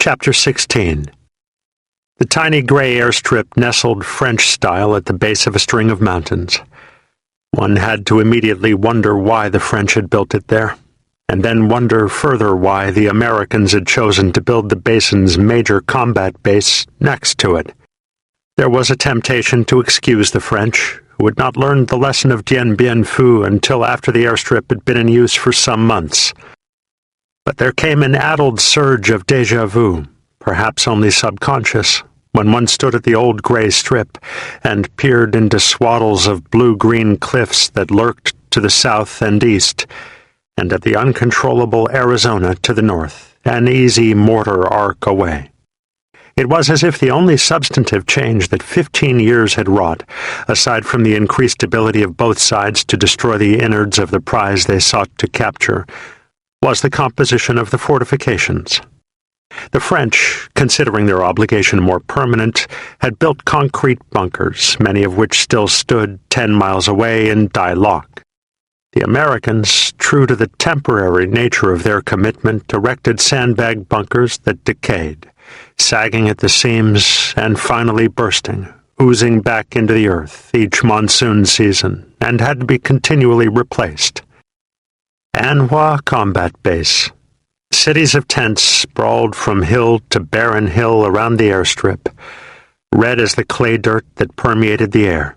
Chapter 16. The tiny gray airstrip nestled French-style at the base of a string of mountains. One had to immediately wonder why the French had built it there, and then wonder further why the Americans had chosen to build the basin's major combat base next to it. There was a temptation to excuse the French, who had not learned the lesson of Dien Bien Phu until after the airstrip had been in use for some months. But there came an addled surge of déjà vu, perhaps only subconscious, when one stood at the old gray strip and peered into swaddles of blue-green cliffs that lurked to the south and east, and at the uncontrollable Arizona to the north, an easy mortar arc away. It was as if the only substantive change that 15 years had wrought, aside from the increased ability of both sides to destroy the innards of the prize they sought to capture, was the composition of the fortifications. The French, considering their obligation more permanent, had built concrete bunkers, many of which still stood 10 miles away in Die Lock. The Americans, true to the temporary nature of their commitment, erected sandbag bunkers that decayed, sagging at the seams and finally bursting, oozing back into the earth each monsoon season, and had to be continually replaced. An Hoa Combat Base. Cities of tents sprawled from hill to barren hill around the airstrip, red as the clay dirt that permeated the air.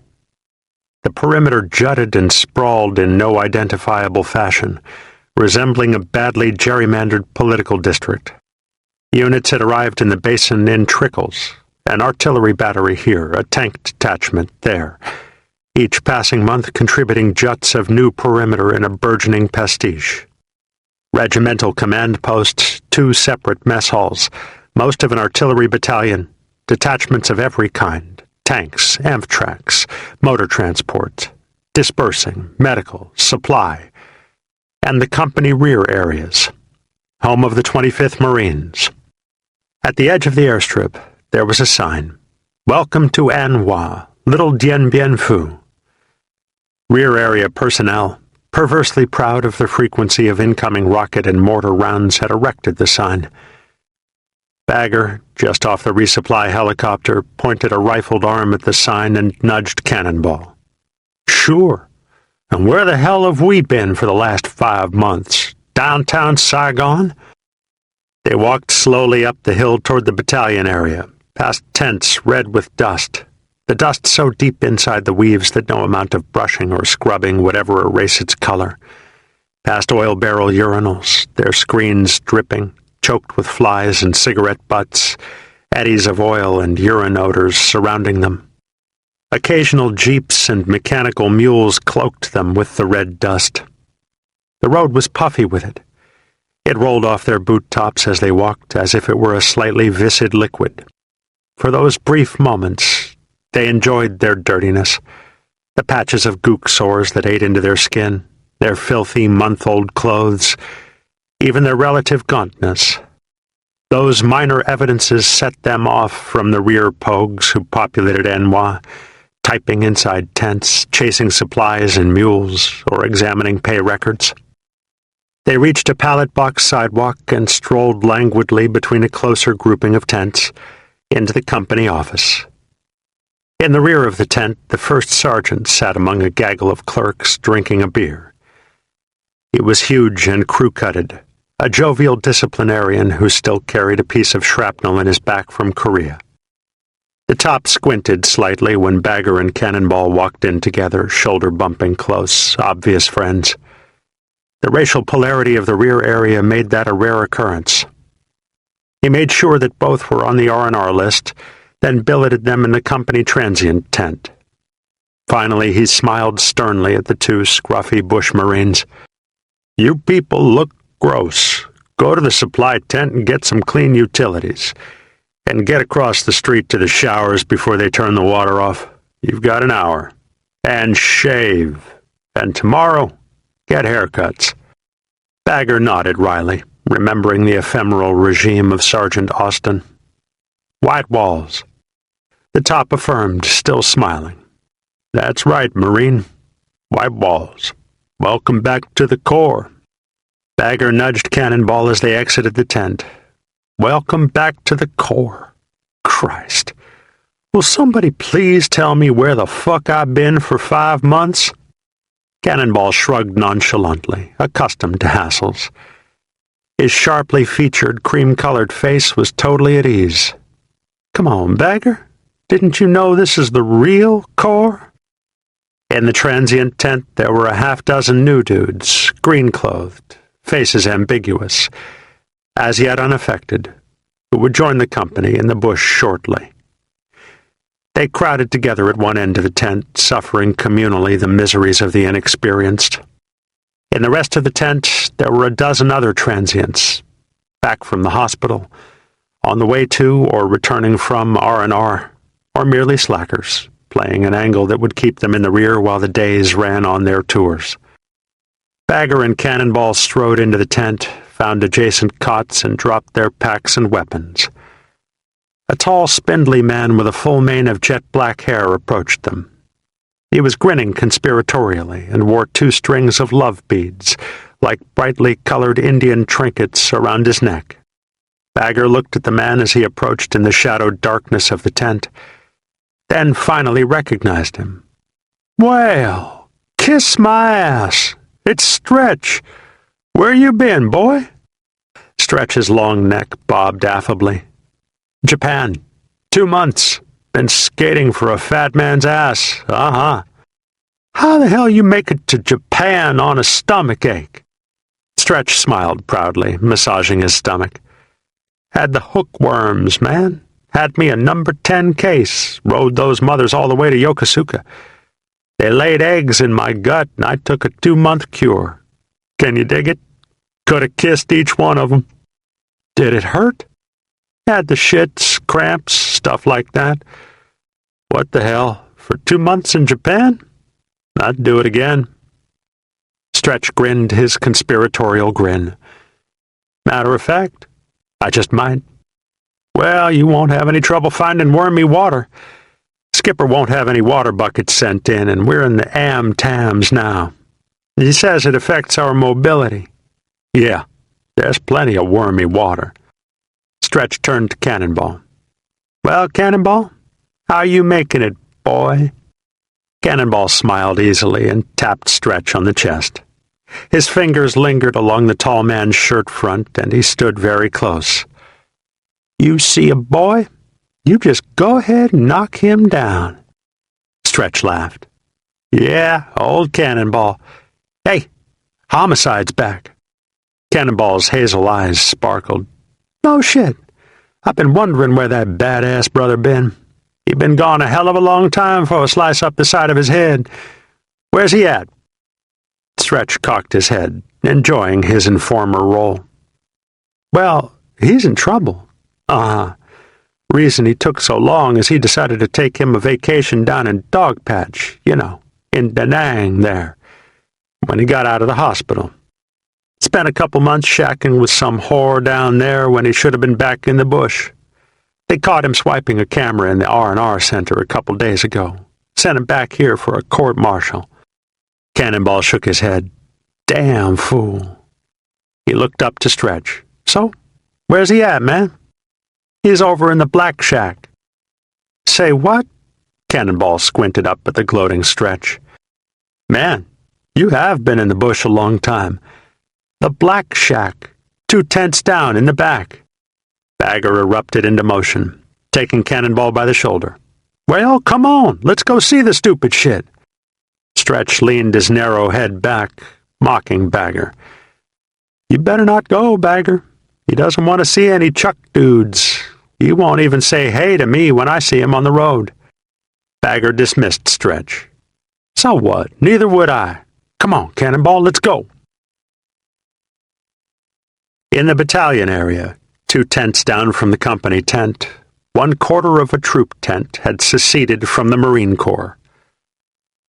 The perimeter jutted and sprawled in no identifiable fashion, resembling a badly gerrymandered political district. Units had arrived in the basin in trickles, an artillery battery here, a tank detachment there, each passing month contributing juts of new perimeter in a burgeoning pastiche. Regimental command posts, 2 separate mess halls, most of an artillery battalion, detachments of every kind, tanks, amphtrax, motor transport, dispersing, medical, supply, and the company rear areas, home of the 25th Marines. At the edge of the airstrip, there was a sign, "Welcome to An Hoa, Little Dien Bien Phu." Rear area personnel, perversely proud of the frequency of incoming rocket and mortar rounds, had erected the sign. Bagger, just off the resupply helicopter, pointed a rifled arm at the sign and nudged Cannonball. "Sure. And where the hell have we been for the last 5 months? Downtown Saigon?" They walked slowly up the hill toward the battalion area, past tents red with dust, the dust so deep inside the weaves that no amount of brushing or scrubbing would ever erase its color, past oil barrel urinals, their screens dripping, choked with flies and cigarette butts, eddies of oil and urine odors surrounding them. Occasional jeeps and mechanical mules cloaked them with the red dust. The road was puffy with it. It rolled off their boot tops as they walked, as if it were a slightly viscid liquid. For those brief moments, they enjoyed their dirtiness, the patches of gook sores that ate into their skin, their filthy month-old clothes, even their relative gauntness. Those minor evidences set them off from the rear pogues who populated An Hoa, typing inside tents, chasing supplies and mules, or examining pay records. They reached a pallet box sidewalk and strolled languidly between a closer grouping of tents into the company office. In the rear of the tent, the first sergeant sat among a gaggle of clerks drinking a beer. He was huge and crew-cutted, a jovial disciplinarian who still carried a piece of shrapnel in his back from Korea. The top squinted slightly when Bagger and Cannonball walked in together, shoulder-bumping close, obvious friends. The racial polarity of the rear area made that a rare occurrence. He made sure that both were on the R&R list, then billeted them in the company transient tent. Finally, he smiled sternly at the 2 scruffy bush Marines. "You people look gross. Go to the supply tent and get some clean utilities. And get across the street to the showers before they turn the water off. You've got an hour. And shave. And tomorrow, get haircuts." Bagger nodded wryly, remembering the ephemeral regime of Sergeant Austin. "White walls." The top affirmed, still smiling. "That's right, Marine. White walls. Welcome back to the Corps." Bagger nudged Cannonball as they exited the tent. Welcome back to the Corps. Christ. Will somebody please tell me where the fuck I've been for 5 months? Cannonball shrugged nonchalantly, accustomed to hassles. His sharply featured, cream-colored face was totally at ease. Come on, Bagger. Didn't you know this is the real Corps? In the transient tent there were a half-dozen new dudes, green-clothed, faces ambiguous, as yet unaffected, who would join the company in the bush shortly. They crowded together at one end of the tent, suffering communally the miseries of the inexperienced. In the rest of the tent there were a dozen other transients, back from the hospital, on the way to or returning from R&R, or merely slackers, playing an angle that would keep them in the rear while the days ran on their tours. Bagger and Cannonball strode into the tent, found adjacent cots, and dropped their packs and weapons. A tall, spindly man with a full mane of jet-black hair approached them. He was grinning conspiratorially and wore 2 strings of love beads, like brightly colored Indian trinkets, around his neck. Bagger looked at the man as he approached in the shadowed darkness of the tent, then finally recognized him. Well, kiss my ass. It's Stretch. Where you been, boy? Stretch's long neck bobbed affably. Japan. 2 months. Been skating for a fat man's ass. Uh-huh. How the hell you make it to Japan on a stomach ache? Stretch smiled proudly, massaging his stomach. Had the hookworms, man. Had me a number 10 case. Rode those mothers all the way to Yokosuka. They laid eggs in my gut, and I took a 2-month cure. Can you dig it? Could have kissed each one of them. Did it hurt? Had the shits, cramps, stuff like that. What the hell? For 2 months in Japan? I'd do it again. Stretch grinned his conspiratorial grin. Matter of fact, I just might. Well, you won't have any trouble finding wormy water. Skipper won't have any water buckets sent in, and we're in the Am-Tams now. He says it affects our mobility. Yeah, there's plenty of wormy water. Stretch turned to Cannonball. Well, Cannonball, how you making it, boy? Cannonball smiled easily and tapped Stretch on the chest. His fingers lingered along the tall man's shirt front, and he stood very close. You see a boy? You just go ahead and knock him down. Stretch laughed. Yeah, old Cannonball. Hey, Homicide's back. Cannonball's hazel eyes sparkled. No shit. I've been wondering where that badass brother been. He been gone a hell of a long time for a slice up the side of his head. Where's he at? Stretch cocked his head, enjoying his informer role. Well, he's in trouble. Reason he took so long is he decided to take him a vacation down in Dogpatch, in Da Nang there, when he got out of the hospital. Spent a couple months shacking with some whore down there when he should have been back in the bush. They caught him swiping a camera in the R&R center a couple days ago. Sent him back here for a court-martial. Cannonball shook his head. Damn fool. He looked up to Stretch. So, where's he at, man? He's over in the Black Shack. Say what? Cannonball squinted up at the gloating Stretch. Man, you have been in the bush a long time. The Black Shack, 2 tents down in the back. Bagger erupted into motion, taking Cannonball by the shoulder. Well, come on, let's go see the stupid shit. Stretch leaned his narrow head back, mocking Bagger. You better not go, Bagger. He doesn't want to see any Chuck dudes. He won't even say hey to me when I see him on the road. Bagger dismissed Stretch. So what? Neither would I. Come on, Cannonball, let's go. In the battalion area, 2 tents down from the company tent, 1/4 of a troop tent had seceded from the Marine Corps.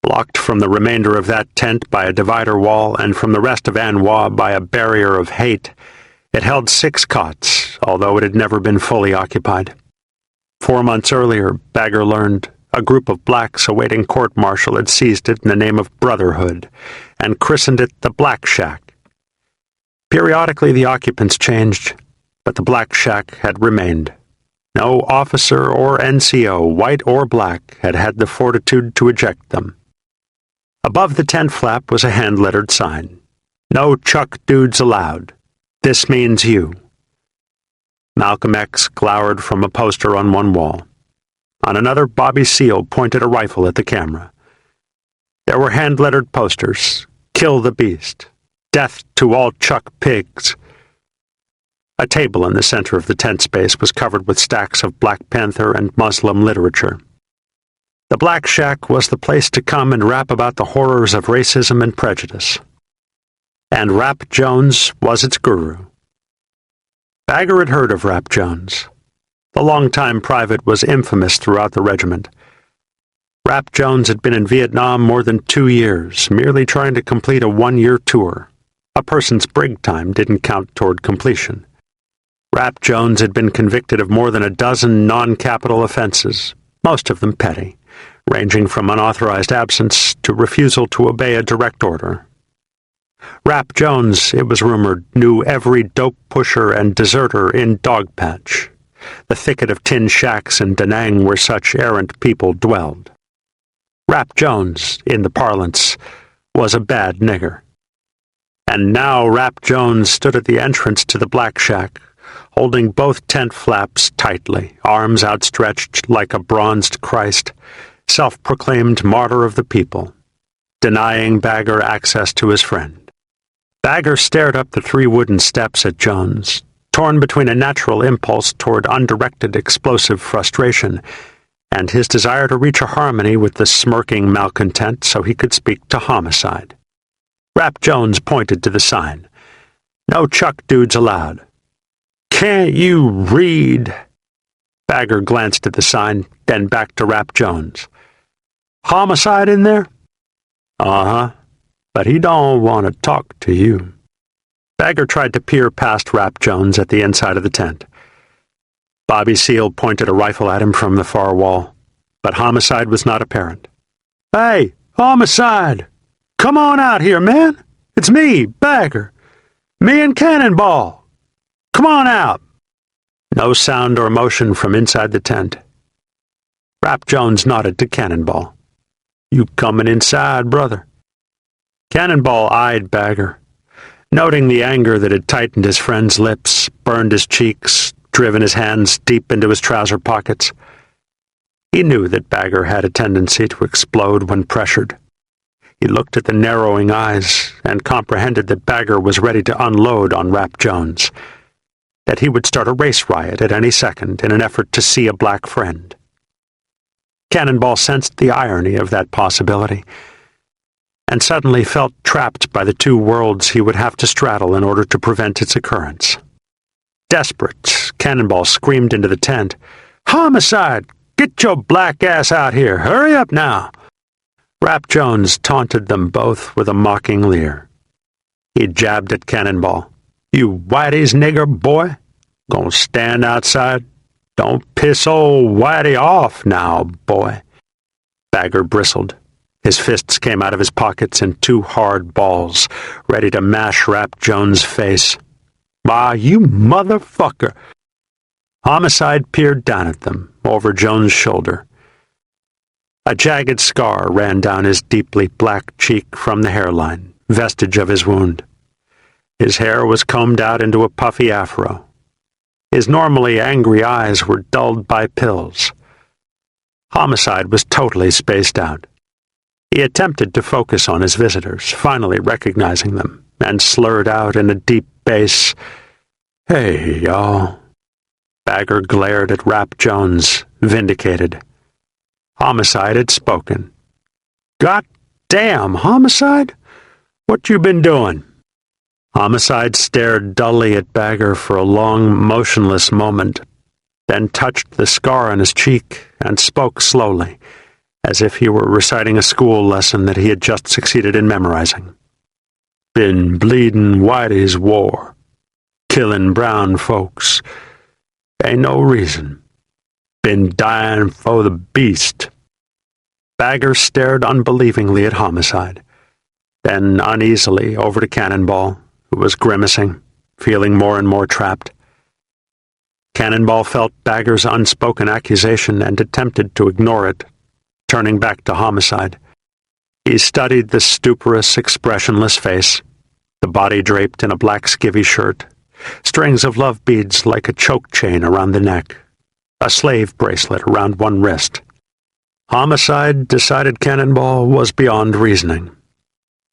Blocked from the remainder of that tent by a divider wall and from the rest of An Hoa by a barrier of hate, it held 6 cots, although it had never been fully occupied. 4 months earlier, Bagger learned, a group of blacks awaiting court-martial had seized it in the name of Brotherhood and christened it the Black Shack. Periodically the occupants changed, but the black shack had remained. No officer or NCO, white or black, had had the fortitude to eject them. Above the tent flap was a hand-lettered sign. "No Chuck dudes allowed. This means you." Malcolm X glowered from a poster on one wall. On another, Bobby Seale pointed a rifle at the camera. There were hand-lettered posters: "Kill the Beast," "Death to all Chuck pigs." A table in the center of the tent space was covered with stacks of Black Panther and Muslim literature. The Black Shack was the place to come and rap about the horrors of racism and prejudice. And Rap Jones was its guru. Bagger had heard of Rap Jones. The longtime private was infamous throughout the regiment. Rap Jones had been in Vietnam more than 2 years, merely trying to complete a 1-year tour. A person's brig time didn't count toward completion. Rap Jones had been convicted of more than a dozen non-capital offenses, most of them petty, ranging from unauthorized absence to refusal to obey a direct order. Rap Jones, it was rumored, knew every dope pusher and deserter in Dogpatch, the thicket of tin shacks in Da Nang where such errant people dwelled. Rap Jones, in the parlance, was a bad nigger. And now Rap Jones stood at the entrance to the Black Shack, holding both tent flaps tightly, arms outstretched like a bronzed Christ, self-proclaimed martyr of the people, denying Bagger access to his friend. Bagger stared up the 3 wooden steps at Jones, torn between a natural impulse toward undirected explosive frustration and his desire to reach a harmony with the smirking malcontent so he could speak to Homicide. Rap Jones pointed to the sign. "No Chuck dudes allowed." "Can't you read?" Bagger glanced at the sign, then back to Rap Jones. "Homicide in there?" "Uh-huh, but he don't want to talk to you." Bagger tried to peer past Rap Jones at the inside of the tent. Bobby Seale pointed a rifle at him from the far wall, but Homicide was not apparent. "Hey, Homicide! Come on out here, man! It's me, Bagger! Me and Cannonball! Come on out!" No sound or motion from inside the tent. Rap Jones nodded to Cannonball. "You coming inside, brother?" Cannonball eyed Bagger, noting the anger that had tightened his friend's lips, burned his cheeks, driven his hands deep into his trouser pockets. He knew that Bagger had a tendency to explode when pressured. He looked at the narrowing eyes and comprehended that Bagger was ready to unload on Rap Jones, that he would start a race riot at any second in an effort to see a black friend. Cannonball sensed the irony of that possibility, and suddenly felt trapped by the 2 worlds he would have to straddle in order to prevent its occurrence. Desperate, Cannonball screamed into the tent, "Homicide! Get your black ass out here! Hurry up now!" Rap Jones taunted them both with a mocking leer. He jabbed at Cannonball. "You Whitey's nigger, boy? Gonna stand outside? Don't piss old Whitey off now, boy." Bagger bristled. His fists came out of his pockets in 2 hard balls, ready to mash Rap Jones' face. "Why, you motherfucker!" Homicide peered down at them, over Jones' shoulder. A jagged scar ran down his deeply black cheek from the hairline, vestige of his wound. His hair was combed out into a puffy afro. His normally angry eyes were dulled by pills. Homicide was totally spaced out. He attempted to focus on his visitors, finally recognizing them, and slurred out in a deep bass, "Hey, y'all." Bagger glared at Rap Jones, vindicated. Homicide had spoken. "God damn, Homicide! What you been doing?" Homicide stared dully at Bagger for a long, motionless moment, then touched the scar on his cheek and spoke slowly, as if he were reciting a school lesson that he had just succeeded in memorizing. "Been bleeding Whitey's war, killing brown folks. Ain't no reason. Been dying for the beast." Bagger stared unbelievingly at Homicide, then uneasily over to Cannonball, who was grimacing, feeling more and more trapped. Cannonball felt Bagger's unspoken accusation and attempted to ignore it, turning back to Homicide. He studied the stuporous, expressionless face, the body draped in a black skivvy shirt, strings of love beads like a choke chain around the neck, a slave bracelet around one wrist. Homicide, decided Cannonball, was beyond reasoning.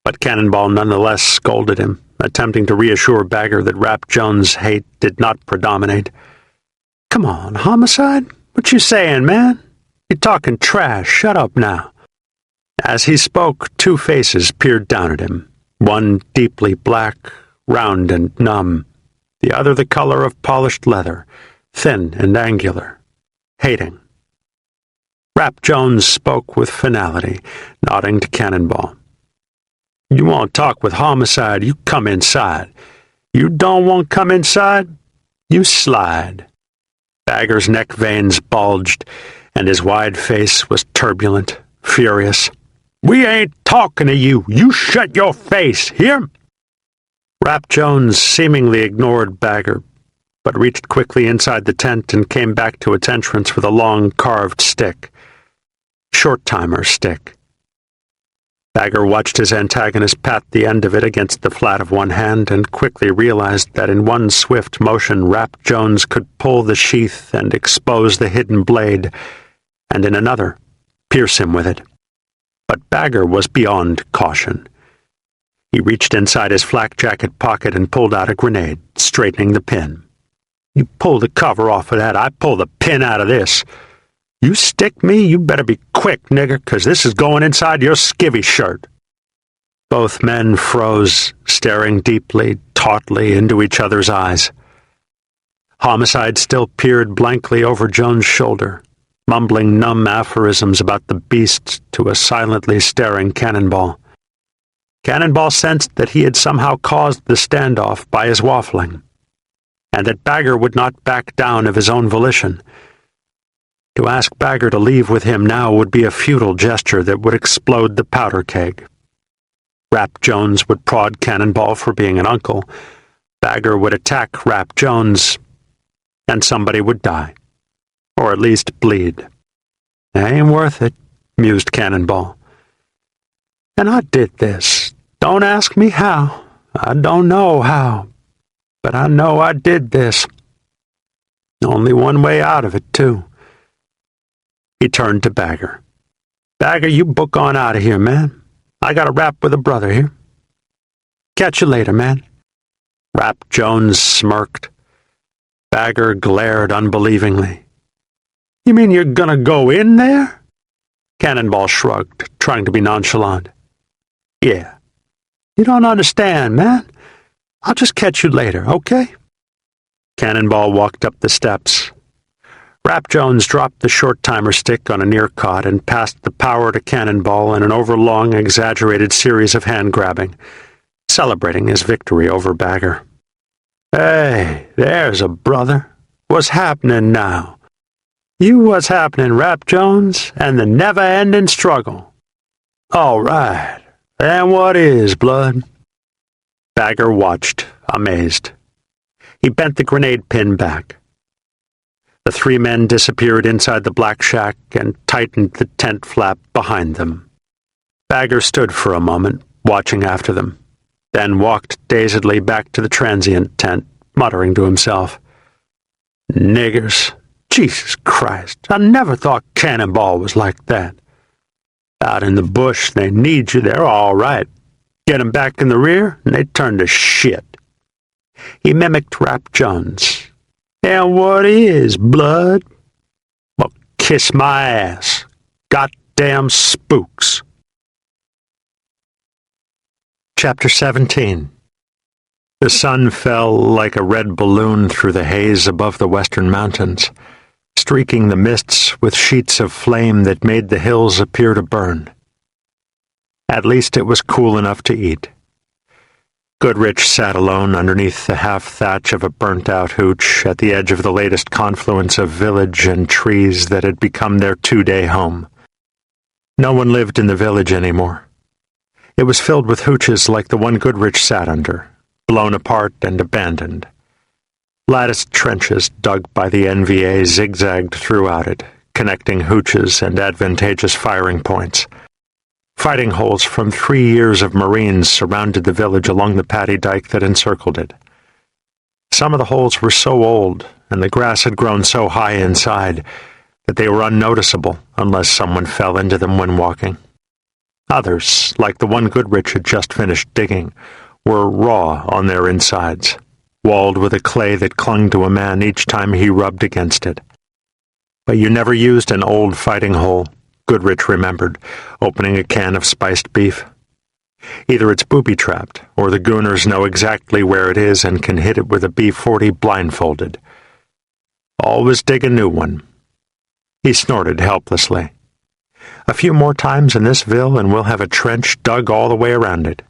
But Cannonball nonetheless scolded him, attempting to reassure Bagger that Rap Jones' hate did not predominate. "Come on, Homicide, what you saying, man? You're talking trash, shut up now." As he spoke, two faces peered down at him, one deeply black, round and numb, the other the color of polished leather, thin and angular, hating. Rap Jones spoke with finality, nodding to Cannonball. "You want to talk with Homicide, you come inside. You don't want to come inside, you slide." Bagger's neck veins bulged, and his wide face was turbulent, furious. "We ain't talking to you. You shut your face, hear?" Rap Jones seemingly ignored Bagger, but reached quickly inside the tent and came back to its entrance with a long carved stick. Short-timer stick. Bagger watched his antagonist pat the end of it against the flat of one hand and quickly realized that in one swift motion Rap Jones could pull the sheath and expose the hidden blade, and in another, pierce him with it. But Bagger was beyond caution. He reached inside his flak jacket pocket and pulled out a grenade, straightening the pin. "You pull the cover off of that, I pull the pin out of this. You stick me, you better be quick, nigger, 'cause this is going inside your skivvy shirt." Both men froze, staring deeply, tautly into each other's eyes. Homicide still peered blankly over Jones' shoulder, mumbling numb aphorisms about the beast to a silently staring Cannonball. Cannonball sensed that he had somehow caused the standoff by his waffling, and that Bagger would not back down of his own volition. To ask Bagger to leave with him now would be a futile gesture that would explode the powder keg. Rap Jones would prod Cannonball for being an uncle. Bagger would attack Rap Jones, and somebody would die, or at least bleed. "Ain't worth it," mused Cannonball. "And I did this. Don't ask me how. I don't know how. But I know I did this. Only one way out of it, too." He turned to Bagger. "Bagger, you book on out of here, man. I got a rap with a brother here. Catch you later, man." Rap Jones smirked. Bagger glared unbelievingly. "You mean you're gonna go in there?" Cannonball shrugged, trying to be nonchalant. "Yeah. You don't understand, man. I'll just catch you later, okay?" Cannonball walked up the steps. Rap Jones dropped the short-timer stick on a near cot and passed the power to Cannonball in an overlong, exaggerated series of hand-grabbing, celebrating his victory over Bagger. "Hey, there's a brother. What's happening now? You what's happening, Rap Jones, and the never-ending struggle. All right, and what is, blood?" Bagger watched, amazed. He bent the grenade pin back. The three men disappeared inside the black shack and tightened the tent flap behind them. Bagger stood for a moment, watching after them, then walked dazedly back to the transient tent, muttering to himself, "Niggers. Jesus Christ, I never thought Cannonball was like that. Out in the bush, they need you, they're all right. Get 'em back in the rear, and they turn to shit." He mimicked Rap Jones. "And what is, blood? Well, kiss my ass. Goddamn spooks." Chapter 17. The sun fell like a red balloon through the haze above the western mountains, streaking the mists with sheets of flame that made the hills appear to burn. At least it was cool enough to eat. Goodrich sat alone underneath the half-thatch of a burnt-out hooch at the edge of the latest confluence of village and trees that had become their two-day home. No one lived in the village anymore. It was filled with hooches like the one Goodrich sat under, blown apart and abandoned. Latticed trenches dug by the NVA zigzagged throughout it, connecting hooches and advantageous firing points. Fighting holes from 3 years of Marines surrounded the village along the paddy dike that encircled it. Some of the holes were so old, and the grass had grown so high inside, that they were unnoticeable unless someone fell into them when walking. Others, like the one Goodrich had just finished digging, were raw on their insides, walled with a clay that clung to a man each time he rubbed against it. But you never used an old fighting hole, Goodrich remembered, opening a can of spiced beef. Either it's booby-trapped, or the gooners know exactly where it is and can hit it with a B-40 blindfolded. Always dig a new one. He snorted helplessly. A few more times in this ville and we'll have a trench dug all the way around it.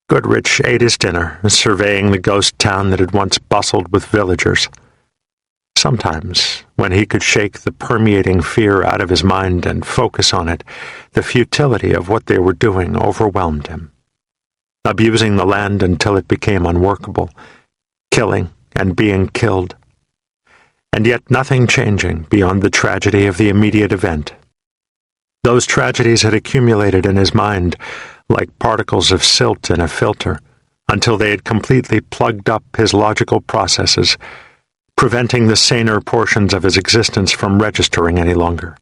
Goodrich ate his dinner, surveying the ghost town that had once bustled with villagers. Sometimes, when he could shake the permeating fear out of his mind and focus on it, the futility of what they were doing overwhelmed him. Abusing the land until it became unworkable, killing and being killed. And yet nothing changing beyond the tragedy of the immediate event. Those tragedies had accumulated in his mind like particles of silt in a filter, until they had completely plugged up his logical processes, preventing the saner portions of his existence from registering any longer.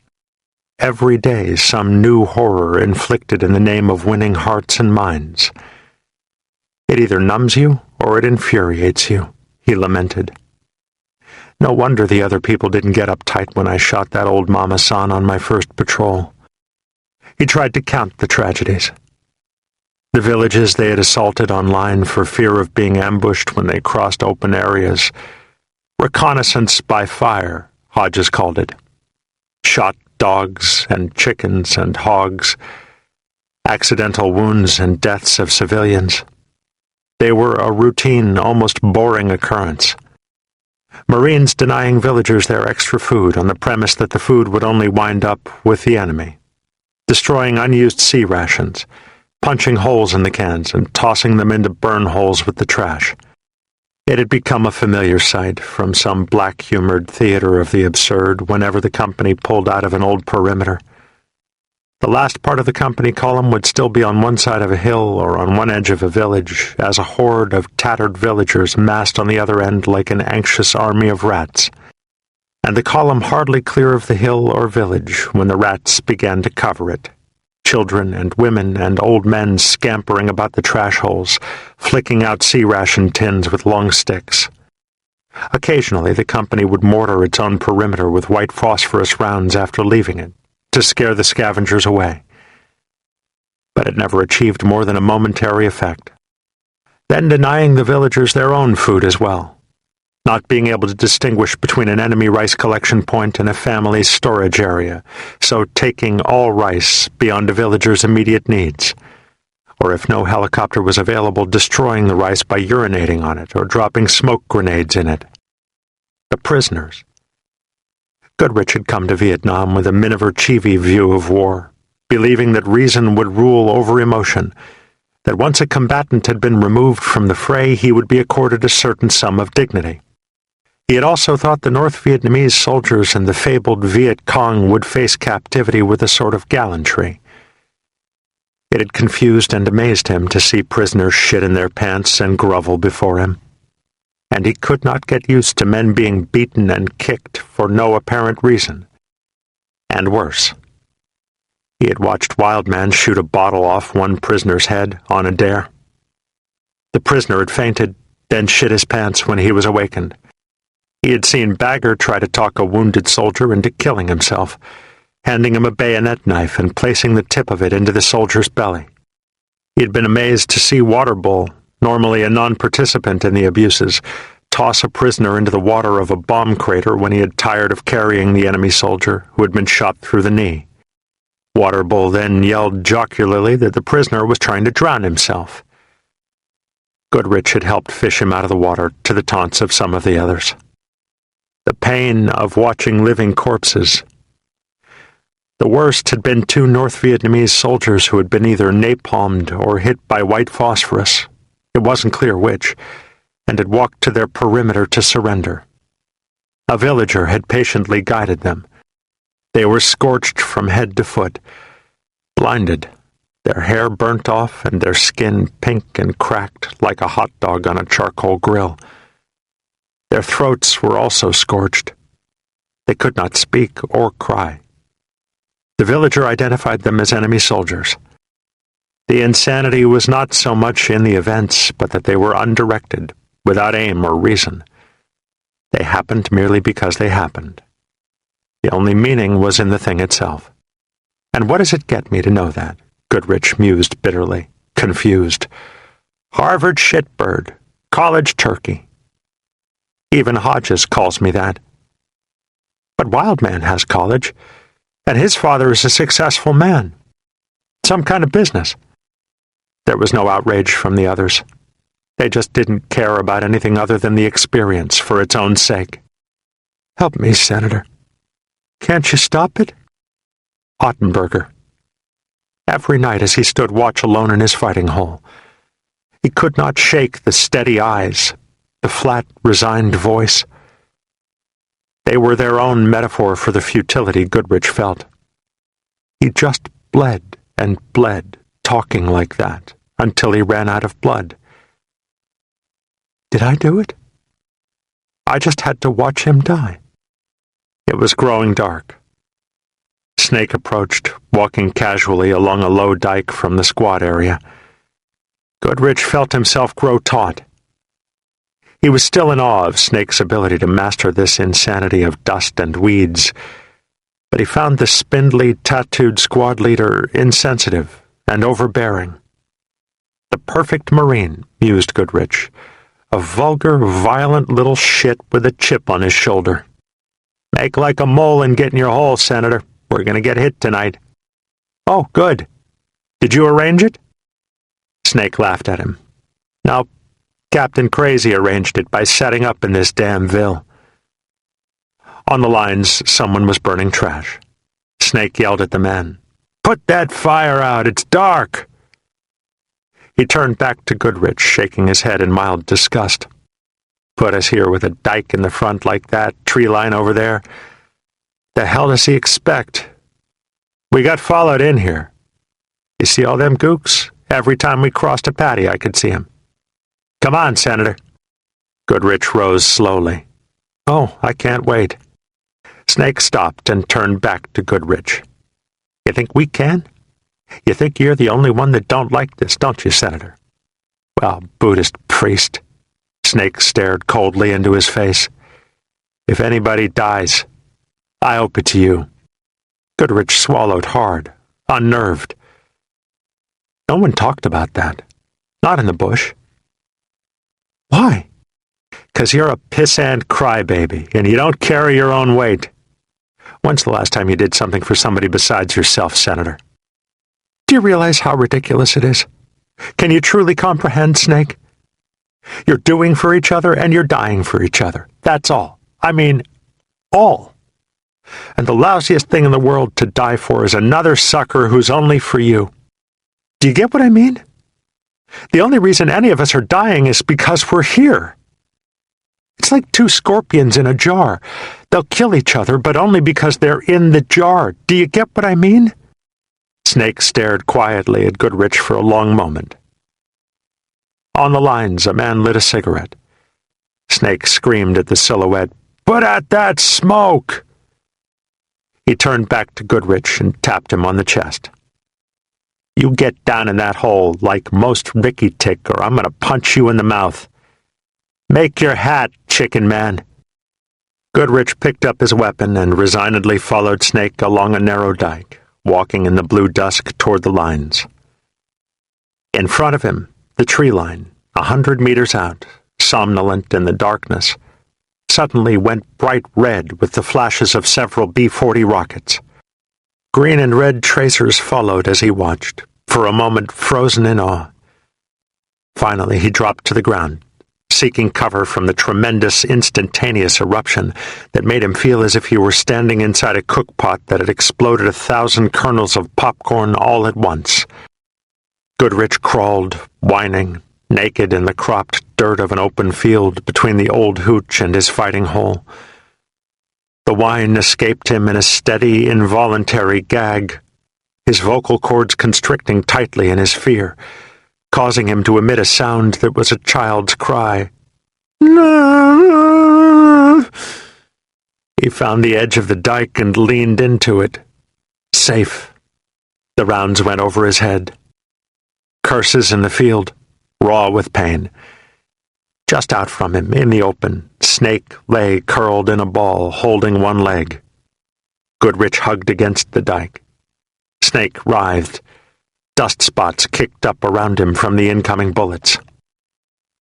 Every day some new horror inflicted in the name of winning hearts and minds. It either numbs you or it infuriates you, he lamented. No wonder the other people didn't get uptight when I shot that old Mama San on my first patrol. He tried to count the tragedies. The villages they had assaulted on line for fear of being ambushed when they crossed open areas. Reconnaissance by fire, Hodges called it. Shot dogs and chickens and hogs. Accidental wounds and deaths of civilians. They were a routine, almost boring occurrence. Marines denying villagers their extra food on the premise that the food would only wind up with the enemy. Destroying unused sea rations, punching holes in the cans and tossing them into burn holes with the trash. It had become a familiar sight from some black-humored theater of the absurd whenever the company pulled out of an old perimeter. The last part of the company column would still be on one side of a hill or on one edge of a village, as a horde of tattered villagers massed on the other end like an anxious army of rats, and the column hardly clear of the hill or village when the rats began to cover it. Children and women and old men scampering about the trash holes, flicking out sea ration tins with long sticks. Occasionally the company would mortar its own perimeter with white phosphorus rounds after leaving it, to scare the scavengers away. But it never achieved more than a momentary effect. Then denying the villagers their own food as well, not being able to distinguish between an enemy rice collection point and a family's storage area, so taking all rice beyond a villager's immediate needs, or if no helicopter was available, destroying the rice by urinating on it or dropping smoke grenades in it. The prisoners. Goodrich had come to Vietnam with a Miniver Cheevy view of war, believing that reason would rule over emotion, that once a combatant had been removed from the fray, he would be accorded a certain sum of dignity. He had also thought the North Vietnamese soldiers and the fabled Viet Cong would face captivity with a sort of gallantry. It had confused and amazed him to see prisoners shit in their pants and grovel before him. And he could not get used to men being beaten and kicked for no apparent reason. And worse, he had watched Wildman shoot a bottle off one prisoner's head on a dare. The prisoner had fainted, then shit his pants when he was awakened. He had seen Bagger try to talk a wounded soldier into killing himself, handing him a bayonet knife and placing the tip of it into the soldier's belly. He had been amazed to see Waterbull, normally a non-participant in the abuses, toss a prisoner into the water of a bomb crater when he had tired of carrying the enemy soldier who had been shot through the knee. Waterbull then yelled jocularly that the prisoner was trying to drown himself. Goodrich had helped fish him out of the water, to the taunts of some of the others. The pain of watching living corpses. The worst had been 2 North Vietnamese soldiers who had been either napalmed or hit by white phosphorus. It wasn't clear which. and had walked to their perimeter to surrender. A villager had patiently guided them. They were scorched from head to foot, blinded, their hair burnt off and their skin pink and cracked like a hot dog on a charcoal grill. Their throats were also scorched. They could not speak or cry. The villager identified them as enemy soldiers. The insanity was not so much in the events, but that they were undirected, without aim or reason. They happened merely because they happened. The only meaning was in the thing itself. And what does it get me to know that? Goodrich mused bitterly, confused. Harvard shitbird, college turkey. Even Hodges calls me that. But Wildman has college, and his father is a successful man. Some kind of business. There was no outrage from the others. They just didn't care about anything other than the experience for its own sake. Help me, Senator. Can't you stop it? Ottenberger. Every night as he stood watch alone in his fighting hole, he could not shake the steady eyes, the flat, resigned voice. They were their own metaphor for the futility Goodrich felt. He just bled and bled, talking like that, until he ran out of blood. Did I do it? I just had to watch him die. It was growing dark. Snake approached, walking casually along a low dike from the squat area. Goodrich felt himself grow taut. He was still in awe of Snake's ability to master this insanity of dust and weeds, but he found the spindly, tattooed squad leader insensitive and overbearing. The perfect Marine, mused Goodrich, a vulgar, violent little shit with a chip on his shoulder. Make like a mole and get in your hole, Senator. We're going to get hit tonight. Oh, good. Did you arrange it? Snake laughed at him. No, Captain Crazy arranged it by setting up in this damn ville. On the lines, someone was burning trash. Snake yelled at the men. Put that fire out, it's dark! He turned back to Goodrich, shaking his head in mild disgust. Put us here with a dike in the front like that, tree line over there. The hell does he expect? We got followed in here. You see all them gooks? Every time we crossed a patty, I could see 'em. Come on, Senator. Goodrich rose slowly. Oh, I can't wait. Snake stopped and turned back to Goodrich. You think we can? You think you're the only one that don't like this, don't you, Senator? Well, Buddhist priest. Snake stared coldly into his face. If anybody dies, I owe it to you. Goodrich swallowed hard, unnerved. No one talked about that. Not in the bush. Why? 'Cause you're a pissant crybaby, and you don't carry your own weight. When's the last time you did something for somebody besides yourself, Senator? Do you realize how ridiculous it is? Can you truly comprehend, Snake? You're doing for each other, and you're dying for each other. That's all. I mean, all. And the lousiest thing in the world to die for is another sucker who's only for you. Do you get what I mean? The only reason any of us are dying is because we're here. It's like two scorpions in a jar. They'll kill each other, but only because they're in the jar. Do you get what I mean? Snake stared quietly at Goodrich for a long moment. On the lines, a man lit a cigarette. Snake screamed at the silhouette, "Put out that smoke!" He turned back to Goodrich and tapped him on the chest. You get down in that hole like most Ricky Tick, or I'm going to punch you in the mouth. Make your hat, chicken man. Goodrich picked up his weapon and resignedly followed Snake along a narrow dike, walking in the blue dusk toward the lines. In front of him, the tree line, 100 meters out, somnolent in the darkness, suddenly went bright red with the flashes of several B-40 rockets. Green and red tracers followed as he watched, for a moment frozen in awe. Finally, he dropped to the ground, seeking cover from the tremendous, instantaneous eruption that made him feel as if he were standing inside a cookpot that had exploded 1,000 kernels of popcorn all at once. Goodrich crawled, whining, naked in the cropped dirt of an open field between the old hooch and his fighting hole. The whine escaped him in a steady, involuntary gag, his vocal cords constricting tightly in his fear, causing him to emit a sound that was a child's cry. No! He found the edge of the dike and leaned into it. Safe. The rounds went over his head. Curses in the field, raw with pain. Just out from him, in the open, Snake lay curled in a ball, holding one leg. Goodrich hugged against the dike. Snake writhed. Dust spots kicked up around him from the incoming bullets.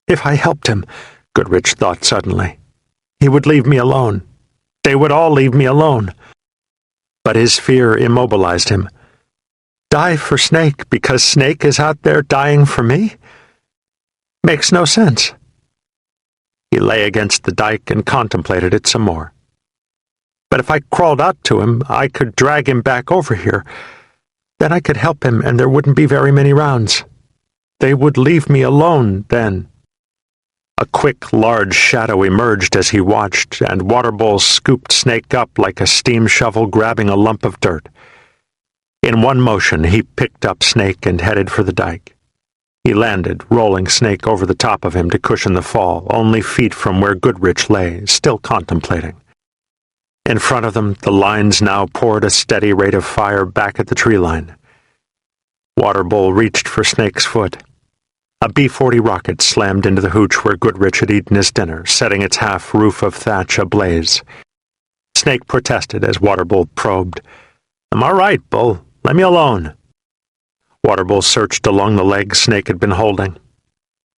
If I helped him, Goodrich thought suddenly, he would leave me alone. They would all leave me alone. But his fear immobilized him. Die for Snake because Snake is out there dying for me? Makes no sense. He lay against the dike and contemplated it some more. But if I crawled out to him, I could drag him back over here. Then I could help him, and there wouldn't be very many rounds. They would leave me alone then. A quick, large shadow emerged as he watched, and Waterbull scooped Snake up like a steam shovel grabbing a lump of dirt. In one motion, he picked up Snake and headed for the dike. He landed, rolling Snake over the top of him to cushion the fall, only feet from where Goodrich lay, still contemplating. In front of them, the lines now poured a steady rate of fire back at the tree line. Waterbull reached for Snake's foot. A B-40 rocket slammed into the hooch where Goodrich had eaten his dinner, setting its half roof of thatch ablaze. Snake protested as Waterbull probed. "I'm all right, Bull. Let me alone." Waterbull searched along the legs Snake had been holding.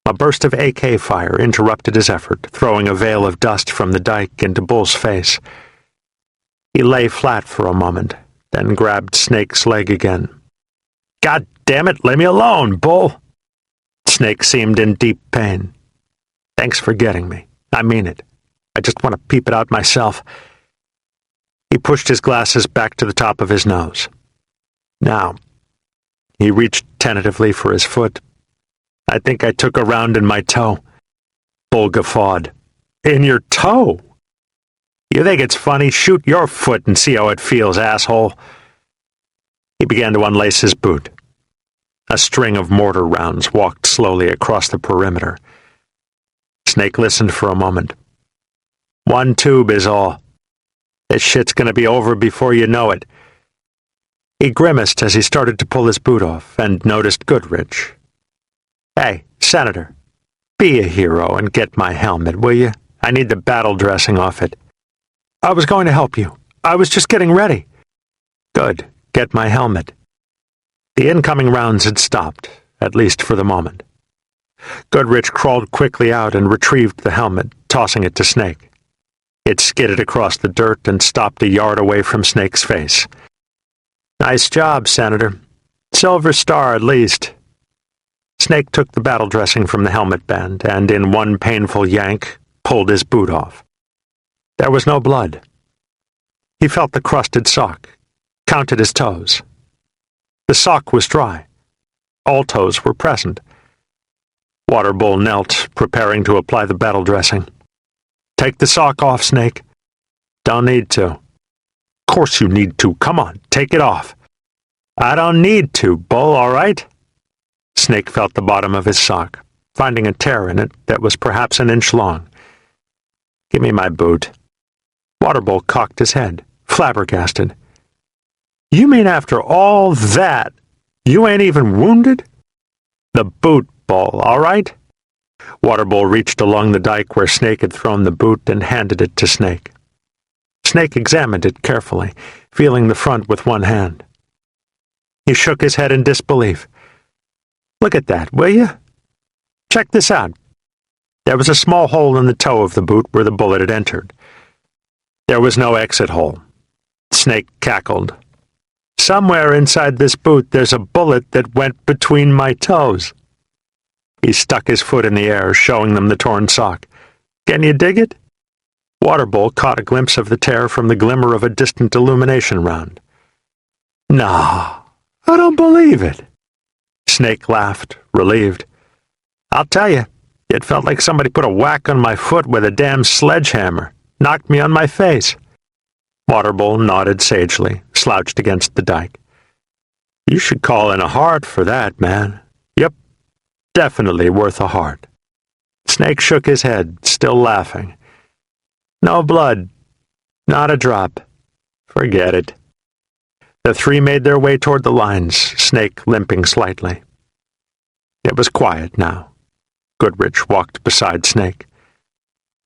A burst of AK fire interrupted his effort, throwing a veil of dust from the dike into Bull's face. He lay flat for a moment, then grabbed Snake's leg again. "God damn it, let me alone, Bull!" Snake seemed in deep pain. "Thanks for getting me. I mean it. I just want to peep it out myself." He pushed his glasses back to the top of his nose. Now, he reached tentatively for his foot. "I think I took a round in my toe." Bull guffawed. "In your toe? You think it's funny? Shoot your foot and see how it feels, asshole." He began to unlace his boot. A string of mortar rounds walked slowly across the perimeter. Snake listened for a moment. "One tube is all. This shit's gonna be over before you know it." He grimaced as he started to pull his boot off and noticed Goodrich. "Hey, Senator, be a hero and get my helmet, will you? I need the battle dressing off it." "I was going to help you. I was just getting ready." "Good. Get my helmet." The incoming rounds had stopped, at least for the moment. Goodrich crawled quickly out and retrieved the helmet, tossing it to Snake. It skidded across the dirt and stopped a yard away from Snake's face. "Nice job, Senator. Silver Star, at least." Snake took the battle dressing from the helmet band and, in one painful yank, pulled his boot off. There was no blood. He felt the crusted sock, counted his toes. The sock was dry. All toes were present. Waterbull knelt, preparing to apply the battle dressing. "Take the sock off, Snake." "Don't need to." "Course you need to. Come on, take it off." "I don't need to, Bull, all right?" Snake felt the bottom of his sock, finding a tear in it that was perhaps an inch long. "Give me my boot." Waterbull cocked his head, flabbergasted. "You mean after all that, you ain't even wounded?" "The boot, Bull, all right?" Waterbull reached along the dike where Snake had thrown the boot and handed it to Snake. Snake examined it carefully, feeling the front with one hand. He shook his head in disbelief. "Look at that, will you? Check this out." There was a small hole in the toe of the boot where the bullet had entered. There was no exit hole. Snake cackled. "Somewhere inside this boot there's a bullet that went between my toes." He stuck his foot in the air, showing them the torn sock. "Can you dig it?" Waterbull caught a glimpse of the tear from the glimmer of a distant illumination round. "No, I don't believe it." Snake laughed, relieved. I'll tell you, it felt like somebody put a whack on my foot with a damn sledgehammer, knocked me on my face. Waterbull nodded sagely, slouched against the dike. You should call in a heart for that, man. Yep, definitely worth a heart. Snake shook his head, still laughing. No blood. Not a drop. Forget it. The three made their way toward the lines, Snake limping slightly. It was quiet now. Goodrich walked beside Snake.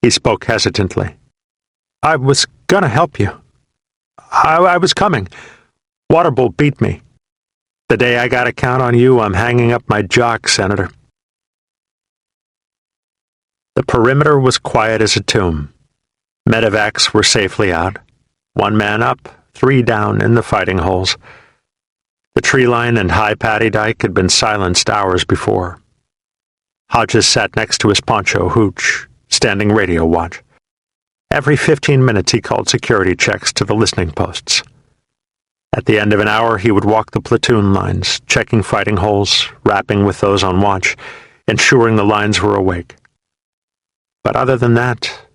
He spoke hesitantly. I was gonna help you. I was coming. Waterbull beat me. The day I got a count on you, I'm hanging up my jock, Senator. The perimeter was quiet as a tomb. Medevacs were safely out. 1 man up, 3 down in the fighting holes. The tree line and high paddy dike had been silenced hours before. Hodges sat next to his poncho hooch, standing radio watch. Every 15 minutes he called security checks to the listening posts. At the end of an hour he would walk the platoon lines, checking fighting holes, rapping with those on watch, ensuring the lines were awake. But other than that,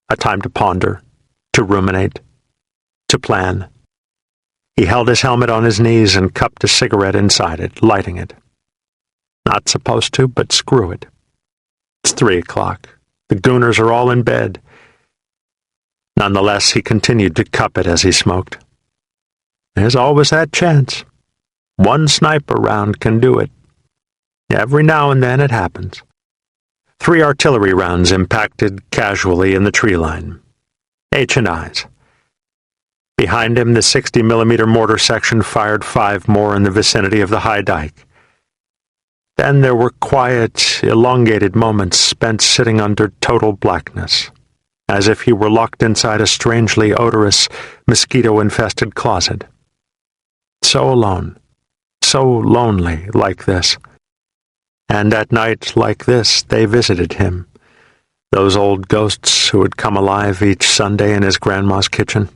a time to ponder, to ruminate, to plan. He held his helmet on his knees and cupped a cigarette inside it, lighting it. Not supposed to, but screw it. It's 3 o'clock. The gooners are all in bed. Nonetheless, he continued to cup it as he smoked. There's always that chance. 1 sniper round can do it. Every now and then it happens. 3 artillery rounds impacted casually in the tree line. H&I's. Behind him, the 60mm mortar section fired 5 more in the vicinity of the high dike. Then there were quiet, elongated moments spent sitting under total blackness, as if he were locked inside a strangely odorous, mosquito-infested closet. So alone, so lonely like this. And at night like this they visited him, those old ghosts who had come alive each Sunday in his grandma's kitchen.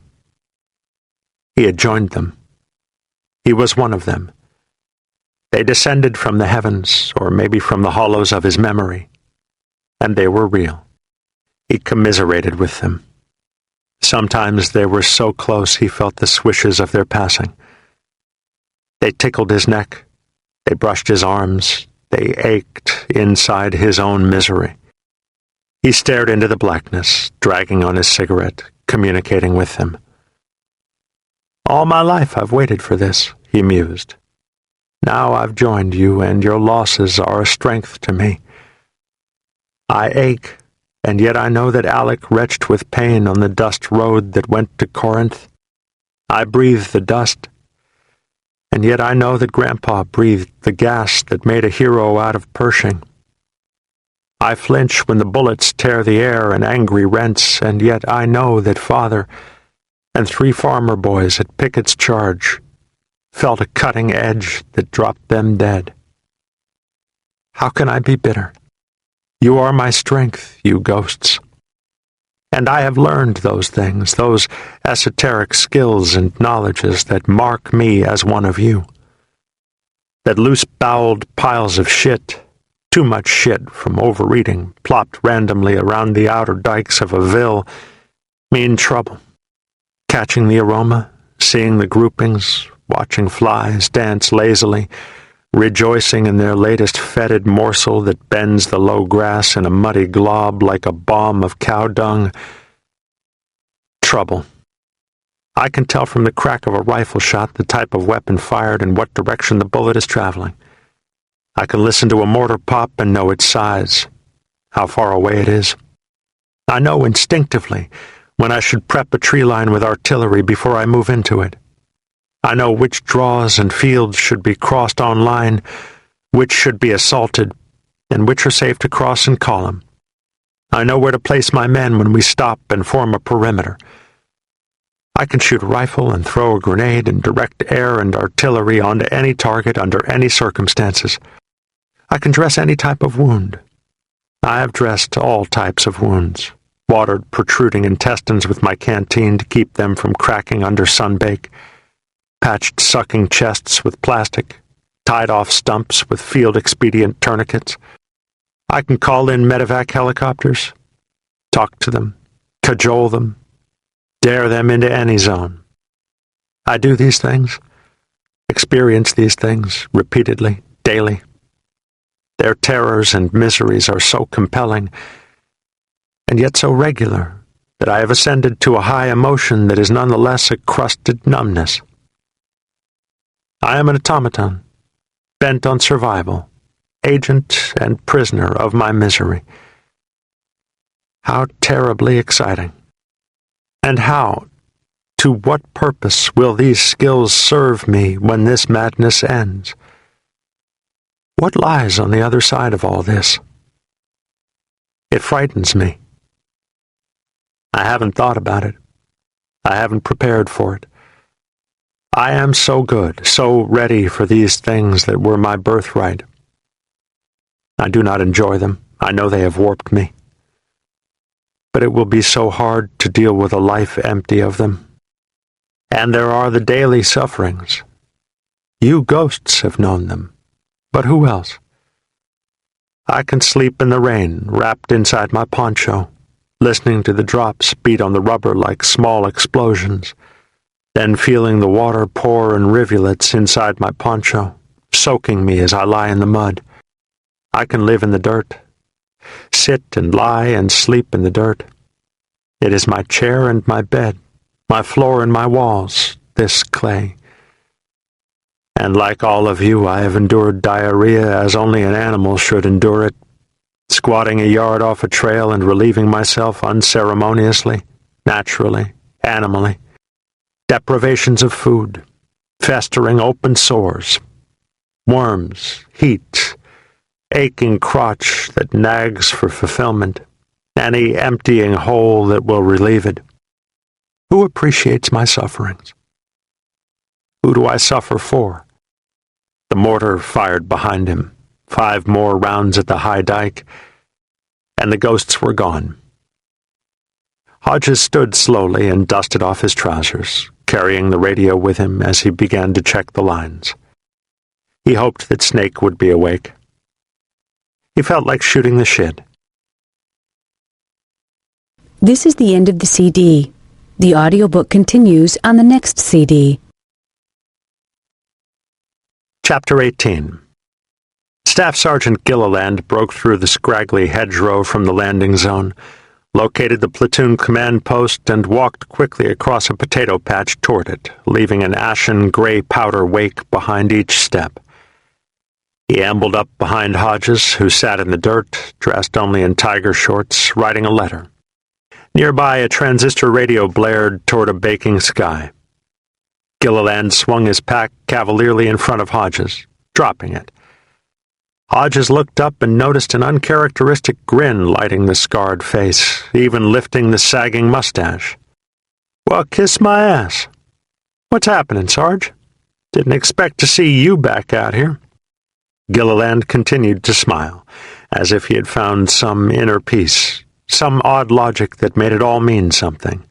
He had joined them. He was one of them. They descended from the heavens, or maybe from the hollows of his memory, and they were real. He commiserated with them. Sometimes they were so close he felt the swishes of their passing. They tickled his neck. They brushed his arms. They ached inside his own misery. He stared into the blackness, dragging on his cigarette, communicating with them. All my life I've waited for this, he mused. Now I've joined you, and your losses are a strength to me. I ache, and yet I know that Alec retched with pain on the dust road that went to Corinth. I breathe the dust, and yet I know that Grandpa breathed the gas that made a hero out of Pershing. I flinch when the bullets tear the air in angry rents, and yet I know that Father and 3 farmer boys at Pickett's charge felt a cutting edge that dropped them dead. How can I be bitter? You are my strength, you ghosts. And I have learned those things, those esoteric skills and knowledges that mark me as one of you. That loose-boweled piles of shit, too much shit from overeating, plopped randomly around the outer dikes of a ville, mean trouble. Catching the aroma, seeing the groupings, watching flies dance lazily, rejoicing in their latest fetid morsel that bends the low grass in a muddy glob like a bomb of cow dung. Trouble. I can tell from the crack of a rifle shot the type of weapon fired and what direction the bullet is traveling. I can listen to a mortar pop and know its size, how far away it is. I know instinctively when I should prep a tree line with artillery before I move into it. I know which draws and fields should be crossed on line, which should be assaulted, and which are safe to cross in column. I know where to place my men when we stop and form a perimeter. I can shoot a rifle and throw a grenade and direct air and artillery onto any target under any circumstances. I can dress any type of wound. I have dressed all types of wounds, watered protruding intestines with my canteen to keep them from cracking under sunbake, patched sucking chests with plastic, tied off stumps with field-expedient tourniquets. I can call in medevac helicopters, talk to them, cajole them, dare them into any zone. I do these things, experience these things repeatedly, daily. Their terrors and miseries are so compelling, and yet so regular, that I have ascended to a high emotion that is nonetheless a crusted numbness. I am an automaton, bent on survival, agent and prisoner of my misery. How terribly exciting. And how, to what purpose will these skills serve me when this madness ends? What lies on the other side of all this? It frightens me. I haven't thought about it. I haven't prepared for it. I am so good, so ready for these things that were my birthright. I do not enjoy them. I know they have warped me. But it will be so hard to deal with a life empty of them. And there are the daily sufferings. You ghosts have known them. But who else? I can sleep in the rain, wrapped inside my poncho, listening to the drops beat on the rubber like small explosions, then feeling the water pour in rivulets inside my poncho, soaking me as I lie in the mud. I can live in the dirt, sit and lie and sleep in the dirt. It is my chair and my bed, my floor and my walls, this clay. And like all of you, I have endured diarrhea as only an animal should endure it, squatting a yard off a trail and relieving myself unceremoniously, naturally, animally. Deprivations of food, festering open sores, worms, heat, aching crotch that nags for fulfillment, any emptying hole that will relieve it. Who appreciates my sufferings? Who do I suffer for? The mortar fired behind him, 5 more rounds at the high dike, and the ghosts were gone. Hodges stood slowly and dusted off his trousers, carrying the radio with him as he began to check the lines. He hoped that Snake would be awake. He felt like shooting the shit. This is the end of the CD. The audiobook continues on the next CD. Chapter 18. Staff Sergeant Gilliland broke through the scraggly hedgerow from the landing zone, located the platoon command post, and walked quickly across a potato patch toward it, leaving an ashen gray powder wake behind each step. He ambled up behind Hodges, who sat in the dirt, dressed only in tiger shorts, writing a letter. Nearby, a transistor radio blared toward a baking sky. Gilliland swung his pack cavalierly in front of Hodges, dropping it. Hodges looked up and noticed an uncharacteristic grin lighting the scarred face, even lifting the sagging mustache. "Well, kiss my ass. What's happening, Sarge? Didn't expect to see you back out here." Gilliland continued to smile, as if he had found some inner peace, some odd logic that made it all mean something.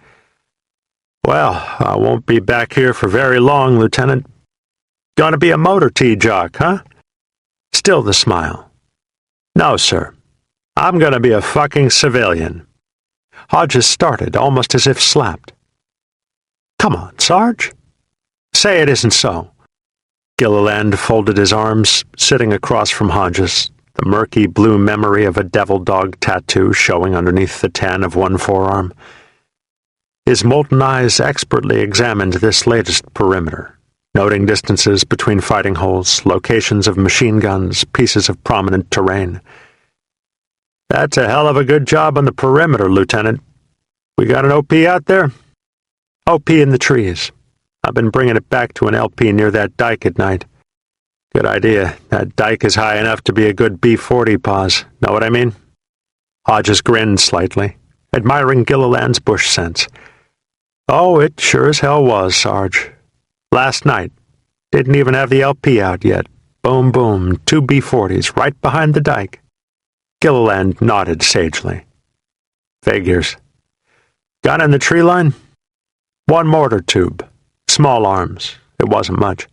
"Well, I won't be back here for very long, Lieutenant. Gonna be a motor tea jock, huh?" Still the smile. "No, sir. I'm gonna be a fucking civilian." Hodges started, almost as if slapped. "Come on, Sarge. Say it isn't so." Gilliland folded his arms, sitting across from Hodges, the murky blue memory of a devil dog tattoo showing underneath the tan of one forearm. His molten eyes expertly examined this latest perimeter, noting distances between fighting holes, locations of machine guns, pieces of prominent terrain. "That's a hell of a good job on the perimeter, Lieutenant. We got an OP out there?" "OP in the trees. I've been bringing it back to an LP near that dike at night." "Good idea. That dike is high enough to be a good B-40 pause. Know what I mean?" Hodges grinned slightly, admiring Gilliland's bush sense. "Oh, it sure as hell was, Sarge. Last night. Didn't even have the LP out yet. Boom, boom, 2 B-40s right behind the dike." Gilliland nodded sagely. "Figures. Gun in the tree line?" "1 mortar tube. Small arms. It wasn't much.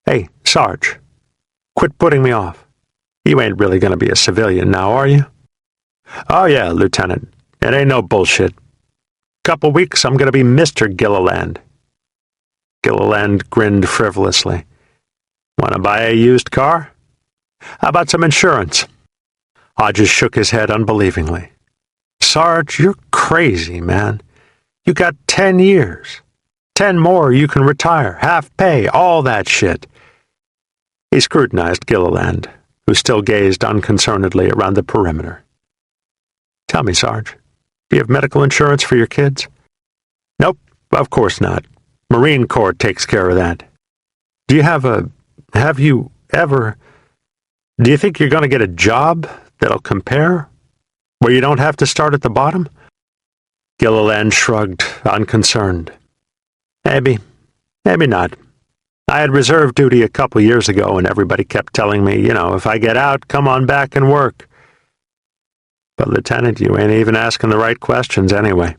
Hey, Sarge. Quit putting me off. You ain't really going to be a civilian now, are you? Oh yeah, Lieutenant. It ain't no bullshit. Couple weeks, I'm going to be Mr. Gilliland. Gilliland grinned frivolously. Want to buy a used car? How about some insurance? Hodges shook his head unbelievingly. Sarge, you're crazy, man. You got 10 years. 10 more, you can retire, half pay, all that shit. He scrutinized Gilliland, who still gazed unconcernedly around the perimeter. Tell me, Sarge, do you have medical insurance for your kids? Nope, of course not. Marine Corps takes care of that. Do you think you're going to get a job that'll compare? Where you don't have to start at the bottom? Gilliland shrugged, unconcerned. Maybe not. I had reserve duty a couple years ago, and everybody kept telling me, if I get out, come on back and work. But, Lieutenant, you ain't even asking the right questions anyway.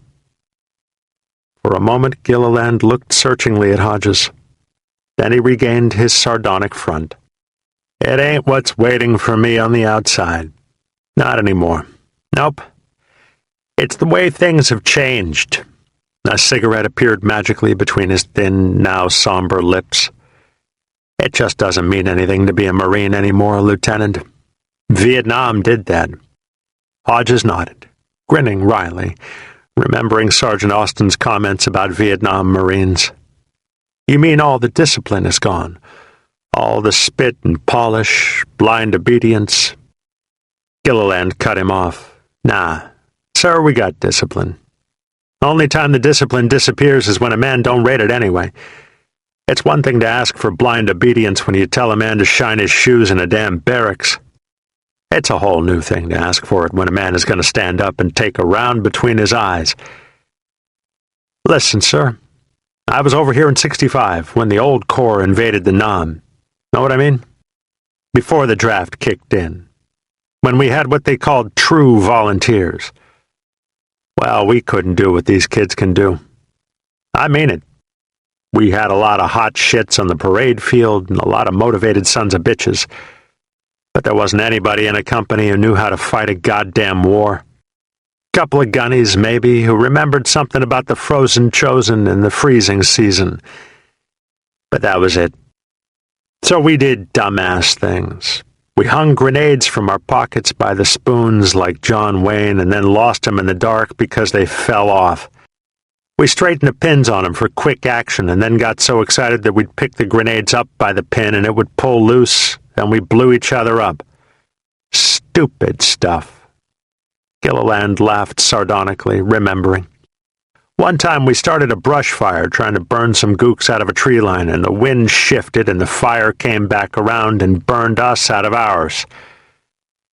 For a moment, Gilliland looked searchingly at Hodges. Then he regained his sardonic front. It ain't what's waiting for me on the outside. Not anymore. Nope. It's the way things have changed. A cigarette appeared magically between his thin, now somber lips. It just doesn't mean anything to be a Marine anymore, Lieutenant. Vietnam did that. Hodges nodded, grinning wryly, remembering Sergeant Austin's comments about Vietnam Marines. You mean all the discipline is gone? All the spit and polish, blind obedience? Gilliland cut him off. Nah, sir, we got discipline. Only time the discipline disappears is when a man don't rate it anyway. It's one thing to ask for blind obedience when you tell a man to shine his shoes in a damn barracks. It's a whole new thing to ask for it when a man is going to stand up and take a round between his eyes. Listen, sir, I was over here in '65 when the old Corps invaded the Nam. Know what I mean? Before the draft kicked in. When we had what they called true volunteers. Well, we couldn't do what these kids can do. I mean it. We had a lot of hot shits on the parade field and a lot of motivated sons of bitches. But there wasn't anybody in a company who knew how to fight a goddamn war. Couple of gunnies, maybe, who remembered something about the frozen chosen and the freezing season. But that was it. So we did dumbass things. We hung grenades from our pockets by the spoons like John Wayne and then lost them in the dark because they fell off. We straightened the pins on them for quick action and then got so excited that we'd pick the grenades up by the pin and it would pull loose and we blew each other up. Stupid stuff. Gilliland laughed sardonically, remembering. One time we started a brush fire trying to burn some gooks out of a tree line, and the wind shifted and the fire came back around and burned us out of ours.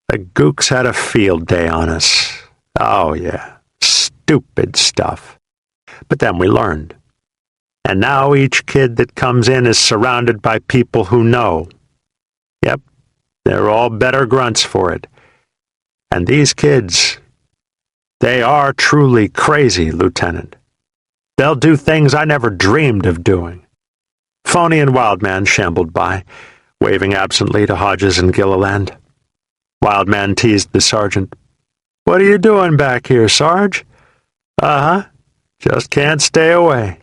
The gooks had a field day on us. Oh, yeah. Stupid stuff. But then we learned. And now each kid that comes in is surrounded by people who know. Yep, they're all better grunts for it. And these kids, they are truly crazy, Lieutenant. They'll do things I never dreamed of doing. Phony and Wildman shambled by, waving absently to Hodges and Gilliland. Wildman teased the sergeant. What are you doing back here, Sarge? Uh-huh. Just can't stay away.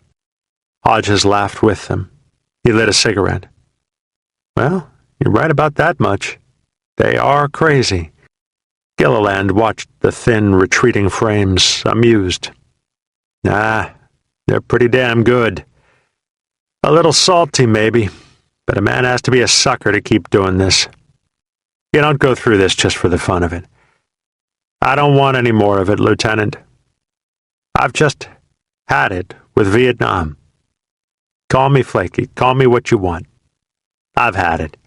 Hodges laughed with them. He lit a cigarette. Well, you're right about that much. They are crazy. Gilliland watched the thin, retreating frames, amused. Nah, they're pretty damn good. A little salty, maybe, but a man has to be a sucker to keep doing this. You don't go through this just for the fun of it. I don't want any more of it, Lieutenant. I've just had it with Vietnam. Call me flaky, call me what you want. I've had it.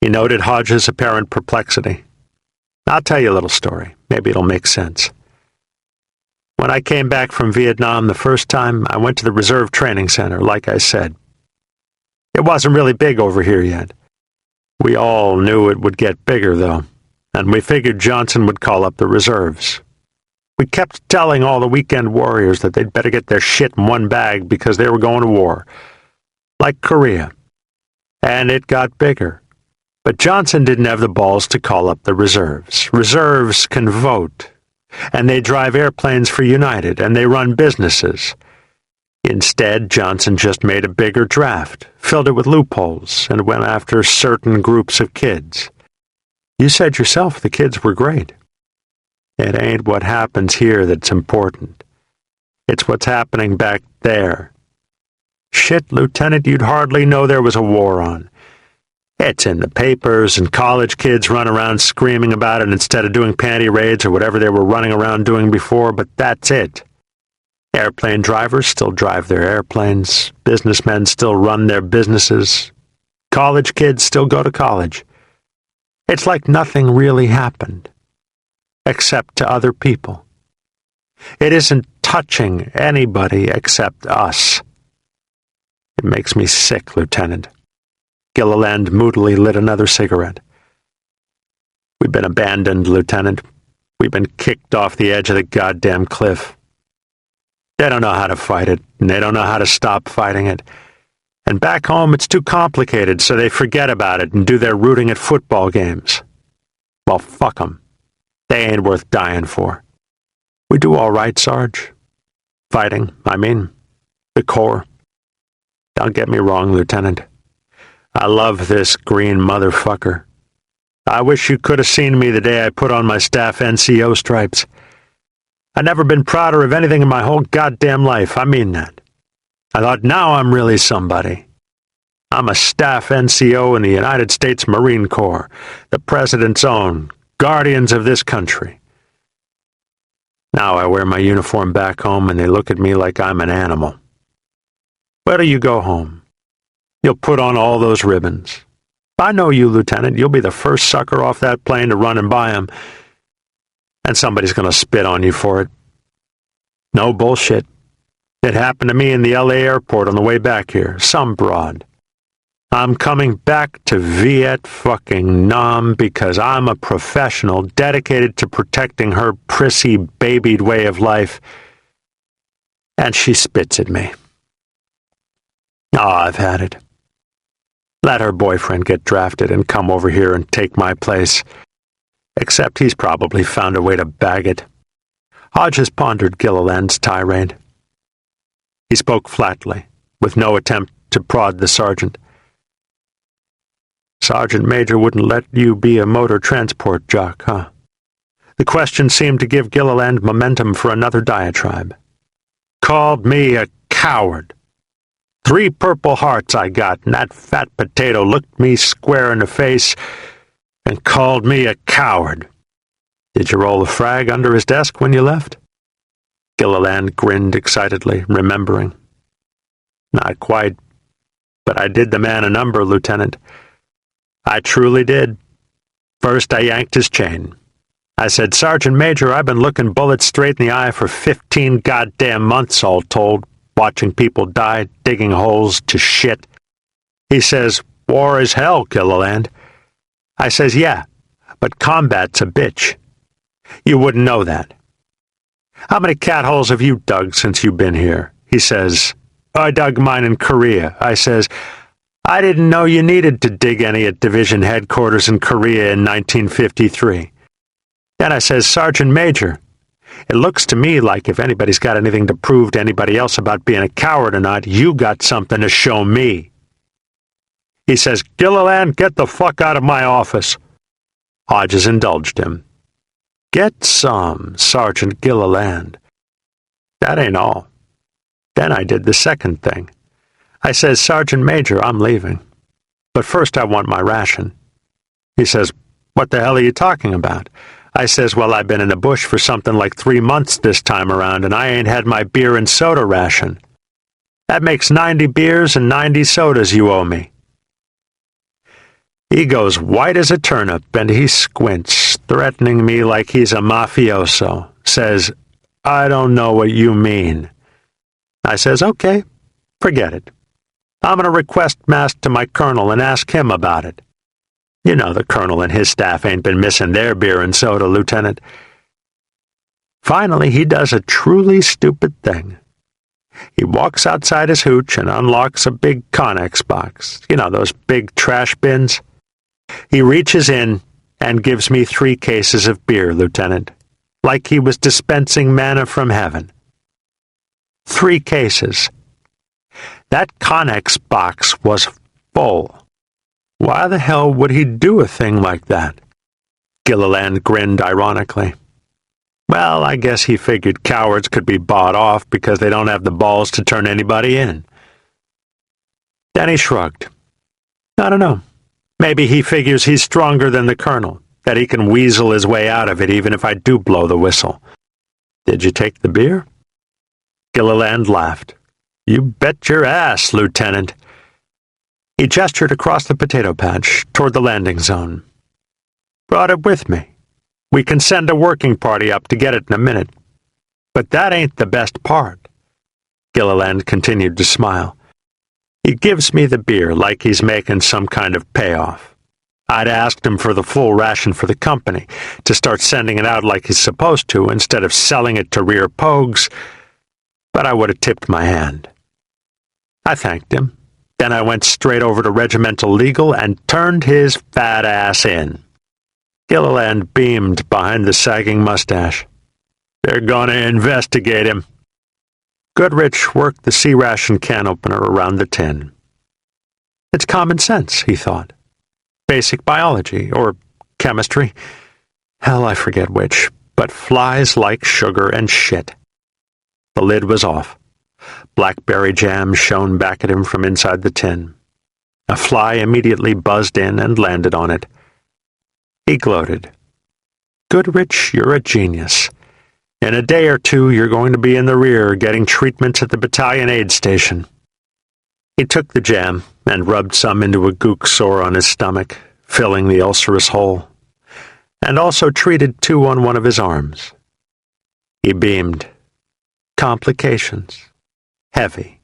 He noted Hodges' apparent perplexity. I'll tell you a little story. Maybe it'll make sense. When I came back from Vietnam the first time, I went to the Reserve Training Center, like I said. It wasn't really big over here yet. We all knew it would get bigger, though, and we figured Johnson would call up the reserves. We kept telling all the weekend warriors that they'd better get their shit in one bag because they were going to war. Like Korea. And it got bigger. But Johnson didn't have the balls to call up the reserves. Reserves can vote, and they drive airplanes for United, and they run businesses. Instead, Johnson just made a bigger draft, filled it with loopholes, and went after certain groups of kids. You said yourself the kids were great. It ain't what happens here that's important. It's what's happening back there. Shit, Lieutenant, you'd hardly know there was a war on. It's in the papers, and college kids run around screaming about it instead of doing panty raids or whatever they were running around doing before, but that's it. Airplane drivers still drive their airplanes. Businessmen still run their businesses. College kids still go to college. It's like nothing really happened, except to other people. It isn't touching anybody except us. It makes me sick, Lieutenant. Gilliland moodily lit another cigarette. We've been abandoned, Lieutenant. We've been kicked off the edge of the goddamn cliff. They don't know how to fight it, and they don't know how to stop fighting it. And back home it's too complicated, so they forget about it and do their rooting at football games. Well, fuck 'em. They ain't worth dying for. We do all right, Sarge. Fighting, I mean. The Corps. Don't get me wrong, Lieutenant. I love this green motherfucker. I wish you could have seen me the day I put on my staff NCO stripes. I've never been prouder of anything in my whole goddamn life, I mean that. I thought, now I'm really somebody. I'm a staff NCO in the United States Marine Corps, the President's own, guardians of this country. Now I wear my uniform back home and they look at me like I'm an animal. Where do you go home? You'll put on all those ribbons. I know you, Lieutenant. You'll be the first sucker off that plane to run and buy 'em. And somebody's going to spit on you for it. No bullshit. It happened to me in the LA airport on the way back here. Some broad. I'm coming back to Viet fucking Nam because I'm a professional dedicated to protecting her prissy, babied way of life. And she spits at me. Oh, I've had it. Let her boyfriend get drafted and come over here and take my place. Except he's probably found a way to bag it. Hodges pondered Gilliland's tirade. He spoke flatly, with no attempt to prod the sergeant. Sergeant Major wouldn't let you be a motor transport jock, huh? The question seemed to give Gilliland momentum for another diatribe. Called me a coward. 3 Purple Hearts I got, and that fat potato looked me square in the face and called me a coward. Did you roll a frag under his desk when you left? Gilliland grinned excitedly, remembering. Not quite, but I did the man a number, Lieutenant. I truly did. First I yanked his chain. I said, Sergeant Major, I've been looking bullets straight in the eye for 15 goddamn months, all told, watching people die, digging holes to shit. He says, war is hell, Gilliland. I says, yeah, but combat's a bitch. You wouldn't know that. How many cat holes have you dug since you've been here? He says, I dug mine in Korea. I says, I didn't know you needed to dig any at division headquarters in Korea in 1953. Then I says, Sergeant Major, it looks to me like if anybody's got anything to prove to anybody else about being a coward or not, you got something to show me. He says, Gilliland, get the fuck out of my office. Hodges indulged him. Get some, Sergeant Gilliland. That ain't all. Then I did the second thing. I says, Sergeant Major, I'm leaving. But first I want my ration. He says, what the hell are you talking about? I says, well, I've been in the bush for something like 3 months this time around, and I ain't had my beer and soda ration. That makes 90 beers and 90 sodas you owe me. He goes white as a turnip, and he squints, threatening me like he's a mafioso. Says, I don't know what you mean. I says, okay, forget it. I'm going to request mass to my colonel and ask him about it. You know the colonel and his staff ain't been missing their beer and soda, Lieutenant. Finally, he does a truly stupid thing. He walks outside his hooch and unlocks a big Connex box. You know, those big trash bins. He reaches in and gives me 3 cases of beer, Lieutenant, like he was dispensing manna from heaven. 3 cases. That Connex box was full. Why the hell would he do a thing like that? Gilliland grinned ironically. Well, I guess he figured cowards could be bought off because they don't have the balls to turn anybody in. Then he shrugged. I don't know. Maybe he figures he's stronger than the colonel, that he can weasel his way out of it even if I do blow the whistle. Did you take the beer? Gilliland laughed. You bet your ass, Lieutenant. He gestured across the potato patch toward the landing zone. Brought it with me. We can send a working party up to get it in a minute. But that ain't the best part. Gilliland continued to smile. He gives me the beer like he's making some kind of payoff. I'd asked him for the full ration for the company, to start sending it out like he's supposed to, instead of selling it to rear pogues, but I would have tipped my hand. I thanked him. Then I went straight over to Regimental Legal and turned his fat ass in. Gilliland beamed behind the sagging mustache. They're going to investigate him. Goodrich worked the C-ration can opener around the tin. It's common sense, he thought. Basic biology, or chemistry. Hell, I forget which, but flies like sugar and shit. The lid was off. Blackberry jam shone back at him from inside the tin. A fly immediately buzzed in and landed on it. He gloated. Goodrich, you're a genius. In a day or 2, you're going to be in the rear getting treatments at the battalion aid station. He took the jam and rubbed some into a gook sore on his stomach, filling the ulcerous hole, and also treated 2 on one of his arms. He beamed. Complications. Heavy.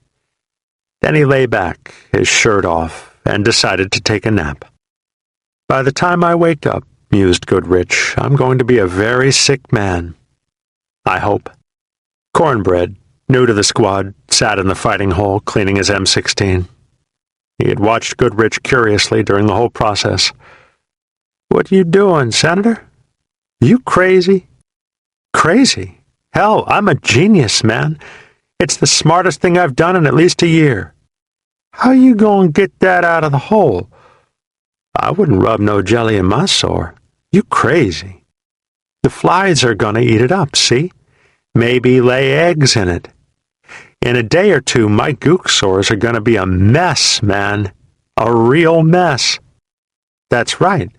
Then he lay back, his shirt off, and decided to take a nap. By the time I wake up, mused Goodrich, I'm going to be a very sick man. I hope. Cornbread, new to the squad, sat in the fighting hole, cleaning his M16. He had watched Goodrich curiously during the whole process. What you doing, Senator? You crazy? Crazy? Hell, I'm a genius, man. It's the smartest thing I've done in at least a year. How you gonna get that out of the hole? I wouldn't rub no jelly in my sore. You crazy. The flies are gonna eat it up, see? Maybe lay eggs in it. In a day or 2, my gook sores are gonna be a mess, man. A real mess. That's right.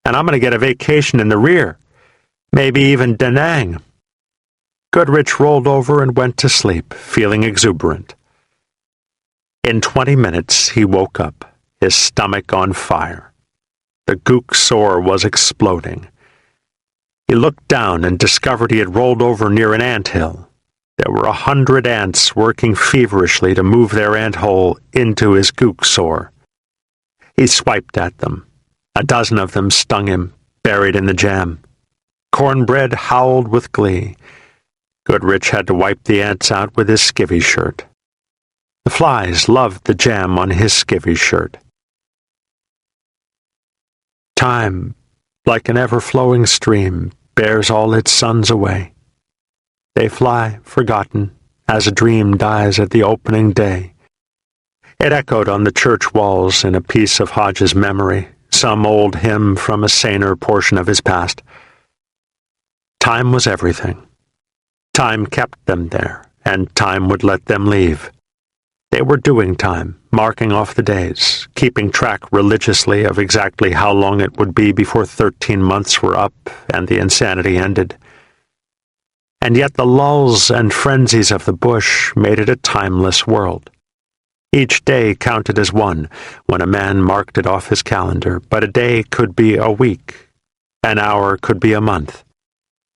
And I'm gonna get a vacation in the rear. Maybe even Da Nang. Goodrich rolled over and went to sleep, feeling exuberant. In 20 minutes, he woke up, his stomach on fire. The gook sore was exploding. He looked down and discovered he had rolled over near an anthill. There were 100 ants working feverishly to move their ant hole into his gook sore. He swiped at them. A dozen of them stung him, buried in the jam. Cornbread howled with glee. Goodrich had to wipe the ants out with his skivvy shirt. The flies loved the jam on his skivvy shirt. Time, like an ever-flowing stream, bears all its sons away. They fly, forgotten, as a dream dies at the opening day. It echoed on the church walls in a piece of Hodges' memory, some old hymn from a saner portion of his past. Time was everything. Time kept them there, and time would let them leave. They were doing time, marking off the days, keeping track religiously of exactly how long it would be before 13 months were up and the insanity ended. And yet the lulls and frenzies of the bush made it a timeless world. Each day counted as one when a man marked it off his calendar, but a day could be a week, an hour could be a month.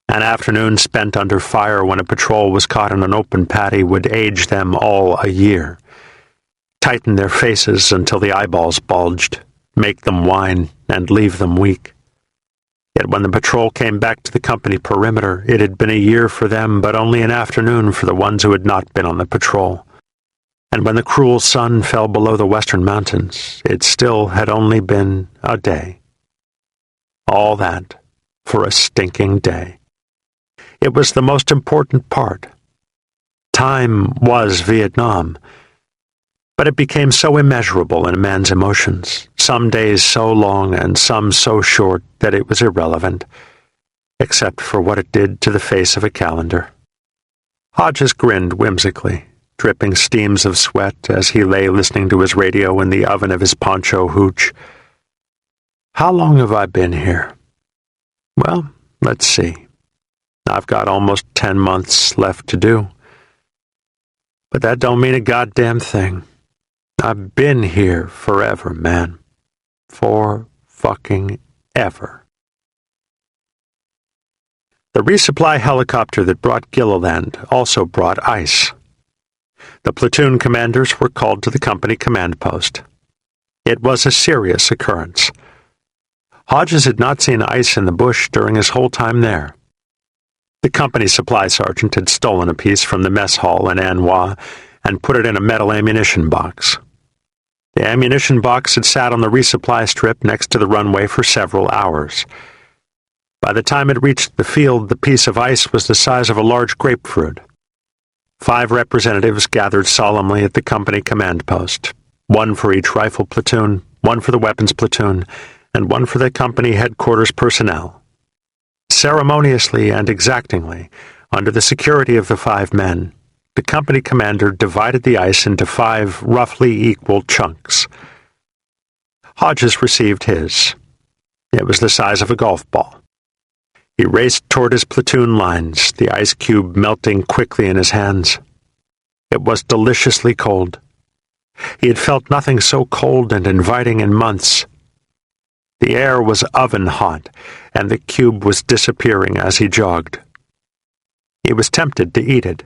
An afternoon spent under fire when a patrol was caught in an open paddy would age them all a year, tighten their faces until the eyeballs bulged, make them whine, and leave them weak. Yet when the patrol came back to the company perimeter, it had been a year for them, but only an afternoon for the ones who had not been on the patrol. And when the cruel sun fell below the western mountains, it still had only been a day. All that for a stinking day. It was the most important part. Time was Vietnam, but it became so immeasurable in a man's emotions, some days so long and some so short that it was irrelevant, except for what it did to the face of a calendar. Hodges grinned whimsically, dripping steams of sweat as he lay listening to his radio in the oven of his poncho hooch. How long have I been here? Well, let's see. I've got almost 10 months left to do. But that don't mean a goddamn thing. I've been here forever, man. For fucking ever. The resupply helicopter that brought Gilliland also brought ice. The platoon commanders were called to the company command post. It was a serious occurrence. Hodges had not seen ice in the bush during his whole time there. The company supply sergeant had stolen a piece from the mess hall in An Hoa and put it in a metal ammunition box. The ammunition box had sat on the resupply strip next to the runway for several hours. By the time it reached the field, the piece of ice was the size of a large grapefruit. 5 representatives gathered solemnly at the company command post, 1 for each rifle platoon, 1 for the weapons platoon, and 1 for the company headquarters personnel. Ceremoniously and exactingly, under the security of the 5 men, the company commander divided the ice into 5 roughly equal chunks. Hodges received his. It was the size of a golf ball. He raced toward his platoon lines, the ice cube melting quickly in his hands. It was deliciously cold. He had felt nothing so cold and inviting in months. The air was oven hot, and the cube was disappearing as he jogged. He was tempted to eat it.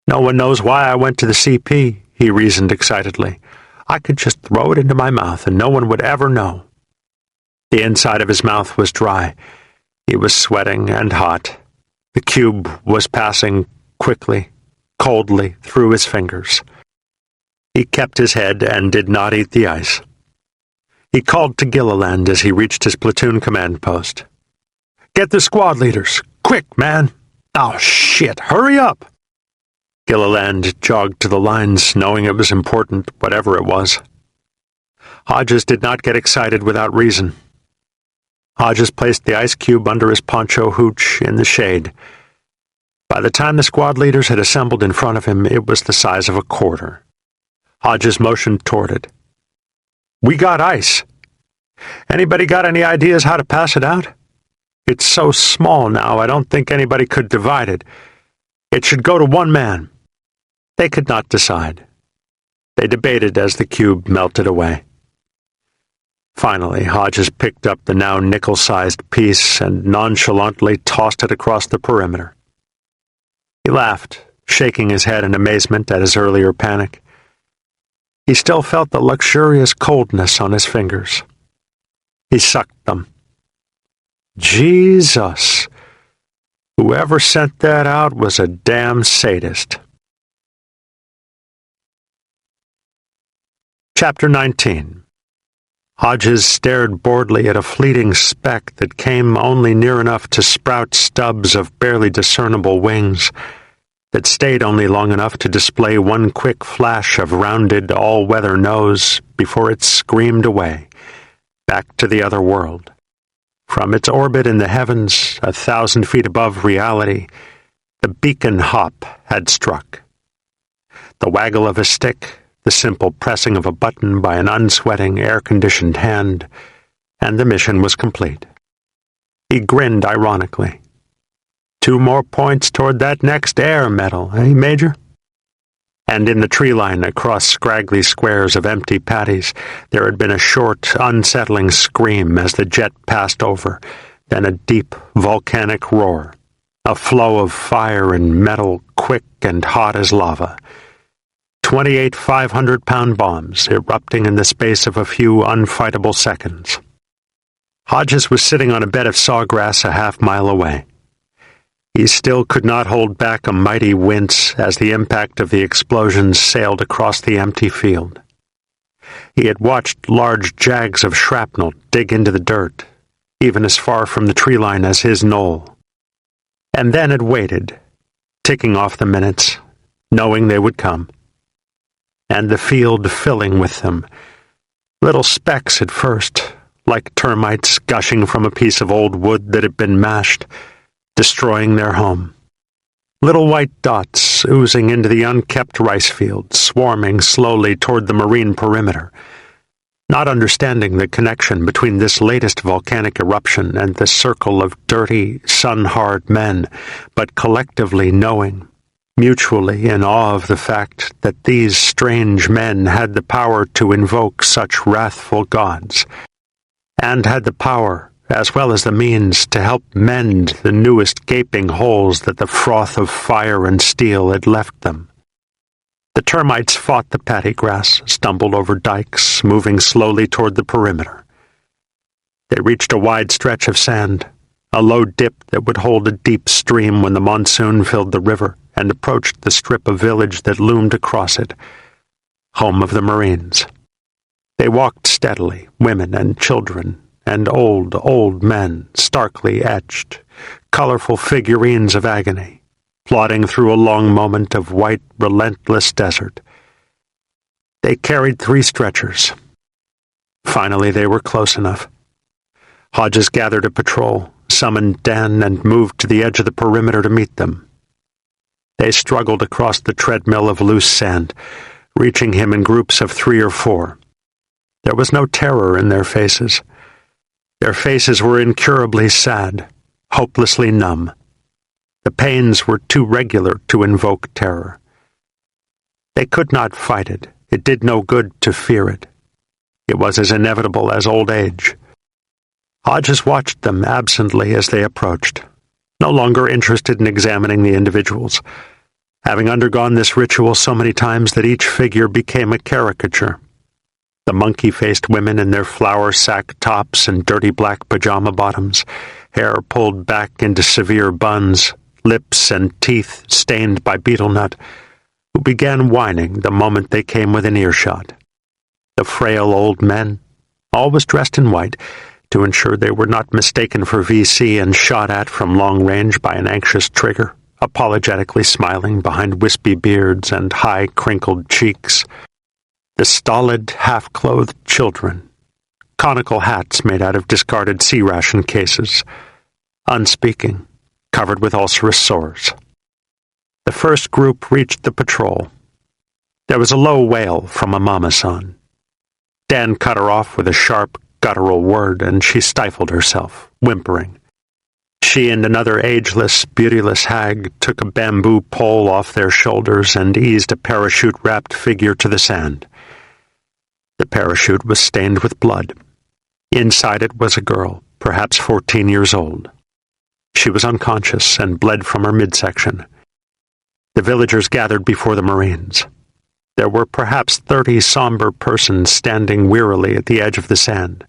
No one knows why I went to the CP, he reasoned excitedly. I could just throw it into my mouth and no one would ever know. The inside of his mouth was dry. He was sweating and hot. The cube was passing quickly, coldly, through his fingers. He kept his head and did not eat the ice. He called to Gilliland as he reached his platoon command post. "Get the squad leaders! Quick, man! Oh, shit! Hurry up!" Gilliland jogged to the lines, knowing it was important, whatever it was. Hodges did not get excited without reason. Hodges placed the ice cube under his poncho hooch in the shade. By the time the squad leaders had assembled in front of him, it was the size of a quarter. Hodges motioned toward it. "We got ice. Anybody got any ideas how to pass it out? It's so small now, I don't think anybody could divide it. It should go to 1 man." They could not decide. They debated as the cube melted away. Finally, Hodges picked up the now nickel-sized piece and nonchalantly tossed it across the perimeter. He laughed, shaking his head in amazement at his earlier panic. He still felt the luxurious coldness on his fingers. He sucked them. Jesus! Whoever sent that out was a damn sadist. Chapter 19. Hodges stared boredly at a fleeting speck that came only near enough to sprout stubs of barely discernible wings, that stayed only long enough to display 1 quick flash of rounded, all-weather nose before it screamed away, back to the other world. From its orbit in the heavens, 1,000 feet above reality, the beacon hop had struck. The waggle of a stick, the simple pressing of a button by an unsweating, air-conditioned hand, and the mission was complete. He grinned ironically. 2 more points toward that next air medal, eh, Major? And in the tree line across scraggly squares of empty patties, there had been a short, unsettling scream as the jet passed over, then a deep, volcanic roar, a flow of fire and metal quick and hot as lava. 28 500-pound bombs erupting in the space of a few unfightable seconds. Hodges was sitting on a bed of sawgrass a half-mile away. He still could not hold back a mighty wince as the impact of the explosions sailed across the empty field. He had watched large jags of shrapnel dig into the dirt, even as far from the tree line as his knoll, and then had waited, ticking off the minutes, knowing they would come, and the field filling with them, little specks at first, like termites gushing from a piece of old wood that had been mashed, destroying their home. Little white dots oozing into the unkept rice fields, swarming slowly toward the marine perimeter, not understanding the connection between this latest volcanic eruption and the circle of dirty, sun-hard men, but collectively knowing, mutually in awe of the fact that these strange men had the power to invoke such wrathful gods, and had the power, as well as the means, to help mend the newest gaping holes that the froth of fire and steel had left them. The termites fought the paddy grass, stumbled over dikes, moving slowly toward the perimeter. They reached a wide stretch of sand, a low dip that would hold a deep stream when the monsoon filled the river, and approached the strip of village that loomed across it, home of the Marines. They walked steadily, women and children, and old men, starkly etched, colorful figurines of agony, plodding through a long moment of white, relentless desert. They carried 3 stretchers. Finally, they were close enough. Hodges gathered a patrol, summoned Dan, and moved to the edge of the perimeter to meet them. They struggled across the treadmill of loose sand, reaching him in groups of 3 or 4. There was no terror in their faces. Their faces were incurably sad, hopelessly numb. The pains were too regular to invoke terror. They could not fight it. It did no good to fear it. It was as inevitable as old age. Hodges watched them absently as they approached, no longer interested in examining the individuals, having undergone this ritual so many times that each figure became a caricature. The monkey-faced women in their flour sack tops and dirty black pajama bottoms, hair pulled back into severe buns, lips and teeth stained by betel nut, who began whining the moment they came within earshot. The frail old men, always dressed in white, to ensure they were not mistaken for VC and shot at from long range by an anxious trigger, apologetically smiling behind wispy beards and high crinkled cheeks. The stolid, half-clothed children, conical hats made out of discarded sea ration cases, unspeaking, covered with ulcerous sores. The first group reached the patrol. There was a low wail from a mama-san. Dan cut her off with a sharp, guttural word, and she stifled herself, whimpering. She and another ageless, beautyless hag took a bamboo pole off their shoulders and eased a parachute-wrapped figure to the sand. The parachute was stained with blood. Inside it was a girl, perhaps 14 years old. She was unconscious and bled from her midsection. The villagers gathered before the Marines. There were perhaps 30 somber persons standing wearily at the edge of the sand,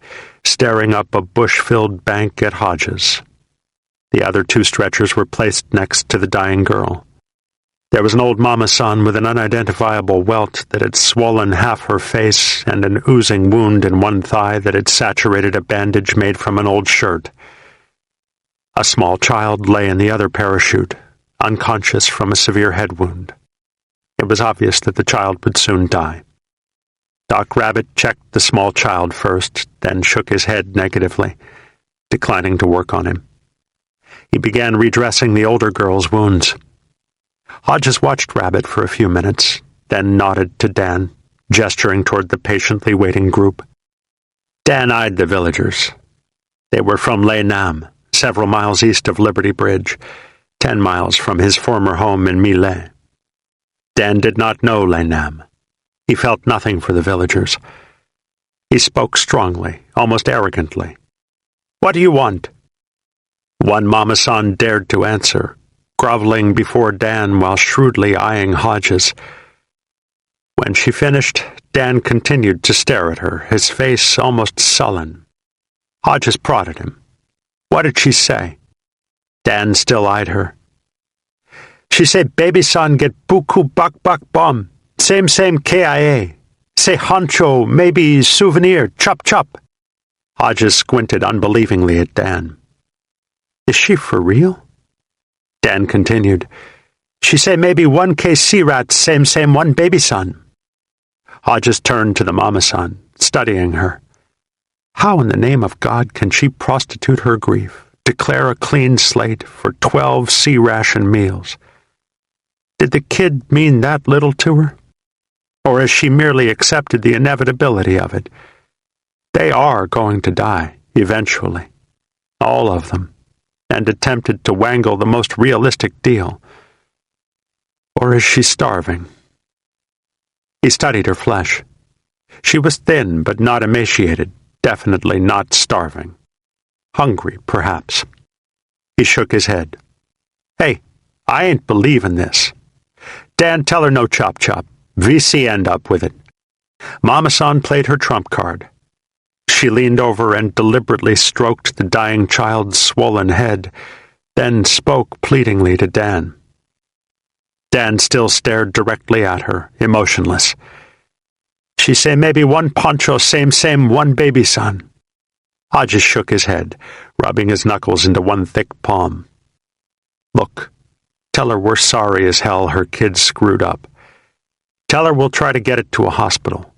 staring up a bush-filled bank at Hodges. The other 2 stretchers were placed next to the dying girl. There was an old mama-san with an unidentifiable welt that had swollen half her face and an oozing wound in one thigh that had saturated a bandage made from an old shirt. A small child lay in the other parachute, unconscious from a severe head wound. It was obvious that the child would soon die. Doc Rabbit checked the small child first, then shook his head negatively, declining to work on him. He began redressing the older girl's wounds. Hodges watched Rabbit for a few minutes, then nodded to Dan, gesturing toward the patiently waiting group. Dan eyed the villagers. They were from Le Nam, several miles east of Liberty Bridge, 10 miles from his former home in Millet. Dan did not know Le Nam. He felt nothing for the villagers. He spoke strongly, almost arrogantly. "What do you want?" One mama-san dared to answer, groveling before Dan while shrewdly eyeing Hodges. When she finished, Dan continued to stare at her, his face almost sullen. Hodges prodded him. "What did she say?" Dan still eyed her, She say baby son get buku bak bomb. Same KIA. Say honcho, maybe souvenir, chop chop. Hodges squinted unbelievingly at Dan. Is she for real? Dan continued. She say maybe 1K C-rat, same one baby son. Hodges turned to the mama son, studying her. How in the name of God can she prostitute her grief, declare a clean slate for 12 C-ration meals? Did the kid mean that little to her? Or has she merely accepted the inevitability of it? They are going to die, eventually. All of them. And attempted to wangle the most realistic deal. Or is she starving? He studied her flesh. She was thin but not emaciated, definitely not starving. Hungry, perhaps. He shook his head. Hey, I ain't believing this. Dan, tell her no chop chop. VC end up with it. Mama-san played her trump card. She leaned over and deliberately stroked the dying child's swollen head, then spoke pleadingly to Dan. Dan still stared directly at her, emotionless. She say maybe one poncho, same one baby son. Hodges shook his head, rubbing his knuckles into one thick palm. Look, tell her we're sorry as hell her kid's screwed up. Tell her we'll try to get it to a hospital.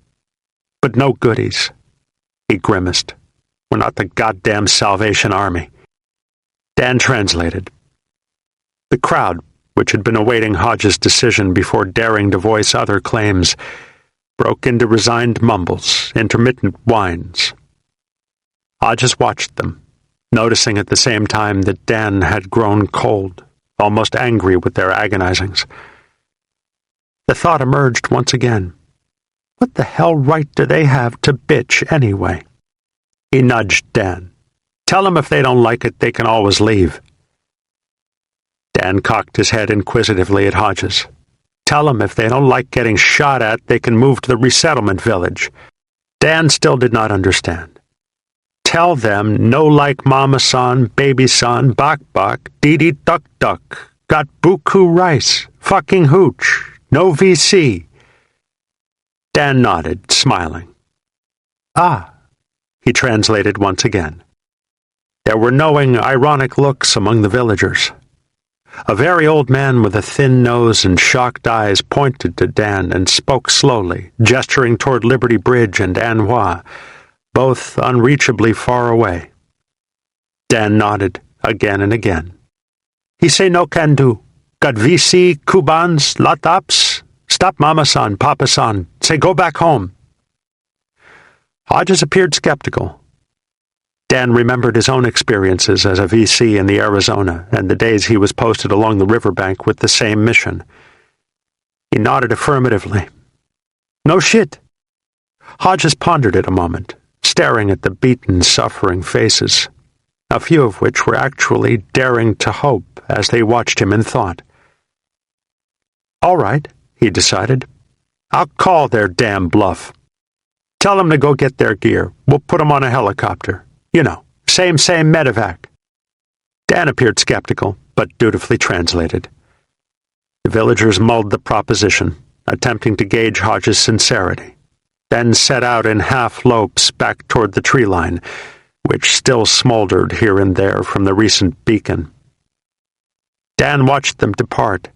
But no goodies. He grimaced. We're not the goddamn Salvation Army. Dan translated. The crowd, which had been awaiting Hodges' decision before daring to voice other claims, broke into resigned mumbles, intermittent whines. Hodges watched them, noticing at the same time that Dan had grown cold, almost angry with their agonizings. The thought emerged once again. What the hell right do they have to bitch anyway? He nudged Dan. Tell them if they don't like it, they can always leave. Dan cocked his head inquisitively at Hodges. Tell them if they don't like getting shot at, they can move to the resettlement village. Dan still did not understand. Tell them no like mama-san, baby-san, bak, dee duck, got buku rice, fucking hooch, no VC. Dan nodded, smiling. Ah, he translated once again. There were knowing, ironic looks among the villagers. A very old man with a thin nose and shocked eyes pointed to Dan and spoke slowly, gesturing toward Liberty Bridge and An Hoa, both unreachably far away. Dan nodded again and again. He say no can do. Got VC, Cubans, lataps. Stop mama-san, papa-san. Say go back home. Hodges appeared skeptical. Dan remembered his own experiences as a VC in the Arizona and the days he was posted along the riverbank with the same mission. He nodded affirmatively. No shit. Hodges pondered it a moment, staring at the beaten, suffering faces, a few of which were actually daring to hope as they watched him in thought. All right, he decided. I'll call their damn bluff. Tell them to go get their gear. We'll put them on a helicopter. You know, same medevac. Dan appeared skeptical, but dutifully translated. The villagers mulled the proposition, attempting to gauge Hodges' sincerity, then set out in half-lopes back toward the tree line, which still smoldered here and there from the recent beacon. Dan watched them depart,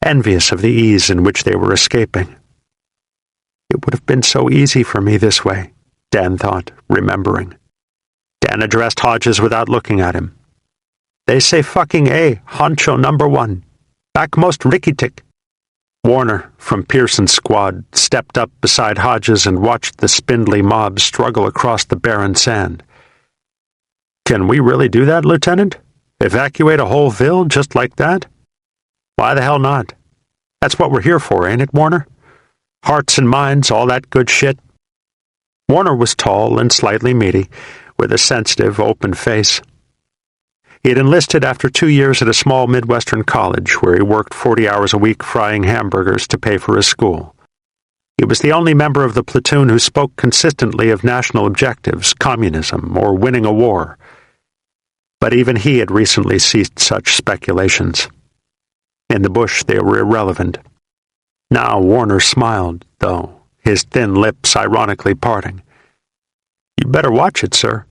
envious of the ease in which they were escaping. It would have been so easy for me this way, Dan thought, remembering. Dan addressed Hodges without looking at him. They say fucking A, honcho #1. Backmost ricky-tick. Warner, from Pearson's squad, stepped up beside Hodges and watched the spindly mob struggle across the barren sand. Can we really do that, Lieutenant? Evacuate a whole ville just like that? Why the hell not? That's what we're here for, ain't it, Warner? Hearts and minds, all that good shit. Warner was tall and slightly meaty, with a sensitive, open face. He had enlisted after 2 years at a small Midwestern college where he worked 40 hours a week frying hamburgers to pay for his school. He was the only member of the platoon who spoke consistently of national objectives, communism, or winning a war. But even he had recently ceased such speculations. In the bush they were irrelevant. Now Warner smiled, though, his thin lips ironically parting. "You better watch it, sir.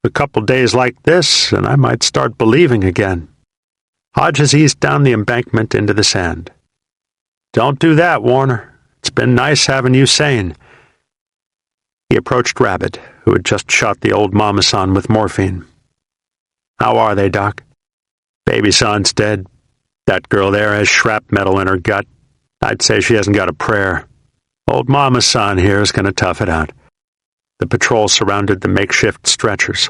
A couple days like this, and I might start believing again." Hodges eased down the embankment into the sand. "Don't do that, Warner. It's been nice having you sane." He approached Rabbit, who had just shot the old mama son with morphine. "How are they, Doc?" "Baby son's dead. That girl there has shrapnel in her gut. I'd say she hasn't got a prayer. Old mama son here is going to tough it out." The patrol surrounded the makeshift stretchers.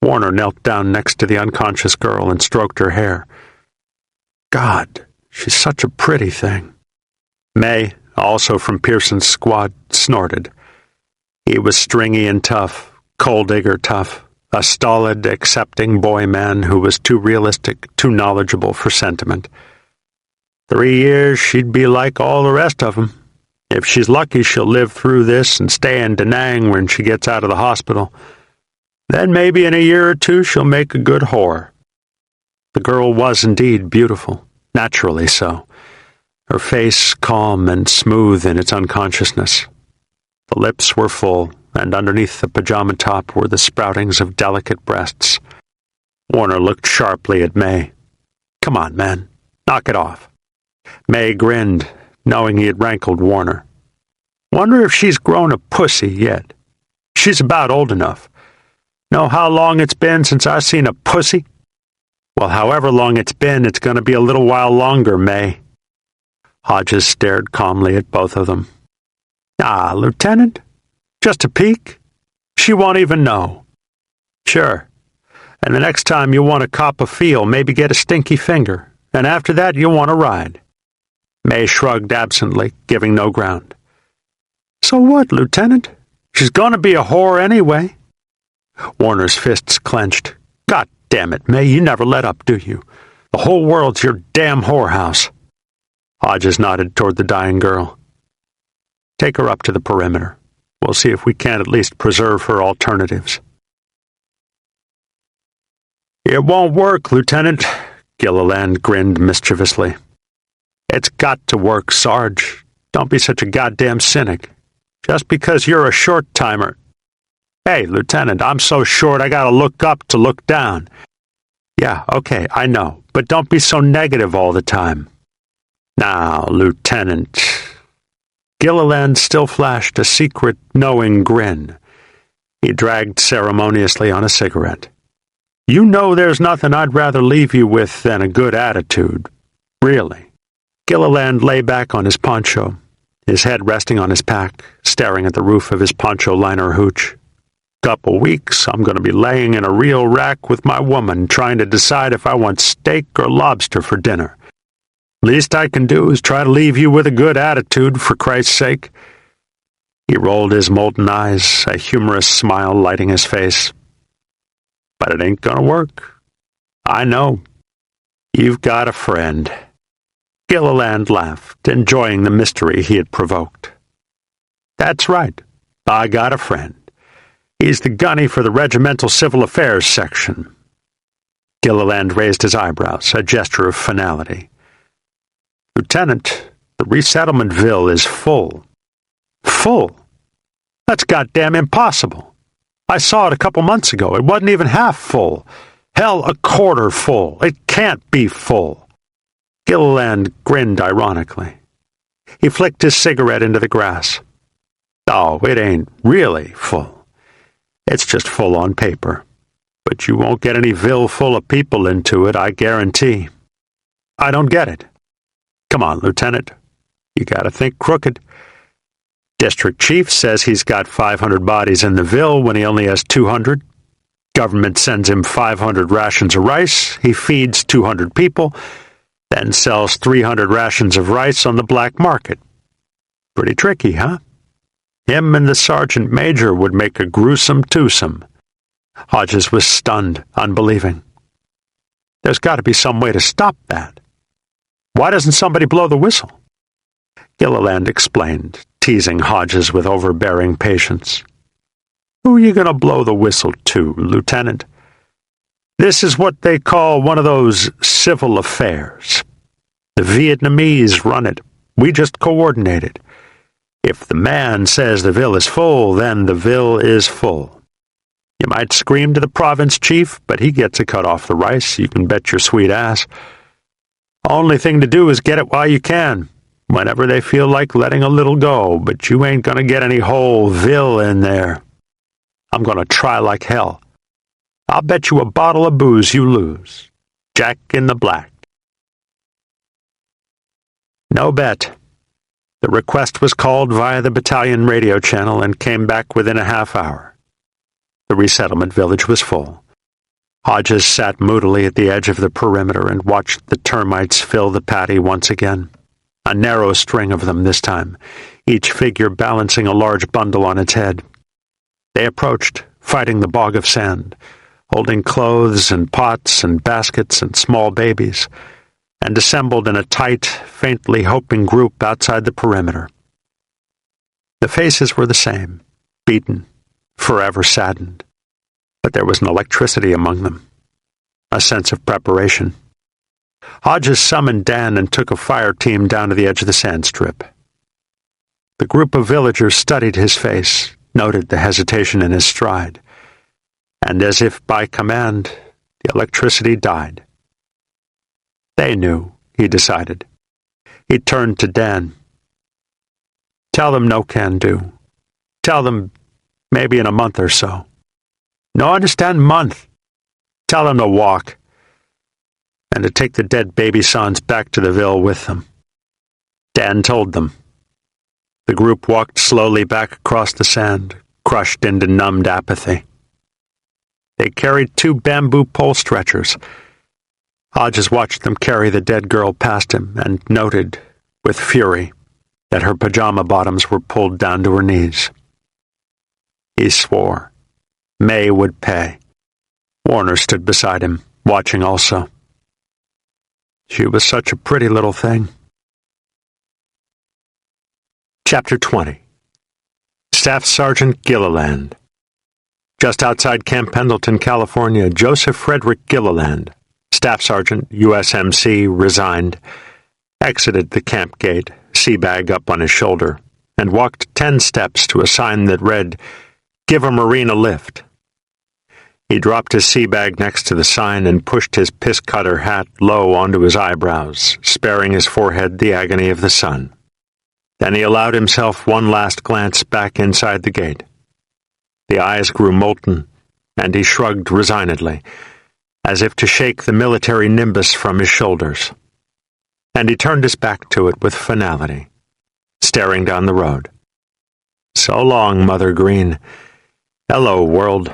Warner knelt down next to the unconscious girl and stroked her hair. "God, she's such a pretty thing." May, also from Pearson's squad, snorted. He was stringy and tough, coal digger tough, a stolid, accepting boy man who was too realistic, too knowledgeable for sentiment. 3 years she'd be like all the rest of 'em. If she's lucky, she'll live through this and stay in Da Nang when she gets out of the hospital. Then maybe in a year or two she'll make a good whore. The girl was indeed beautiful, naturally so, her face calm and smooth in its unconsciousness. The lips were full, and underneath the pajama top were the sproutings of delicate breasts. Warner looked sharply at May. "Come on, man, knock it off." May grinned, knowing he had rankled Warner. "Wonder if she's grown a pussy yet. She's about old enough. Know how long it's been since I've seen a pussy? Well, however long it's been, it's going to be a little while longer, May." Hodges stared calmly at both of them. "Ah, Lieutenant, just a peek? She won't even know." "Sure. And the next time you want to cop a feel, maybe get a stinky finger, and after that you'll want to ride." May shrugged absently, giving no ground. "So what, Lieutenant? She's going to be a whore anyway." Warner's fists clenched. "God damn it, May, you never let up, do you? The whole world's your damn whorehouse." Hodges nodded toward the dying girl. "Take her up to the perimeter. We'll see if we can't at least preserve her alternatives." "It won't work, Lieutenant," Gilliland grinned mischievously. "It's got to work, Sarge. Don't be such a goddamn cynic. Just because you're a short-timer—" "Hey, Lieutenant, I'm so short I gotta look up to look down." "Yeah, okay, I know, but don't be so negative all the time." "Now, Lieutenant—" Gilliland still flashed a secret, knowing grin. He dragged ceremoniously on a cigarette. "You know there's nothing I'd rather leave you with than a good attitude. Really." Gilliland lay back on his poncho, his head resting on his pack, staring at the roof of his poncho liner hooch. "Couple weeks, I'm going to be laying in a real rack with my woman, trying to decide if I want steak or lobster for dinner. Least I can do is try to leave you with a good attitude, for Christ's sake." He rolled his molten eyes, a humorous smile lighting his face. "But it ain't going to work. I know. You've got a friend." Gilliland laughed, enjoying the mystery he had provoked. "That's right. I got a friend. He's the gunny for the Regimental Civil Affairs section." Gilliland raised his eyebrows, a gesture of finality. "Lieutenant, the resettlementville is full." "Full? That's goddamn impossible. I saw it a couple months ago. It wasn't even half full. Hell, a quarter full. It can't be full." Gilliland grinned ironically. He flicked his cigarette into the grass. "Oh, it ain't really full. It's just full on paper. But you won't get any ville full of people into it, I guarantee." "I don't get it." "Come on, Lieutenant. You gotta think crooked. District Chief says he's got 500 bodies in the ville when he only has 200. Government sends him 500 rations of rice. He feeds 200 people, then sells 300 rations of rice on the black market. Pretty tricky, huh? Him and the sergeant major would make a gruesome twosome." Hodges was stunned, unbelieving. "There's got to be some way to stop that. Why doesn't somebody blow the whistle?" Gilliland explained, teasing Hodges with overbearing patience. "Who are you going to blow the whistle to, Lieutenant? This is what they call one of those civil affairs. The Vietnamese run it. We just coordinate it. If the man says the ville is full, then the ville is full. You might scream to the province chief, but he gets a cut off the rice, you can bet your sweet ass. Only thing to do is get it while you can, whenever they feel like letting a little go, but you ain't gonna get any whole ville in there. I'm gonna try like hell. I'll bet you a bottle of booze you lose. Jack in the Black. No bet. The request was called via the battalion radio channel and came back within a half hour. The resettlement village was full. Hodges sat moodily at the edge of the perimeter and watched the termites fill the patty once again. A narrow string of them this time, each figure balancing a large bundle on its head. They approached, fighting the bog of sand, holding clothes and pots and baskets and small babies, and assembled in a tight, faintly hoping group outside the perimeter. The faces were the same, beaten, forever saddened, but there was an electricity among them, a sense of preparation. Hodges summoned Dan and took a fire team down to the edge of the sand strip. The group of villagers studied his face, noted the hesitation in his stride, and as if by command, the electricity died. They knew, he decided. He turned to Dan. Tell them no can do. Tell them maybe in a month or so. No, understand month. Tell them to walk, and to take the dead baby sons back to the ville with them. Dan told them. The group walked slowly back across the sand, crushed into numbed apathy. They carried 2 bamboo pole stretchers. Hodges watched them carry the dead girl past him and noted, with fury, that her pajama bottoms were pulled down to her knees. He swore. May would pay. Warner stood beside him, watching also. She was such a pretty little thing. Chapter 20. Staff Sergeant Gilliland. Just outside Camp Pendleton, California, Joseph Frederick Gilliland, Staff Sergeant, USMC, resigned, exited the camp gate, sea bag up on his shoulder, and walked 10 steps to a sign that read, "Give a Marine a lift." He dropped his sea bag next to the sign and pushed his piss-cutter hat low onto his eyebrows, sparing his forehead the agony of the sun. Then he allowed himself one last glance back inside the gate. The eyes grew molten, and he shrugged resignedly, as if to shake the military nimbus from his shoulders. And he turned his back to it with finality, staring down the road. So long, Mother Green. Hello, world.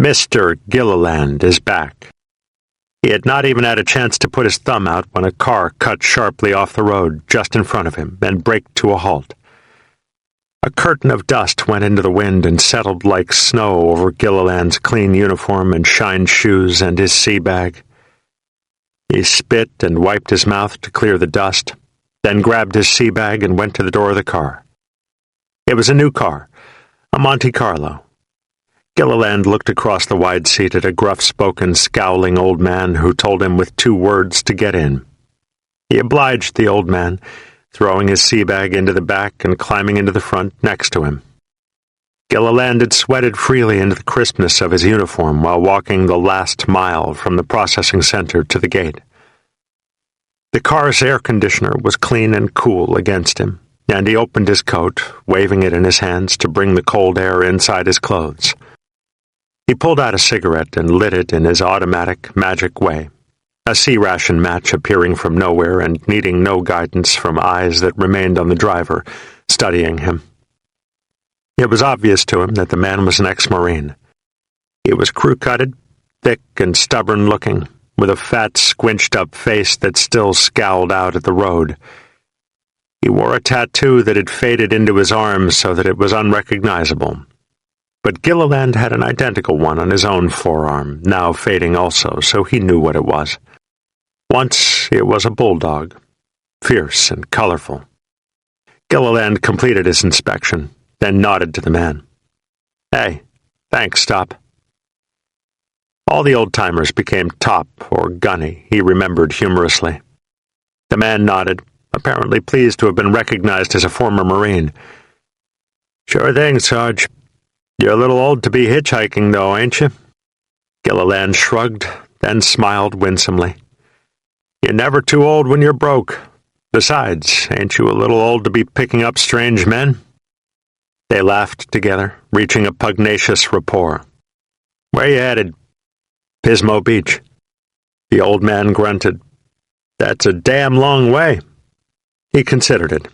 Mr. Gilliland is back. He had not even had a chance to put his thumb out when a car cut sharply off the road just in front of him and braked to a halt. A curtain of dust went into the wind and settled like snow over Gilliland's clean uniform and shined shoes and his sea bag. He spit and wiped his mouth to clear the dust, then grabbed his sea bag and went to the door of the car. It was a new car, a Monte Carlo. Gilliland looked across the wide seat at a gruff-spoken, scowling old man who told him with 2 words to get in. He obliged the old man, throwing his sea bag into the back and climbing into the front next to him. Gilliland had sweated freely into the crispness of his uniform while walking the last mile from the processing center to the gate. The car's air conditioner was clean and cool against him, and he opened his coat, waving it in his hands to bring the cold air inside his clothes. He pulled out a cigarette and lit it in his automatic, magic way, a sea-ration match appearing from nowhere and needing no guidance from eyes that remained on the driver, studying him. It was obvious to him that the man was an ex-Marine. He was crew-cutted, thick and stubborn-looking, with a fat, squinched-up face that still scowled out at the road. He wore a tattoo that had faded into his arm so that it was unrecognizable. But Gilliland had an identical one on his own forearm, now fading also, so he knew what it was. Once it was a bulldog, fierce and colorful. Gilliland completed his inspection, then nodded to the man. "Hey, thanks, Stop." All the old-timers became Top or Gunny, he remembered humorously. The man nodded, apparently pleased to have been recognized as a former Marine. "Sure thing, Sarge. You're a little old to be hitchhiking, though, ain't you?" Gilliland shrugged, then smiled winsomely. "You're never too old when you're broke. Besides, ain't you a little old to be picking up strange men?" They laughed together, reaching a pugnacious rapport. "Where you headed?" "Pismo Beach." The old man grunted. "That's a damn long way." He considered it.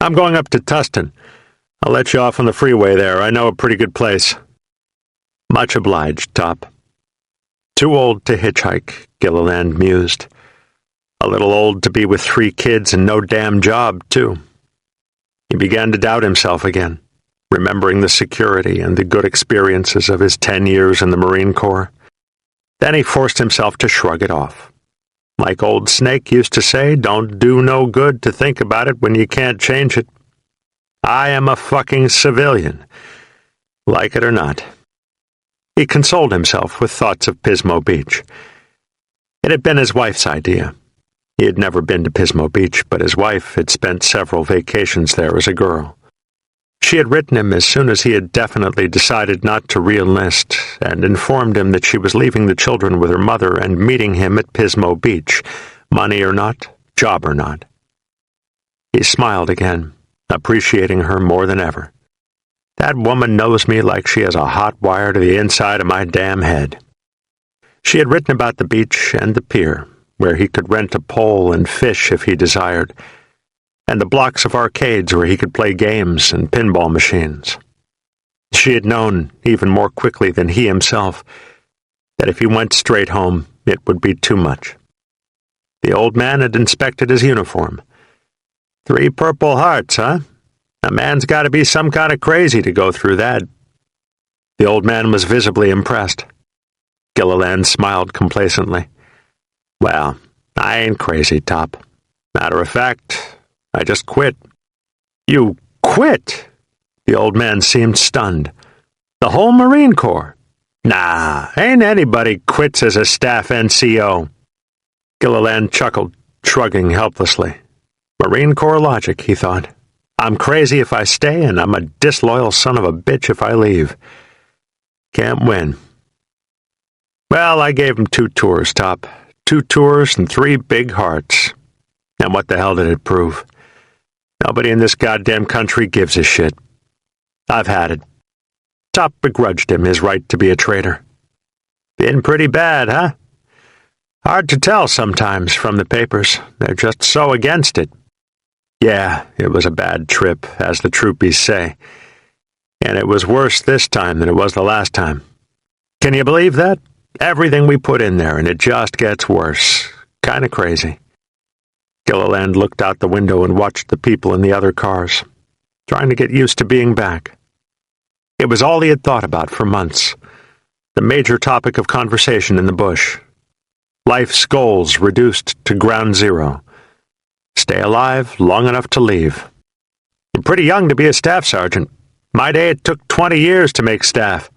"I'm going up to Tustin. I'll let you off on the freeway there. I know a pretty good place." "Much obliged, Top." Too old to hitchhike, Gilliland mused. A little old to be with 3 kids and no damn job, too. He began to doubt himself again, remembering the security and the good experiences of his 10 years in the Marine Corps. Then he forced himself to shrug it off. Like old Snake used to say, don't do no good to think about it when you can't change it. I am a fucking civilian, like it or not. He consoled himself with thoughts of Pismo Beach. It had been his wife's idea. He had never been to Pismo Beach, but his wife had spent several vacations there as a girl. She had written him as soon as he had definitely decided not to re-enlist, and informed him that she was leaving the children with her mother and meeting him at Pismo Beach, money or not, job or not. He smiled again, appreciating her more than ever. That woman knows me like she has a hot wire to the inside of my damn head. She had written about the beach and the pier, where he could rent a pole and fish if he desired, and the blocks of arcades where he could play games and pinball machines. She had known, even more quickly than he himself, that if he went straight home, it would be too much. The old man had inspected his uniform. 3 Purple Hearts, huh? A man's got to be some kind of crazy to go through that. The old man was visibly impressed. Gilliland smiled complacently. Well, I ain't crazy, Top. Matter of fact, I just quit. You quit? The old man seemed stunned. The whole Marine Corps? Nah, ain't anybody quits as a staff NCO. Gilliland chuckled, shrugging helplessly. Marine Corps logic, he thought. I'm crazy if I stay, and I'm a disloyal son of a bitch if I leave. Can't win. Well, I gave him 2 tours, Top. 2 tours and 3 big hearts. And what the hell did it prove? Nobody in this goddamn country gives a shit. I've had it. Top begrudged him his right to be a traitor. Been pretty bad, huh? Hard to tell sometimes from the papers. They're just so against it. Yeah, it was a bad trip, as the troopies say. And it was worse this time than it was the last time. Can you believe that? Everything we put in there, and it just gets worse. Kinda crazy. Gilliland looked out the window and watched the people in the other cars, trying to get used to being back. It was all he had thought about for months, the major topic of conversation in the bush. Life's goals reduced to ground zero. Stay alive long enough to leave. You're pretty young to be a staff sergeant. My day it took 20 years to make staff.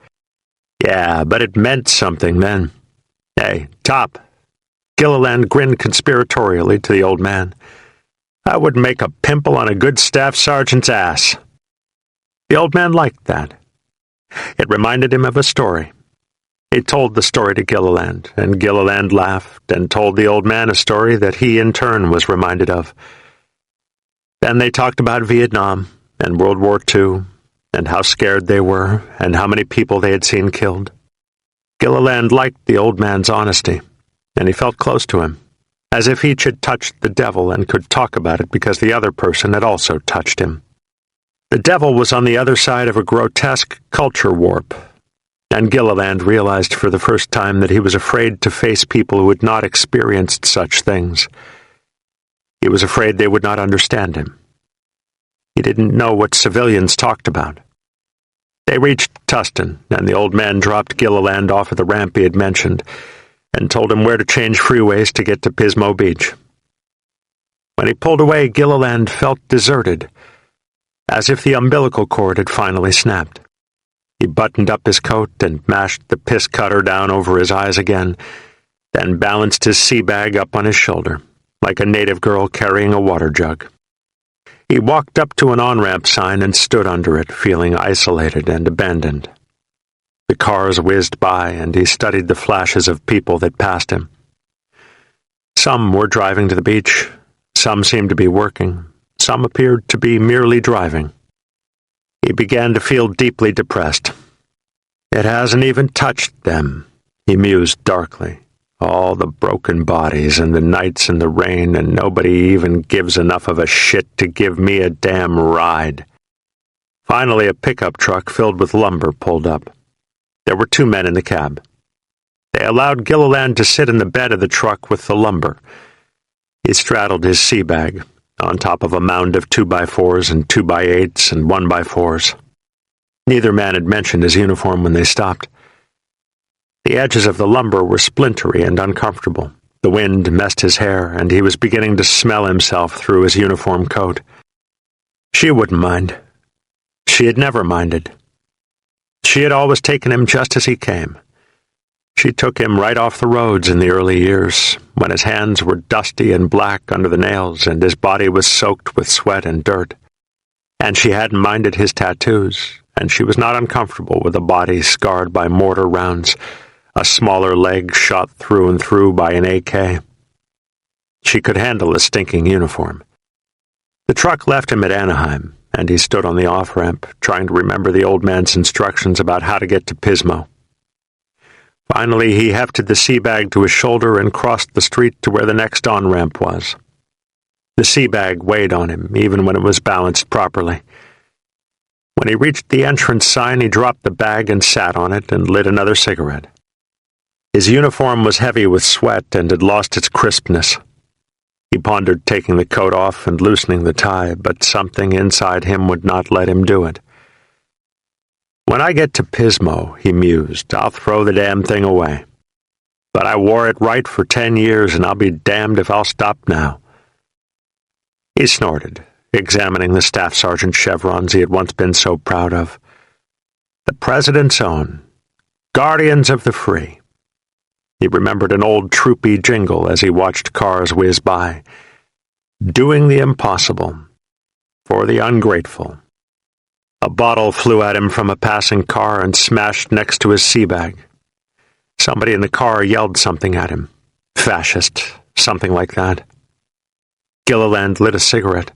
Yeah, but it meant something then. Hey, Top. Gilliland grinned conspiratorially to the old man. I would make a pimple on a good staff sergeant's ass. The old man liked that. It reminded him of a story. He told the story to Gilliland, and Gilliland laughed and told the old man a story that he in turn was reminded of. Then they talked about Vietnam and World War II, and how scared they were, and how many people they had seen killed. Gilliland liked the old man's honesty, and he felt close to him, as if each had touched the devil and could talk about it because the other person had also touched him. The devil was on the other side of a grotesque culture warp, and Gilliland realized for the first time that he was afraid to face people who had not experienced such things. He was afraid they would not understand him. He didn't know what civilians talked about. They reached Tustin, and the old man dropped Gilliland off at the ramp he had mentioned, and told him where to change freeways to get to Pismo Beach. When he pulled away, Gilliland felt deserted, as if the umbilical cord had finally snapped. He buttoned up his coat and mashed the piss cutter down over his eyes again, then balanced his sea bag up on his shoulder, like a native girl carrying a water jug. He walked up to an on-ramp sign and stood under it, feeling isolated and abandoned. The cars whizzed by, and he studied the flashes of people that passed him. Some were driving to the beach, some seemed to be working, some appeared to be merely driving. He began to feel deeply depressed. It hasn't even touched them, he mused darkly. All the broken bodies and the nights in the rain, and nobody even gives enough of a shit to give me a damn ride. Finally, a pickup truck filled with lumber pulled up. There were 2 men in the cab. They allowed Gilliland to sit in the bed of the truck with the lumber. He straddled his sea bag, on top of a mound of 2x4s and 2x8s and 1x4s. Neither man had mentioned his uniform when they stopped. The edges of the lumber were splintery and uncomfortable. The wind messed his hair, and he was beginning to smell himself through his uniform coat. She wouldn't mind. She had never minded. She had always taken him just as he came. She took him right off the roads in the early years, when his hands were dusty and black under the nails and his body was soaked with sweat and dirt. And she hadn't minded his tattoos, and she was not uncomfortable with a body scarred by mortar rounds, a smaller leg shot through and through by an AK. She could handle a stinking uniform. The truck left him at Anaheim, and he stood on the off-ramp, trying to remember the old man's instructions about how to get to Pismo. Finally, he hefted the sea bag to his shoulder and crossed the street to where the next on-ramp was. The sea bag weighed on him, even when it was balanced properly. When he reached the entrance sign, he dropped the bag and sat on it and lit another cigarette. His uniform was heavy with sweat and had lost its crispness. He pondered taking the coat off and loosening the tie, but something inside him would not let him do it. When I get to Pismo, he mused, I'll throw the damn thing away. But I wore it right for 10 years, and I'll be damned if I'll stop now. He snorted, examining the staff sergeant's chevrons he had once been so proud of. The President's Own, Guardians of the Free. He remembered an old troopy jingle as he watched cars whiz by. Doing the impossible. For the ungrateful. A bottle flew at him from a passing car and smashed next to his sea bag. Somebody in the car yelled something at him. Fascist, something like that. Gilliland lit a cigarette,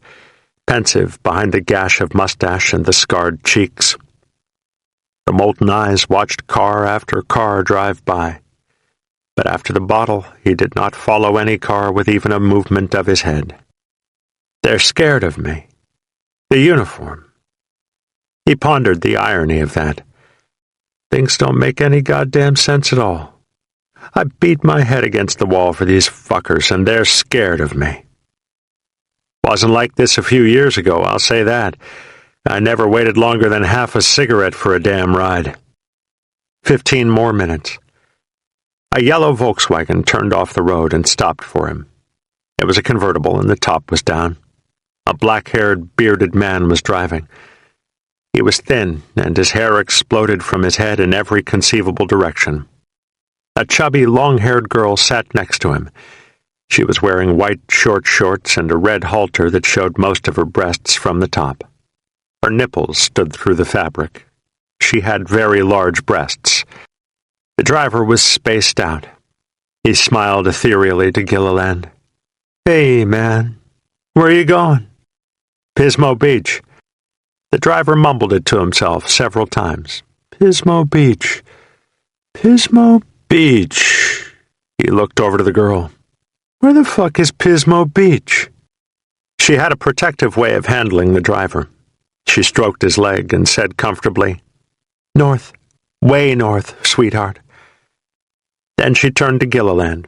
pensive behind the gash of mustache and the scarred cheeks. The molten eyes watched car after car drive by. But after the bottle, he did not follow any car with even a movement of his head. They're scared of me. The uniform. He pondered the irony of that. Things don't make any goddamn sense at all. I beat my head against the wall for these fuckers, and they're scared of me. Wasn't like this a few years ago, I'll say that. I never waited longer than half a cigarette for a damn ride. 15 more minutes. A yellow Volkswagen turned off the road and stopped for him. It was a convertible, and the top was down. A black-haired, bearded man was driving. He was thin, and his hair exploded from his head in every conceivable direction. A chubby, long-haired girl sat next to him. She was wearing white short shorts and a red halter that showed most of her breasts from the top. Her nipples stood through the fabric. She had very large breasts. The driver was spaced out. He smiled ethereally to Gilliland. "Hey, man, where are you going?" "Pismo Beach." The driver mumbled it to himself several times. "Pismo Beach. Pismo Beach." He looked over to the girl. "Where the fuck is Pismo Beach?" She had a protective way of handling the driver. She stroked his leg and said comfortably, "North. Way north, sweetheart." Then she turned to Gilliland.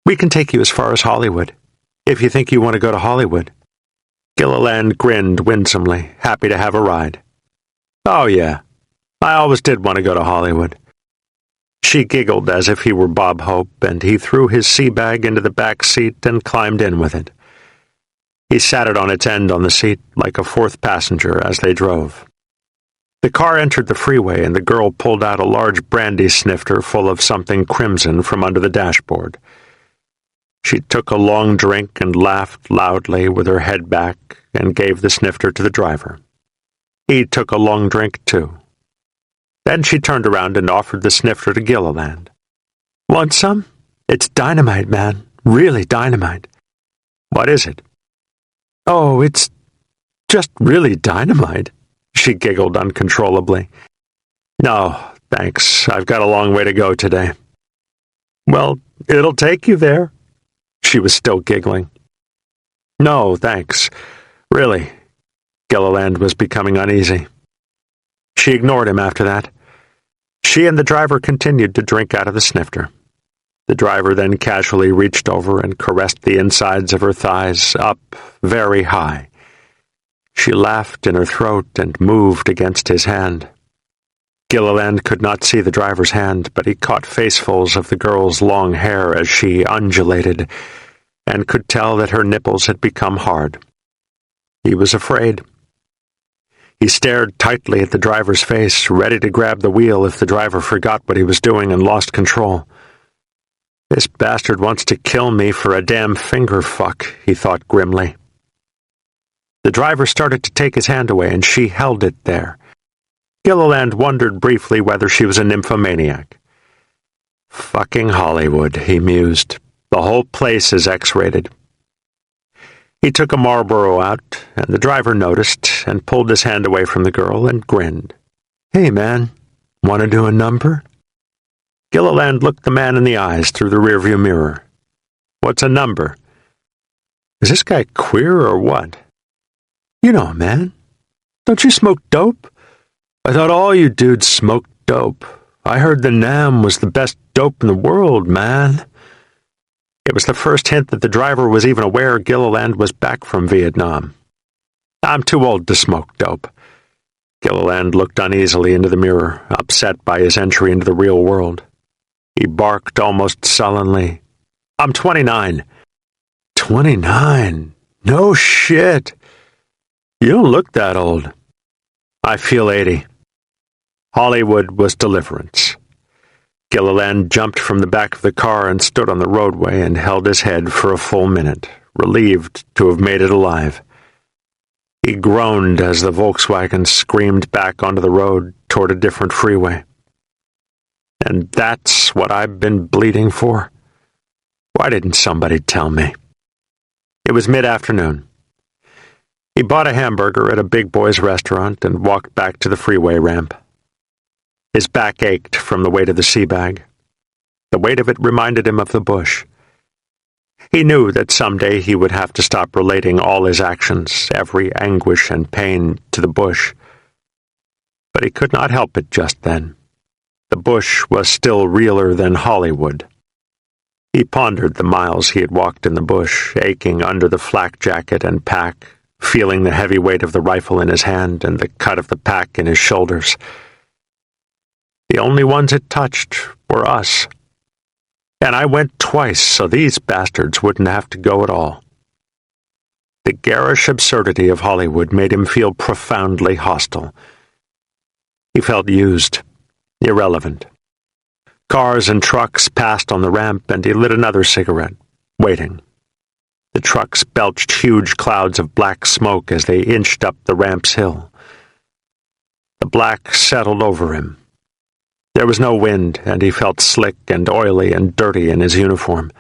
"We can take you as far as Hollywood, if you think you want to go to Hollywood." Gilliland grinned winsomely, happy to have a ride. "Oh, yeah. I always did want to go to Hollywood." She giggled as if he were Bob Hope, and he threw his sea bag into the back seat and climbed in with it. He sat it on its end on the seat, like a fourth passenger, as they drove. The car entered the freeway, and the girl pulled out a large brandy snifter full of something crimson from under the dashboard. She took a long drink and laughed loudly with her head back and gave the snifter to the driver. He took a long drink, too. Then she turned around and offered the snifter to Gilliland. "Want some? It's dynamite, man. Really dynamite." "What is it?" "Oh, it's just really dynamite," she giggled uncontrollably. "No, thanks. I've got a long way to go today." "Well, it'll take you there." She was still giggling. "No, thanks. Really." Gilliland was becoming uneasy. She ignored him after that. She and the driver continued to drink out of the snifter. The driver then casually reached over and caressed the insides of her thighs up very high. She laughed in her throat and moved against his hand. Gilliland could not see the driver's hand, but he caught facefuls of the girl's long hair as she undulated, and could tell that her nipples had become hard. He was afraid. He stared tightly at the driver's face, ready to grab the wheel if the driver forgot what he was doing and lost control. "This bastard wants to kill me for a damn finger fuck," he thought grimly. The driver started to take his hand away, and she held it there. Gilliland wondered briefly whether she was a nymphomaniac. "Fucking Hollywood," he mused. "The whole place is X-rated." He took a Marlboro out, and the driver noticed and pulled his hand away from the girl and grinned. "Hey, man, want to do a number?" Gilliland looked the man in the eyes through the rearview mirror. "What's a number? Is this guy queer or what?" "You know, man. Don't you smoke dope? I thought all you dudes smoked dope. I heard the Nam was the best dope in the world, man." It was the first hint that the driver was even aware Gilliland was back from Vietnam. "I'm too old to smoke dope." Gilliland looked uneasily into the mirror, upset by his entry into the real world. He barked almost sullenly. "I'm 29. 29? No shit. You don't look that old." "I feel 80. Hollywood was deliverance. Gilliland jumped from the back of the car and stood on the roadway and held his head for a full minute, relieved to have made it alive. He groaned as the Volkswagen screamed back onto the road toward a different freeway. And that's what I've been bleeding for? Why didn't somebody tell me? It was mid-afternoon. He bought a hamburger at a big boys restaurant and walked back to the freeway ramp. His back ached from the weight of the sea bag. The weight of it reminded him of the bush. He knew that someday he would have to stop relating all his actions, every anguish and pain, to the bush. But he could not help it just then. The bush was still realer than Hollywood. He pondered the miles he had walked in the bush, aching under the flak jacket and pack, feeling the heavy weight of the rifle in his hand and the cut of the pack in his shoulders. The only ones it touched were us. And I went twice so these bastards wouldn't have to go at all. The garish absurdity of Hollywood made him feel profoundly hostile. He felt used, irrelevant. Cars and trucks passed on the ramp, and he lit another cigarette, waiting. The trucks belched huge clouds of black smoke as they inched up the ramp's hill. The black settled over him. There was no wind, and he felt slick and oily and dirty in his uniform.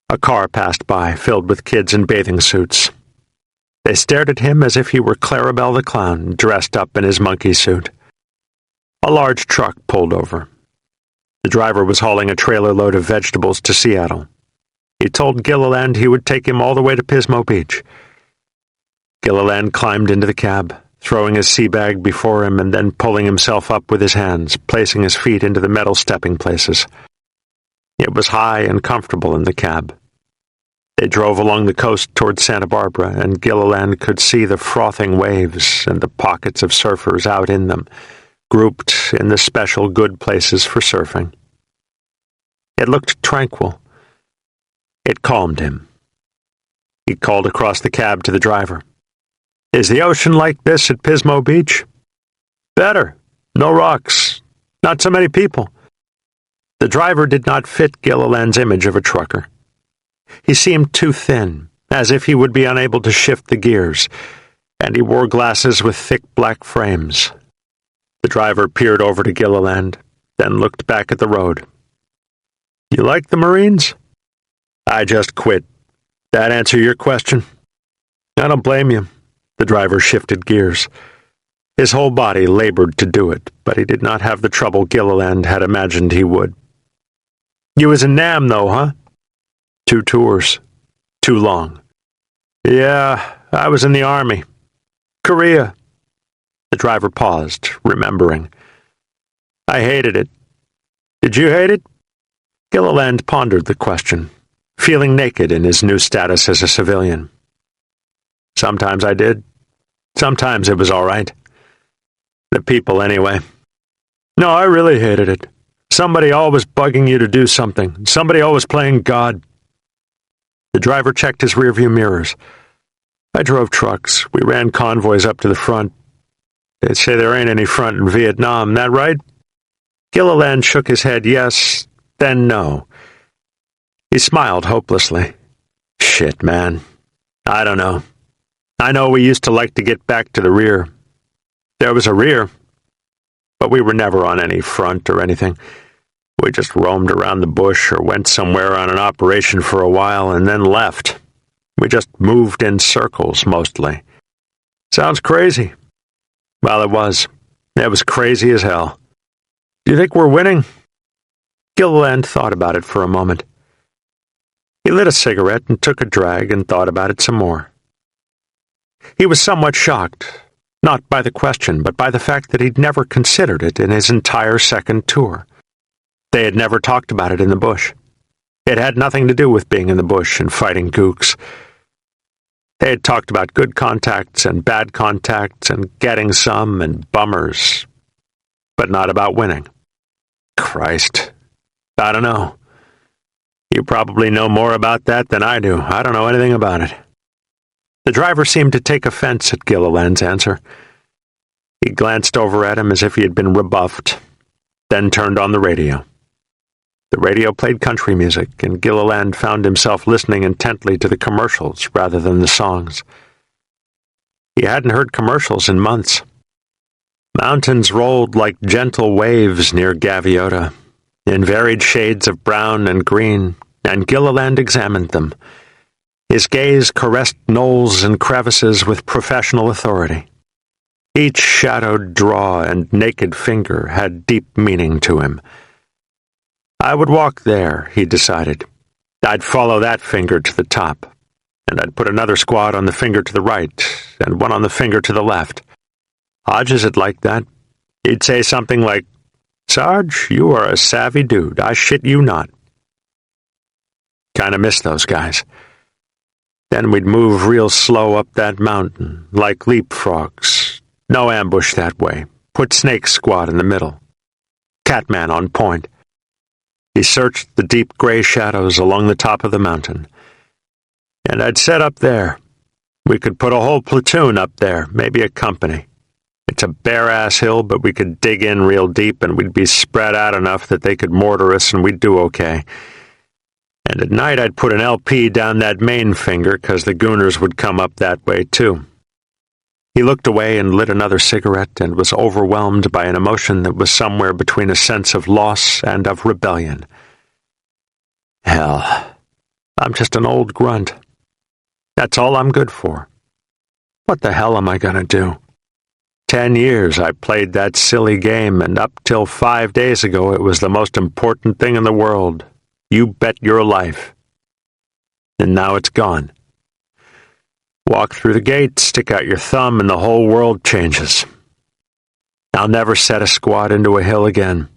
A car passed by, filled with kids in bathing suits. They stared at him as if he were Clarabelle the Clown, dressed up in his monkey suit. A large truck pulled over. The driver was hauling a trailer load of vegetables to Seattle. He told Gilliland he would take him all the way to Pismo Beach. Gilliland climbed into the cab, throwing his sea bag before him and then pulling himself up with his hands, placing his feet into the metal stepping places. It was high and comfortable in the cab. They drove along the coast toward Santa Barbara, and Gilliland could see the frothing waves and the pockets of surfers out in them, grouped in the special good places for surfing. It looked tranquil. It calmed him. He called across the cab to the driver. "Is the ocean like this at Pismo Beach?" "Better. No rocks. Not so many people." The driver did not fit Gilliland's image of a trucker. He seemed too thin, as if he would be unable to shift the gears, and he wore glasses with thick black frames. The driver peered over to Gilliland, then looked back at the road. "You like the Marines?" "I just quit. That answer your question?" "I don't blame you." The driver shifted gears. His whole body labored to do it, but he did not have the trouble Gilliland had imagined he would. "You was in Nam, though, huh?" "2 tours. Too long." "Yeah, I was in the Army. Korea." The driver paused, remembering. "I hated it. Did you hate it?" Gilliland pondered the question, feeling naked in his new status as a civilian. "Sometimes I did. Sometimes it was all right. The people, anyway. No, I really hated it. Somebody always bugging you to do something. Somebody always playing God." The driver checked his rearview mirrors. "I drove trucks. We ran convoys up to the front. They say there ain't any front in Vietnam, that right?" Gilliland shook his head yes, then no. He smiled hopelessly. "Shit, man. I don't know. I know we used to like to get back to the rear. There was a rear, but we were never on any front or anything. We just roamed around the bush or went somewhere on an operation for a while and then left. We just moved in circles, mostly. Sounds crazy." "Well, it was. It was crazy as hell. Do you think we're winning?" Gilliland thought about it for a moment. He lit a cigarette and took a drag and thought about it some more. He was somewhat shocked, not by the question, but by the fact that he'd never considered it in his entire second tour. They had never talked about it in the bush. It had nothing to do with being in the bush and fighting gooks. They had talked about good contacts and bad contacts and getting some and bummers, but not about winning. Christ. I don't know. You probably know more about that than I do. I don't know anything about it. The driver seemed to take offense at Gilliland's answer. He glanced over at him as if he had been rebuffed, then turned on the radio. The radio played country music, and Gilliland found himself listening intently to the commercials rather than the songs. He hadn't heard commercials in months. Mountains rolled like gentle waves near Gaviota, in varied shades of brown and green, and Gilliland examined them. His gaze caressed knolls and crevices with professional authority. Each shadowed draw and naked finger had deep meaning to him. I would walk there, he decided. I'd follow that finger to the top, and I'd put another squad on the finger to the right, and one on the finger to the left. Hodges had liked that. He'd say something like, "Sarge, you are a savvy dude. I shit you not." Kinda miss those guys. Then we'd move real slow up that mountain, like leapfrogs. No ambush that way. Put Snake's squad in the middle. Catman on point. He searched the deep gray shadows along the top of the mountain. And I'd set up there. We could put a whole platoon up there, maybe a company. It's a bare-ass hill, but we could dig in real deep and we'd be spread out enough that they could mortar us and we'd do okay. And at night I'd put an LP down that main finger, 'cause the gooners would come up that way too. He looked away and lit another cigarette and was overwhelmed by an emotion that was somewhere between a sense of loss and of rebellion. Hell, I'm just an old grunt. That's all I'm good for. What the hell am I gonna do? 10 years I played that silly game, and up till 5 days ago it was the most important thing in the world. You bet your life. And now it's gone. Walk through the gate, stick out your thumb, and the whole world changes. I'll never set a squad into a hill again.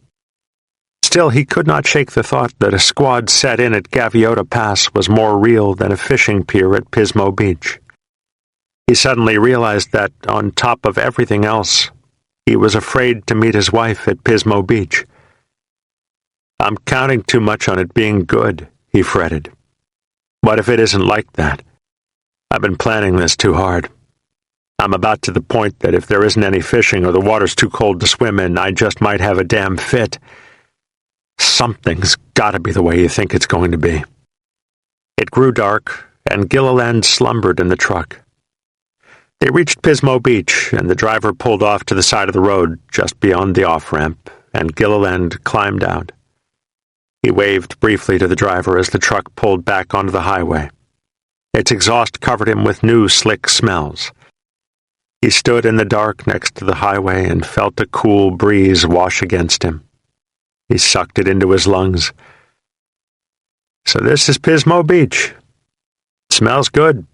Still, he could not shake the thought that a squad set in at Gaviota Pass was more real than a fishing pier at Pismo Beach. He suddenly realized that, on top of everything else, he was afraid to meet his wife at Pismo Beach. I'm counting too much on it being good, he fretted. What if it isn't like that? I've been planning this too hard. I'm about to the point that if there isn't any fishing or the water's too cold to swim in, I just might have a damn fit. Something's gotta be the way you think it's going to be. It grew dark, and Gilliland slumbered in the truck. They reached Pismo Beach, and the driver pulled off to the side of the road just beyond the off-ramp, and Gilliland climbed out. He waved briefly to the driver as the truck pulled back onto the highway. Its exhaust covered him with new, slick smells. He stood in the dark next to the highway and felt a cool breeze wash against him. He sucked it into his lungs. So this is Pismo Beach. It smells good,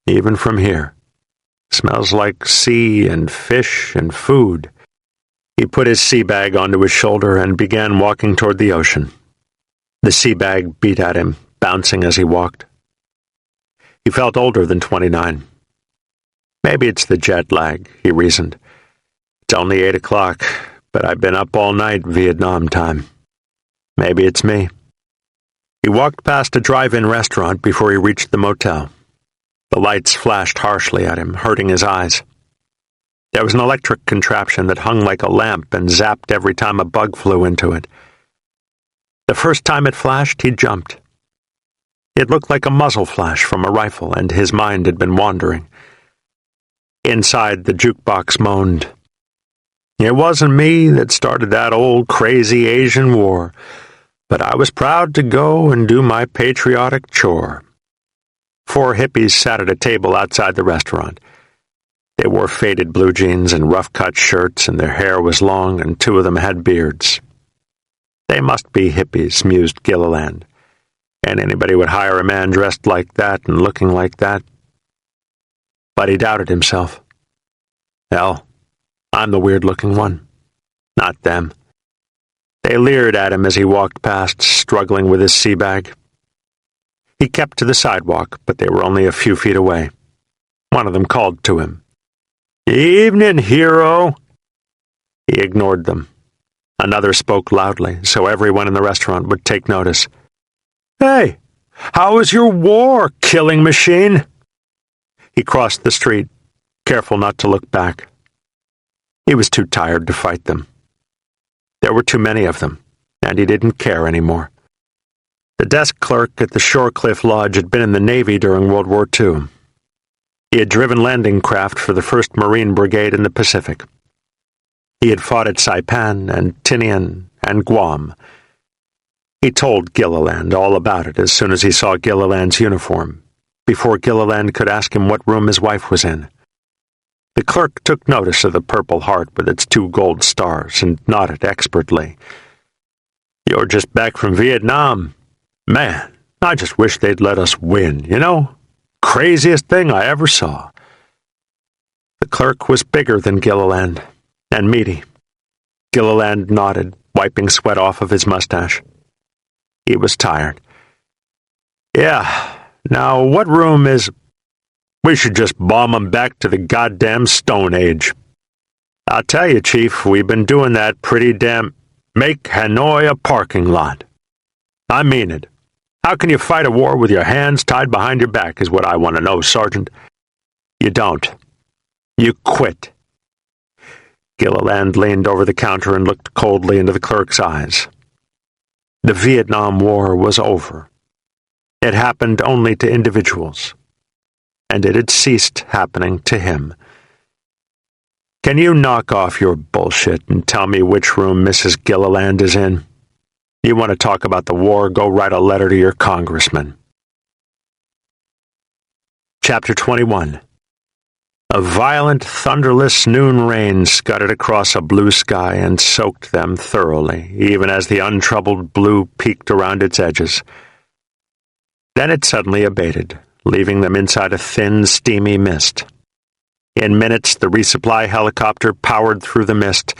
even from here. Smells like sea and fish and food. He put his sea bag onto his shoulder and began walking toward the ocean. The sea bag beat at him, bouncing as he walked. He felt older than 29. Maybe it's the jet lag, he reasoned. It's only 8 o'clock, but I've been up all night Vietnam time. Maybe it's me. He walked past a drive-in restaurant before he reached the motel. The lights flashed harshly at him, hurting his eyes. There was an electric contraption that hung like a lamp and zapped every time a bug flew into it. The first time it flashed, he jumped. It looked like a muzzle flash from a rifle, and his mind had been wandering. Inside, the jukebox moaned. It wasn't me that started that old crazy Asian war, but I was proud to go and do my patriotic chore. 4 hippies sat at a table outside the restaurant. They wore faded blue jeans and rough-cut shirts, and their hair was long, and 2 of them had beards. They must be hippies, mused Gilliland, and anybody would hire a man dressed like that and looking like that. But he doubted himself. Hell, I'm the weird-looking one, not them. They leered at him as he walked past, struggling with his sea bag. He kept to the sidewalk, but they were only a few feet away. One of them called to him. "Evening, hero!" He ignored them. Another spoke loudly, so everyone in the restaurant would take notice. "Hey, how was your war, killing machine?" He crossed the street, careful not to look back. He was too tired to fight them. There were too many of them, and he didn't care anymore. The desk clerk at the Shorecliff Lodge had been in the Navy during World War II. He had driven landing craft for the 1st Marine Brigade in the Pacific. He had fought at Saipan and Tinian and Guam. He told Gilliland all about it as soon as he saw Gilliland's uniform, before Gilliland could ask him what room his wife was in. The clerk took notice of the Purple Heart with its 2 gold stars and nodded expertly. "You're just back from Vietnam. Man, I just wish they'd let us win, you know? Craziest thing I ever saw." The clerk was bigger than Gilliland, and meaty. Gilliland nodded, wiping sweat off of his mustache. He was tired. "Yeah, now what room is... We should just bomb 'em back to the goddamn Stone Age. I'll tell you, Chief, we've been doing that pretty damn... Make Hanoi a parking lot. I mean it. How can you fight a war with your hands tied behind your back is what I want to know, Sergeant. You don't. You quit." Gilliland leaned over the counter and looked coldly into the clerk's eyes. The Vietnam War was over. It happened only to individuals, and it had ceased happening to him. "Can you knock off your bullshit and tell me which room Mrs. Gilliland is in? You want to talk about the war, go write a letter to your congressman." Chapter 21. A violent, thunderless noon rain scudded across a blue sky and soaked them thoroughly, even as the untroubled blue peeked around its edges. Then it suddenly abated, leaving them inside a thin, steamy mist. In minutes, the resupply helicopter powered through the mist,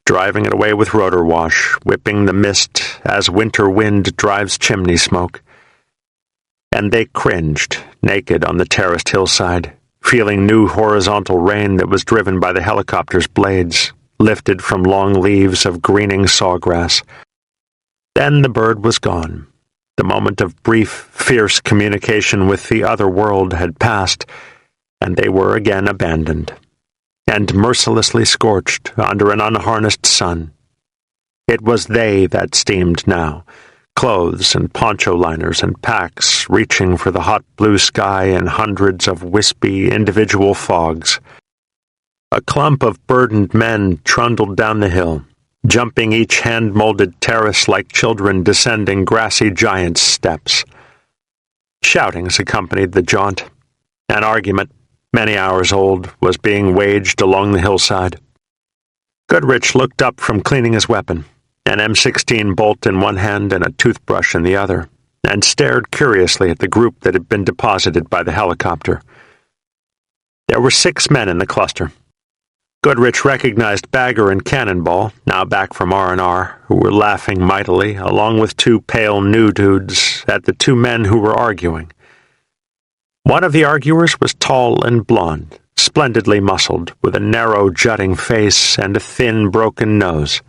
driving it away with rotor wash, whipping the mist as winter wind drives chimney smoke. And they cringed, naked on the terraced hillside, feeling new horizontal rain that was driven by the helicopter's blades, lifted from long leaves of greening sawgrass. Then the bird was gone. The moment of brief, fierce communication with the other world had passed, and they were again abandoned, and mercilessly scorched under an unharnessed sun. It was they that steamed now, clothes and poncho liners and packs reaching for the hot blue sky in hundreds of wispy individual fogs. A clump of burdened men trundled down the hill, jumping each hand-molded terrace like children descending grassy giant steps. Shoutings accompanied the jaunt. An argument, many hours old, was being waged along the hillside. Goodrich looked up from cleaning his weapon, an M16 bolt in one hand and a toothbrush in the other, and stared curiously at the group that had been deposited by the helicopter. There were 6 men in the cluster. Goodrich recognized Bagger and Cannonball, now back from R&R, who were laughing mightily, along with 2 pale new dudes, at the 2 men who were arguing. One of the arguers was tall and blond, splendidly muscled, with a narrow, jutting face and a thin, broken nose.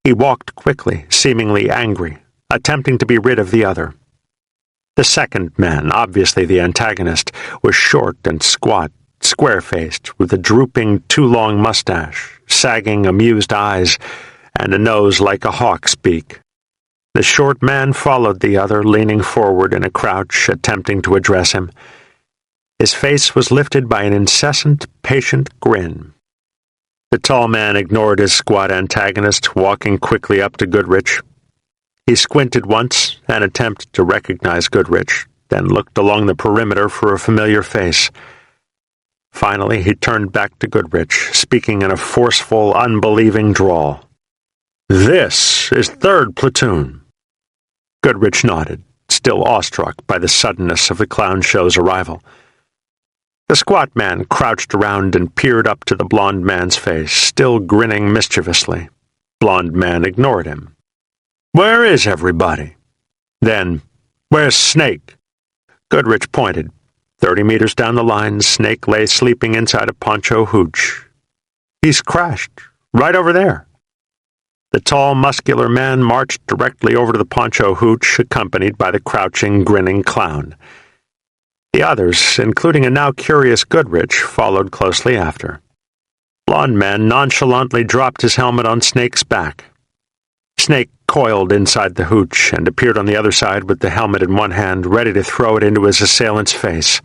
He walked quickly, seemingly angry, attempting to be rid of the other. The second man, obviously the antagonist, was short and squat, square-faced, with a drooping, too-long mustache, sagging, amused eyes, and a nose like a hawk's beak. The short man followed the other, leaning forward in a crouch, attempting to address him. His face was lifted by an incessant, patient grin. The tall man ignored his squat antagonist, walking quickly up to Goodrich. He squinted once, an attempt to recognize Goodrich, then looked along the perimeter for a familiar face. Finally, he turned back to Goodrich, speaking in a forceful, unbelieving drawl. "This is 3rd Platoon." Goodrich nodded, still awestruck by the suddenness of the clown show's arrival. The squat man crouched around and peered up to the blond man's face, still grinning mischievously. Blond man ignored him. "Where is everybody?" Then, "Where's Snake?" Goodrich pointed. 30 meters down the line, Snake lay sleeping inside a poncho hooch. "He's crashed. Right over there." The tall, muscular man marched directly over to the poncho hooch, accompanied by the crouching, grinning clown. The others, including a now curious Goodrich, followed closely after. Blond man nonchalantly dropped his helmet on Snake's back. Snake coiled inside the hooch and appeared on the other side with the helmet in one hand, ready to throw it into his assailant's face.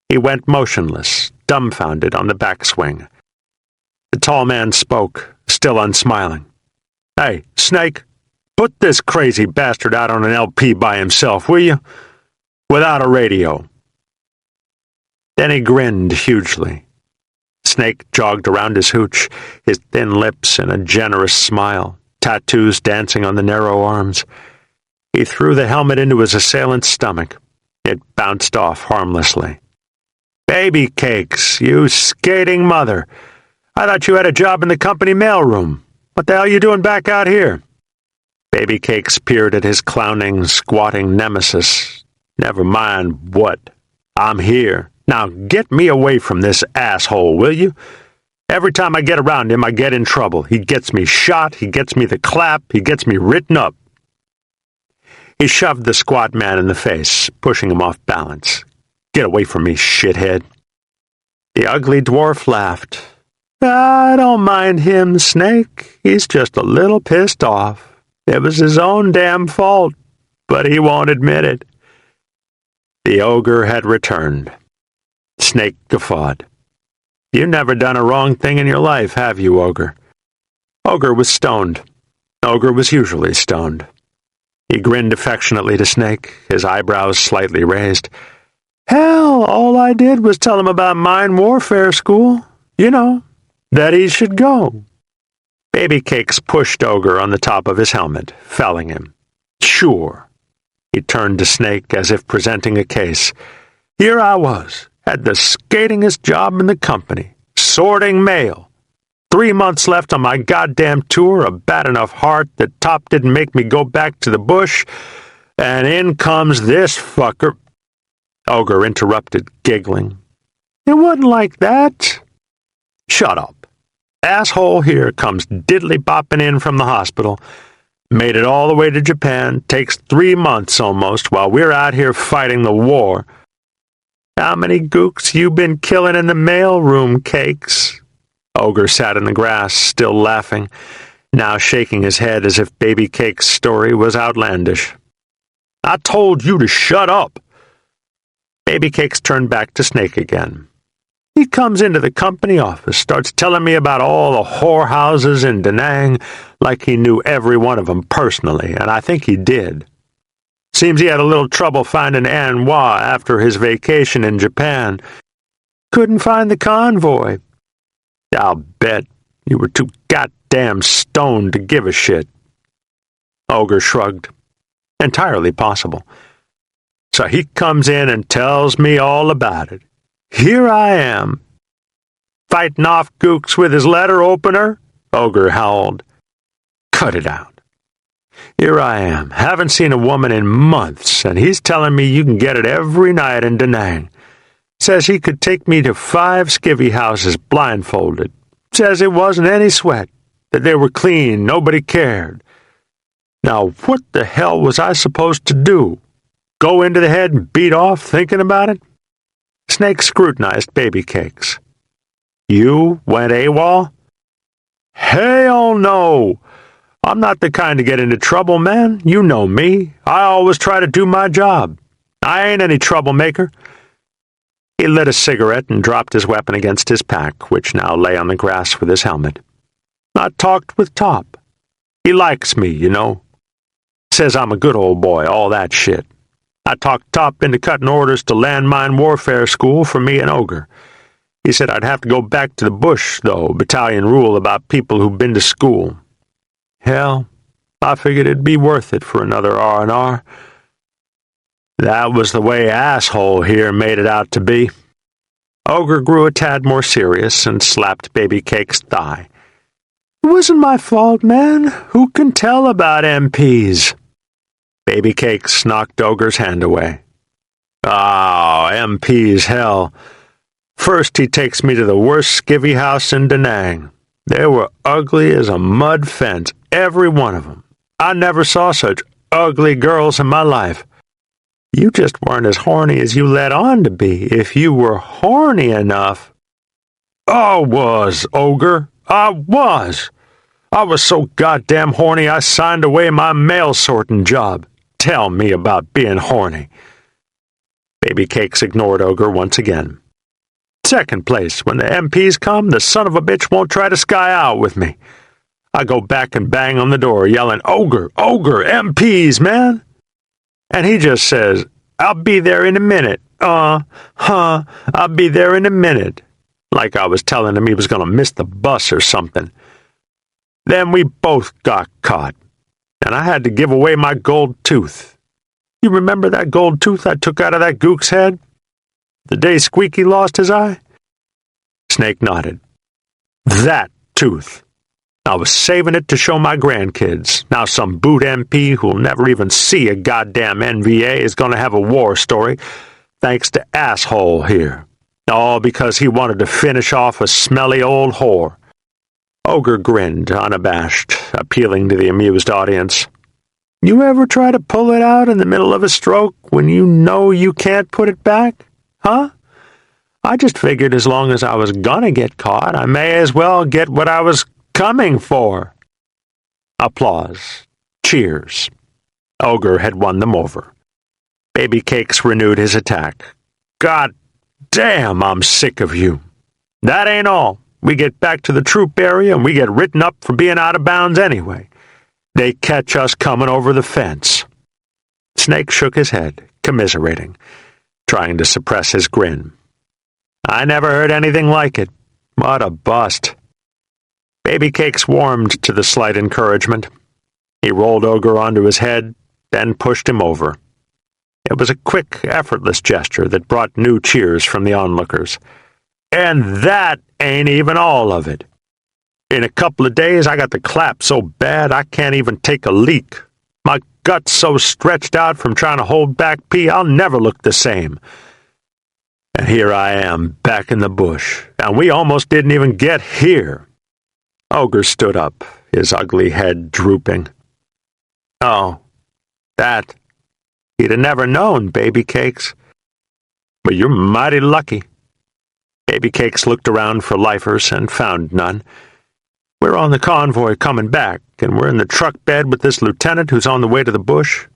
He went motionless, dumbfounded on the backswing. The tall man spoke, still unsmiling. "Hey, Snake, put this crazy bastard out on an LP by himself, will you? Without a radio." Then he grinned hugely. Snake jogged around his hooch, his thin lips in a generous smile, tattoos dancing on the narrow arms. He threw the helmet into his assailant's stomach. It bounced off harmlessly. "Baby cakes, you skating mother. I thought you had a job in the company mailroom. What the hell are you doing back out here?" Baby cakes peered at his clowning, squatting nemesis. "Never mind what. I'm here. Now get me away from this asshole, will you? Every time I get around him, I get in trouble. He gets me shot, he gets me the clap, he gets me written up." He shoved the squat man in the face, pushing him off balance. "Get away from me, shithead." The ugly dwarf laughed. "I don't mind him, Snake. He's just a little pissed off. It was his own damn fault, but he won't admit it." The ogre had returned. Snake guffawed. "You never done a wrong thing in your life, have you, Ogre?" Ogre was stoned. Ogre was usually stoned. He grinned affectionately to Snake, his eyebrows slightly raised. "Hell, all I did was tell him about mine warfare school. You know, that he should go." Baby Cakes pushed Ogre on the top of his helmet, felling him. "Sure." He turned to Snake as if presenting a case. "Here I was. Had the skatingest job in the company, sorting mail. 3 months left on my goddamn tour, a bad enough heart that Top didn't make me go back to the bush, and in comes this fucker." Ogre interrupted, giggling. "It wasn't like that." "Shut up. Asshole here comes diddly-bopping in from the hospital. Made it all the way to Japan, takes 3 months almost, while we're out here fighting the war. How many gooks you been killing in the mail room, Cakes?" Ogre sat in the grass, still laughing. now shaking his head as if Baby Cake's story was outlandish. "I told you to shut up." Baby Cakes turned back to Snake again. "He comes into the company office, starts telling me about all the whorehouses in Da Nang, like he knew every one of them personally, and I think he did. Seems he had a little trouble finding An Hoa after his vacation in Japan. Couldn't find the convoy. I'll bet you were too goddamn stoned to give a shit." Ogre shrugged. "Entirely possible. So he comes in and tells me all about it. Here I am, fighting off gooks with his letter opener?" Ogre howled. "Cut it out. Here I am, haven't seen a woman in months, and he's telling me you can get it every night in Da Nang. Says he could take me to 5 skivvy houses blindfolded. Says it wasn't any sweat, that they were clean, nobody cared. Now what the hell was I supposed to do? Go into the head and beat off thinking about it?" Snake scrutinized Baby Cakes. "You went AWOL?" "Hell no! I'm not the kind to get into trouble, man. You know me. I always try to do my job. I ain't any troublemaker." He lit a cigarette and dropped his weapon against his pack, which now lay on the grass with his helmet. "I talked with Top. He likes me, you know. Says I'm a good old boy, all that shit. I talked Top into cutting orders to landmine warfare school for me and Ogre. He said I'd have to go back to the bush, though, battalion rule about people who've been to school. Hell, I figured it'd be worth it for another R&R. That was the way asshole here made it out to be." Ogre grew a tad more serious and slapped Baby Cake's thigh. "It wasn't my fault, man. Who can tell about MPs?" Baby Cakes knocked Ogre's hand away. "Oh, MPs, hell. First he takes me to the worst skivvy house in Da Nang. They were ugly as a mud fence, every one of them. I never saw such ugly girls in my life. You just weren't as horny as you let on to be. If you were horny enough—" "I was, Ogre. I was. I was so goddamn horny I signed away my mail sorting job. Tell me about being horny." Baby Cakes ignored Ogre once again. "Second place, when the MPs come, the son of a bitch won't try to sky out with me. I go back and bang on the door, yelling, 'Ogre, Ogre, MPs, man!' And he just says, 'I'll be there in a minute. I'll be there in a minute.' Like I was telling him he was going to miss the bus or something. Then we both got caught, and I had to give away my gold tooth. You remember that gold tooth I took out of that gook's head? The day Squeaky lost his eye?" Snake nodded. "That tooth. I was saving it to show my grandkids. Now some boot MP who'll never even see a goddamn NVA is going to have a war story, thanks to asshole here. All because he wanted to finish off a smelly old whore." Ogre grinned, unabashed, appealing to the amused audience. "You ever try to pull it out in the middle of a stroke when you know you can't put it back? Huh? I just figured as long as I was gonna get caught, I may as well get what I was coming for." Applause. Cheers. Ogre had won them over. Baby Cakes renewed his attack. "God damn, I'm sick of you. That ain't all. We get back to the troop area and we get written up for being out of bounds anyway. They catch us coming over the fence." Snake shook his head, commiserating, trying to suppress his grin. "I never heard anything like it. What a bust." Baby Cakes warmed to the slight encouragement. He rolled Ogre onto his head, then pushed him over. It was a quick, effortless gesture that brought new cheers from the onlookers. "And that ain't even all of it. In a couple of days I got the clap so bad I can't even take a leak. My gut's so stretched out from trying to hold back pee I'll never look the same. And here I am, back in the bush, and we almost didn't even get here." Ogre stood up, his ugly head drooping. "Oh, that. He'd have never known, Baby Cakes. But you're mighty lucky." Baby Cakes looked around for lifers and found none. We're on the convoy coming back, and we're in the truck bed with this lieutenant who's on the way to the bush.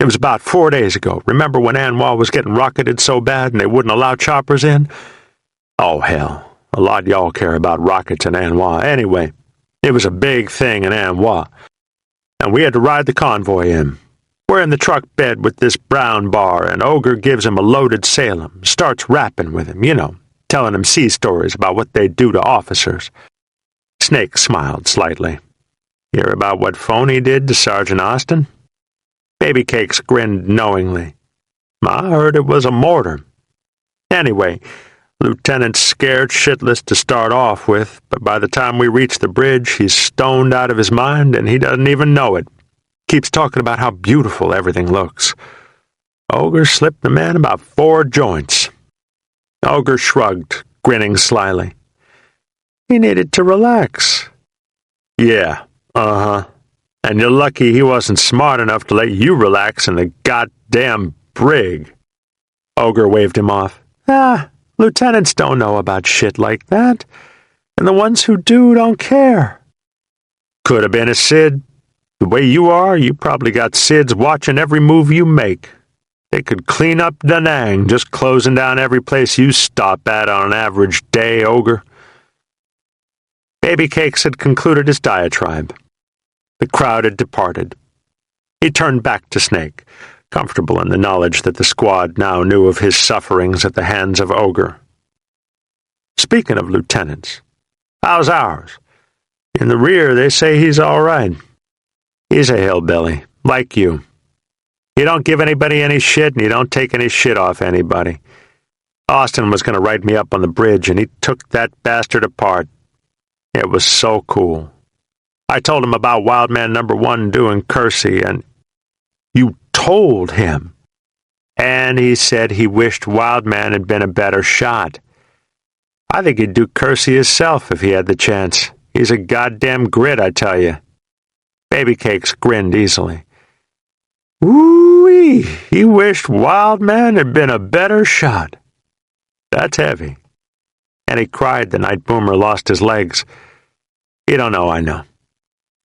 It was about 4 days ago. Remember when An Hoa was getting rocketed so bad and they wouldn't allow choppers in? Oh, hell. A lot of y'all care about rockets in An Hoa. Anyway, it was a big thing in An Hoa, and we had to ride the convoy in. We're in the truck bed with this brown bar, and Ogre gives him a loaded Salem, starts rapping with him, telling him sea stories about what they do to officers. Snake smiled slightly. Hear about what phony did to Sergeant Austin? Baby Cakes grinned knowingly. I heard it was a mortar. Anyway, Lieutenant's scared shitless to start off with, but by the time we reach the bridge, he's stoned out of his mind, and he doesn't even know it. Keeps talking about how beautiful everything looks. Ogre slipped the man about 4 joints. Ogre shrugged, grinning slyly. He needed to relax. Yeah, and you're lucky he wasn't smart enough to let you relax in the goddamn brig. Ogre waved him off. Lieutenants don't know about shit like that, and the ones who do don't care. Could have been a Sid. The way you are, you probably got Sids watching every move you make. They could clean up Da Nang, just closing down every place you stop at on an average day, Ogre. Baby Cakes had concluded his diatribe. The crowd had departed. He turned back to Snake, comfortable in the knowledge that the squad now knew of his sufferings at the hands of Ogre. Speaking of lieutenants, how's ours? In the rear, they say he's all right. He's a hillbilly, like you. He don't give anybody any shit, and he don't take any shit off anybody. Austin was going to write me up on the bridge, and he took that bastard apart. It was so cool. I told him about Wildman number 1 doing Kersey, and you told him. And he said he wished Wildman had been a better shot. I think he'd do Kersey himself if he had the chance. He's a goddamn grit, I tell you. Baby Cakes grinned easily. Woo-wee! He wished Wildman had been a better shot. That's heavy. And he cried the night Boomer lost his legs. You don't know, I know.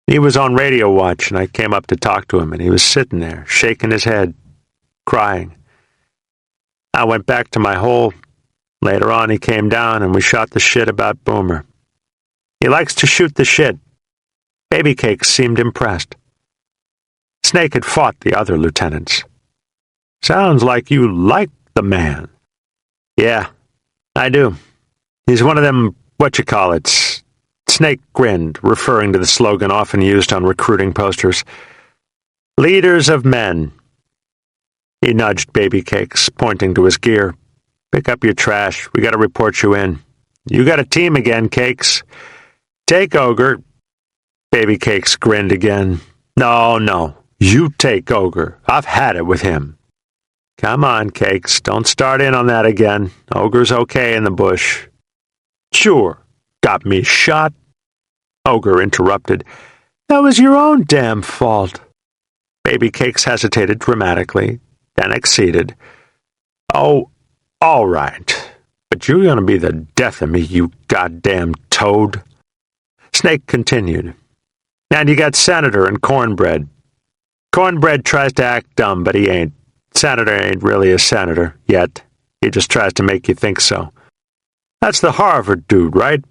He was on radio watch, and I came up to talk to him, and he was sitting there, shaking his head, crying. I went back to my hole. Later on, he came down, and we shot the shit about Boomer. He likes to shoot the shit. Baby Cakes seemed impressed. Snake had fought the other lieutenants. Sounds like you like the man. Yeah, I do. He's one of them whatchamacallits. Snake grinned, referring to the slogan often used on recruiting posters. Leaders of men. He nudged Baby Cakes, pointing to his gear. Pick up your trash. We got to report you in. You got a team again, Cakes. Take Ogre. Baby Cakes grinned again. No. You take Ogre. I've had it with him. Come on, Cakes. Don't start in on that again. Ogre's okay in the bush. Sure. Got me shot. Ogre interrupted. That was your own damn fault. Baby Cakes hesitated dramatically, then acceded. Oh, all right. But you're going to be the death of me, you goddamn toad. Snake continued. And you got Senator and Cornbread. Cornbread tries to act dumb, but he ain't. Senator ain't really a senator, yet. He just tries to make you think so. That's the Harvard dude, right?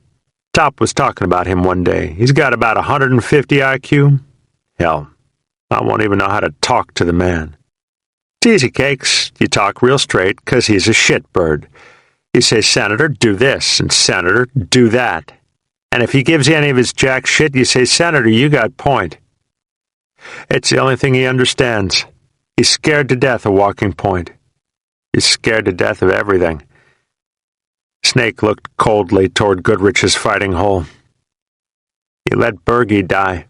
Top was talking about him one day. He's got about 150 IQ. Hell, I won't even know how to talk to the man. It's easy, Cakes. You talk real straight, 'cause he's a shitbird. You say, Senator, do this, and Senator, do that. And if he gives you any of his jack shit, you say, Senator, you got point. It's the only thing he understands. He's scared to death of walking point. He's scared to death of everything. Snake looked coldly toward Goodrich's fighting hole. He let Bergie die.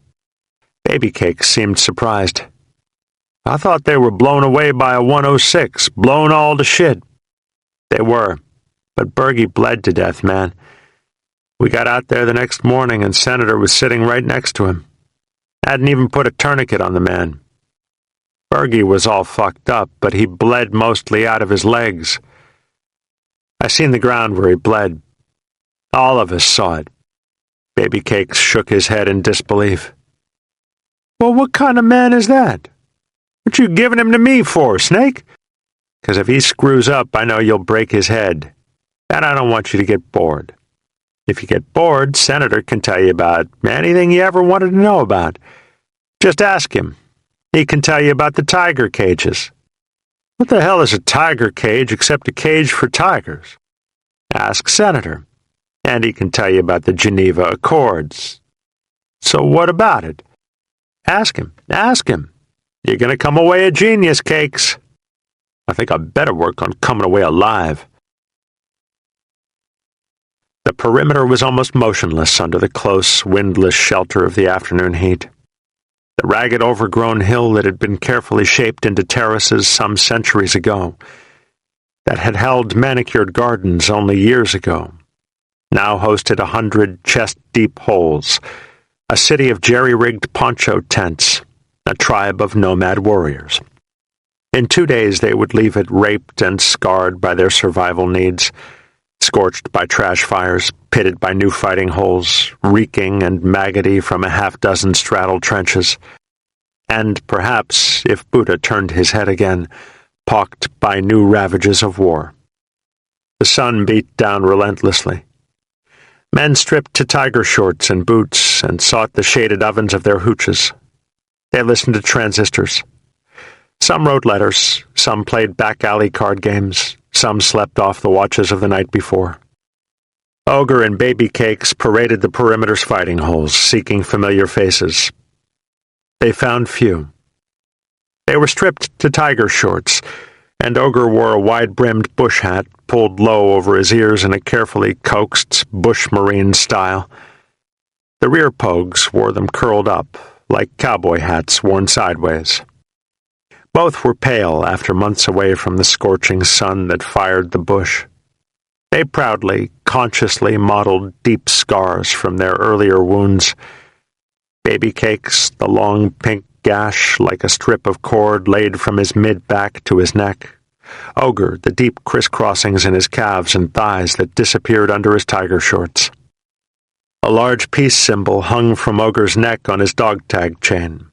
Baby Cakes seemed surprised. I thought they were blown away by a 106, blown all to shit. They were, but Bergie bled to death, man. We got out there the next morning, and Senator was sitting right next to him. Hadn't even put a tourniquet on the man. Bergie was all fucked up, but he bled mostly out of his legs. I seen the ground where he bled. All of us saw it. Baby Cakes shook his head in disbelief. Well, what kind of man is that? What you giving him to me for, Snake? 'Cause if he screws up, I know you'll break his head, and I don't want you to get bored. If you get bored, Senator can tell you about anything you ever wanted to know about. Just ask him. He can tell you about the tiger cages. What the hell is a tiger cage except a cage for tigers? Ask Senator, and he can tell you about the Geneva Accords. So what about it? Ask him. You're going to come away a genius, Cakes. I think I'd better work on coming away alive. The perimeter was almost motionless under the close, windless shelter of the afternoon heat. The ragged, overgrown hill that had been carefully shaped into terraces some centuries ago, that had held manicured gardens only years ago, now hosted 100 chest-deep holes, a city of jerry-rigged poncho tents, a tribe of nomad warriors. In 2 days they would leave it raped and scarred by their survival needs, scorched by trash fires, pitted by new fighting holes, reeking and maggoty from a half-dozen straddle trenches, and perhaps, if Buddha turned his head again, pocked by new ravages of war. The sun beat down relentlessly. Men stripped to tiger shorts and boots and sought the shaded ovens of their hooches. They listened to transistors. Some wrote letters, some played back-alley card games, some slept off the watches of the night before. Ogre and Baby Cakes paraded the perimeter's fighting holes, seeking familiar faces. They found few. They were stripped to tiger shorts, and Ogre wore a wide-brimmed bush hat pulled low over his ears in a carefully coaxed bush marine style. The rear pogues wore them curled up, like cowboy hats worn sideways. Both were pale after months away from the scorching sun that fired the bush. They proudly, consciously modeled deep scars from their earlier wounds. Baby Cakes, the long pink gash like a strip of cord laid from his mid-back to his neck. Ogre, the deep crisscrossings in his calves and thighs that disappeared under his tiger shorts. A large peace symbol hung from Ogre's neck on his dog-tag chain.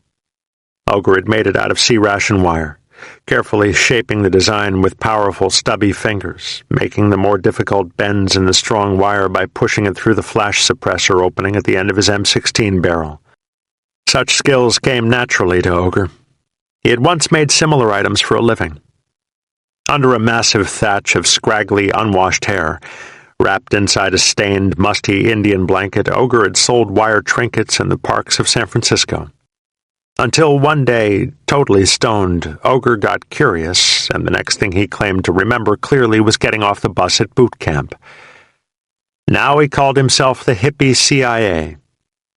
Ogre had made it out of sea-ration wire, carefully shaping the design with powerful stubby fingers, making the more difficult bends in the strong wire by pushing it through the flash suppressor opening at the end of his M16 barrel. Such skills came naturally to Ogre. He had once made similar items for a living. Under a massive thatch of scraggly, unwashed hair, wrapped inside a stained, musty Indian blanket, Ogre had sold wire trinkets in the parks of San Francisco. Until one day, totally stoned, Ogre got curious, and the next thing he claimed to remember clearly was getting off the bus at boot camp. Now he called himself the hippie CIA.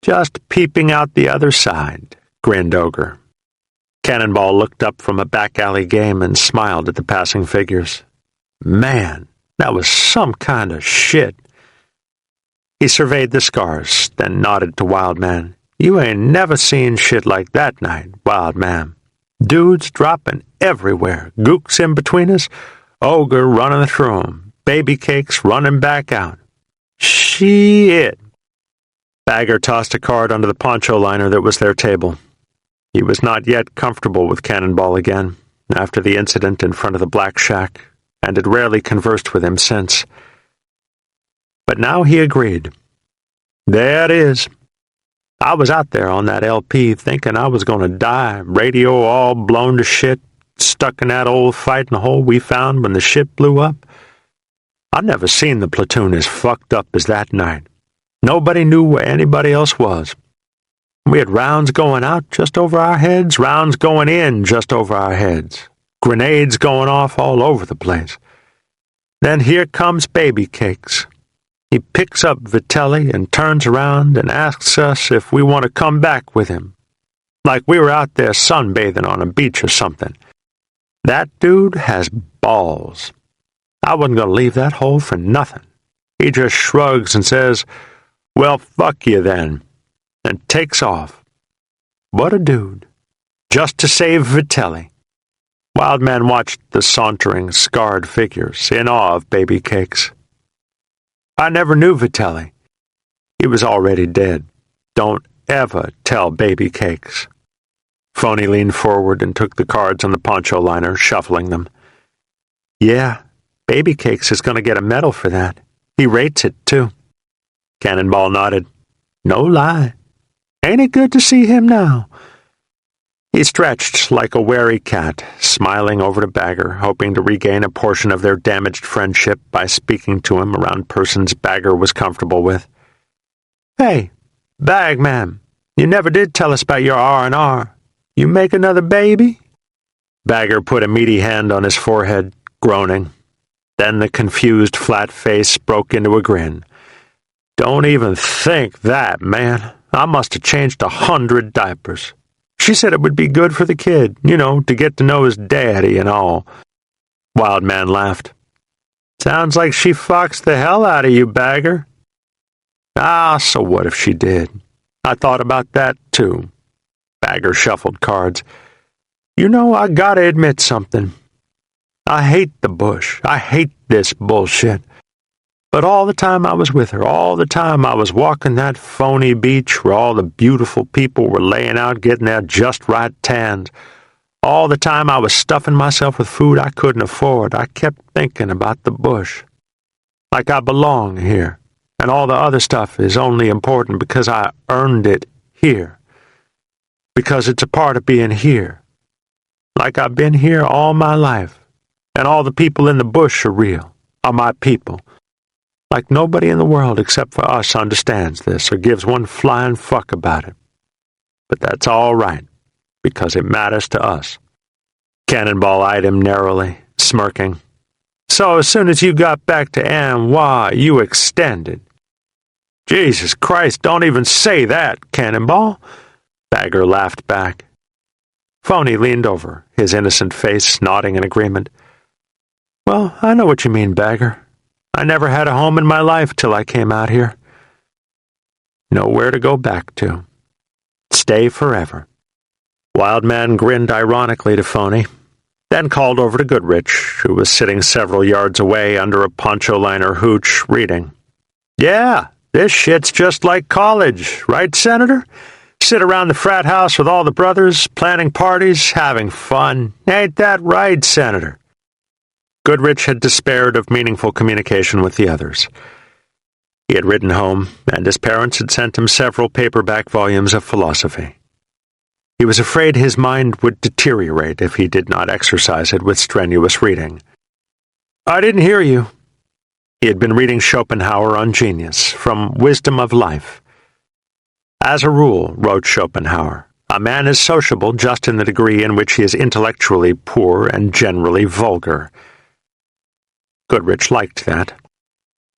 Just peeping out the other side, grinned Ogre. Cannonball looked up from a back-alley game and smiled at the passing figures. Man, that was some kind of shit. He surveyed the scars, then nodded to Wildman. You ain't never seen shit like that night, Wildman. Dudes dropping everywhere, gooks in between us, Ogre running through 'em, Baby Cakes running back out. Shit. Bagger tossed a card under the poncho liner that was their table. He was not yet comfortable with Cannonball again, after the incident in front of the Black Shack, and had rarely conversed with him since. But now he agreed. There it is. I was out there on that LP thinking I was going to die, radio all blown to shit, stuck in that old fighting hole we found when the ship blew up. I've never seen the platoon as fucked up as that night. Nobody knew where anybody else was. We had rounds going out just over our heads, rounds going in just over our heads, grenades going off all over the place. Then here comes Baby Cakes. He picks up Vitelli and turns around and asks us if we want to come back with him, like we were out there sunbathing on a beach or something. That dude has balls. I wasn't going to leave that hole for nothing. He just shrugs and says, well, fuck you then, and takes off. What a dude. Just to save Vitelli. Wildman watched the sauntering, scarred figures, in awe of Baby Cakes. I never knew Vitelli. He was already dead. Don't ever tell baby cakes. Phony leaned forward and took the cards on the poncho liner, shuffling them. Yeah, baby cakes is going to get a medal for that. He rates it, too. Cannonball nodded. No lie. Ain't it good to see him now? He stretched like a wary cat, smiling over to Bagger, hoping to regain a portion of their damaged friendship by speaking to him around persons Bagger was comfortable with. Hey, Bagman, you never did tell us about your R&R. You make another baby? Bagger put a meaty hand on his forehead, groaning. Then the confused flat face broke into a grin. Don't even think that, man. I must have changed 100 diapers. She said it would be good for the kid, to get to know his daddy and all. Wildman laughed. Sounds like she foxed the hell out of you, Bagger. Ah, so what if she did? I thought about that, too. Bagger shuffled cards. I gotta admit something. I hate the bush. I hate this bullshit. But all the time I was with her, all the time I was walking that phony beach where all the beautiful people were laying out getting their just right tans, all the time I was stuffing myself with food I couldn't afford, I kept thinking about the bush. Like I belong here, and all the other stuff is only important because I earned it here. Because it's a part of being here. Like I've been here all my life, and all the people in the bush are real, are my people. Like nobody in the world except for us understands this or gives one flying fuck about it. But that's all right, because it matters to us. Cannonball eyed him narrowly, smirking. So as soon as you got back to An Hoa, you extended. Jesus Christ, don't even say that, Cannonball. Bagger laughed back. Phony leaned over, his innocent face nodding in agreement. Well, I know what you mean, Bagger. I never had a home in my life till I came out here. Nowhere to go back to. Stay forever. Wildman grinned ironically to Phony, then called over to Goodrich, who was sitting several yards away under a poncho liner hooch, reading. Yeah, this shit's just like college, right, Senator? Sit around the frat house with all the brothers, planning parties, having fun. Ain't that right, Senator? Goodrich had despaired of meaningful communication with the others. He had written home, and his parents had sent him several paperback volumes of philosophy. He was afraid his mind would deteriorate if he did not exercise it with strenuous reading. I didn't hear you. He had been reading Schopenhauer on genius, from Wisdom of Life. As a rule, wrote Schopenhauer, a man is sociable just in the degree in which he is intellectually poor and generally vulgar. Goodrich liked that.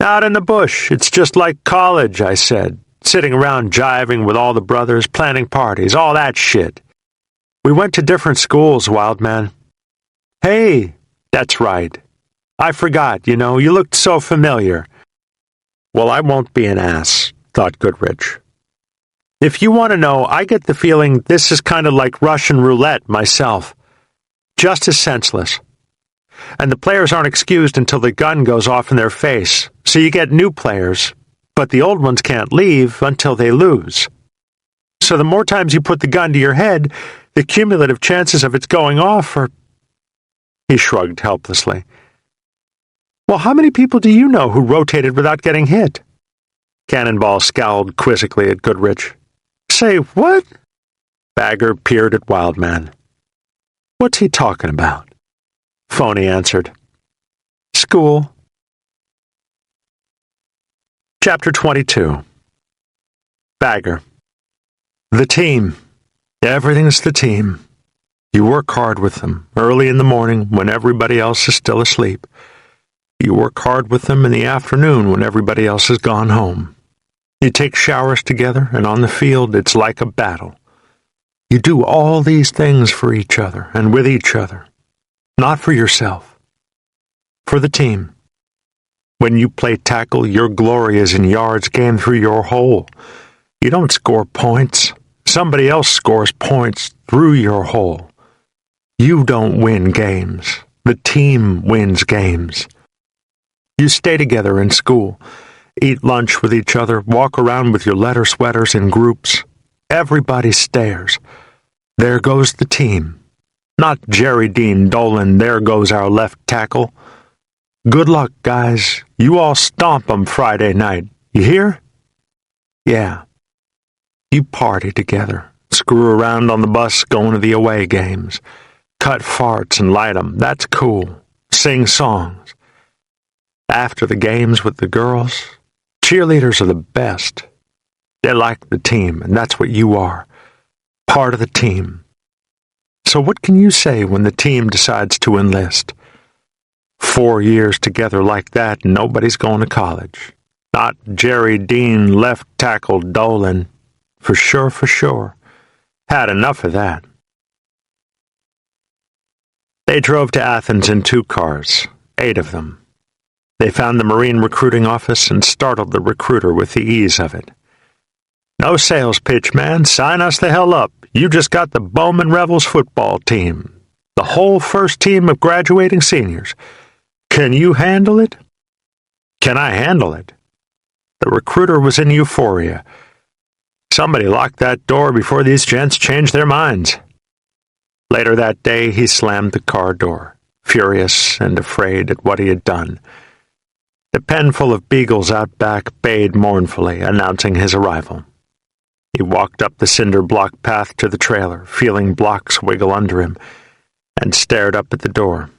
Out in the bush, it's just like college, I said, sitting around jiving with all the brothers, planning parties, all that shit. We went to different schools, Wildman. Hey, that's right. I forgot, you looked so familiar. Well, I won't be an ass, thought Goodrich. If you want to know, I get the feeling this is kind of like Russian roulette myself. Just as senseless. And the players aren't excused until the gun goes off in their face, so you get new players, but the old ones can't leave until they lose. So the more times you put the gun to your head, the cumulative chances of its going off are... He shrugged helplessly. Well, how many people do you know who rotated without getting hit? Cannonball scowled quizzically at Goodrich. Say, what? Bagger peered at Wildman. What's he talking about? Phony answered. School. Chapter 22. Bagger. The team. Everything's the team. You work hard with them, early in the morning when everybody else is still asleep. You work hard with them in the afternoon when everybody else has gone home. You take showers together, and on the field it's like a battle. You do all these things for each other and with each other. Not for yourself. For the team. When you play tackle, your glory is in yards gained through your hole. You don't score points. Somebody else scores points through your hole. You don't win games. The team wins games. You stay together in school. eat lunch with each other, walk around with your letter sweaters in groups. Everybody stares. There goes the team. Not Jerry Dean Dolan, there goes our left tackle. Good luck, guys. You all stomp 'em Friday night. You hear? Yeah. You party together. Screw around on the bus going to the away games. Cut farts and light 'em. That's cool. Sing songs. After the games with the girls, cheerleaders are the best. They like the team, and that's what you are. Part of the team. So what can you say when the team decides to enlist? 4 years together like that, and nobody's going to college. Not Jerry Dean, left tackle Dolan. For sure. Had enough of that. They drove to Athens in 2 cars, 8 of them. They found the Marine recruiting office and startled the recruiter with the ease of it. No sales pitch, man. Sign us the hell up. You just got the Bowman Rebels football team. The whole first team of graduating seniors. Can you handle it? Can I handle it? The recruiter was in euphoria. Somebody locked that door before these gents changed their minds. Later that day, he slammed the car door, furious and afraid at what he had done. The pen full of beagles out back bayed mournfully, announcing his arrival. He walked up the cinder block path to the trailer, feeling blocks wiggle under him, and stared up at the door.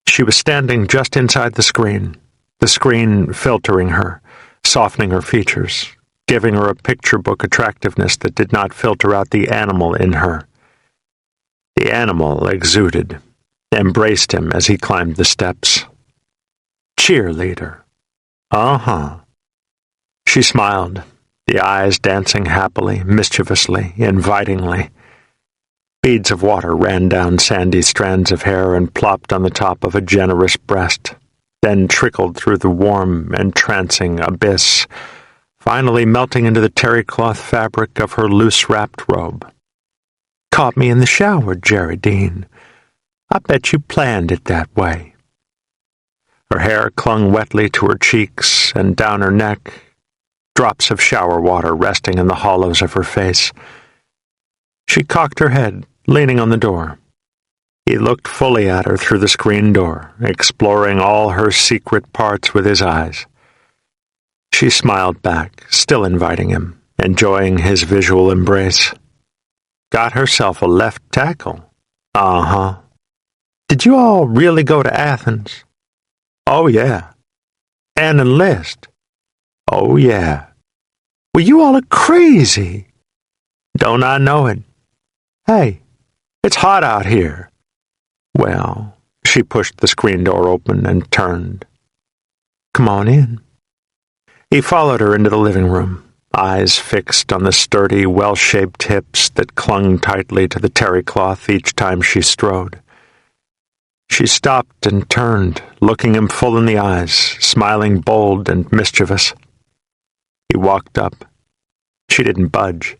She was standing just inside the screen filtering her, softening her features, giving her a picture book attractiveness that did not filter out the animal in her. The animal exuded, embraced him as he climbed the steps. Cheerleader. Uh-huh. She smiled, the eyes dancing happily, mischievously, invitingly. Beads of water ran down sandy strands of hair and plopped on the top of a generous breast, then trickled through the warm, entrancing abyss, finally melting into the terry-cloth fabric of her loose-wrapped robe. Caught me in the shower, Jerry Dean. I bet you planned it that way. Her hair clung wetly to her cheeks and down her neck, drops of shower water resting in the hollows of her face. She cocked her head, leaning on the door. He looked fully at her through the screen door, exploring all her secret parts with his eyes. She smiled back, still inviting him, enjoying his visual embrace. Got herself a left tackle. Uh-huh. Did you all really go to Athens? Oh, yeah. And enlist? Oh, yeah. Well, you all are crazy. Don't I know it? Hey, it's hot out here. Well, she pushed the screen door open and turned. Come on in. He followed her into the living room, eyes fixed on the sturdy, well-shaped hips that clung tightly to the terry cloth each time she strode. She stopped and turned, looking him full in the eyes, smiling bold and mischievous. He walked up. She didn't budge,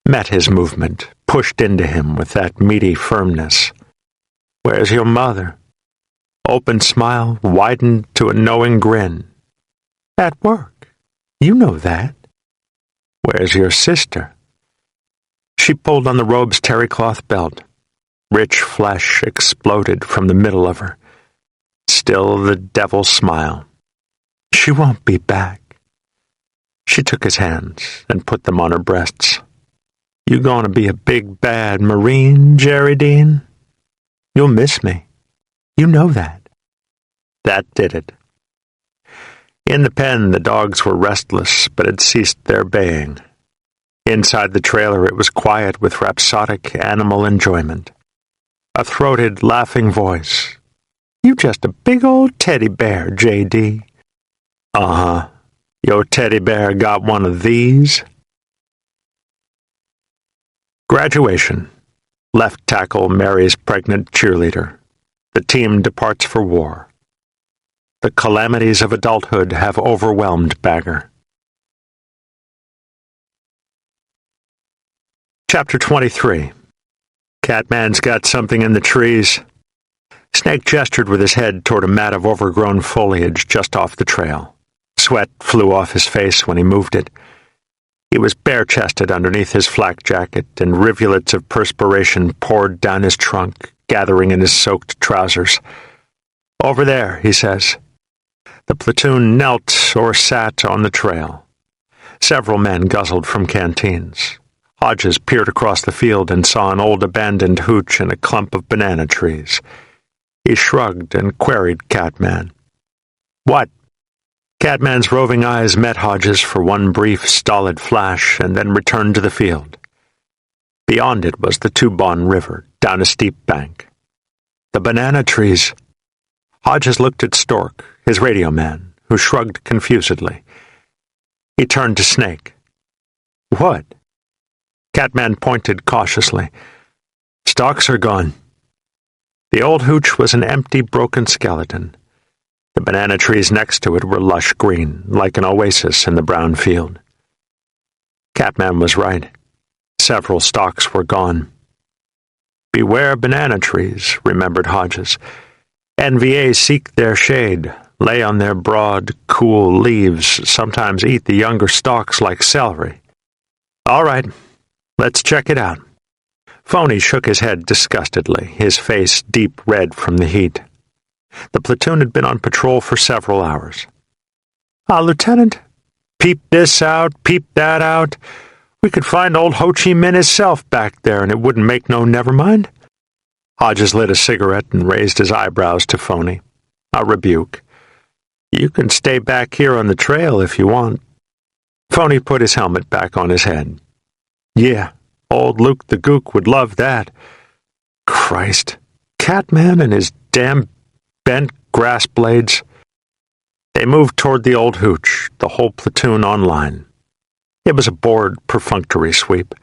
met his movement, pushed into him with that meaty firmness. Where's your mother? Open smile widened to a knowing grin. At work. You know that. Where's your sister? She pulled on the robe's terry-cloth belt. Rich flesh exploded from the middle of her. Still the devil's smile. She won't be back. She took his hands and put them on her breasts. You gonna be a big, bad Marine, Jerry Dean? You'll miss me. You know that. That did it. In the pen, the dogs were restless, but had ceased their baying. Inside the trailer, it was quiet with rhapsodic animal enjoyment. A throated, laughing voice. You just a big old teddy bear, J.D. Uh-huh. Your teddy bear got one of these? Graduation. Left tackle marries pregnant cheerleader. The team departs for war. The calamities of adulthood have overwhelmed Bagger. Chapter 23. Catman's got something in the trees. Snake gestured with his head toward a mat of overgrown foliage just off the trail. Sweat flew off his face when he moved it. He was bare-chested underneath his flak jacket, and rivulets of perspiration poured down his trunk, gathering in his soaked trousers. "Over there," he says. The platoon knelt or sat on the trail. Several men guzzled from canteens. Hodges peered across the field and saw an old abandoned hooch and a clump of banana trees. He shrugged and queried Catman. "What?" Catman's roving eyes met Hodges for one brief, stolid flash and then returned to the field. Beyond it was the Tubon River, down a steep bank. "The banana trees." Hodges looked at Stork, his radio man, who shrugged confusedly. He turned to Snake. "What?" Catman pointed cautiously. "Stalks are gone." The old hooch was an empty, broken skeleton. The banana trees next to it were lush green, like an oasis in the brown field. Catman was right. Several stalks were gone. "Beware banana trees," remembered Hodges. "NVA seek their shade, lay on their broad, cool leaves, sometimes eat the younger stalks like celery. All right, let's check it out." Phony shook his head disgustedly, his face deep red from the heat. The platoon had been on patrol for several hours. Lieutenant, peep this out, peep that out. We could find old Ho Chi Minh himself back there, and it wouldn't make no never mind." Hodges lit a cigarette and raised his eyebrows to Phony. A rebuke. "You can stay back here on the trail if you want." Phony put his helmet back on his head. "Yeah, old Luke the Gook would love that. Christ, Catman and his damn bent grass blades." They moved toward the old hooch, the whole platoon on line. It was a bored, perfunctory sweep.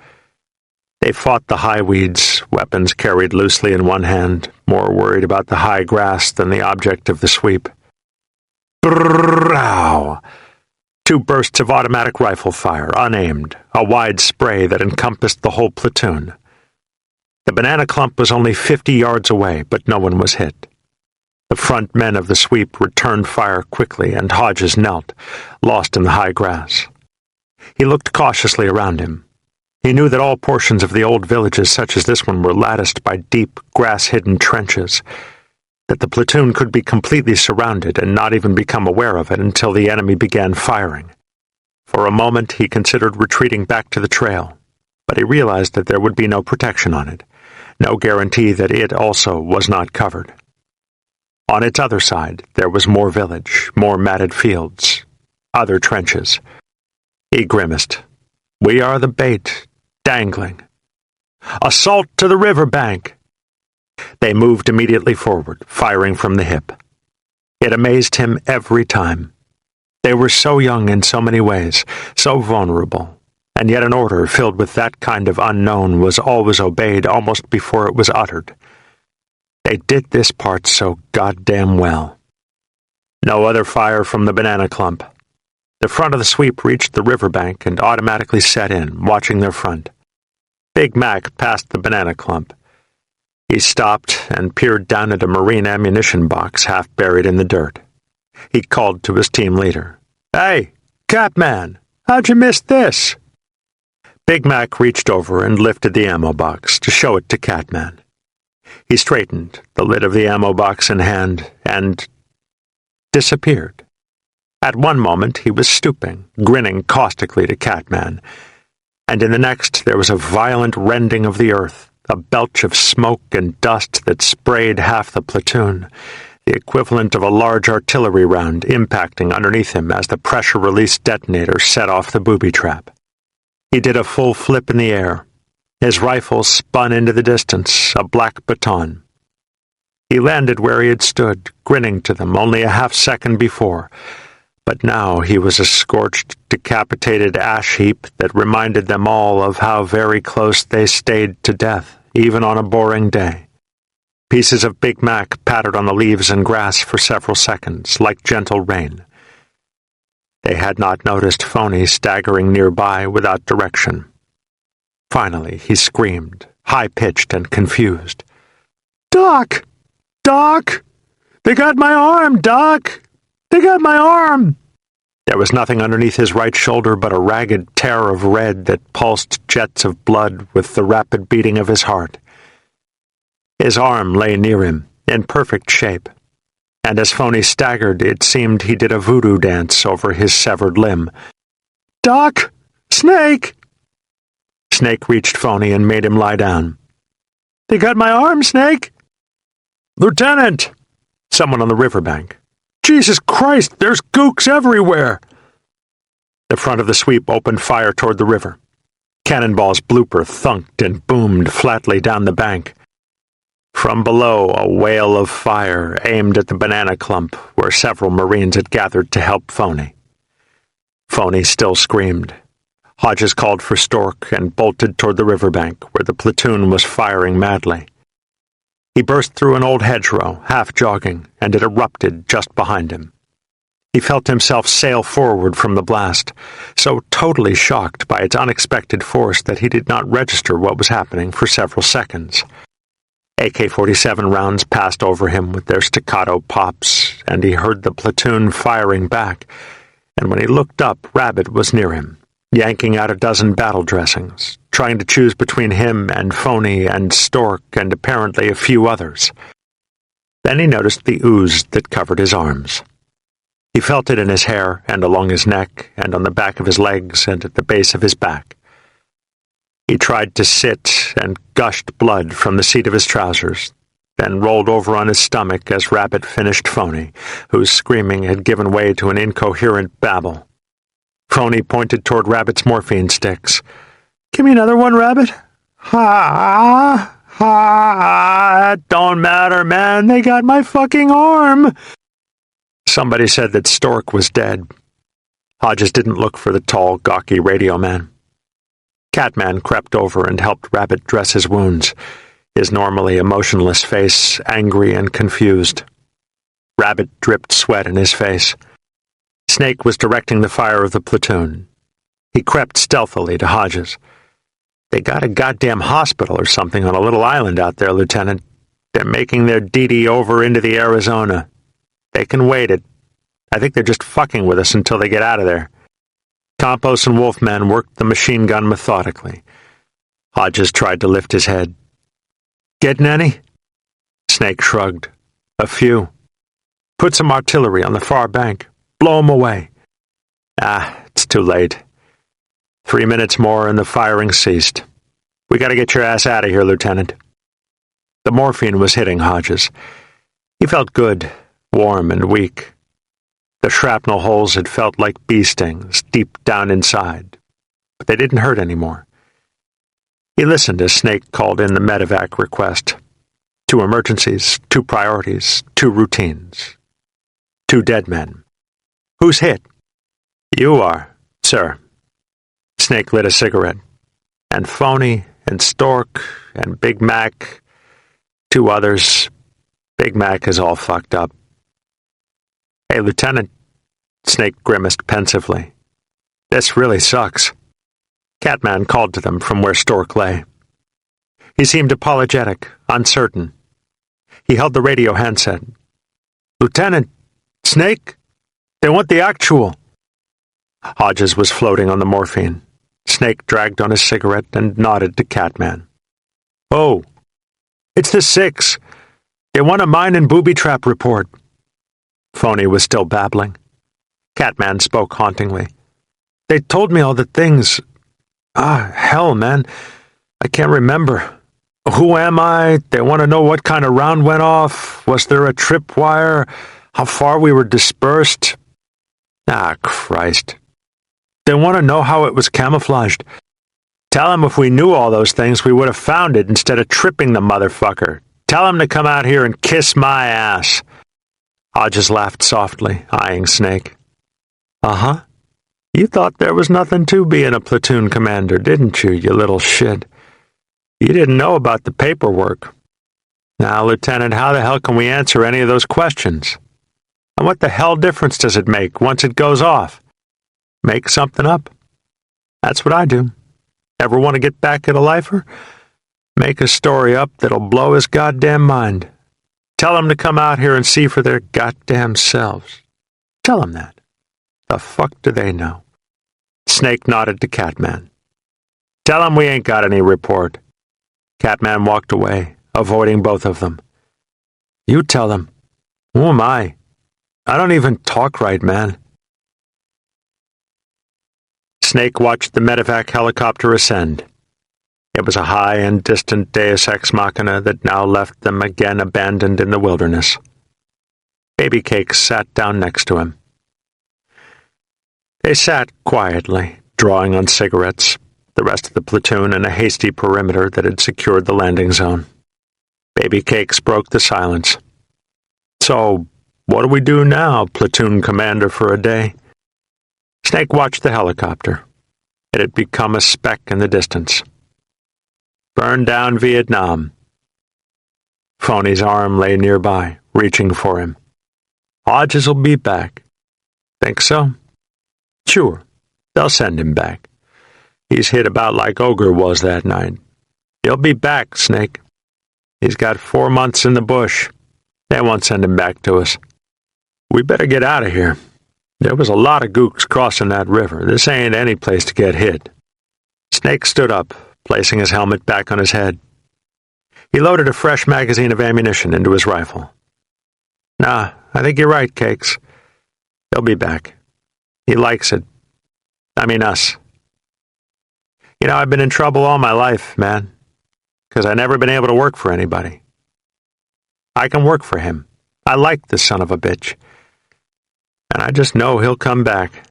They fought the high weeds, weapons carried loosely in one hand, more worried about the high grass than the object of the sweep. Brrrr! 2 bursts of automatic rifle fire, unaimed, a wide spray that encompassed the whole platoon. The banana clump was only 50 yards away, but no one was hit. The front men of the sweep returned fire quickly, and Hodges knelt, lost in the high grass. He looked cautiously around him. He knew that all portions of the old villages such as this one were latticed by deep, grass-hidden trenches, that the platoon could be completely surrounded and not even become aware of it until the enemy began firing. For a moment he considered retreating back to the trail, but he realized that there would be no protection on it, no guarantee that it also was not covered. On its other side there was more village, more matted fields, other trenches. He grimaced. "We are the bait, dangling. Assault to the river bank!" They moved immediately forward, firing from the hip. It amazed him every time. They were so young in so many ways, so vulnerable, and yet an order filled with that kind of unknown was always obeyed almost before it was uttered. They did this part so goddamn well. No other fire from the banana clump. The front of the sweep reached the riverbank and automatically set in, watching their front. Big Mac passed the banana clump. He stopped and peered down at a marine ammunition box half buried in the dirt. He called to his team leader. "Hey, Catman, how'd you miss this?" Big Mac reached over and lifted the ammo box to show it to Catman. He straightened, the lid of the ammo box in hand, and disappeared. At one moment he was stooping, grinning caustically to Catman, and in the next there was a violent rending of the earth, a belch of smoke and dust that sprayed half the platoon, the equivalent of a large artillery round impacting underneath him as the pressure-release detonator set off the booby trap. He did a full flip in the air. His rifle spun into the distance, a black baton. He landed where he had stood, grinning to them only a half-second before, but now he was a scorched, decapitated ash heap that reminded them all of how very close they stayed to death, even on a boring day. Pieces of Big Mac pattered on the leaves and grass for several seconds, like gentle rain. They had not noticed Phony staggering nearby without direction. Finally, he screamed, high-pitched and confused. "Doc! Doc! They got my arm, Doc! They got my arm!" There was nothing underneath his right shoulder but a ragged tear of red that pulsed jets of blood with the rapid beating of his heart. His arm lay near him, in perfect shape, and as Phony staggered, it seemed he did a voodoo dance over his severed limb. "Doc! Snake!" Snake reached Phony and made him lie down. "They got my arm, Snake!" "Lieutenant!" Someone on the riverbank. "Jesus Christ, there's gooks everywhere!" The front of the sweep opened fire toward the river. Cannonball's blooper thunked and boomed flatly down the bank. From below, a wail of fire aimed at the banana clump where several Marines had gathered to help Phony. Phony still screamed. Hodges called for Stork and bolted toward the riverbank where the platoon was firing madly. He burst through an old hedgerow, half jogging, and it erupted just behind him. He felt himself sail forward from the blast, so totally shocked by its unexpected force that he did not register what was happening for several seconds. AK-47 rounds passed over him with their staccato pops, and he heard the platoon firing back, and when he looked up, Rabbit was near him, yanking out a dozen battle dressings, trying to choose between him and Phony and Stork and apparently a few others. Then he noticed the ooze that covered his arms. He felt it in his hair and along his neck and on the back of his legs and at the base of his back. He tried to sit and gushed blood from the seat of his trousers, then rolled over on his stomach as Rabbit finished Phony, whose screaming had given way to an incoherent babble. Phony pointed toward Rabbit's morphine sticks. "Give me another one, Rabbit." "Ha! Ha! It don't matter, man. They got my fucking arm." Somebody said that Stork was dead. Hodges didn't look for the tall, gawky radio man. Catman crept over and helped Rabbit dress his wounds, his normally emotionless face angry and confused. Rabbit dripped sweat in his face. Snake was directing the fire of the platoon. He crept stealthily to Hodges. "They got a goddamn hospital or something on a little island out there, Lieutenant. They're making their DD over into the Arizona. They can wait it. I think they're just fucking with us until they get out of there." Campos and Wolfman worked the machine gun methodically. Hodges tried to lift his head. "Getting any?" Snake shrugged. "A few. Put some artillery on the far bank. Blow 'em away." It's too late. 3 minutes more and the firing ceased. "We gotta get your ass out of here, Lieutenant." The morphine was hitting Hodges. He felt good, warm and weak. The shrapnel holes had felt like bee stings deep down inside, but they didn't hurt anymore. He listened as Snake called in the medevac request. 2 emergencies, 2 priorities, 2 routines. 2 dead men. "Who's hit?" "You are, sir." Snake lit a cigarette. "And Phony, and Stork, and Big Mac, 2 others. Big Mac is all fucked up." "Hey, Lieutenant," Snake grimaced pensively. "This really sucks." Catman called to them from where Stork lay. He seemed apologetic, uncertain. He held the radio handset. "Lieutenant, Snake, they want the actual." Hodges was floating on the morphine. Snake dragged on his cigarette and nodded to Catman. "Oh, it's the 6. They want a mine and booby trap report." Phony was still babbling. Catman spoke hauntingly. "They told me all the things. Hell, man. I can't remember. Who am I? They want to know what kind of round went off. Was there a tripwire? How far we were dispersed? Christ. They want to know how it was camouflaged. Tell them if we knew all those things, we would have found it instead of tripping the motherfucker. Tell him to come out here and kiss my ass." Hodges laughed softly, eyeing Snake. "Uh-huh. You thought there was nothing to being a platoon commander, didn't you, you little shit? You didn't know about the paperwork. Now, Lieutenant, how the hell can we answer any of those questions? And what the hell difference does it make once it goes off? Make something up. That's what I do. Ever want to get back at a lifer? Make a story up that'll blow his goddamn mind. Tell them to come out here and see for their goddamn selves. Tell them that. The fuck do they know? Snake nodded to Catman. Tell him we ain't got any report. Catman walked away, avoiding both of them. You tell them. Who am I? I don't even talk right, man. Snake watched the medevac helicopter ascend. It was a high and distant deus ex machina that now left them again abandoned in the wilderness. Baby Cakes sat down next to him. They sat quietly, drawing on cigarettes, the rest of the platoon in a hasty perimeter that had secured the landing zone. Baby Cakes broke the silence. So, what do we do now, platoon commander for a day? Snake watched the helicopter. It had become a speck in the distance. Burn down Vietnam. Phony's arm lay nearby, reaching for him. Hodges will be back. Think so? Sure, they'll send him back. He's hit about like Ogre was that night. He'll be back, Snake. He's got 4 months in the bush. They won't send him back to us. We better get out of here. There was a lot of gooks crossing that river. This ain't any place to get hit. Snake stood up, placing his helmet back on his head. He loaded a fresh magazine of ammunition into his rifle. Nah, I think you're right, Cakes. He'll be back. He likes it. I mean us. You know, I've been in trouble all my life, man, because I've never been able to work for anybody. I can work for him. I like the son of a bitch. And I just know he'll come back.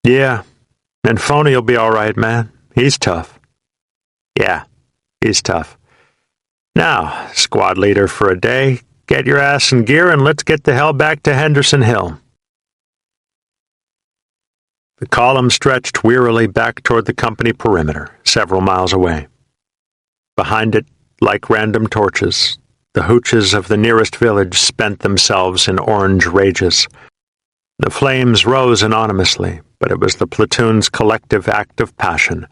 Yeah, and Phony'll be all right, man. He's tough. Yeah, he's tough. Now, squad leader for a day, get your ass in gear and let's get the hell back to Henderson Hill. The column stretched wearily back toward the company perimeter, several miles away. Behind it, like random torches, the hooches of the nearest village spent themselves in orange rages. The flames rose anonymously, but it was the platoon's collective act of passion,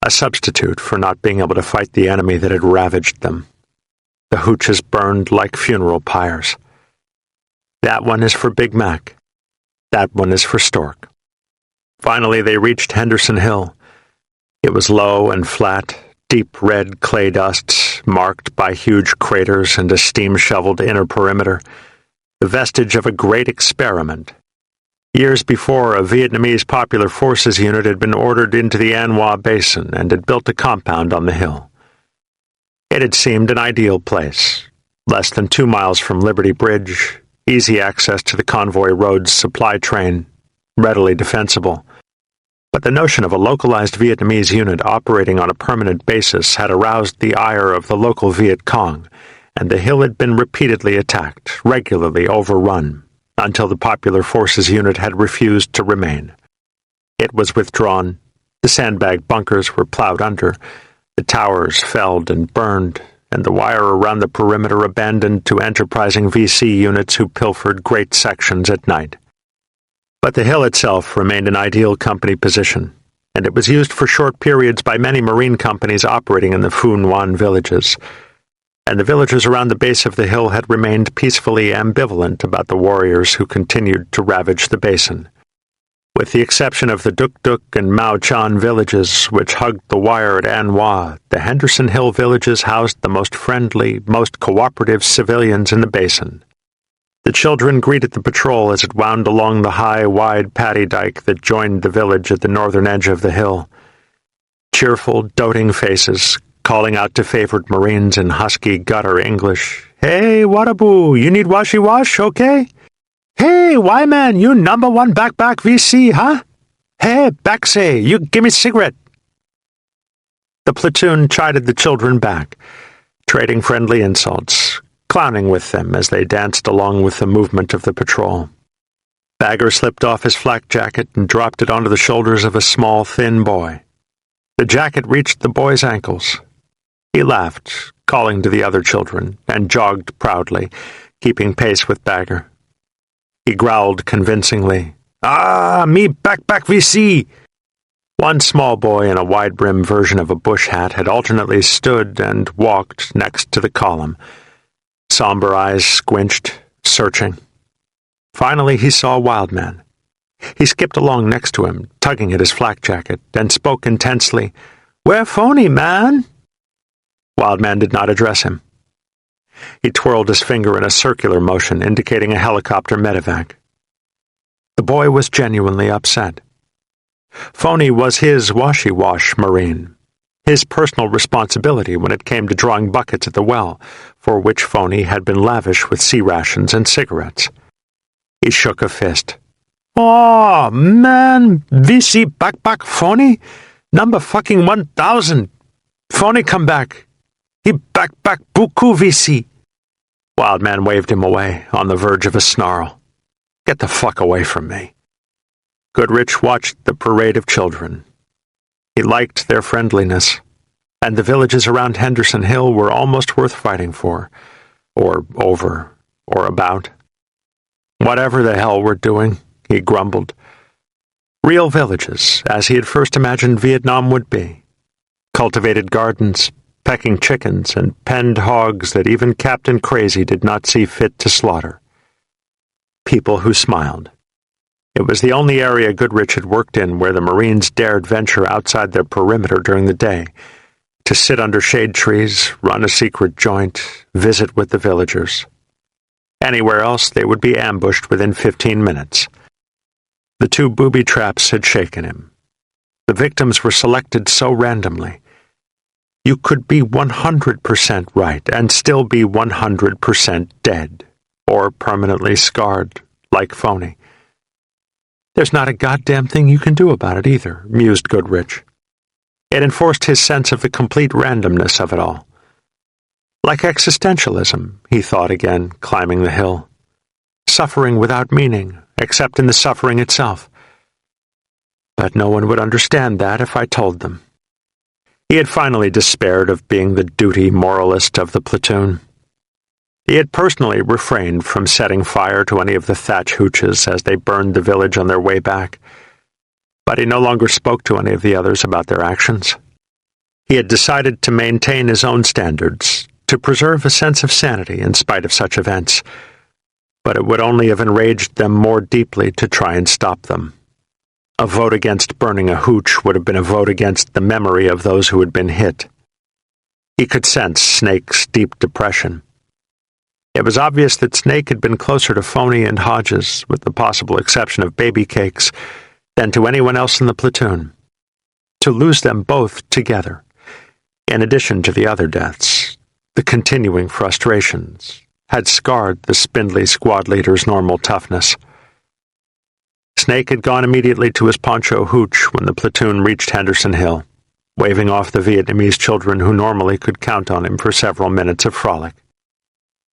a substitute for not being able to fight the enemy that had ravaged them. The hooches burned like funeral pyres. That one is for Big Mac. That one is for Stork. Finally, they reached Henderson Hill. It was low and flat, deep red clay dust, marked by huge craters and a steam-shoveled inner perimeter, the vestige of a great experiment. Years before, a Vietnamese Popular Forces unit had been ordered into the An Hoa Basin and had built a compound on the hill. It had seemed an ideal place, less than 2 miles from Liberty Bridge, easy access to the convoy road's supply train, readily defensible. But the notion of a localized Vietnamese unit operating on a permanent basis had aroused the ire of the local Viet Cong, and the hill had been repeatedly attacked, regularly overrun, until the Popular Forces unit had refused to remain. It was withdrawn, the sandbag bunkers were plowed under, the towers felled and burned, and the wire around the perimeter abandoned to enterprising VC units who pilfered great sections at night. But the hill itself remained an ideal company position, and it was used for short periods by many marine companies operating in the Phu Nguyen villages, and the villagers around the base of the hill had remained peacefully ambivalent about the warriors who continued to ravage the basin. With the exception of the Duk Duk and Mao Chan villages, which hugged the wire at An Hoa, the Henderson Hill villages housed the most friendly, most cooperative civilians in the basin. The children greeted the patrol as it wound along the high, wide paddy dike that joined the village at the northern edge of the hill. Cheerful, doting faces, calling out to favored Marines in husky gutter English. Hey, Wadabu, you need washy-wash, okay? Hey, Y-man, you #1 back VC, huh? Hey, Baxay, you gimme cigarette. The platoon chided the children back, trading friendly insults, clowning with them as they danced along with the movement of the patrol. Bagger slipped off his flak jacket and dropped it onto the shoulders of a small, thin boy. The jacket reached the boy's ankles. He laughed, calling to the other children, and jogged proudly, keeping pace with Bagger. He growled convincingly, "Ah, me back VC!" One small boy in a wide-brimmed version of a bush hat had alternately stood and walked next to the column, somber eyes squinched, searching. Finally he saw Wildman. He skipped along next to him, tugging at his flak jacket, and spoke intensely. "Where phony, man?" Wildman did not address him. He twirled his finger in a circular motion, indicating a helicopter medevac. The boy was genuinely upset. Phony was his washy-wash Marine, his personal responsibility when it came to drawing buckets at the well, for which Phony had been lavish with sea rations and cigarettes. He shook a fist. "Oh, man, VC backpack Phony? Number fucking 1000. Phony come back. He backpack buku VC." Wildman waved him away, on the verge of a snarl. "Get the fuck away from me." Goodrich watched the parade of children. He liked their friendliness, and the villages around Henderson Hill were almost worth fighting for, or over, or about. Whatever the hell we're doing, he grumbled. Real villages, as he had first imagined Vietnam would be. Cultivated gardens, pecking chickens, and penned hogs that even Captain Crazy did not see fit to slaughter. People who smiled. It was the only area Goodrich had worked in where the Marines dared venture outside their perimeter during the day, to sit under shade trees, run a secret joint, visit with the villagers. Anywhere else they would be ambushed within 15 minutes. The 2 booby traps had shaken him. The victims were selected so randomly. You could be 100% right and still be 100% dead, or permanently scarred, like Phony. There's not a goddamn thing you can do about it either, mused Goodrich. It enforced his sense of the complete randomness of it all. Like existentialism, he thought again, climbing the hill. Suffering without meaning, except in the suffering itself. But no one would understand that if I told them. He had finally despaired of being the duty moralist of the platoon. He had personally refrained from setting fire to any of the thatch hooches as they burned the village on their way back, but he no longer spoke to any of the others about their actions. He had decided to maintain his own standards, to preserve a sense of sanity in spite of such events, but it would only have enraged them more deeply to try and stop them. A vote against burning a hooch would have been a vote against the memory of those who had been hit. He could sense Snake's deep depression. It was obvious that Snake had been closer to Phony and Hodges, with the possible exception of Baby Cakes, than to anyone else in the platoon. To lose them both together, in addition to the other deaths, the continuing frustrations, had scarred the spindly squad leader's normal toughness. Snake had gone immediately to his poncho hooch when the platoon reached Henderson Hill, waving off the Vietnamese children who normally could count on him for several minutes of frolic.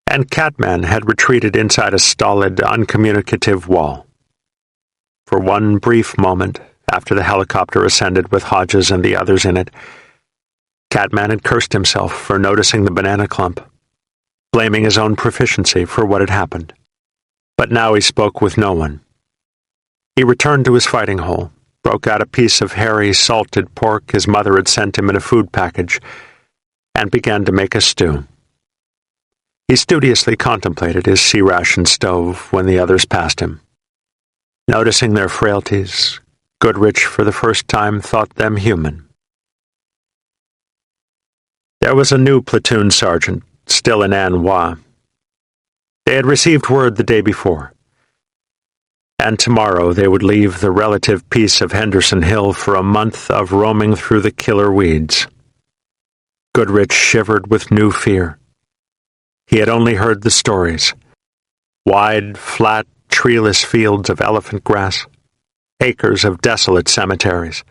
And Catman had retreated inside a stolid, uncommunicative wall. For one brief moment, after the helicopter ascended with Hodges and the others in it, Catman had cursed himself for noticing the banana clump, blaming his own proficiency for what had happened. But now he spoke with no one. He returned to his fighting hole, broke out a piece of hairy, salted pork his mother had sent him in a food package, and began to make a stew. He studiously contemplated his sea ration stove when the others passed him. Noticing their frailties, Goodrich for the first time thought them human. There was a new platoon sergeant, still in An Hoa. They had received word the day before, and tomorrow they would leave the relative peace of Henderson Hill for a month of roaming through the killer weeds. Goodrich shivered with new fear. He had only heard the stories. Wide, flat, treeless fields of elephant grass, acres of desolate cemeteries,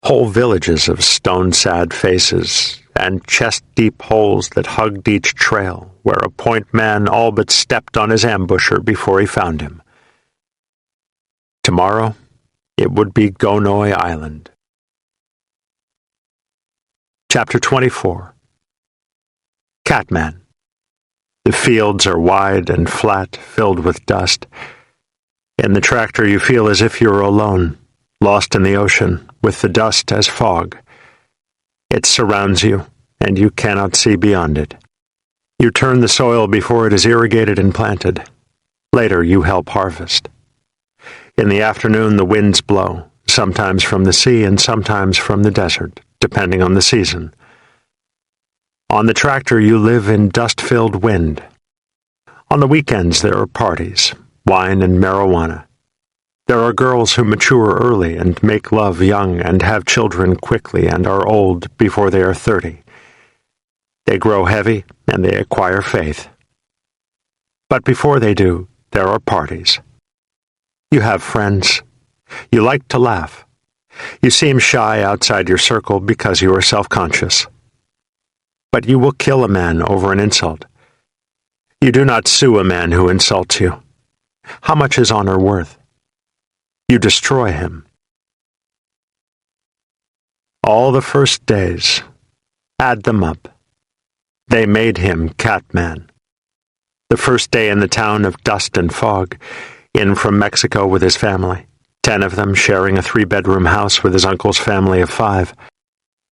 whole villages of stone-sad faces, and chest-deep holes that hugged each trail, where a point man all but stepped on his ambusher before he found him. Tomorrow, it would be Gonoi Island. Chapter 24. Catman. The fields are wide and flat, filled with dust. In the tractor you feel as if you're alone, lost in the ocean, with the dust as fog. It surrounds you, and you cannot see beyond it. You turn the soil before it is irrigated and planted. Later you help harvest. In the afternoon the winds blow, sometimes from the sea and sometimes from the desert, depending on the season. On the tractor you live in dust-filled wind. On the weekends there are parties, wine and marijuana. There are girls who mature early and make love young and have children quickly and are old before they are 30. They grow heavy and they acquire faith. But before they do, there are parties. You have friends. You like to laugh. You seem shy outside your circle because you are self-conscious. But you will kill a man over an insult. You do not sue a man who insults you. How much is honor worth? You destroy him. All the first days, add them up. They made him Catman. The first day in the town of dust and fog, in from Mexico with his family, 10 of them sharing a 3-bedroom house with his uncle's family of 5.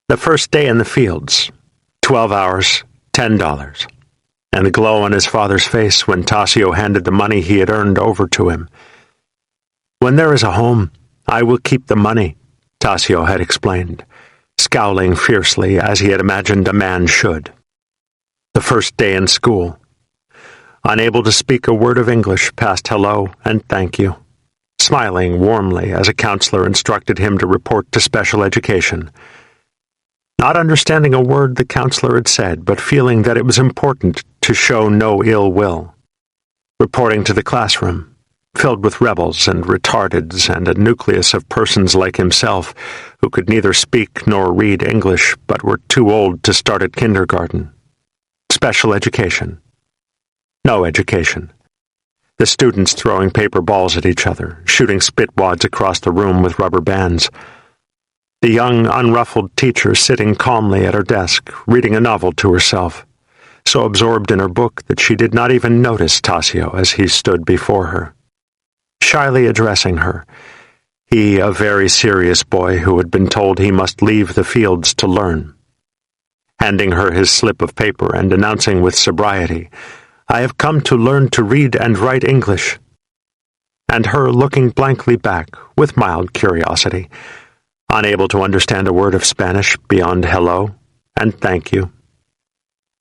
The first day in the fields, 12 hours, $10, and the glow on his father's face when Tassio handed the money he had earned over to him. When there is a home, I will keep the money, Tassio had explained, scowling fiercely as he had imagined a man should. The first day in school, unable to speak a word of English past hello and thank you, smiling warmly as a counselor instructed him to report to special education. Not understanding a word the counselor had said, but feeling that it was important to show no ill will. Reporting to the classroom, filled with rebels and retardeds and a nucleus of persons like himself who could neither speak nor read English but were too old to start at kindergarten. Special education. No education. The students throwing paper balls at each other, shooting spitwads across the room with rubber bands. The young, unruffled teacher sitting calmly at her desk, reading a novel to herself, so absorbed in her book that she did not even notice Tassio as he stood before her. Shyly addressing her, he a very serious boy who had been told he must leave the fields to learn. Handing her his slip of paper and announcing with sobriety, "I have come to learn to read and write English." And her looking blankly back with mild curiosity, unable to understand a word of Spanish beyond hello and thank you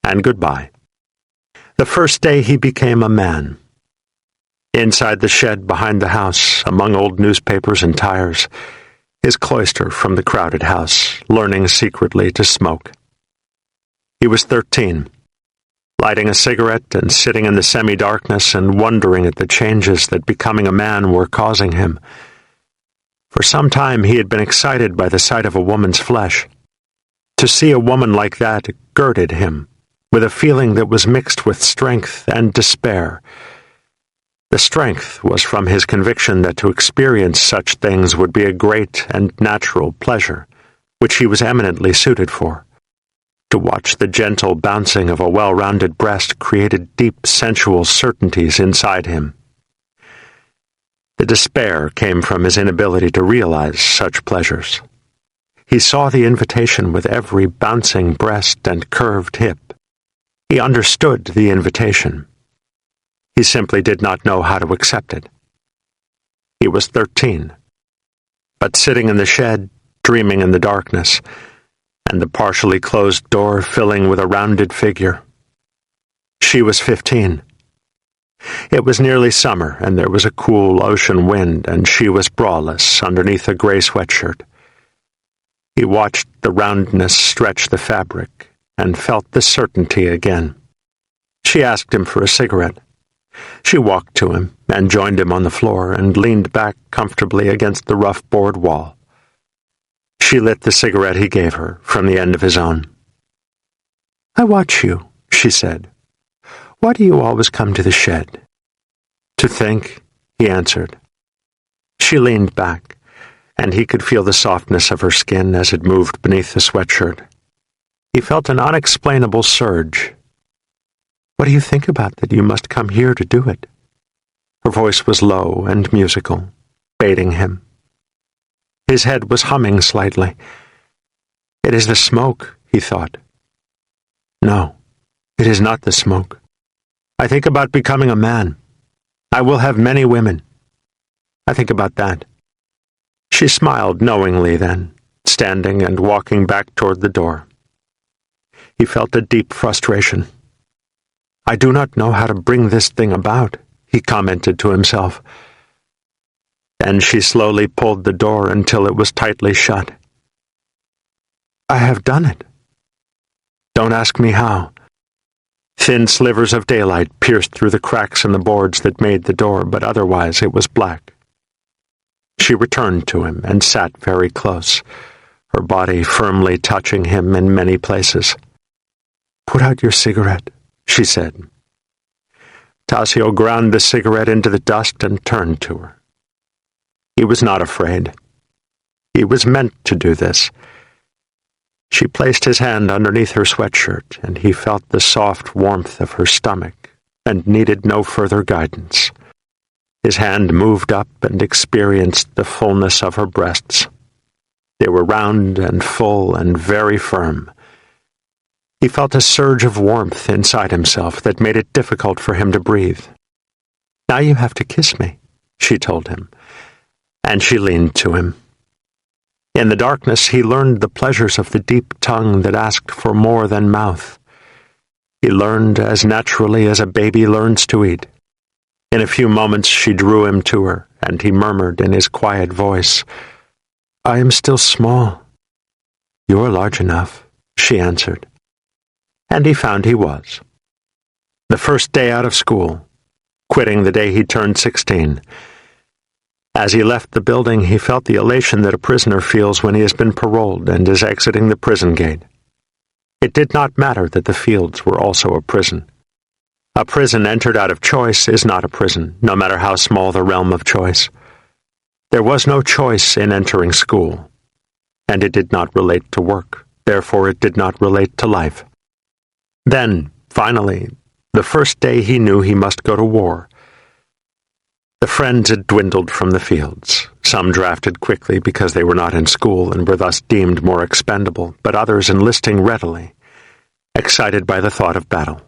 and goodbye. The first day he became a man. Inside the shed behind the house, among old newspapers and tires, his cloister from the crowded house, learning secretly to smoke. He was 13, lighting a cigarette and sitting in the semi-darkness and wondering at the changes that becoming a man were causing him. For some time he had been excited by the sight of a woman's flesh. To see a woman like that girded him, with a feeling that was mixed with strength and despair. The strength was from his conviction that to experience such things would be a great and natural pleasure, which he was eminently suited for. To watch the gentle bouncing of a well-rounded breast created deep sensual certainties inside him. The despair came from his inability to realize such pleasures. He saw the invitation with every bouncing breast and curved hip. He understood the invitation. He simply did not know how to accept it. He was 13, but sitting in the shed, dreaming in the darkness, and the partially closed door filling with a rounded figure. She was 15. It was nearly summer, and there was a cool ocean wind, and she was braless underneath a gray sweatshirt. He watched the roundness stretch the fabric, and felt the certainty again. She asked him for a cigarette. She walked to him, and joined him on the floor, and leaned back comfortably against the rough board wall. She lit the cigarette he gave her from the end of his own. "I watch you," she said. "Why do you always come to the shed?" "To think," he answered. She leaned back, and he could feel the softness of her skin as it moved beneath the sweatshirt. He felt an unexplainable surge. "What do you think about that you must come here to do it?" Her voice was low and musical, baiting him. His head was humming slightly. "It is the smoke," he thought. "No, it is not the smoke. I think about becoming a man. I will have many women." I think about that." She smiled knowingly then, standing and walking back toward the door. He felt a deep frustration. "I do not know how to bring this thing about," he commented to himself. Then she slowly pulled the door until it was tightly shut. "I have done it. Don't ask me how." Thin slivers of daylight pierced through the cracks in the boards that made the door, but otherwise it was black. She returned to him and sat very close, her body firmly touching him in many places. "Put out your cigarette," she said. Tasio ground the cigarette into the dust and turned to her. He was not afraid. He was meant to do this. She placed his hand underneath her sweatshirt, and he felt the soft warmth of her stomach and needed no further guidance. His hand moved up and experienced the fullness of her breasts. They were round and full and very firm. He felt a surge of warmth inside himself that made it difficult for him to breathe. "Now you have to kiss me," she told him, and she leaned to him. In the darkness he learned the pleasures of the deep tongue that asked for more than mouth. He learned as naturally as a baby learns to eat. In a few moments she drew him to her, and he murmured in his quiet voice, "I am still small." "You are large enough," she answered. And he found he was. The first day out of school, quitting the day he turned 16. As he left the building, he felt the elation that a prisoner feels when he has been paroled and is exiting the prison gate. It did not matter that the fields were also a prison. A prison entered out of choice is not a prison, no matter how small the realm of choice. There was no choice in entering school, and it did not relate to work, therefore it did not relate to life. Then, finally, the first day he knew he must go to war. The friends had dwindled from the fields. Some drafted quickly because they were not in school and were thus deemed more expendable, but others enlisting readily, excited by the thought of battle.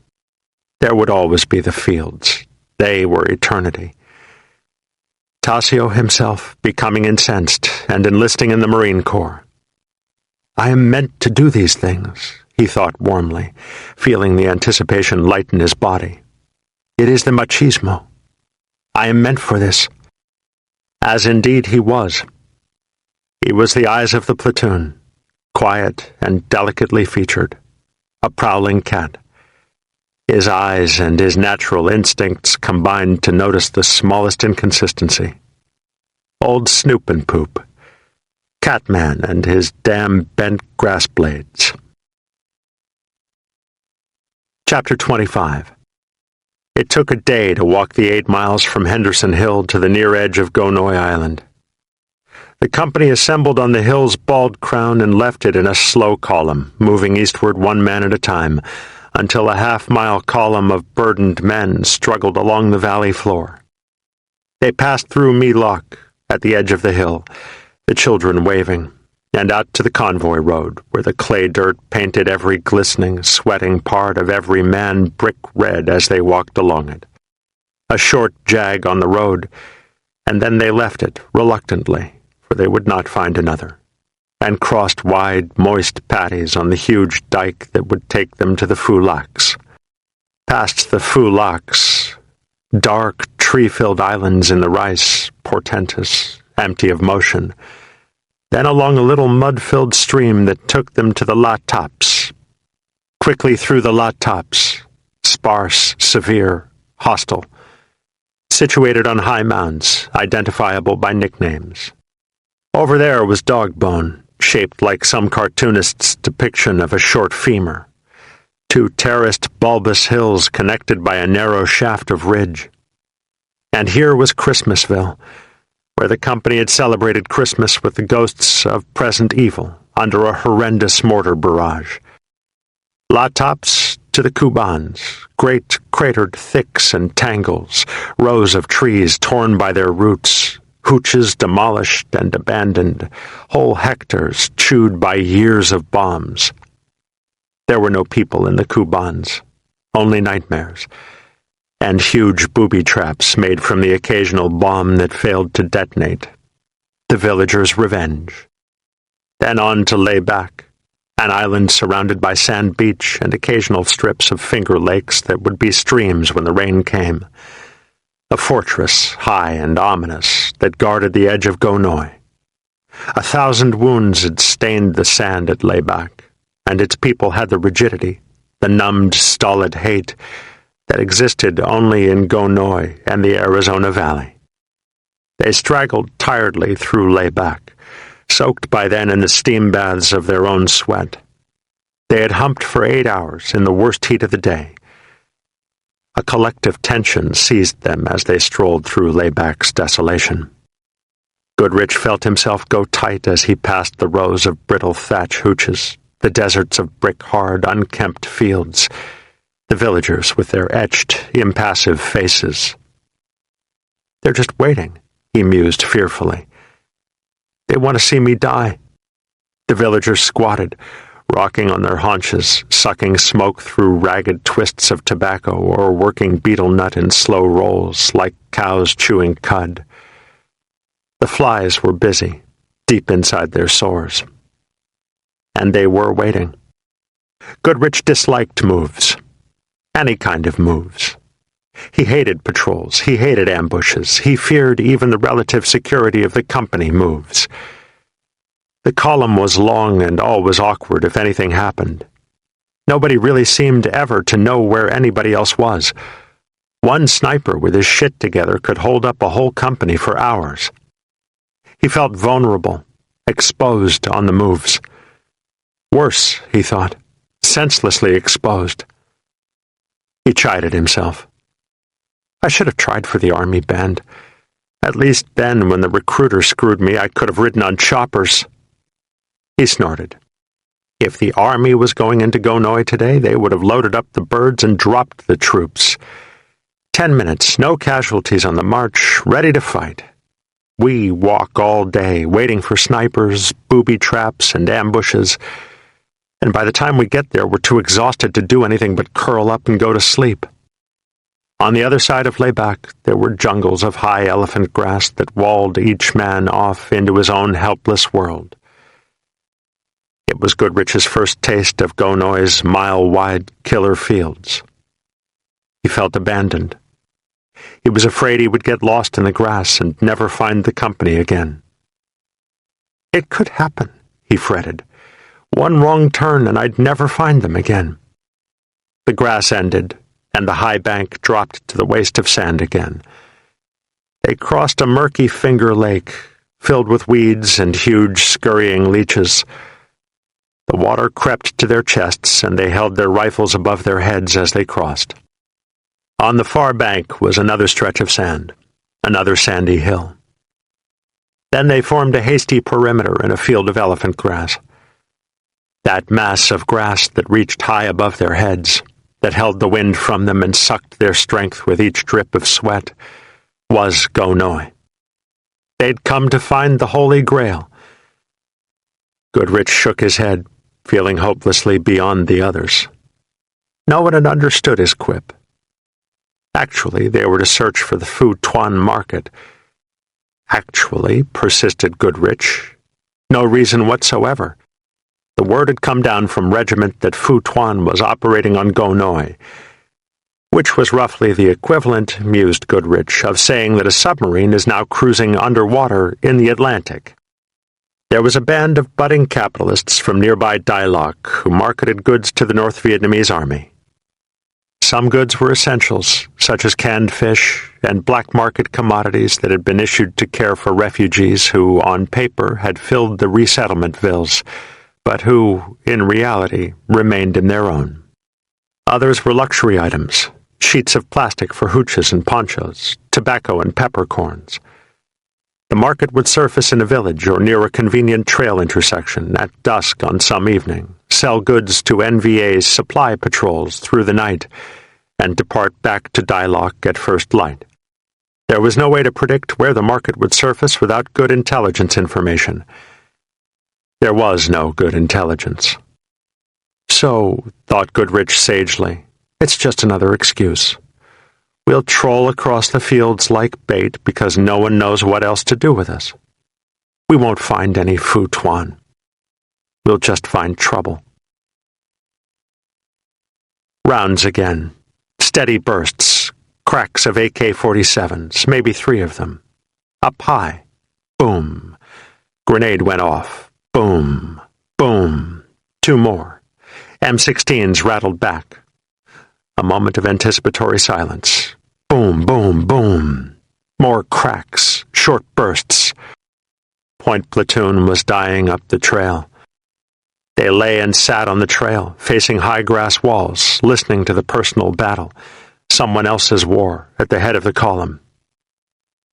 There would always be the fields. They were eternity. Tasio himself becoming incensed and enlisting in the Marine Corps. "I am meant to do these things," he thought warmly, feeling the anticipation lighten his body. "It is the machismo. I am meant for this." As indeed he was. He was the eyes of the platoon, quiet and delicately featured, a prowling cat. His eyes and his natural instincts combined to notice the smallest inconsistency. Old Snoop and Poop, Catman and his damn bent grass blades. Chapter 25. It took a day to walk the 8 miles from Henderson Hill to the near edge of Gonoy Island. The company assembled on the hill's bald crown and left it in a slow column, moving eastward 1 man at a time, until a half-mile column of burdened men struggled along the valley floor. They passed through Me Lock, at the edge of the hill, the children waving, and out to the convoy road, where the clay dirt painted every glistening, sweating part of every man brick red as they walked along it. A short jag on the road, and then they left it, reluctantly, for they would not find another, and crossed wide, moist patties on the huge dike that would take them to the Foulacs. Past the Foulacs, dark, tree-filled islands in the rice, portentous, empty of motion, then along a little mud-filled stream that took them to the lot tops. Quickly through the lot tops, sparse, severe, hostile, situated on high mounds, identifiable by nicknames. Over there was Dogbone, shaped like some cartoonist's depiction of a short femur. 2 terraced, bulbous hills connected by a narrow shaft of ridge. And here was Christmasville, where the company had celebrated Christmas with the ghosts of present evil under a horrendous mortar barrage. Lot tops to the Cubans, great cratered thicks and tangles, rows of trees torn by their roots, hooches demolished and abandoned, whole hectares chewed by years of bombs. There were no people in the Cubans, only nightmares. and huge booby traps made from the occasional bomb that failed to detonate. The villagers' revenge. Then on to Layback, an island surrounded by sand beach and occasional strips of finger lakes that would be streams when the rain came. A fortress, high and ominous, that guarded the edge of Gonoy. 1,000 wounds had stained the sand at Layback, and its people had the rigidity, the numbed, stolid hate that existed only in Gonoy and the Arizona Valley. They straggled tiredly through Layback, soaked by then in the steam baths of their own sweat. They had humped for 8 hours in the worst heat of the day. A collective tension seized them as they strolled through Layback's desolation. Goodrich felt himself go tight as he passed the rows of brittle thatch hooches, the deserts of brick-hard, unkempt fields, the villagers with their etched, impassive faces. "They're just waiting," he mused fearfully. "They want to see me die." The villagers squatted, rocking on their haunches, sucking smoke through ragged twists of tobacco or working betel nut in slow rolls like cows chewing cud. The flies were busy, deep inside their sores. And they were waiting. Goodrich disliked moves. Any kind of moves. He hated patrols, he hated ambushes, he feared even the relative security of the company moves. The column was long and always awkward if anything happened. Nobody really seemed ever to know where anybody else was. One sniper with his shit together could hold up a whole company for hours. He felt vulnerable, exposed on the moves. Worse, he thought, senselessly exposed. He chided himself. I should have tried for the army band. At least then, when the recruiter screwed me, I could have ridden on choppers. He snorted. If the army was going into Gonoy today, they would have loaded up the birds and dropped the troops. 10 minutes, no casualties on the march, ready to fight. We walk all day, waiting for snipers, booby traps, and ambushes, and by the time we get there, we're too exhausted to do anything but curl up and go to sleep. On the other side of Layback, there were jungles of high elephant grass that walled each man off into his own helpless world. It was Goodrich's first taste of Gonoy's mile-wide killer fields. He felt abandoned. He was afraid he would get lost in the grass and never find the company again. It could happen, he fretted. One wrong turn and I'd never find them again. The grass ended, and the high bank dropped to the waste of sand again. They crossed a murky finger lake, filled with weeds and huge scurrying leeches. The water crept to their chests, and they held their rifles above their heads as they crossed. On the far bank was another stretch of sand, another sandy hill. Then they formed a hasty perimeter in a field of elephant grass. That mass of grass that reached high above their heads, that held the wind from them and sucked their strength with each drip of sweat, was Gonoy. They'd come to find the Holy Grail. Goodrich shook his head, feeling hopelessly beyond the others. No one had understood his quip. Actually, they were to search for the Phu Tuan market. Actually, persisted Goodrich, no reason whatsoever. The word had come down from regiment that Phu Tuan was operating on Gonoy, which was roughly the equivalent, mused Goodrich, of saying that a submarine is now cruising underwater in the Atlantic. There was a band of budding capitalists from nearby Dai Loc who marketed goods to the North Vietnamese army. Some goods were essentials, such as canned fish and black market commodities that had been issued to care for refugees who, on paper, had filled the resettlement villas, but who, in reality, remained in their own. Others were luxury items, sheets of plastic for hooches and ponchos, tobacco and peppercorns. The market would surface in a village or near a convenient trail intersection at dusk on some evening, sell goods to NVA's supply patrols through the night, and depart back to Dai Loc at first light. There was no way to predict where the market would surface without good intelligence information. There was no good intelligence. So, thought Goodrich sagely, it's just another excuse. We'll troll across the fields like bait because no one knows what else to do with us. We won't find any futuan. We'll just find trouble. Rounds again. Steady bursts. Cracks of AK-47s, maybe 3 of them. Up high. Boom. Grenade went off. Boom. Boom. 2 more. M16s rattled back. A moment of anticipatory silence. Boom, boom, boom. More cracks, short bursts. Point platoon was dying up the trail. They lay and sat on the trail, facing high grass walls, listening to the personal battle, someone else's war, at the head of the column.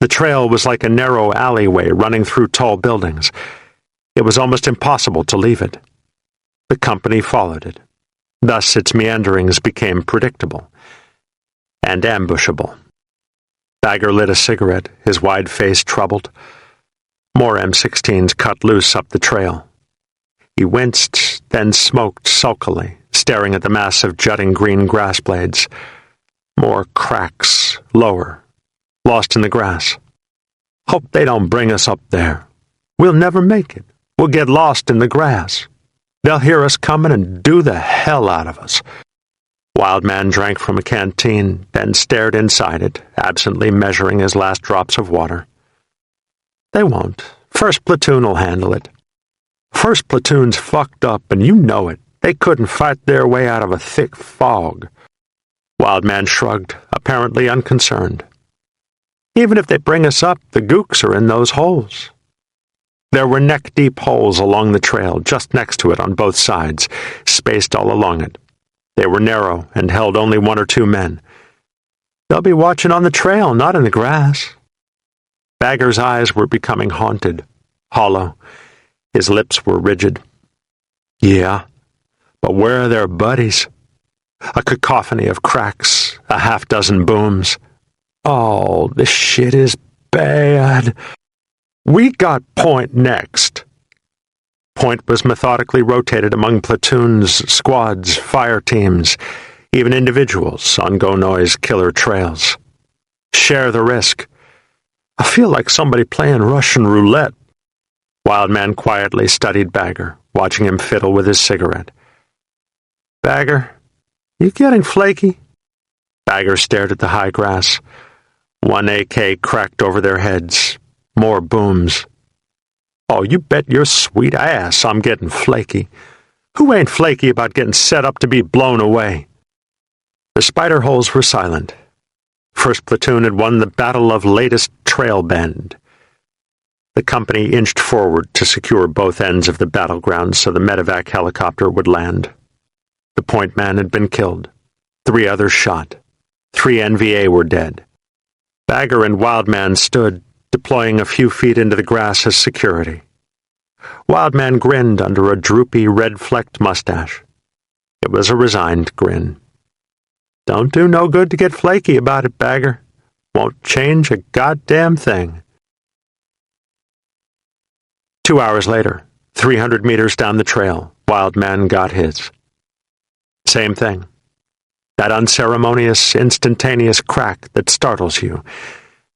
The trail was like a narrow alleyway running through tall buildings. It was almost impossible to leave it. The company followed it. Thus its meanderings became predictable and ambushable. Bagger lit a cigarette, his wide face troubled. More M16s cut loose up the trail. He winced, then smoked sulkily, staring at the massive jutting green grass blades. More cracks, lower, lost in the grass. Hope they don't bring us up there. We'll never make it. We'll get lost in the grass. They'll hear us coming and do the hell out of us. Wildman drank from a canteen, then stared inside it, absently measuring his last drops of water. They won't. First platoon will handle it. First platoon's fucked up, and you know it. They couldn't fight their way out of a thick fog. Wildman shrugged, apparently unconcerned. Even if they bring us up, the gooks are in those holes. There were neck-deep holes along the trail, just next to it on both sides, spaced all along it. They were narrow and held only 1 or 2 men. They'll be watching on the trail, not in the grass. Bagger's eyes were becoming haunted, hollow. His lips were rigid. Yeah, but where are their buddies? A cacophony of cracks, a half-dozen booms. Oh, this shit is bad. We got Point next. Point was methodically rotated among platoons, squads, fire teams, even individuals on Go Noise killer trails. Share the risk. I feel like somebody playing Russian roulette. Wildman quietly studied Bagger, watching him fiddle with his cigarette. Bagger, you getting flaky? Bagger stared at the high grass. 1 AK cracked over their heads. More booms. Oh, you bet your sweet ass I'm getting flaky. Who ain't flaky about getting set up to be blown away? The spider holes were silent. First platoon had won the battle of latest trail bend. The company inched forward to secure both ends of the battleground so the medevac helicopter would land. The point man had been killed. 3 others shot. 3 NVA were dead. Bagger and Wildman stood, deploying a few feet into the grass as security. Wildman grinned under a droopy, red-flecked mustache. It was a resigned grin. Don't do no good to get flaky about it, Bagger. Won't change a goddamn thing. 2 hours later, 300 meters down the trail, Wildman got his. Same thing. That unceremonious, instantaneous crack that startles you,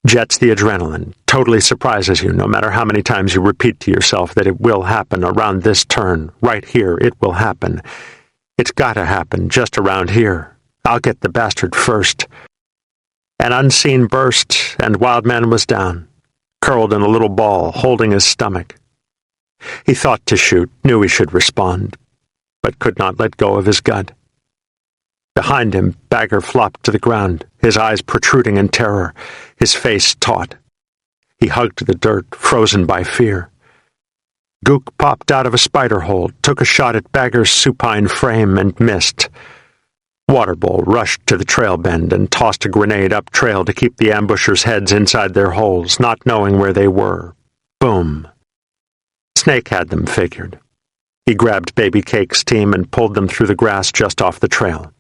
jets the adrenaline, totally surprises you no matter how many times you repeat to yourself that it will happen around this turn, right here, it will happen. It's gotta happen just around here. I'll get the bastard first. An unseen burst, and Wildman was down, curled in a little ball, holding his stomach. He thought to shoot, knew he should respond, but could not let go of his gut. Behind him, Bagger flopped to the ground, his eyes protruding in terror, his face taut. He hugged the dirt, frozen by fear. Gook popped out of a spider hole, took a shot at Bagger's supine frame, and missed. Waterbowl rushed to the trail bend and tossed a grenade up trail to keep the ambushers' heads inside their holes, not knowing where they were. Boom. Snake had them figured. He grabbed Baby Cake's team and pulled them through the grass just off the trail.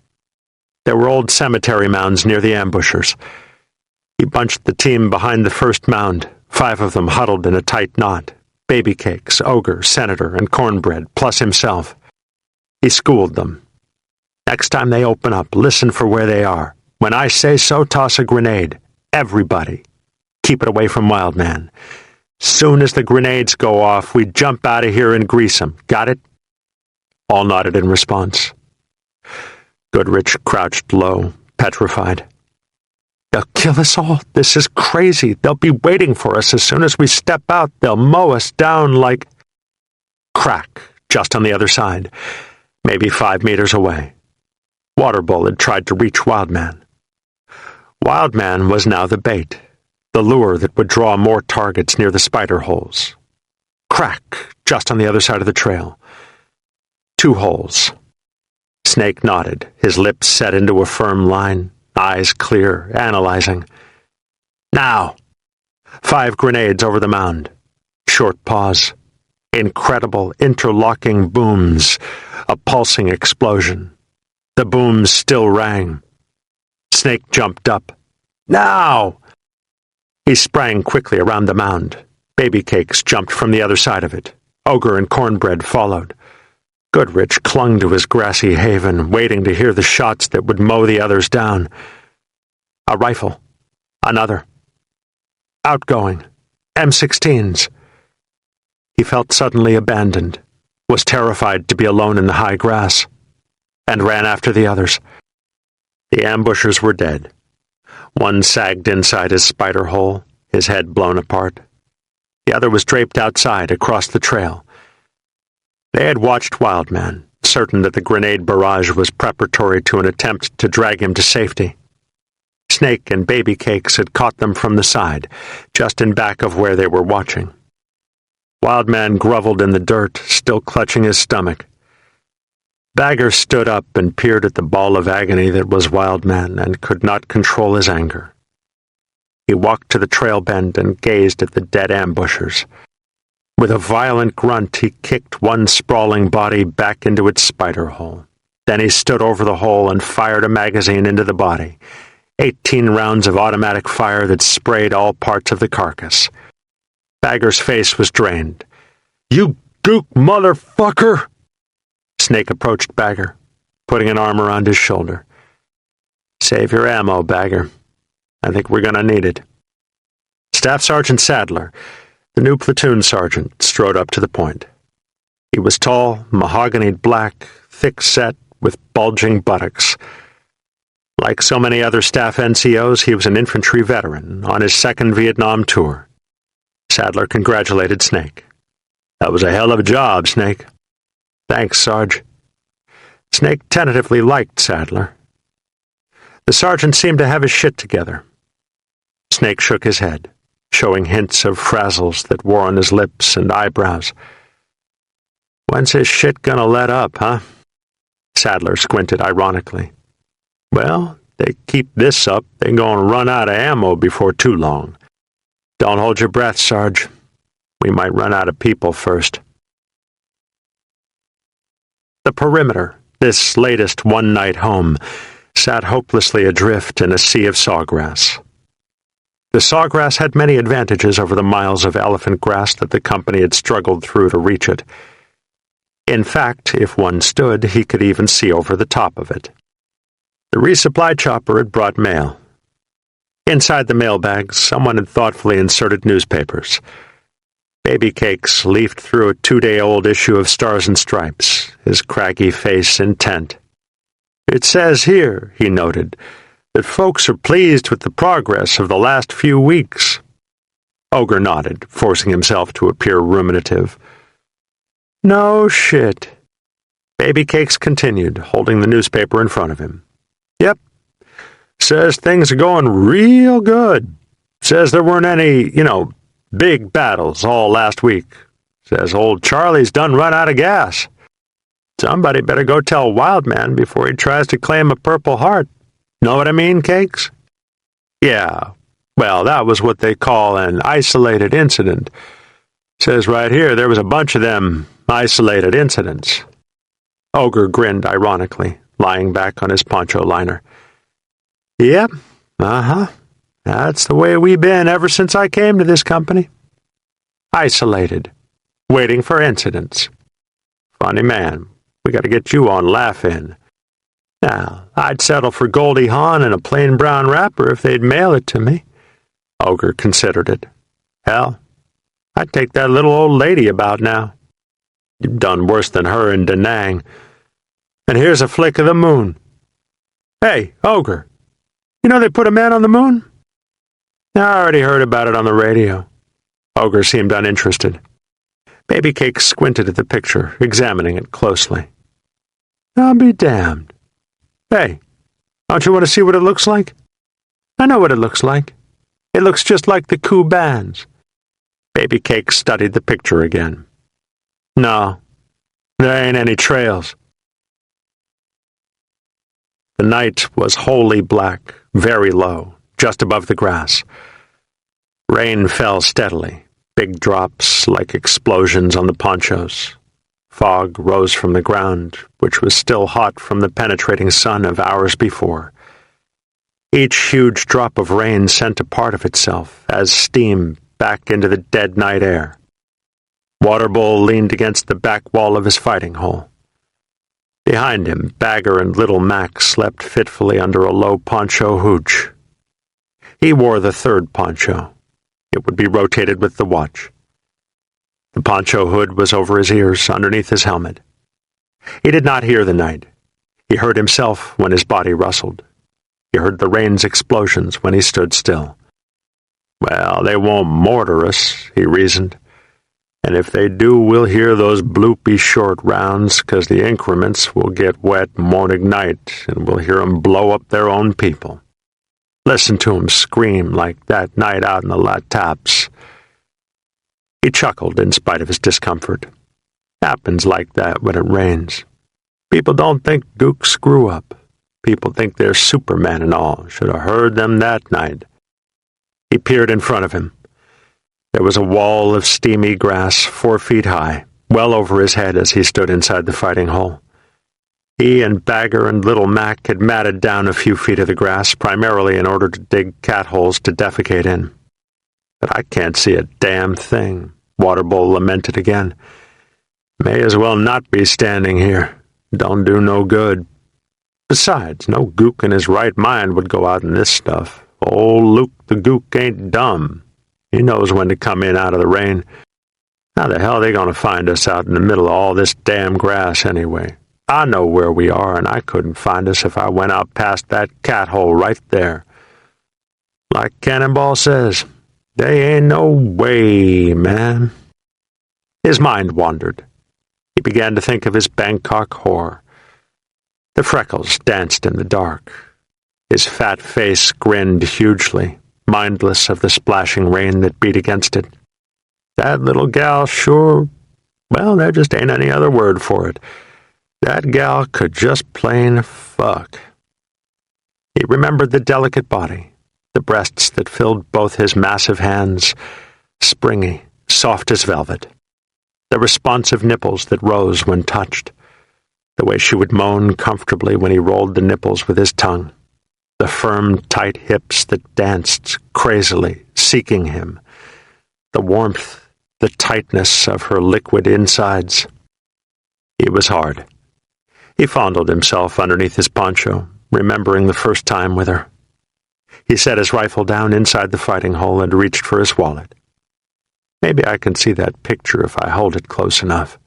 There were old cemetery mounds near the ambushers. He bunched the team behind the first mound, 5 of them huddled in a tight knot. Baby Cakes, Ogre, Senator, and Cornbread, plus himself. He schooled them. Next time they open up, listen for where they are. When I say so, toss a grenade. Everybody. Keep it away from Wildman. Soon as the grenades go off, we jump out of here and grease 'em. Got it?" All nodded in response. Goodrich crouched low, petrified. "They'll kill us all. This is crazy. They'll be waiting for us as soon as we step out. They'll mow us down like—" Crack, just on the other side, maybe 5 meters away. Waterbull had tried to reach Wildman. Wildman was now the bait, the lure that would draw more targets near the spider holes. Crack, just on the other side of the trail. 2 holes. Snake nodded, his lips set into a firm line, eyes clear, analyzing. "Now!" 5 grenades over the mound. Short pause. Incredible interlocking booms. A pulsing explosion. The booms still rang. Snake jumped up. "Now!" He sprang quickly around the mound. Baby Cakes jumped from the other side of it. Ogre and Cornbread followed. Goodrich clung to his grassy haven, waiting to hear the shots that would mow the others down. A rifle. Another. Outgoing. M16s. He felt suddenly abandoned, was terrified to be alone in the high grass, and ran after the others. The ambushers were dead. One sagged inside his spider hole, his head blown apart. The other was draped outside, across the trail. They had watched Wildman, certain that the grenade barrage was preparatory to an attempt to drag him to safety. Snake and Baby Cakes had caught them from the side, just in back of where they were watching. Wildman groveled in the dirt, still clutching his stomach. Bagger stood up and peered at the ball of agony that was Wildman and could not control his anger. He walked to the trail bend and gazed at the dead ambushers. With a violent grunt, he kicked one sprawling body back into its spider hole. Then he stood over the hole and fired a magazine into the body. 18 rounds of automatic fire that sprayed all parts of the carcass. Bagger's face was drained. "You gook motherfucker!" Snake approached Bagger, putting an arm around his shoulder. "Save your ammo, Bagger. I think we're gonna need it." Staff Sergeant Sadler, the new platoon sergeant, strode up to the point. He was tall, mahoganied black, thick-set, with bulging buttocks. Like so many other staff NCOs, he was an infantry veteran on his 2nd Vietnam tour. Sadler congratulated Snake. "That was a hell of a job, Snake." "Thanks, Sarge." Snake tentatively liked Sadler. The sergeant seemed to have his shit together. Snake shook his head, showing hints of frazzles that wore on his lips and eyebrows. "When's his shit gonna let up, huh?" Sadler squinted ironically. "Well, they keep this up, they're gonna run out of ammo before too long. Don't hold your breath, Sarge. We might run out of people first." The perimeter, this latest one-night home, sat hopelessly adrift in a sea of sawgrass. The sawgrass had many advantages over the miles of elephant grass that the company had struggled through to reach it. In fact, if one stood, he could even see over the top of it. The resupply chopper had brought mail. Inside the mailbags, someone had thoughtfully inserted newspapers. Baby Cakes leafed through a 2-day-old issue of Stars and Stripes, his craggy face intent. "It says here," he noted, "that folks are pleased with the progress of the last few weeks." Ogre nodded, forcing himself to appear ruminative. "No shit." Baby Cakes continued, holding the newspaper in front of him. "Yep. Says things are going real good. Says there weren't any, big battles all last week. Says old Charlie's done run out of gas. Somebody better go tell Wildman before he tries to claim a Purple Heart. Know what I mean, Cakes?" "Yeah. Well, that was what they call an isolated incident. Says right here there was a bunch of them isolated incidents." Ogre grinned ironically, lying back on his poncho liner. "Yep, that's the way we've been ever since I came to this company. Isolated, waiting for incidents. Funny man, we gotta get you on Laugh-In." Now, I'd settle for Goldie Hawn in a plain brown wrapper if they'd mail it to me. Ogre considered it. Hell, I'd take that little old lady about now. You've done worse than her in Da Nang. And here's a flick of the moon. Hey, Ogre, you know they put a man on the moon? I already heard about it on the radio. Ogre seemed uninterested. Baby Cake squinted at the picture, examining it closely. I'll be damned. Hey, don't you want to see what it looks like? I know what it looks like. It looks just like the Kubans. Baby Cake studied the picture again. No, there ain't any trails. The night was wholly black, very low, just above the grass. Rain fell steadily, big drops like explosions on the ponchos. Fog rose from the ground, which was still hot from the penetrating sun of hours before. Each huge drop of rain sent a part of itself, as steam, back into the dead night air. Waterbull leaned against the back wall of his fighting hole. Behind him, Bagger and Little Mac slept fitfully under a low poncho hooch. He wore the third poncho. It would be rotated with the watch. The poncho hood was over his ears, underneath his helmet. He did not hear the night. He heard himself when his body rustled. He heard the rain's explosions when he stood still. Well, they won't mortar us, he reasoned. And if they do, we'll hear those bloopy short rounds, 'cause the increments will get wet and won't ignite, and we'll hear 'em blow up their own people. Listen to 'em scream like that night out in the Lataps. He chuckled in spite of his discomfort. Happens like that when it rains. People don't think Dukes screw up. People think they're Superman and all. Should have heard them that night. He peered in front of him. There was a wall of steamy grass 4 feet high, well over his head as he stood inside the fighting hole. He and Bagger and Little Mac had matted down a few feet of the grass, primarily in order to dig cat holes to defecate in. But I can't see a damn thing, Waterbull lamented again. May as well not be standing here. Don't do no good. Besides, no gook in his right mind would go out in this stuff. Old Luke the Gook ain't dumb. He knows when to come in out of the rain. How the hell are they going to find us out in the middle of all this damn grass anyway? I know where we are, and I couldn't find us if I went out past that cat hole right there. Like Cannonball says, they ain't no way, man. His mind wandered. He began to think of his Bangkok whore. The freckles danced in the dark. His fat face grinned hugely, mindless of the splashing rain that beat against it. That little gal sure, well, there just ain't any other word for it. That gal could just plain fuck. He remembered the delicate body, the breasts that filled both his massive hands, springy, soft as velvet, the responsive nipples that rose when touched, the way she would moan comfortably when he rolled the nipples with his tongue, the firm, tight hips that danced crazily, seeking him, the warmth, the tightness of her liquid insides. He was hard. He fondled himself underneath his poncho, remembering the first time with her. He set his rifle down inside the fighting hole and reached for his wallet. Maybe I can see that picture if I hold it close enough.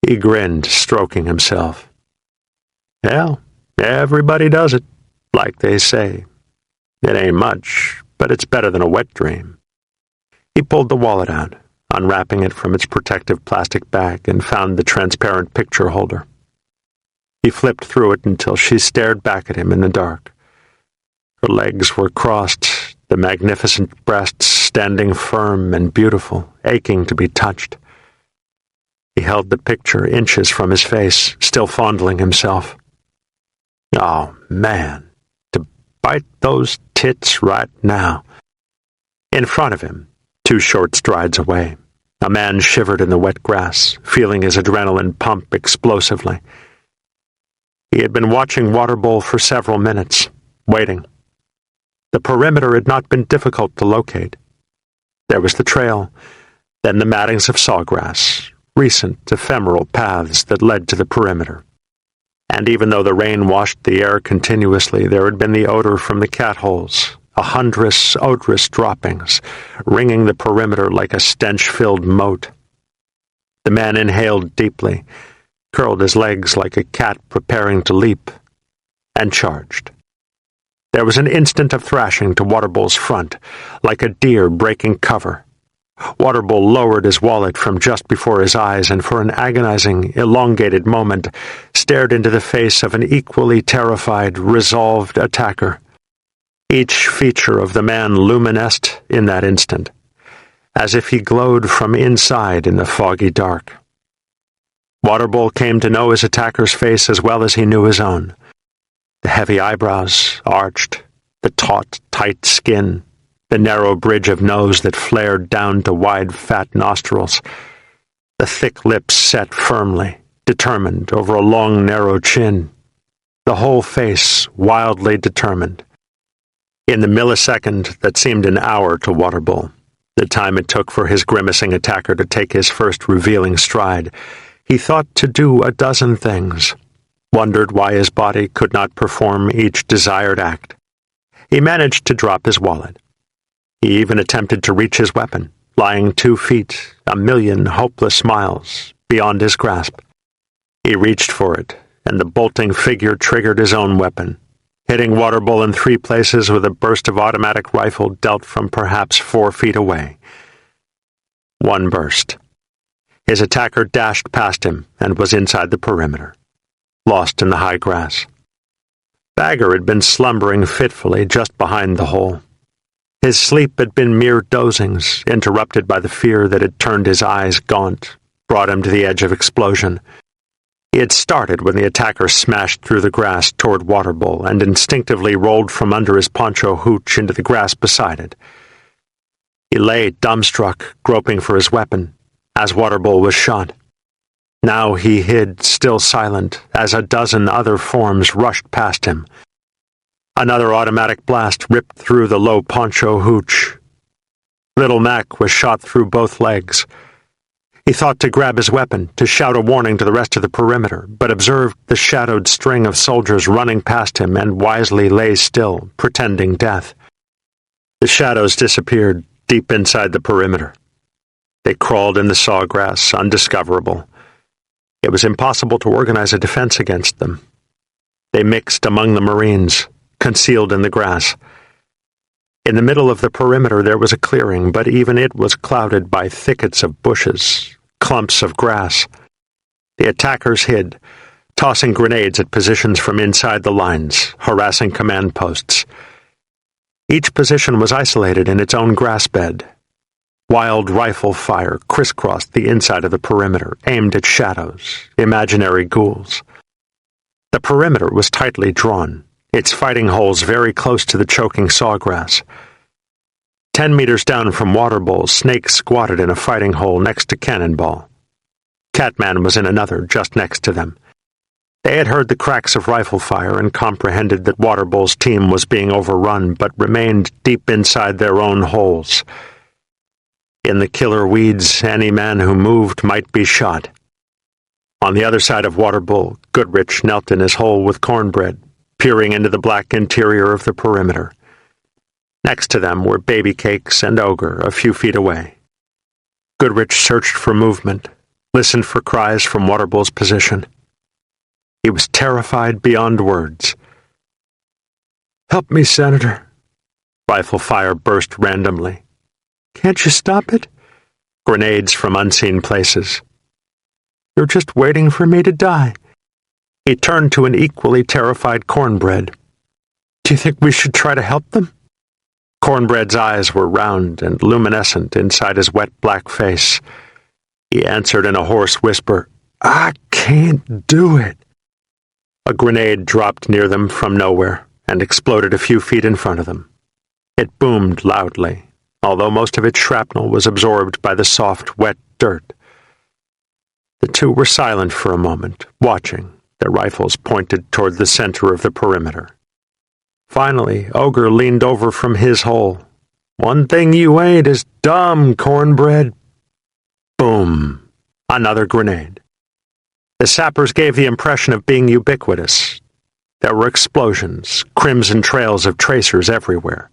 He grinned, stroking himself. Hell, everybody does it, like they say. It ain't much, but it's better than a wet dream. He pulled the wallet out, unwrapping it from its protective plastic bag, and found the transparent picture holder. He flipped through it until she stared back at him in the dark. Her legs were crossed, the magnificent breasts standing firm and beautiful, aching to be touched. He held the picture inches from his face, still fondling himself. Oh, man, to bite those tits right now. In front of him, 2 short strides away, a man shivered in the wet grass, feeling his adrenaline pump explosively. He had been watching Waterbull for several minutes, waiting. The perimeter had not been difficult to locate. There was the trail, then the mattings of sawgrass, recent, ephemeral paths that led to the perimeter. And even though the rain washed the air continuously, there had been the odor from the cat holes, 100 odorous droppings, ringing the perimeter like a stench-filled moat. The man inhaled deeply, curled his legs like a cat preparing to leap, and charged. There was an instant of thrashing to Waterbull's front, like a deer breaking cover. Waterbull lowered his wallet from just before his eyes and for an agonizing, elongated moment stared into the face of an equally terrified, resolved attacker. Each feature of the man luminesced in that instant, as if he glowed from inside in the foggy dark. Waterbull came to know his attacker's face as well as he knew his own. The heavy eyebrows arched, the taut, tight skin, the narrow bridge of nose that flared down to wide, fat nostrils, the thick lips set firmly, determined over a long, narrow chin, the whole face wildly determined. In the millisecond that seemed an hour to Waterbull, the time it took for his grimacing attacker to take his first revealing stride, he thought to do a dozen things, wondered why his body could not perform each desired act. He managed to drop his wallet. He even attempted to reach his weapon, lying 2 feet, a million hopeless miles, beyond his grasp. He reached for it, and the bolting figure triggered his own weapon, hitting Waterbull in 3 places with a burst of automatic rifle dealt from perhaps 4 feet away. One burst. His attacker dashed past him and was inside the perimeter, lost in the high grass. Bagger had been slumbering fitfully just behind the hole. His sleep had been mere dozings, interrupted by the fear that had turned his eyes gaunt, brought him to the edge of explosion. He had started when the attacker smashed through the grass toward Waterbull and instinctively rolled from under his poncho hooch into the grass beside it. He lay dumbstruck, groping for his weapon, as Waterbull was shot. Now he hid, still silent, as a dozen other forms rushed past him. Another automatic blast ripped through the low poncho hooch. Little Mac was shot through both legs. He thought to grab his weapon, to shout a warning to the rest of the perimeter, but observed the shadowed string of soldiers running past him and wisely lay still, pretending death. The shadows disappeared deep inside the perimeter. They crawled in the sawgrass, undiscoverable. It was impossible to organize a defense against them. They mixed among the Marines, concealed in the grass. In the middle of the perimeter there was a clearing, but even it was clouded by thickets of bushes, clumps of grass. The attackers hid, tossing grenades at positions from inside the lines, harassing command posts. Each position was isolated in its own grass bed. Wild rifle fire crisscrossed the inside of the perimeter, aimed at shadows, imaginary ghouls. The perimeter was tightly drawn, its fighting holes very close to the choking sawgrass. 10 meters down from Waterbull, Snake squatted in a fighting hole next to Cannonball. Catman was in another, just next to them. They had heard the cracks of rifle fire and comprehended that Waterbull's team was being overrun, but remained deep inside their own holes. In the killer weeds, any man who moved might be shot. On the other side of Waterbull, Goodrich knelt in his hole with cornbread, peering into the black interior of the perimeter. Next to them were Baby Cakes and Ogre a few feet away. Goodrich searched for movement, listened for cries from Waterbull's position. He was terrified beyond words. "Help me, Senator." Rifle fire burst randomly. "Can't you stop it?" Grenades from unseen places. "You're just waiting for me to die." He turned to an equally terrified Cornbread. "Do you think we should try to help them?" Cornbread's eyes were round and luminescent inside his wet black face. He answered in a hoarse whisper, "I can't do it." A grenade dropped near them from nowhere and exploded a few feet in front of them. It boomed loudly, although most of its shrapnel was absorbed by the soft, wet dirt. The two were silent for a moment, watching, their rifles pointed toward the center of the perimeter. Finally, Ogre leaned over from his hole. "One thing you ain't is dumb, Cornbread." Boom! Another grenade. The sappers gave the impression of being ubiquitous. There were explosions, crimson trails of tracers everywhere.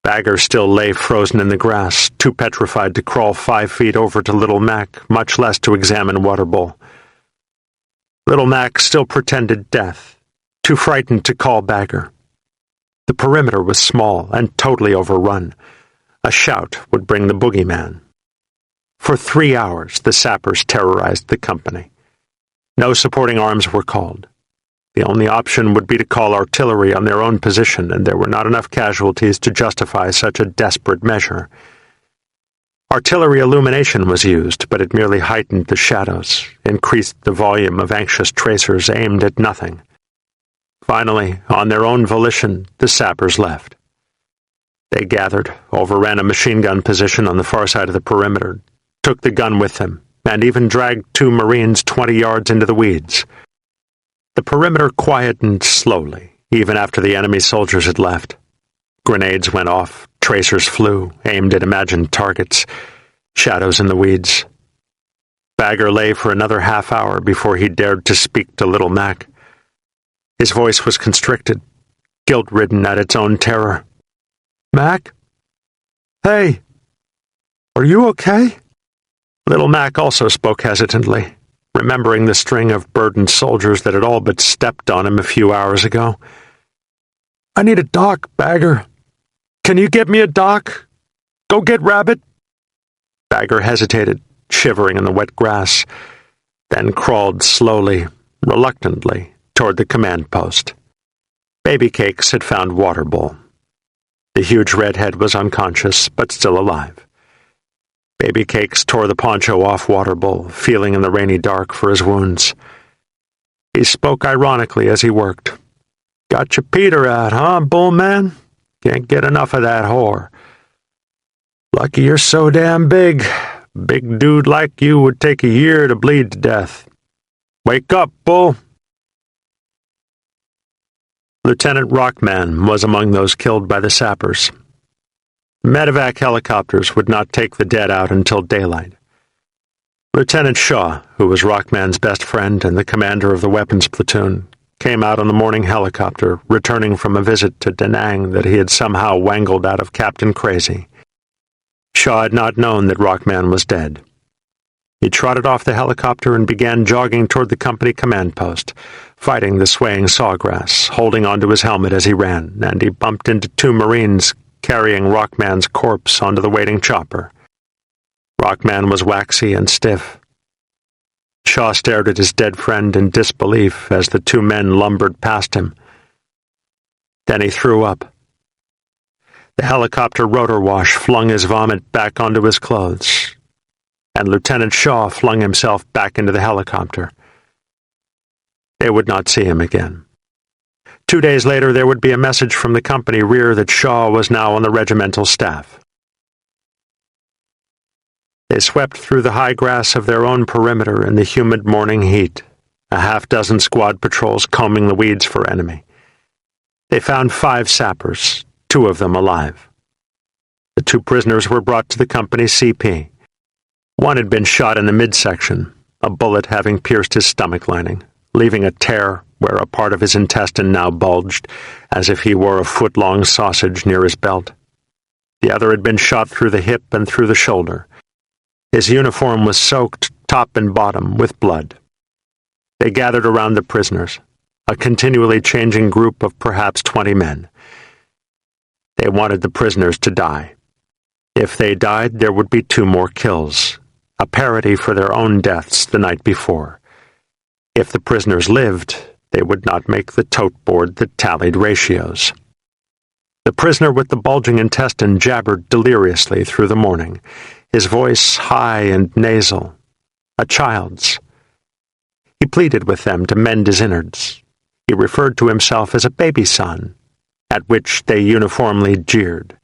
Bagger still lay frozen in the grass, too petrified to crawl 5 feet over to Little Mac, much less to examine Waterbull. Little Mac still pretended death, too frightened to call Bagger. The perimeter was small and totally overrun. A shout would bring the boogeyman. For 3 hours, the sappers terrorized the company. No supporting arms were called. The only option would be to call artillery on their own position, and there were not enough casualties to justify such a desperate measure. Artillery illumination was used, but it merely heightened the shadows, increased the volume of anxious tracers aimed at nothing. Finally, on their own volition, the sappers left. They gathered, overran a machine gun position on the far side of the perimeter, took the gun with them, and even dragged 2 Marines 20 yards into the weeds. The perimeter quietened slowly, even after the enemy soldiers had left. Grenades went off, tracers flew, aimed at imagined targets, shadows in the weeds. Bagger lay for another half hour before he dared to speak to Little Mac. His voice was constricted, guilt-ridden at its own terror. "Mac? Hey! Are you okay?" Little Mac also spoke hesitantly, remembering the string of burdened soldiers that had all but stepped on him a few hours ago. "I need a doc, Bagger. Can you get me a doc? Go get Rabbit." Bagger hesitated, shivering in the wet grass, then crawled slowly, reluctantly, toward the command post. Baby Cakes had found Waterbull. The huge redhead was unconscious, but still alive. Baby Cakes tore the poncho off Waterbull, feeling in the rainy dark for his wounds. He spoke ironically as he worked. "Got your Peter out, huh, Bullman? Can't get enough of that whore. Lucky you're so damn big. Big dude like you would take a year to bleed to death. Wake up, Bull." Lieutenant Rockman was among those killed by the sappers. Medevac helicopters would not take the dead out until daylight. Lieutenant Shaw, who was Rockman's best friend and the commander of the weapons platoon, came out on the morning helicopter, returning from a visit to Da Nang that he had somehow wangled out of Captain Crazy. Shaw had not known that Rockman was dead. He trotted off the helicopter and began jogging toward the company command post, fighting the swaying sawgrass, holding onto his helmet as he ran, and he bumped into 2 Marines carrying Rockman's corpse onto the waiting chopper. Rockman was waxy and stiff. Shaw stared at his dead friend in disbelief as the 2 men lumbered past him. Then he threw up. The helicopter rotor wash flung his vomit back onto his clothes, and Lieutenant Shaw flung himself back into the helicopter. They would not see him again. 2 days later, there would be a message from the company rear that Shaw was now on the regimental staff. They swept through the high grass of their own perimeter in the humid morning heat, a half-dozen squad patrols combing the weeds for enemy. They found 5 sappers, 2 of them alive. The 2 prisoners were brought to the company CP. One had been shot in the midsection, a bullet having pierced his stomach lining, leaving a tear where a part of his intestine now bulged, as if he wore a foot-long sausage near his belt. The other had been shot through the hip and through the shoulder. His uniform was soaked, top and bottom, with blood. They gathered around the prisoners, a continually changing group of perhaps 20 men. They wanted the prisoners to die. If they died, there would be 2 more kills, a parody for their own deaths the night before. If the prisoners lived, they would not make the tote board that tallied ratios. The prisoner with the bulging intestine jabbered deliriously through the morning, his voice high and nasal, a child's. He pleaded with them to mend his innards. He referred to himself as a baby son, at which they uniformly jeered.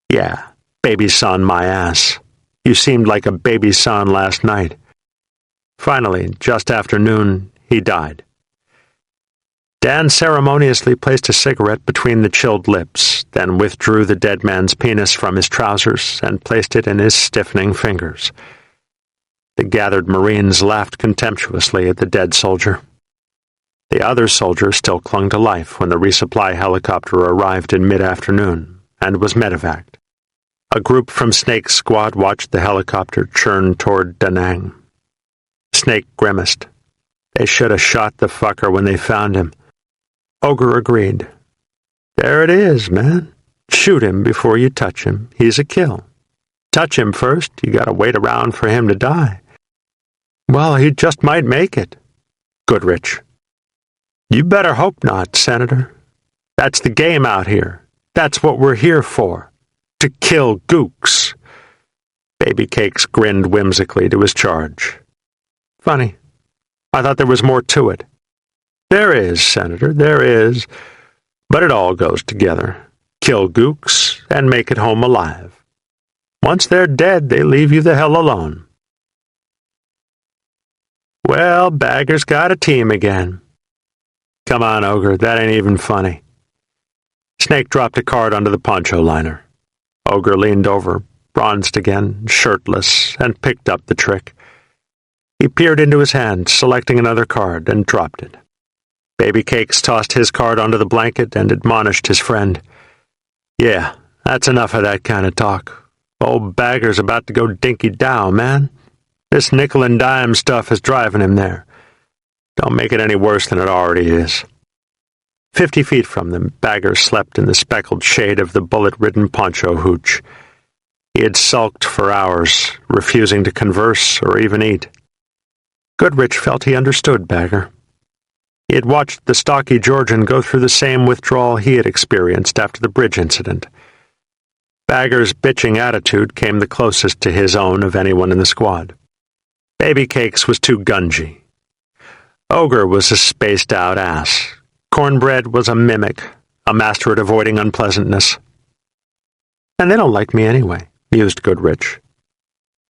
"Yeah, baby son my ass. You seemed like a baby son last night." Finally, just after noon, he died. Dan ceremoniously placed a cigarette between the chilled lips, then withdrew the dead man's penis from his trousers and placed it in his stiffening fingers. The gathered Marines laughed contemptuously at the dead soldier. The other soldier still clung to life when the resupply helicopter arrived in mid-afternoon and was medevaced. A group from Snake's squad watched the helicopter churn toward Da Nang. Snake grimaced. They should have shot the fucker when they found him. Ogre agreed. There it is, man. Shoot him before you touch him. He's a kill. Touch him first, you gotta wait around for him to die. Well, he just might make it. Goodrich. You better hope not, Senator. That's the game out here. That's what we're here for. To kill gooks. Baby Cakes grinned whimsically to his charge. Funny. I thought there was more to it. There is, Senator, there is. But it all goes together. Kill gooks and make it home alive. Once they're dead, they leave you the hell alone. Well, Bagger's got a team again. Come on, Ogre, that ain't even funny. Snake dropped a card onto the poncho liner. Ogre leaned over, bronzed again, shirtless, and picked up the trick. He peered into his hand, selecting another card, and dropped it. Baby Cakes tossed his card onto the blanket and admonished his friend. Yeah, that's enough of that kind of talk. Old Bagger's about to go dinky-dow, man. This nickel and dime stuff is driving him there. Don't make it any worse than it already is. 50 feet from them, Bagger slept in the speckled shade of the bullet-ridden poncho hooch. He had sulked for hours, refusing to converse or even eat. Goodrich felt he understood Bagger. He had watched the stocky Georgian go through the same withdrawal he had experienced after the bridge incident. Bagger's bitching attitude came the closest to his own of anyone in the squad. Baby Cakes was too gungy. Ogre was a spaced-out ass. Cornbread was a mimic, a master at avoiding unpleasantness. And they don't like me anyway, mused Goodrich.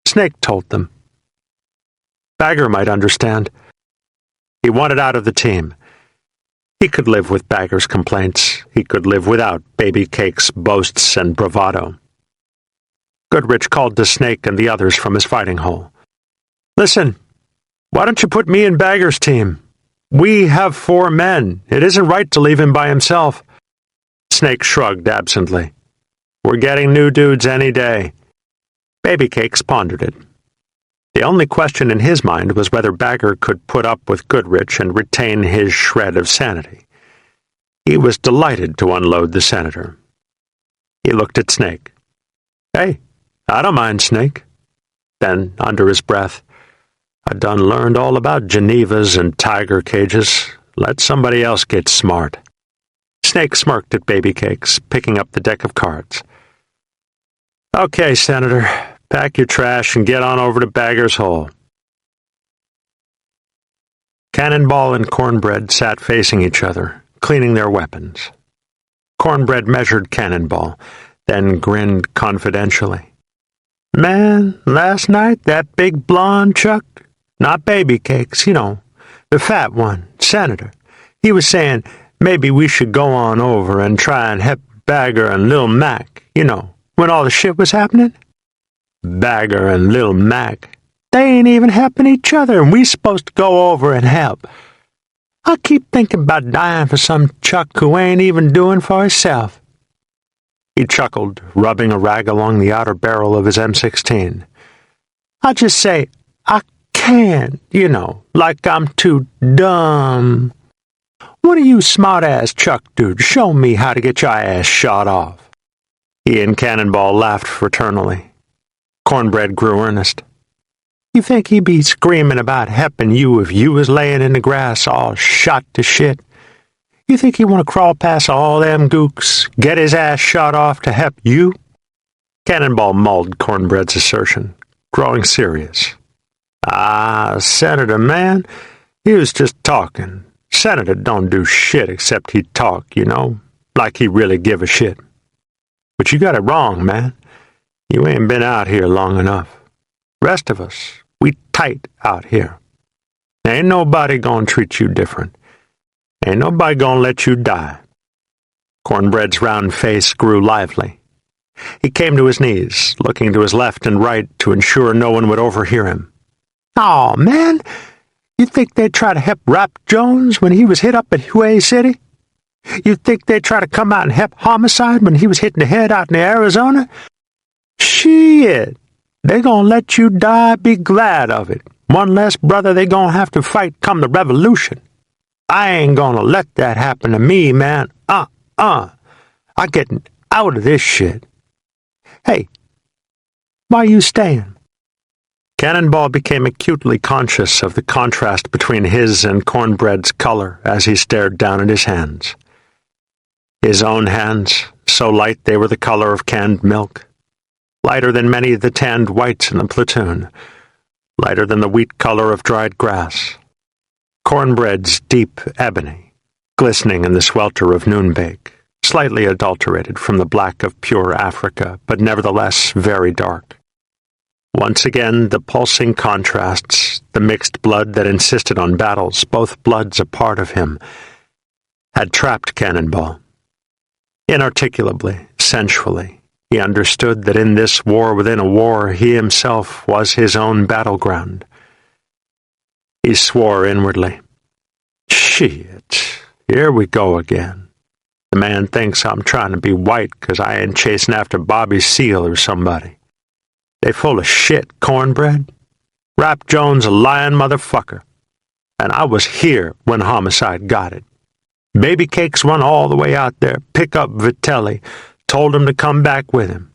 Snake told them. Bagger might understand. He wanted out of the team. He could live with Bagger's complaints. He could live without Baby Cake's boasts and bravado. Goodrich called to Snake and the others from his fighting hole. Listen, why don't you put me in Bagger's team? We have 4 men. It isn't right to leave him by himself. Snake shrugged absently. We're getting new dudes any day. Baby Cakes pondered it. The only question in his mind was whether Bagger could put up with Goodrich and retain his shred of sanity. He was delighted to unload the senator. He looked at Snake. Hey, I don't mind, Snake. Then, under his breath, I done learned all about Genevas and tiger cages. Let somebody else get smart. Snake smirked at Baby Cakes, picking up the deck of cards. Okay, Senator, pack your trash and get on over to Bagger's Hole. Cannonball and Cornbread sat facing each other, cleaning their weapons. Cornbread measured Cannonball, then grinned confidentially. Man, last night that big blonde Chuck, not Baby Cakes, you know, the fat one, Senator, he was saying maybe we should go on over and try and help Bagger and Lil Mac, you know, when all the shit was happening. Bagger and Lil Mac, they ain't even helping each other, and we supposed to go over and help. I keep thinking about dying for some Chuck who ain't even doing for himself. He chuckled, rubbing a rag along the outer barrel of his M16. I just say, I can't, you know, like I'm too dumb. One of you smart-ass Chuck dudes show me how to get your ass shot off. He and Cannonball laughed fraternally. Cornbread grew earnest. You think he'd be screaming about helping you if you was laying in the grass all shot to shit? You think he'd want to crawl past all them gooks, get his ass shot off to help you? Cannonball mulled Cornbread's assertion, growing serious. Ah, Senator, man, he was just talking. Senator don't do shit except he talk, you know, like he really give a shit. But you got it wrong, man. You ain't been out here long enough. Rest of us, we tight out here. Ain't nobody gonna treat you different. Ain't nobody gonna let you die. Cornbread's round face grew lively. He came to his knees, looking to his left and right to ensure no one would overhear him. "Aw, man, you think they'd try to help Rap Jones when he was hit up at Hue City? You think they'd try to come out and help Homicide when he was hitting the head out in Arizona? Shit, they gonna let you die, be glad of it. One less brother they gonna have to fight come the revolution. I ain't gonna let that happen to me, man. I'm getting out of this shit. Hey, why you staying?" Cannonball became acutely conscious of the contrast between his and Cornbread's color as he stared down at his hands. His own hands, so light they were the color of canned milk, lighter than many of the tanned whites in the platoon, lighter than the wheat color of dried grass. Cornbread's deep ebony, glistening in the swelter of noonbake, slightly adulterated from the black of pure Africa, but nevertheless very dark. Once again, the pulsing contrasts, the mixed blood that insisted on battles, both bloods a part of him, had trapped Cannonball. Inarticulably, sensually, he understood that in this war within a war, he himself was his own battleground. He swore inwardly. Shit, here we go again. The man thinks I'm trying to be white 'cause I ain't chasing after Bobby Seale or somebody. They full of shit, Cornbread. Rap Jones a lying motherfucker. And I was here when Homicide got it. Baby Cakes run all the way out there, pick up Vitelli, told him to come back with him.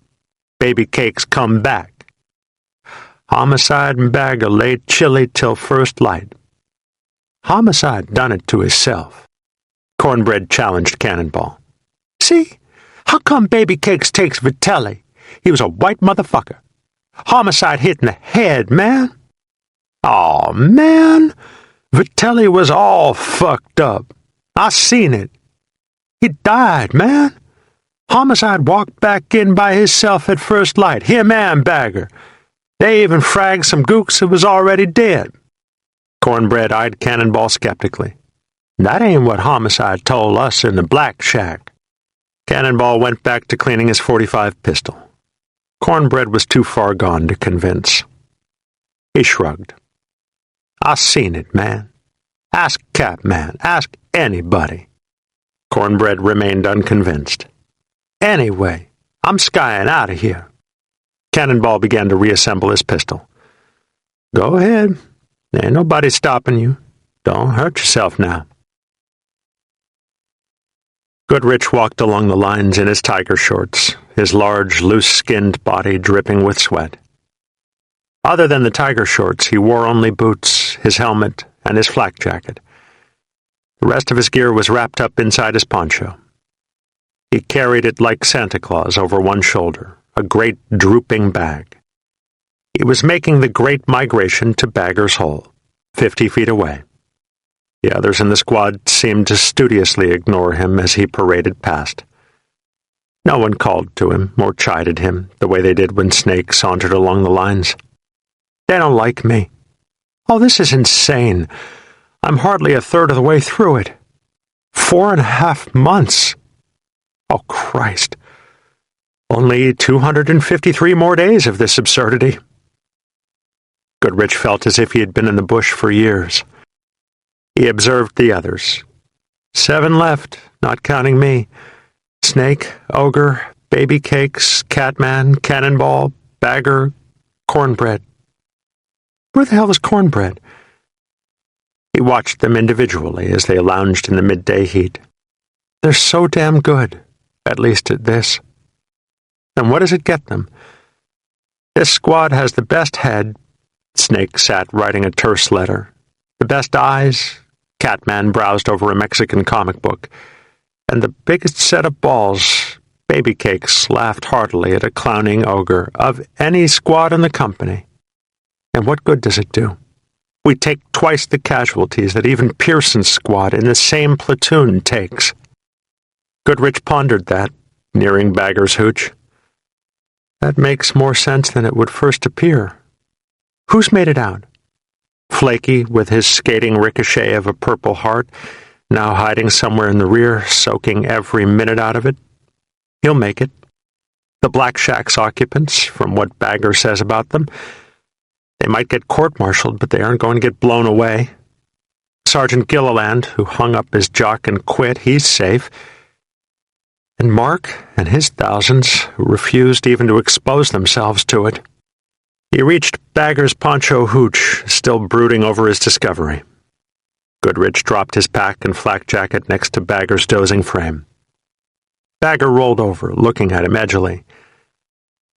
Baby Cakes come back. Homicide and Bagger laid chilly till first light. Homicide done it to himself. Cornbread challenged Cannonball. See? How come Baby Cakes takes Vitelli? He was a white motherfucker. Homicide hit in the head, man. Aw, man. Vitelli was all fucked up. I seen it. He died, man. Homicide walked back in by hisself at first light, him and Bagger. They even fragged some gooks that was already dead. Cornbread eyed Cannonball skeptically. That ain't what Homicide told us in the Black Shack. Cannonball went back to cleaning his .45 pistol. Cornbread was too far gone to convince. He shrugged. I seen it, man. Ask Catman. Ask anybody. Cornbread remained unconvinced. Anyway, I'm skying out of here. Cannonball began to reassemble his pistol. Go ahead. Ain't nobody stopping you. Don't hurt yourself now. Goodrich walked along the lines in his tiger shorts, his large, loose-skinned body dripping with sweat. Other than the tiger shorts, he wore only boots, his helmet, and his flak jacket. The rest of his gear was wrapped up inside his poncho. He carried it like Santa Claus over one shoulder, a great drooping bag. He was making the great migration to Bagger's Hole, 50 feet away. The others in the squad seemed to studiously ignore him as he paraded past. No one called to him or chided him the way they did when Snake sauntered along the lines. They don't like me. Oh, this is insane. I'm hardly a third of the way through it. 4.5 months. Oh, Christ. Only 253 more days of this absurdity. Goodrich felt as if he had been in the bush for years. He observed the others. 7 left, not counting me. Snake, Ogre, Baby Cakes, Catman, Cannonball, Bagger, Cornbread. Where the hell is Cornbread? He watched them individually as they lounged in the midday heat. They're so damn good, at least at this. And what does it get them? This squad has the best head. Snake sat writing a terse letter. The best eyes. Catman browsed over a Mexican comic book. And the biggest set of balls. Baby Cakes laughed heartily at a clowning ogre of any squad in the company. And what good does it do? We take twice the casualties that even Pearson's squad in the same platoon takes. Goodrich pondered that, nearing Bagger's hooch. That makes more sense than it would first appear. Who's made it out? Flaky, with his skating ricochet of a Purple Heart, now hiding somewhere in the rear, soaking every minute out of it. He'll make it. The Black Shack's occupants, from what Bagger says about them, They might get court-martialed, but they aren't going to get blown away. Sergeant Gilliland, who hung up his jock and quit, he's safe. And Mark and his thousands, who refused even to expose themselves to it. He reached Bagger's poncho hooch, still brooding over his discovery. Goodrich dropped his pack and flak jacket next to Bagger's dozing frame. Bagger rolled over, looking at him edgily.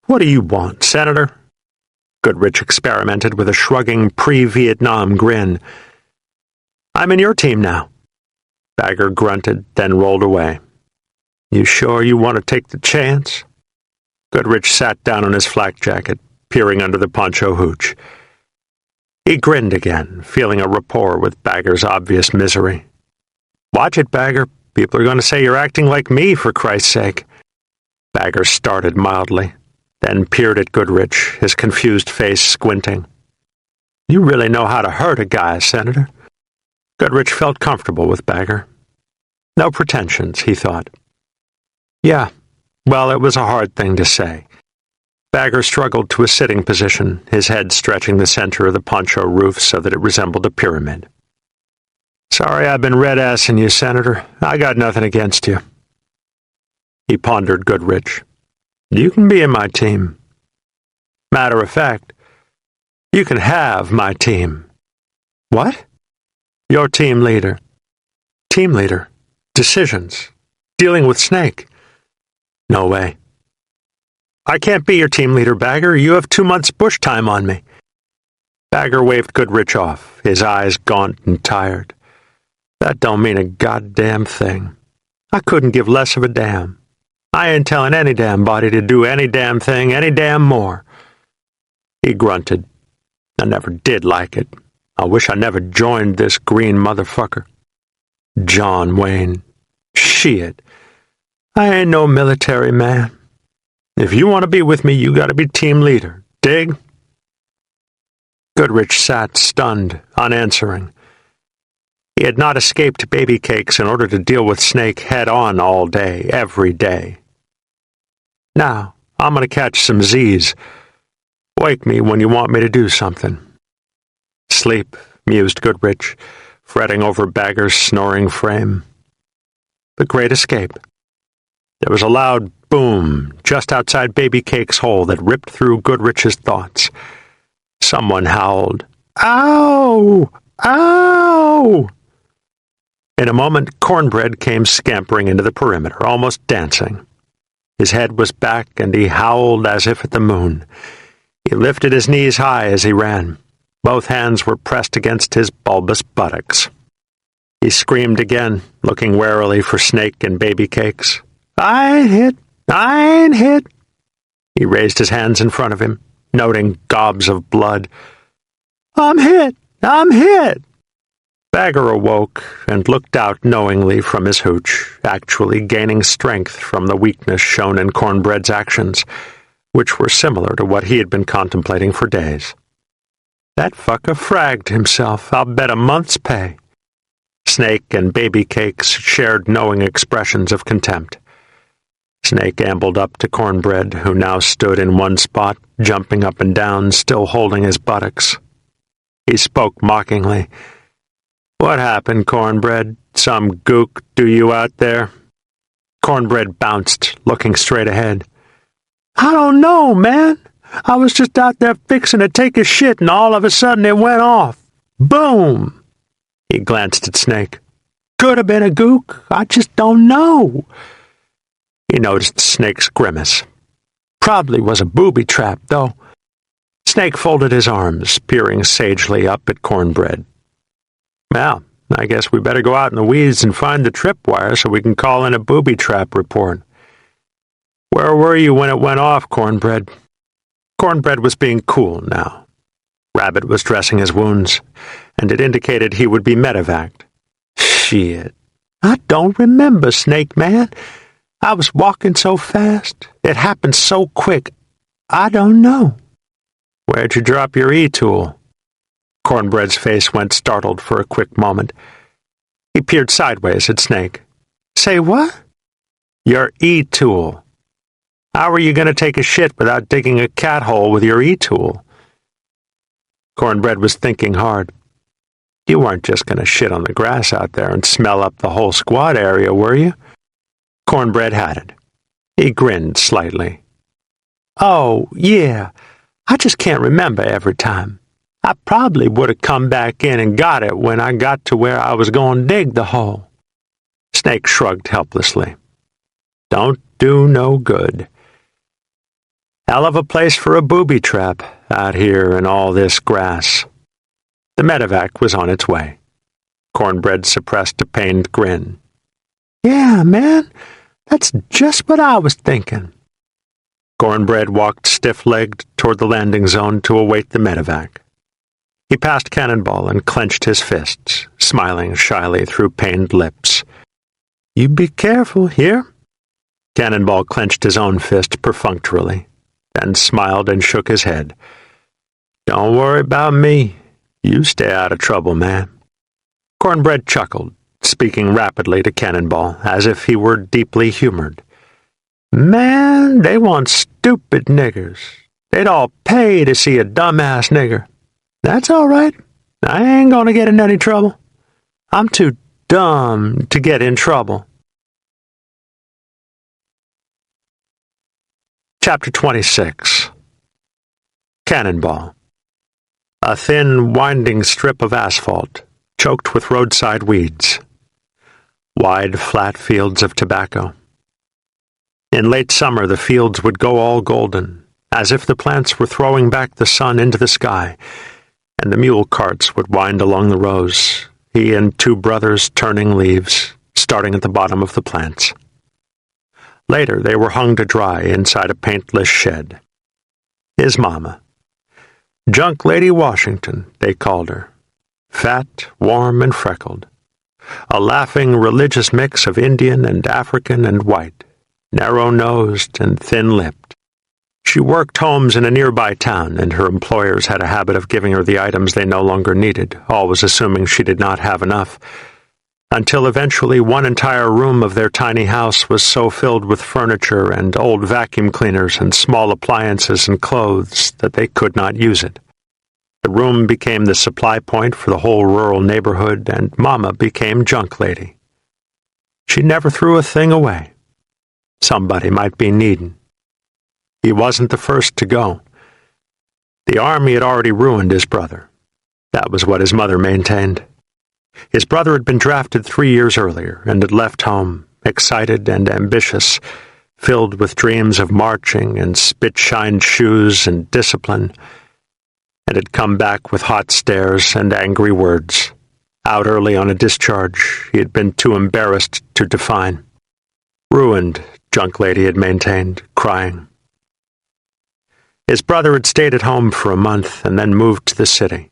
"What do you want, Senator?" Goodrich experimented with a shrugging pre-Vietnam grin. "I'm in your team now." Bagger grunted, then rolled away. "You sure you want to take the chance?" Goodrich sat down on his flak jacket, peering under the poncho hooch. He grinned again, feeling a rapport with Bagger's obvious misery. "Watch it, Bagger. People are going to say you're acting like me, for Christ's sake." Bagger started mildly, then peered at Goodrich, his confused face squinting. "You really know how to hurt a guy, Senator." Goodrich felt comfortable with Bagger. No pretensions, he thought. Yeah, well, it was a hard thing to say. Bagger struggled to a sitting position, his head stretching the center of the poncho roof so that it resembled a pyramid. "Sorry I've been red-assing you, Senator. I got nothing against you." He pondered Goodrich. "You can be in my team. Matter of fact, you can have my team." "What?" "Your team leader." "Team leader? Decisions? Dealing with Snake?" "No way." "I can't be your team leader, Bagger. You have 2 months bush time on me." Bagger waved Goodrich off, his eyes gaunt and tired. "That don't mean a goddamn thing. I couldn't give less of a damn. I ain't telling any damn body to do any damn thing any damn more." He grunted. "I never did like it. I wish I never joined this green motherfucker. John Wayne. Shit. I ain't no military man. If you want to be with me, you gotta be team leader. Dig?" Goodrich sat stunned, unanswering. He had not escaped baby cakes in order to deal with Snake head-on all day, every day. "Now, I'm gonna catch some Z's. Wake me when you want me to do something." "Sleep," mused Goodrich, fretting over Bagger's snoring frame. The Great Escape. There was a loud boom just outside Baby Cake's hole that ripped through Goodrich's thoughts. Someone howled, "Ow! Ow!" In a moment, Cornbread came scampering into the perimeter, almost dancing. His head was back, and he howled as if at the moon. He lifted his knees high as he ran. Both hands were pressed against his bulbous buttocks. He screamed again, looking warily for Snake and Baby Cakes. "I ain't hit! I ain't hit!" He raised his hands in front of him, noting gobs of blood. "I'm hit! I'm hit!" Bagger awoke and looked out knowingly from his hooch, actually gaining strength from the weakness shown in Cornbread's actions, which were similar to what he had been contemplating for days. "That fucker fragged himself, I'll bet a month's pay." Snake and Baby Cakes shared knowing expressions of contempt. Snake ambled up to Cornbread, who now stood in one spot, jumping up and down, still holding his buttocks. He spoke mockingly. "What happened, Cornbread? Some gook do you out there?" Cornbread bounced, looking straight ahead. "I don't know, man. I was just out there fixing to take a shit, and all of a sudden it went off. Boom!" He glanced at Snake. "Could have been a gook. I just don't know." He noticed Snake's grimace. "Probably was a booby trap, though." Snake folded his arms, peering sagely up at Cornbread. "Well, I guess we better go out in the weeds and find the tripwire so we can call in a booby trap report." "Where were you when it went off, Cornbread?" Cornbread was being cool now. Rabbit was dressing his wounds, and it indicated he would be medevaced. "Shit. I don't remember, Snake Man. I was walking so fast. It happened so quick. I don't know." "Where'd you drop your E-tool?" Cornbread's face went startled for a quick moment. He peered sideways at Snake. "Say what?" "Your E-tool. How were you going to take a shit without digging a cat hole with your E-tool?" Cornbread was thinking hard. You weren't just going to shit on the grass out there and smell up the whole squad area, were you? Cornbread had it. He grinned slightly. Oh, yeah. I just can't remember every time. I probably would have come back in and got it when I got to where I was going to dig the hole. Snake shrugged helplessly. Don't do no good. Hell of a place for a booby trap out here in all this grass. The medevac was on its way. Cornbread suppressed a pained grin. Yeah, man, that's just what I was thinking. Cornbread walked stiff-legged toward the landing zone to await the medevac. He passed Cannonball and clenched his fists, smiling shyly through pained lips. You be careful here. Cannonball clenched his own fist perfunctorily, then smiled and shook his head. Don't worry about me. You stay out of trouble, man. Cornbread chuckled, speaking rapidly to Cannonball, as if he were deeply humored. Man, they want stupid niggers. They'd all pay to see a dumbass nigger. That's all right. I ain't gonna get in any trouble. I'm too dumb to get in trouble. Chapter 26. Cannonball. A thin, winding strip of asphalt, choked with roadside weeds. Wide, flat fields of tobacco. In late summer, the fields would go all golden, as if the plants were throwing back the sun into the sky, and the mule carts would wind along the rows, he and two brothers turning leaves, starting at the bottom of the plants. Later, they were hung to dry inside a paintless shed. His mama. Junk Lady Washington, they called her. Fat, warm, and freckled. A laughing, religious mix of Indian and African and white, narrow-nosed and thin-lipped. She worked homes in a nearby town, and her employers had a habit of giving her the items they no longer needed, always assuming she did not have enough, until eventually one entire room of their tiny house was so filled with furniture and old vacuum cleaners and small appliances and clothes that they could not use it. The room became the supply point for the whole rural neighborhood, and Mama became Junk Lady. She never threw a thing away. Somebody might be needin'. He wasn't the first to go. The army had already ruined his brother. That was what his mother maintained. His brother had been drafted 3 years earlier and had left home, excited and ambitious, filled with dreams of marching and spit-shined shoes and discipline, and had come back with hot stares and angry words. Out early on a discharge he had been too embarrassed to define. Ruined, Junk Lady had maintained, crying. His brother had stayed at home for a month and then moved to the city.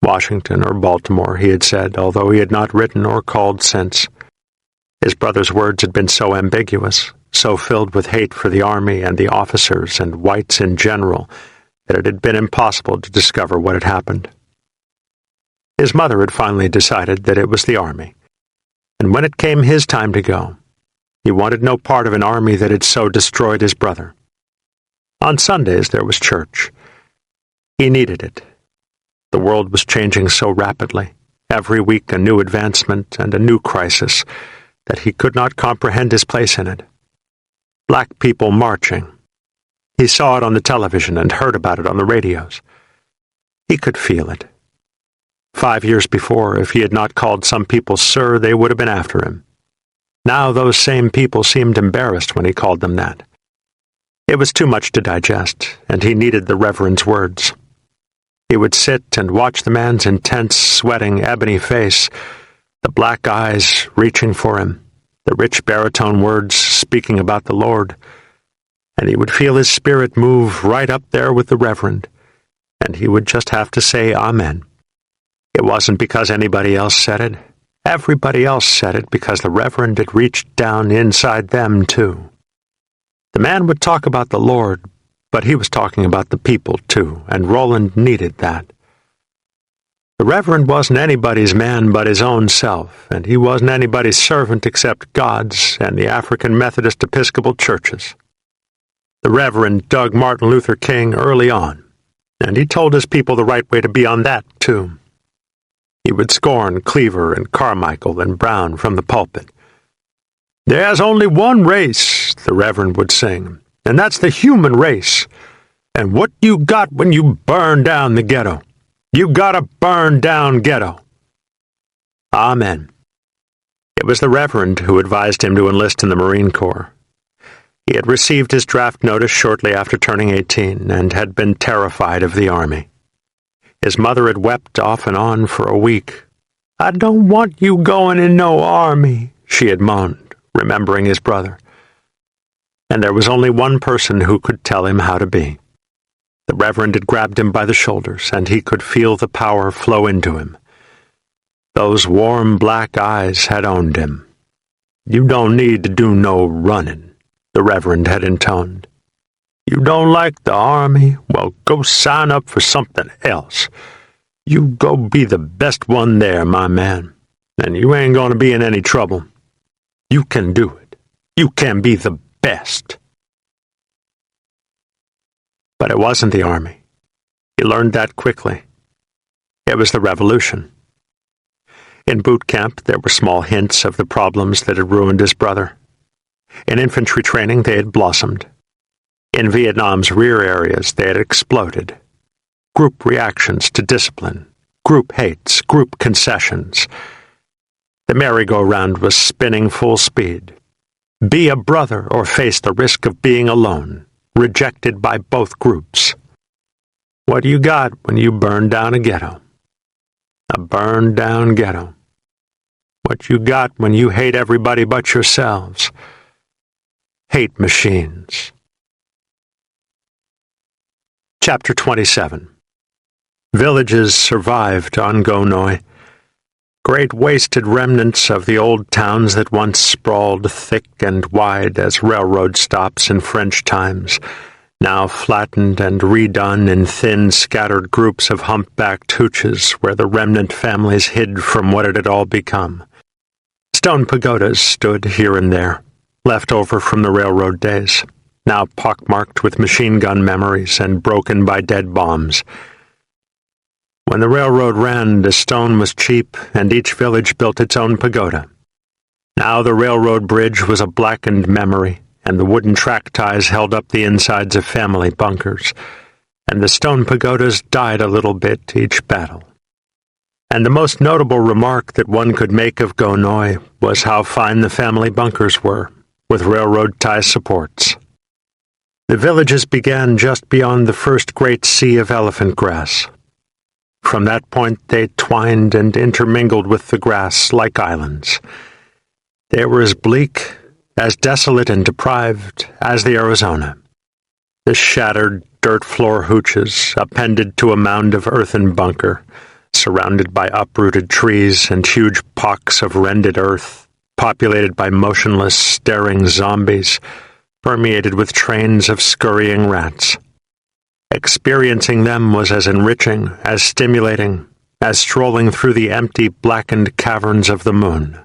Washington or Baltimore, he had said, although he had not written or called since. His brother's words had been so ambiguous, so filled with hate for the army and the officers and whites in general, that it had been impossible to discover what had happened. His mother had finally decided that it was the army, and when it came his time to go, he wanted no part of an army that had so destroyed his brother. On Sundays there was church. He needed it. The world was changing so rapidly, every week a new advancement and a new crisis, that he could not comprehend his place in it. Black people marching. He saw it on the television and heard about it on the radios. He could feel it. 5 years before, if he had not called some people sir, they would have been after him. Now those same people seemed embarrassed when he called them that. It was too much to digest, and he needed the Reverend's words. He would sit and watch the man's intense, sweating, ebony face, the black eyes reaching for him, the rich baritone words speaking about the Lord, and he would feel his spirit move right up there with the Reverend, and he would just have to say Amen. It wasn't because anybody else said it. Everybody else said it because the Reverend had reached down inside them, too. The man would talk about the Lord, but he was talking about the people, too, and Roland needed that. The Reverend wasn't anybody's man but his own self, and he wasn't anybody's servant except God's and the African Methodist Episcopal churches. The Reverend dug Martin Luther King early on, And he told his people the right way to be on that, too. He would scorn Cleaver and Carmichael and Brown from the pulpit. "There's only one race," the Reverend would sing, "and that's the human race. And what you got when you burn down the ghetto? You gotta burn down ghetto." Amen. It was the Reverend who advised him to enlist in the Marine Corps. He had received his draft notice shortly after turning 18 and had been terrified of the Army. His mother had wept off and on for a week. "I don't want you going in no army," she had moaned, remembering his brother. And there was only one person who could tell him how to be. The Reverend had grabbed him by the shoulders, and he could feel the power flow into him. Those warm black eyes had owned him. "You don't need to do no running," the Reverend had intoned. "You don't like the Army? Well, go sign up for something else. You go be the best one there, my man, and you ain't gonna be in any trouble. You can do it. You can be the best." But it wasn't the Army. He learned that quickly. It was the Revolution. In boot camp, there were small hints of the problems that had ruined his brother. In infantry training, they had blossomed. In Vietnam's rear areas, they had exploded. Group reactions to discipline, group hates, group concessions. The merry-go-round was spinning full speed. Be a brother or face the risk of being alone, rejected by both groups. What do you got when you burn down a ghetto? A burned-down ghetto. What you got when you hate everybody but yourselves? Hate machines. Chapter 27. Villages survived on Gonoy. Great wasted remnants of the old towns that once sprawled thick and wide as railroad stops in French times, now flattened and redone in thin, scattered groups of humpbacked hooches where the remnant families hid from what it had all become. Stone pagodas stood here and there, left over from the railroad days, now pockmarked with machine gun memories and broken by dead bombs. When the railroad ran, the stone was cheap, and each village built its own pagoda. Now the railroad bridge was a blackened memory, and the wooden track ties held up the insides of family bunkers, and the stone pagodas died a little bit each battle. And the most notable remark that one could make of Gonoy was how fine the family bunkers were, with railroad tie supports. The villages began just beyond the first great sea of elephant grass. From that point they twined and intermingled with the grass like islands. They were as bleak, as desolate and deprived as the Arizona. The shattered dirt floor hooches appended to a mound of earthen bunker, surrounded by uprooted trees and huge pocks of rended earth, populated by motionless, staring zombies, permeated with trains of scurrying rats. Experiencing them was as enriching, as stimulating, as strolling through the empty, blackened caverns of the moon.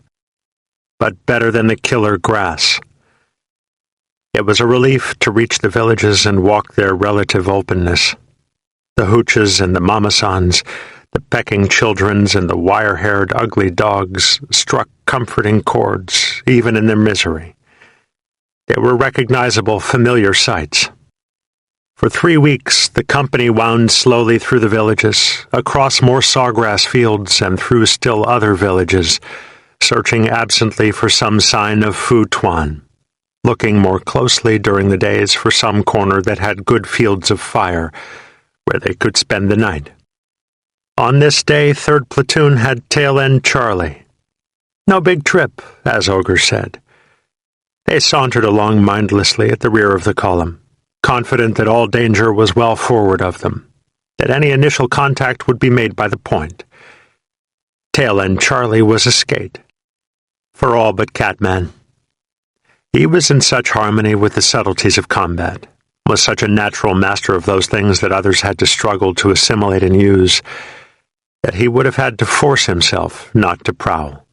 But better than the killer grass. It was a relief to reach the villages and walk their relative openness. The hooches and the mamasans, the pecking childrens and the wire-haired ugly dogs struck comforting chords, even in their misery. They were recognizable, familiar sights. For 3 weeks, the company wound slowly through the villages, across more sawgrass fields and through still other villages, searching absently for some sign of Phu Tuan, looking more closely during the days for some corner that had good fields of fire, where they could spend the night. On this day, 3rd Platoon had Tail End Charlie. No big trip, as Ogre said. They sauntered along mindlessly at the rear of the column, confident that all danger was well forward of them, that any initial contact would be made by the point. Tail End Charlie was a skate, for all but Catman. He was in such harmony with the subtleties of combat, was such a natural master of those things that others had to struggle to assimilate and use, that he would have had to force himself not to prowl.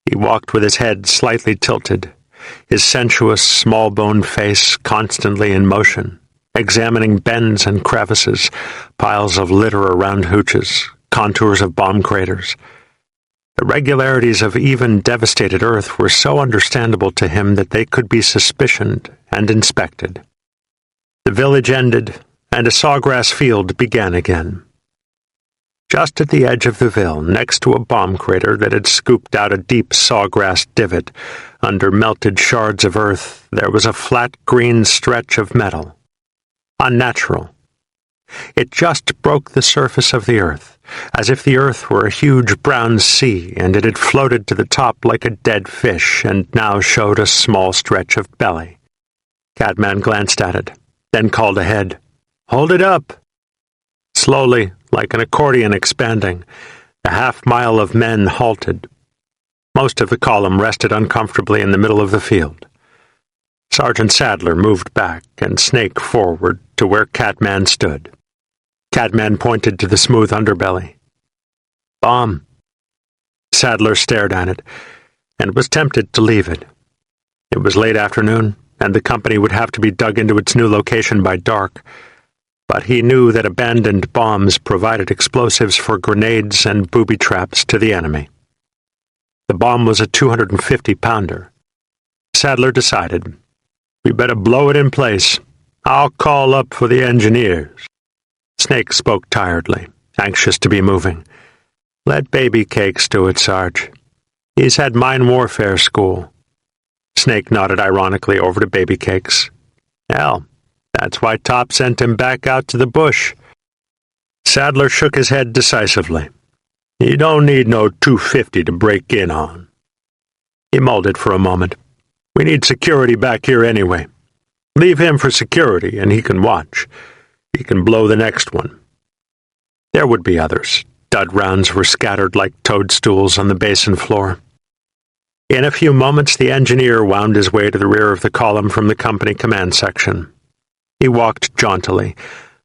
He walked with his head slightly tilted, his sensuous, small-boned face constantly in motion, examining bends and crevices, piles of litter around hooches, contours of bomb craters. The regularities of even devastated Earth were so understandable to him that they could be suspicioned and inspected. The village ended, and a sawgrass field began again. Just at the edge of the ville, next to a bomb crater that had scooped out a deep sawgrass divot under melted shards of earth, there was a flat green stretch of metal. Unnatural. It just broke the surface of the earth, as if the earth were a huge brown sea and it had floated to the top like a dead fish and now showed a small stretch of belly. Catman glanced at it, then called ahead, "Hold it up!" Slowly, like an accordion expanding, the half-mile of men halted. Most of the column rested uncomfortably in the middle of the field. Sergeant Sadler moved back and Snake forward to where Catman stood. Catman pointed to the smooth underbelly. "Bomb." Sadler stared at it and was tempted to leave it. It was late afternoon, and the company would have to be dug into its new location by dark, but he knew that abandoned bombs provided explosives for grenades and booby traps to the enemy. The bomb was a 250-pounder. Sadler decided, "We better blow it in place. I'll call up for the engineers." Snake spoke tiredly, anxious to be moving. "Let Baby Cakes do it, Sarge. He's had mine warfare school." Snake nodded ironically over to Baby Cakes. "Hell, that's why Top sent him back out to the bush." Sadler shook his head decisively. "You don't need no 250 to break in on." He mulled it for a moment. "We need security back here anyway. Leave him for security, and he can watch. He can blow the next one." There would be others. Dud rounds were scattered like toadstools on the basin floor. In a few moments, the engineer wound his way to the rear of the column from the company command section. He walked jauntily,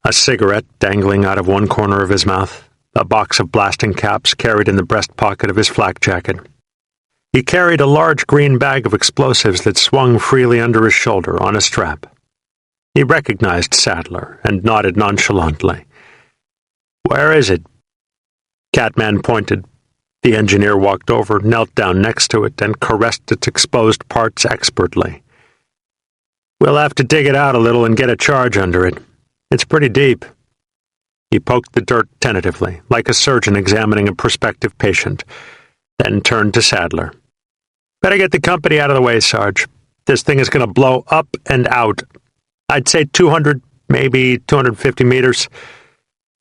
a cigarette dangling out of one corner of his mouth, a box of blasting caps carried in the breast pocket of his flak jacket. He carried a large green bag of explosives that swung freely under his shoulder on a strap. He recognized Sadler and nodded nonchalantly. "Where is it?" Catman pointed. The engineer walked over, knelt down next to it, and caressed its exposed parts expertly. "We'll have to dig it out a little and get a charge under it. It's pretty deep." He poked the dirt tentatively, like a surgeon examining a prospective patient, then turned to Sadler. "Better get the company out of the way, Sarge. This thing is going to blow up and out. I'd say 200, maybe 250 meters.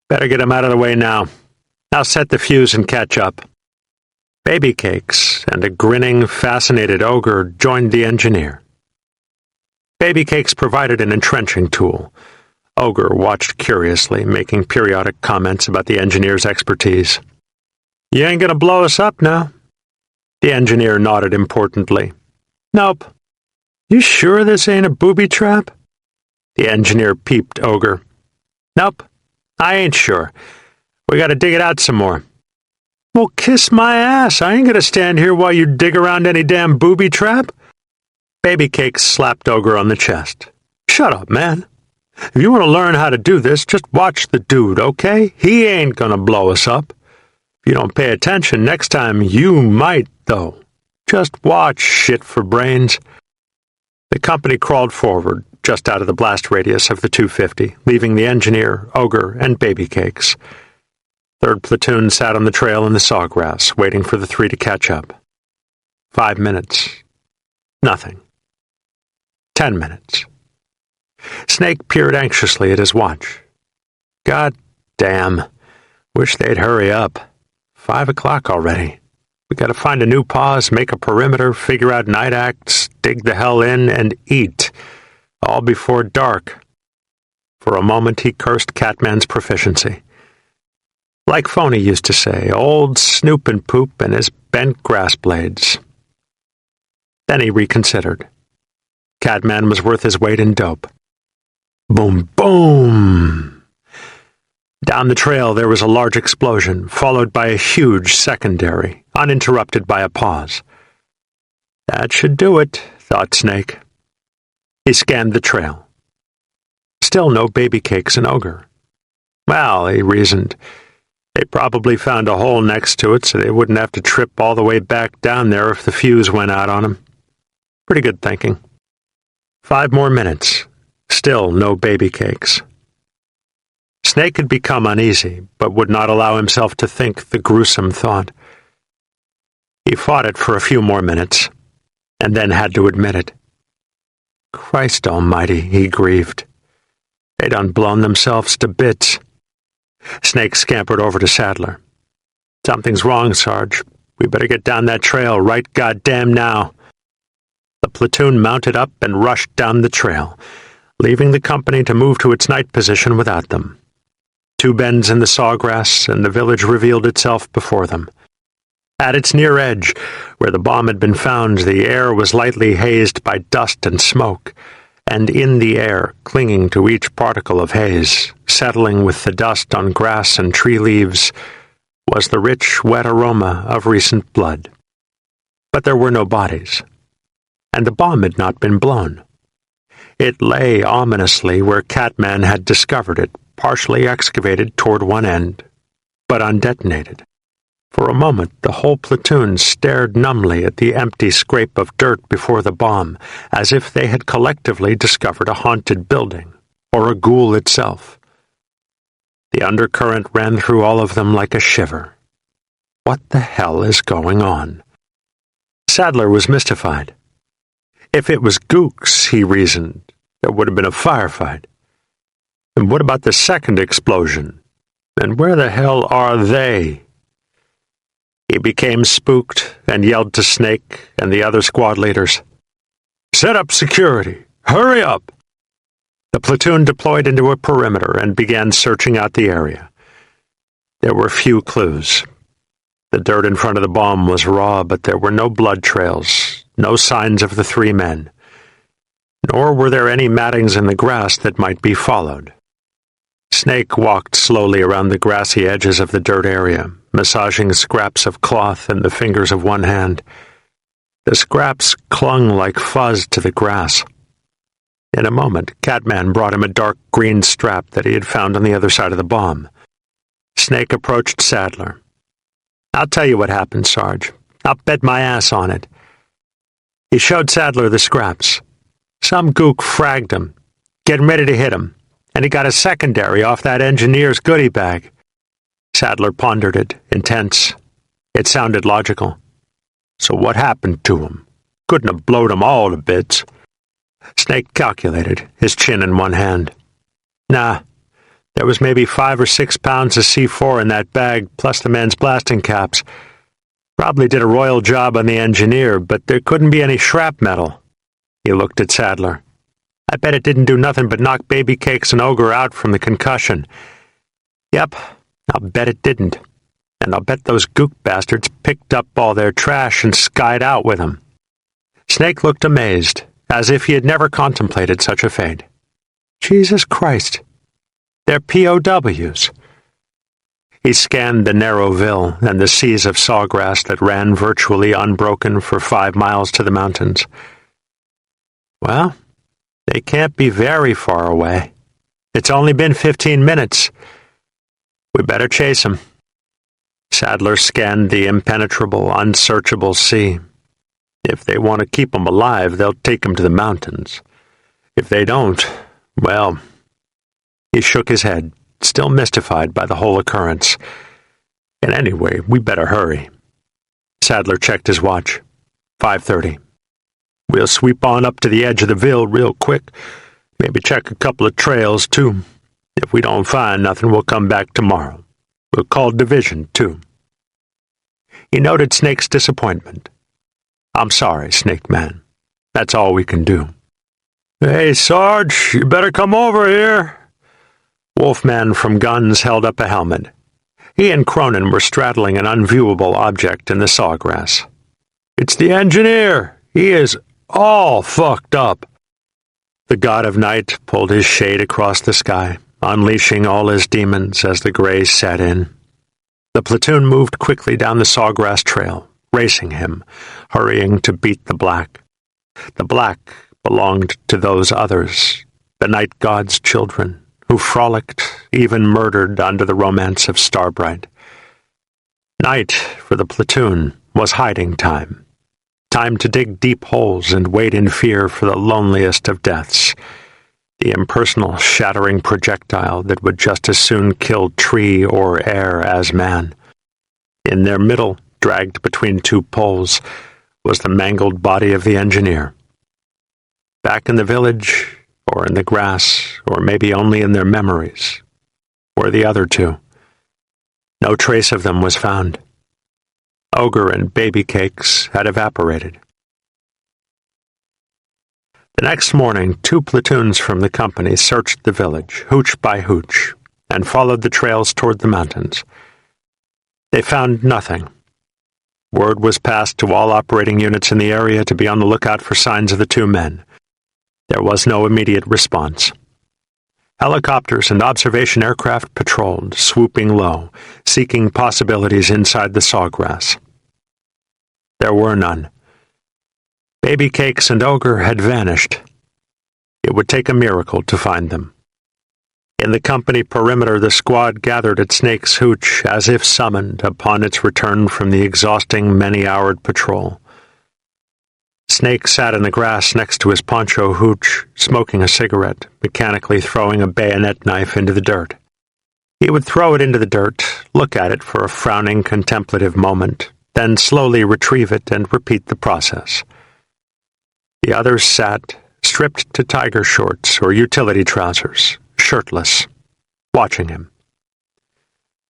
Better get him out of the way now. I'll set the fuse and catch up." Baby Cakes and a grinning, fascinated ogre joined the engineer. Baby Cakes provided an entrenching tool. Ogre watched curiously, making periodic comments about the engineer's expertise. "You ain't gonna blow us up now?" The engineer nodded importantly. "Nope." "You sure this ain't a booby trap?" The engineer peeped Ogre. "Nope, I ain't sure. We gotta dig it out some more." "Well, kiss my ass. I ain't gonna stand here while you dig around any damn booby trap." Baby Cakes slapped Ogre on the chest. "Shut up, man. If you want to learn how to do this, just watch the dude, okay? He ain't gonna blow us up. If you don't pay attention, next time you might, though. Just watch, shit for brains." The company crawled forward, just out of the blast radius of the 250, leaving the engineer, Ogre, and Baby Cakes. Third platoon sat on the trail in the sawgrass, waiting for the three to catch up. 5 minutes. Nothing. 10 minutes. Snake peered anxiously at his watch. "God damn. Wish they'd hurry up. 5 o'clock already. We gotta find a new pause, make a perimeter, figure out night acts, dig the hell in, and eat. All before dark." For a moment he cursed Catman's proficiency. Like Phony used to say, old Snoop and Poop and his bent grass blades. Then he reconsidered. Catman was worth his weight in dope. Boom, boom! Down the trail there was a large explosion, followed by a huge secondary, uninterrupted by a pause. That should do it, thought Snake. He scanned the trail. Still no baby cakes and ogre. Well, he reasoned, they probably found a hole next to it so they wouldn't have to trip all the way back down there if the fuse went out on them. Pretty good thinking. 5 more minutes. Still no baby cakes. Snake had become uneasy, but would not allow himself to think the gruesome thought. He fought it for a few more minutes, and then had to admit it. Christ almighty, he grieved. They'd unblown themselves to bits. Snake scampered over to Sadler. Something's wrong, Sarge. We better get down that trail right goddamn now. The platoon mounted up and rushed down the trail, leaving the company to move to its night position without them. 2 bends in the sawgrass, and the village revealed itself before them. At its near edge, where the bomb had been found, the air was lightly hazed by dust and smoke, and in the air, clinging to each particle of haze, settling with the dust on grass and tree leaves, was the rich, wet aroma of recent blood. But there were no bodies, and the bomb had not been blown. It lay ominously where Catman had discovered it, partially excavated toward one end, but undetonated. For a moment, the whole platoon stared numbly at the empty scrape of dirt before the bomb, as if they had collectively discovered a haunted building, or a ghoul itself. The undercurrent ran through all of them like a shiver. What the hell is going on? Sadler was mystified. If it was gooks, he reasoned, there would have been a firefight. And what about the second explosion? And where the hell are they? He became spooked and yelled to Snake and the other squad leaders, "Set up security! Hurry up!" The platoon deployed into a perimeter and began searching out the area. There were few clues. The dirt in front of the bomb was raw, but there were no blood trails, no signs of the 3 men. Nor were there any mattings in the grass that might be followed. Snake walked slowly around the grassy edges of the dirt area, massaging scraps of cloth in the fingers of one hand. The scraps clung like fuzz to the grass. In a moment, Catman brought him a dark green strap that he had found on the other side of the bomb. Snake approached Sadler. "I'll tell you what happened, Sarge. I'll bet my ass on it." He showed Sadler the scraps. Some gook fragged him, getting ready to hit him, and he got a secondary off that engineer's goodie bag. Sadler pondered it, intense. It sounded logical. So what happened to him? Couldn't have blowed him all to bits. Snake calculated, his chin in one hand. Nah, there was maybe 5 or 6 pounds of C4 in that bag, plus the man's blasting caps. Probably did a royal job on the engineer, but there couldn't be any shrapnel. He looked at Sadler. I bet it didn't do nothing but knock baby cakes and ogre out from the concussion. Yep, I'll bet it didn't. And I'll bet those gook bastards picked up all their trash and skied out with them. Snake looked amazed, as if he had never contemplated such a fate. Jesus Christ, they're POWs. He scanned the narrow ville and the seas of sawgrass that ran virtually unbroken for 5 miles to the mountains. Well, they can't be very far away. It's only been 15 minutes. We better chase them. Sadler scanned the impenetrable, unsearchable sea. If they want to keep them alive, they'll take them to the mountains. If they don't, well... He shook his head, still mystified by the whole occurrence. And anyway, we better hurry. Sadler checked his watch. 5:30. We'll sweep on up to the edge of the ville real quick. Maybe check a couple of trails, too. If we don't find nothing, we'll come back tomorrow. We'll call division, too. He noted Snake's disappointment. I'm sorry, Snake Man. That's all we can do. Hey, Sarge, you better come over here. Wolfman from Guns held up a helmet. He and Cronin were straddling an unviewable object in the sawgrass. It's the engineer. He is all fucked up. The god of night pulled his shade across the sky, unleashing all his demons as the gray set in. The platoon moved quickly down the sawgrass trail, racing him, hurrying to beat the black. The black belonged to those others, the night god's children, who frolicked, even murdered under the romance of Starbright. Night, for the platoon, was hiding time. Time to dig deep holes and wait in fear for the loneliest of deaths, the impersonal, shattering projectile that would just as soon kill tree or air as man. In their middle, dragged between two poles, was the mangled body of the engineer. Back in the village, or in the grass, or maybe only in their memories, were the other two. No trace of them was found. Ogre and baby cakes had evaporated. The next morning, 2 platoons from the company searched the village, hooch by hooch, and followed the trails toward the mountains. They found nothing. Word was passed to all operating units in the area to be on the lookout for signs of the 2 men. There was no immediate response. Helicopters and observation aircraft patrolled, swooping low, seeking possibilities inside the sawgrass. There were none. Baby Cakes and Ogre had vanished. It would take a miracle to find them. In the company perimeter, the squad gathered at Snake's Hooch as if summoned upon its return from the exhausting, many-houred patrol. Snake sat in the grass next to his poncho hooch, smoking a cigarette, mechanically throwing a bayonet knife into the dirt. He would throw it into the dirt, look at it for a frowning, contemplative moment, then slowly retrieve it and repeat the process. The others sat, stripped to tiger shorts or utility trousers, shirtless, watching him.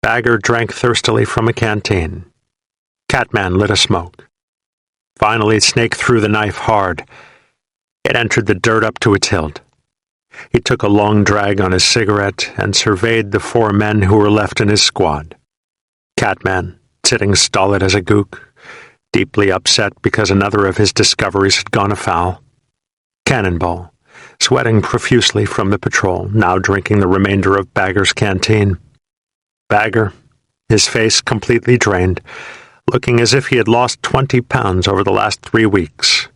Bagger drank thirstily from a canteen. Catman lit a smoke. Finally, Snake threw the knife hard. It entered the dirt up to its hilt. He took a long drag on his cigarette and surveyed the 4 men who were left in his squad. Catman, sitting stolid as a gook, deeply upset because another of his discoveries had gone afoul. Cannonball, sweating profusely from the patrol, now drinking the remainder of Bagger's canteen. Bagger, his face completely drained, looking as if he had lost 20 pounds over the last 3 weeks.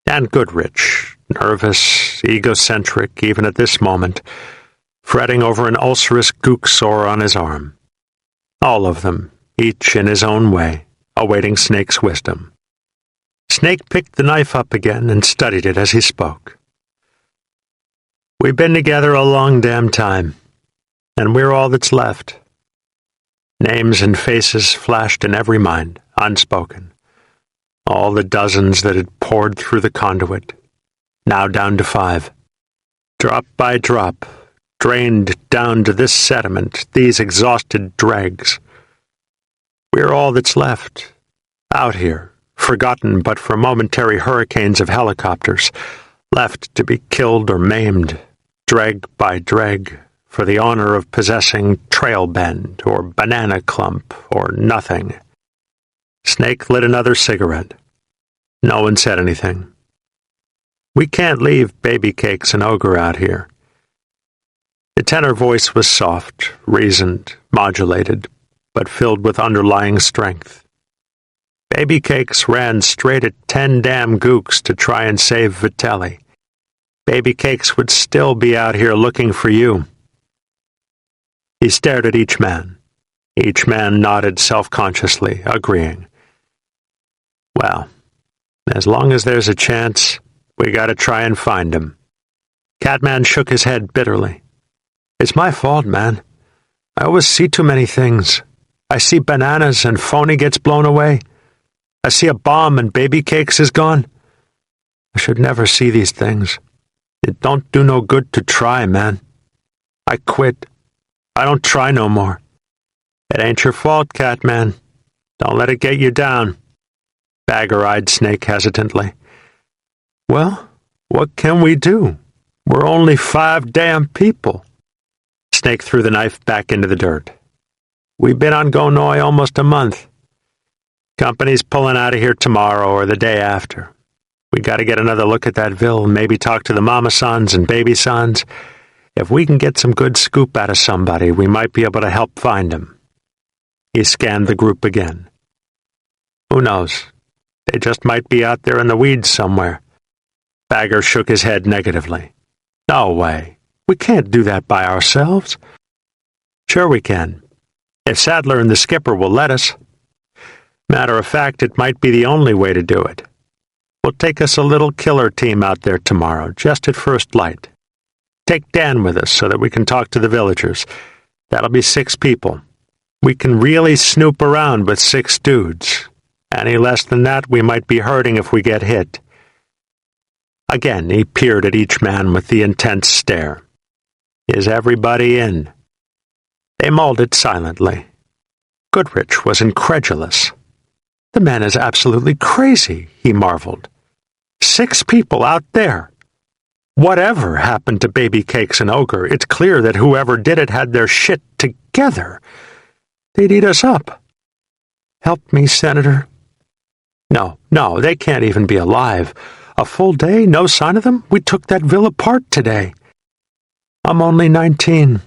And Goodrich, nervous, egocentric even at this moment, fretting over an ulcerous gook sore on his arm. All of them, each in his own way, awaiting Snake's wisdom. Snake picked the knife up again and studied it as he spoke. "We've been together a long damn time, and we're all that's left." Names and faces flashed in every mind, unspoken. All the dozens that had poured through the conduit, now down to 5. Drop by drop, drained down to this sediment, these exhausted dregs. We're all that's left, out here, forgotten but for momentary hurricanes of helicopters, left to be killed or maimed, dreg by dreg, for the honor of possessing Trail Bend or Banana Clump or nothing. Snake lit another cigarette. No one said anything. "We can't leave Baby Cakes and Ogre out here." The tenor voice was soft, reasoned, modulated, but filled with underlying strength. Baby Cakes ran straight at 10 damn gooks to try and save Vitelli. Baby Cakes would still be out here looking for you. He stared at each man. Each man nodded self-consciously, agreeing. "Well, as long as there's a chance, we gotta try and find him." Catman shook his head bitterly. "It's my fault, man. I always see too many things. I see bananas and Phony gets blown away. I see a bomb and Baby Cakes is gone. I should never see these things. It don't do no good to try, man. I quit. I don't try no more." "It ain't your fault, Catman. Don't let it get you down." Bagger eyed Snake hesitantly. "Well, what can we do? We're only 5 damn people." Snake threw the knife back into the dirt. "We've been on Gonoy almost a month. Company's pulling out of here tomorrow or the day after. We gotta get another look at that Ville, maybe talk to the mama sons and baby sons. If we can get some good scoop out of somebody, we might be able to help find him." He scanned the group again. "Who knows? They just might be out there in the weeds somewhere." Bagger shook his head negatively. No way. We can't do that by ourselves. Sure we can, if Sadler and the skipper will let us. Matter of fact, it might be the only way to do it. We'll take us a little killer team out there tomorrow, just at first light. Take Dan with us so that we can talk to the villagers. That'll be 6 people. We can really snoop around with 6 dudes. Any less than that, we might be hurting if we get hit. Again, he peered at each man with the intense stare. Is everybody in? They mulled it silently. Goodrich was incredulous. The man is absolutely crazy, he marveled. 6 people out there. Whatever happened to Baby Cakes and Ogre, it's clear that whoever did it had their shit together. They'd eat us up. Help me, Senator. No, they can't even be alive. A full day, no sign of them? We took that ville apart today. I'm only 19.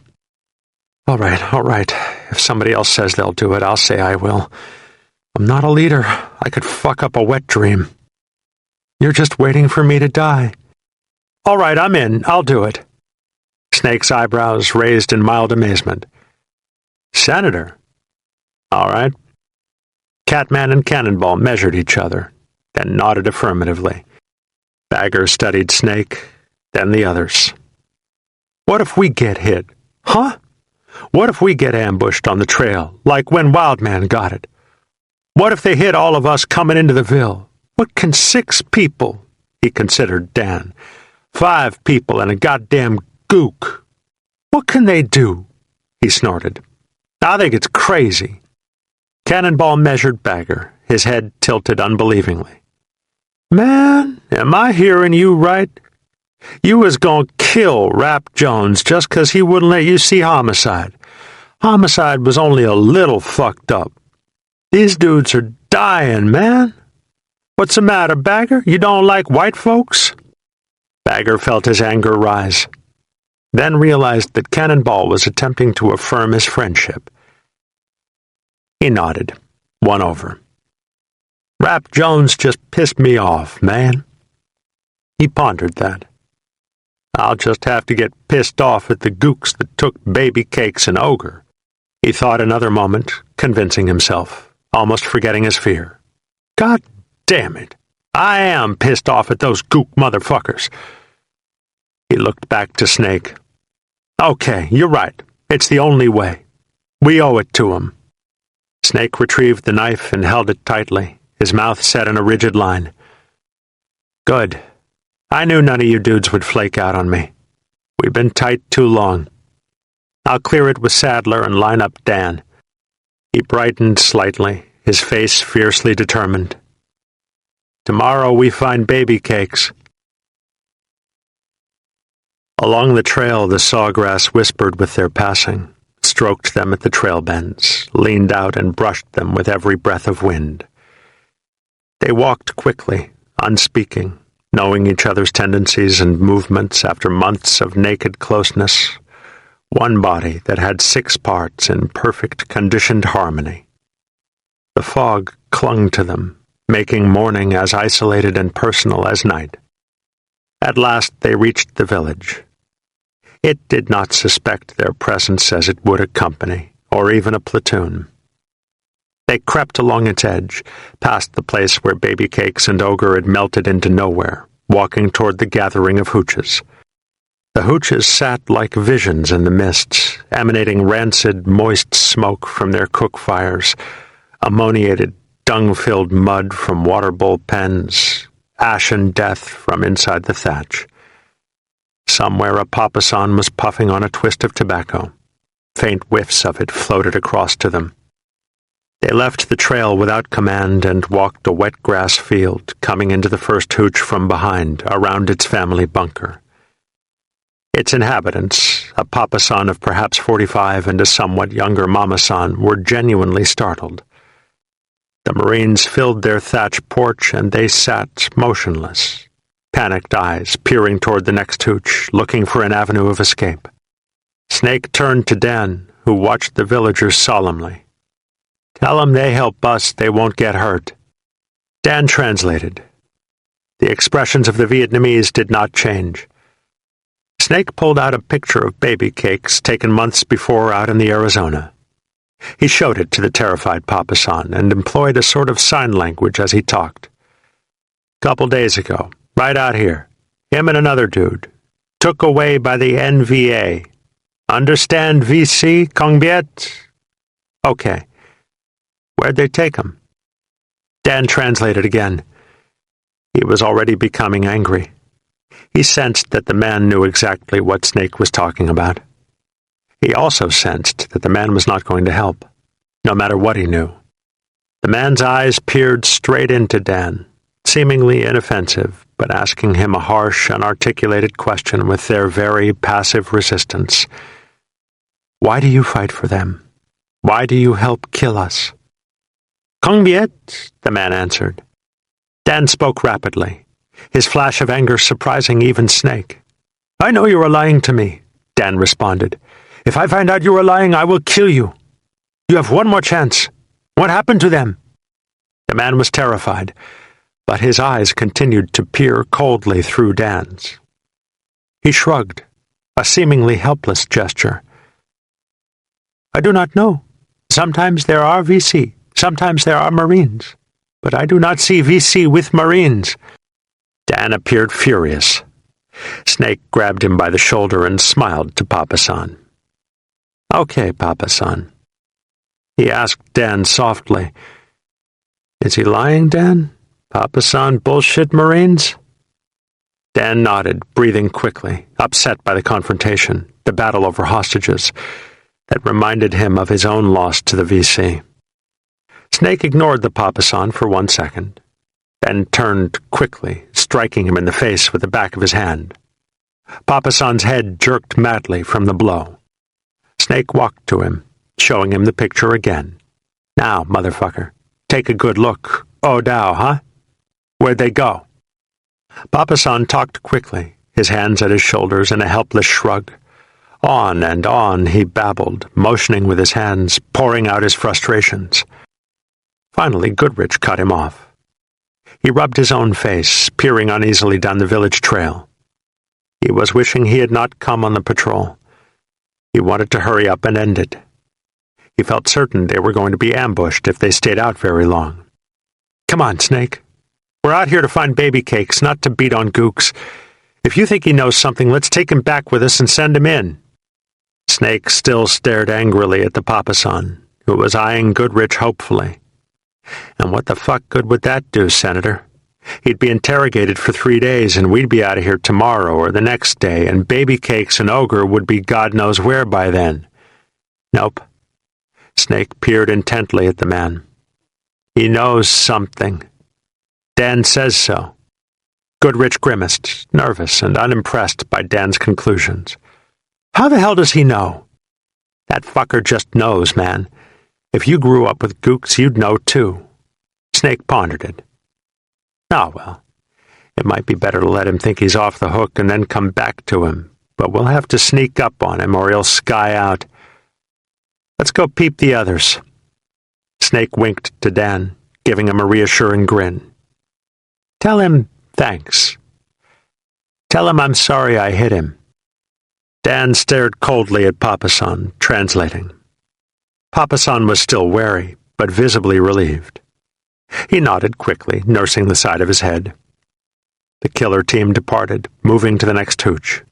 All right. If somebody else says they'll do it, I'll say I will. I'm not a leader. I could fuck up a wet dream. You're just waiting for me to die. All right, I'm in. I'll do it. Snake's eyebrows raised in mild amazement. Senator? All right. Catman and Cannonball measured each other, then nodded affirmatively. Bagger studied Snake, then the others. What if we get hit? Huh? What if we get ambushed on the trail, like when Wildman got it? What if they hit all of us coming into the ville? What can 6 people, he considered Dan, 5 people and a goddamn gook? What can they do? He snorted. I think it's crazy. Cannonball measured Bagger, his head tilted unbelievingly. Man, am I hearing you right? You was gonna kill Rap Jones just 'cause he wouldn't let you see Homicide. Homicide was only a little fucked up. These dudes are dying, man. What's the matter, Bagger? You don't like white folks? Bagger felt his anger rise, then realized that Cannonball was attempting to affirm his friendship. He nodded, won over. Rap Jones just pissed me off, man. He pondered that. I'll just have to get pissed off at the gooks that took Baby Cakes and Ogre. He thought another moment, convincing himself, almost forgetting his fear. God damn it. I am pissed off at those gook motherfuckers. He looked back to Snake. Okay, you're right. It's the only way. We owe it to him. Snake retrieved the knife and held it tightly, his mouth set in a rigid line. Good. I knew none of you dudes would flake out on me. We've been tight too long. I'll clear it with Sadler and line up Dan. He brightened slightly, his face fiercely determined. Tomorrow we find Baby Cakes. Along the trail, the sawgrass whispered with their passing, stroked them at the trail bends, leaned out and brushed them with every breath of wind. They walked quickly, unspeaking, knowing each other's tendencies and movements after months of naked closeness, one body that had 6 parts in perfect conditioned harmony. The fog clung to them, making morning as isolated and personal as night. At last they reached the village. It did not suspect their presence as it would a company, or even a platoon. They crept along its edge, past the place where Baby Cakes and Ogre had melted into nowhere, walking toward the gathering of hooches. The hooches sat like visions in the mists, emanating rancid, moist smoke from their cook fires, ammoniated, dung-filled mud from water bowl pens, ashen death from inside the thatch. Somewhere a papasan was puffing on a twist of tobacco. Faint whiffs of it floated across to them. They left the trail without command and walked a wet grass field, coming into the first hooch from behind, around its family bunker. Its inhabitants, a papasan of perhaps 45 and a somewhat younger mamasan, were genuinely startled. The Marines filled their thatch porch and they sat motionless, panicked eyes peering toward the next hooch, looking for an avenue of escape. Snake turned to Dan, who watched the villagers solemnly. Tell them they help us, they won't get hurt. Dan translated. The expressions of the Vietnamese did not change. Snake pulled out a picture of baby cakes taken months before out in the Arizona. He showed it to the terrified Papasan and employed a sort of sign language as he talked. "Couple days ago, right out here, him and another dude, took away by the NVA. Understand VC, Kongbiet?" "Okay. Where'd they take him?" Dan translated again. He was already becoming angry. He sensed that the man knew exactly what Snake was talking about. He also sensed that the man was not going to help, no matter what he knew. The man's eyes peered straight into Dan, seemingly inoffensive, but asking him a harsh, unarticulated question with their very passive resistance. "Why do you fight for them? Why do you help kill us?" "Kongbiet," the man answered. Dan spoke rapidly, his flash of anger surprising even Snake. "I know you are lying to me," Dan responded. "If I find out you are lying, I will kill you. You have one more chance. What happened to them?" The man was terrified, but his eyes continued to peer coldly through Dan's. He shrugged, a seemingly helpless gesture. "I do not know. Sometimes there are VC, sometimes there are Marines, but I do not see VC with Marines." Dan appeared furious. Snake grabbed him by the shoulder and smiled to Papasan. "Okay, Papasan." He asked Dan softly, "Is he lying, Dan? Papasan bullshit Marines?" Dan nodded, breathing quickly, upset by the confrontation, the battle over hostages, that reminded him of his own loss to the VC. Snake ignored the Papasan for 1 second, then turned quickly, striking him in the face with the back of his hand. Papasan's head jerked madly from the blow. Snake walked to him, showing him the picture again. "Now, motherfucker, take a good look. Oh, Dow, huh? Where'd they go?" Papasan talked quickly, his hands at his shoulders in a helpless shrug. On and on he babbled, motioning with his hands, pouring out his frustrations. Finally, Goodrich cut him off. He rubbed his own face, peering uneasily down the village trail. He was wishing he had not come on the patrol. He wanted to hurry up and end it. He felt certain they were going to be ambushed if they stayed out very long. "Come on, Snake. We're out here to find baby cakes, not to beat on gooks. If you think he knows something, let's take him back with us and send him in." Snake still stared angrily at the Papasan, who was eyeing Goodrich hopefully. "And what the fuck good would that do, Senator? He'd be interrogated for 3 days, and we'd be out of here tomorrow or the next day, and baby cakes and Ogre would be God knows where by then." "Nope." Snake peered intently at the man. "He knows something. Dan says so." Goodrich grimaced, nervous and unimpressed by Dan's conclusions. "How the hell does he know?" "That fucker just knows, man. If you grew up with gooks, you'd know too." Snake pondered it. "Oh, well, it might be better to let him think he's off the hook and then come back to him, but we'll have to sneak up on him or he'll sky out. Let's go peep the others." Snake winked to Dan, giving him a reassuring grin. "Tell him thanks. Tell him I'm sorry I hit him." Dan stared coldly at Papasan, translating. Papasan was still wary, but visibly relieved. He nodded quickly, nursing the side of his head. The killer team departed, moving to the next hooch.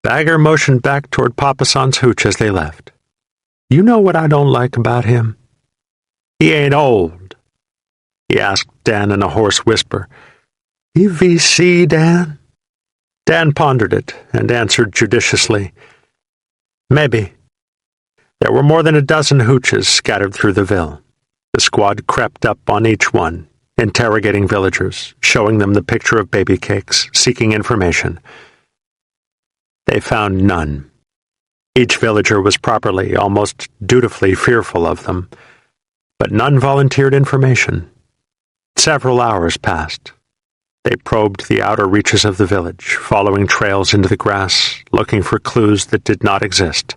Bagger motioned back toward Papasan's hooch as they left. "You know what I don't like about him? He ain't old," he asked Dan in a hoarse whisper. "He VC, Dan?" Dan pondered it and answered judiciously, "Maybe." There were more than a dozen hooches scattered through the ville. The squad crept up on each one, interrogating villagers, showing them the picture of baby cakes, seeking information. They found none. Each villager was properly, almost dutifully fearful of them, but none volunteered information. Several hours passed. They probed the outer reaches of the village, following trails into the grass, looking for clues that did not exist.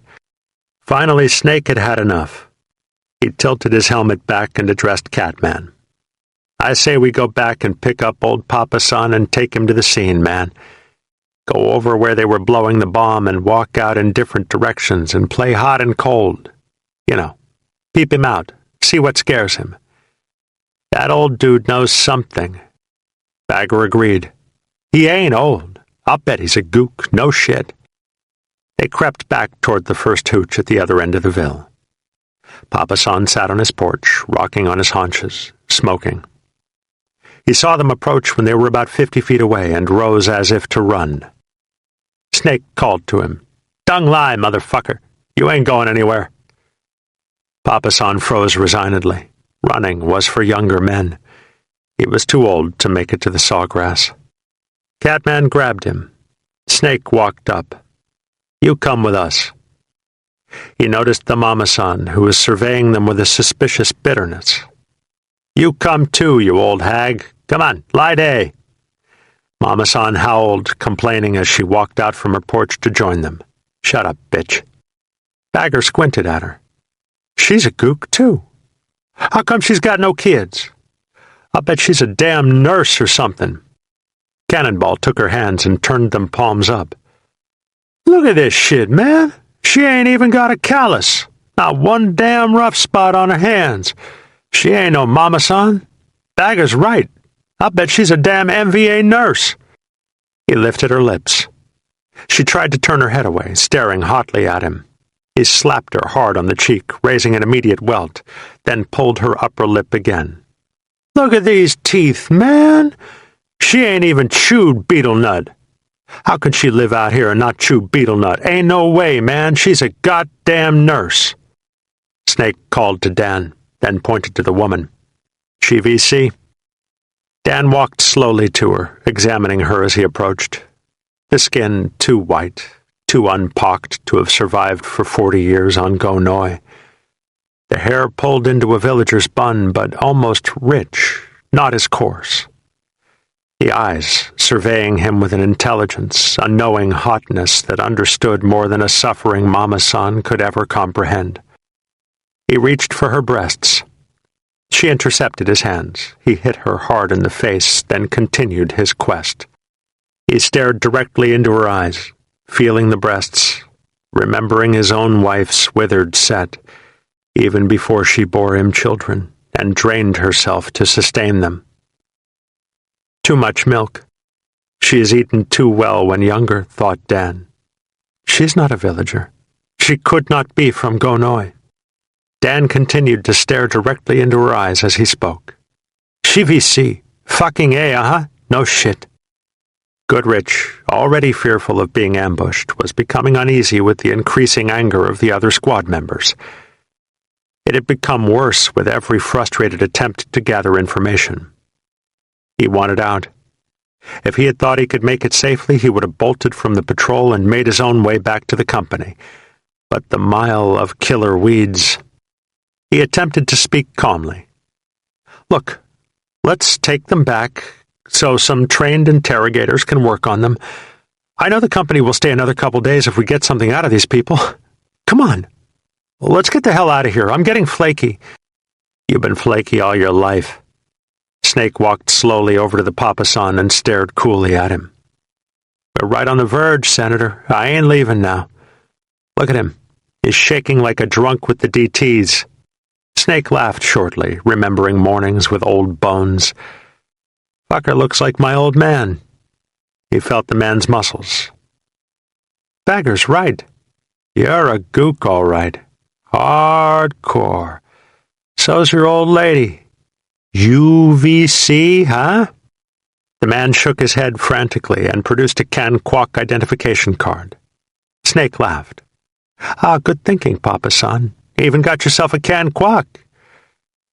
Finally, Snake had had enough. He tilted his helmet back and addressed Catman. "I say we go back and pick up old Papasan and take him to the scene, man. Go over where they were blowing the bomb and walk out in different directions and play hot and cold. You know, peep him out, see what scares him. That old dude knows something. Bagger agreed. He ain't old. I'll bet he's a gook, no shit. They crept back toward the first hooch at the other end of the ville. Papa San sat on his porch, rocking on his haunches, smoking. He saw them approach when they were about 50 feet away and rose as if to run. Snake called to him, "Dung lie, motherfucker. You ain't going anywhere." Papa San froze resignedly. Running was for younger men. He was too old to make it to the sawgrass. Catman grabbed him. Snake walked up. "You come with us." He noticed the Mama-san, who was surveying them with a suspicious bitterness. "You come too, you old hag. Come on, lie day." Mama-san howled, complaining as she walked out from her porch to join them. "Shut up, bitch." Bagger squinted at her. "She's a gook, too. How come she's got no kids? I'll bet she's a damn nurse or something." Cannonball took her hands and turned them palms up. "Look at this shit, man. She ain't even got a callus. Not one damn rough spot on her hands. She ain't no Mama-san. Bagger's right. I'll bet she's a damn MVA nurse." He lifted her lips. She tried to turn her head away, staring hotly at him. He slapped her hard on the cheek, raising an immediate welt, then pulled her upper lip again. "Look at these teeth, man. She ain't even chewed beetle nut. How can she live out here and not chew beetle nut? Ain't no way, man. She's a goddamn nurse." Snake called to Dan, then pointed to the woman. "She VC?" Dan walked slowly to her, examining her as he approached. The skin too white, too unpocked to have survived for 40 years on Go Noi. The hair pulled into a villager's bun, but almost rich, not as coarse. The eyes surveying him with an intelligence, a knowing hotness that understood more than a suffering Mama-san could ever comprehend. He reached for her breasts. She intercepted his hands. He hit her hard in the face, then continued his quest. He stared directly into her eyes, feeling the breasts, remembering his own wife's withered set, even before she bore him children, and drained herself to sustain them. Too much milk. She has eaten too well when younger, thought Dan. She's not a villager. She could not be from Go Noi. Dan continued to stare directly into her eyes as he spoke. "She VC. Fucking A, uh-huh? No shit." Goodrich, already fearful of being ambushed, was becoming uneasy with the increasing anger of the other squad members. It had become worse with every frustrated attempt to gather information. He wanted out. If he had thought he could make it safely, he would have bolted from the patrol and made his own way back to the company. But the mile of killer weeds... He attempted to speak calmly. "Look, let's take them back so some trained interrogators can work on them. I know the company will stay another couple days if we get something out of these people. Come on. Let's get the hell out of here. I'm getting flaky." "You've been flaky all your life." Snake walked slowly over to the Papa-san and stared coolly at him. "We're right on the verge, Senator. I ain't leaving now. Look at him. He's shaking like a drunk with the DTs." Snake laughed shortly, remembering mornings with old bones. "Fucker looks like my old man." He felt the man's muscles. "Bagger's right. You're a gook, all right. Hardcore. So's your old lady. UVC, huh?" The man shook his head frantically and produced a Can-Kwok identification card. Snake laughed. "Ah, good thinking, Papa-san. Even got yourself a Can-Kwok."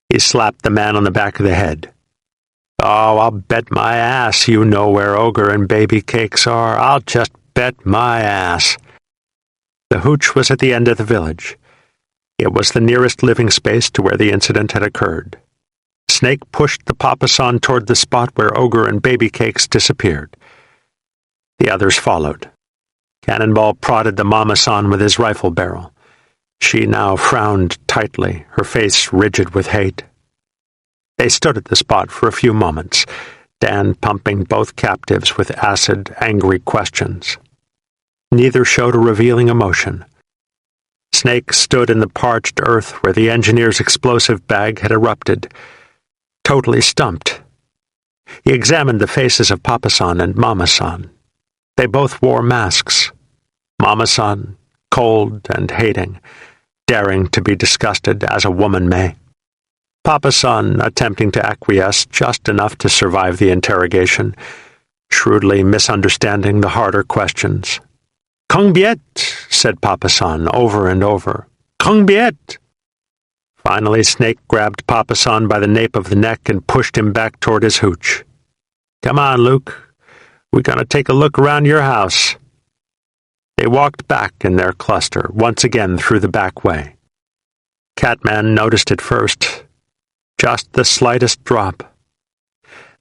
He slapped the man on the back of the head. "Oh, I'll bet my ass you know where Ogre and Baby Cakes are. I'll just bet my ass." The hooch was at the end of the village. It was the nearest living space to where the incident had occurred. Snake pushed the Papa-san toward the spot where Ogre and Baby Cakes disappeared. The others followed. Cannonball prodded the Mama-san with his rifle barrel. She now frowned tightly, her face rigid with hate. They stood at the spot for a few moments, Dan pumping both captives with acid, angry questions. Neither showed a revealing emotion. Snake stood in the parched earth where the engineer's explosive bag had erupted, totally stumped. He examined the faces of Papa-san and Mama-san. They both wore masks. Mama-san, cold and hating, daring to be disgusted as a woman may. Papa-san attempting to acquiesce just enough to survive the interrogation, shrewdly misunderstanding the harder questions. "Kung Biet," said Papa-san over and over. "Kung Biet." Finally, Snake grabbed Papa-san by the nape of the neck and pushed him back toward his hooch. "Come on, Luke. We're gonna take a look around your house." They walked back in their cluster, once again through the back way. Catman noticed it first. Just the slightest drop.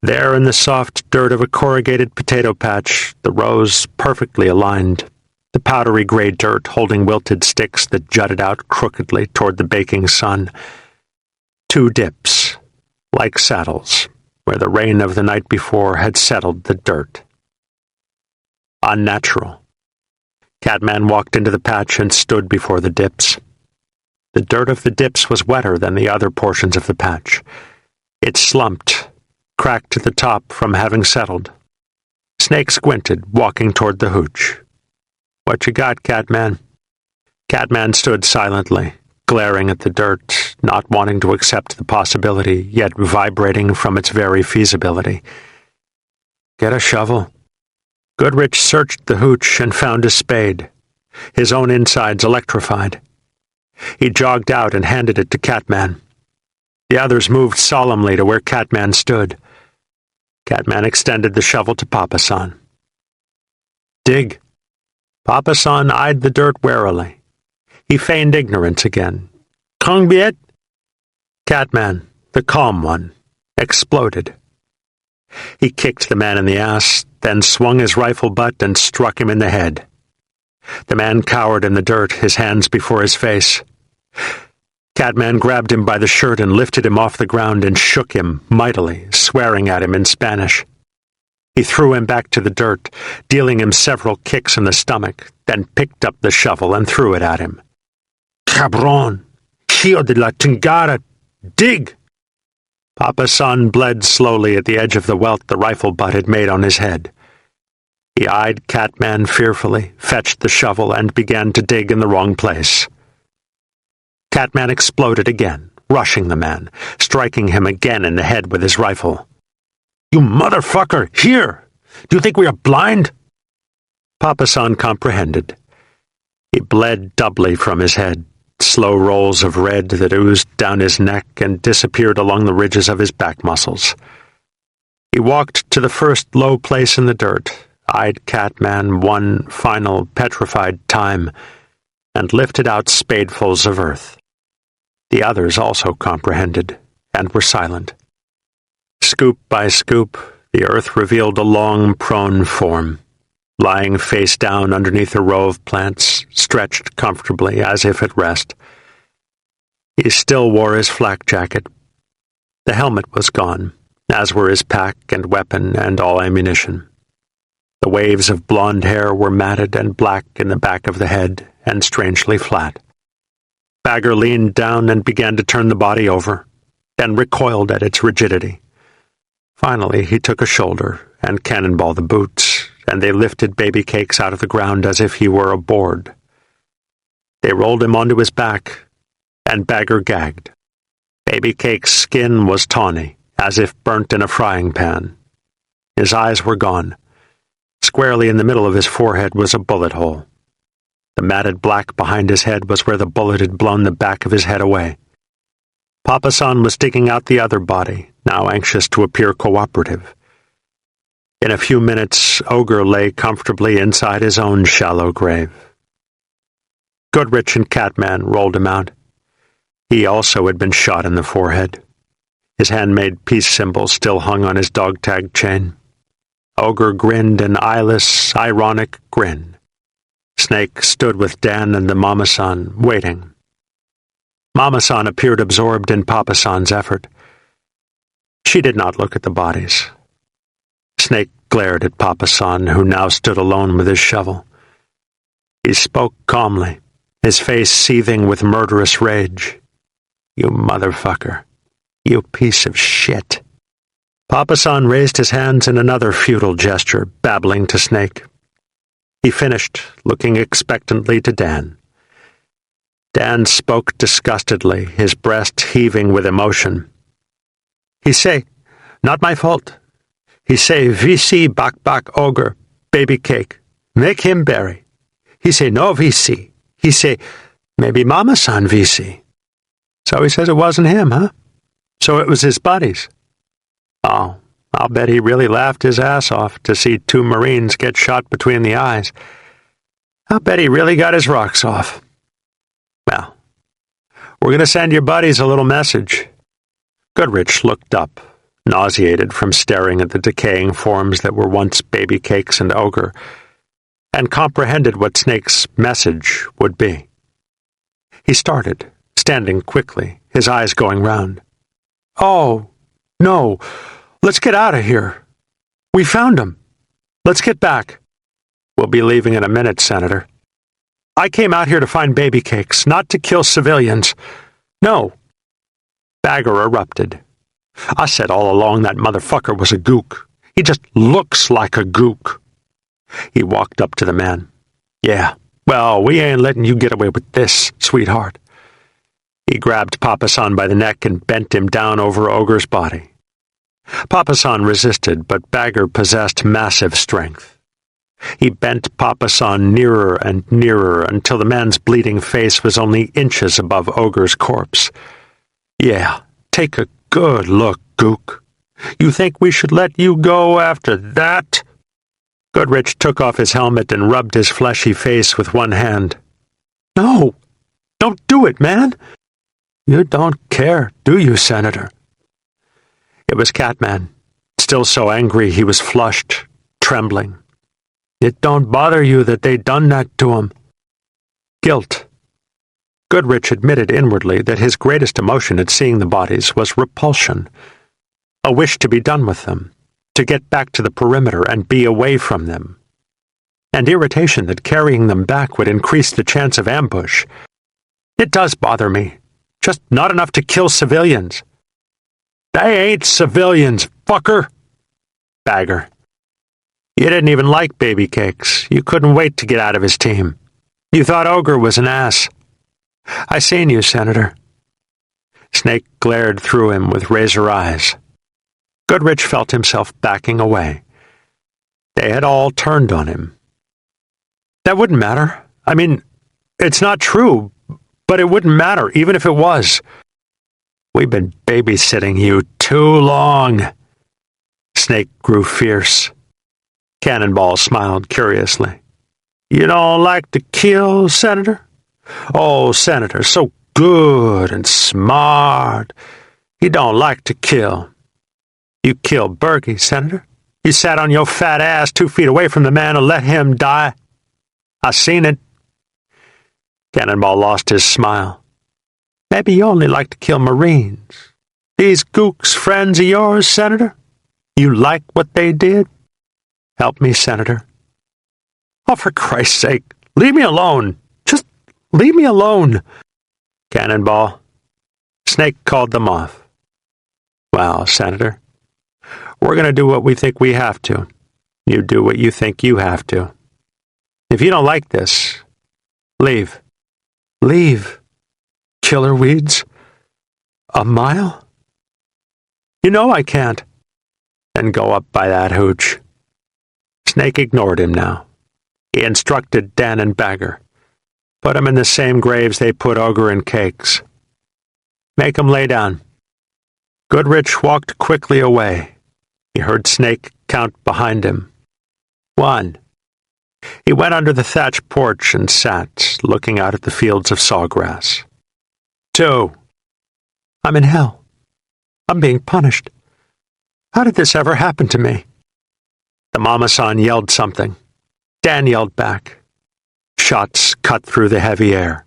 There in the soft dirt of a corrugated potato patch, the rows perfectly aligned, the powdery gray dirt holding wilted sticks that jutted out crookedly toward the baking sun. 2 dips, like saddles, where the rain of the night before had settled the dirt. Unnatural. Catman walked into the patch and stood before the dips. The dirt of the dips was wetter than the other portions of the patch. It slumped, cracked at the top from having settled. Snake squinted, walking toward the hooch. "What you got, Catman?" Catman stood silently, glaring at the dirt, not wanting to accept the possibility, yet vibrating from its very feasibility. "Get a shovel." Goodrich searched the hooch and found a spade, his own insides electrified. He jogged out and handed it to Catman. The others moved solemnly to where Catman stood. Catman extended the shovel to Papa-san. "Dig." Papa-san eyed the dirt warily. He feigned ignorance again. "Kung Biet?" Catman, the calm one, exploded. He kicked the man in the ass, then swung his rifle butt and struck him in the head. The man cowered in the dirt, his hands before his face. Catman grabbed him by the shirt and lifted him off the ground and shook him mightily, swearing at him in Spanish. He threw him back to the dirt, dealing him several kicks in the stomach, then picked up the shovel and threw it at him. "Cabron! Hijo de la chingada! Dig!" Papa-san bled slowly at the edge of the welt the rifle butt had made on his head. He eyed Catman fearfully, fetched the shovel, and began to dig in the wrong place. Catman exploded again, rushing the man, striking him again in the head with his rifle. "You motherfucker! Here! Do you think we are blind?" Papa-san comprehended. He bled doubly from his head, slow rolls of red that oozed down his neck and disappeared along the ridges of his back muscles. He walked to the first low place in the dirt, eyed Catman one final petrified time, and lifted out spadefuls of earth. The others also comprehended, and were silent. Scoop by scoop, the earth revealed a long, prone form, lying face down underneath a row of plants, stretched comfortably as if at rest. He still wore his flak jacket. The helmet was gone, as were his pack and weapon and all ammunition. The waves of blonde hair were matted and black in the back of the head and strangely flat. Bagger leaned down and began to turn the body over, then recoiled at its rigidity. Finally, he took a shoulder and cannonballed the boots, and they lifted Baby Cakes out of the ground as if he were a board. They rolled him onto his back, and Bagger gagged. Baby Cake's skin was tawny, as if burnt in a frying pan. His eyes were gone. Squarely in the middle of his forehead was a bullet hole. The matted black behind his head was where the bullet had blown the back of his head away. Papa-san was digging out the other body, now anxious to appear cooperative. In a few minutes, Ogre lay comfortably inside his own shallow grave. Goodrich and Catman rolled him out. He also had been shot in the forehead. His handmade peace symbol still hung on his dog-tag chain. Ogre grinned an eyeless, ironic grin. Snake stood with Dan and the Mama-san, waiting. Mama-san appeared absorbed in Papa-san's effort. She did not look at the bodies. Snake glared at Papa San, who now stood alone with his shovel. He spoke calmly, his face seething with murderous rage. "You motherfucker. You piece of shit." Papa San raised his hands in another futile gesture, babbling to Snake. He finished, looking expectantly to Dan. Dan spoke disgustedly, his breast heaving with emotion. He say, "Not my fault." He say, "VC bak ogre, baby cake. Make him bury." He say, "No VC." He say, "Maybe Mama-san VC." So he says it wasn't him, huh? So it was his buddies. Oh, I'll bet he really laughed his ass off to see 2 Marines get shot between the eyes. I'll bet he really got his rocks off. Well, we're going to send your buddies a little message. Goodrich looked up, nauseated from staring at the decaying forms that were once baby cakes and ogre, and comprehended what Snake's message would be. He started, standing quickly, his eyes going round. "Oh, no, let's get out of here. We found him. Let's get back." "We'll be leaving in a minute, Senator." "I came out here to find baby cakes, not to kill civilians. No." Bagger erupted. "I said all along that motherfucker was a gook. He just looks like a gook." He walked up to the man. "Yeah, well, we ain't letting you get away with this, sweetheart." He grabbed Papa San by the neck and bent him down over Ogre's body. Papa San resisted, but Bagger possessed massive strength. He bent Papa San nearer and nearer until the man's bleeding face was only inches above Ogre's corpse. "Yeah, take a good look, gook. You think we should let you go after that?" Goodrich took off his helmet and rubbed his fleshy face with one hand. "No, don't do it, man." "You don't care, do you, Senator?" It was Catman, still so angry he was flushed, trembling. "It don't bother you that they done that to him?" Guilt. Goodrich admitted inwardly that his greatest emotion at seeing the bodies was repulsion, a wish to be done with them, to get back to the perimeter and be away from them, and irritation that carrying them back would increase the chance of ambush. "It does bother me. Just not enough to kill civilians." "They ain't civilians, fucker." Bagger. "You didn't even like baby cakes. You couldn't wait to get out of his team. You thought Ogre was an ass." "I seen you, Senator." Snake glared through him with razor eyes. Goodrich felt himself backing away. They had all turned on him. "That wouldn't matter. I mean, it's not true, but it wouldn't matter, even if it was. We've been babysitting you too long." Snake grew fierce. Cannonball smiled curiously. "You don't like to kill, Senator? Oh, Senator, so good and smart. You don't like to kill. You killed Berkey, Senator. You sat on your fat ass 2 feet away from the man and let him die. I seen it." Cannonball lost his smile. "Maybe you only like to kill Marines. These gooks friends of yours, Senator? You like what they did? Help me, Senator." "Oh, for Christ's sake, leave me alone. Just leave me alone." Cannonball. Snake called them off. "Well, Senator, we're going to do what we think we have to. You do what you think you have to. If you don't like this, leave." "Leave? Killer weeds? A mile?" "You know I can't." "Then go up by that hooch." Snake ignored him now. He instructed Dan and Bagger. Put 'em in the same graves they put Ogre and Cakes. "Make 'em lay down." Goodrich walked quickly away. He heard Snake count behind him. 1. He went under the thatched porch and sat, looking out at the fields of sawgrass. 2. I'm in hell. I'm being punished. How did this ever happen to me? The Mama-san yelled something. Dan yelled back. Shots cut through the heavy air.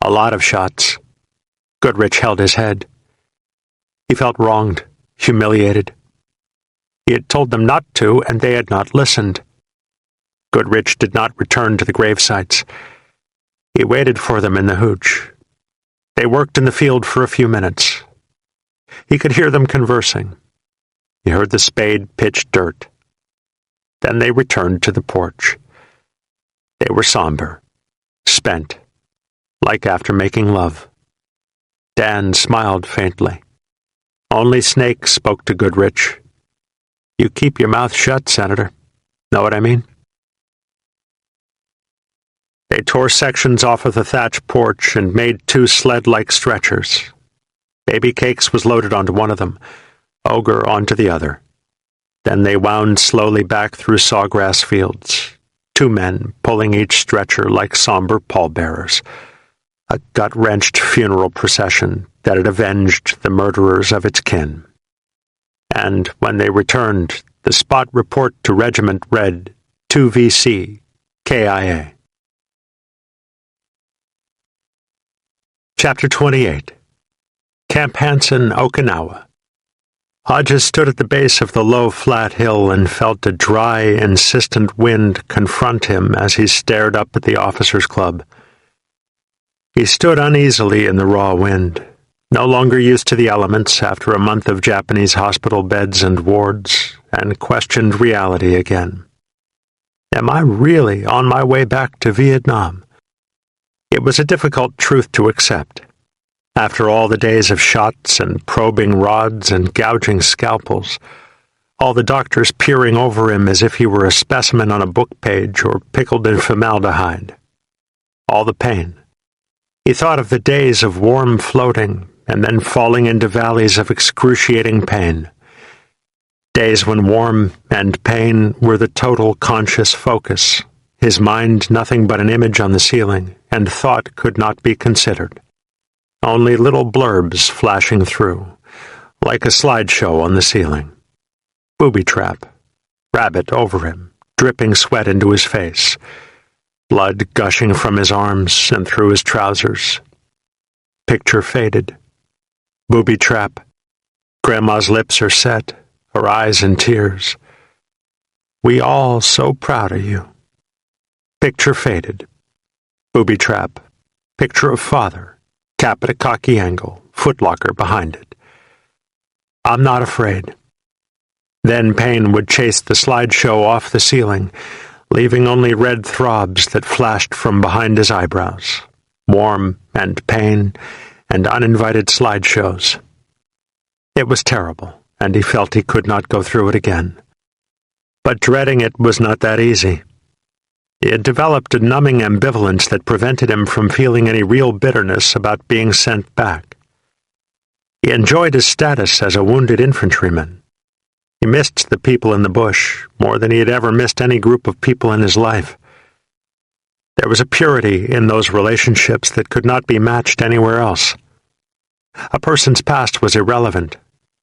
A lot of shots. Goodrich held his head. He felt wronged, humiliated. He had told them not to, and they had not listened. Goodrich did not return to the grave sites. He waited for them in the hooch. They worked in the field for a few minutes. He could hear them conversing. He heard the spade pitch dirt. Then they returned to the porch. They were somber, spent, like after making love. Dan smiled faintly. Only Snake spoke to Goodrich. "You keep your mouth shut, Senator. Know what I mean?" They tore sections off of the thatch porch and made 2 sled-like stretchers. Baby Cakes was loaded onto one of them, Ogre onto the other. Then they wound slowly back through sawgrass fields, 2 men pulling each stretcher like somber pallbearers, a gut-wrenched funeral procession that had avenged the murderers of its kin. And when they returned, the spot report to regiment read 2VC, KIA. Chapter 28. Camp Hansen, Okinawa. Hodges stood at the base of the low, flat hill and felt a dry, insistent wind confront him as he stared up at the officers' club. He stood uneasily in the raw wind, no longer used to the elements after a month of Japanese hospital beds and wards, and questioned reality again. Am I really on my way back to Vietnam? It was a difficult truth to accept. After all the days of shots and probing rods and gouging scalpels, all the doctors peering over him as if he were a specimen on a book page or pickled in formaldehyde. All the pain. He thought of the days of warm floating and then falling into valleys of excruciating pain. Days when warm and pain were the total conscious focus, his mind nothing but an image on the ceiling, and thought could not be considered. Only little blurbs flashing through, like a slideshow on the ceiling. Booby trap. Rabbit over him, dripping sweat into his face. Blood gushing from his arms and through his trousers. Picture faded. Booby trap. Grandma's lips are set, her eyes in tears. We all so proud of you. Picture faded. Booby trap. Picture of father. Cap at a cocky angle, footlocker behind it. I'm not afraid. Then pain would chase the slideshow off the ceiling, leaving only red throbs that flashed from behind his eyebrows. Warm and pain and uninvited slideshows. It was terrible, and he felt he could not go through it again. But dreading it was not that easy. He had developed a numbing ambivalence that prevented him from feeling any real bitterness about being sent back. He enjoyed his status as a wounded infantryman. He missed the people in the bush more than he had ever missed any group of people in his life. There was a purity in those relationships that could not be matched anywhere else. A person's past was irrelevant,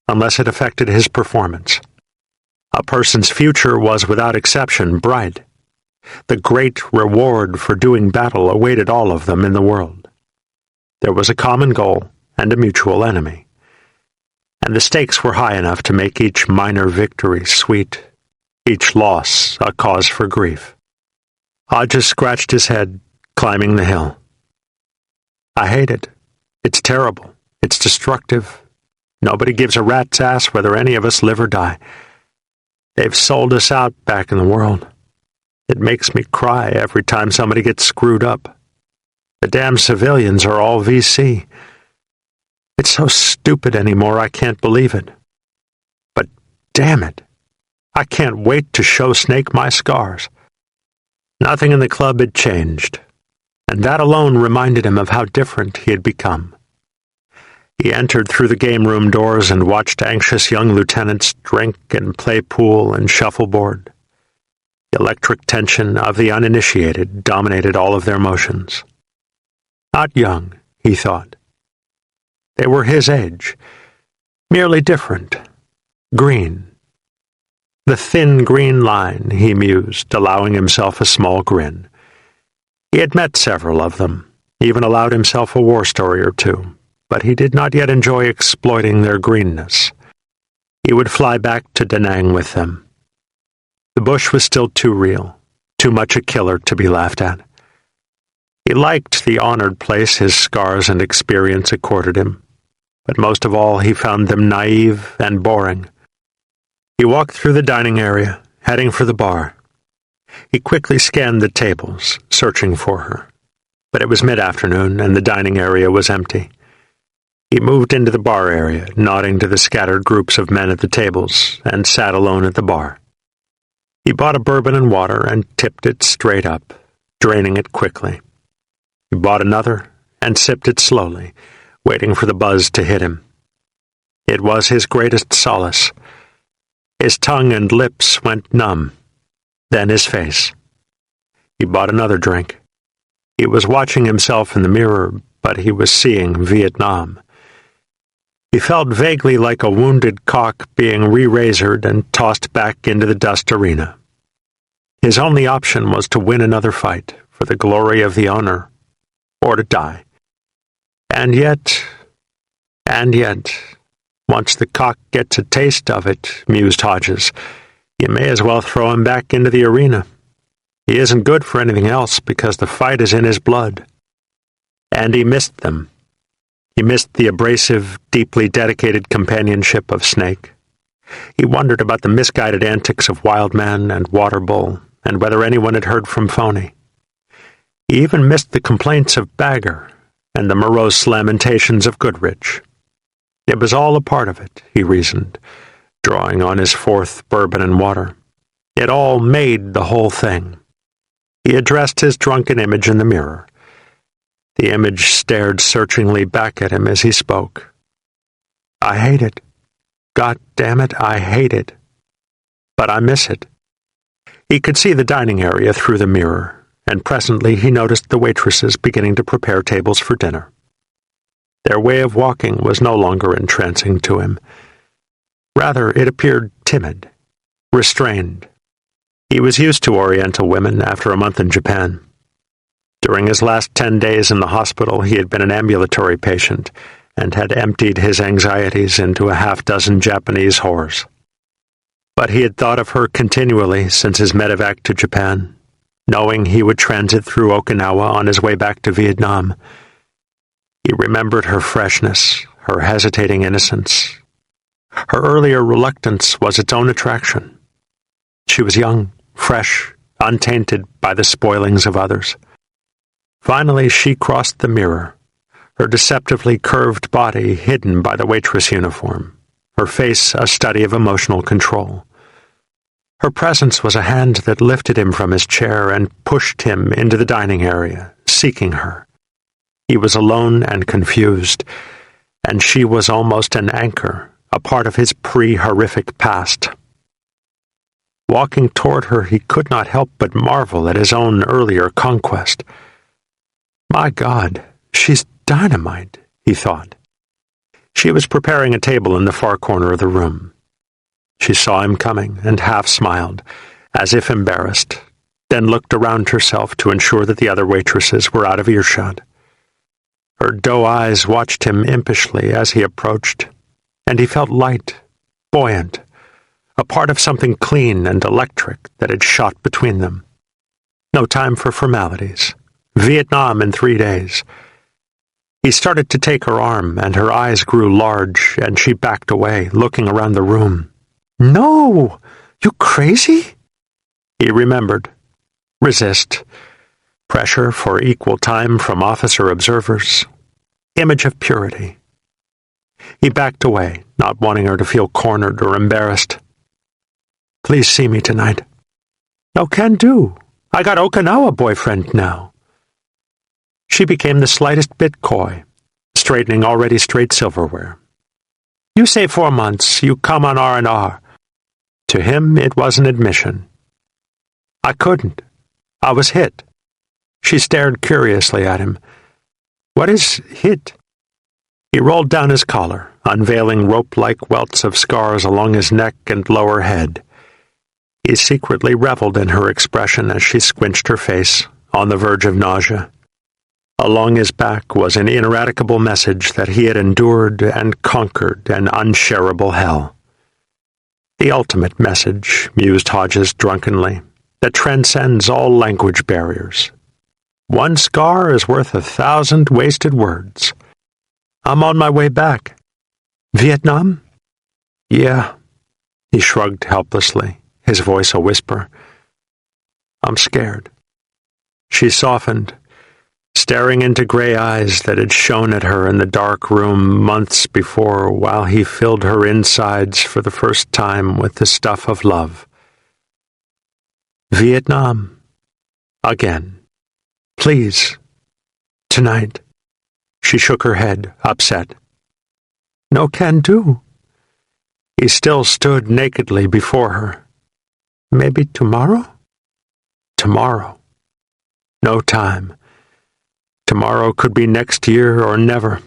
unless it affected his performance. A person's future was, without exception, bright. The great reward for doing battle awaited all of them in the world. There was a common goal and a mutual enemy, and the stakes were high enough to make each minor victory sweet, each loss a cause for grief. Hodges scratched his head, climbing the hill. I hate it. It's terrible. It's destructive. Nobody gives a rat's ass whether any of us live or die. They've sold us out back in the world. It makes me cry every time somebody gets screwed up. The damn civilians are all VC. It's so stupid anymore I can't believe it. But damn it, I can't wait to show Snake my scars. Nothing in the club had changed, and that alone reminded him of how different he had become. He entered through the game room doors and watched anxious young lieutenants drink and play pool and shuffleboard. The electric tension of the uninitiated dominated all of their motions. Not young, he thought. They were his age, merely different, green. The thin green line, he mused, allowing himself a small grin. He had met several of them, even allowed himself a war story or two, but he did not yet enjoy exploiting their greenness. He would fly back to Da Nang with them. The bush was still too real, too much a killer to be laughed at. He liked the honored place his scars and experience accorded him, but most of all he found them naive and boring. He walked through the dining area, heading for the bar. He quickly scanned the tables, searching for her, but it was mid-afternoon and the dining area was empty. He moved into the bar area, nodding to the scattered groups of men at the tables, and sat alone at the bar. He bought a bourbon and water and tipped it straight up, draining it quickly. He bought another and sipped it slowly, waiting for the buzz to hit him. It was his greatest solace. His tongue and lips went numb, then his face. He bought another drink. He was watching himself in the mirror, but he was seeing Vietnam. He felt vaguely like a wounded cock being re-razored and tossed back into the dust arena. His only option was to win another fight for the glory of the honor, or to die. And yet, once the cock gets a taste of it, mused Hodges, you may as well throw him back into the arena. He isn't good for anything else because the fight is in his blood. And he missed them. He missed the abrasive, deeply dedicated companionship of Snake. He wondered about the misguided antics of Wildman and Waterbull, and whether anyone had heard from Phony. He even missed the complaints of Bagger and the morose lamentations of Goodrich. It was all a part of it, he reasoned, drawing on his fourth bourbon and water. It all made the whole thing. He addressed his drunken image in the mirror. The image stared searchingly back at him as he spoke. I hate it. God damn it, I hate it. But I miss it. He could see the dining area through the mirror, and presently he noticed the waitresses beginning to prepare tables for dinner. Their way of walking was no longer entrancing to him. Rather, it appeared timid, restrained. He was used to Oriental women after a month in Japan. During his last 10 days in the hospital, he had been an ambulatory patient and had emptied his anxieties into a half-dozen Japanese whores. But he had thought of her continually since his medevac to Japan, knowing he would transit through Okinawa on his way back to Vietnam. He remembered her freshness, her hesitating innocence. Her earlier reluctance was its own attraction. She was young, fresh, untainted by the spoilings of others. Finally, she crossed the mirror, her deceptively curved body hidden by the waitress uniform, her face a study of emotional control. Her presence was a hand that lifted him from his chair and pushed him into the dining area, seeking her. He was alone and confused, and she was almost an anchor, a part of his pre-horrific past. Walking toward her, he could not help but marvel at his own earlier conquest. My God, she's dynamite, he thought. She was preparing a table in the far corner of the room. She saw him coming and half smiled, as if embarrassed, then looked around herself to ensure that the other waitresses were out of earshot. Her doe eyes watched him impishly as he approached, and he felt light, buoyant, a part of something clean and electric that had shot between them. No time for formalities. Vietnam in 3 days. He started to take her arm, and her eyes grew large, and she backed away, looking around the room. No! You crazy? He remembered. Resist. Pressure for equal time from officer observers. Image of purity. He backed away, not wanting her to feel cornered or embarrassed. Please see me tonight. No can do. I got Okinawa boyfriend now. She became the slightest bit coy, straightening already straight silverware. You say 4 months, you come on R&R. To him, it was an admission. I couldn't. I was hit. She stared curiously at him. What is hit? He rolled down his collar, unveiling rope-like welts of scars along his neck and lower head. He secretly reveled in her expression as she squinched her face, on the verge of nausea. Along his back was an ineradicable message that he had endured and conquered an unshareable hell. The ultimate message, mused Hodges drunkenly, that transcends all language barriers. One scar is worth 1,000 wasted words. I'm on my way back. Vietnam? Yeah. He shrugged helplessly, his voice a whisper. I'm scared. She softened, staring into gray eyes that had shone at her in the dark room months before while he filled her insides for the first time with the stuff of love. Vietnam. Again. Please. Tonight. She shook her head, upset. No can do. He still stood nakedly before her. Maybe tomorrow? Tomorrow. No time. Tomorrow could be next year or never.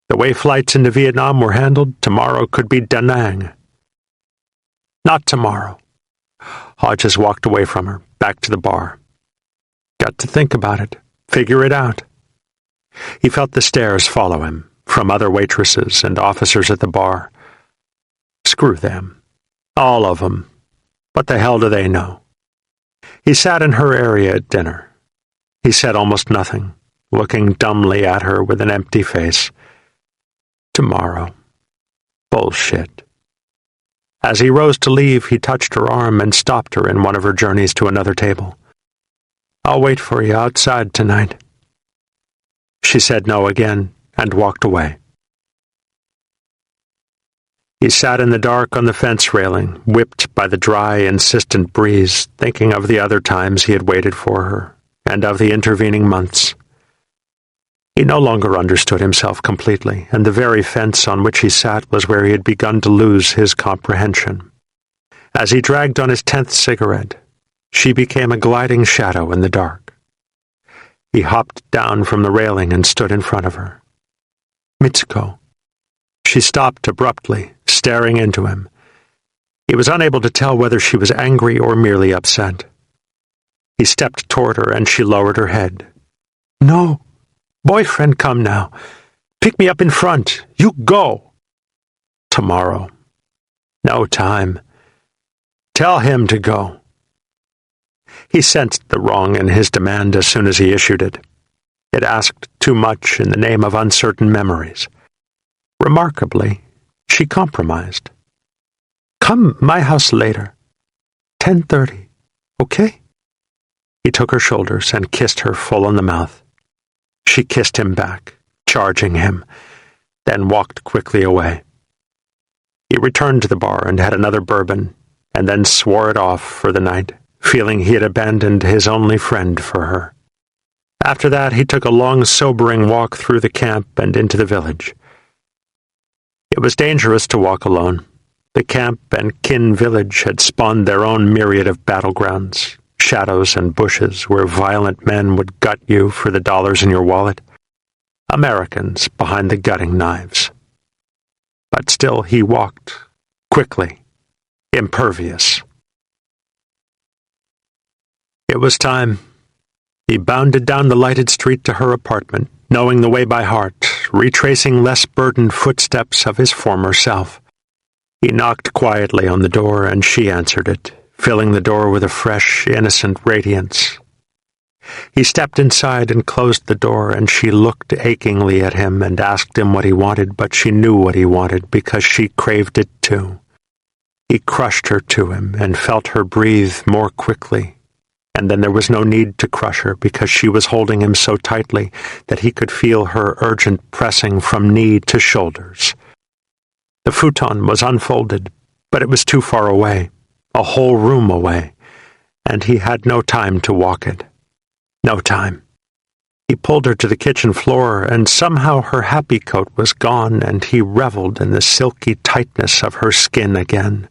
The way flights into Vietnam were handled, tomorrow could be Da Nang. Not tomorrow. Hodges walked away from her, back to the bar. Got to think about it, figure it out. He felt the stares follow him, from other waitresses and officers at the bar. Screw them. All of them. What the hell do they know? He sat in her area at dinner. He said almost nothing, looking dumbly at her with an empty face. Tomorrow. Bullshit. As he rose to leave, he touched her arm and stopped her in one of her journeys to another table. I'll wait for you outside tonight. She said no again and walked away. He sat in the dark on the fence railing, whipped by the dry, insistent breeze, thinking of the other times he had waited for her, and of the intervening months. He no longer understood himself completely, and the very fence on which he sat was where he had begun to lose his comprehension. As he dragged on his 10th cigarette, she became a gliding shadow in the dark. He hopped down from the railing and stood in front of her. Mitsuko. She stopped abruptly, staring into him. He was unable to tell whether she was angry or merely upset. He stepped toward her and she lowered her head. No. Boyfriend, come now. Pick me up in front. You go. Tomorrow. No time. Tell him to go. He sensed the wrong in his demand as soon as he issued it. It asked too much in the name of uncertain memories. Remarkably, she compromised. Come my house later. 10:30. Okay? He took her shoulders and kissed her full on the mouth. She kissed him back, charging him, then walked quickly away. He returned to the bar and had another bourbon, and then swore it off for the night, feeling he had abandoned his only friend for her. After that, he took a long, sobering walk through the camp and into the village. It was dangerous to walk alone. The camp and kin village had spawned their own myriad of battlegrounds, shadows and bushes where violent men would gut you for the dollars in your wallet. Americans behind the gutting knives. But still he walked, quickly, impervious. It was time. He bounded down the lighted street to her apartment, knowing the way by heart, retracing less burdened footsteps of his former self. He knocked quietly on the door, and she answered it, filling the door with a fresh, innocent radiance. He stepped inside and closed the door, and she looked achingly at him and asked him what he wanted, but she knew what he wanted because she craved it too. He crushed her to him and felt her breathe more quickly. And then there was no need to crush her because she was holding him so tightly that he could feel her urgent pressing from knee to shoulders. The futon was unfolded, but it was too far away, a whole room away, and he had no time to walk it. No time. He pulled her to the kitchen floor, and somehow her happy coat was gone, and he reveled in the silky tightness of her skin again,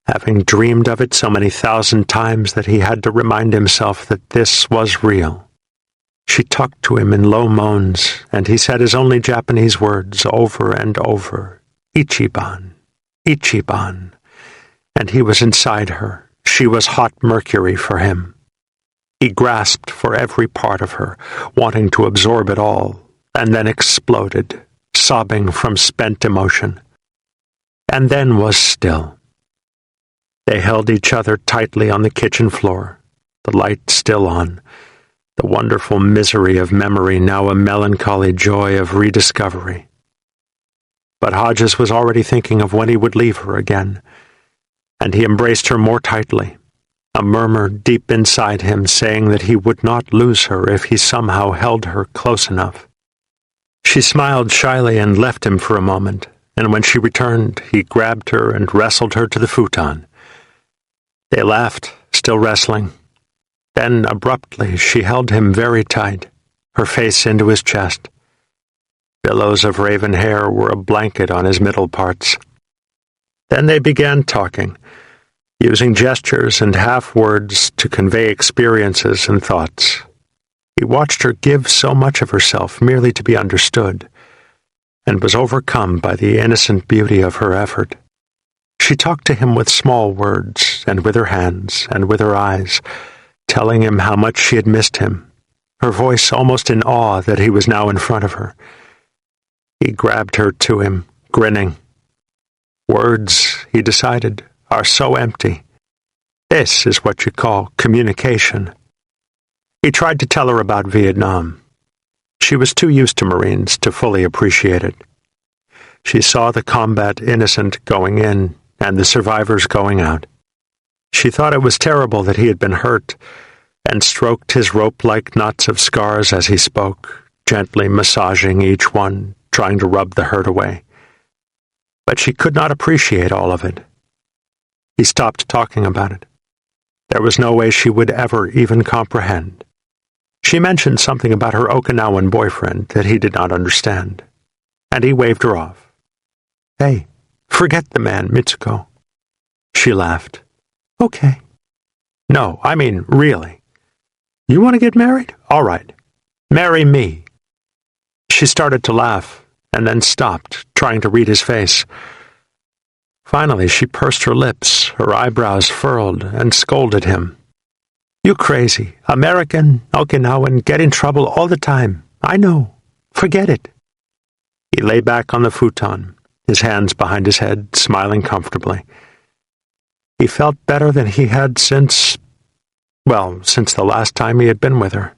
having dreamed of it so many thousand times that he had to remind himself that this was real. She talked to him in low moans, and he said his only Japanese words over and over, Ichiban, Ichiban, and he was inside her. She was hot mercury for him. He grasped for every part of her, wanting to absorb it all, and then exploded, sobbing from spent emotion. And then was still. They held each other tightly on the kitchen floor, the light still on, the wonderful misery of memory now a melancholy joy of rediscovery. But Hodges was already thinking of when he would leave her again, and he embraced her more tightly, a murmur deep inside him saying that he would not lose her if he somehow held her close enough. She smiled shyly and left him for a moment, and when she returned, he grabbed her and wrestled her to the futon. They laughed, still wrestling. Then, abruptly, she held him very tight, her face into his chest. Billows of raven hair were a blanket on his middle parts. Then they began talking, using gestures and half-words to convey experiences and thoughts. He watched her give so much of herself merely to be understood, and was overcome by the innocent beauty of her effort. She talked to him with small words, and with her hands, and with her eyes, telling him how much she had missed him, her voice almost in awe that he was now in front of her. He grabbed her to him, grinning. Words, he decided, are so empty. This is what you call communication. He tried to tell her about Vietnam. She was too used to Marines to fully appreciate it. She saw the combat innocent going in and the survivors going out. She thought it was terrible that he had been hurt, and stroked his rope-like knots of scars as he spoke, gently massaging each one, trying to rub the hurt away. But she could not appreciate all of it. He stopped talking about it. There was no way she would ever even comprehend. She mentioned something about her Okinawan boyfriend that he did not understand, and he waved her off. "Hey, forget the man, Mitsuko." She laughed. "Okay." "No, I mean, really. You want to get married? All right. Marry me." She started to laugh, and then stopped, trying to read his face. Finally, she pursed her lips, her eyebrows furled, and scolded him. "You crazy. American, Okinawan, get in trouble all the time. I know. Forget it." He lay back on the futon, his hands behind his head, smiling comfortably. He felt better than he had since the last time he had been with her.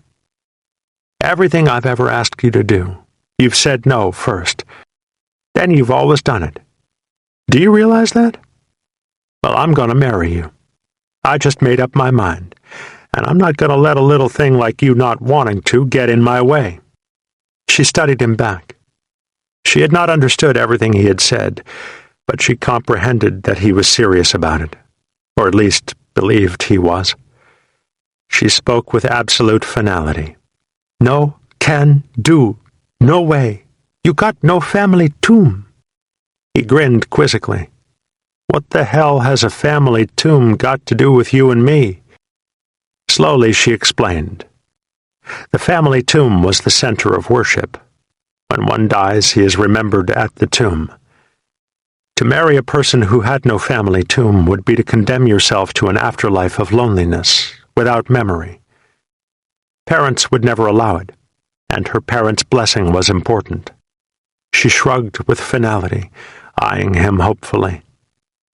"Everything I've ever asked you to do, you've said no first. Then you've always done it. Do you realize that? Well, I'm going to marry you. I just made up my mind, and I'm not going to let a little thing like you not wanting to get in my way." She studied him back. She had not understood everything he had said, but she comprehended that he was serious about it, or at least believed he was. She spoke with absolute finality. "No, can, do, no way. You got no family tomb." He grinned quizzically. "What the hell has a family tomb got to do with you and me?" Slowly she explained. The family tomb was the center of worship. When one dies, he is remembered at the tomb. To marry a person who had no family tomb would be to condemn yourself to an afterlife of loneliness, without memory. Parents would never allow it, and her parents' blessing was important. She shrugged with finality, eyeing him hopefully.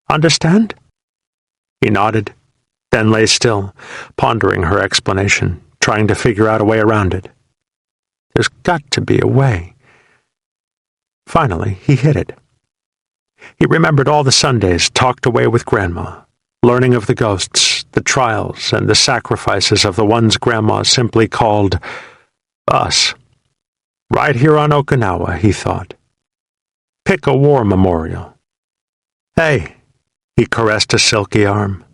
"Understand?" He nodded, then lay still, pondering her explanation, trying to figure out a way around it. There's got to be a way. Finally, he hit it. He remembered all the Sundays talked away with Grandma, learning of the ghosts, the trials, and the sacrifices of the ones Grandma simply called us. Right here on Okinawa, he thought. Pick a war memorial. "Hey," he caressed a silky arm.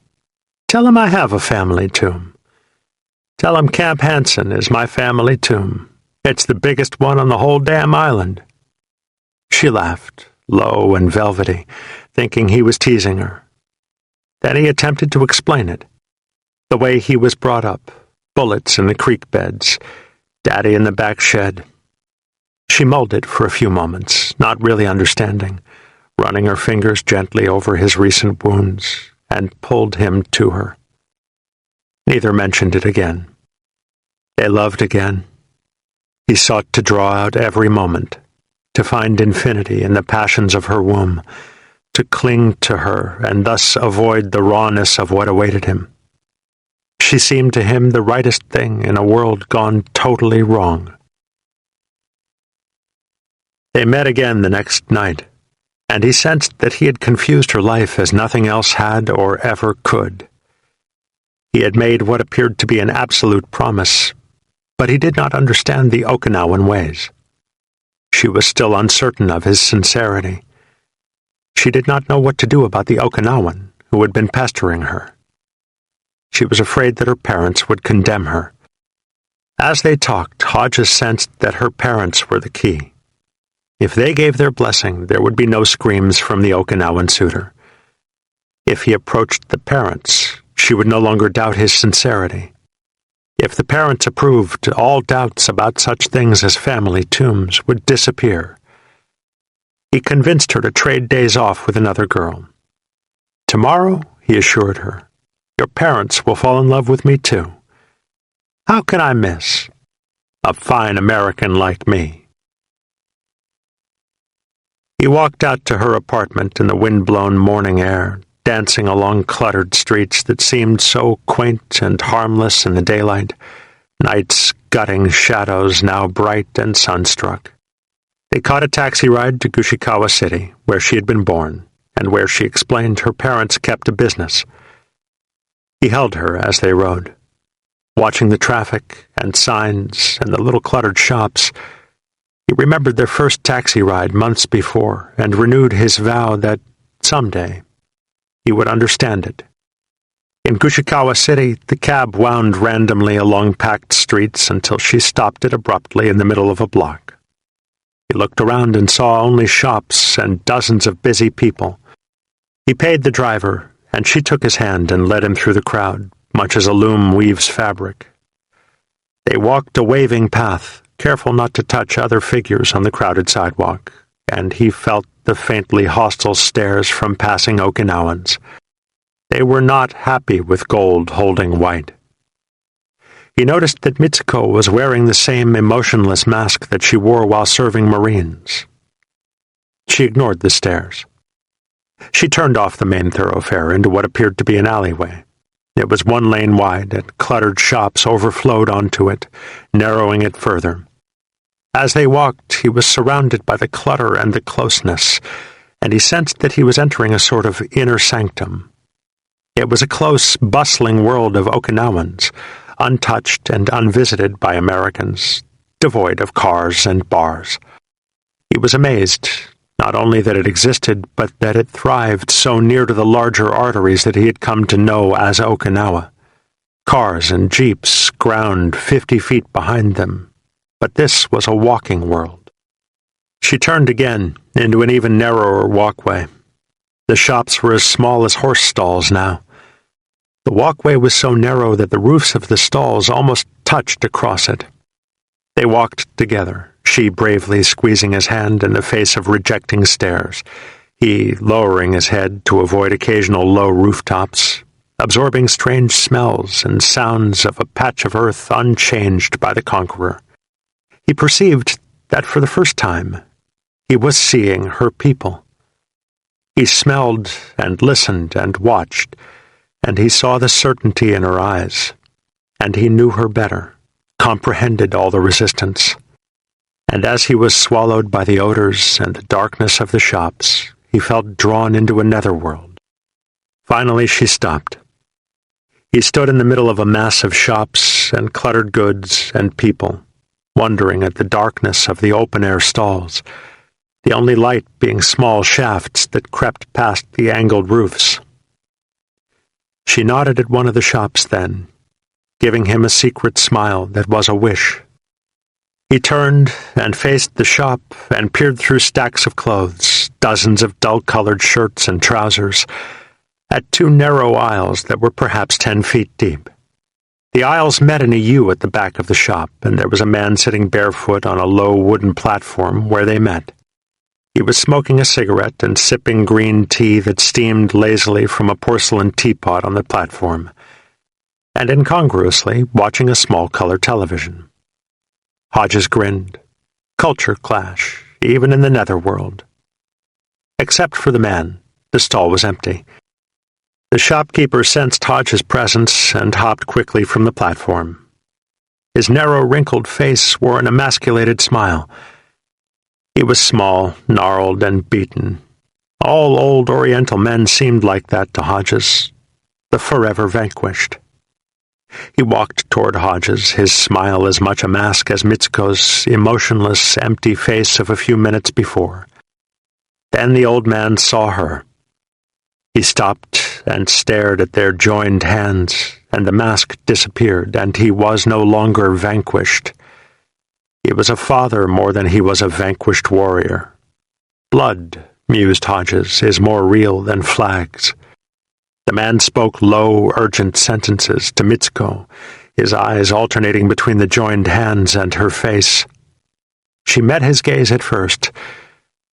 "Tell him I have a family tomb. Tell him Camp Hansen is my family tomb. It's the biggest one on the whole damn island." She laughed, low and velvety, thinking he was teasing her. Then he attempted to explain it. The way he was brought up, bullets in the creek beds, Daddy in the back shed. She mulled it for a few moments, not really understanding, running her fingers gently over his recent wounds, and pulled him to her. Neither mentioned it again. They loved again. He sought to draw out every moment, to find infinity in the passions of her womb, to cling to her and thus avoid the rawness of what awaited him. She seemed to him the rightest thing in a world gone totally wrong. They met again the next night, and he sensed that he had confused her life as nothing else had or ever could. He had made what appeared to be an absolute promise, but he did not understand the Okinawan ways. She was still uncertain of his sincerity. She did not know what to do about the Okinawan who had been pestering her. She was afraid that her parents would condemn her. As they talked, Hodges sensed that her parents were the key. If they gave their blessing, there would be no screams from the Okinawan suitor. If he approached the parents, she would no longer doubt his sincerity. If the parents approved, all doubts about such things as family tombs would disappear. He convinced her to trade days off with another girl. Tomorrow, he assured her, your parents will fall in love with me too. How can I miss a fine American like me? He walked out to her apartment in the wind-blown morning air, dancing along cluttered streets that seemed so quaint and harmless in the daylight, night's gutting shadows now bright and sunstruck. They caught a taxi ride to Gushikawa City, where she had been born, and where she explained her parents kept a business. He held her as they rode. Watching the traffic and signs and the little cluttered shops, he remembered their first taxi ride months before and renewed his vow that someday he would understand it. In Gushikawa City, the cab wound randomly along packed streets until she stopped it abruptly in the middle of a block. He looked around and saw only shops and dozens of busy people. He paid the driver, and she took his hand and led him through the crowd, much as a loom weaves fabric. They walked a waving path, careful not to touch other figures on the crowded sidewalk, and he felt the faintly hostile stares from passing Okinawans. They were not happy with gold holding white. He noticed that Mitsuko was wearing the same emotionless mask that she wore while serving Marines. She ignored the stares. She turned off the main thoroughfare into what appeared to be an alleyway. It was one lane wide, and cluttered shops overflowed onto it, narrowing it further. As they walked, he was surrounded by the clutter and the closeness, and he sensed that he was entering a sort of inner sanctum. It was a close, bustling world of Okinawans, untouched and unvisited by Americans, devoid of cars and bars. He was amazed, not only that it existed, but that it thrived so near to the larger arteries that he had come to know as Okinawa. Cars and jeeps ground 50 feet behind them, but this was a walking world. She turned again into an even narrower walkway. The shops were as small as horse stalls now. The walkway was so narrow that the roofs of the stalls almost touched across it. They walked together, she bravely squeezing his hand in the face of rejecting stares, he lowering his head to avoid occasional low rooftops, absorbing strange smells and sounds of a patch of earth unchanged by the conqueror. He perceived that for the first time he was seeing her people. He smelled and listened and watched, and he saw the certainty in her eyes, and he knew her better, comprehended all the resistance. And as he was swallowed by the odors and the darkness of the shops, he felt drawn into a netherworld. Finally she stopped. He stood in the middle of a mass of shops and cluttered goods and people, wondering at the darkness of the open-air stalls, the only light being small shafts that crept past the angled roofs. She nodded at one of the shops then, giving him a secret smile that was a wish. He turned and faced the shop and peered through stacks of clothes, dozens of dull-colored shirts and trousers, at 2 narrow aisles that were perhaps 10 feet deep. The aisles met in a U at the back of the shop, and there was a man sitting barefoot on a low wooden platform where they met. He was smoking a cigarette and sipping green tea that steamed lazily from a porcelain teapot on the platform, and incongruously watching a small color television. Hodges grinned. Culture clash, even in the netherworld. Except for the man, The stall was empty. The shopkeeper sensed Hodges' presence and hopped quickly from the platform. His narrow, wrinkled face wore an emasculated smile. He was small, gnarled, and beaten. All old Oriental men seemed like that to Hodges, the forever vanquished. He walked toward Hodges, his smile as much a mask as Mitsuko's emotionless, empty face of a few minutes before. Then the old man saw her. He stopped and stared at their joined hands, and the mask disappeared, and he was no longer vanquished. He was a father more than he was a vanquished warrior. Blood, mused Hodges, is more real than flags. The man spoke low, urgent sentences to Mitsuko, his eyes alternating between the joined hands and her face. She met his gaze at first,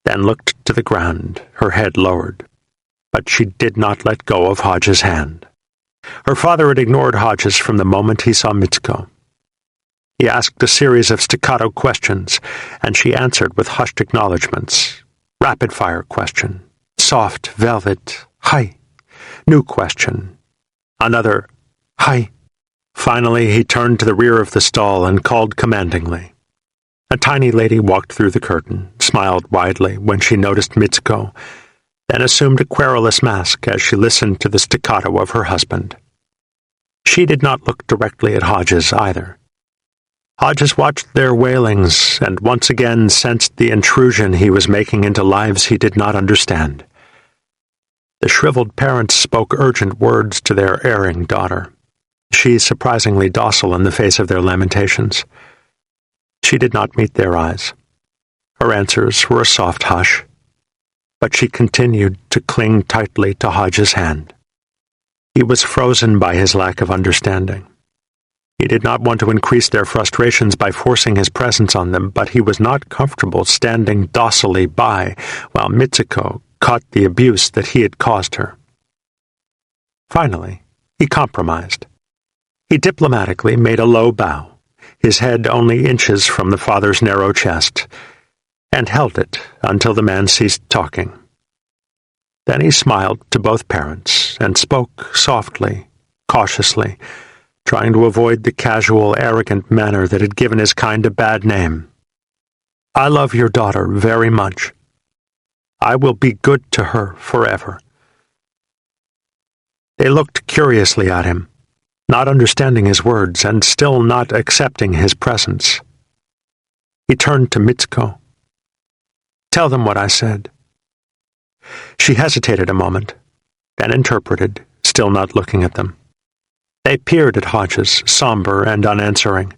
then looked to the ground, her head lowered. But she did not let go of Hodges' hand. Her father had ignored Hodges from the moment he saw Mitsuko. He asked a series of staccato questions, and she answered with hushed acknowledgments. Rapid-fire question. Soft, velvet, hi. New question. Another, hi. Finally, he turned to the rear of the stall and called commandingly. A tiny lady walked through the curtain, smiled widely when she noticed Mitsuko, then assumed a querulous mask as she listened to the staccato of her husband. She did not look directly at Hodges either. Hodges watched their wailings and once again sensed the intrusion he was making into lives he did not understand. The shriveled parents spoke urgent words to their erring daughter. She surprisingly docile in the face of their lamentations. She did not meet their eyes. Her answers were a soft hush, but she continued to cling tightly to Hodges' hand. He was frozen by his lack of understanding. He did not want to increase their frustrations by forcing his presence on them, but he was not comfortable standing docilely by while Mitsuko caught the abuse that he had caused her. Finally, he compromised. He diplomatically made a low bow, his head only inches from the father's narrow chest, and held it until the man ceased talking. Then he smiled to both parents and spoke softly, cautiously, trying to avoid the casual, arrogant manner that had given his kind a bad name. I love your daughter very much. I will be good to her forever. They looked curiously at him, not understanding his words and still not accepting his presence. He turned to Mitsuko. Tell them what I said. She hesitated a moment, then interpreted, still not looking at them. They peered at Hodges, somber and unanswering.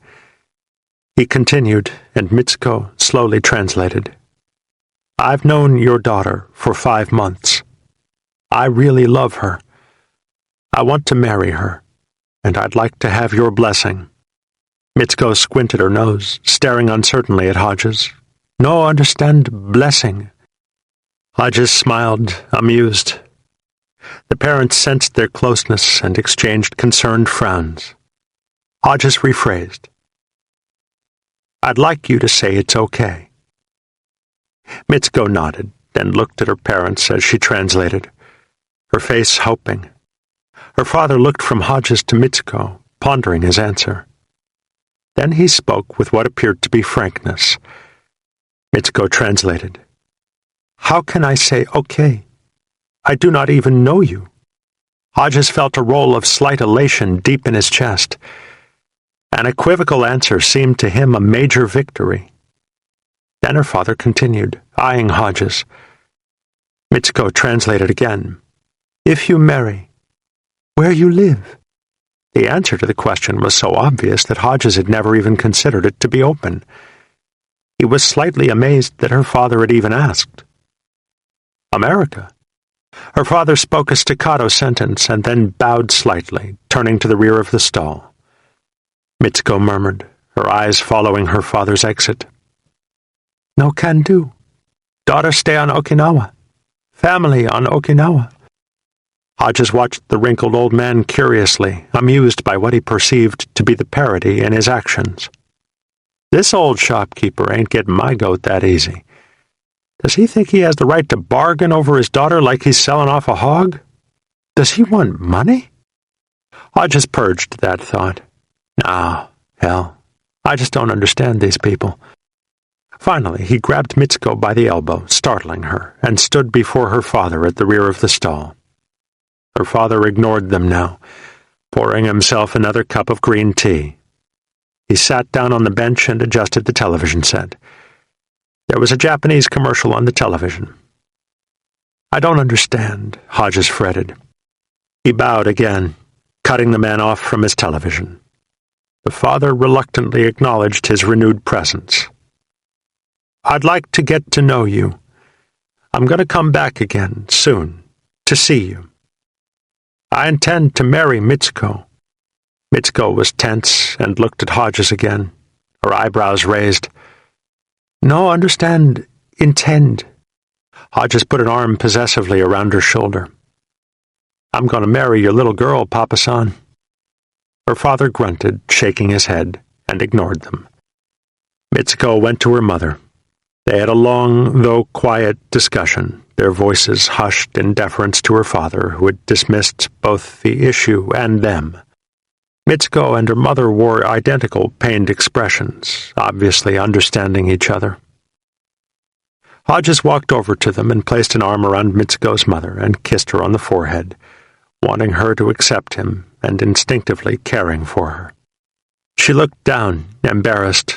He continued, and Mitsuko slowly translated. I've known your daughter for 5 months. I really love her. I want to marry her, and I'd like to have your blessing. Mitsuko squinted her nose, staring uncertainly at Hodges. No, understand blessing. Hodges smiled, amused. The parents sensed their closeness and exchanged concerned frowns. Hodges rephrased. I'd like you to say it's okay. Mitsuko nodded, then looked at her parents as she translated, her face hoping. Her father looked from Hodges to Mitsuko, pondering his answer. Then he spoke with what appeared to be frankness. Mitsuko translated. How can I say okay? I do not even know you. Hodges felt a roll of slight elation deep in his chest. An equivocal answer seemed to him a major victory. Then her father continued, eyeing Hodges. Mitsuko translated again. If you marry, where you live? The answer to the question was so obvious that Hodges had never even considered it to be open. He was slightly amazed that her father had even asked. America. Her father spoke a staccato sentence and then bowed slightly, turning to the rear of the stall. Mitsuko murmured, her eyes following her father's exit. No can do. Daughter stay on Okinawa. Family on Okinawa. Hodges watched the wrinkled old man curiously, amused by what he perceived to be the parody in his actions. This old shopkeeper ain't getting my goat that easy. Does he think he has the right to bargain over his daughter like he's selling off a hog? Does he want money? Hodges purged that thought. No, hell, I just don't understand these people. Finally, he grabbed Mitsuko by the elbow, startling her, and stood before her father at the rear of the stall. Her father ignored them now, pouring himself another cup of green tea. He sat down on the bench and adjusted the television set. There was a Japanese commercial on the television. I don't understand, Hodges fretted. He bowed again, cutting the man off from his television. The father reluctantly acknowledged his renewed presence. I'd like to get to know you. I'm going to come back again, soon, to see you. I intend to marry Mitsuko. Mitsuko was tense and looked at Hodges again, her eyebrows raised. No, understand, intend. Hodges put an arm possessively around her shoulder. I'm going to marry your little girl, Papa-san. Her father grunted, shaking his head, and ignored them. Mitsuko went to her mother. They had a long, though quiet, discussion, their voices hushed in deference to her father, who had dismissed both the issue and them. Mitsuko and her mother wore identical, pained expressions, obviously understanding each other. Hodges walked over to them and placed an arm around Mitsuko's mother and kissed her on the forehead, wanting her to accept him and instinctively caring for her. She looked down, embarrassed,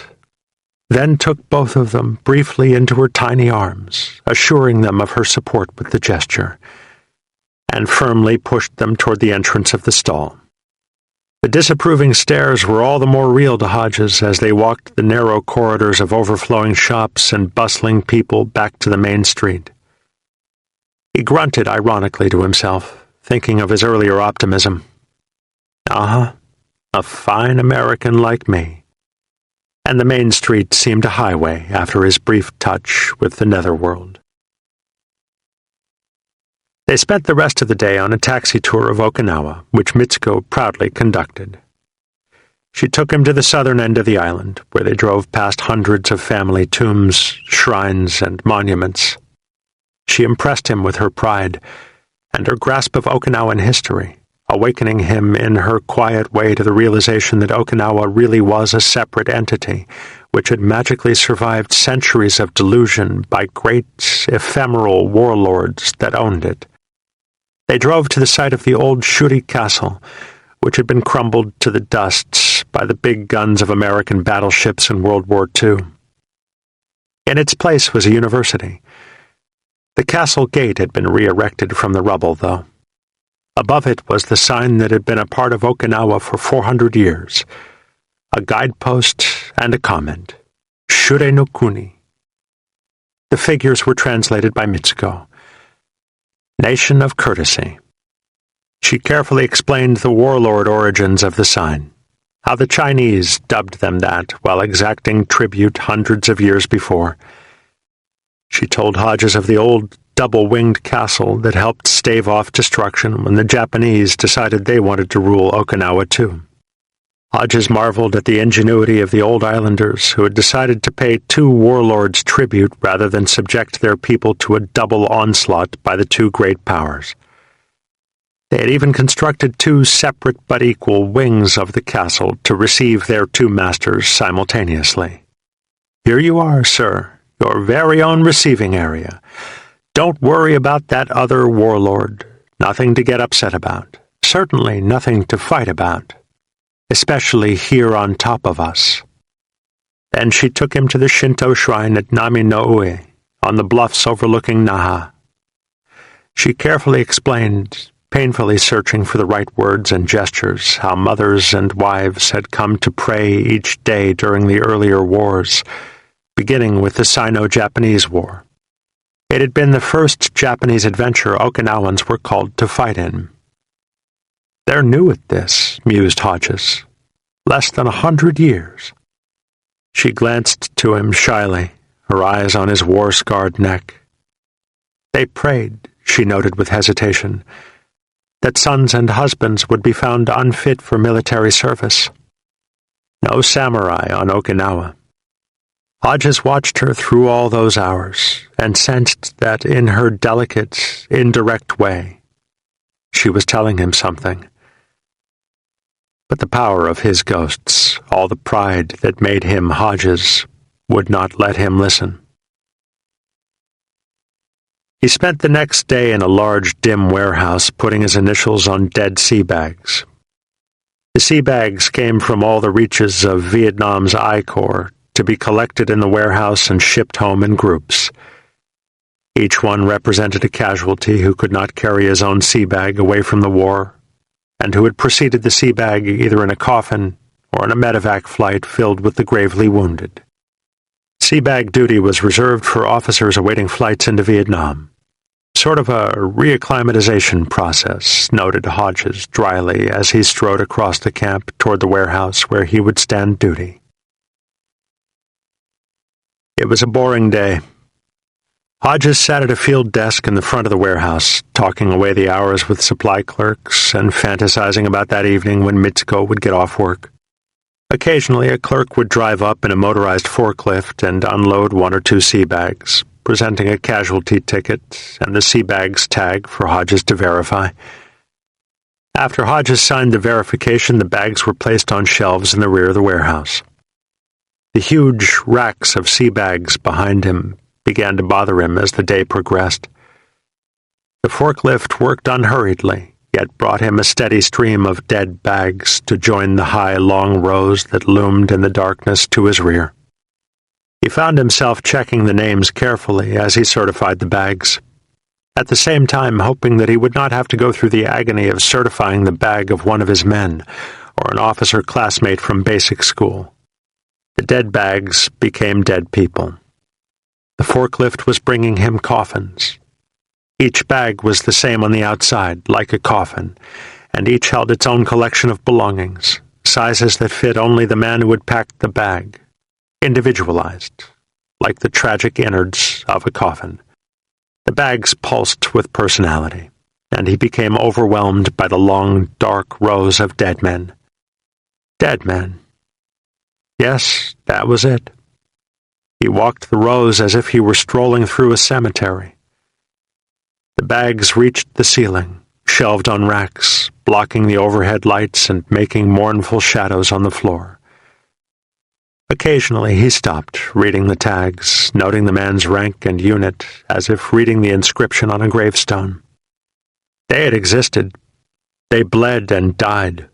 then took both of them briefly into her tiny arms, assuring them of her support with the gesture, and firmly pushed them toward the entrance of the stall. The disapproving stares were all the more real to Hodges as they walked the narrow corridors of overflowing shops and bustling people back to the main street. He grunted ironically to himself, thinking of his earlier optimism. A fine American like me. And the main street seemed a highway after his brief touch with the netherworld. They spent the rest of the day on a taxi tour of Okinawa, which Mitsuko proudly conducted. She took him to the southern end of the island, where they drove past hundreds of family tombs, shrines, and monuments. She impressed him with her pride and her grasp of Okinawan history, awakening him in her quiet way to the realization that Okinawa really was a separate entity, which had magically survived centuries of delusion by great, ephemeral warlords that owned it. They drove to the site of the old Shuri Castle, which had been crumbled to the dust by the big guns of American battleships in World War II. In its place was a university. The castle gate had been re-erected from the rubble, though. Above it was the sign that had been a part of Okinawa for 400 years, a guidepost and a comment, Shure no Kuni. The figures were translated by Mitsuko. Nation of Courtesy. She carefully explained the warlord origins of the sign, how the Chinese dubbed them that while exacting tribute hundreds of years before. She told Hodges of the old double-winged castle that helped stave off destruction when the Japanese decided they wanted to rule Okinawa too. Hodges marveled at the ingenuity of the old islanders who had decided to pay two warlords tribute rather than subject their people to a double onslaught by the two great powers. They had even constructed two separate but equal wings of the castle to receive their two masters simultaneously. Here you are, sir, your very own receiving area. Don't worry about that other warlord. Nothing to get upset about. Certainly nothing to fight about. Especially here on top of us. Then she took him to the Shinto shrine at Nami no Ue, on the bluffs overlooking Naha. She carefully explained, painfully searching for the right words and gestures, how mothers and wives had come to pray each day during the earlier wars, beginning with the Sino-Japanese War. It had been the first Japanese adventure Okinawans were called to fight in. They're new at this, mused Hodges. Less than 100 years. She glanced to him shyly, her eyes on his war-scarred neck. They prayed, she noted with hesitation, that sons and husbands would be found unfit for military service. No samurai on Okinawa. Hodges watched her through all those hours, and sensed that in her delicate, indirect way, she was telling him something. But the power of his ghosts, all the pride that made him Hodges, would not let him listen. He spent the next day in a large, dim warehouse putting his initials on dead sea bags. The sea bags came from all the reaches of Vietnam's I Corps to be collected in the warehouse and shipped home in groups. Each one represented a casualty who could not carry his own sea bag away from the war, and who had preceded the sea bag either in a coffin or in a medevac flight filled with the gravely wounded. Sea bag duty was reserved for officers awaiting flights into Vietnam. Sort of a reacclimatization process, noted Hodges dryly as he strode across the camp toward the warehouse where he would stand duty. It was a boring day. Hodges sat at a field desk in the front of the warehouse, talking away the hours with supply clerks and fantasizing about that evening when Mitsuko would get off work. Occasionally, a clerk would drive up in a motorized forklift and unload one or two sea bags, presenting a casualty ticket and the sea bag's tag for Hodges to verify. After Hodges signed the verification, the bags were placed on shelves in the rear of the warehouse. The huge racks of sea bags behind him began to bother him as the day progressed. The forklift worked unhurriedly, yet brought him a steady stream of dead bags to join the high, long rows that loomed in the darkness to his rear. He found himself checking the names carefully as he certified the bags, at the same time hoping that he would not have to go through the agony of certifying the bag of one of his men or an officer classmate from basic school. The dead bags became dead people. The forklift was bringing him coffins. Each bag was the same on the outside, like a coffin, and each held its own collection of belongings, sizes that fit only the man who had packed the bag, individualized, like the tragic innards of a coffin. The bags pulsed with personality, and he became overwhelmed by the long, dark rows of dead men. Dead men. Yes, that was it. He walked the rows as if he were strolling through a cemetery. The bags reached the ceiling, shelved on racks, blocking the overhead lights and making mournful shadows on the floor. Occasionally he stopped, reading the tags, noting the man's rank and unit, as if reading the inscription on a gravestone. They had existed. They bled and died.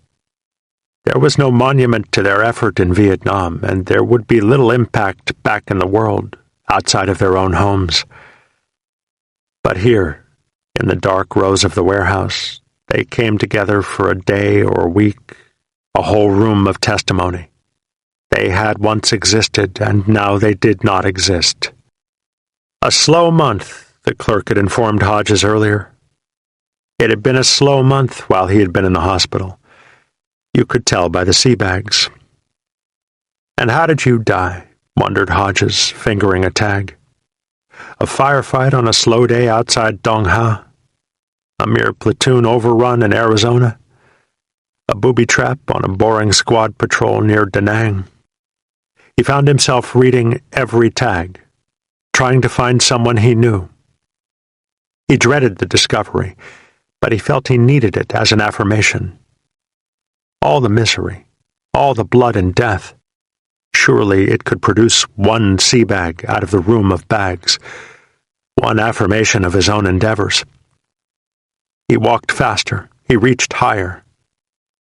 There was no monument to their effort in Vietnam, and there would be little impact back in the world, outside of their own homes. But here, in the dark rows of the warehouse, they came together for a day or a week, a whole room of testimony. They had once existed, and now they did not exist. A slow month, the clerk had informed Hodges earlier. It had been a slow month while he had been in the hospital. You could tell by the sea bags. And how did you die? Wondered Hodges, fingering a tag. A firefight on a slow day outside Dong Ha? A mere platoon overrun in Arizona? A booby trap on a boring squad patrol near Da Nang? He found himself reading every tag, trying to find someone he knew. He dreaded the discovery, but he felt he needed it as an affirmation. All the misery, all the blood and death. Surely it could produce one sea bag out of the room of bags, one affirmation of his own endeavors. He walked faster, he reached higher.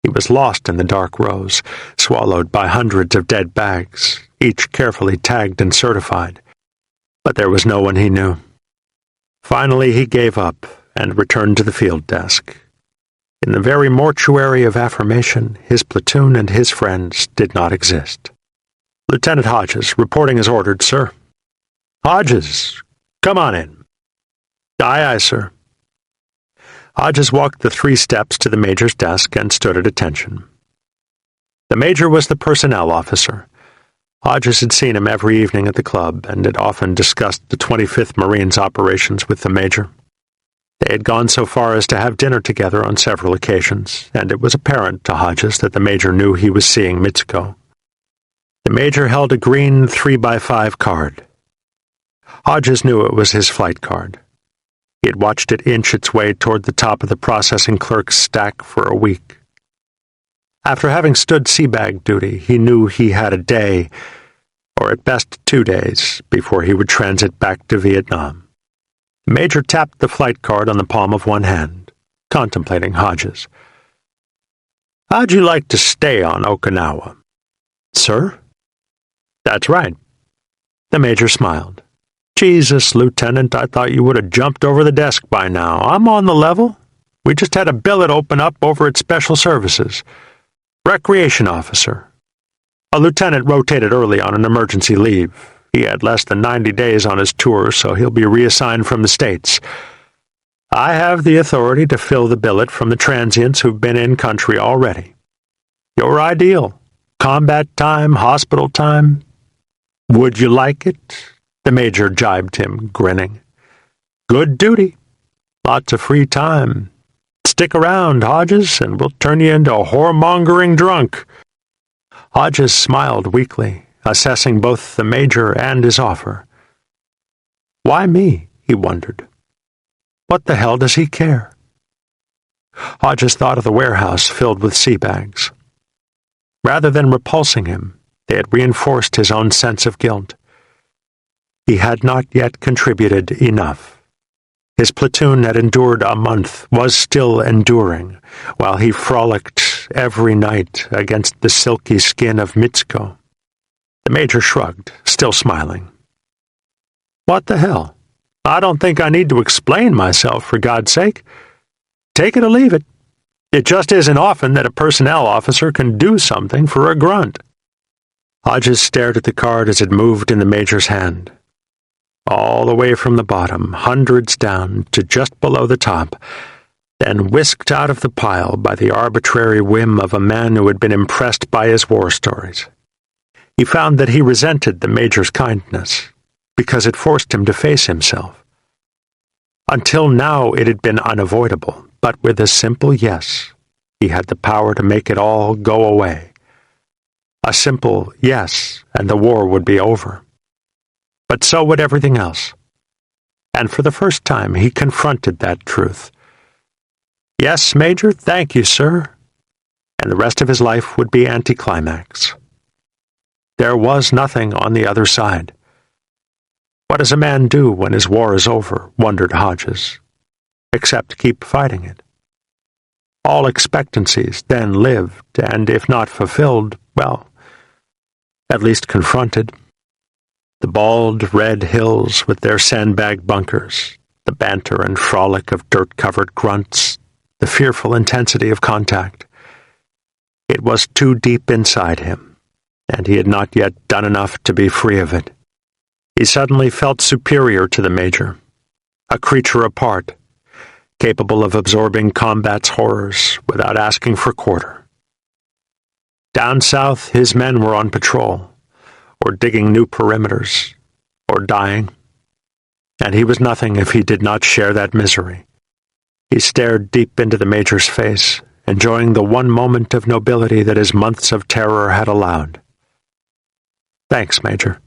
He was lost in the dark rows, swallowed by hundreds of dead bags, each carefully tagged and certified. But there was no one he knew. Finally he gave up and returned to the field desk. In the very mortuary of affirmation, his platoon and his friends did not exist. Lieutenant Hodges, reporting as ordered, sir. Hodges, come on in. Aye, aye, sir. Hodges walked the 3 steps to the major's desk and stood at attention. The major was the personnel officer. Hodges had seen him every evening at the club and had often discussed the 25th Marines operations with the major. They had gone so far as to have dinner together on several occasions, and it was apparent to Hodges that the major knew he was seeing Mitsuko. The major held a green 3x5 card. Hodges knew it was his flight card. He had watched it inch its way toward the top of the processing clerk's stack for a week. After having stood seabag duty, he knew he had a day, or at best 2 days, before he would transit back to Vietnam. The Major tapped the flight card on the palm of one hand, contemplating Hodges. "How'd you like to stay on Okinawa?" "Sir?" "That's right." The Major smiled. "Jesus, Lieutenant, I thought you would have jumped over the desk by now. I'm on the level. We just had a billet open up over at Special Services. Recreation officer. A lieutenant rotated early on an emergency leave. He had less than 90 days on his tour, so he'll be reassigned from the States. I have the authority to fill the billet from the transients who've been in country already. Your ideal. Combat time, hospital time. Would you like it?" The Major jibed him, grinning. "Good duty. Lots of free time. Stick around, Hodges, and we'll turn you into a whoremongering drunk." Hodges smiled weakly, assessing both the Major and his offer. Why me, he wondered. What the hell does he care? Hodges thought of the warehouse filled with sea bags. Rather than repulsing him, they had reinforced his own sense of guilt. He had not yet contributed enough. His platoon had endured a month, was still enduring, while he frolicked every night against the silky skin of Mitsuko. The Major shrugged, still smiling. What the hell? I don't think I need to explain myself, for God's sake. Take it or leave it. It just isn't often that a personnel officer can do something for a grunt. Hodges stared at the card as it moved in the Major's hand. All the way from the bottom, hundreds down to just below the top, then whisked out of the pile by the arbitrary whim of a man who had been impressed by his war stories. He found that he resented the Major's kindness, because it forced him to face himself. Until now it had been unavoidable, but with a simple yes, he had the power to make it all go away. A simple yes, and the war would be over. But so would everything else. And for the first time he confronted that truth. Yes, Major, thank you, sir. And the rest of his life would be anticlimax. There was nothing on the other side. What does a man do when his war is over, wondered Hodges, except keep fighting it? All expectancies then lived, and if not fulfilled, well, at least confronted. The bald red hills with their sandbag bunkers, the banter and frolic of dirt-covered grunts, the fearful intensity of contact. It was too deep inside him, and he had not yet done enough to be free of it. He suddenly felt superior to the Major, a creature apart, capable of absorbing combat's horrors without asking for quarter. Down south, his men were on patrol, or digging new perimeters, or dying, and he was nothing if he did not share that misery. He stared deep into the Major's face, enjoying the one moment of nobility that his months of terror had allowed. Thanks, Major,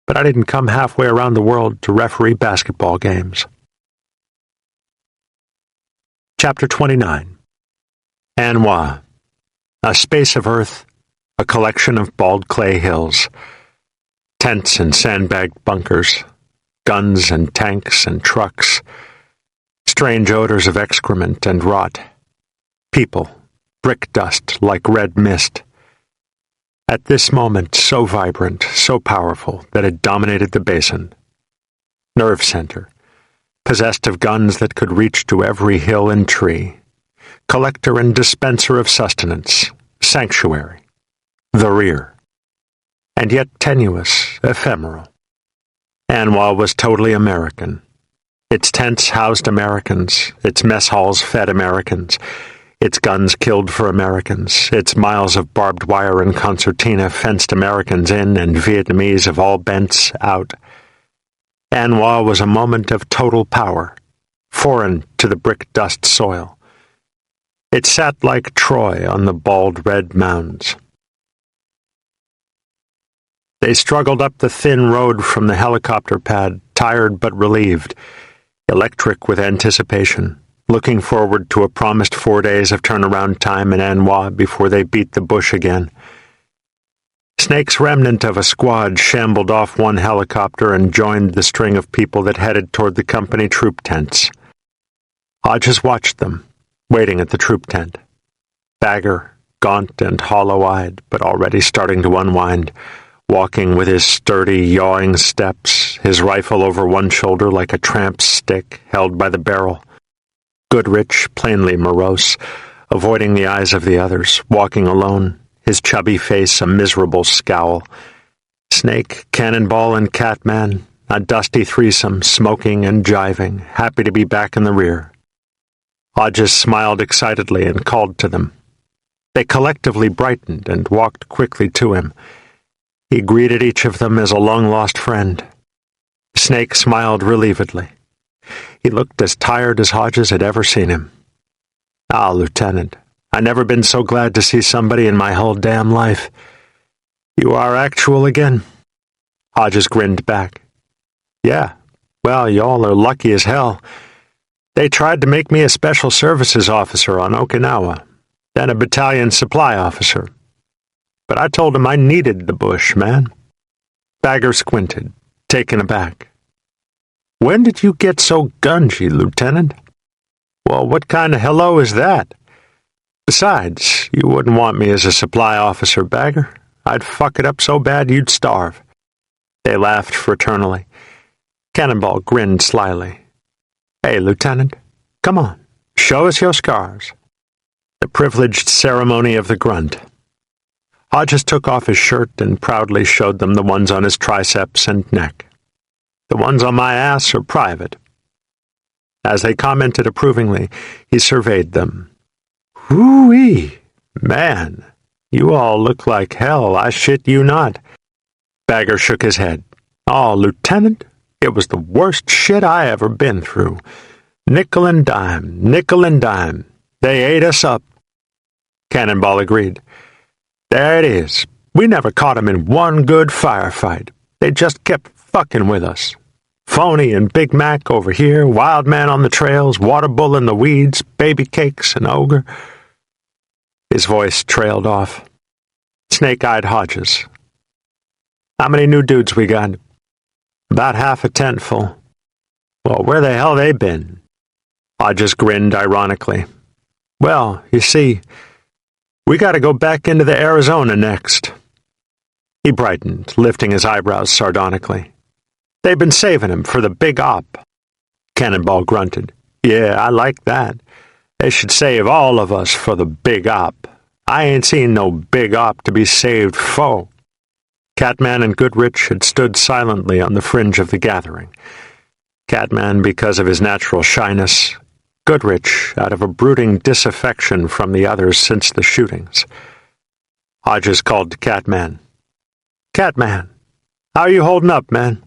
but I didn't come halfway around the world to referee basketball games. Chapter 29. An Hoa, a space of earth, a collection of bald clay hills, tents and sandbagged bunkers, guns and tanks and trucks, strange odors of excrement and rot, people, brick dust like red mist. At this moment, so vibrant, so powerful, that it dominated the basin. Nerve center, possessed of guns that could reach to every hill and tree, collector and dispenser of sustenance, sanctuary, the rear. And yet tenuous, ephemeral. An Hoa was totally American. Its tents housed Americans, its mess halls fed Americans, its guns killed for Americans, its miles of barbed wire and concertina fenced Americans in and Vietnamese of all bents out. An Hoa was a moment of total power, foreign to the brick dust soil. It sat like Troy on the bald red mounds. They struggled up the thin road from the helicopter pad tired but relieved, electric with anticipation, looking forward to a promised 4 days of turnaround time in An Hoa before they beat the bush again. Snake's remnant of a squad shambled off one helicopter and joined the string of people that headed toward the company troop tents. Hodges watched them, waiting at the troop tent. Bagger, gaunt and hollow-eyed, but already starting to unwind, walking with his sturdy, yawing steps, his rifle over one shoulder like a tramp's stick held by the barrel. Goodrich, plainly morose, avoiding the eyes of the others, walking alone, his chubby face a miserable scowl. Snake, Cannonball, and Catman, a dusty threesome, smoking and jiving, happy to be back in the rear. Hodges smiled excitedly and called to them. They collectively brightened and walked quickly to him. He greeted each of them as a long-lost friend. Snake smiled relievedly. He looked as tired as Hodges had ever seen him. "Ah, Lieutenant, I never been so glad to see somebody in my whole damn life. You are actual again?" Hodges grinned back. "Yeah, well, y'all are lucky as hell. They tried to make me a special services officer on Okinawa, then a battalion supply officer. But I told them I needed the bush, man." Bagger squinted, taken aback. "When did you get so gungy, Lieutenant?" "Well, what kind of hello is that? Besides, you wouldn't want me as a supply officer, Bagger. I'd fuck it up so bad you'd starve." They laughed fraternally. Cannonball grinned slyly. "Hey, Lieutenant, come on, show us your scars." The privileged ceremony of the grunt. Hodges took off his shirt and proudly showed them the ones on his triceps and neck. "The ones on my ass are private." As they commented approvingly, he surveyed them. "Whoo-wee! Man, you all look like hell, I shit you not." Bagger shook his head. "Oh, Lieutenant, it was the worst shit I ever been through. Nickel and dime, nickel and dime. They ate us up." Cannonball agreed. "There it is. We never caught 'em in one good firefight. They just kept fucking with us. Phony and Big Mac over here, Wild Man on the trails, Water Bull in the weeds, Baby Cakes and Ogre." His voice trailed off. Snake-eyed Hodges. "How many new dudes we got?" "About half a tent full." "Well, where the hell they been?" Hodges grinned ironically. "Well, you see, we gotta go back into the Arizona next." He brightened, lifting his eyebrows sardonically. "They've been saving him for the big op." Cannonball grunted. "Yeah, I like that. They should save all of us for the big op. I ain't seen no big op to be saved for." Catman and Goodrich had stood silently on the fringe of the gathering. Catman because of his natural shyness, Goodrich out of a brooding disaffection from the others since the shootings. Hodges called to Catman. "Catman, how are you holding up, man?"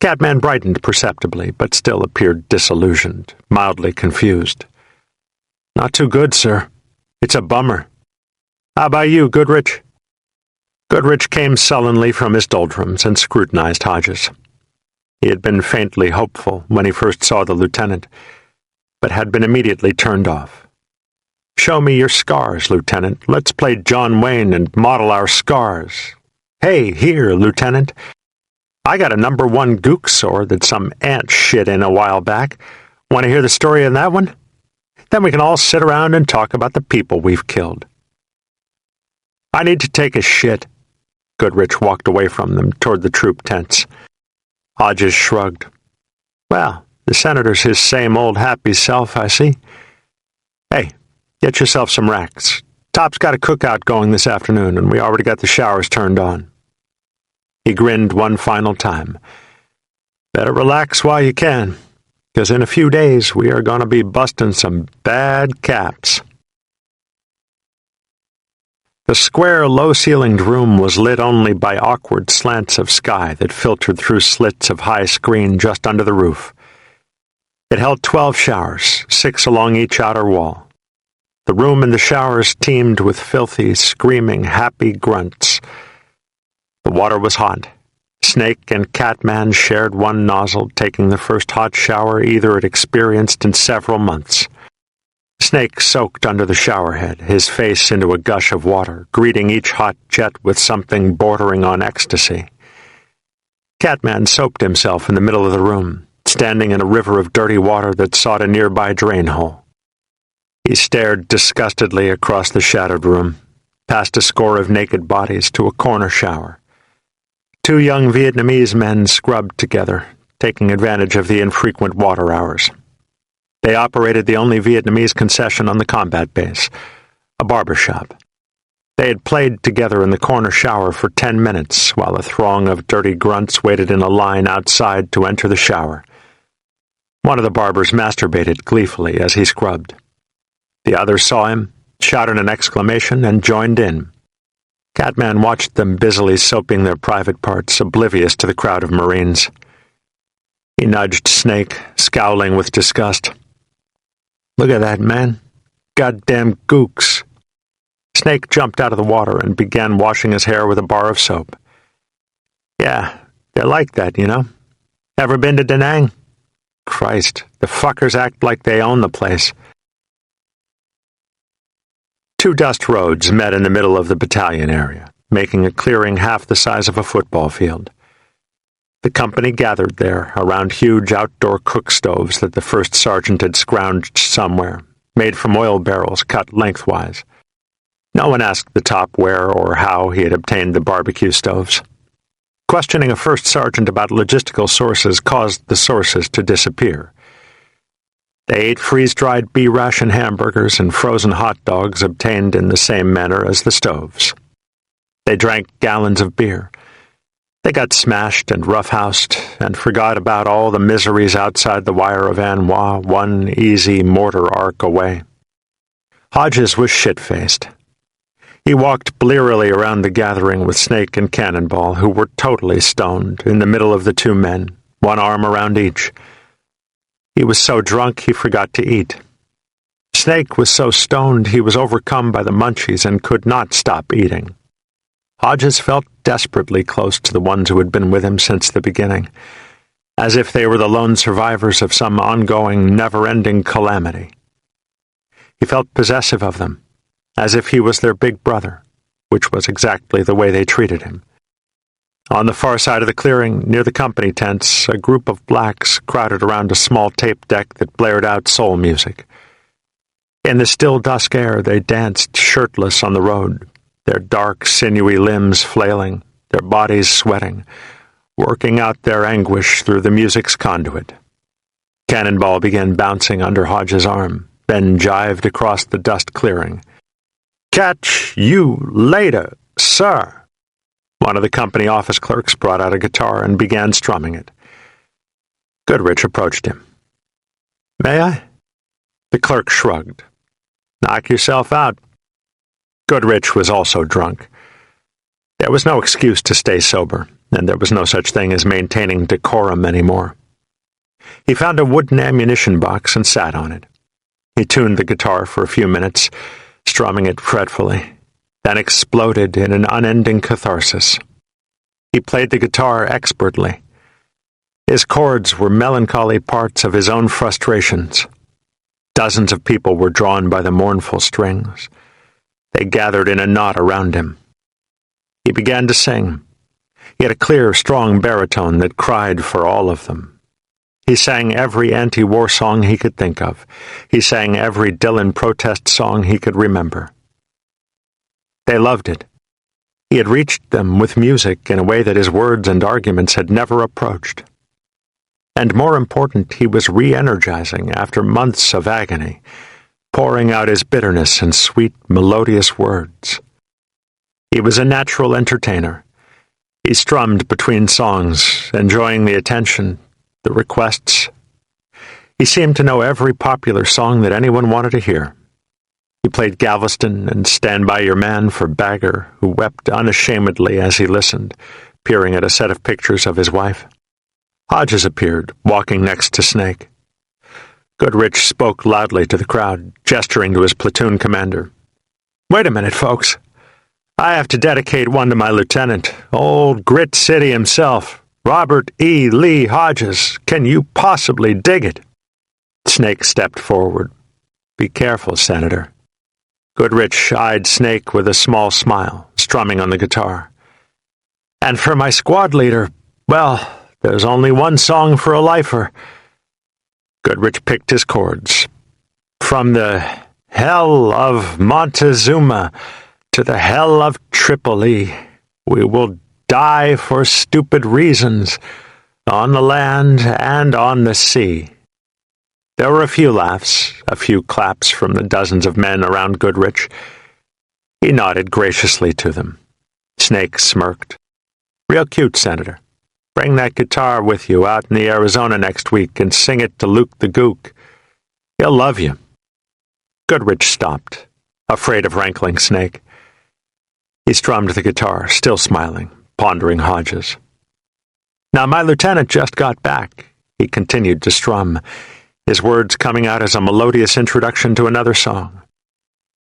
Catman brightened perceptibly, but still appeared disillusioned, mildly confused. "Not too good, sir. It's a bummer. How about you, Goodrich?" Goodrich came sullenly from his doldrums and scrutinized Hodges. He had been faintly hopeful when he first saw the lieutenant, but had been immediately turned off. "Show me your scars, Lieutenant. Let's play John Wayne and model our scars. Hey, here, Lieutenant. I got a #1 gook sore that some ant shit in a while back. Want to hear the story on that one? Then we can all sit around and talk about the people we've killed." "I need to take a shit." Goodrich walked away from them toward the troop tents. Hodges shrugged. "Well, the senator's his same old happy self, I see. Hey, get yourself some racks. Top's got a cookout going this afternoon, and we already got the showers turned on." He grinned one final time. "Better relax while you can, 'cause in a few days we are going to be busting some bad caps." The square, low-ceilinged room was lit only by awkward slants of sky that filtered through slits of high screen just under the roof. It held 12 showers, 6 along each outer wall. The room and the showers teemed with filthy, screaming, happy grunts. The water was hot, Snake and Catman shared one nozzle, taking the first hot shower either had experienced in several months. Snake soaked under the showerhead, his face into a gush of water, greeting each hot jet with something bordering on ecstasy. Catman soaped himself in the middle of the room, standing in a river of dirty water that sought a nearby drain hole. He stared disgustedly across the shadowed room, past a score of naked bodies to a corner shower. Two young Vietnamese men scrubbed together, taking advantage of the infrequent water hours. They operated the only Vietnamese concession on the combat base, a barber shop. They had played together in the corner shower for 10 minutes while a throng of dirty grunts waited in a line outside to enter the shower. One of the barbers masturbated gleefully as he scrubbed. The other saw him, shouted an exclamation, and joined in. Catman watched them busily soaping their private parts, oblivious to the crowd of Marines. He nudged Snake, scowling with disgust. "Look at that, man. Goddamn gooks." Snake jumped out of the water and began washing his hair with a bar of soap. "Yeah, they're like that, you know. Ever been to Da Nang? Christ, the fuckers act like they own the place." Two dust roads met in the middle of the battalion area, making a clearing half the size of a football field. The company gathered there around huge outdoor cook stoves that the first sergeant had scrounged somewhere, made from oil barrels cut lengthwise. No one asked the top where or how he had obtained the barbecue stoves. Questioning a first sergeant about logistical sources caused the sources to disappear. They ate freeze-dried B-ration hamburgers and frozen hot dogs obtained in the same manner as the stoves. They drank gallons of beer. They got smashed and roughhoused and forgot about all the miseries outside the wire of An Hoa, one easy mortar arc away. Hodges was shit-faced. He walked blearily around the gathering with Snake and Cannonball, who were totally stoned, in the middle of the two men, one arm around each. He was so drunk he forgot to eat. Snake was so stoned he was overcome by the munchies and could not stop eating. Hodges felt desperately close to the ones who had been with him since the beginning, as if they were the lone survivors of some ongoing, never-ending calamity. He felt possessive of them, as if he was their big brother, which was exactly the way they treated him. On the far side of the clearing, near the company tents, a group of blacks crowded around a small tape deck that blared out soul music. In the still dusk air, they danced shirtless on the road, their dark, sinewy limbs flailing, their bodies sweating, working out their anguish through the music's conduit. Cannonball began bouncing under Hodges' arm, then jived across the dust clearing. "Catch you later, sir." One of the company office clerks brought out a guitar and began strumming it. Goodrich approached him. "May I?" The clerk shrugged. "Knock yourself out." Goodrich was also drunk. There was no excuse to stay sober, and there was no such thing as maintaining decorum anymore. He found a wooden ammunition box and sat on it. He tuned the guitar for a few minutes, strumming it fretfully, then exploded in an unending catharsis. He played the guitar expertly. His chords were melancholy parts of his own frustrations. Dozens of people were drawn by the mournful strings. They gathered in a knot around him. He began to sing. He had a clear, strong baritone that cried for all of them. He sang every anti-war song he could think of. He sang every Dylan protest song he could remember. They loved it. He had reached them with music in a way that his words and arguments had never approached. And more important, he was re-energizing after months of agony, pouring out his bitterness in sweet, melodious words. He was a natural entertainer. He strummed between songs, enjoying the attention, the requests. He seemed to know every popular song that anyone wanted to hear. He played Galveston and Stand By Your Man for Bagger, who wept unashamedly as he listened, peering at a set of pictures of his wife. Hodges appeared, walking next to Snake. Goodrich spoke loudly to the crowd, gesturing to his platoon commander. "Wait a minute, folks. I have to dedicate one to my lieutenant, old Grit City himself, Robert E. Lee Hodges. Can you possibly dig it?" Snake stepped forward. "Be careful, Senator." Goodrich eyed Snake with a small smile, strumming on the guitar. "And for my squad leader, well, there's only one song for a lifer." Goodrich picked his chords. "From the hell of Montezuma to the hell of Tripoli, we will die for stupid reasons, on the land and on the sea." There were a few laughs, a few claps from the dozens of men around Goodrich. He nodded graciously to them. Snake smirked. "Real cute, Senator. Bring that guitar with you out in the Arizona next week and sing it to Luke the Gook. He'll love you." Goodrich stopped, afraid of rankling Snake. He strummed the guitar, still smiling, pondering Hodges. "Now my lieutenant just got back," he continued to strum, his words coming out as a melodious introduction to another song.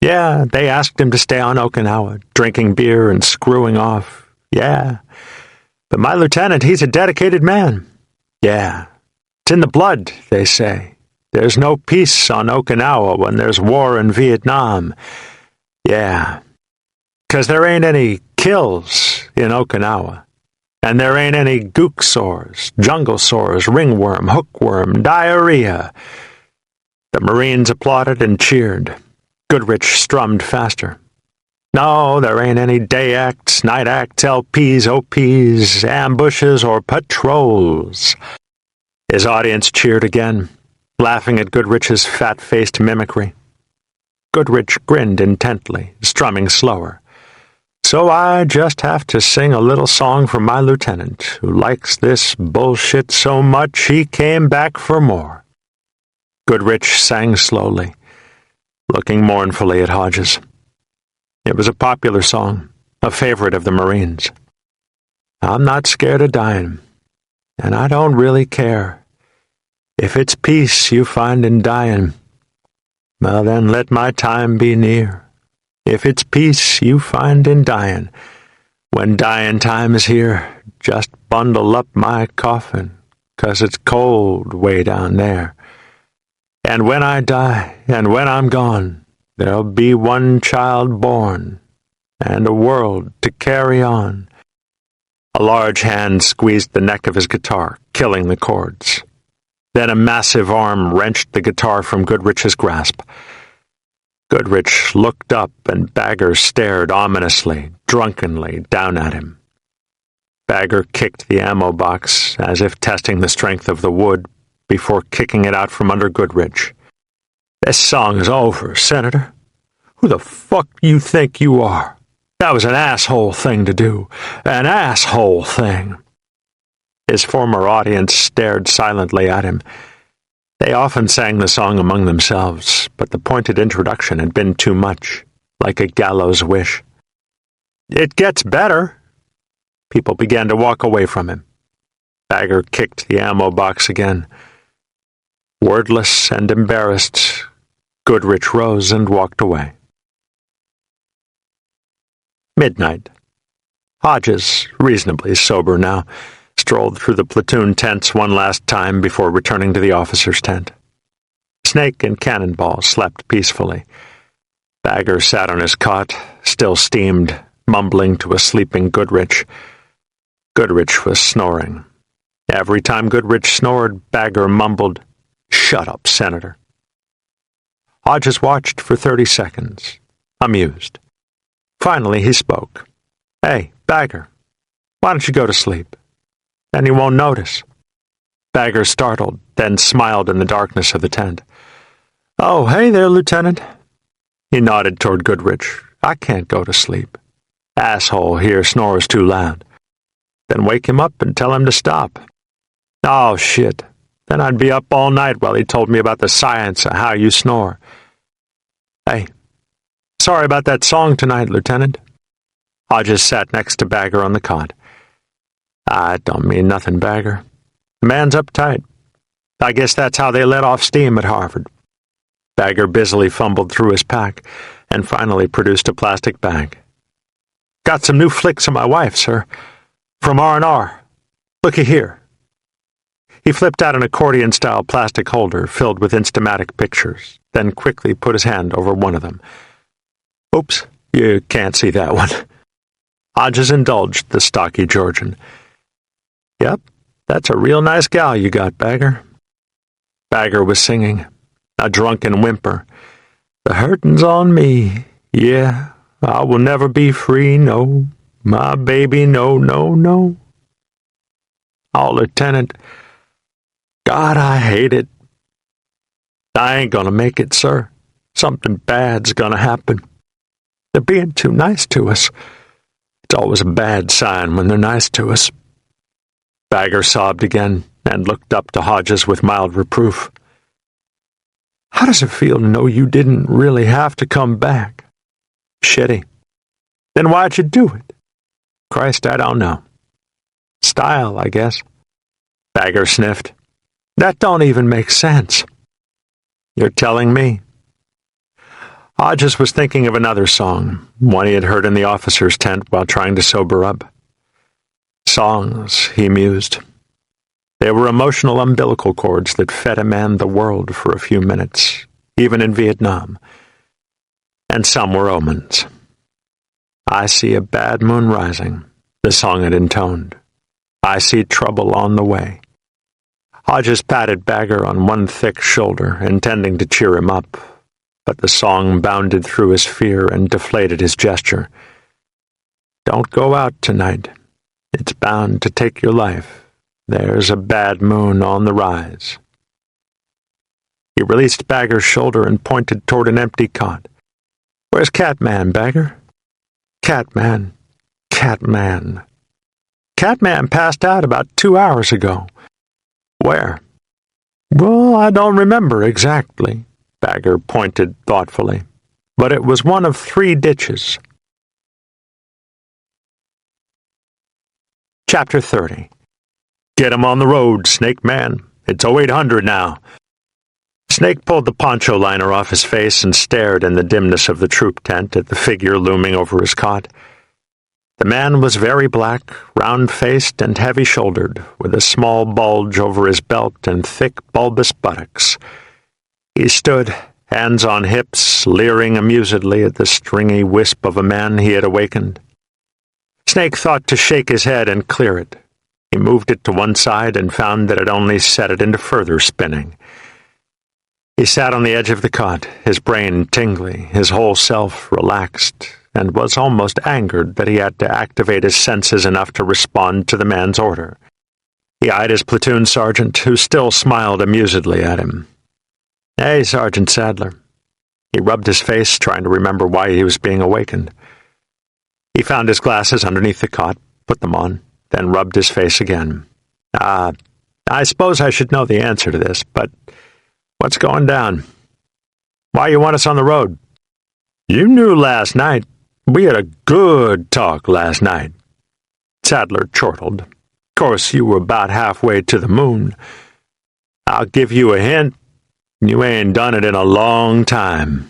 "Yeah, they asked him to stay on Okinawa, drinking beer and screwing off. Yeah. But my lieutenant, he's a dedicated man. Yeah. It's in the blood, they say. There's no peace on Okinawa when there's war in Vietnam. Yeah. 'Cause there ain't any kills in Okinawa. And there ain't any gook sores, jungle sores, ringworm, hookworm, diarrhea." The Marines applauded and cheered. Goodrich strummed faster. "No, there ain't any day acts, night acts, LPs, OPs, ambushes, or patrols." His audience cheered again, laughing at Goodrich's fat-faced mimicry. Goodrich grinned intently, strumming slower. "So I just have to sing a little song for my lieutenant, who likes this bullshit so much he came back for more." Goodrich sang slowly, looking mournfully at Hodges. It was a popular song, a favorite of the Marines. "I'm not scared of dying, and I don't really care. If it's peace you find in dying, well then let my time be near. If it's peace you find in dying, when dying time is here, just bundle up my coffin, 'cause it's cold way down there. And when I die, and when I'm gone, there'll be one child born, and a world to carry on." A large hand squeezed the neck of his guitar, killing the chords. Then a massive arm wrenched the guitar from Goodrich's grasp. Goodrich looked up, and Bagger stared ominously, drunkenly, down at him. Bagger kicked the ammo box, as if testing the strength of the wood, before kicking it out from under Goodrich. "This song is over, Senator. Who the fuck you think you are? That was an asshole thing to do. An asshole thing." His former audience stared silently at him. They often sang the song among themselves, but the pointed introduction had been too much, like a gallows wish. "It gets better." People began to walk away from him. Bagger kicked the ammo box again. Wordless and embarrassed, Goodrich rose and walked away. Midnight. Hodges, reasonably sober now, strolled through the platoon tents one last time before returning to the officer's tent. Snake and Cannonball slept peacefully. Bagger sat on his cot, still steamed, mumbling to a sleeping Goodrich. Goodrich was snoring. Every time Goodrich snored, Bagger mumbled, "Shut up, Senator." Hodges watched for 30 seconds, amused. Finally he spoke. "Hey, Bagger, why don't you go to sleep? Then he won't notice." Bagger startled, then smiled in the darkness of the tent. "Oh, hey there, Lieutenant." He nodded toward Goodrich. "I can't go to sleep. Asshole here snores too loud. Then wake him up and tell him to stop." "Oh, shit. Then I'd be up all night while he told me about the science of how you snore. Hey, sorry about that song tonight, Lieutenant." Hodges sat next to Bagger on the cot. "I don't mean nothing, Bagger. The man's uptight. I guess that's how they let off steam at Harvard." Bagger busily fumbled through his pack and finally produced a plastic bag. Got some new flicks of my wife, sir. From R&R. Looky here." He flipped out an accordion-style plastic holder filled with Instamatic pictures, then quickly put his hand over one of them. "Oops, you can't see that one." Hodges indulged the stocky Georgian. "Yep, that's a real nice gal you got, Bagger." Bagger was singing, a drunken whimper. "The hurtin's on me, yeah, I will never be free, no, my baby, no, no, no. Oh, Lieutenant, God, I hate it. I ain't gonna make it, sir. Something bad's gonna happen. They're being too nice to us. It's always a bad sign when they're nice to us." Bagger sobbed again and looked up to Hodges with mild reproof. "How does it feel to know you didn't really have to come back?" "Shitty." "Then why'd you do it?" "Christ, I don't know. Style, I guess." Bagger sniffed. "That don't even make sense." "You're telling me." Hodges was thinking of another song, one he had heard in the officer's tent while trying to sober up. Songs, he mused. They were emotional umbilical cords that fed a man the world for a few minutes, even in Vietnam. And some were omens. "I see a bad moon rising," the song had intoned. "I see trouble on the way." Hodges patted Bagger on one thick shoulder, intending to cheer him up, but the song bounded through his fear and deflated his gesture. "Don't go out tonight. It's bound to take your life. There's a bad moon on the rise." He released Bagger's shoulder and pointed toward an empty cot. "Where's Catman, Bagger?" "Catman. Catman. Catman passed out about 2 hours ago." "Where?" "Well, I don't remember exactly." Bagger pointed thoughtfully. "But it was one of 3 ditches." Chapter 30. "Get him on the road, Snake Man. It's 0800 now." Snake pulled the poncho liner off his face and stared in the dimness of the troop tent at the figure looming over his cot. The man was very black, round-faced and heavy-shouldered, with a small bulge over his belt and thick, bulbous buttocks. He stood, hands on hips, leering amusedly at the stringy wisp of a man he had awakened. Snake thought to shake his head and clear it. He moved it to one side and found that it only set it into further spinning. He sat on the edge of the cot, his brain tingly, his whole self relaxed, and was almost angered that he had to activate his senses enough to respond to the man's order. He eyed his platoon sergeant, who still smiled amusedly at him. "Hey, Sergeant Sadler." He rubbed his face, trying to remember why he was being awakened. He found his glasses underneath the cot, put them on, then rubbed his face again. I suppose I should know the answer to this, but what's going down? Why you want us on the road?" "You knew last night. We had a good talk last night." Sadler chortled. "Course you were about halfway to the moon. I'll give you a hint. You ain't done it in a long time."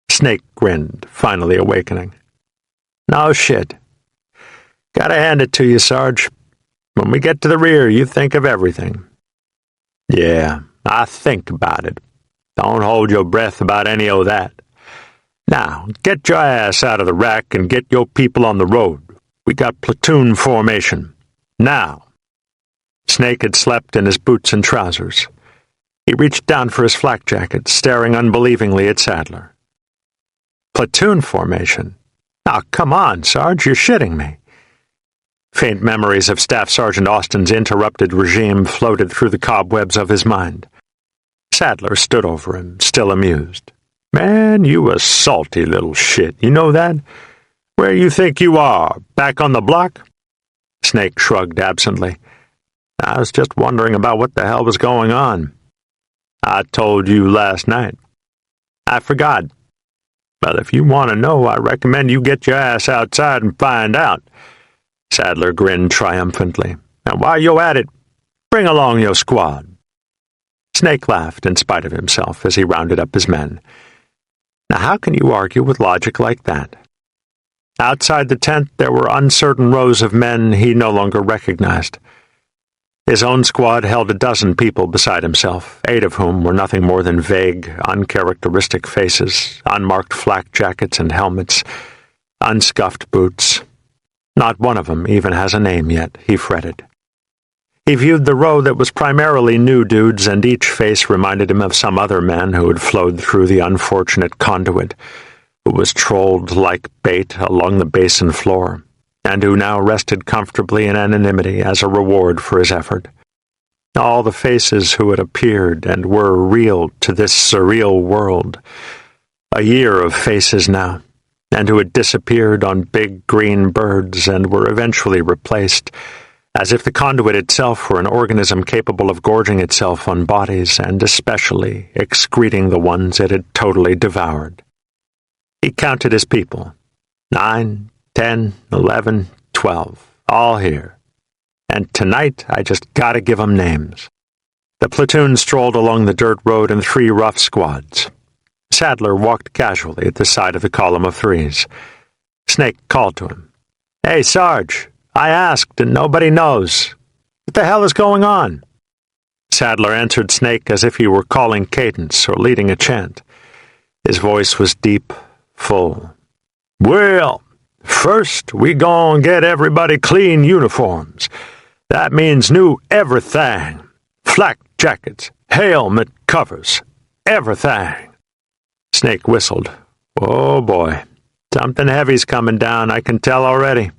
Snake grinned, finally awakening. "No shit. Gotta hand it to you, Sarge. When we get to the rear, you think of everything." "Yeah, I think about it. Don't hold your breath about any o' that. Now, get your ass out of the rack and get your people on the road. We got platoon formation. Now." Snake had slept in his boots and trousers. He reached down for his flak jacket, staring unbelievingly at Sadler. "Platoon formation? Oh, come on, Sarge, you're shitting me." Faint memories of Staff Sergeant Austin's interrupted regime floated through the cobwebs of his mind. Sadler stood over him, still amused. "Man, you a salty little shit, you know that? Where you think you are, back on the block?" Snake shrugged absently. "I was just wondering about what the hell was going on." "I told you last night." "I forgot. Well, if you want to know, I recommend you get your ass outside and find out." Sadler grinned triumphantly. "And while you're at it, bring along your squad." Snake laughed in spite of himself as he rounded up his men. Now how can you argue with logic like that? Outside the tent there were uncertain rows of men he no longer recognized. His own squad held a dozen people beside himself, 8 of whom were nothing more than vague, uncharacteristic faces, unmarked flak jackets and helmets, unscuffed boots. Not one of them even has a name yet, he fretted. He viewed the row that was primarily new dudes, and each face reminded him of some other man who had flowed through the unfortunate conduit, who was trolled like bait along the basin floor, and who now rested comfortably in anonymity as a reward for his effort. All the faces who had appeared and were real to this surreal world, a year of faces now, and who had disappeared on big green birds and were eventually replaced, as if the conduit itself were an organism capable of gorging itself on bodies and especially excreting the ones it had totally devoured. He counted his people. 9, 10, 11, 12, all here. And tonight I just gotta give 'em names. The platoon strolled along the dirt road in 3 rough squads. Sadler walked casually at the side of the column of 3s. Snake called to him. "Hey, Sarge, I asked and nobody knows. What the hell is going on?" Sadler answered Snake as if he were calling cadence or leading a chant. His voice was deep, full. "Well, first we gon' get everybody clean uniforms. That means new everything. Flak jackets, helmet covers, everything." Snake whistled. "Oh boy, something heavy's coming down, I can tell already."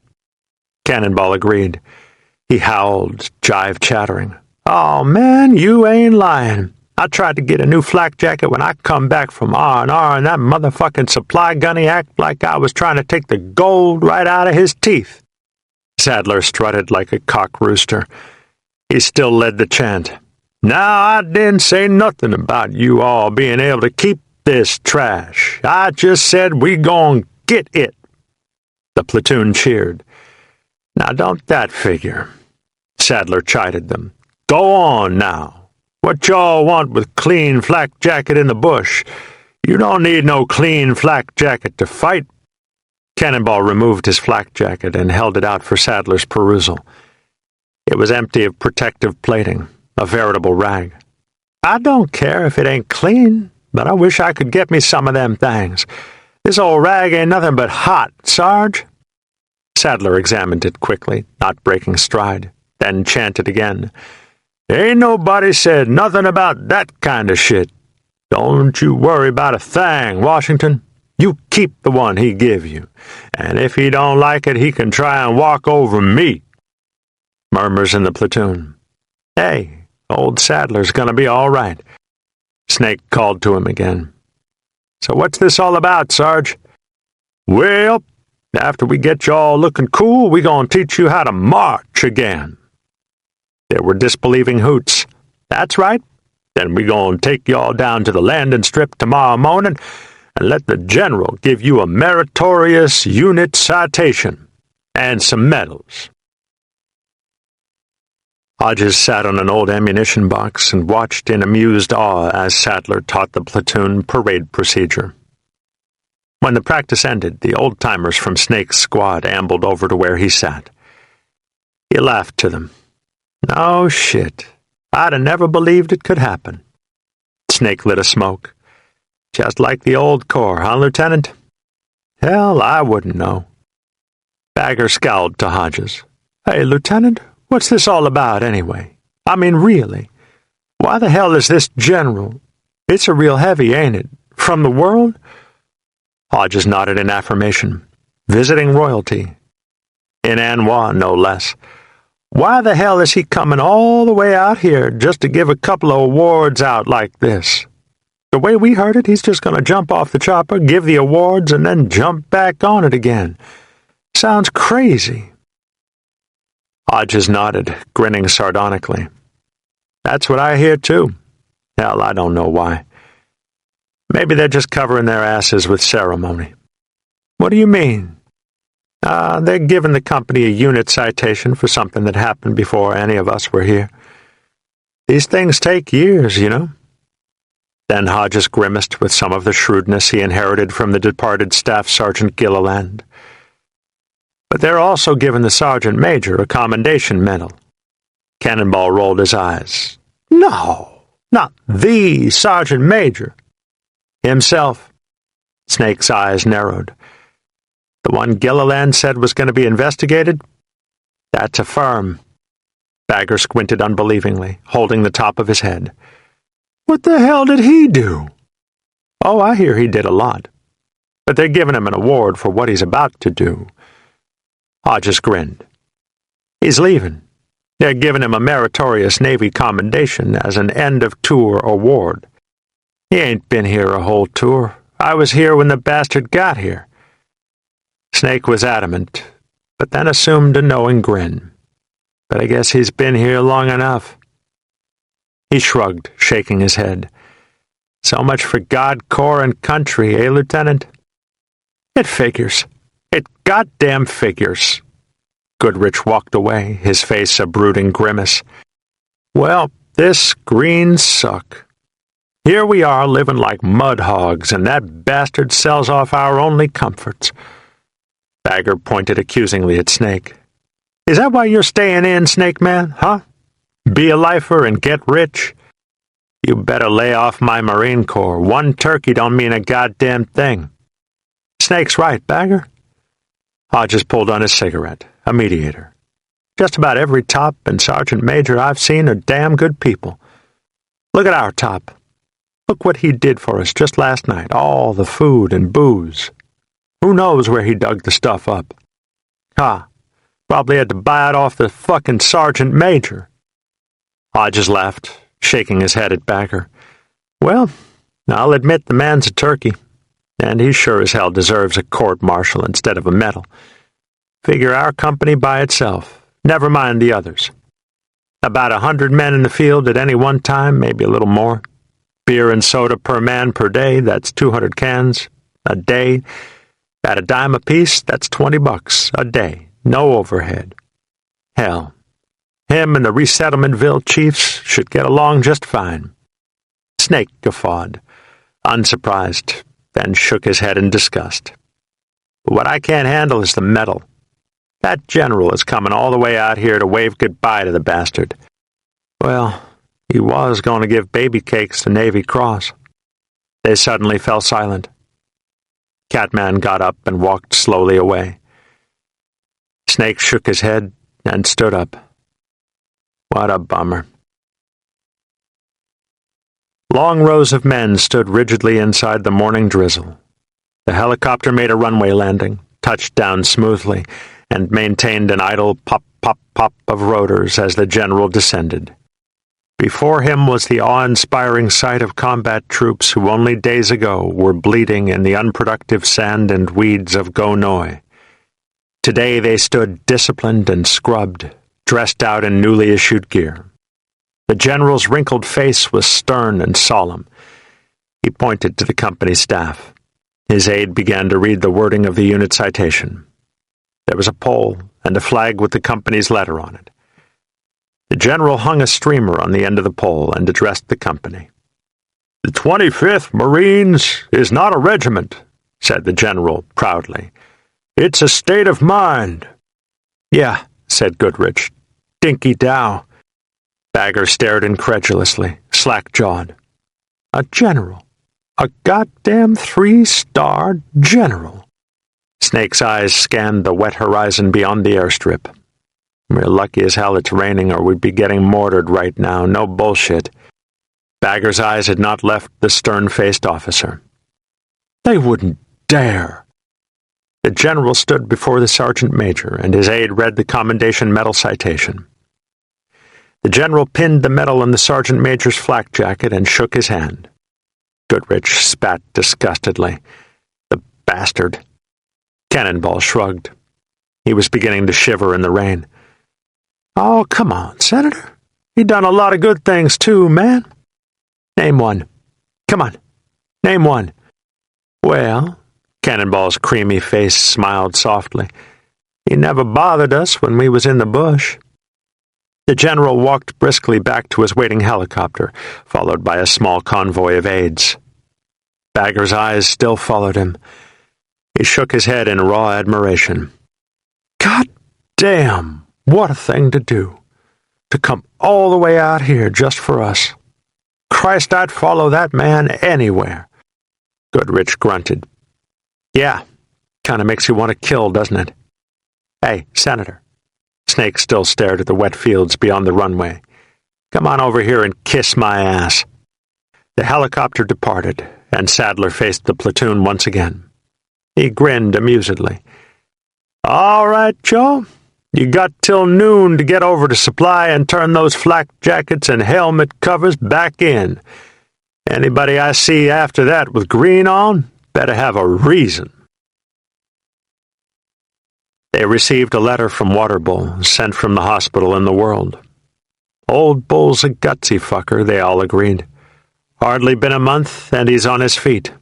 Cannonball agreed. He howled, jive chattering. "Oh man, you ain't lying. I tried to get a new flak jacket when I come back from R&R, and that motherfucking supply gunny act like I was trying to take the gold right out of his teeth." Sadler strutted like a cock rooster. He still led the chant. "Now, I didn't say nothing about you all being able to keep this trash. I just said we gon' get it." The platoon cheered. "Now don't that figure?" Sadler chided them. "Go on now. What y'all want with clean flak jacket in the bush? You don't need no clean flak jacket to fight." Cannonball removed his flak jacket and held it out for Sadler's perusal. It was empty of protective plating, a veritable rag. "I don't care if it ain't clean, but I wish I could get me some of them things. This old rag ain't nothing but hot, Sarge." Sadler examined it quickly, not breaking stride, then chanted again. "Ain't nobody said nothing about that kind of shit. Don't you worry about a thing, Washington. You keep the one he give you, and if he don't like it, he can try and walk over me." Murmurs in the platoon. "Hey, old Sadler's gonna be all right." Snake called to him again. "So what's this all about, Sarge?" "Well, after we get y'all looking cool, we gonna teach you how to march again." There were disbelieving hoots. "That's right. Then we gonna take y'all down to the landing strip tomorrow morning and let the general give you a meritorious unit citation and some medals." Hodges sat on an old ammunition box and watched in amused awe as Sadler taught the platoon parade procedure. When the practice ended, the old-timers from Snake's squad ambled over to where he sat. He laughed to them. "No shit. I'd have never believed it could happen." Snake lit a smoke. "Just like the old Corps, huh, Lieutenant?" "Hell, I wouldn't know." Bagger scowled to Hodges. "Hey, Lieutenant, what's this all about, anyway? I mean, really. Why the hell is this general? It's a real heavy, ain't it? From the world?" Hodges nodded in affirmation. "Visiting royalty. In An Hoa, no less. Why the hell is he coming all the way out here just to give a couple of awards out like this? The way we heard it, he's just going to jump off the chopper, give the awards, and then jump back on it again. Sounds crazy." Hodges nodded, grinning sardonically. "That's what I hear, too. Hell, I don't know why. Maybe they're just covering their asses with ceremony." "What do you mean?" They're giving the company a unit citation for something that happened before any of us were here. These things take years, you know." Then Hodges grimaced with some of the shrewdness he inherited from the departed Staff Sergeant Gilliland. But they're also giving the sergeant major a commendation medal. Cannonball rolled his eyes. No, not the sergeant major. Himself. Snake's eyes narrowed. The one Gilliland said was going to be investigated? That's a firm. Bagger squinted unbelievingly, holding the top of his head. What the hell did he do? Oh, I hear he did a lot. But they're giving him an award for what he's about to do. Hodges grinned. He's leaving. They're giving him a meritorious Navy commendation as an end-of-tour award. He ain't been here a whole tour. I was here when the bastard got here. Snake was adamant, but then assumed a knowing grin. But I guess he's been here long enough. He shrugged, shaking his head. So much for God, Corps, and country, eh, Lieutenant? It figures. It goddamn figures. Goodrich walked away, his face a brooding grimace. Well, this green suck. Here we are living like mud hogs, and that bastard sells off our only comforts. Bagger pointed accusingly at Snake. Is that why you're staying in, Snake Man, huh? Be a lifer and get rich? You better lay off my Marine Corps. One turkey don't mean a goddamn thing. Snake's right, Bagger. Hodges pulled on his cigarette, a mediator. Just about every top and sergeant major I've seen are damn good people. Look at our top. Look what he did for us just last night, all the food and booze. Who knows where he dug the stuff up? Probably had to buy it off the fucking sergeant major. Hodges laughed, shaking his head at Bagger. Well, I'll admit the man's a turkey, and he sure as hell deserves a court-martial instead of a medal. Figure our company by itself, never mind the others. About 100 men in the field at any one time, maybe a little more. Beer and soda per man per day, that's 200 cans a day. At a dime apiece, that's $20 a day, no overhead. Hell, him and the Resettlementville chiefs should get along just fine. Snake guffawed, unsurprised, then shook his head in disgust. But what I can't handle is the medal. That general is coming all the way out here to wave goodbye to the bastard. Well, he was going to give baby cakes the Navy Cross. They suddenly fell silent. Catman got up and walked slowly away. Snake shook his head and stood up. What a bummer. Long rows of men stood rigidly inside the morning drizzle. The helicopter made a runway landing, touched down smoothly, and maintained an idle pop-pop-pop of rotors as the general descended. Before him was the awe-inspiring sight of combat troops who only days ago were bleeding in the unproductive sand and weeds of Gonoy. Today they stood disciplined and scrubbed, dressed out in newly issued gear. The general's wrinkled face was stern and solemn. He pointed to the company staff. His aide began to read the wording of the unit citation. There was a pole and a flag with the company's letter on it. The general hung a streamer on the end of the pole and addressed the company. "The 25th Marines is not a regiment," said the general proudly. "It's a state of mind." "Yeah," said Goodrich. "Dinky Dow." Bagger stared incredulously, slack-jawed. "A general. A goddamn 3-star general." Snake's eyes scanned the wet horizon beyond the airstrip. "We're lucky as hell it's raining, or we'd be getting mortared right now. No bullshit." Bagger's eyes had not left the stern-faced officer. "They wouldn't dare." The general stood before the sergeant major, and his aide read the commendation medal citation. The general pinned the medal on the sergeant major's flak jacket and shook his hand. Goodrich spat disgustedly. The bastard. Cannonball shrugged. He was beginning to shiver in the rain. "Oh, come on, Senator. You done a lot of good things, too, man. Name one. Come on, name one." "Well," Cannonball's creamy face smiled softly, "he never bothered us when we was in the bush." The general walked briskly back to his waiting helicopter, followed by a small convoy of aides. Bagger's eyes still followed him. He shook his head in raw admiration. God damn, what a thing to do. To come all the way out here just for us. Christ, I'd follow that man anywhere. Goodrich grunted. Yeah, kind of makes you want to kill, doesn't it? Hey, Senator. Snake still stared at the wet fields beyond the runway. Come on over here and kiss my ass. The helicopter departed, and Sadler faced the platoon once again. He grinned amusedly. All right, Joe. You got till noon to get over to Supply and turn those flak jackets and helmet covers back in. Anybody I see after that with green on better have a reason. They received a letter from Waterbull, sent from the hospital in the World. Old Bull's a gutsy fucker, they all agreed. Hardly been a month, and he's on his feet.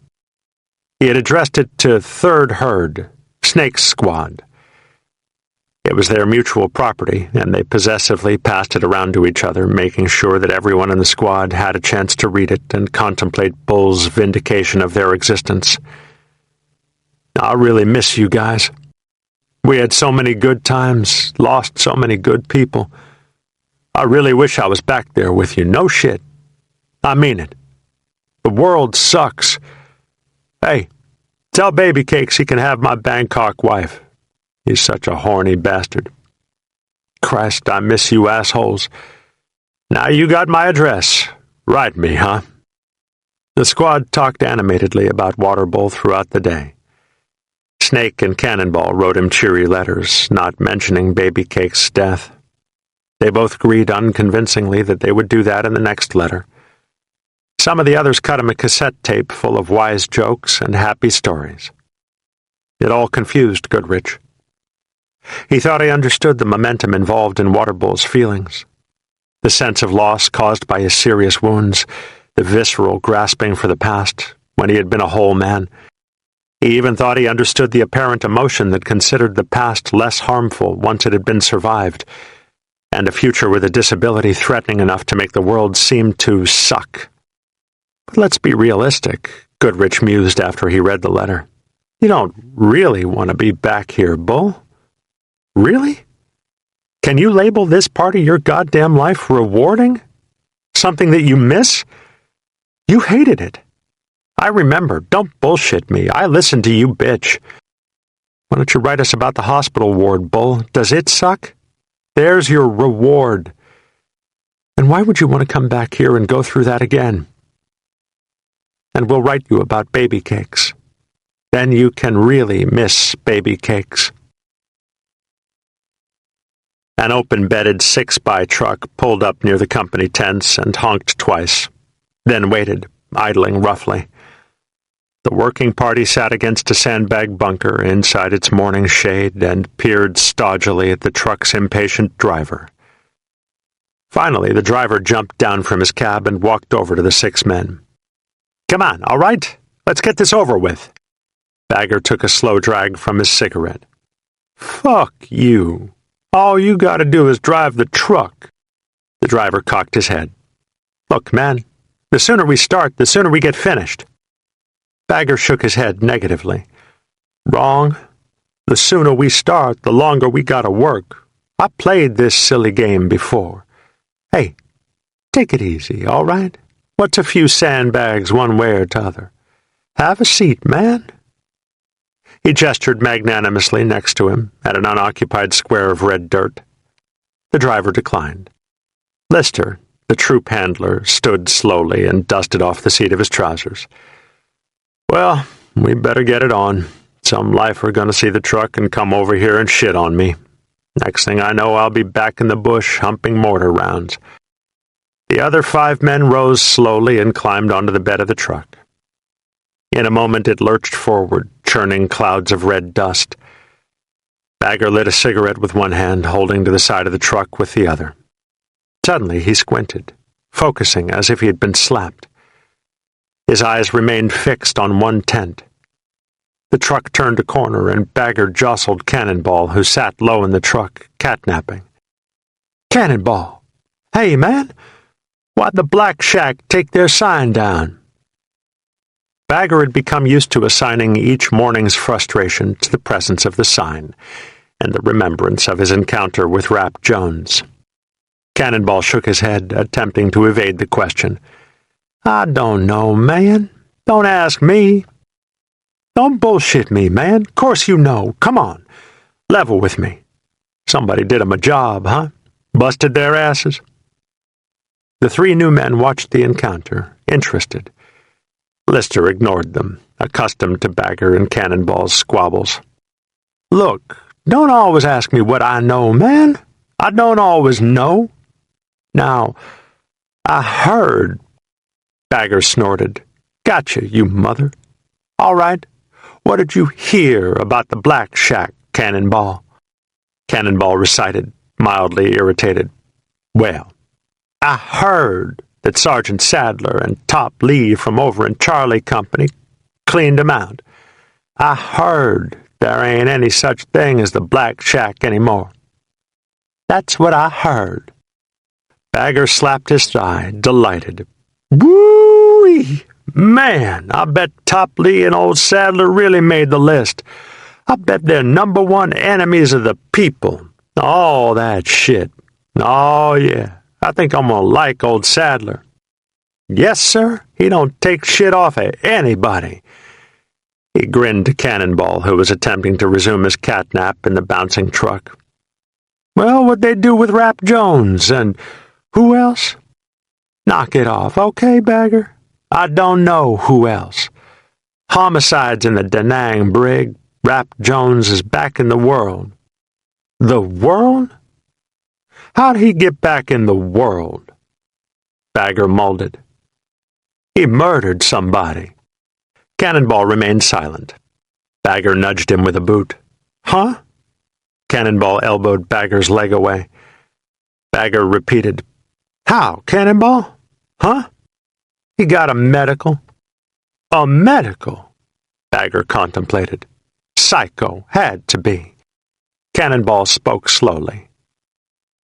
He had addressed it to Third Herd, Snake's squad. It was their mutual property, and they possessively passed it around to each other, making sure that everyone in the squad had a chance to read it and contemplate Bull's vindication of their existence. I really miss you guys. We had so many good times, lost so many good people. I really wish I was back there with you, no shit. I mean it. The world sucks. Hey, tell Baby Cakes he can have my Bangkok wife. He's such a horny bastard. Christ, I miss you assholes. Now you got my address. Write me, huh? The squad talked animatedly about Waterbull throughout the day. Snake and Cannonball wrote him cheery letters, not mentioning Baby Cake's death. They both agreed unconvincingly that they would do that in the next letter. Some of the others cut him a cassette tape full of wise jokes and happy stories. It all confused Goodrich. He thought he understood the momentum involved in Waterbull's feelings. The sense of loss caused by his serious wounds, the visceral grasping for the past, when he had been a whole man. He even thought he understood the apparent emotion that considered the past less harmful once it had been survived, and a future with a disability threatening enough to make the world seem to suck. But let's be realistic, Goodrich mused after he read the letter. You don't really want to be back here, Bull. Really? Can you label this part of your goddamn life rewarding? Something that you miss? You hated it. I remember. Don't bullshit me. I listened to you, bitch. Why don't you write us about the hospital ward, Bull? Does it suck? There's your reward. And why would you want to come back here and go through that again? And we'll write you about Baby Cakes. Then you can really miss Baby Cakes. An open-bedded 6x truck pulled up near the company tents and honked twice, then waited, idling roughly. The working party sat against a sandbag bunker inside its morning shade and peered stodgily at the truck's impatient driver. Finally, the driver jumped down from his cab and walked over to the 6 men. Come on, all right? Let's get this over with. Bagger took a slow drag from his cigarette. Fuck you. All you gotta do is drive the truck. The driver cocked his head. Look, man, the sooner we start, the sooner we get finished. Bagger shook his head negatively. Wrong. The sooner we start, the longer we gotta work. I played this silly game before. Hey, take it easy, all right? What's a few sandbags one way or t'other? Have a seat, man. He gestured magnanimously next to him at an unoccupied square of red dirt. The driver declined. Lister, the troop handler, stood slowly and dusted off the seat of his trousers. Well, we better get it on. Some lifer gonna see the truck and come over here and shit on me. Next thing I know, I'll be back in the bush humping mortar rounds. The other 5 men rose slowly and climbed onto the bed of the truck. In a moment it lurched forward, churning clouds of red dust. Bagger lit a cigarette with one hand, holding to the side of the truck with the other. Suddenly he squinted, focusing as if he had been slapped. His eyes remained fixed on one tent. The truck turned a corner and Bagger jostled Cannonball, who sat low in the truck, catnapping. Cannonball! Hey, man! Why'd the Black Shack take their sign down? Bagger had become used to assigning each morning's frustration to the presence of the sign. and the remembrance of his encounter with Rap Jones. Cannonball shook his head, attempting to evade the question. I don't know, man. Don't ask me. Don't bullshit me, man. Course you know. Come on. Level with me. Somebody did 'em a job, huh? Busted their asses? The three new men watched the encounter, interested. Lister ignored them, accustomed to Bagger and Cannonball's squabbles. Look, don't always ask me what I know, man. I don't always know. Now, I heard. Bagger snorted. Gotcha, you mother. All right. What did you hear about the Black Shack, Cannonball? Cannonball recited, mildly irritated. Well, I heard that Sergeant Sadler and Top Lee from over in Charlie Company cleaned 'em out. I heard there ain't any such thing as the Black Shack anymore. That's what I heard. Bagger slapped his thigh, delighted. Woo-wee! Man, I bet Top Lee and old Sadler really made the list. I bet they're #1 enemies of the people. All that shit. Oh, yeah. I think I'm gonna like old Sadler. Yes, sir. He don't take shit off of anybody. He grinned to Cannonball, who was attempting to resume his catnap in the bouncing truck. Well, what'd they do with Rap Jones, and who else? Knock it off, okay, Bagger? I don't know who else. Homicides in the Da Nang brig. Rap Jones is back in the world. The world? How'd he get back in the world? Bagger molded. He murdered somebody. Cannonball remained silent. Bagger nudged him with a boot. Huh? Cannonball elbowed Bagger's leg away. Bagger repeated, How, Cannonball? Huh? He got a medical. A medical? Bagger contemplated. Psycho, had to be. Cannonball spoke slowly.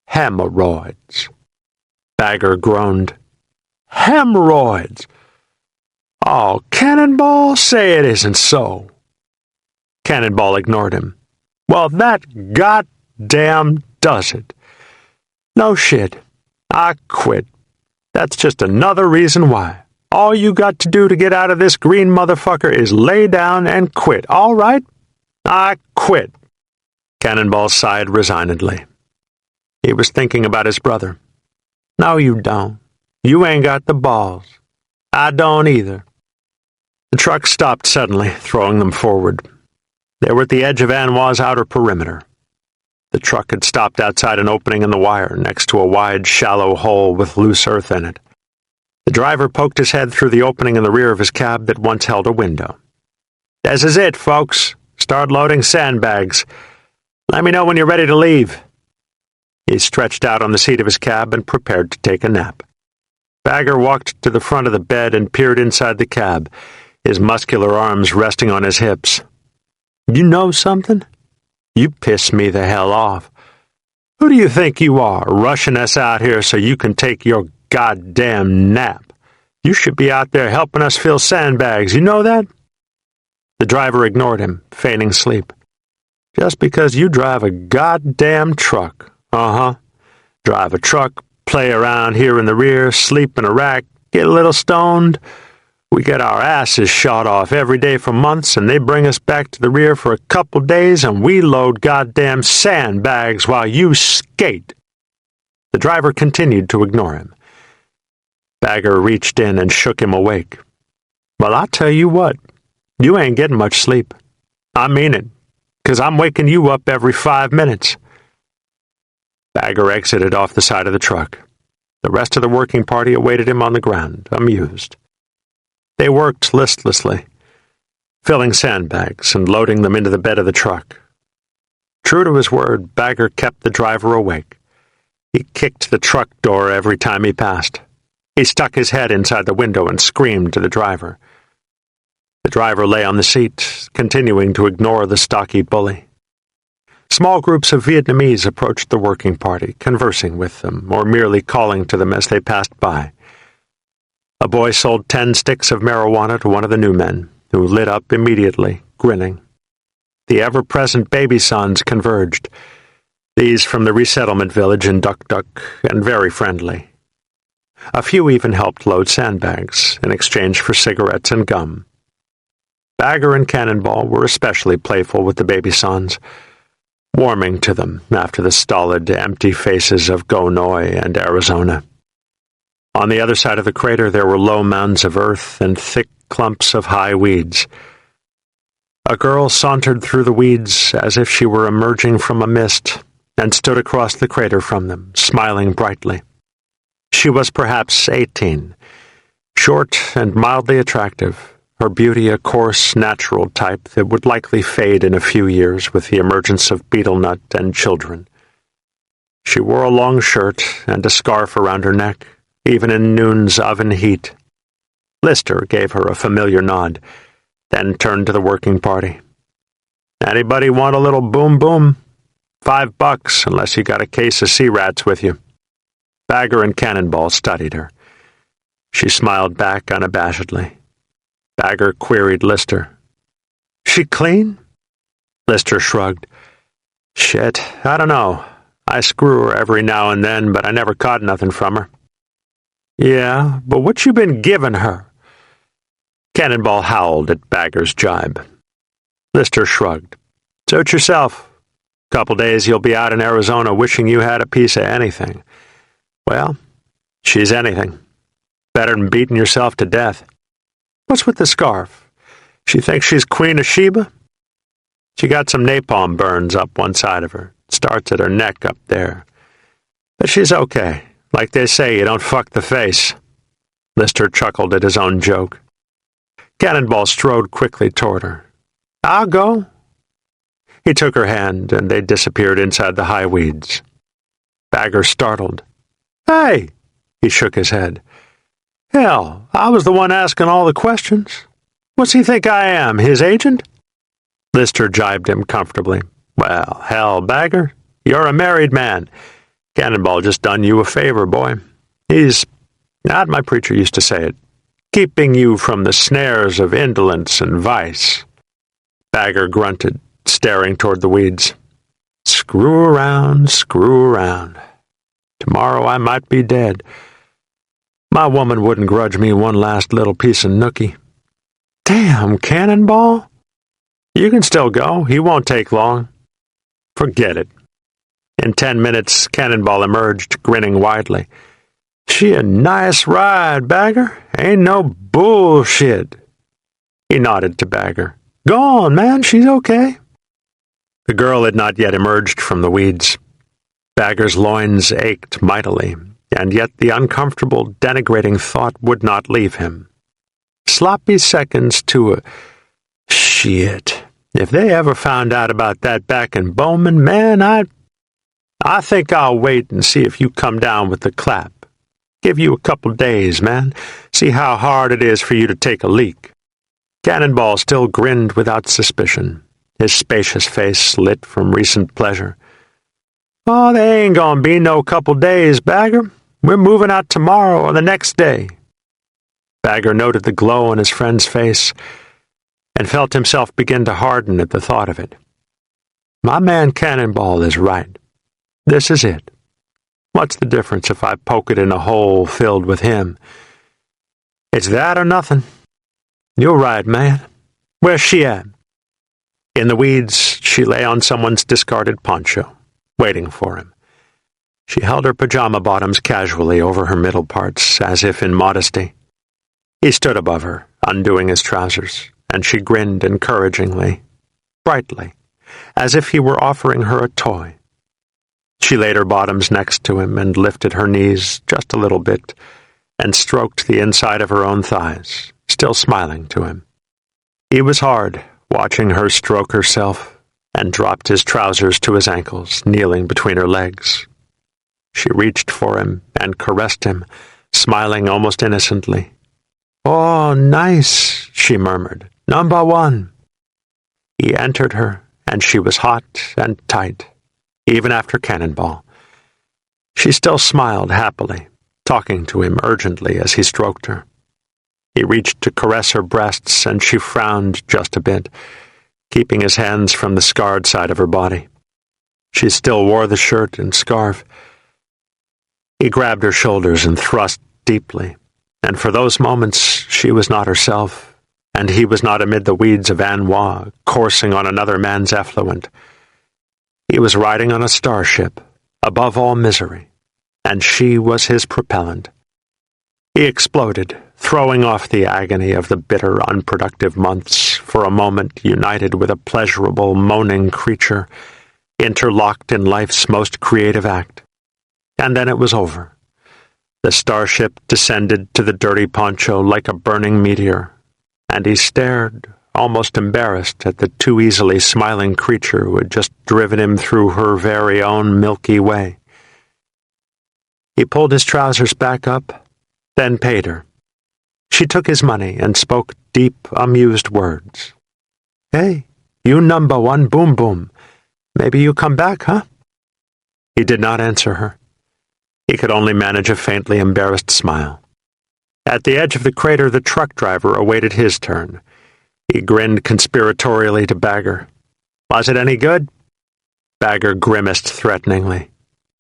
Hemorrhoids. Bagger groaned. Hemorrhoids! Oh, Cannonball, say it isn't so. Cannonball ignored him. Well, that goddamn does it. No shit. I quit. That's just another reason why. All you got to do to get out of this green motherfucker is lay down and quit, all right? I quit. Cannonball sighed resignedly. He was thinking about his brother. No, you don't. You ain't got the balls. I don't either. The truck stopped suddenly, throwing them forward. They were at the edge of An Hoa's outer perimeter. The truck had stopped outside an opening in the wire next to a wide, shallow hole with loose earth in it. The driver poked his head through the opening in the rear of his cab that once held a window. This is it, folks. Start loading sandbags. Let me know when you're ready to leave. He stretched out on the seat of his cab and prepared to take a nap. Bagger walked to the front of the bed and peered inside the cab, his muscular arms resting on his hips. You know something? You piss me the hell off. Who do you think you are, rushing us out here so you can take your goddamn nap? You should be out there helping us fill sandbags, you know that? The driver ignored him, feigning sleep. Just because you drive a goddamn truck. Uh-huh. Drive a truck, play around here in the rear, sleep in a rack, get a little stoned. We get our asses shot off every day for months, and they bring us back to the rear for a couple days, and we load goddamn sandbags while you skate. The driver continued to ignore him. Bagger reached in and shook him awake. Well, I'll tell you what, you ain't getting much sleep. I mean it, 'cause I'm waking you up every 5 minutes. Bagger exited off the side of the truck. The rest of the working party awaited him on the ground, amused. They worked listlessly, filling sandbags and loading them into the bed of the truck. True to his word, Bagger kept the driver awake. He kicked the truck door every time he passed. He stuck his head inside the window and screamed to the driver. The driver lay on the seat, continuing to ignore the stocky bully. Small groups of Vietnamese approached the working party, conversing with them, or merely calling to them as they passed by. A boy sold 10 sticks of marijuana to one of the new men, who lit up immediately, grinning. the ever-present baby sons converged, these from the resettlement village in Duk-Duk, and very friendly. A few even helped load sandbags in exchange for cigarettes and gum. Bagger and Cannonball were especially playful with the baby sons, warming to them after the stolid, empty faces of Gonoi and Arizona. On the other side of the crater there were low mounds of earth and thick clumps of high weeds. A girl sauntered through the weeds as if she were emerging from a mist and stood across the crater from them, smiling brightly. She was perhaps 18, short and mildly attractive, her beauty a coarse, natural type that would likely fade in a few years with the emergence of betel nut and children. She wore a long shirt and a scarf around her neck, even in noon's oven heat. Lister gave her a familiar nod, then turned to the working party. "Anybody want a little boom-boom? $5 unless you got a case of sea rats with you." Bagger and Cannonball studied her. She smiled back unabashedly. Bagger queried Lister. "She clean?" Lister shrugged. "Shit, I don't know. I screw her every now and then, but I never caught nothing from her." "Yeah, but what you been giving her?" Cannonball howled at Bagger's jibe. Lister shrugged. "Suit yourself. Couple days you'll be out in Arizona wishing you had a piece of anything. Well, she's anything. Better than beating yourself to death. What's with the scarf? She thinks she's Queen of Sheba? She got some napalm burns up one side of her. Starts at her neck up there. But she's okay. Like they say, you don't fuck the face." Lister chuckled at his own joke. Cannonball strode quickly toward her. "I'll go." He took her hand, and they disappeared inside the high weeds. Bagger startled. "Hey!" He shook his head. "Hell, I was the one asking all the questions. What's he think I am, his agent?" Lister jibed him comfortably. "Well, hell, Bagger, you're a married man. Cannonball just done you a favor, boy. He's, not my preacher used to say it, keeping you from the snares of indolence and vice." Bagger grunted, staring toward the weeds. Screw around. Tomorrow I might be dead. My woman wouldn't grudge me one last little piece of nookie. Damn, Cannonball. You can still go. He won't take long. Forget it. In 10 minutes, Cannonball emerged, grinning widely. She a nice ride, Bagger. Ain't no bullshit. He nodded to Bagger. Go on, man. She's okay. The girl had not yet emerged from the weeds. Bagger's loins ached mightily, and yet the uncomfortable, denigrating thought would not leave him. Sloppy seconds to a... Shit. If they ever found out about that back in Bowman, man, I think I'll wait and see if you come down with the clap. Give you a couple days, man. See how hard it is for you to take a leak. Cannonball still grinned without suspicion, his spacious face lit from recent pleasure. Oh, they ain't gonna be no couple days, Bagger. We're moving out tomorrow or the next day. Bagger noted the glow on his friend's face and felt himself begin to harden at the thought of it. My man Cannonball is right. This is it. What's the difference if I poke it in a hole filled with him? It's that or nothing. You're right, man. Where's she at? In the weeds, she lay on someone's discarded poncho, waiting for him. She held her pajama bottoms casually over her middle parts, as if in modesty. He stood above her, undoing his trousers, and she grinned encouragingly, brightly, as if he were offering her a toy. She laid her bottoms next to him and lifted her knees just a little bit and stroked the inside of her own thighs, still smiling to him. He was hard, watching her stroke herself, and dropped his trousers to his ankles, kneeling between her legs. She reached for him and caressed him, smiling almost innocently. Oh, nice, she murmured. Number one. He entered her, and she was hot and tight, even after Cannonball. She still smiled happily, talking to him urgently as he stroked her. He reached to caress her breasts, and she frowned just a bit. keeping his hands from the scarred side of her body. She still wore the shirt and scarf. He grabbed her shoulders and thrust deeply, and for those moments she was not herself, and he was not amid the weeds of An Hoa, coursing on another man's effluent. He was riding on a starship, above all misery, and she was his propellant. He exploded, throwing off the agony of the bitter, unproductive months, for a moment united with a pleasurable, moaning creature, interlocked in life's most creative act. And then it was over. The starship descended to the dirty poncho like a burning meteor, and he stared, almost embarrassed, at the too easily smiling creature who had just driven him through her very own Milky Way. He pulled his trousers back up, then paid her. She took his money and spoke deep, amused words. "Hey, you number one boom boom. Maybe you come back, huh?" He did not answer her. He could only manage a faintly embarrassed smile. At the edge of the crater, the truck driver awaited his turn. He grinned conspiratorially to Bagger. "Was it any good?" Bagger grimaced threateningly.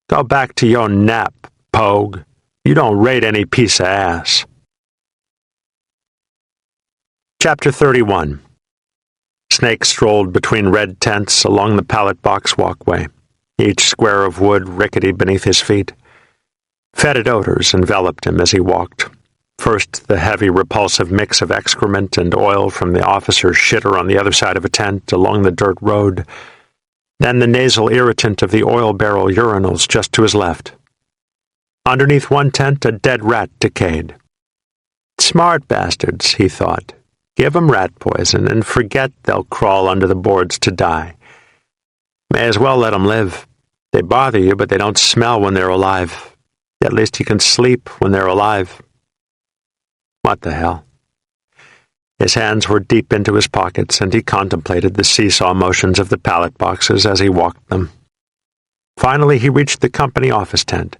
"Go back to your nap, Pogue. You don't rate any piece of ass." Chapter 31. Snake strolled between red tents along the pallet box walkway, each square of wood rickety beneath his feet. Fetid odors enveloped him as he walked. First, the heavy, repulsive mix of excrement and oil from the officer's shitter on the other side of a tent along the dirt road, then the nasal irritant of the oil barrel urinals just to his left. Underneath one tent, a dead rat decayed. Smart bastards, he thought. Give 'em rat poison and forget they'll crawl under the boards to die. May as well let 'em live. They bother you, but they don't smell when they're alive. At least you can sleep when they're alive. What the hell? His hands were deep into his pockets, and he contemplated the seesaw motions of the pallet boxes as he walked them. Finally, he reached the company office tent.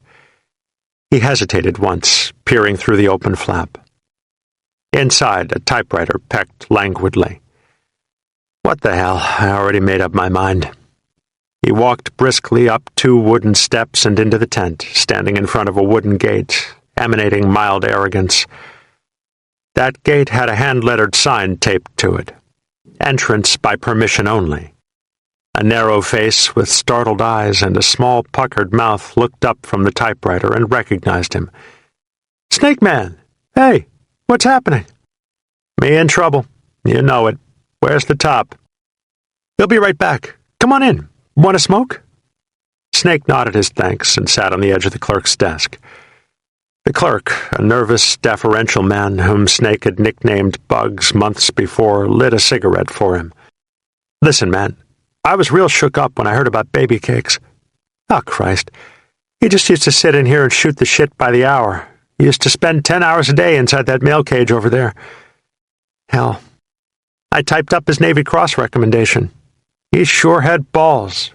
He hesitated once, peering through the open flap. Inside, a typewriter pecked languidly. What the hell? I already made up my mind. He walked briskly up 2 wooden steps and into the tent, standing in front of a wooden gate, emanating mild arrogance. That gate had a hand-lettered sign taped to it. Entrance by permission only. A narrow face with startled eyes and a small puckered mouth looked up from the typewriter and recognized him. "Snake Man! Hey, what's happening?" "Me in trouble. You know it. Where's the top?" "He'll be right back. Come on in. Want a smoke?" Snake nodded his thanks and sat on the edge of the clerk's desk. The clerk, a nervous, deferential man whom Snake had nicknamed Bugs months before, lit a cigarette for him. "Listen, man, I was real shook up when I heard about baby cakes. Oh, Christ. He just used to sit in here and shoot the shit by the hour. He used to spend 10 hours a day inside that mail cage over there. Hell, I typed up his Navy Cross recommendation. He sure had balls.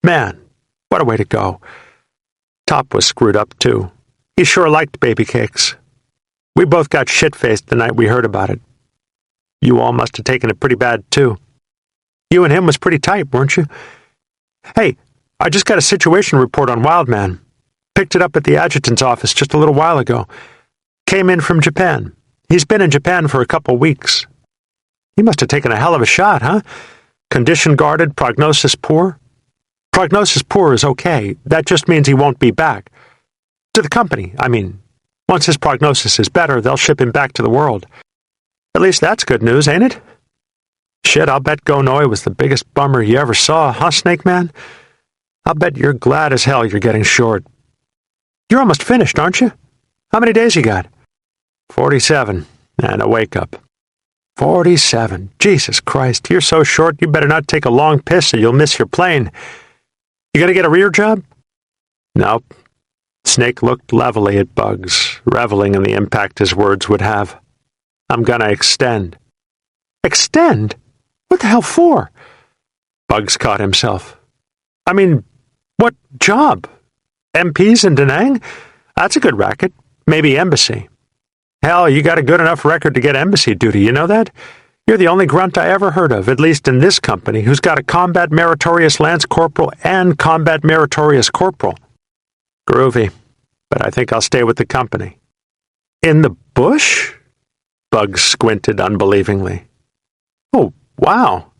Man, what a way to go. Top was screwed up, too. He sure liked baby cakes. We both got shit-faced the night we heard about it. You all must have taken it pretty bad, too. You and him was pretty tight, weren't you? Hey, I just got a situation report on Wildman. Picked it up at the adjutant's office just a little while ago. Came in from Japan. He's been in Japan for a couple weeks. He must have taken a hell of a shot, huh? Condition guarded, prognosis poor? Prognosis poor is okay. That just means he won't be back. To the company, I mean. Once his prognosis is better, they'll ship him back to the world. At least that's good news, ain't it? Shit, I'll bet Gonoi was the biggest bummer you ever saw, huh, Snake Man? I'll bet you're glad as hell you're getting short. You're almost finished, aren't you? How many days you got? 47, and a wake-up. 47. Jesus Christ, you're so short you better not take a long piss or you'll miss your plane. You gonna get a rear job? Nope. Snake looked levelly at Bugs, reveling in the impact his words would have. I'm gonna extend. Extend? What the hell for? Bugs caught himself. I mean, what job? MPs in Da Nang? That's a good racket. Maybe embassy. Hell, you got a good enough record to get embassy duty, you know that? You're the only grunt I ever heard of, at least in this company, who's got a combat meritorious lance corporal and combat meritorious corporal. Groovy, but I think I'll stay with the company. In the bush? Bugs squinted unbelievingly. Oh, wow.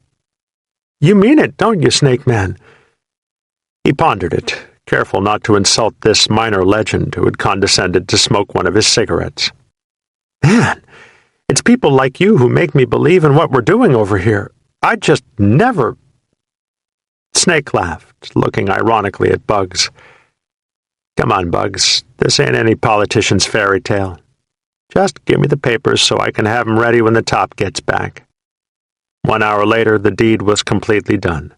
You mean it, don't you, Snake Man? He pondered it, careful not to insult this minor legend who had condescended to smoke one of his cigarettes. Man, it's people like you who make me believe in what we're doing over here. I just never... Snake laughed, looking ironically at Bugs. Come on, Bugs. This ain't any politician's fairy tale. Just give me the papers so I can have 'em ready when the top gets back. 1 hour later, the deed was completely done.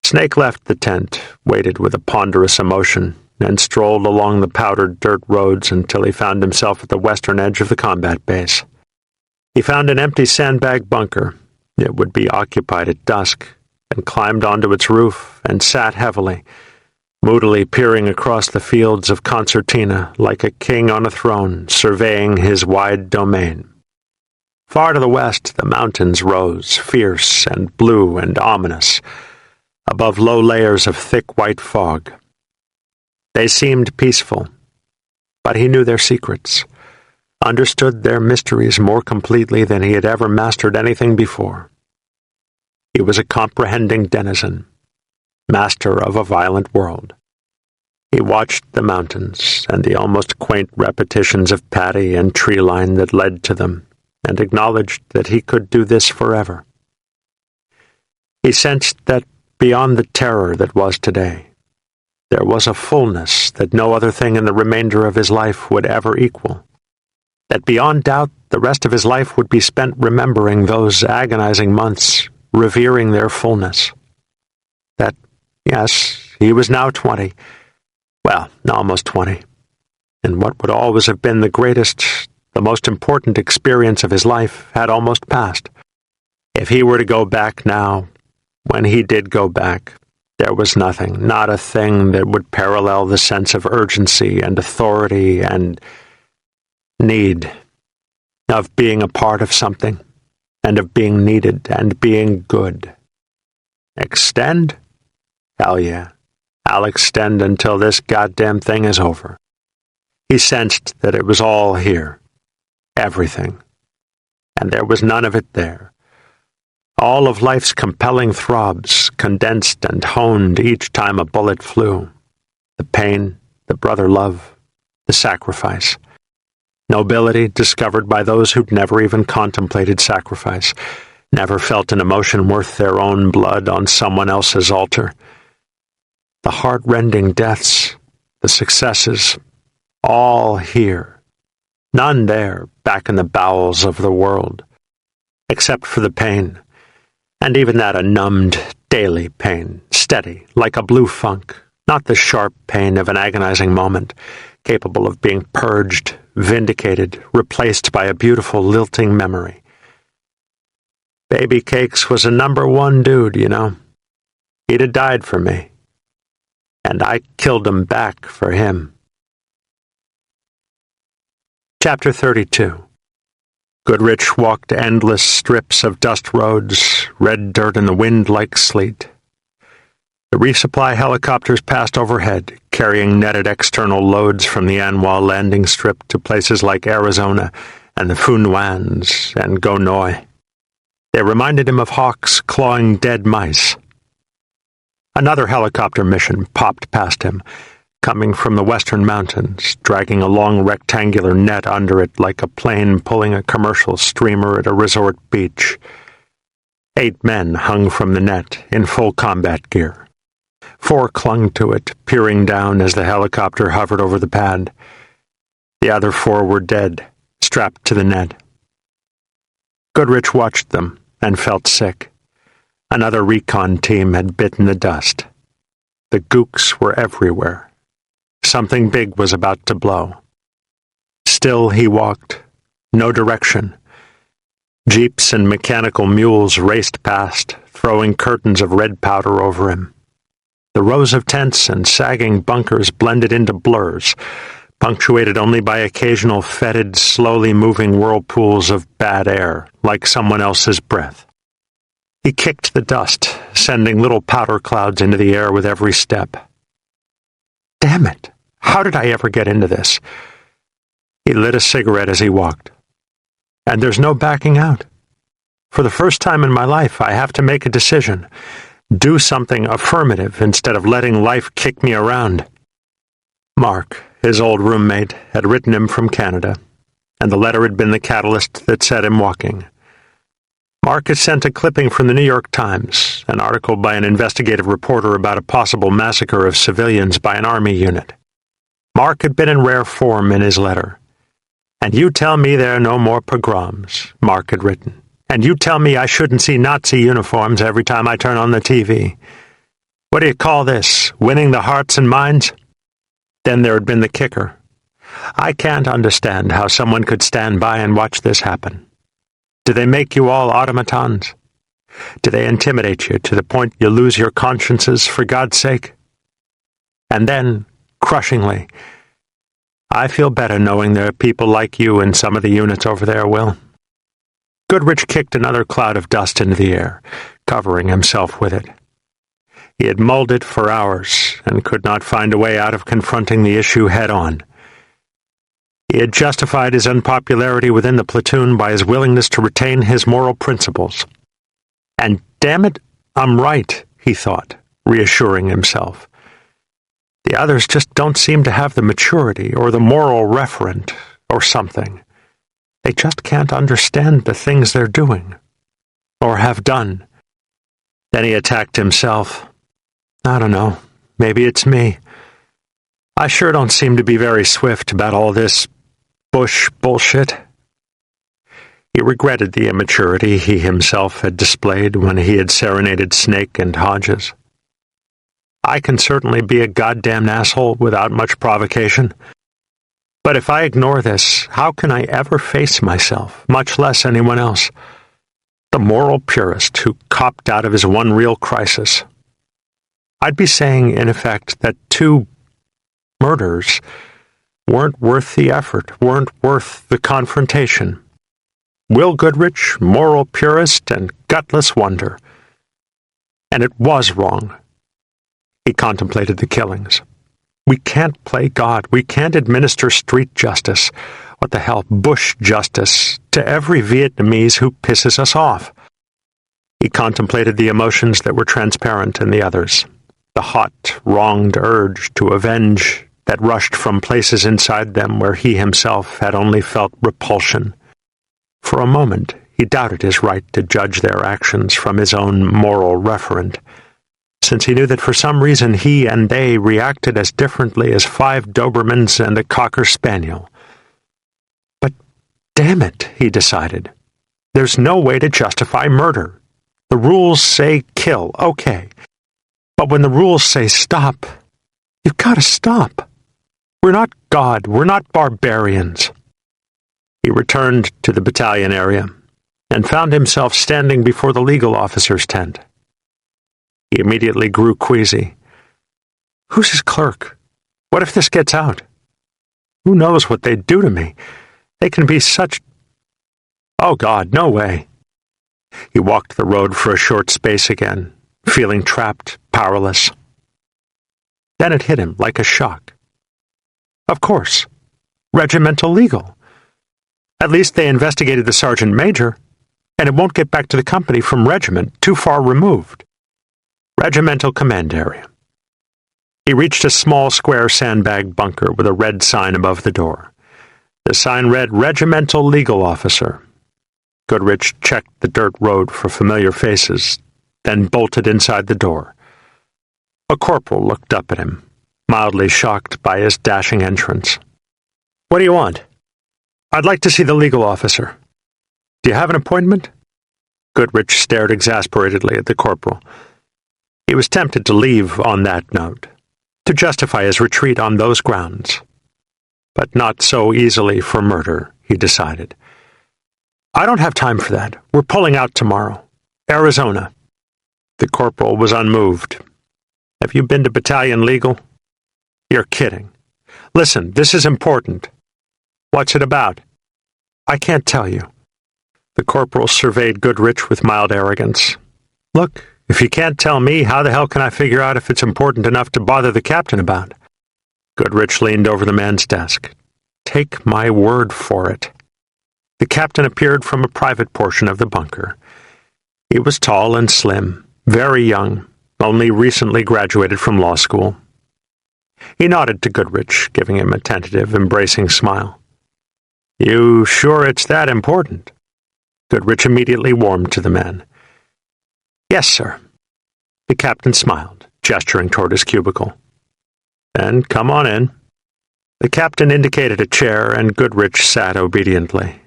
Snake left the tent, waited with a ponderous emotion, and strolled along the powdered dirt roads until he found himself at the western edge of the combat base. He found an empty sandbag bunker. It would be occupied at dusk, and climbed onto its roof and sat heavily, moodily peering across the fields of concertina like a king on a throne, surveying his wide domain. Far to the west, the mountains rose, fierce and blue and ominous, above low layers of thick white fog. They seemed peaceful, but he knew their secrets, understood their mysteries more completely than he had ever mastered anything before. He was a comprehending denizen, master of a violent world. He watched the mountains and the almost quaint repetitions of paddy and tree line that led to them, and acknowledged that he could do this forever. He sensed that beyond the terror that was today, there was a fullness that no other thing in the remainder of his life would ever equal. That beyond doubt the rest of his life would be spent remembering those agonizing months, revering their fullness. That, yes, he was now 20, well, almost 20, and what would always have been the greatest, the most important experience of his life had almost passed. If he were to go back now, when he did go back, there was nothing, not a thing that would parallel the sense of urgency and authority and need, of being a part of something, and of being needed and being good. Extend? Hell yeah. I'll extend until this goddamn thing is over. He sensed that it was all here. Everything. And there was none of it there. All of life's compelling throbs, condensed and honed each time a bullet flew. The pain, the brother love, the sacrifice. Nobility discovered by those who'd never even contemplated sacrifice, never felt an emotion worth their own blood on someone else's altar. The heart-rending deaths, the successes, all here. None there, back in the bowels of the world, except for the pain, and even that a numbed, daily pain, steady, like a blue funk, not the sharp pain of an agonizing moment, capable of being purged, vindicated, replaced by a beautiful, lilting memory. Baby Cakes was a #1 dude, you know. He'd have died for me, and I killed him back for him. Chapter 32. Goodrich walked endless strips of dust roads, red dirt in the wind like sleet. The resupply helicopters passed overhead, carrying netted external loads from the An Hoa landing strip to places like Arizona and the Phu Nguyen's and Go Noi. They reminded him of hawks clawing dead mice. Another helicopter mission popped past him, coming from the western mountains, dragging a long rectangular net under it like a plane pulling a commercial streamer at a resort beach. 8 men hung from the net in full combat gear. 4 clung to it, peering down as the helicopter hovered over the pad. The other 4 were dead, strapped to the net. Goodrich watched them and felt sick. Another recon team had bitten the dust. The gooks were everywhere. Something big was about to blow. Still he walked. No direction. Jeeps and mechanical mules raced past, throwing curtains of red powder over him. The rows of tents and sagging bunkers blended into blurs, punctuated only by occasional fetid, slowly moving whirlpools of bad air, like someone else's breath. He kicked the dust, sending little powder clouds into the air with every step. Damn it! How did I ever get into this? He lit a cigarette as he walked. And there's no backing out. For the first time in my life, I have to make a decision. Do something affirmative instead of letting life kick me around. Mark, his old roommate, had written him from Canada, and the letter had been the catalyst that set him walking. Mark had sent a clipping from the New York Times, an article by an investigative reporter about a possible massacre of civilians by an army unit. Mark had been in rare form in his letter. "And you tell me there are no more pogroms," Mark had written. "And you tell me I shouldn't see Nazi uniforms every time I turn on the TV. What do you call this, winning the hearts and minds?" Then there had been the kicker. "I can't understand how someone could stand by and watch this happen. Do they make you all automatons? Do they intimidate you to the point you lose your consciences, for God's sake?" And then, crushingly, "I feel better knowing there are people like you in some of the units over there, Will." Goodrich kicked another cloud of dust into the air, covering himself with it. He had mulled it for hours and could not find a way out of confronting the issue head-on. He had justified his unpopularity within the platoon by his willingness to retain his moral principles. And damn it, I'm right, he thought, reassuring himself. The others just don't seem to have the maturity or the moral referent or something. They just can't understand the things they're doing, or have done. Then he attacked himself. I don't know, maybe it's me. I sure don't seem to be very swift about all this Bush bullshit. He regretted the immaturity he himself had displayed when he had serenaded Snake and Hodges. I can certainly be a goddamn asshole without much provocation. But if I ignore this, how can I ever face myself, much less anyone else? The moral purist who copped out of his one real crisis. I'd be saying, in effect, that 2 murders weren't worth the effort, weren't worth the confrontation. Will Goodrich, moral purist and gutless wonder. And it was wrong. He contemplated the killings. We can't play God. We can't administer street justice, what the hell, bush justice, to every Vietnamese who pisses us off. He contemplated the emotions that were transparent in the others, the hot, wronged urge to avenge that rushed from places inside them where he himself had only felt repulsion. For a moment, he doubted his right to judge their actions from his own moral referent, since he knew that for some reason he and they reacted as differently as 5 Dobermans and a Cocker Spaniel. But damn it, he decided. There's no way to justify murder. The rules say kill, okay. But when the rules say stop, you've got to stop. We're not God, we're not barbarians. He returned to the battalion area and found himself standing before the legal officer's tent. He immediately grew queasy. Who's his clerk? What if this gets out? Who knows what they'd do to me? They can be such... Oh, God, no way. He walked the road for a short space again, feeling trapped, powerless. Then it hit him like a shock. Of course. Regimental legal. At least they investigated the sergeant major, and it won't get back to the company from regiment too far removed. Regimental command area. He reached a small square sandbag bunker with a red sign above the door. The sign read Regimental Legal Officer. Goodrich checked the dirt road for familiar faces, then bolted inside the door. A corporal looked up at him, mildly shocked by his dashing entrance. What do you want? I'd like to see the legal officer. Do you have an appointment? Goodrich stared exasperatedly at the corporal. He was tempted to leave on that note, to justify his retreat on those grounds. But not so easily for murder, he decided. I don't have time for that. We're pulling out tomorrow. Arizona. The corporal was unmoved. Have you been to battalion legal? You're kidding. Listen, this is important. What's it about? I can't tell you. The corporal surveyed Goodrich with mild arrogance. Look, if you can't tell me, how the hell can I figure out if it's important enough to bother the captain about? Goodrich leaned over the man's desk. Take my word for it. The captain appeared from a private portion of the bunker. He was tall and slim, very young, only recently graduated from law school. He nodded to Goodrich, giving him a tentative, embracing smile. You sure it's that important? Goodrich immediately warmed to the man. Yes, sir. The captain smiled, gesturing toward his cubicle. Then come on in. The captain indicated a chair, and Goodrich sat obediently.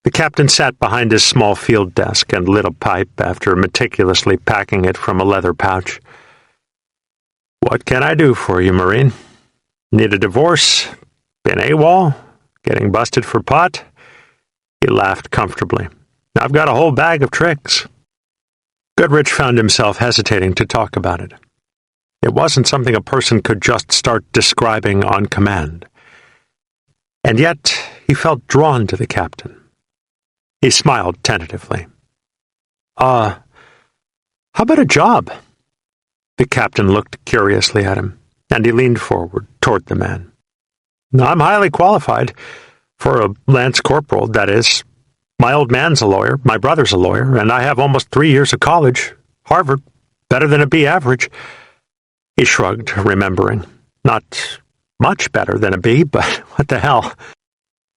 The captain sat behind his small field desk and lit a pipe after meticulously packing it from a leather pouch. What can I do for you, Marine? Need a divorce? Been AWOL? Getting busted for pot? He laughed comfortably. I've got a whole bag of tricks. Goodrich found himself hesitating to talk about it. It wasn't something a person could just start describing on command. And yet, he felt drawn to the captain. He smiled tentatively. How about a job? The captain looked curiously at him, and he leaned forward toward the man. I'm highly qualified. For a lance corporal, that is. My old man's a lawyer, my brother's a lawyer, and I have almost 3 years of college. Harvard, better than a B average. He shrugged, remembering. Not much better than a B, but what the hell?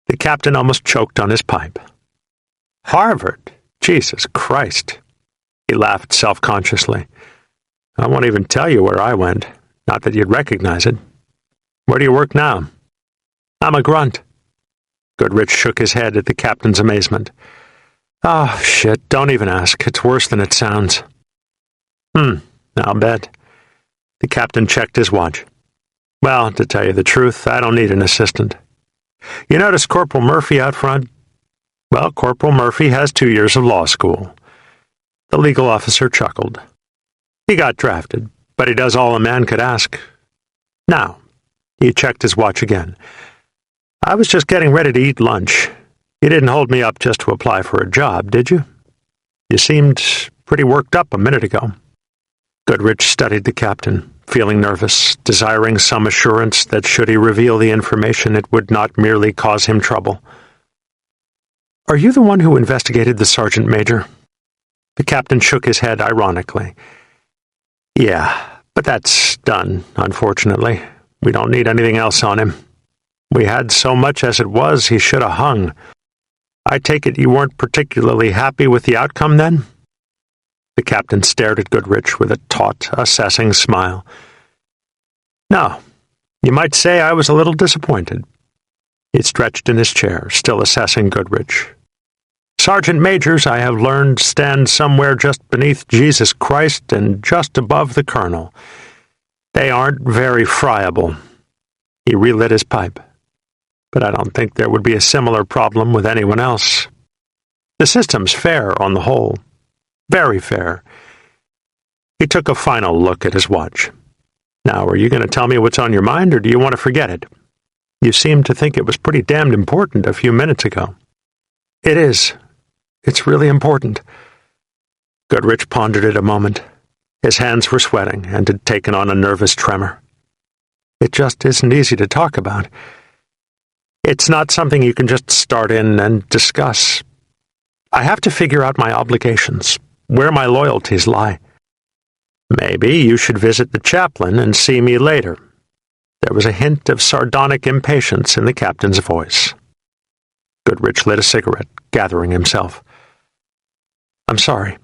The captain almost choked on his pipe. Harvard? Jesus Christ. He laughed self-consciously. I won't even tell you where I went. Not that you'd recognize it. Where do you work now? I'm a grunt. Goodrich shook his head at the captain's amazement. Oh, shit, don't even ask. It's worse than it sounds. I'll bet. The captain checked his watch. Well, to tell you the truth, I don't need an assistant. You notice Corporal Murphy out front? Well, Corporal Murphy has 2 years of law school. The legal officer chuckled. He got drafted, but he does all a man could ask. Now, he checked his watch again. I was just getting ready to eat lunch. You didn't hold me up just to apply for a job, did you? You seemed pretty worked up a minute ago. Goodrich studied the captain, feeling nervous, desiring some assurance that should he reveal the information, it would not merely cause him trouble. Are you the one who investigated the sergeant major? The captain shook his head ironically. Yeah, but that's done, unfortunately. We don't need anything else on him. We had so much as it was, he should have hung. I take it you weren't particularly happy with the outcome, then? The captain stared at Goodrich with a taut, assessing smile. No, you might say I was a little disappointed. He stretched in his chair, still assessing Goodrich. Sergeant majors, I have learned, stand somewhere just beneath Jesus Christ and just above the colonel. They aren't very friable. He relit his pipe. But I don't think there would be a similar problem with anyone else. The system's fair on the whole. Very fair. He took a final look at his watch. Now, are you going to tell me what's on your mind, or do you want to forget it? You seemed to think it was pretty damned important a few minutes ago. It is. It's really important. Goodrich pondered it a moment. His hands were sweating and had taken on a nervous tremor. It just isn't easy to talk about. It's not something you can just start in and discuss. I have to figure out my obligations, where my loyalties lie. Maybe you should visit the chaplain and see me later. There was a hint of sardonic impatience in the captain's voice. Goodrich lit a cigarette, gathering himself. I'm sorry.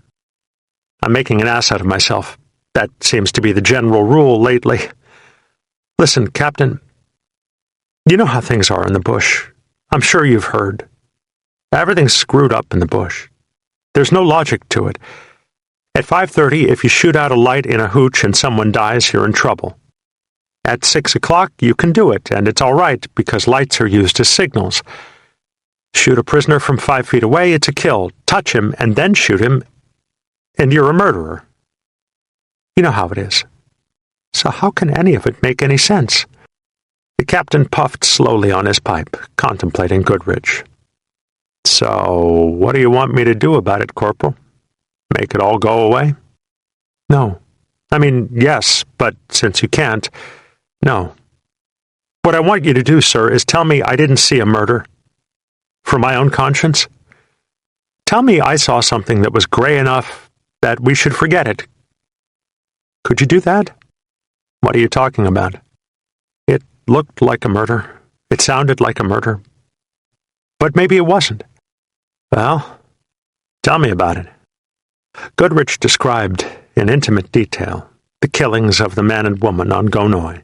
I'm making an ass out of myself. That seems to be the general rule lately. Listen, Captain, you know how things are in the bush. I'm sure you've heard. Everything's screwed up in the bush. There's no logic to it. At 5:30, if you shoot out a light in a hooch and someone dies, you're in trouble. At 6 o'clock, you can do it, and it's all right because lights are used as signals. Shoot a prisoner from 5 feet away, it's a kill. Touch him and then shoot him, and you're a murderer. You know how it is. So how can any of it make any sense? The captain puffed slowly on his pipe, contemplating Goodrich. "So, what do you want me to do about it, Corporal? Make it all go away?" "No. I mean, yes, but since you can't, no. What I want you to do, sir, is tell me I didn't see a murder. For my own conscience. Tell me I saw something that was gray enough that we should forget it. Could you do that?" "What are you talking about?" "It looked like a murder. It sounded like a murder. But maybe it wasn't." "Well, tell me about it." Goodrich described, in intimate detail, the killings of the man and woman on Gonoy.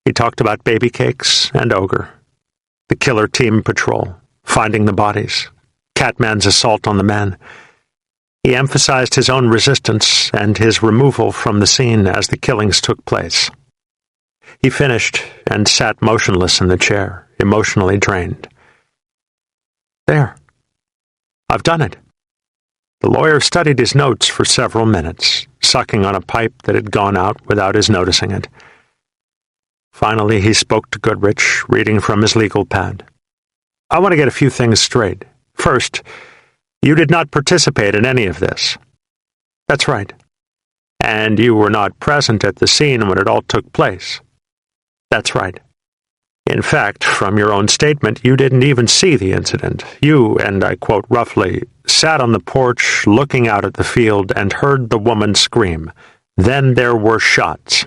He talked about baby cakes and ogre, the killer team patrol, finding the bodies, Catman's assault on the men. He emphasized his own resistance and his removal from the scene as the killings took place. He finished and sat motionless in the chair, emotionally drained. "There. I've done it." The lawyer studied his notes for several minutes, sucking on a pipe that had gone out without his noticing it. Finally, he spoke to Goodrich, reading from his legal pad. "I want to get a few things straight. First, you did not participate in any of this." "That's right." "And you were not present at the scene when it all took place." "That's right." "In fact, from your own statement, you didn't even see the incident. You, and I quote roughly, sat on the porch looking out at the field and heard the woman scream. Then there were shots."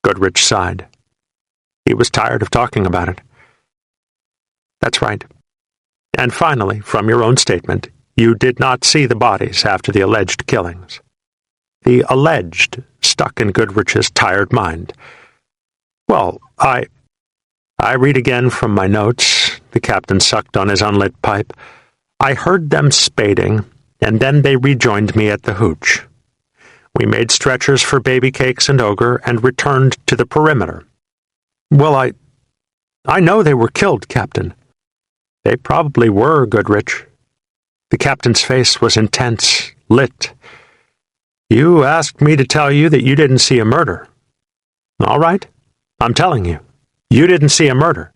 Goodrich sighed. He was tired of talking about it. "That's right." "And finally, from your own statement, you did not see the bodies after the alleged killings." The alleged stuck in Goodrich's tired mind. "Well, I read again from my notes," the captain sucked on his unlit pipe. "I heard them spading, and then they rejoined me at the hooch. We made stretchers for baby cakes and ogre and returned to the perimeter." "Well, I know they were killed, Captain." "They probably were, Goodrich." The captain's face was intense, lit. "You asked me to tell you that you didn't see a murder. All right, I'm telling you. You didn't see a murder.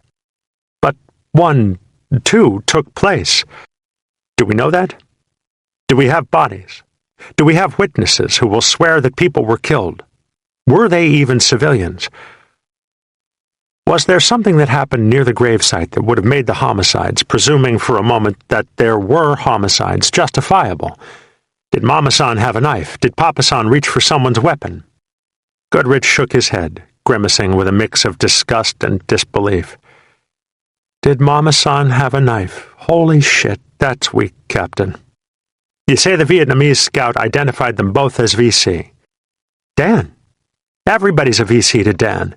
But 1, 2 took place. Do we know that? Do we have bodies? Do we have witnesses who will swear that people were killed? Were they even civilians? Was there something that happened near the gravesite that would have made the homicides, presuming for a moment that there were homicides, justifiable? Did Mama-san have a knife? Did Papa-san reach for someone's weapon?" Goodrich shook his head, grimacing with a mix of disgust and disbelief. "Did Mama-san have a knife? Holy shit, that's weak, Captain. You say the Vietnamese scout identified them both as VC. Dan. Everybody's a VC to Dan."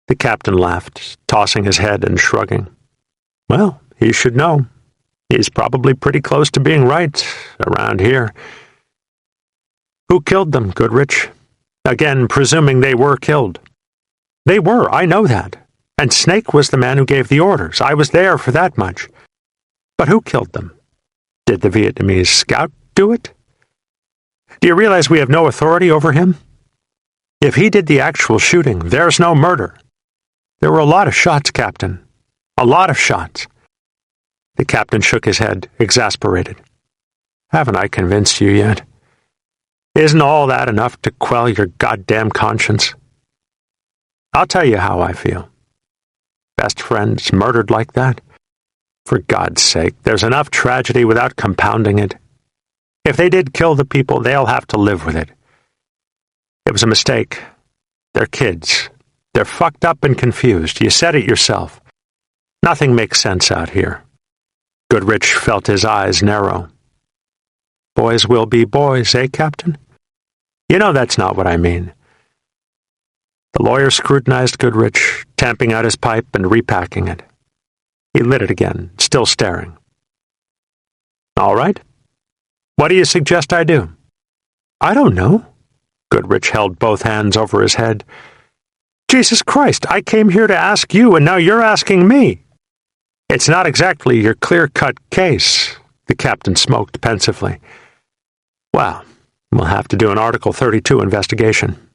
The captain laughed, tossing his head and shrugging. "Well, he should know. He's probably pretty close to being right, around here." "Who killed them, Goodrich? Again, presuming they were killed." "They were, I know that. And Snake was the man who gave the orders. I was there for that much. But who killed them? Did the Vietnamese scout do it? Do you realize we have no authority over him? If he did the actual shooting, there's no murder. There were a lot of shots, Captain. A lot of shots." The captain shook his head, exasperated. "Haven't I convinced you yet? Isn't all that enough to quell your goddamn conscience? I'll tell you how I feel. Best friends murdered like that? For God's sake, there's enough tragedy without compounding it. If they did kill the people, they'll have to live with it. It was a mistake. They're kids. They're fucked up and confused. You said it yourself. Nothing makes sense out here." Goodrich felt his eyes narrow. "Boys will be boys, eh, Captain? You know that's not what I mean." The lawyer scrutinized Goodrich, tamping out his pipe and repacking it. He lit it again, still staring. "All right. What do you suggest I do?" "I don't know." Goodrich held both hands over his head. "Jesus Christ, I came here to ask you, and now you're asking me." "It's not exactly your clear-cut case," the captain smoked pensively. "Well, we'll have to do an Article 32 investigation.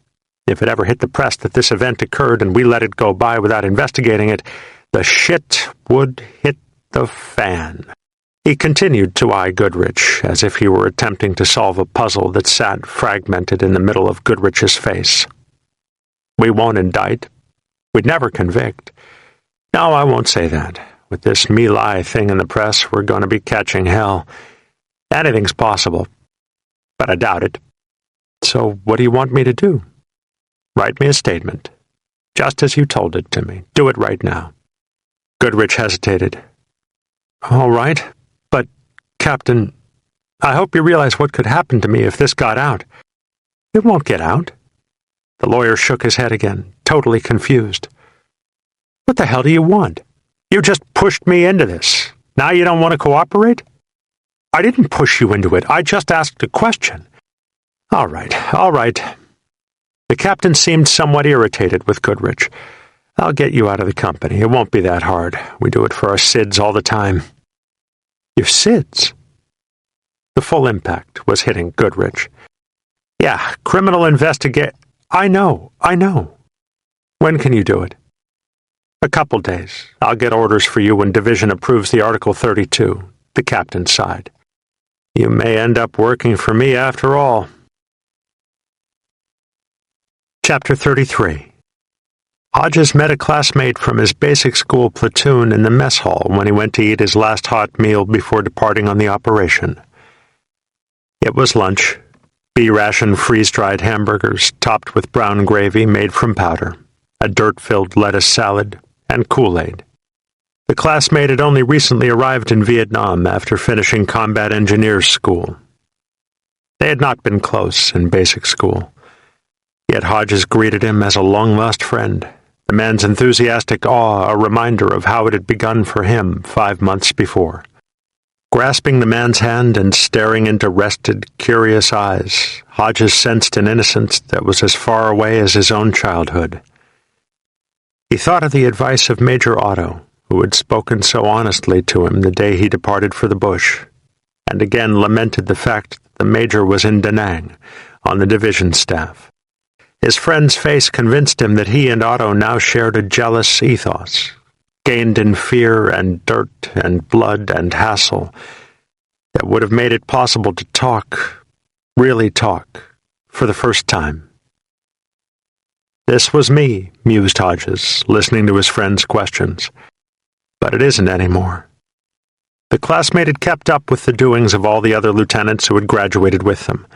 If it ever hit the press that this event occurred and we let it go by without investigating it, the shit would hit the fan. He continued to eye Goodrich, as if he were attempting to solve a puzzle that sat fragmented in the middle of Goodrich's face. We won't indict. We'd never convict. No, I won't say that. With this Me Lie thing in the press, we're going to be catching hell. Anything's possible, but I doubt it. So what do you want me to do? Write me a statement, just as you told it to me. Do it right now. Goodrich hesitated. All right, but, Captain, I hope you realize what could happen to me if this got out. It won't get out. The lawyer shook his head again, totally confused. What the hell do you want? You just pushed me into this. Now you don't want to cooperate? I didn't push you into it. I just asked a question. All right. The captain seemed somewhat irritated with Goodrich. I'll get you out of the company. It won't be that hard. We do it for our SIDS all the time. Your SIDS? The full impact was hitting Goodrich. Yeah, criminal investigate. I know. When can you do it? A couple days. I'll get orders for you when Division approves the Article 32, the captain sighed. You may end up working for me after all. Chapter 33. Hodges met a classmate from his basic school platoon in the mess hall when he went to eat his last hot meal before departing on the operation. It was lunch. B-ration freeze-dried hamburgers topped with brown gravy made from powder, a dirt-filled lettuce salad, and Kool-Aid. The classmate had only recently arrived in Vietnam after finishing combat engineers school. They had not been close in basic school, yet Hodges greeted him as a long-lost friend, the man's enthusiastic awe a reminder of how it had begun for him 5 months before. Grasping the man's hand and staring into rested, curious eyes, Hodges sensed an innocence that was as far away as his own childhood. He thought of the advice of Major Otto, who had spoken so honestly to him the day he departed for the bush, and again lamented the fact that the Major was in Da Nang, on the division staff. His friend's face convinced him that he and Otto now shared a jealous ethos, gained in fear and dirt and blood and hassle, that would have made it possible to talk, really talk, for the first time. This was me, mused Hodges, listening to his friend's questions. But it isn't anymore. The classmate had kept up with the doings of all the other lieutenants who had graduated with them.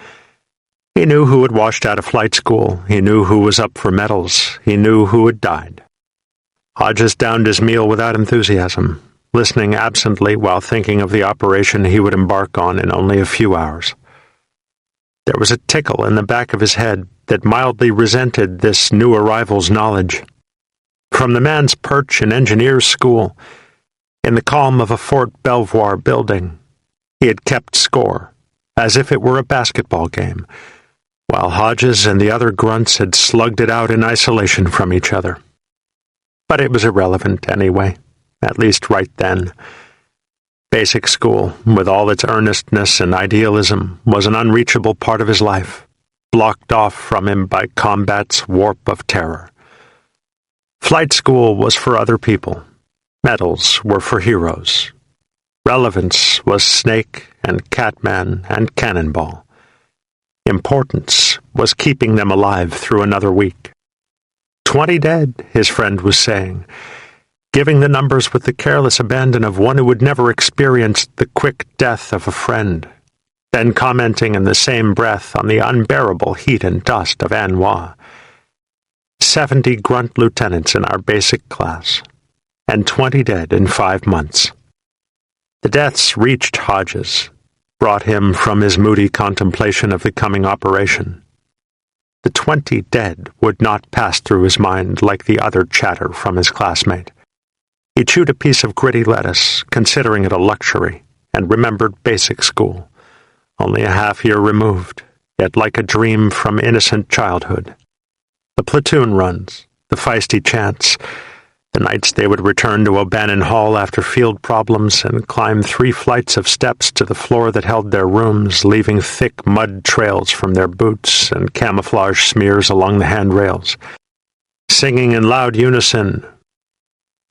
He knew who had washed out of flight school. He knew who was up for medals. He knew who had died. Hodges downed his meal without enthusiasm, listening absently while thinking of the operation he would embark on in only a few hours. There was a tickle in the back of his head that mildly resented this new arrival's knowledge. From the man's perch in engineer's school, in the calm of a Fort Belvoir building, he had kept score, as if it were a basketball game, while Hodges and the other grunts had slugged it out in isolation from each other. But it was irrelevant anyway, at least right then. Basic school, with all its earnestness and idealism, was an unreachable part of his life, blocked off from him by combat's warp of terror. Flight school was for other people. Medals were for heroes. Relevance was Snake and Catman and Cannonball. Importance was keeping them alive through another week. 20 dead, his friend was saying, giving the numbers with the careless abandon of one who had never experienced the quick death of a friend, then commenting in the same breath on the unbearable heat and dust of An Hoa. 70 grunt lieutenants in our basic class, and 20 dead in 5 months. The deaths reached Hodges, brought him from his moody contemplation of the coming operation. The 20 dead would not pass through his mind like the other chatter from his classmate. He chewed a piece of gritty lettuce, considering it a luxury, and remembered basic school, only a half-year removed, yet like a dream from innocent childhood. The platoon runs, the feisty chants, The nights they would return to O'Bannon Hall after field problems and climb 3 flights of steps to the floor that held their rooms, leaving thick mud trails from their boots and camouflage smears along the handrails, singing in loud unison,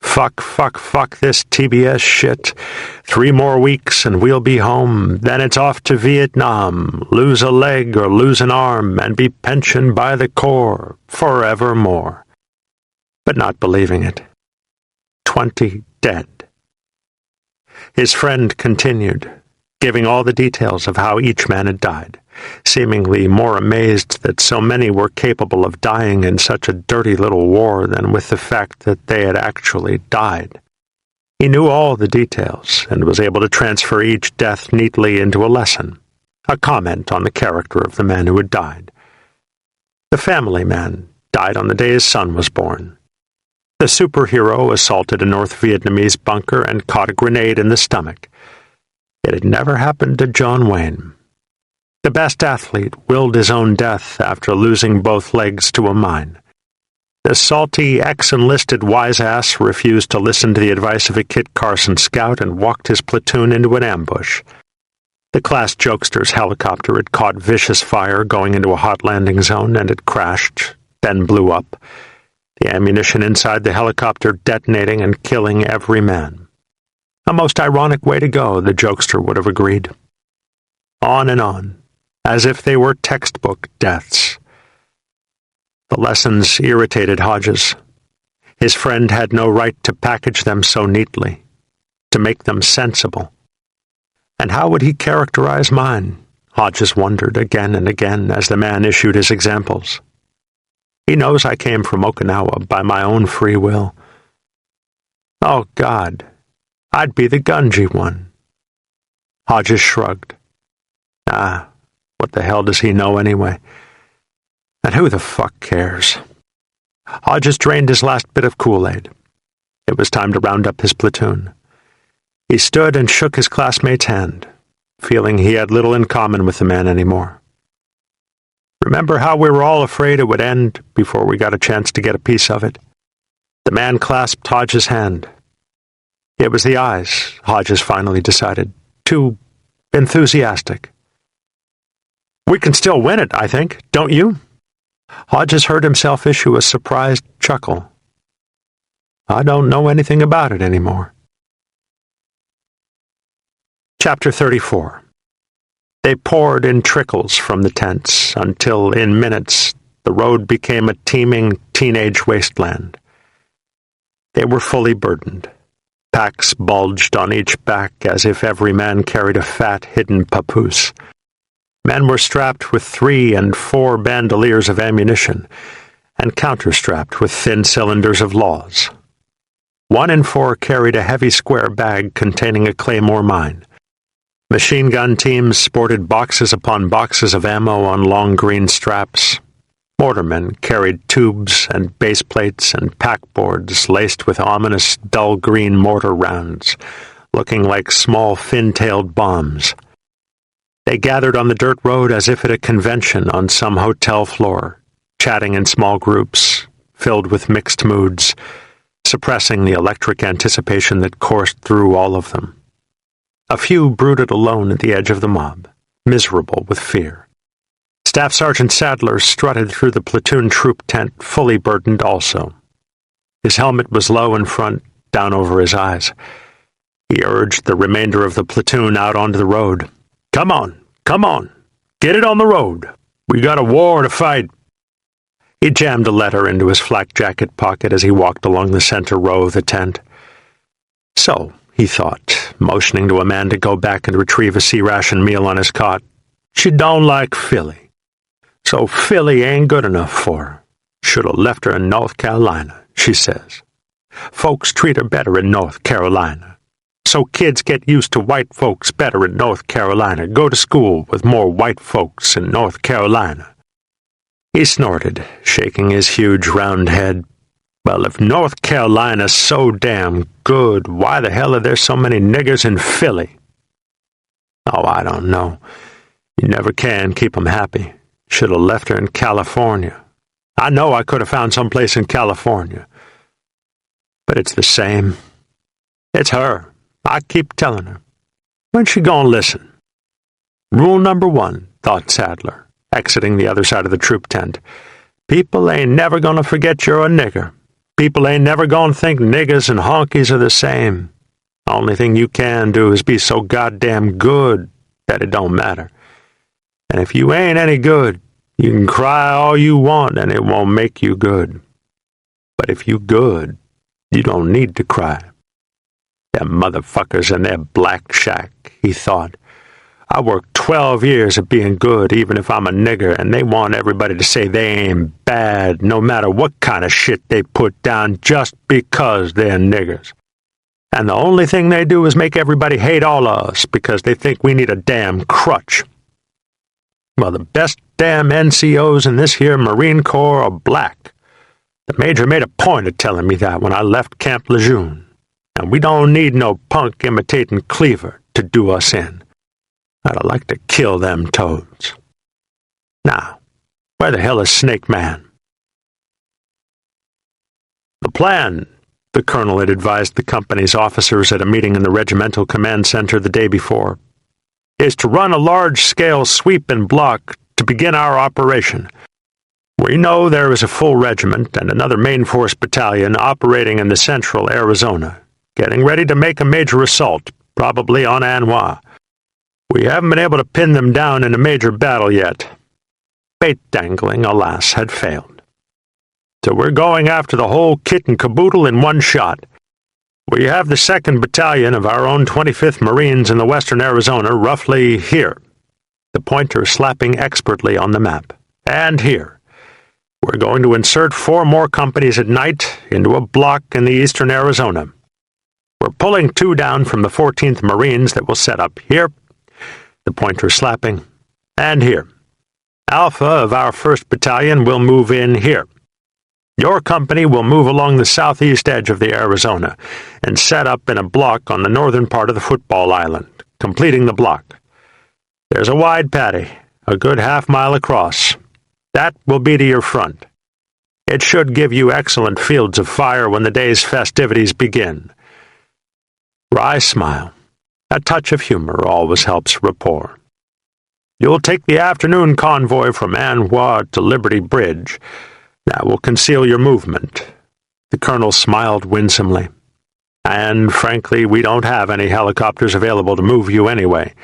"Fuck, fuck, fuck this TBS shit. 3 more weeks and we'll be home. Then it's off to Vietnam. Lose a leg or lose an arm and be pensioned by the Corps forevermore." But not believing it. 20 dead. His friend continued, giving all the details of how each man had died, seemingly more amazed that so many were capable of dying in such a dirty little war than with the fact that they had actually died. He knew all the details and was able to transfer each death neatly into a lesson, a comment on the character of the man who had died. The family man died on the day his son was born. The superhero assaulted a North Vietnamese bunker and caught a grenade in the stomach. It had never happened to John Wayne. The best athlete willed his own death after losing both legs to a mine. The salty, ex-enlisted wise-ass refused to listen to the advice of a Kit Carson scout and walked his platoon into an ambush. The class jokester's helicopter had caught vicious fire going into a hot landing zone, and it crashed, then blew up, the ammunition inside the helicopter detonating and killing every man. A most ironic way to go, the jokester would have agreed. On and on, as if they were textbook deaths. The lessons irritated Hodges. His friend had no right to package them so neatly, to make them sensible. And how would he characterize mine? Hodges wondered again and again as the man issued his examples. He knows I came from Okinawa by my own free will. Oh, God, I'd be the Gunji one. Hodges shrugged. What the hell does he know anyway? And who the fuck cares? Hodges drained his last bit of Kool-Aid. It was time to round up his platoon. He stood and shook his classmate's hand, feeling he had little in common with the man anymore. Remember how we were all afraid it would end before we got a chance to get a piece of it? The man clasped Hodges' hand. It was the eyes, Hodges finally decided. Too enthusiastic. "We can still win it, I think, don't you?" Hodges heard himself issue a surprised chuckle. "I don't know anything about it anymore." Chapter 34. They poured in trickles from the tents until, in minutes, the road became a teeming teenage wasteland. They were fully burdened. Packs bulged on each back as if every man carried a fat, hidden papoose. Men were strapped with 3 and 4 bandoliers of ammunition, and counter-strapped with thin cylinders of laws. 1 in 4 carried a heavy square bag containing a claymore mine. Machine gun teams sported boxes upon boxes of ammo on long green straps. Mortarmen carried tubes and base plates and packboards laced with ominous dull green mortar rounds, looking like small fin-tailed bombs. They gathered on the dirt road as if at a convention on some hotel floor, chatting in small groups, filled with mixed moods, suppressing the electric anticipation that coursed through all of them. A few brooded alone at the edge of the mob, miserable with fear. Staff Sergeant Sadler strutted through the platoon troop tent, fully burdened also. His helmet was low in front, down over his eyes. He urged the remainder of the platoon out onto the road. Come on, get it on the road. We got a war to fight." He jammed a letter into his flak jacket pocket as he walked along the center row of the tent. So, he thought, motioning to a man to go back and retrieve a C-ration meal on his cot, "She don't like Philly. So Philly ain't good enough for her. Should have left her in North Carolina," she says. "Folks treat her better in North Carolina. So kids get used to white folks better in North Carolina, go to school with more white folks in North Carolina." He snorted, shaking his huge round head. "Well, if North Carolina's so damn good, why the hell are there so many niggers in Philly?" "Oh, I don't know. You never can keep 'em happy. Should have left her in California. I know I could have found some place in California." But it's the same. It's her. I keep telling her. When's she gonna listen? Rule number 1, thought Sadler, exiting the other side of the troop tent. People ain't never gonna forget you're a nigger. People ain't never gonna think niggers and honkies are the same. The only thing you can do is be so goddamn good that it don't matter. And if you ain't any good, you can cry all you want and it won't make you good. But if you good, you don't need to cry. Them motherfuckers in their black shack, he thought. I worked 12 years at being good, even if I'm a nigger, and they want everybody to say they ain't bad, no matter what kind of shit they put down, just because they're niggers. And the only thing they do is make everybody hate all of us, because they think we need a damn crutch. Well, the best damn NCOs in this here Marine Corps are black. The Major made a point of telling me that when I left Camp Lejeune. And we don't need no punk imitating Cleaver to do us in. I'd like to kill them toads. Now, where the hell is Snake Man? The plan, the colonel had advised the company's officers at a meeting in the regimental command center the day before, is to run a large-scale sweep and block to begin our operation. We know there is a full regiment and another main force battalion operating in the central Arizona, getting ready to make a major assault, probably on An Hoa. We haven't been able to pin them down in a major battle yet. Bait dangling, alas, had failed. So we're going after the whole kit and caboodle in one shot. We have the 2nd Battalion of our own 25th Marines in the western Arizona roughly here, the pointer slapping expertly on the map, and here. We're going to insert 4 more companies at night into a block in the eastern Arizona. We're pulling 2 down from the 14th Marines that will set up here, the pointer slapping, and here. Alpha of our 1st Battalion will move in here. Your company will move along the southeast edge of the Arizona and set up in a block on the northern part of the football island, completing the block. There's a wide paddy, a good half-mile across. That will be to your front. It should give you excellent fields of fire when the day's festivities begin. Wry smile. A touch of humor always helps rapport. You'll take the afternoon convoy from An Hoa to Liberty Bridge. That will conceal your movement. The colonel smiled winsomely. And, frankly, we don't have any helicopters available to move you anyway.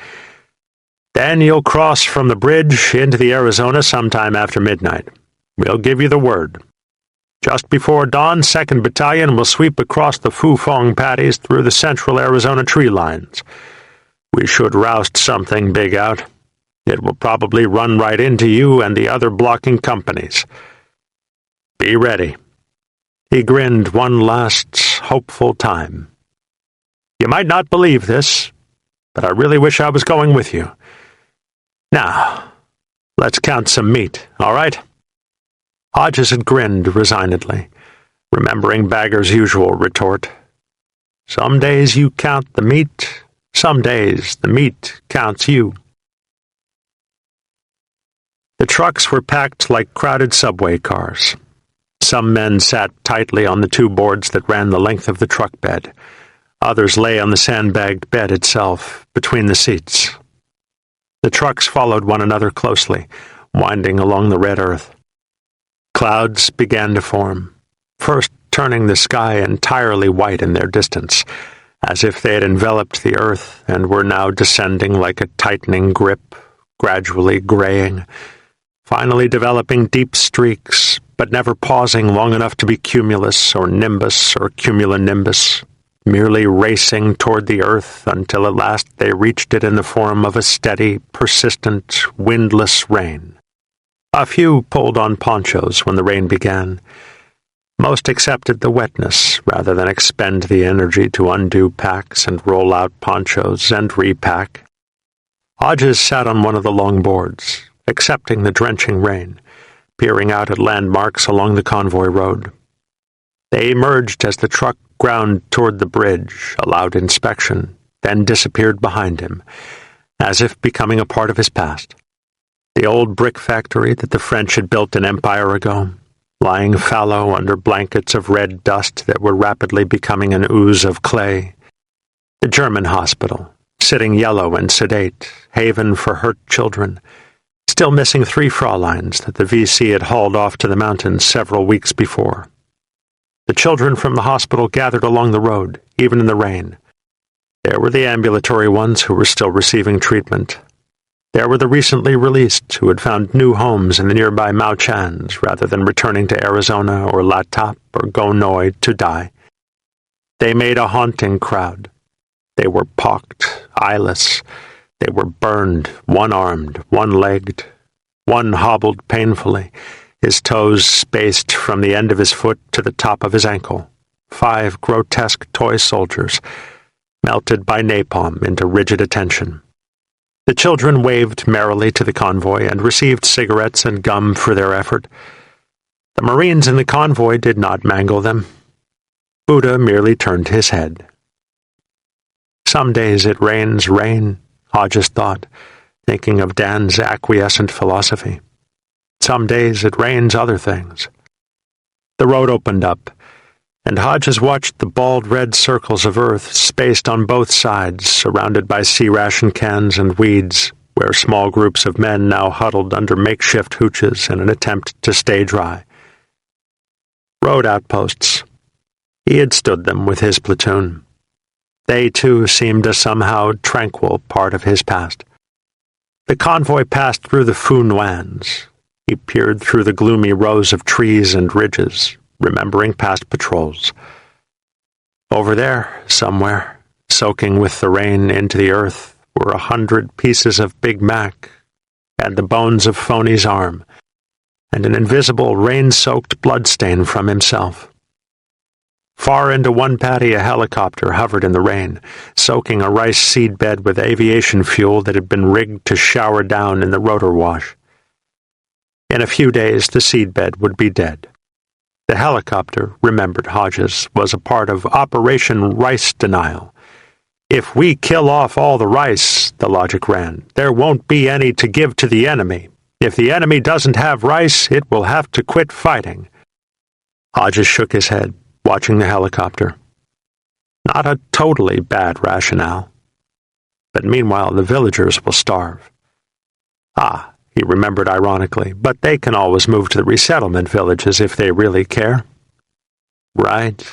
Then you'll cross from the bridge into the Arizona sometime after midnight. We'll give you the word. Just before dawn, 2nd Battalion will sweep across the Fufong paddies through the central Arizona tree lines. We should roust something big out. It will probably run right into you and the other blocking companies. Be ready. He grinned one last, hopeful time. You might not believe this, but I really wish I was going with you. Now, let's count some meat, all right? Hodges had grinned resignedly, remembering Bagger's usual retort. Some days you count the meat, some days the meat counts you. The trucks were packed like crowded subway cars. Some men sat tightly on the 2 boards that ran the length of the truck bed. Others lay on the sandbagged bed itself, between the seats. The trucks followed one another closely, winding along the red earth. Clouds began to form, first turning the sky entirely white in their distance, as if they had enveloped the earth and were now descending like a tightening grip, gradually graying, finally developing deep streaks, but never pausing long enough to be cumulus or nimbus or cumulonimbus, merely racing toward the earth until at last they reached it in the form of a steady, persistent, windless rain. A few pulled on ponchos when the rain began. Most accepted the wetness rather than expend the energy to undo packs and roll out ponchos and repack. Hodges sat on one of the long boards, accepting the drenching rain, peering out at landmarks along the convoy road. They emerged as the truck ground toward the bridge, allowed inspection, then disappeared behind him, as if becoming a part of his past. The old brick factory that the French had built an empire ago, lying fallow under blankets of red dust that were rapidly becoming an ooze of clay. The German hospital, sitting yellow and sedate, haven for hurt children, still missing 3 Fräuleins that the VC had hauled off to the mountains several weeks before. The children from the hospital gathered along the road, even in the rain. There were the ambulatory ones who were still receiving treatment. There were the recently released who had found new homes in the nearby Mauchans rather than returning to Arizona or La Tap or Gonoy to die. They made a haunting crowd. They were pocked, eyeless. They were burned, one-armed, one-legged. One hobbled painfully, his toes spaced from the end of his foot to the top of his ankle. 5 grotesque toy soldiers, melted by napalm into rigid attention. The children waved merrily to the convoy and received cigarettes and gum for their effort. The Marines in the convoy did not mangle them. Buddha merely turned his head. Some days it rains rain, Hodges thought, thinking of Dan's acquiescent philosophy. Some days it rains other things. The road opened up, and Hodges watched the bald red circles of earth spaced on both sides, surrounded by sea-ration cans and weeds, where small groups of men now huddled under makeshift hooches in an attempt to stay dry. Road outposts. He had stood them with his platoon. They, too, seemed a somehow tranquil part of his past. The convoy passed through the Phu Nguyen's. He peered through the gloomy rows of trees and ridges, remembering past patrols. Over there, somewhere, soaking with the rain into the earth, were 100 pieces of Big Mac, and the bones of Phony's arm, and an invisible rain-soaked bloodstain from himself. Far into one paddy a helicopter hovered in the rain, soaking a rice seed bed with aviation fuel that had been rigged to shower down in the rotor wash. In a few days the seedbed would be dead. The helicopter, remembered Hodges, was a part of Operation Rice Denial. If we kill off all the rice, the logic ran, there won't be any to give to the enemy. If the enemy doesn't have rice, it will have to quit fighting. Hodges shook his head, watching the helicopter. Not a totally bad rationale. But meanwhile the villagers will starve. Ah, he remembered ironically, but they can always move to the resettlement villages if they really care. Right.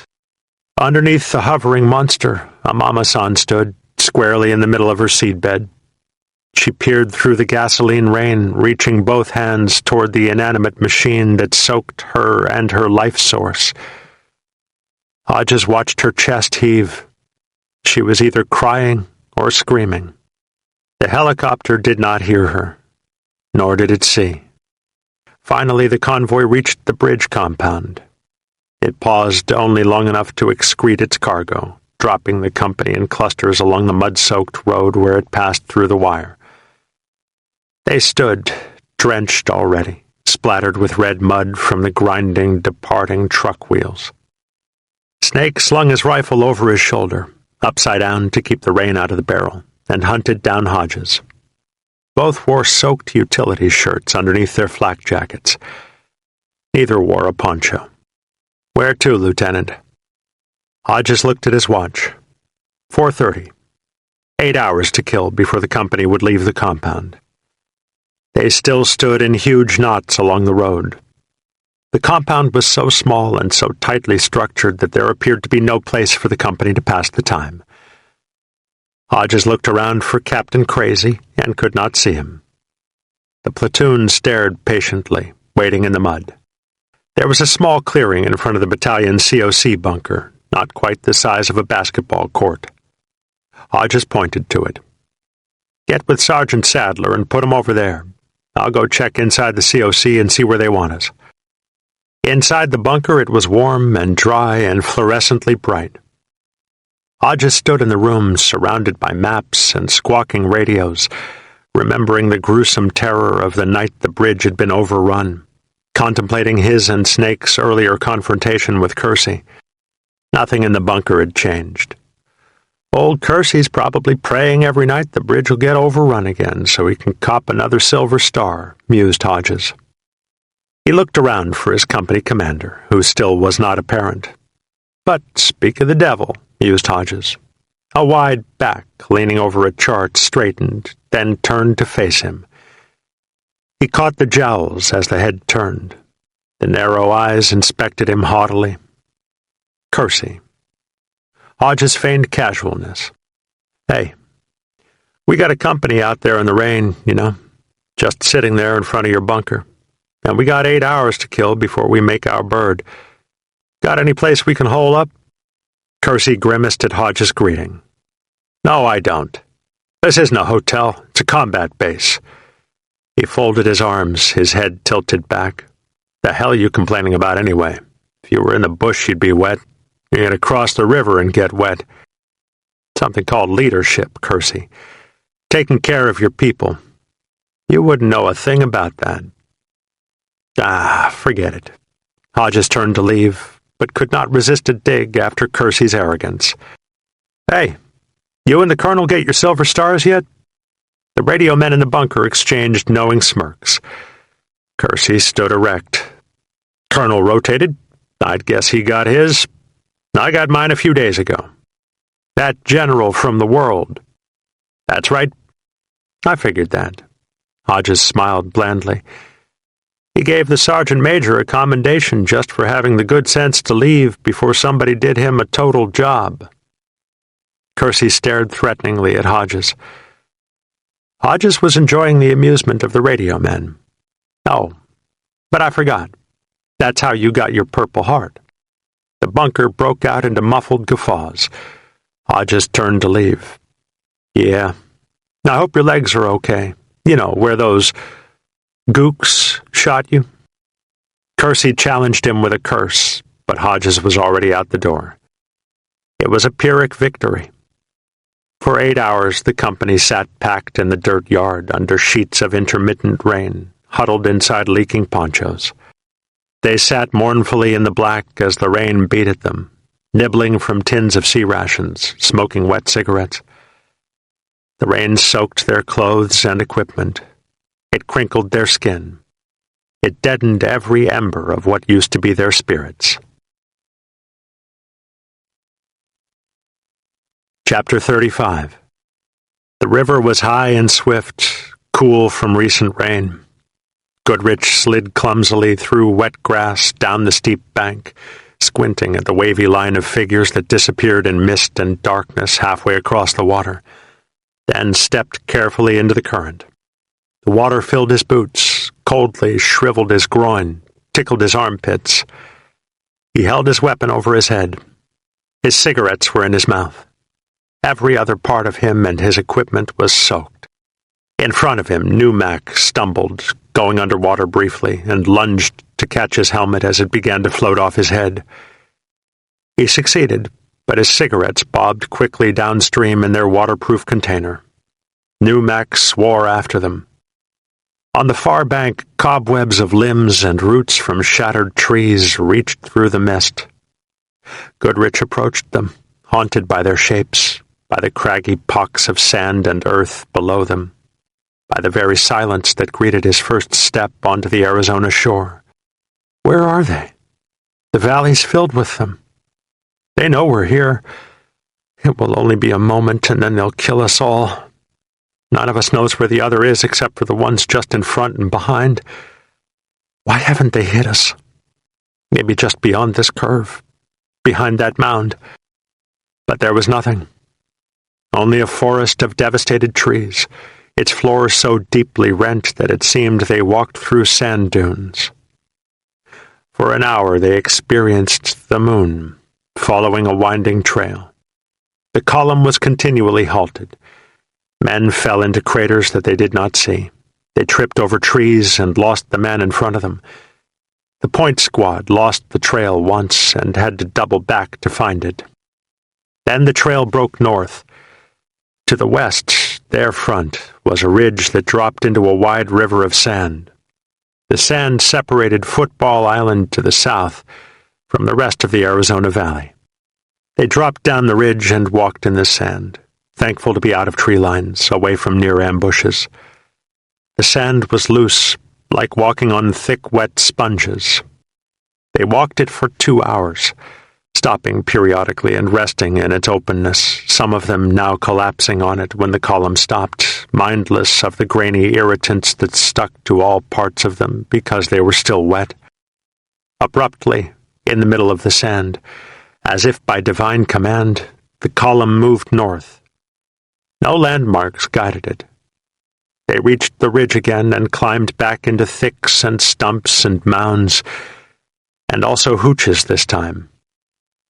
Underneath the hovering monster, a mama-san stood, squarely in the middle of her seedbed. She peered through the gasoline rain, reaching both hands toward the inanimate machine that soaked her and her life source. Hodges watched her chest heave. She was either crying or screaming. The helicopter did not hear her, nor did it see. Finally, the convoy reached the bridge compound. It paused only long enough to excrete its cargo, dropping the company in clusters along the mud-soaked road where it passed through the wire. They stood, drenched already, splattered with red mud from the grinding, departing truck wheels. Snake slung his rifle over his shoulder, upside down to keep the rain out of the barrel, and hunted down Hodges. Both wore soaked utility shirts underneath their flak jackets. Neither wore a poncho. "Where to, Lieutenant?" Hodges looked at his watch. 4:30. 8 hours to kill before the company would leave the compound. They still stood in huge knots along the road. The compound was so small and so tightly structured that there appeared to be no place for the company to pass the time. Hodges looked around for Captain Crazy and could not see him. The platoon stared patiently, waiting in the mud. There was a small clearing in front of the battalion COC bunker, not quite the size of a basketball court. Hodges pointed to it. "Get with Sergeant Sadler and put him over there. I'll go check inside the COC and see where they want us." Inside the bunker it was warm and dry and fluorescently bright. Hodges stood in the room, surrounded by maps and squawking radios, remembering the gruesome terror of the night the bridge had been overrun, contemplating his and Snake's earlier confrontation with Kersey. Nothing in the bunker had changed. Old Kersey's probably praying every night the bridge will get overrun again so he can cop another silver star, mused Hodges. He looked around for his company commander, who still was not apparent. But speak of the devil, mused Hodges. A wide back, leaning over a chart, straightened, then turned to face him. He caught the jowls as the head turned. The narrow eyes inspected him haughtily. Kersey. Hodges feigned casualness. Hey, we got a company out there in the rain, just sitting there in front of your bunker. And we got 8 hours to kill before we make our bird. Got any place we can hole up? Kersey grimaced at Hodges' greeting. No, I don't. This isn't a hotel. It's a combat base. He folded his arms, his head tilted back. The hell are you complaining about anyway? If you were in the bush, you'd be wet. You're going to cross the river and get wet. Something called leadership, Kersey. Taking care of your people. You wouldn't know a thing about that. Forget it. Hodges turned to leave, but could not resist a dig after Kersey's arrogance. Hey, you and the Colonel get your silver stars yet? The radio men in the bunker exchanged knowing smirks. Kersey stood erect. Colonel rotated. I'd guess he got his. I got mine a few days ago. That general from the world. That's right. I figured that. Hodges smiled blandly. He gave the sergeant major a commendation just for having the good sense to leave before somebody did him a total job. Kersey stared threateningly at Hodges. Hodges was enjoying the amusement of the radio men. Oh, but I forgot. That's how you got your Purple Heart. The bunker broke out into muffled guffaws. Hodges turned to leave. Yeah. I hope your legs are okay. Where those gooks shot you. Kersey challenged him with a curse, but Hodges was already out the door. It was a Pyrrhic victory. For 8 hours the company sat packed in the dirt yard under sheets of intermittent rain, huddled inside leaking ponchos. They sat mournfully in the black as the rain beat at them, nibbling from tins of sea rations, smoking wet cigarettes. The rain soaked their clothes and equipment. It crinkled their skin. It deadened every ember of what used to be their spirits. Chapter 35. The river was high and swift, cool from recent rain. Goodrich slid clumsily through wet grass down the steep bank, squinting at the wavy line of figures that disappeared in mist and darkness halfway across the water, then stepped carefully into the current. The water filled his boots, coldly shriveled his groin, tickled his armpits. He held his weapon over his head. His cigarettes were in his mouth. Every other part of him and his equipment was soaked. In front of him, Numac stumbled, going underwater briefly, and lunged to catch his helmet as it began to float off his head. He succeeded, but his cigarettes bobbed quickly downstream in their waterproof container. Numac swore after them. On the far bank, cobwebs of limbs and roots from shattered trees reached through the mist. Goodrich approached them, haunted by their shapes, by the craggy pocks of sand and earth below them, by the very silence that greeted his first step onto the Arizona shore. Where are they? The valley's filled with them. They know we're here. It will only be a moment, and then they'll kill us all. None of us knows where the other is except for the ones just in front and behind. Why haven't they hit us? Maybe just beyond this curve, behind that mound. But there was nothing. Only a forest of devastated trees, its floor so deeply rent that it seemed they walked through sand dunes. For an hour they experienced the moon, following a winding trail. The column was continually halted. Men fell into craters that they did not see. They tripped over trees and lost the men in front of them. The point squad lost the trail once and had to double back to find it. Then the trail broke north. To the west, their front, was a ridge that dropped into a wide river of sand. The sand separated Football Island to the south from the rest of the Arizona Valley. They dropped down the ridge and walked in the sand, thankful to be out of tree lines, away from near ambushes. The sand was loose, like walking on thick, wet sponges. They walked it for 2 hours, stopping periodically and resting in its openness, some of them now collapsing on it when the column stopped, mindless of the grainy irritants that stuck to all parts of them because they were still wet. Abruptly, in the middle of the sand, as if by divine command, the column moved north. No landmarks guided it. They reached the ridge again and climbed back into thicks and stumps and mounds, and also hooches this time.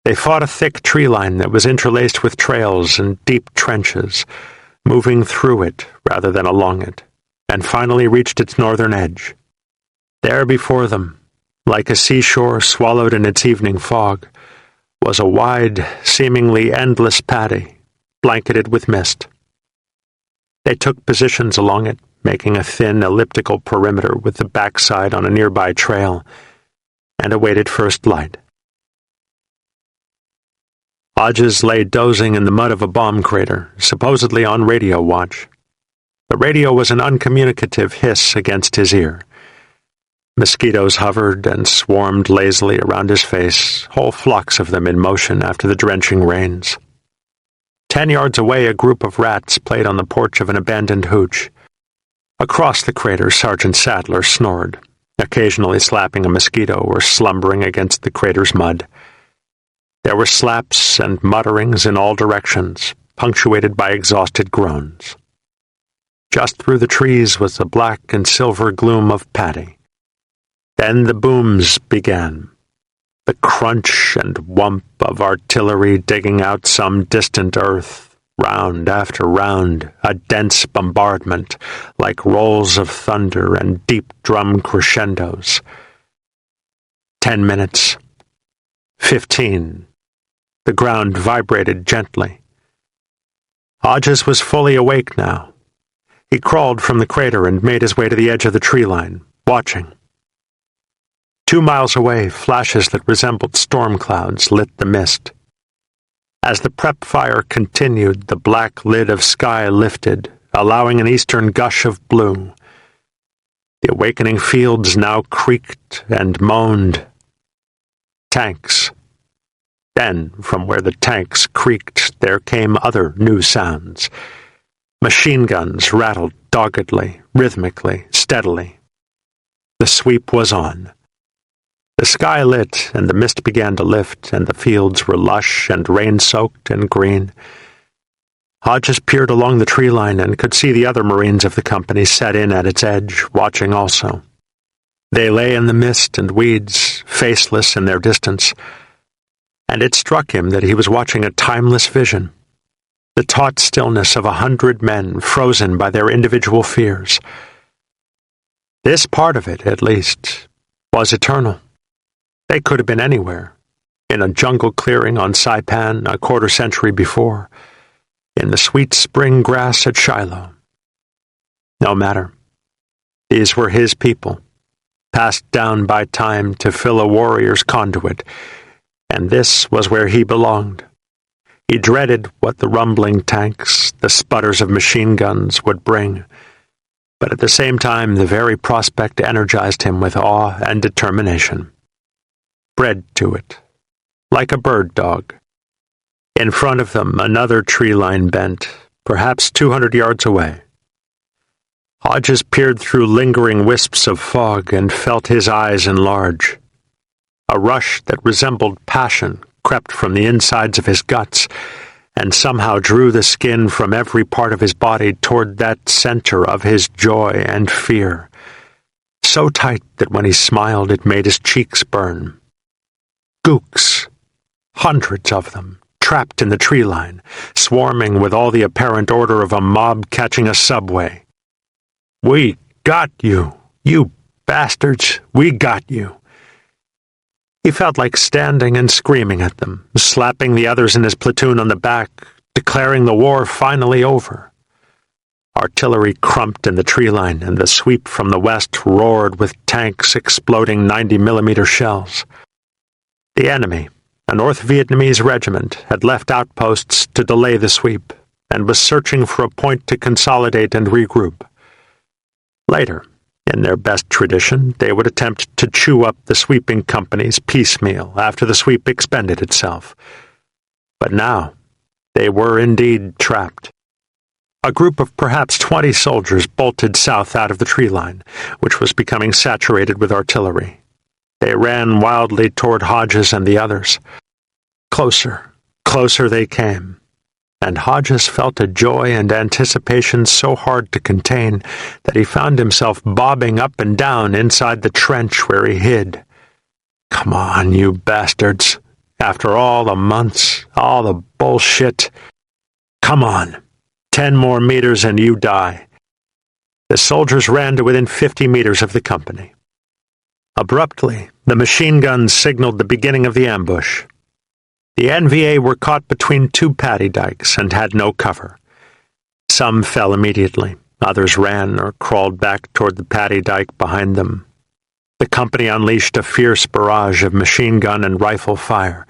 They fought a thick tree line that was interlaced with trails and deep trenches, moving through it rather than along it, and finally reached its northern edge. There before them, like a seashore swallowed in its evening fog, was a wide, seemingly endless paddy, blanketed with mist. They took positions along it, making a thin elliptical perimeter with the backside on a nearby trail, and awaited first light. Hodges lay dozing in the mud of a bomb crater, supposedly on radio watch. The radio was an uncommunicative hiss against his ear. Mosquitoes hovered and swarmed lazily around his face, whole flocks of them in motion after the drenching rains. 10 yards away, a group of rats played on the porch of an abandoned hooch. Across the crater, Sergeant Sadler snored, occasionally slapping a mosquito or slumbering against the crater's mud. There were slaps and mutterings in all directions, punctuated by exhausted groans. Just through the trees was the black and silver gloom of paddy. Then the booms began, the crunch and whump of artillery digging out some distant earth, round after round, a dense bombardment, like rolls of thunder and deep drum crescendos. 10 minutes. 15. The ground vibrated gently. Hodges was fully awake now. He crawled from the crater and made his way to the edge of the tree line, watching. 2 miles away, flashes that resembled storm clouds lit the mist. As the prep fire continued, the black lid of sky lifted, allowing an eastern gush of blue. The awakening fields now creaked and moaned. Tanks. Then, from where the tanks creaked, there came other new sounds. Machine guns rattled doggedly, rhythmically, steadily. The sweep was on. The sky lit, and the mist began to lift, and the fields were lush and rain-soaked and green. Hodges peered along the tree line and could see the other Marines of the company set in at its edge, watching also. They lay in the mist and weeds, faceless in their distance, and it struck him that he was watching a timeless vision, the taut stillness of 100 men frozen by their individual fears. This part of it, at least, was eternal. They could have been anywhere, in a jungle clearing on Saipan a quarter-century before, in the sweet spring grass at Shiloh. No matter. These were his people, passed down by time to fill a warrior's conduit, and this was where he belonged. He dreaded what the rumbling tanks, the sputters of machine guns would bring, but at the same time the very prospect energized him with awe and determination. Bred to it, like a bird dog. In front of them, another tree line bent, perhaps 200 yards away. Hodges peered through lingering wisps of fog and felt his eyes enlarge. A rush that resembled passion crept from the insides of his guts and somehow drew the skin from every part of his body toward that center of his joy and fear, so tight that when he smiled it made his cheeks burn. Gooks, hundreds of them, trapped in the tree line, swarming with all the apparent order of a mob catching a subway. "We got you, you bastards, we got you." He felt like standing and screaming at them, slapping the others in his platoon on the back, declaring the war finally over. Artillery crumped in the tree line, and the sweep from the west roared with tanks exploding 90mm shells. The enemy, a North Vietnamese regiment, had left outposts to delay the sweep, and was searching for a point to consolidate and regroup. Later, In their best tradition, they would attempt to chew up the sweeping companies piecemeal after the sweep expended itself. But now, they were indeed trapped. A group of perhaps 20 soldiers bolted south out of the tree line, which was becoming saturated with artillery. They ran wildly toward Hodges and the others. Closer, closer they came, and Hodges felt a joy and anticipation so hard to contain that he found himself bobbing up and down inside the trench where he hid. Come on, you bastards. After all the months, all the bullshit. Come on. 10 more meters and you die. The soldiers ran to within 50 meters of the company. Abruptly, the machine guns signaled the beginning of the ambush. The NVA were caught between two paddy dikes and had no cover. Some fell immediately, others ran or crawled back toward the paddy dike behind them. The company unleashed a fierce barrage of machine gun and rifle fire,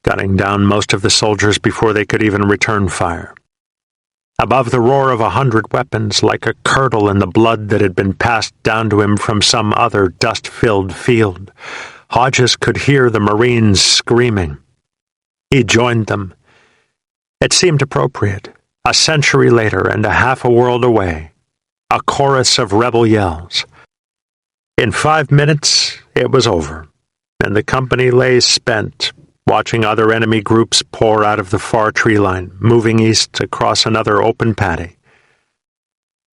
gunning down most of the soldiers before they could even return fire. Above the roar of 100 weapons, like a curdle in the blood that had been passed down to him from some other dust-filled field, Hodges could hear the Marines screaming. He joined them. It seemed appropriate, a century later and a half a world away, a chorus of rebel yells. In 5 minutes, it was over, and the company lay spent, watching other enemy groups pour out of the far tree line, moving east across another open paddy.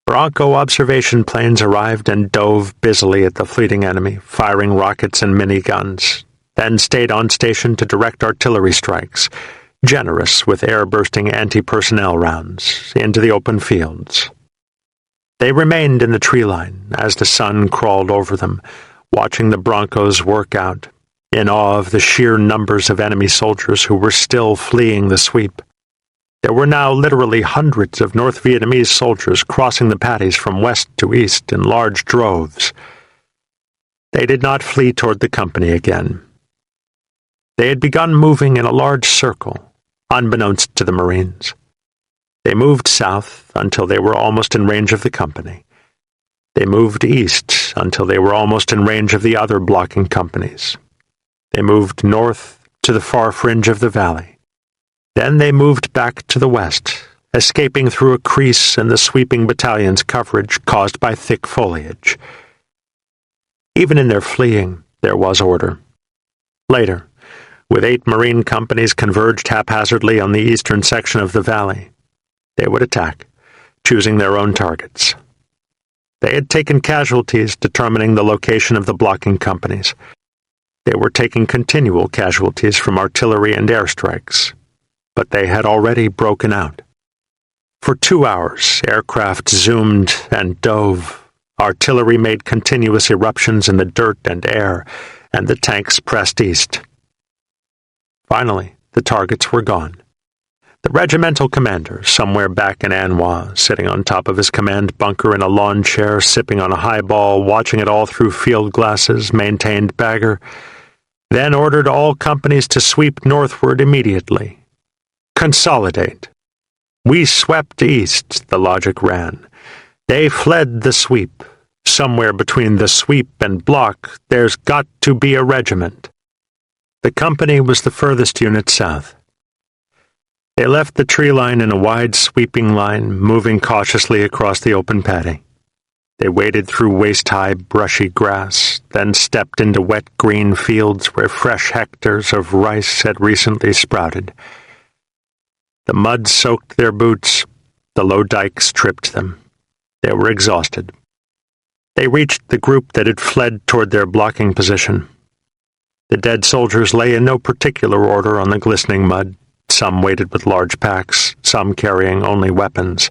Bronco observation planes arrived and dove busily at the fleeting enemy, firing rockets and miniguns, then stayed on station to direct artillery strikes, generous with air-bursting anti-personnel rounds, into the open fields. They remained in the tree line as the sun crawled over them, watching the Broncos work out, in awe of the sheer numbers of enemy soldiers who were still fleeing the sweep. There were now literally hundreds of North Vietnamese soldiers crossing the paddies from west to east in large droves. They did not flee toward the company again. They had begun moving in a large circle, unbeknownst to the Marines. They moved south until they were almost in range of the company. They moved east until they were almost in range of the other blocking companies. They moved north to the far fringe of the valley. Then they moved back to the west, escaping through a crease in the sweeping battalion's coverage caused by thick foliage. Even in their fleeing, there was order. Later, with 8 Marine companies converged haphazardly on the eastern section of the valley, they would attack, choosing their own targets. They had taken casualties determining the location of the blocking companies. They were taking continual casualties from artillery and airstrikes, but they had already broken out. For 2 hours, aircraft zoomed and dove, artillery made continuous eruptions in the dirt and air, and the tanks pressed east. Finally, the targets were gone. The regimental commander, somewhere back in An Hoa, sitting on top of his command bunker in a lawn chair, sipping on a highball, watching it all through field glasses, maintained Bagger, then ordered all companies to sweep northward immediately. Consolidate. We swept east, the logic ran. They fled the sweep. Somewhere between the sweep and block, there's got to be a regiment. The company was the furthest unit south. They left the tree line in a wide sweeping line, moving cautiously across the open paddy. They waded through waist-high brushy grass, then stepped into wet green fields where fresh hectares of rice had recently sprouted. The mud soaked their boots, the low dikes tripped them. They were exhausted. They reached the group that had fled toward their blocking position. The dead soldiers lay in no particular order on the glistening mud. Some waited with large packs, some carrying only weapons,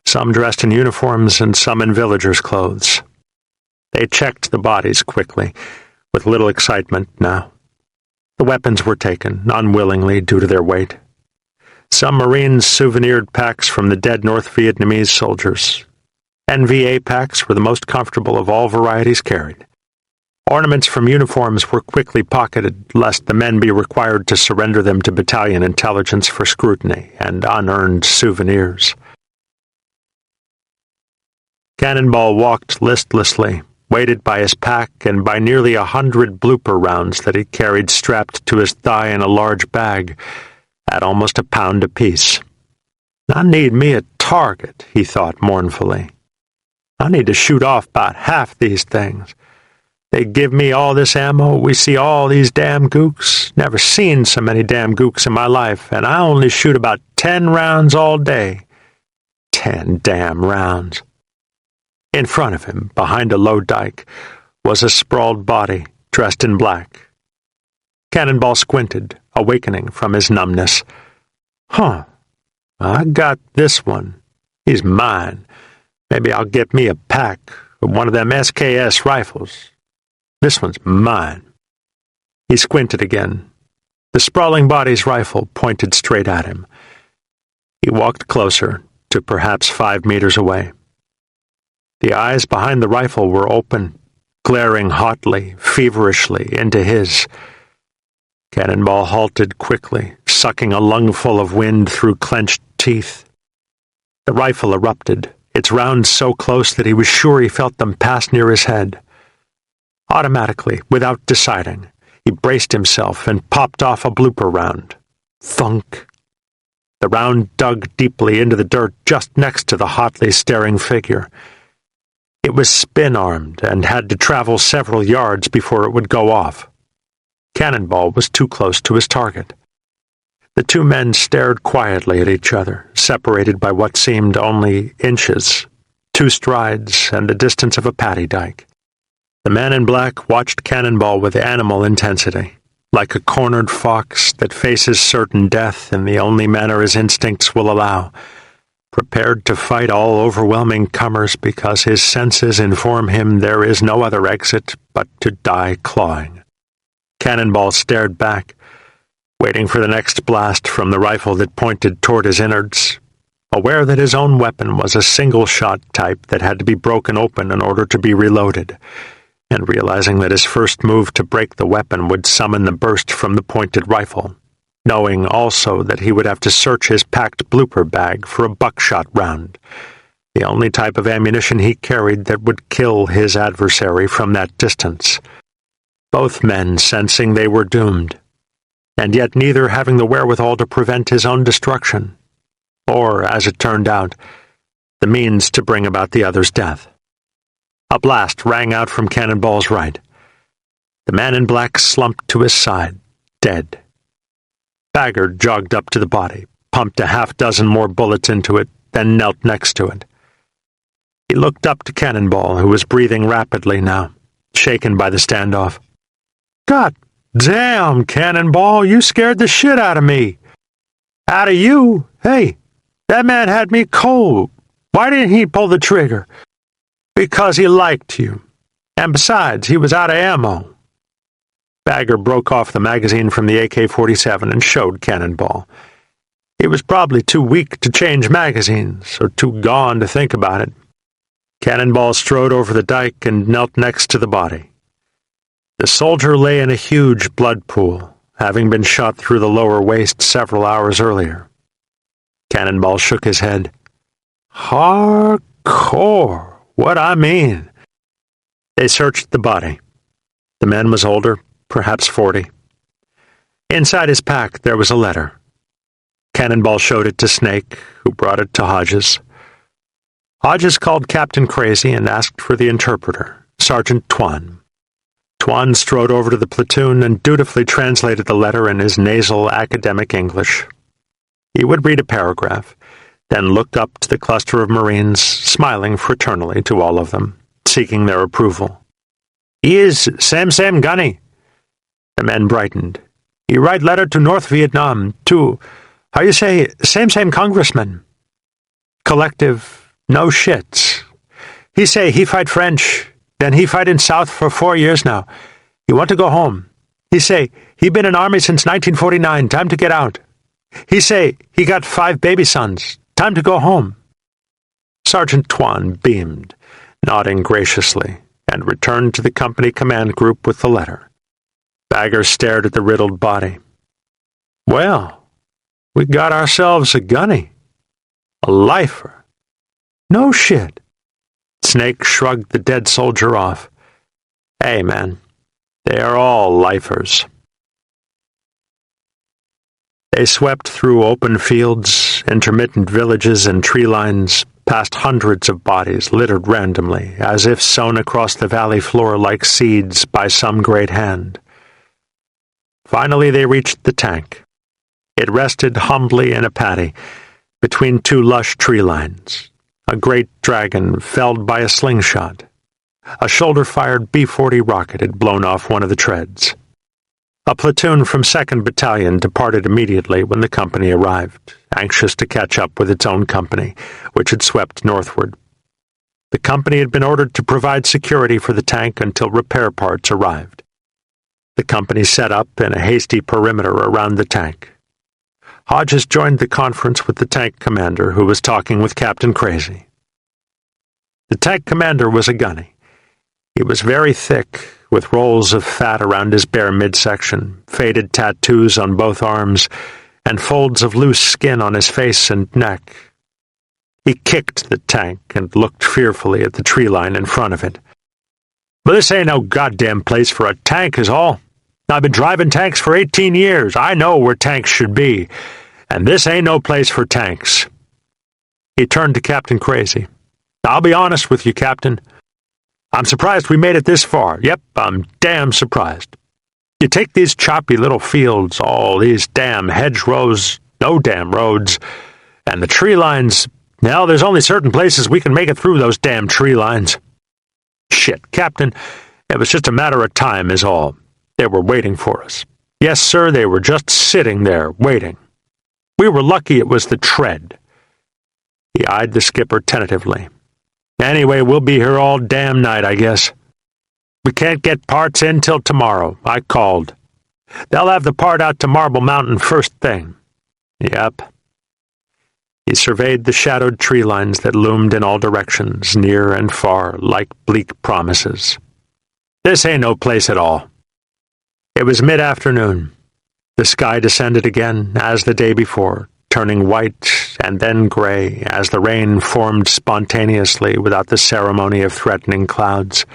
some dressed in uniforms and some in villagers' clothes. They checked the bodies quickly, with little excitement now. The weapons were taken, unwillingly due to their weight. Some Marines souvenired packs from the dead North Vietnamese soldiers. NVA packs were the most comfortable of all varieties carried. Ornaments from uniforms were quickly pocketed, lest the men be required to surrender them to battalion intelligence for scrutiny and unearned souvenirs. Cannonball walked listlessly, weighted by his pack and by nearly 100 blooper rounds that he carried strapped to his thigh in a large bag, at almost a pound apiece. I need me a target, he thought mournfully. I need to shoot off about half these things. They give me all this ammo, we see all these damn gooks. Never seen so many damn gooks in my life, and I only shoot about 10 rounds all day. 10 damn rounds. In front of him, behind a low dike, was a sprawled body, dressed in black. Cannonball squinted, awakening from his numbness. Huh. I got this one. He's mine. Maybe I'll get me a pack of one of them SKS rifles. This one's mine. He squinted again. The sprawling body's rifle pointed straight at him. He walked closer, to perhaps 5 meters away. The eyes behind the rifle were open, glaring hotly, feverishly into his. Cannonball halted quickly, sucking a lungful of wind through clenched teeth. The rifle erupted, its rounds so close that he was sure he felt them pass near his head. Automatically, without deciding, he braced himself and popped off a blooper round. Thunk! The round dug deeply into the dirt just next to the hotly staring figure. It was spin-armed and had to travel several yards before it would go off. Cannonball was too close to his target. The two men stared quietly at each other, separated by what seemed only inches, 2 strides and the distance of a paddy dyke. The man in black watched Cannonball with animal intensity, like a cornered fox that faces certain death in the only manner his instincts will allow, prepared to fight all overwhelming comers because his senses inform him there is no other exit but to die clawing. Cannonball stared back, waiting for the next blast from the rifle that pointed toward his innards, aware that his own weapon was a single-shot type that had to be broken open in order to be reloaded, and realizing that his first move to break the weapon would summon the burst from the pointed rifle, knowing also that he would have to search his packed blooper bag for a buckshot round, the only type of ammunition he carried that would kill his adversary from that distance. Both men sensing they were doomed, and yet neither having the wherewithal to prevent his own destruction, or, as it turned out, the means to bring about the other's death. A blast rang out from Cannonball's right. The man in black slumped to his side, dead. Bagger jogged up to the body, pumped a half-dozen more bullets into it, then knelt next to it. He looked up to Cannonball, who was breathing rapidly now, shaken by the standoff. God damn, Cannonball, you scared the shit out of me. Out of you? Hey, that man had me cold. Why didn't he pull the trigger? Because he liked you. And besides, he was out of ammo. Bagger broke off the magazine from the AK-47 and showed Cannonball. He was probably too weak to change magazines, or too gone to think about it. Cannonball strode over the dike and knelt next to the body. The soldier lay in a huge blood pool, having been shot through the lower waist several hours earlier. Cannonball shook his head. Hardcore, what I mean. They searched the body. The man was older, perhaps 40. Inside his pack there was a letter. Cannonball showed it to Snake, who brought it to Hodges. Hodges called Captain Crazy and asked for the interpreter, Sergeant Twan. Twan strode over to the platoon and dutifully translated the letter in his nasal academic English. He would read a paragraph, then look up to the cluster of Marines, smiling fraternally to all of them, seeking their approval. He is same gunny. The men brightened. He write letter to North Vietnam, to, how you say, same congressman. Collective, no shits. He say he fight French, then he fight in South for 4 years now. He want to go home. He say he been in army since 1949, time to get out. He say he got 5 baby sons, time to go home. Sergeant Twan beamed, nodding graciously, and returned to the company command group with the letter. Bagger stared at the riddled body. Well, we got ourselves a gunny. A lifer. No shit. Snake shrugged the dead soldier off. Hey, man, they are all lifers. They swept through open fields, intermittent villages, and tree lines, past hundreds of bodies littered randomly, as if sown across the valley floor like seeds by some great hand. Finally they reached the tank. It rested humbly in a paddy, between two lush tree lines, a great dragon felled by a slingshot. A shoulder-fired B-40 rocket had blown off one of the treads. A platoon from 2nd Battalion departed immediately when the company arrived, anxious to catch up with its own company, which had swept northward. The company had been ordered to provide security for the tank until repair parts arrived. The company set up in a hasty perimeter around the tank. Hodges joined the conference with the tank commander, who was talking with Captain Crazy. The tank commander was a gunny. He was very thick, with rolls of fat around his bare midsection, faded tattoos on both arms, and folds of loose skin on his face and neck. He kicked the tank and looked fearfully at the tree line in front of it. "But this ain't no goddamn place for a tank, is all. I've been driving tanks for 18 years. I know where tanks should be, and this ain't no place for tanks." He turned to Captain Crazy. "I'll be honest with you, Captain. I'm surprised we made it this far. Yep, I'm damn surprised. You take these choppy little fields, all these damn hedgerows, no damn roads, and the tree lines. Now, there's only certain places we can make it through those damn tree lines. Shit, Captain, it was just a matter of time is all. They were waiting for us. Yes, sir, they were just sitting there, waiting. We were lucky it was the tread." He eyed the skipper tentatively. "Anyway, we'll be here all damn night, I guess. We can't get parts in till tomorrow. I called. They'll have the part out to Marble Mountain first thing." "Yep." He surveyed the shadowed tree lines that loomed in all directions, near and far, like bleak promises. "This ain't no place at all." It was mid-afternoon. The sky descended again, as the day before, turning white and then gray as the rain formed spontaneously without the ceremony of threatening clouds.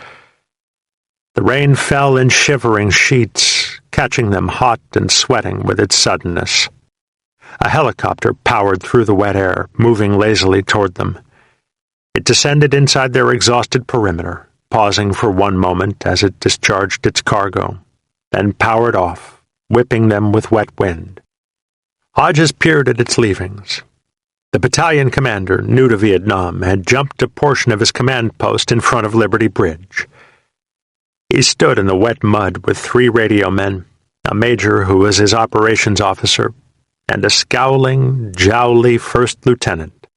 The rain fell in shivering sheets, catching them hot and sweating with its suddenness. A helicopter powered through the wet air, moving lazily toward them. It descended inside their exhausted perimeter, pausing for one moment as it discharged its cargo, then powered off, whipping them with wet wind. Hodges peered at its leavings. The battalion commander, new to Vietnam, had jumped a portion of his command post in front of Liberty Bridge. He stood in the wet mud with 3 radio men, a major who was his operations officer, and a scowling, jowly first lieutenant.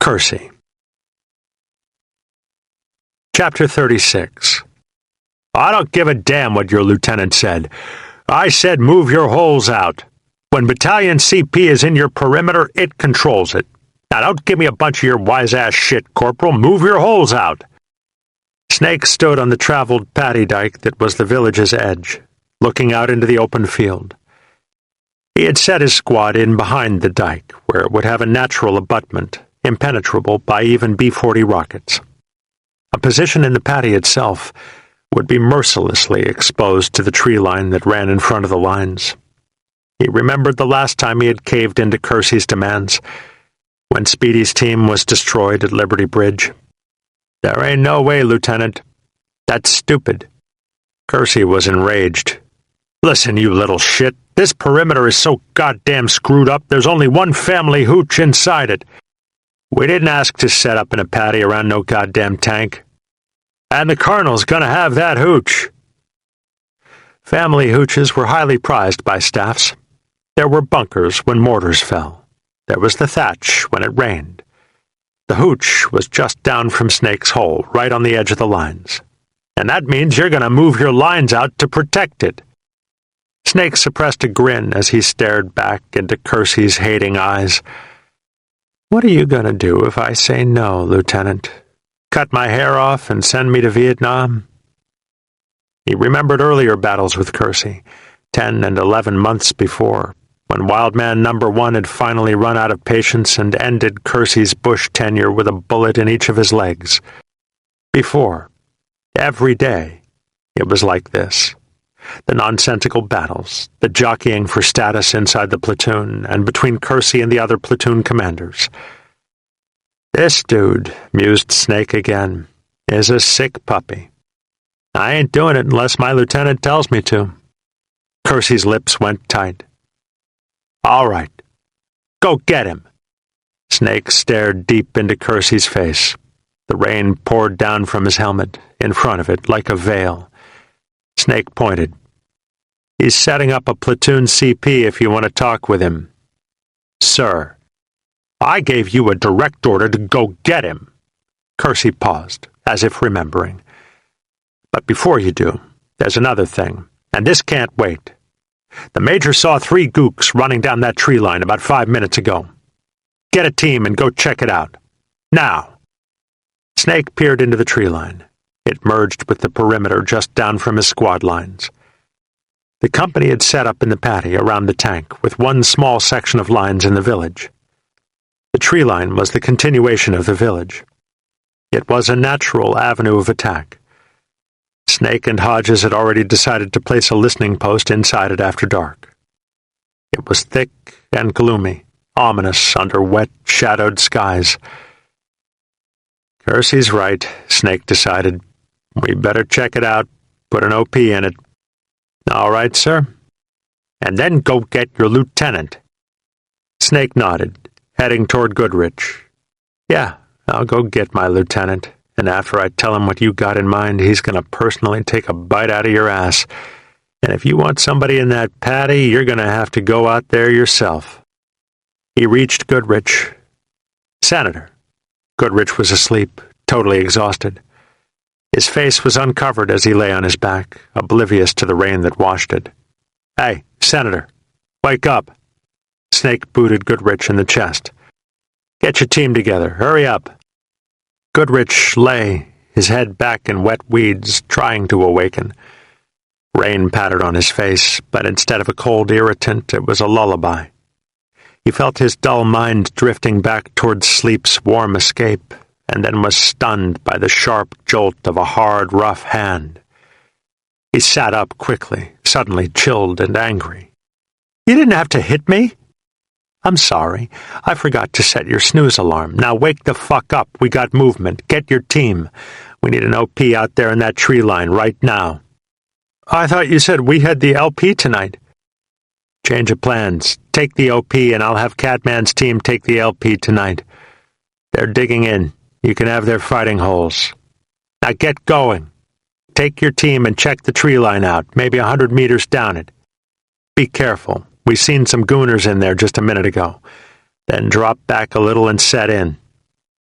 Kersey. Chapter 36. "I don't give a damn what your lieutenant said. I said move your holes out. When Battalion CP is in your perimeter, it controls it. Now don't give me a bunch of your wise-ass shit, Corporal. Move your holes out." Snake stood on the traveled paddy dike that was the village's edge, looking out into the open field. He had set his squad in behind the dike, where it would have a natural abutment, impenetrable by even B-40 rockets. A position in the paddy itself would be mercilessly exposed to the tree line that ran in front of the lines. He remembered the last time he had caved into Kersey's demands, when Speedy's team was destroyed at Liberty Bridge. "There ain't no way, Lieutenant. That's stupid." Kersey was enraged. "Listen, you little shit. This perimeter is so goddamn screwed up, there's only one family hooch inside it. We didn't ask to set up in a paddy around no goddamn tank. And the Colonel's gonna have that hooch." Family hooches were highly prized by staffs. There were bunkers when mortars fell. There was the thatch when it rained. The hooch was just down from Snake's hole, right on the edge of the lines. And that means you're going to move your lines out to protect it. Snake suppressed a grin as he stared back into Kersey's hating eyes. "What are you going to do if I say no, Lieutenant? Cut my hair off and send me to Vietnam?" He remembered earlier battles with Kersey, 10 and 11 months before, when Wildman No. 1 had finally run out of patience and ended Kersey's bush tenure with a bullet in each of his legs. Before, every day, It was like this. The nonsensical battles, the jockeying for status inside the platoon and between Kersey and the other platoon commanders. This dude, mused Snake again, is a sick puppy. I ain't doing it unless my lieutenant tells me to. Kersey's lips went tight. All right. Go get him. Snake stared deep into Kersey's face. The rain poured down from his helmet, in front of it, like a veil. Snake pointed. He's setting up a platoon CP if you want to talk with him. Sir, I gave you a direct order to go get him. Kersey paused, as if remembering. But before you do, there's another thing, and this can't wait. The Major saw 3 gooks running down that tree line about 5 minutes ago. Get a team and go check it out. Now! Snake peered into the tree line. It merged with the perimeter just down from his squad lines. The company had set up in the paddy around the tank, with one small section of lines in the village. The tree line was the continuation of the village. It was a natural avenue of attack. Snake and Hodges had already decided to place a listening post inside it after dark. It was thick and gloomy, ominous under wet, shadowed skies. Kersey's right, Snake decided. We better check it out, put an OP in it. All right, sir. And then go get your lieutenant. Snake nodded, heading toward Goodrich. Yeah, I'll go get my lieutenant, and after I tell him what you got in mind, he's going to personally take a bite out of your ass. And if you want somebody in that paddy, you're going to have to go out there yourself. He reached Goodrich. Senator. Goodrich was asleep, totally exhausted. His face was uncovered as he lay on his back, oblivious to the rain that washed it. Hey, Senator, wake up. Snake booted Goodrich in the chest. Get your team together, hurry up. Goodrich lay, his head back in wet weeds, trying to awaken. Rain pattered on his face, but instead of a cold irritant, it was a lullaby. He felt his dull mind drifting back towards sleep's warm escape, and then was stunned by the sharp jolt of a hard, rough hand. He sat up quickly, suddenly chilled and angry. You didn't have to hit me. I'm sorry. I forgot to set your snooze alarm. Now wake the fuck up. We got movement. Get your team. We need an OP out there in that tree line right now. I thought you said we had the LP tonight. Change of plans. Take the OP and I'll have Catman's team take the LP tonight. They're digging in. You can have their fighting holes. Now get going. Take your team and check the tree line out, maybe 100 meters down it. Be careful. We seen some gooners in there just a minute ago. Then drop back a little and set in.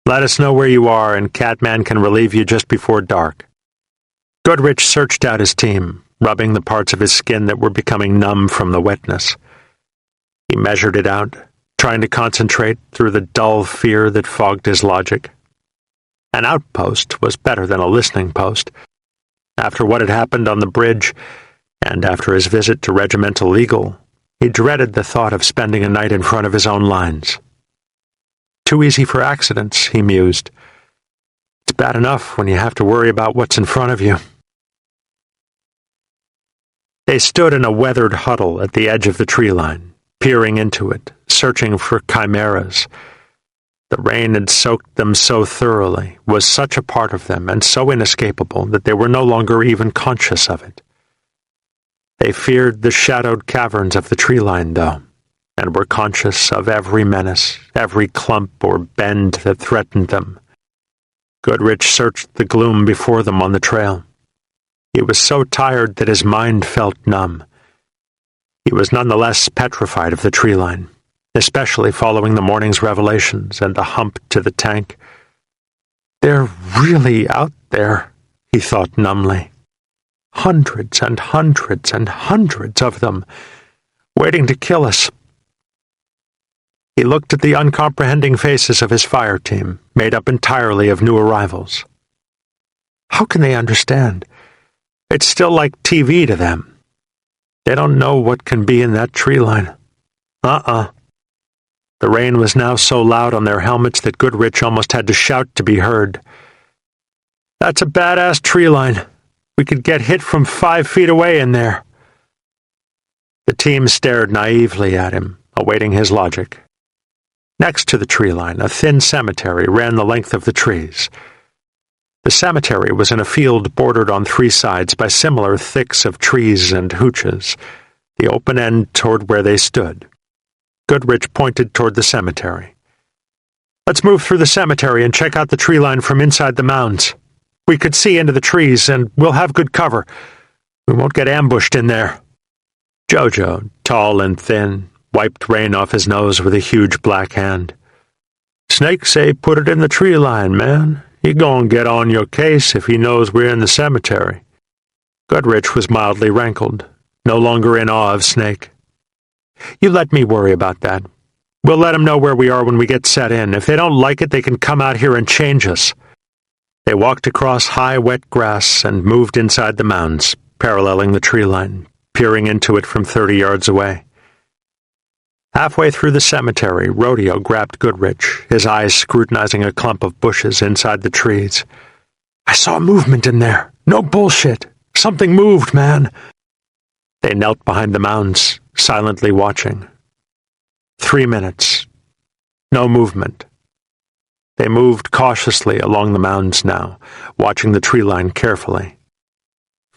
Let us know where you are, and Catman can relieve you just before dark. Goodrich searched out his team, rubbing the parts of his skin that were becoming numb from the wetness. He measured it out, trying to concentrate through the dull fear that fogged his logic. An outpost was better than a listening post. After what had happened on the bridge, and after his visit to Regimental Eagle, he dreaded the thought of spending a night in front of his own lines. Too easy for accidents, he mused. It's bad enough when you have to worry about what's in front of you. They stood in a weathered huddle at the edge of the tree line, peering into it, searching for chimeras. The rain had soaked them so thoroughly, was such a part of them, and so inescapable that they were no longer even conscious of it. They feared the shadowed caverns of the tree line, though, and were conscious of every menace, every clump or bend that threatened them. Goodrich searched the gloom before them on the trail. He was so tired that his mind felt numb. He was nonetheless petrified of the tree line, especially following the morning's revelations and the hump to the tank. They're really out there, he thought numbly. Hundreds and hundreds and hundreds of them, waiting to kill us. He looked at the uncomprehending faces of his fire team, made up entirely of new arrivals. How can they understand? It's still like TV to them. They don't know what can be in that tree line. The rain was now so loud on their helmets that Goodrich almost had to shout to be heard. That's a badass tree line. We could get hit from 5 feet away in there." The team stared naively at him, awaiting his logic. Next to the tree line, a thin cemetery ran the length of the trees. The cemetery was in a field bordered on 3 sides by similar thicks of trees and hooches, the open end toward where they stood. Goodrich pointed toward the cemetery. "Let's move through the cemetery and check out the tree line from inside the mounds. We could see into the trees, and we'll have good cover. We won't get ambushed in there." Jojo, tall and thin, wiped rain off his nose with a huge black hand. "Snake say put it in the tree line, man. He gon' get on your case if he knows we're in the cemetery." Goodrich was mildly rankled, no longer in awe of Snake. "You let me worry about that. We'll let them know where we are when we get set in. If they don't like it, they can come out here and change us." They walked across high, wet grass and moved inside the mounds, paralleling the tree line, peering into it from 30 yards away. Halfway through the cemetery, Rodeo grabbed Goodrich, his eyes scrutinizing a clump of bushes inside the trees. "I saw movement in there. No bullshit. Something moved, man." They knelt behind the mounds, silently watching. 3 minutes. No movement. They moved cautiously along the mounds now, watching the tree line carefully.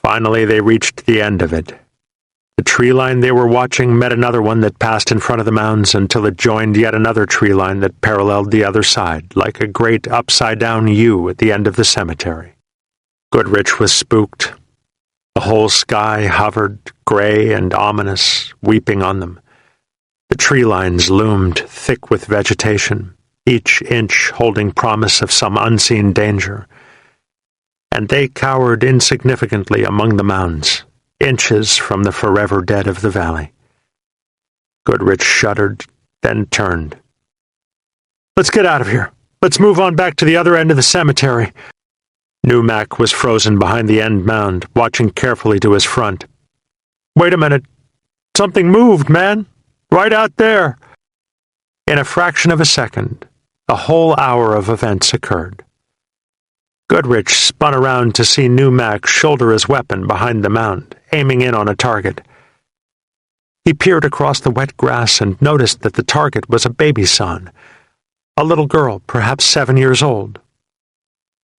Finally, they reached the end of it. The tree line they were watching met another one that passed in front of the mounds until it joined yet another tree line that paralleled the other side, like a great upside-down U at the end of the cemetery. Goodrich was spooked. The whole sky hovered, gray and ominous, weeping on them. The tree lines loomed, thick with vegetation, each inch holding promise of some unseen danger. And they cowered insignificantly among the mounds, inches from the forever dead of the valley. Goodrich shuddered, then turned. "Let's get out of here. Let's move on back to the other end of the cemetery." Numac was frozen behind the end mound, watching carefully to his front. "Wait a minute. Something moved, man. Right out there." In a fraction of a second, a whole hour of events occurred. Goodrich spun around to see Numac shoulder his weapon behind the mound, aiming in on a target. He peered across the wet grass and noticed that the target was a baby son, a little girl, perhaps 7 years old.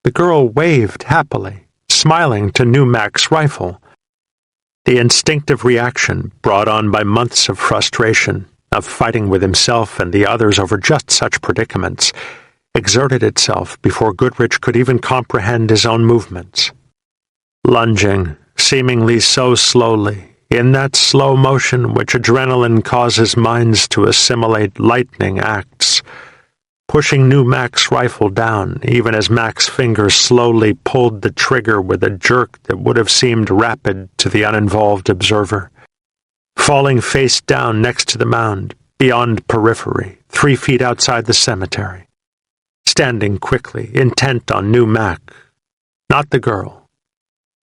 The girl waved happily, smiling to Numac's rifle. The instinctive reaction, brought on by months of frustration, of fighting with himself and the others over just such predicaments, exerted itself before Goodrich could even comprehend his own movements. Lunging, seemingly so slowly, in that slow motion which adrenaline causes minds to assimilate lightning acts, pushing Numac's rifle down, even as Mac's fingers slowly pulled the trigger with a jerk that would have seemed rapid to the uninvolved observer. Falling face down next to the mound, beyond periphery, 3 feet outside the cemetery. Standing quickly, intent on Numac, not the girl.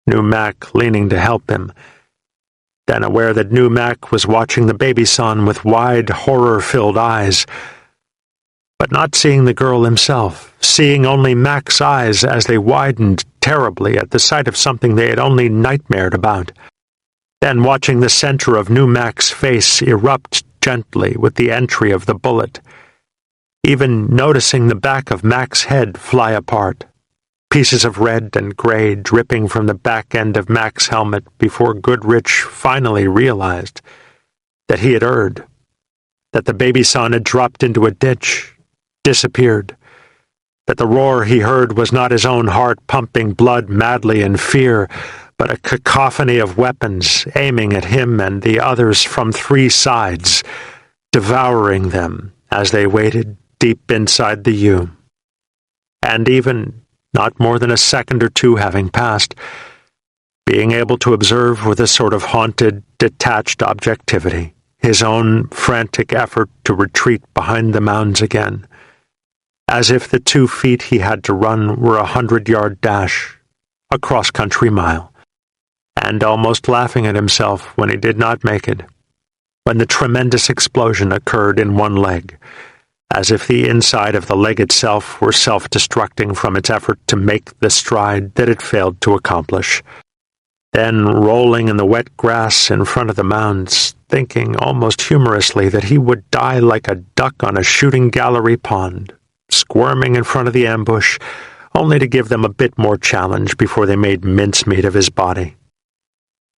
Numac leaning to help him, then aware that Numac was watching the baby son with wide, horror-filled eyes, but not seeing the girl himself, seeing only Mac's eyes as they widened terribly at the sight of something they had only nightmared about. Then watching the center of Numac's face erupt gently with the entry of the bullet, even noticing the back of Mac's head fly apart, pieces of red and gray dripping from the back end of Mac's helmet before Goodrich finally realized that he had erred, that the baby son had dropped into a ditch, disappeared, that the roar he heard was not his own heart pumping blood madly in fear, but a cacophony of weapons aiming at him and the others from 3 sides, devouring them as they waited deep inside the U. And even, not more than a second or two having passed, being able to observe with a sort of haunted, detached objectivity his own frantic effort to retreat behind the mounds again, as if the 2 feet he had to run were a 100-yard dash, a cross-country mile, and almost laughing at himself when he did not make it, when the tremendous explosion occurred in one leg, as if the inside of the leg itself were self-destructing from its effort to make the stride that it failed to accomplish. Then, rolling in the wet grass in front of the mounds, thinking almost humorously that he would die like a duck on a shooting gallery pond, squirming in front of the ambush, only to give them a bit more challenge before they made mincemeat of his body.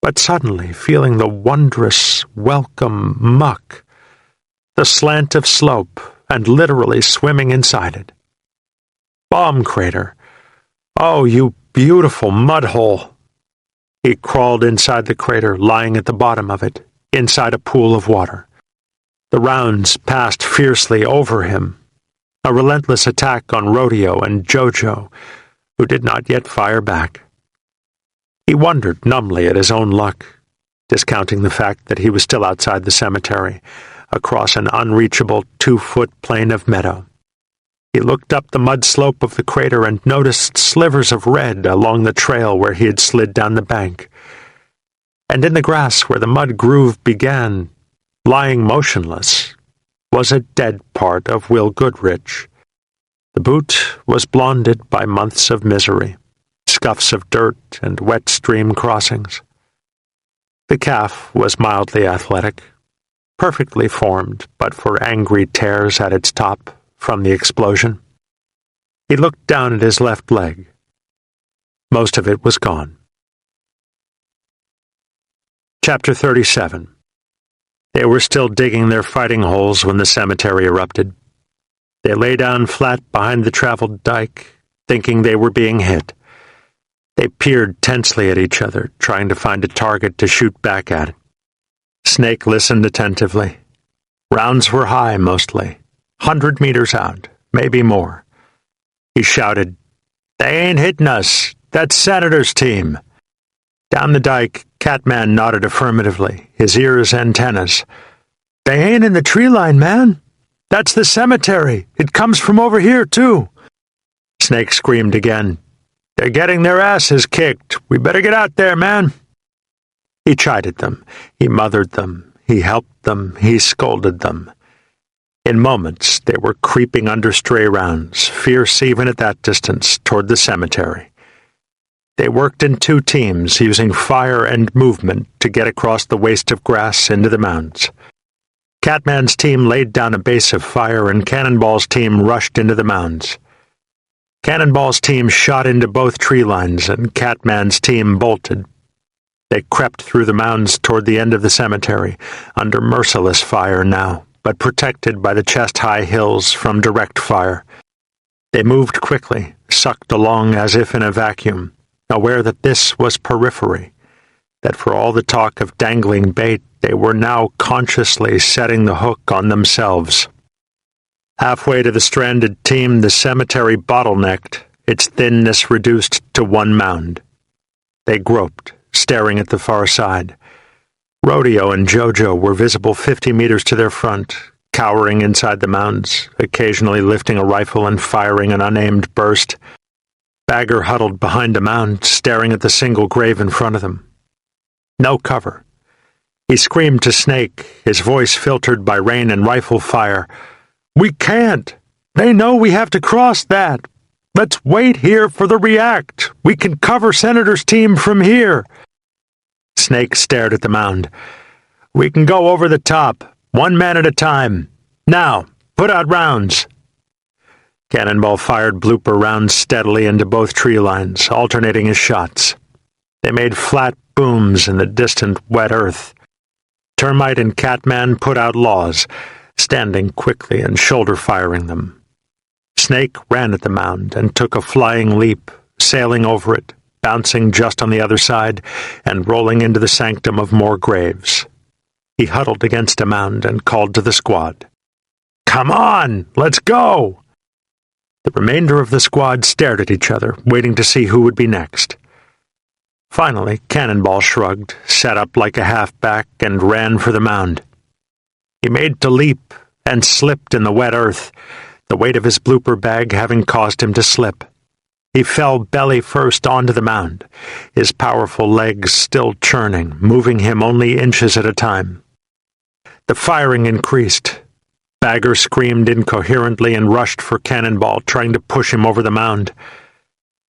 But suddenly, feeling the wondrous, welcome muck, the slant of slope, and literally swimming inside it. Bomb crater. Oh, you beautiful mud hole. He crawled inside the crater, lying at the bottom of it, inside a pool of water. The rounds passed fiercely over him, a relentless attack on Rodeo and Jojo, who did not yet fire back. He wondered numbly at his own luck, discounting the fact that he was still outside the cemetery, across an unreachable 2-foot plain of meadow. He looked up the mud slope of the crater and noticed slivers of red along the trail where he had slid down the bank. And in the grass where the mud groove began, lying motionless, was a dead part of Will Goodrich. The boot was blonded by months of misery, scuffs of dirt and wet stream crossings. The calf was mildly athletic, perfectly formed but for angry tears at its top from the explosion. He looked down at his left leg. Most of it was gone. Chapter 37. They were still digging their fighting holes when the cemetery erupted. They lay down flat behind the traveled dike, thinking they were being hit. They peered tensely at each other, trying to find a target to shoot back at. Snake listened attentively. Rounds were high, mostly. 100 meters out, maybe more. He shouted, "They ain't hitting us. That's Senator's team." Down the dike, Catman nodded affirmatively, his ears antennas. "They ain't in the tree line, man. That's the cemetery. It comes from over here, too." Snake screamed again. "They're getting their asses kicked. We better get out there, man." He chided them. He mothered them. He helped them. He scolded them. In moments, they were creeping under stray rounds, fierce even at that distance, toward the cemetery. They worked in 2 teams, using fire and movement to get across the waste of grass into the mounds. Catman's team laid down a base of fire, and Cannonball's team rushed into the mounds. Cannonball's team shot into both tree lines, and Catman's team bolted. They crept through the mounds toward the end of the cemetery, under merciless fire now, but protected by the chest-high hills from direct fire. They moved quickly, sucked along as if in a vacuum, aware that this was periphery, that for all the talk of dangling bait, they were now consciously setting the hook on themselves. Halfway to the stranded team, the cemetery bottlenecked, its thinness reduced to 1 mound. They groped, staring at the far side. Rodeo and Jojo were visible 50 meters to their front, cowering inside the mounds, occasionally lifting a rifle and firing an unaimed burst. Bagger huddled behind a mound, staring at the single grave in front of them. No cover. He screamed to Snake, his voice filtered by rain and rifle fire. "We can't! They know we have to cross that! Let's wait here for the react! We can cover Senator's team from here!" Snake stared at the mound. "We can go over the top, 1 man at a time. Now, put out rounds." Cannonball fired blooper rounds steadily into both tree lines, alternating his shots. They made flat booms in the distant wet earth. Termite and Catman put out laws, standing quickly and shoulder-firing them. Snake ran at the mound and took a flying leap, sailing over it, bouncing just on the other side, and rolling into the sanctum of more graves. He huddled against a mound and called to the squad. "Come on, let's go!" The remainder of the squad stared at each other, waiting to see who would be next. Finally, Cannonball shrugged, sat up like a halfback, and ran for the mound. He made to leap and slipped in the wet earth, the weight of his blooper bag having caused him to slip. He fell belly first onto the mound, his powerful legs still churning, moving him only inches at a time. The firing increased. Bagger screamed incoherently and rushed for Cannonball, trying to push him over the mound.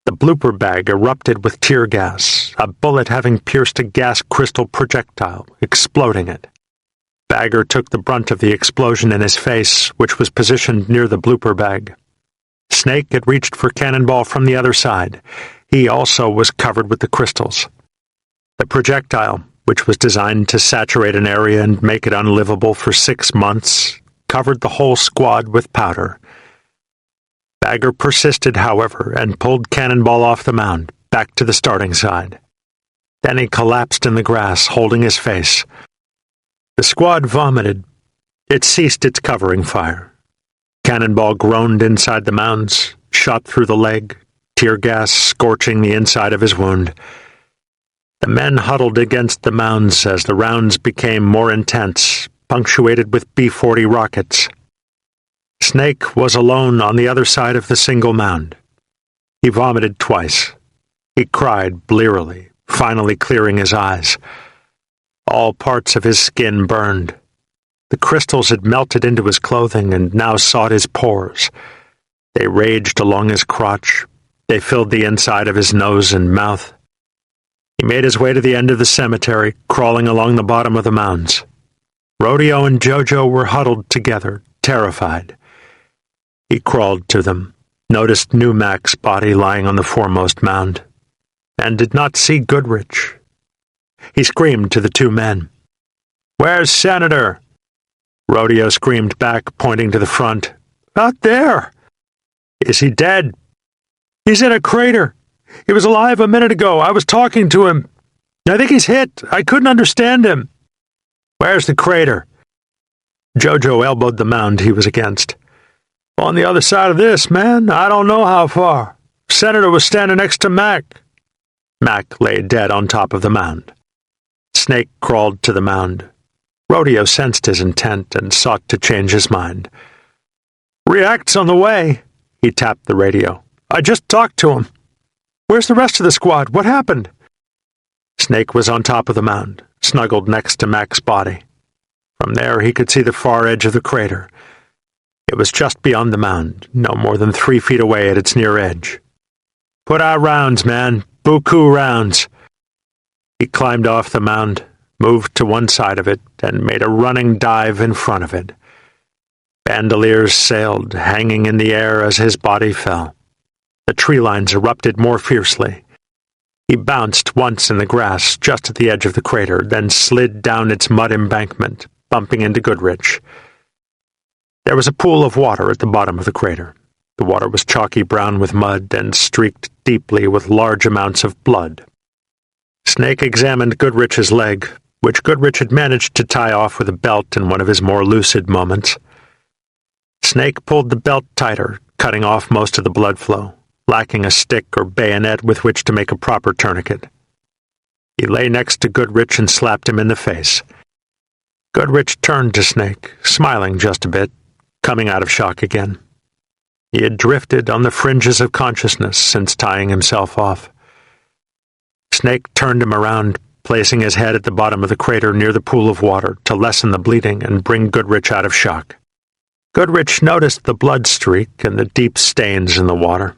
The blooper bag erupted with tear gas, a bullet having pierced a gas crystal projectile, exploding it. Bagger took the brunt of the explosion in his face, which was positioned near the blooper bag. Snake had reached for Cannonball from the other side. He also was covered with the crystals. The projectile, which was designed to saturate an area and make it unlivable for 6 months, covered the whole squad with powder. Bagger persisted, however, and pulled Cannonball off the mound, back to the starting side. Then he collapsed in the grass, holding his face. The squad vomited. It ceased its covering fire. Cannonball groaned inside the mounds, shot through the leg, tear gas scorching the inside of his wound. The men huddled against the mounds as the rounds became more intense, punctuated with B-40 rockets. Snake was alone on the other side of the single mound. He vomited twice. He cried blearily, finally clearing his eyes. All parts of his skin burned. The crystals had melted into his clothing and now sought his pores. They raged along his crotch. They filled the inside of his nose and mouth. He made his way to the end of the cemetery, crawling along the bottom of the mounds. Rodeo and JoJo were huddled together, terrified. He crawled to them, noticed New Mac's body lying on the foremost mound, and did not see Goodrich. He screamed to the two men. "Where's Senator?" Rodeo screamed back, pointing to the front. "Out there." "Is he dead?" "He's in a crater. He was alive a minute ago. I was talking to him. I think he's hit. I couldn't understand him." "Where's the crater?" JoJo elbowed the mound he was against. "On the other side of this, man. I don't know how far. Senator was standing next to Mac." Mac lay dead on top of the mound. Snake crawled to the mound. Rodeo sensed his intent and sought to change his mind. "React's on the way." He tapped the radio. "I just talked to him." "Where's the rest of the squad? What happened?" Snake was on top of the mound, snuggled next to Mac's body. From there he could see the far edge of the crater. It was just beyond the mound, no more than 3 feet away at its near edge. "Put out rounds, man. Buku rounds." He climbed off the mound, moved to one side of it, and made a running dive in front of it. Bandoliers sailed, hanging in the air as his body fell. The tree lines erupted more fiercely. He bounced once in the grass just at the edge of the crater, then slid down its mud embankment, bumping into Goodrich. There was a pool of water at the bottom of the crater. The water was chalky brown with mud and streaked deeply with large amounts of blood. Snake examined Goodrich's leg, which Goodrich had managed to tie off with a belt in one of his more lucid moments. Snake pulled the belt tighter, cutting off most of the blood flow, lacking a stick or bayonet with which to make a proper tourniquet. He lay next to Goodrich and slapped him in the face. Goodrich turned to Snake, smiling just a bit, coming out of shock again. He had drifted on the fringes of consciousness since tying himself off. Snake turned him around, placing his head at the bottom of the crater near the pool of water to lessen the bleeding and bring Goodrich out of shock. Goodrich noticed the blood streak and the deep stains in the water.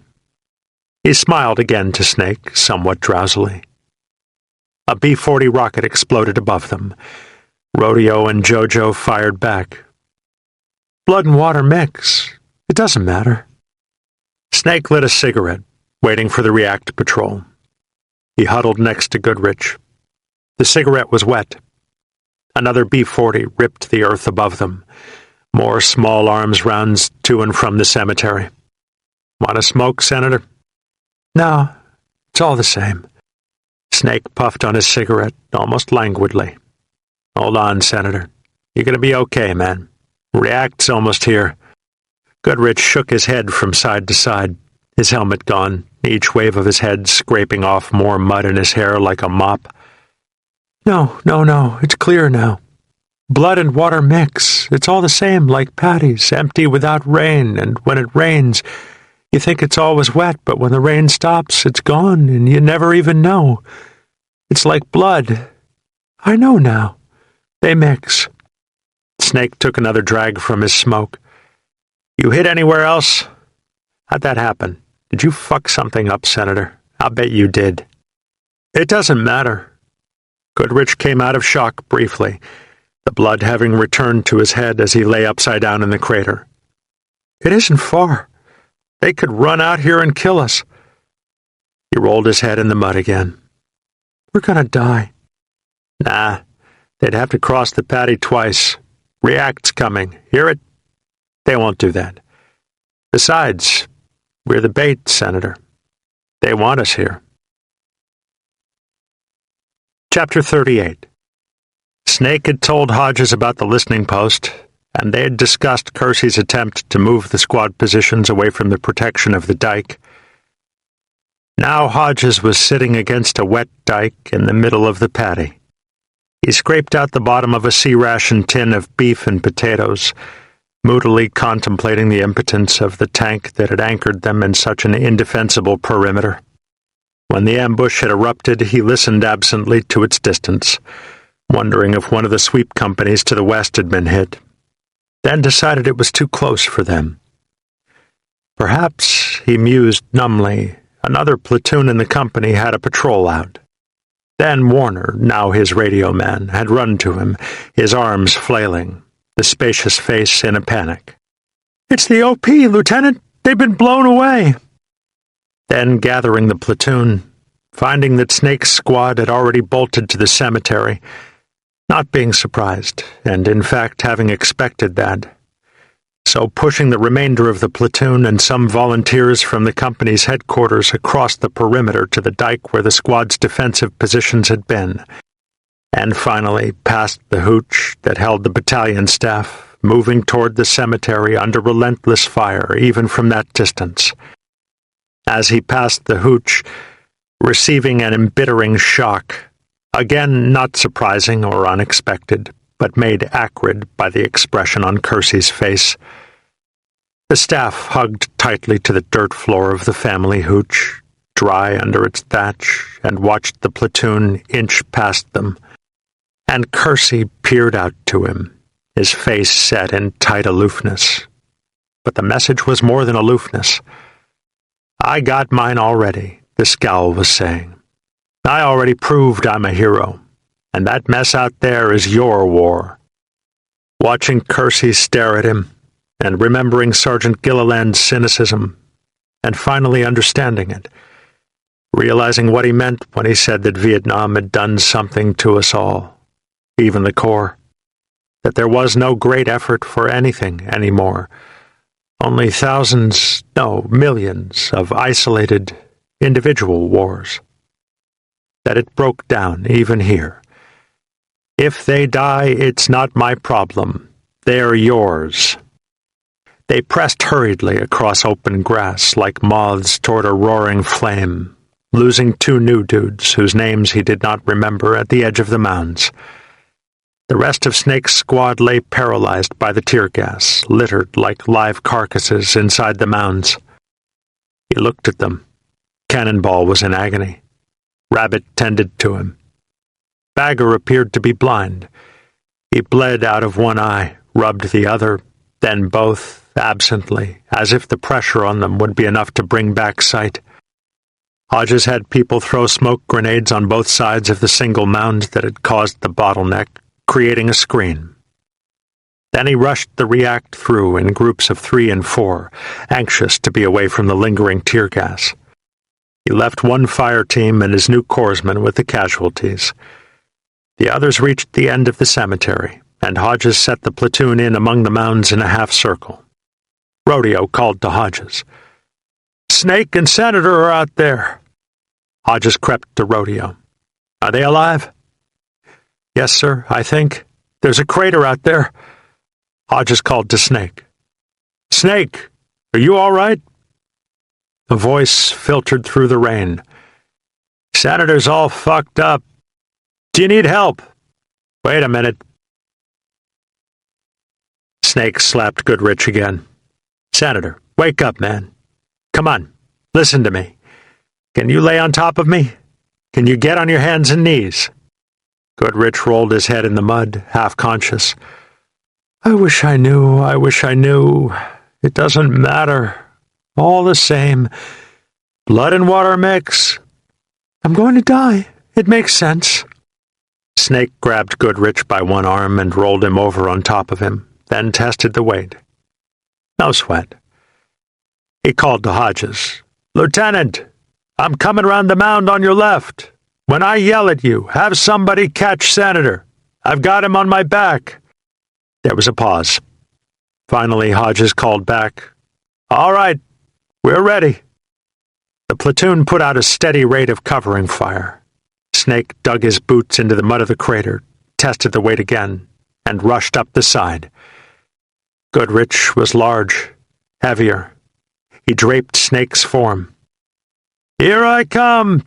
He smiled again to Snake, somewhat drowsily. A B-40 rocket exploded above them. Rodeo and JoJo fired back. "Blood and water mix. It doesn't matter." Snake lit a cigarette, waiting for the React patrol. He huddled next to Goodrich. The cigarette was wet. Another B-40 ripped the earth above them. More small arms rounds to and from the cemetery. "Want a smoke, Senator?" "No, it's all the same." Snake puffed on his cigarette, almost languidly. "Hold on, Senator. You're gonna be okay, man. React's almost here." Goodrich shook his head from side to side, his helmet gone, each wave of his head scraping off more mud in his hair like a mop. No, it's clear now. Blood and water mix. It's all the same, like patties, empty without rain, and when it rains, you think it's always wet, but when the rain stops, it's gone, and you never even know. It's like blood. I know now. They mix." Snake took another drag from his smoke. "You hit anywhere else?" "How'd that happen?" Did you fuck something up, Senator? I'll bet you did. It doesn't matter. Goodrich came out of shock briefly, the blood having returned to his head as he lay upside down in the crater. It isn't far. They could run out here and kill us. He rolled his head in the mud again. We're gonna die. Nah, they'd have to cross the paddy twice. React's coming. Hear it? They won't do that. Besides, we're the bait, Senator. They want us here. Chapter 38. Snake had told Hodges about the listening post, and they had discussed Kersey's attempt to move the squad positions away from the protection of the dike. Now Hodges was sitting against a wet dike in the middle of the paddy. He scraped out the bottom of a sea-ration tin of beef and potatoes, moodily contemplating the impotence of the tank that had anchored them in such an indefensible perimeter. When the ambush had erupted, he listened absently to its distance, wondering if one of the sweep companies to the west had been hit, then decided it was too close for them. Perhaps, he mused numbly, another platoon in the company had a patrol out. Then Warner, now his radio man, had run to him, his arms flailing, the spacious face in a panic. It's the OP, Lieutenant! They've been blown away! Then, gathering the platoon, finding that Snake's squad had already bolted to the cemetery, not being surprised, and in fact having expected that, so pushing the remainder of the platoon and some volunteers from the company's headquarters across the perimeter to the dike where the squad's defensive positions had been, and finally past the hooch that held the battalion staff, moving toward the cemetery under relentless fire even from that distance. As he passed the hooch, receiving an embittering shock, again not surprising or unexpected, but made acrid by the expression on Kersey's face. The staff hugged tightly to the dirt floor of the family hooch, dry under its thatch, and watched the platoon inch past them. And Kersey peered out to him, his face set in tight aloofness. But the message was more than aloofness. I got mine already, the scowl was saying. I already proved I'm a hero, and that mess out there is your war. Watching Kersey stare at him, and remembering Sergeant Gilliland's cynicism, and finally understanding it, realizing what he meant when he said that Vietnam had done something to us all, even the Corps, that there was no great effort for anything anymore, only thousands, no, millions of isolated, individual wars. That it broke down even here. If they die, it's not my problem. They're yours. They pressed hurriedly across open grass like moths toward a roaring flame, losing two new dudes whose names he did not remember at the edge of the mounds. The rest of Snake's squad lay paralyzed by the tear gas, littered like live carcasses inside the mounds. He looked at them. Cannonball was in agony. Rabbit tended to him. Bagger appeared to be blind. He bled out of one eye, rubbed the other, then both, absently, as if the pressure on them would be enough to bring back sight. Hodges had people throw smoke grenades on both sides of the single mound that had caused the bottleneck, creating a screen. Then he rushed the react through in groups of 3 and 4, anxious to be away from the lingering tear gas. He left one fire team and his new corpsman with the casualties. The others reached the end of the cemetery, and Hodges set the platoon in among the mounds in a half circle. Rodeo called to Hodges. Snake and Senator are out there. Hodges crept to Rodeo. Are they alive? Yes, sir, I think. There's a crater out there. Hodges called to Snake. Snake, are you all right? A voice filtered through the rain. Senator's all fucked up. Do you need help? Wait a minute. Snake slapped Goodrich again. Senator, wake up, man. Come on, listen to me. Can you lay on top of me? Can you get on your hands and knees? Goodrich rolled his head in the mud, half-conscious. I wish I knew. It doesn't matter. All the same, Blood and water mix. I'm going to die. It makes sense. Snake grabbed Goodrich by one arm and rolled him over on top of him, then tested the weight. No sweat. He called to Hodges. Lieutenant, I'm coming around the mound on your left. When I yell at you, have somebody catch Senator. I've got him on my back. There was a pause. Finally, Hodges called back. All right, we're ready. The platoon put out a steady rate of covering fire. Snake dug his boots into the mud of the crater, tested the weight again, and rushed up the side. Goodrich was large, heavier. He draped Snake's form. Here I come!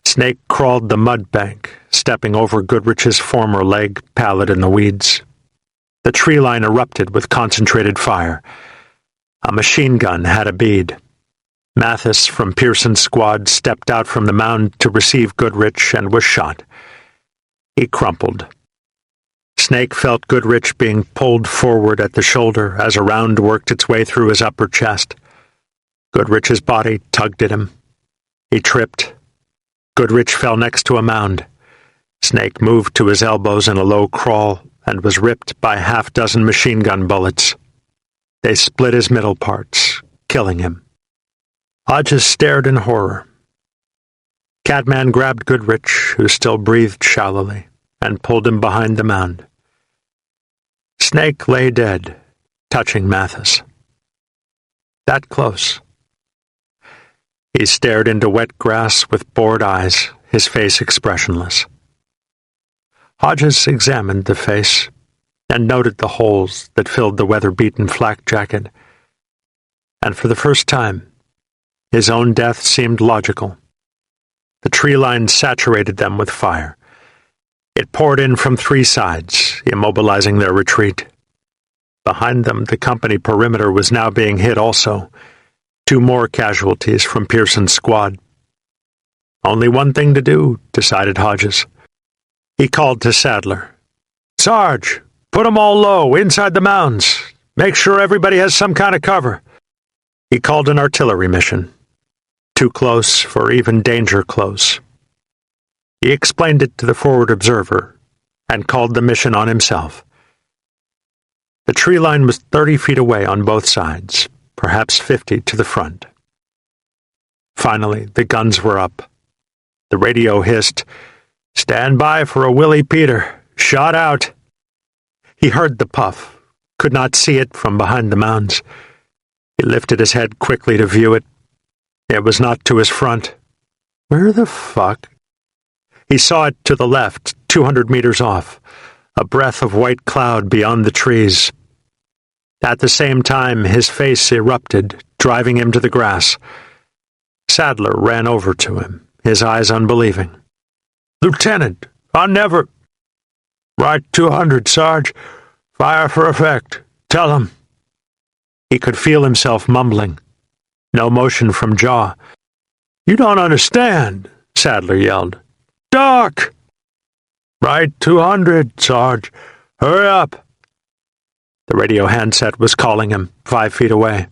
Snake crawled the mud bank, stepping over Goodrich's former leg, pallid in the weeds. The tree line erupted with concentrated fire. A machine gun had a bead. Mathis from Pearson's squad stepped out from the mound to receive Goodrich and was shot. He crumpled. Snake felt Goodrich being pulled forward at the shoulder as a round worked its way through his upper chest. Goodrich's body tugged at him. He tripped. Goodrich fell next to a mound. Snake moved to his elbows in a low crawl and was ripped by 6 machine gun bullets. They split his middle parts, killing him. Hodges stared in horror. Catman grabbed Goodrich, who still breathed shallowly, and pulled him behind the mound. Snake lay dead, touching Mathis. That close. He stared into wet grass with bored eyes, his face expressionless. Hodges examined the face and noted the holes that filled the weather-beaten flak jacket. And for the first time, his own death seemed logical. The tree line saturated them with fire. It poured in from 3 sides, immobilizing their retreat. Behind them, the company perimeter was now being hit also. 2 more casualties from Pearson's squad. Only one thing to do, decided Hodges. He called to Sadler. Sarge, put 'em all low, inside the mounds. Make sure everybody has some kind of cover. He called an artillery mission. Too close for even danger close. He explained it to the forward observer and called the mission on himself. The tree line was 30 feet away on both sides, perhaps 50 to the front. Finally, the guns were up. The radio hissed, Stand by for a Willie Peter. Shot out. He heard the puff, could not see it from behind the mounds. He lifted his head quickly to view it. It was not to his front. Where the fuck? He saw it to the left, 200 meters off, a breath of white cloud beyond the trees. At the same time, his face erupted, driving him to the grass. Sadler ran over to him, his eyes unbelieving. Lieutenant, I'll never... Right 200, Sarge. Fire for effect. Tell him. He could feel himself mumbling. No motion from jaw. You don't understand, Sadler yelled. Doc! Right 200, Sarge. Hurry up. The radio handset was calling him, 5 feet away.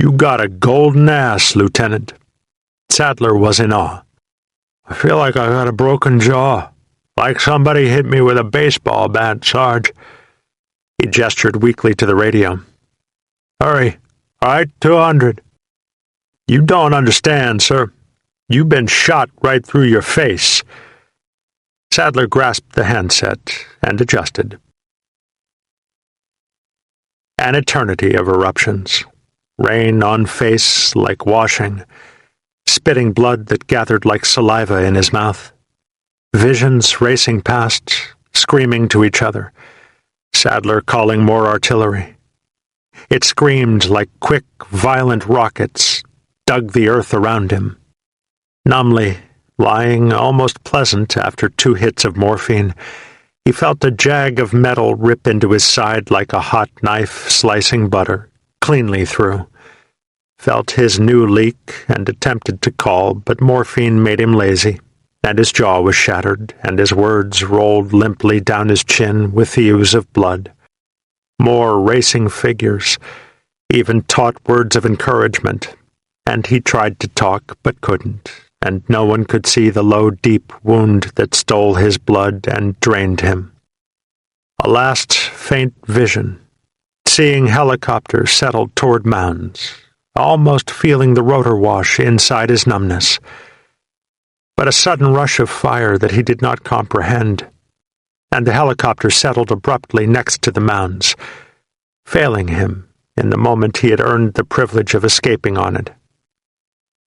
You got a golden ass, Lieutenant. Sadler was in awe. I feel like I got a broken jaw. Like somebody hit me with a baseball bat, Sarge. He gestured weakly to the radio. Hurry. Right 200. You don't understand, sir. You've been shot right through your face. Sadler grasped the handset and adjusted. An eternity of eruptions. Rain on face like washing. Spitting blood that gathered like saliva in his mouth. Visions racing past, screaming to each other. Sadler calling more artillery. It screamed like quick, violent rockets, dug the earth around him. Numbly, lying almost pleasant after 2 hits of morphine, he felt a jag of metal rip into his side like a hot knife slicing butter, cleanly through. Felt his new leak and attempted to call, but morphine made him lazy, and his jaw was shattered, and his words rolled limply down his chin with the ooze of blood. More racing figures, even taught words of encouragement, and he tried to talk but couldn't, and no one could see the low, deep wound that stole his blood and drained him. A last faint vision, seeing helicopters settled toward mounds, almost feeling the rotor wash inside his numbness, but a sudden rush of fire that he did not comprehend, and the helicopter settled abruptly next to the mounds, failing him in the moment he had earned the privilege of escaping on it.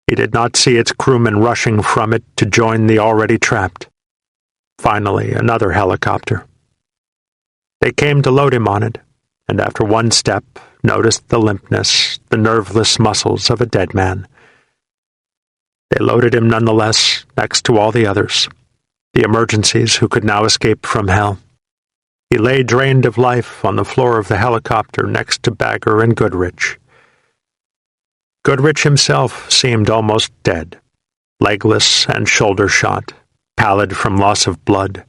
He did not see its crewmen rushing from it to join the already trapped. Finally, another helicopter. They came to load him on it, and after one step, noticed the limpness, the nerveless muscles of a dead man. They loaded him nonetheless, next to all the others, the emergencies who could now escape from hell. He lay drained of life on the floor of the helicopter next to Bagger and Goodrich. Goodrich himself seemed almost dead, legless and shoulder-shot, pallid from loss of blood.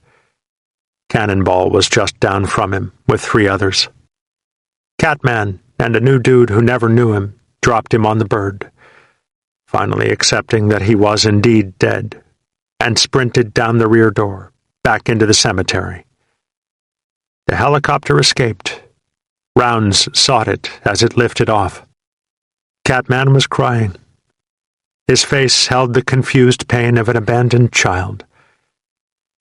Cannonball was just down from him, with 3 others. Catman and a new dude who never knew him dropped him on the bird, finally accepting that he was indeed dead, and sprinted down the rear door, back into the cemetery. The helicopter escaped. Rounds sought it as it lifted off. Catman was crying. His face held the confused pain of an abandoned child.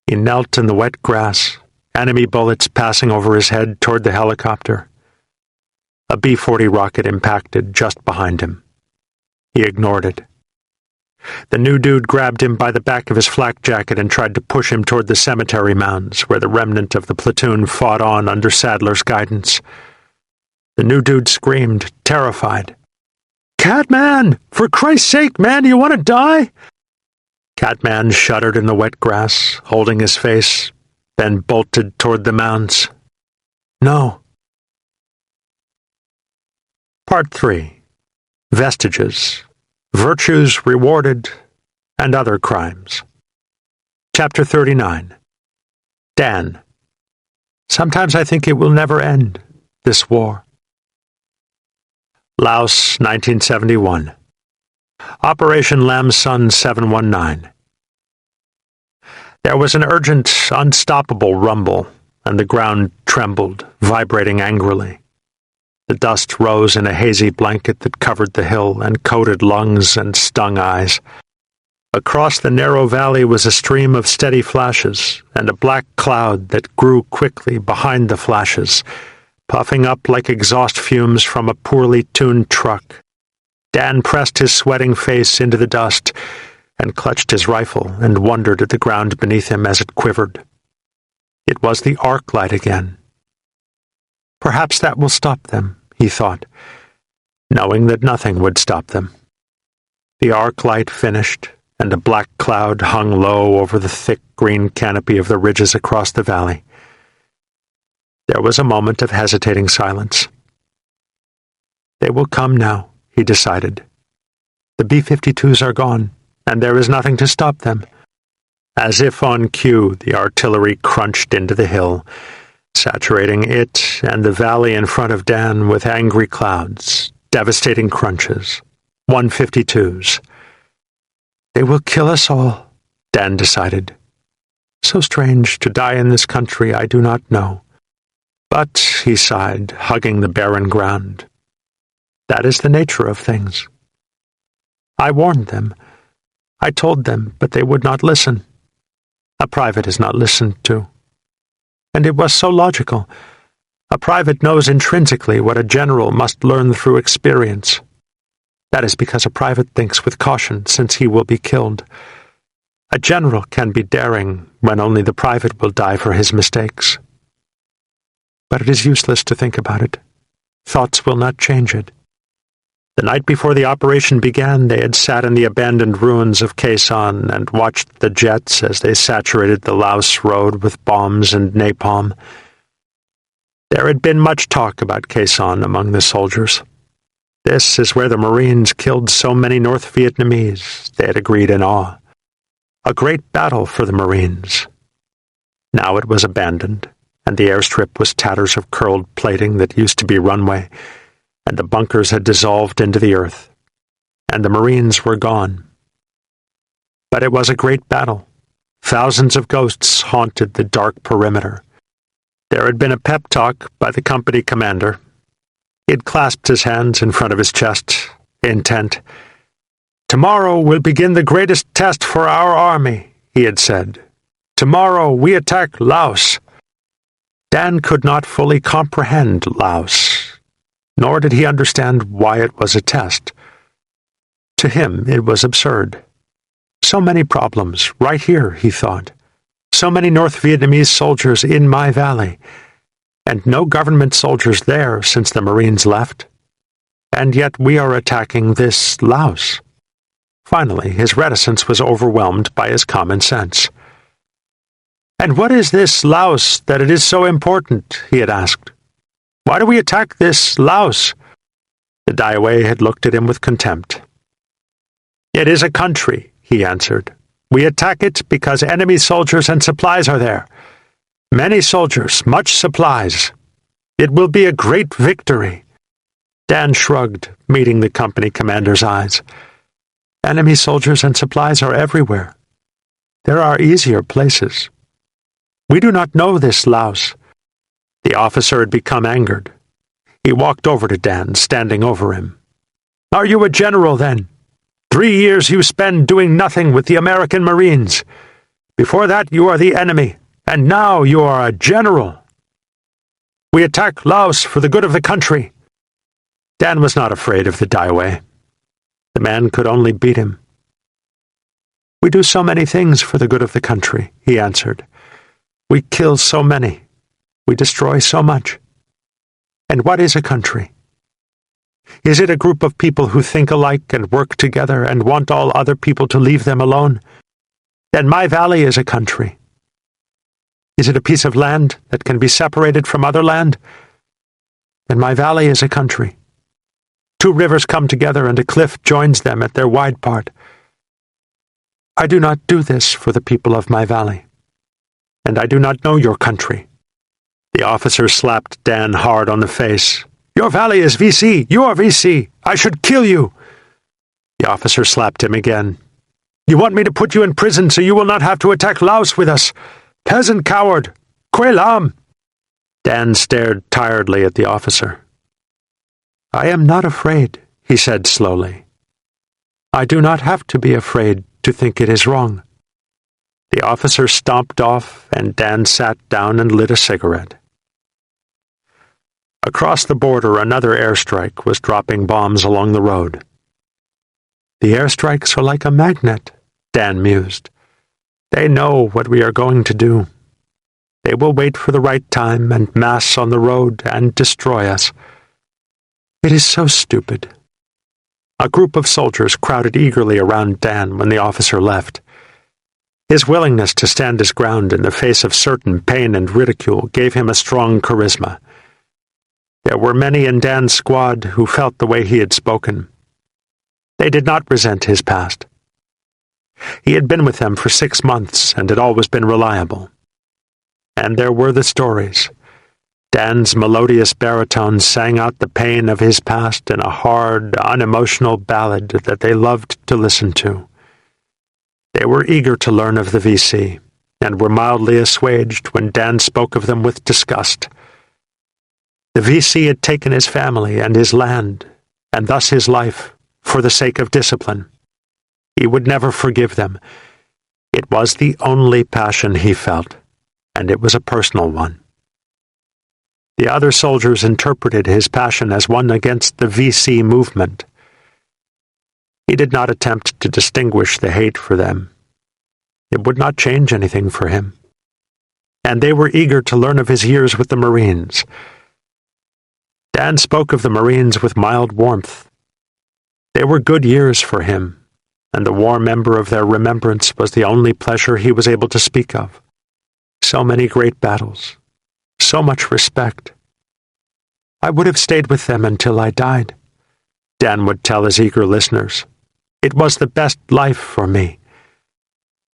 He knelt in the wet grass, enemy bullets passing over his head toward the helicopter. A B-40 rocket impacted just behind him. He ignored it. The new dude grabbed him by the back of his flak jacket and tried to push him toward the cemetery mounds, where the remnant of the platoon fought on under Sadler's guidance. The new dude screamed, terrified. "Catman! For Christ's sake, man, do you want to die?" Catman shuddered in the wet grass, holding his face, then bolted toward the mounds. "No." Part 3. Vestiges. Virtues Rewarded, and Other Crimes. Chapter 39. Dan. Sometimes I think it will never end, this war. Laos, 1971. Operation Lam Sun 719. There was an urgent, unstoppable rumble, and the ground trembled, vibrating angrily. The dust rose in a hazy blanket that covered the hill and coated lungs and stung eyes. Across the narrow valley was a stream of steady flashes, and a black cloud that grew quickly behind the flashes, puffing up like exhaust fumes from a poorly tuned truck. Dan pressed his sweating face into the dust and clutched his rifle and wondered at the ground beneath him as it quivered. It was the arc light again. Perhaps that will stop them, he thought, knowing that nothing would stop them. The arc light finished, and a black cloud hung low over the thick green canopy of the ridges across the valley. There was a moment of hesitating silence. They will come now, he decided. The B-52s are gone, and there is nothing to stop them. As if on cue, the artillery crunched into the hill, saturating it and the valley in front of Dan with angry clouds, devastating crunches. 152s. They will kill us all, Dan decided. So strange to die in this country I do not know. But, he sighed, hugging the barren ground, that is the nature of things. I warned them. I told them, but they would not listen. A private is not listened to. And it was so logical. A private knows intrinsically what a general must learn through experience. That is because a private thinks with caution, since he will be killed. A general can be daring when only the private will die for his mistakes. But it is useless to think about it. Thoughts will not change it. The night before the operation began, they had sat in the abandoned ruins of Khe Sanh and watched the jets as they saturated the Laos road with bombs and napalm. There had been much talk about Khe Sanh among the soldiers. This is where the Marines killed so many North Vietnamese, they had agreed in awe. A great battle for the Marines. Now it was abandoned, and the airstrip was tatters of curled plating that used to be runway, and the bunkers had dissolved into the earth. and the Marines were gone. But it was a great battle. Thousands of ghosts haunted the dark perimeter. There had been a pep talk by the company commander. He had clasped his hands in front of his chest, intent. "Tomorrow will begin the greatest test for our army," he had said. "Tomorrow we attack Laos." Dan could not fully comprehend Laos, nor did he understand why it was a test. To him it was absurd. So many problems, right here, he thought. So many North Vietnamese soldiers in my valley, and no government soldiers there since the Marines left. And yet we are attacking this Laos. Finally, his reticence was overwhelmed by his common sense. "And what is this Laos that it is so important?" he had asked. "Why do we attack this Laos?" The Daiwei had looked at him with contempt. "It is a country," he answered. "We attack it because enemy soldiers and supplies are there. Many soldiers, much supplies. It will be a great victory." Dan shrugged, meeting the company commander's eyes. "Enemy soldiers and supplies are everywhere. There are easier places. We do not know this Laos." The officer had become angered. He walked over to Dan, standing over him. "Are you a general, then? 3 years you spend doing nothing with the American Marines. Before that you are the enemy, and now you are a general. We attack Laos for the good of the country." Dan was not afraid of the Daiwei. The man could only beat him. "We do so many things for the good of the country," he answered. "We kill so many. We destroy so much. And what is a country? Is it a group of people who think alike and work together and want all other people to leave them alone? Then my valley is a country. Is it a piece of land that can be separated from other land? Then my valley is a country. 2 rivers come together and a cliff joins them at their wide part. I do not do this for the people of my valley. And I do not know your country." The officer slapped Dan hard on the face. "Your valley is VC. You are VC. I should kill you." The officer slapped him again. "You want me to put you in prison so you will not have to attack Laos with us? Peasant coward! Que lam!" Dan stared tiredly at the officer. "I am not afraid," he said slowly. "I do not have to be afraid to think it is wrong." The officer stomped off, and Dan sat down and lit a cigarette. Across the border, another airstrike was dropping bombs along the road. "The airstrikes are like a magnet," Dan mused. "They know what we are going to do. They will wait for the right time and mass on the road and destroy us. It is so stupid." A group of soldiers crowded eagerly around Dan when the officer left. His willingness to stand his ground in the face of certain pain and ridicule gave him a strong charisma. There were many in Dan's squad who felt the way he had spoken. They did not resent his past. He had been with them for 6 months and had always been reliable. And there were the stories. Dan's melodious baritone sang out the pain of his past in a hard, unemotional ballad that they loved to listen to. They were eager to learn of the VC, and were mildly assuaged when Dan spoke of them with disgust. The VC had taken his family and his land, and thus his life, for the sake of discipline. He would never forgive them. It was the only passion he felt, and it was a personal one. The other soldiers interpreted his passion as one against the VC movement. He did not attempt to distinguish the hate for them. It would not change anything for him. And they were eager to learn of his years with the Marines. Dan spoke of the Marines with mild warmth. They were good years for him, and the warm ember of their remembrance was the only pleasure he was able to speak of. So many great battles, so much respect. "I would have stayed with them until I died," Dan would tell his eager listeners. "It was the best life for me.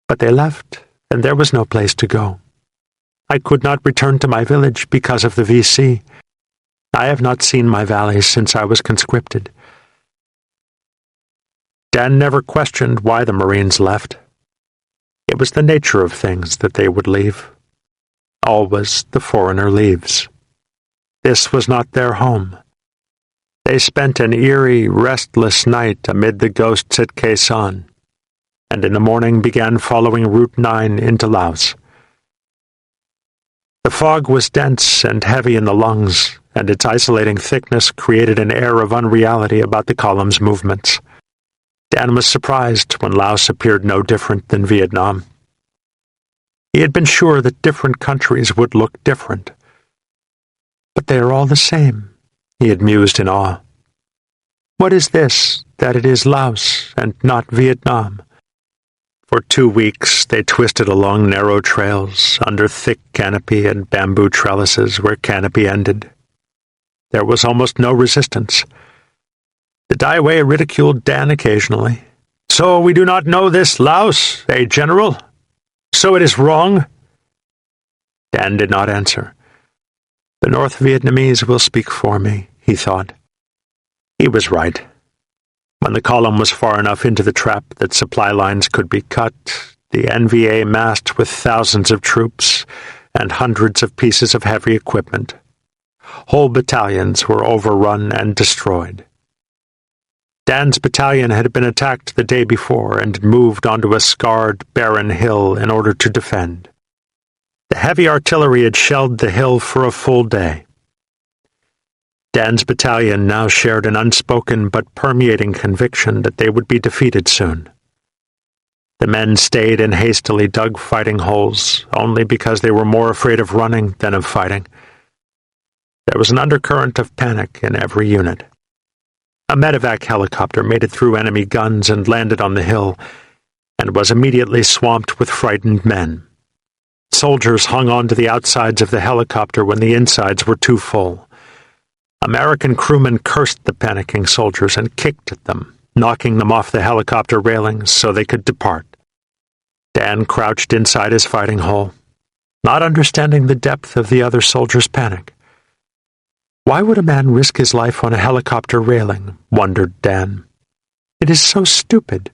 But they left, and there was no place to go. I could not return to my village because of the VC. I have not seen my valley since I was conscripted." Dan never questioned why the Marines left. It was the nature of things that they would leave. Always the foreigner leaves. This was not their home. They spent an eerie, restless night amid the ghosts at Khe Sanh, and in the morning began following Route 9 into Laos. The fog was dense and heavy in the lungs, and its isolating thickness created an air of unreality about the column's movements. Dan was surprised when Laos appeared no different than Vietnam. He had been sure that different countries would look different. But they are all the same, he had mused in awe. What is this, that it is Laos and not Vietnam? For 2 weeks they twisted along narrow trails, under thick canopy and bamboo trellises where canopy ended. There was almost no resistance. The Daiwei ridiculed Dan occasionally. "So we do not know this Laos, eh, General? So it is wrong?" Dan did not answer. The North Vietnamese will speak for me, he thought. He was right. When the column was far enough into the trap that supply lines could be cut, the NVA massed with thousands of troops and hundreds of pieces of heavy equipment. Whole battalions were overrun and destroyed. Dan's battalion had been attacked the day before and moved onto a scarred, barren hill in order to defend. The heavy artillery had shelled the hill for a full day. Dan's battalion now shared an unspoken but permeating conviction that they would be defeated soon. The men stayed in hastily dug fighting holes only because they were more afraid of running than of fighting. There was an undercurrent of panic in every unit. A medevac helicopter made it through enemy guns and landed on the hill, and was immediately swamped with frightened men. Soldiers hung on to the outsides of the helicopter when the insides were too full. American crewmen cursed the panicking soldiers and kicked at them, knocking them off the helicopter railings so they could depart. Dan crouched inside his fighting hole, not understanding the depth of the other soldiers' panic. Why would a man risk his life on a helicopter railing, wondered Dan. It is so stupid.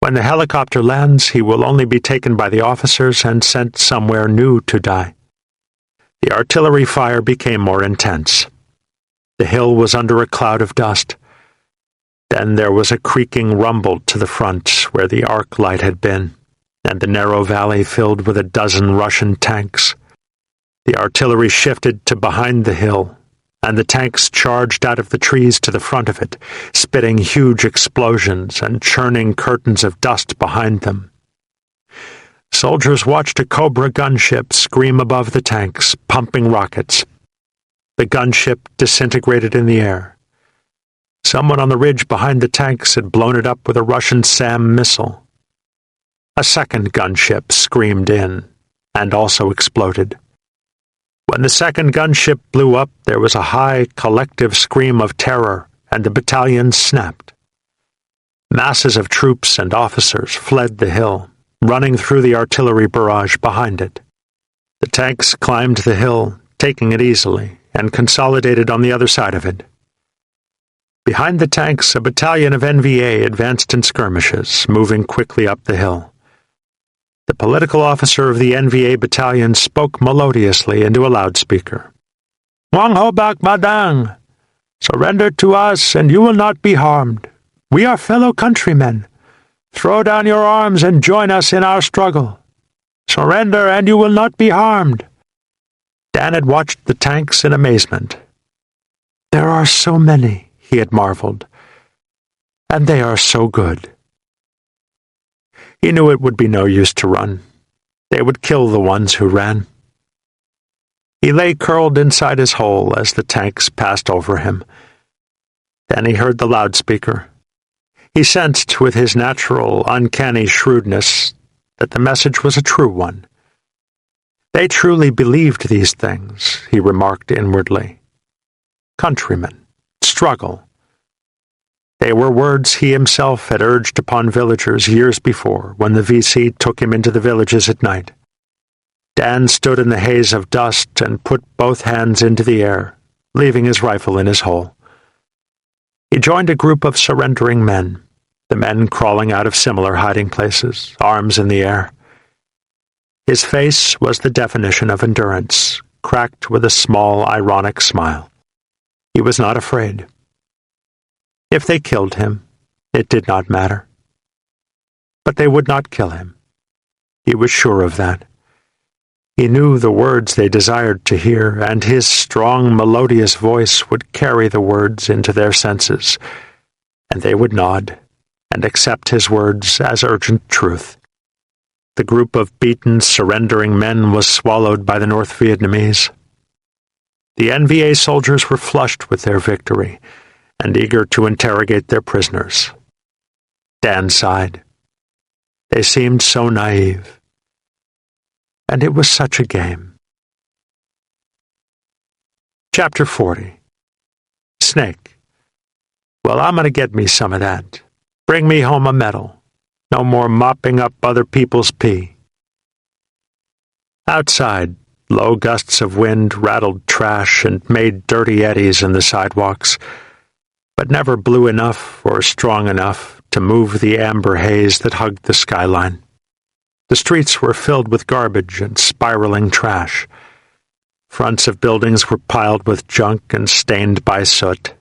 When the helicopter lands, he will only be taken by the officers and sent somewhere new to die. The artillery fire became more intense. The hill was under a cloud of dust. Then there was a creaking rumble to the front where the arc light had been, and the narrow valley filled with a dozen Russian tanks. The artillery shifted to behind the hill, and the tanks charged out of the trees to the front of it, spitting huge explosions and churning curtains of dust behind them. Soldiers watched a Cobra gunship scream above the tanks, pumping rockets. The gunship disintegrated in the air. Someone on the ridge behind the tanks had blown it up with a Russian SAM missile. A second gunship screamed in, and also exploded. When the second gunship blew up, there was a high, collective scream of terror, and the battalion snapped. Masses of troops and officers fled the hill, running through the artillery barrage behind it. The tanks climbed the hill, taking it easily, and consolidated on the other side of it. Behind the tanks, a battalion of NVA advanced in skirmishes, moving quickly up the hill. The political officer of the NVA battalion spoke melodiously into a loudspeaker. "Wang Ho Bak Madang! Surrender to us, and you will not be harmed. We are fellow countrymen. Throw down your arms and join us in our struggle. Surrender, and you will not be harmed." Dan had watched the tanks in amazement. "There are so many," he had marveled, "and they are so good." He knew it would be no use to run. They would kill the ones who ran. He lay curled inside his hole as the tanks passed over him. Then he heard the loudspeaker. He sensed with his natural, uncanny shrewdness that the message was a true one. They truly believed these things, he remarked inwardly. Countrymen, struggle. They were words he himself had urged upon villagers years before, when the VC took him into the villages at night. Dan stood in the haze of dust and put both hands into the air, leaving his rifle in his hole. He joined a group of surrendering men. the men crawling out of similar hiding places, arms in the air. His face was the definition of endurance, cracked with a small, ironic smile. He was not afraid. If they killed him, it did not matter. But they would not kill him. He was sure of that. He knew the words they desired to hear, and his strong, melodious voice would carry the words into their senses, and they would nod and accept his words as urgent truth. The group of beaten, surrendering men was swallowed by the North Vietnamese. The NVA soldiers were flushed with their victory and eager to interrogate their prisoners. Dan sighed. They seemed so naive. And it was such a game. Chapter 40. Snake. Well, I'm going to get me some of that. Bring me home a medal. No more mopping up other people's pee. Outside, low gusts of wind rattled trash and made dirty eddies in the sidewalks, but never blew enough or strong enough to move the amber haze that hugged the skyline. The streets were filled with garbage and spiraling trash. Fronts of buildings were piled with junk and stained by soot.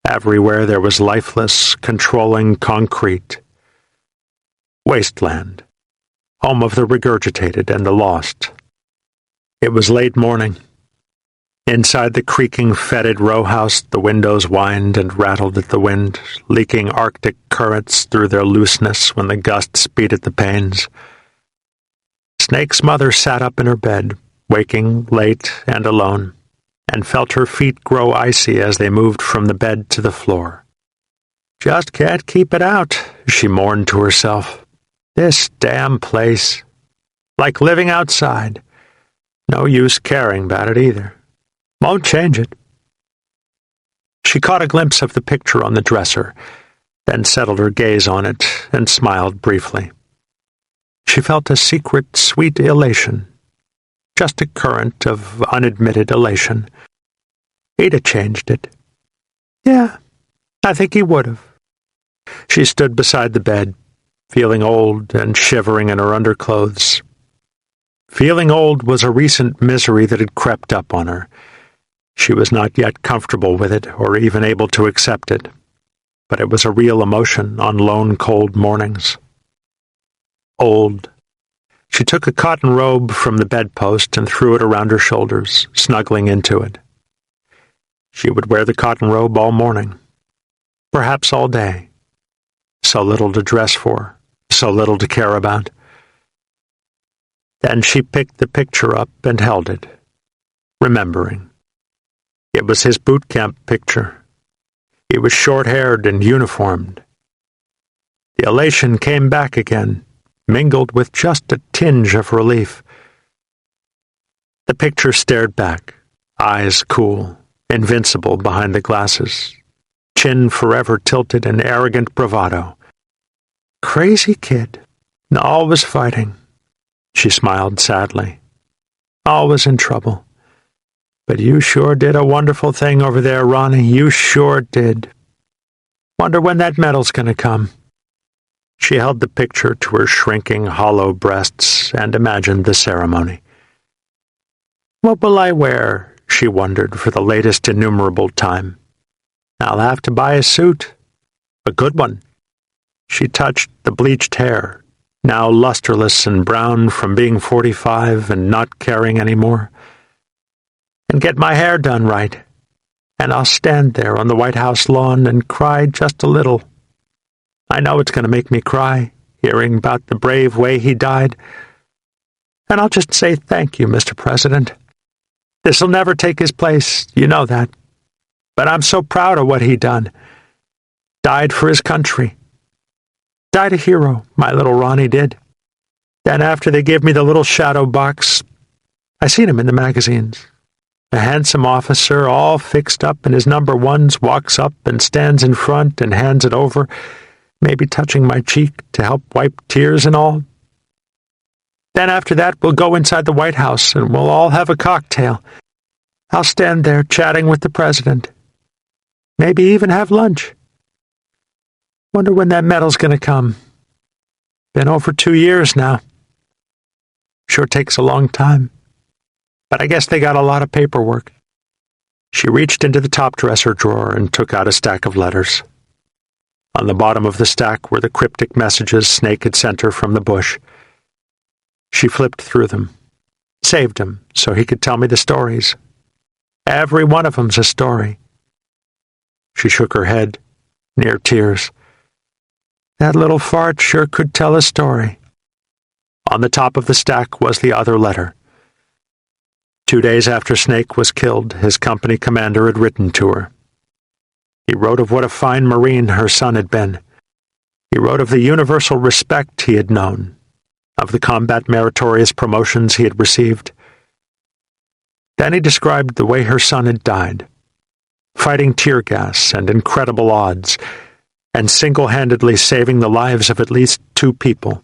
Everywhere there was lifeless, controlling concrete. Wasteland, home of the regurgitated and the lost. It was late morning. Inside the creaking, fetid row house, the windows whined and rattled at the wind, leaking Arctic currents through their looseness when the gusts beat at the panes. Snake's mother sat up in her bed, waking late and alone, and felt her feet grow icy as they moved from the bed to the floor. Just can't keep it out, she mourned to herself. This damn place. Like living outside. No use caring about it either. Won't change it. She caught a glimpse of the picture on the dresser, then settled her gaze on it and smiled briefly. She felt a secret, sweet elation, just a current of unadmitted elation. He'd have changed it. Yeah, I think he would have. She stood beside the bed, feeling old and shivering in her underclothes. Feeling old was a recent misery that had crept up on her. She was not yet comfortable with it or even able to accept it, but it was a real emotion on lone, cold mornings. Old. She took a cotton robe from the bedpost and threw it around her shoulders, snuggling into it. She would wear the cotton robe all morning, perhaps all day. So little to dress for, so little to care about. Then she picked the picture up and held it, remembering. It was his boot camp picture. He was short-haired and uniformed. The elation came back again, mingled with just a tinge of relief. The picture stared back, eyes cool, invincible behind the glasses, chin forever tilted in arrogant bravado. Crazy kid, always fighting. She smiled sadly. Always in trouble. But you sure did a wonderful thing over there, Ronnie. You sure did. Wonder when that medal's gonna come. She held the picture to her shrinking, hollow breasts and imagined the ceremony. What will I wear? She wondered for the latest innumerable time. I'll have to buy a suit. A good one. She touched the bleached hair, now lusterless and brown from being 45 and not caring anymore. And get my hair done right, and I'll stand there on the White House lawn and cry just a little. I know it's going to make me cry, hearing about the brave way he died. And I'll just say thank you, Mr. President. This'll never take his place, you know that. But I'm so proud of what he done. Died for his country. Died a hero, my little Ronnie did. Then after they gave me the little shadow box, I seen him in the magazines. A handsome officer, all fixed up in his number ones, walks up and stands in front and hands it over, maybe touching my cheek to help wipe tears and all. Then after that, we'll go inside the White House and we'll all have a cocktail. I'll stand there chatting with the president. Maybe even have lunch. Wonder when that medal's gonna come. Been over 2 years now. Sure takes a long time. But I guess they got a lot of paperwork." She reached into the top dresser drawer and took out a stack of letters. On the bottom of the stack were the cryptic messages Snake had sent her from the bush. She flipped through them, saved them so he could tell me the stories. Every one of 'em's a story. She shook her head, near tears. That little fart sure could tell a story. On the top of the stack was the other letter. 2 days after Snake was killed, his company commander had written to her. He wrote of what a fine Marine her son had been. He wrote of the universal respect he had known, of the combat meritorious promotions he had received. Then he described the way her son had died, fighting tear gas and incredible odds, and single-handedly saving the lives of at least 2 people.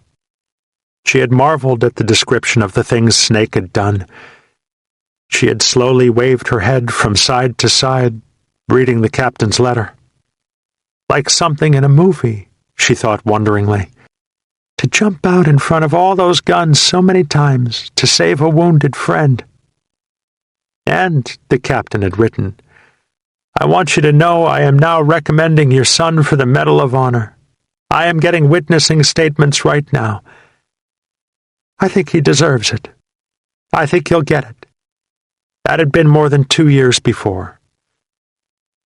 She had marveled at the description of the things Snake had done. She had slowly waved her head from side to side, reading the captain's letter. Like something in a movie, she thought wonderingly. To jump out in front of all those guns so many times to save a wounded friend. And, the captain had written, I want you to know I am now recommending your son for the Medal of Honor. I am getting witnessing statements right now. I think he deserves it. I think he'll get it. That had been more than 2 years before.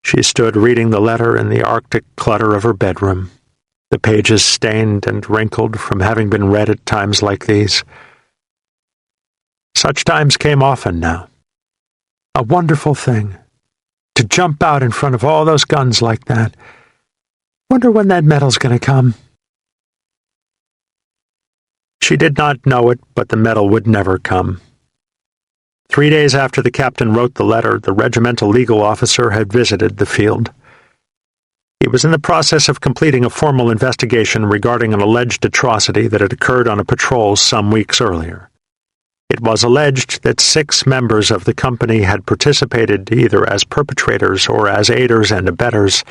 She stood reading the letter in the arctic clutter of her bedroom, the pages stained and wrinkled from having been read at times like these. Such times came often now. A wonderful thing. To jump out in front of all those guns like that. Wonder when that medal's going to come. She did not know it, but the medal would never come. 3 days after the captain wrote the letter, the regimental legal officer had visited the field. He was in the process of completing a formal investigation regarding an alleged atrocity that had occurred on a patrol some weeks earlier. It was alleged that 6 members of the company had participated either as perpetrators or as aiders and abettors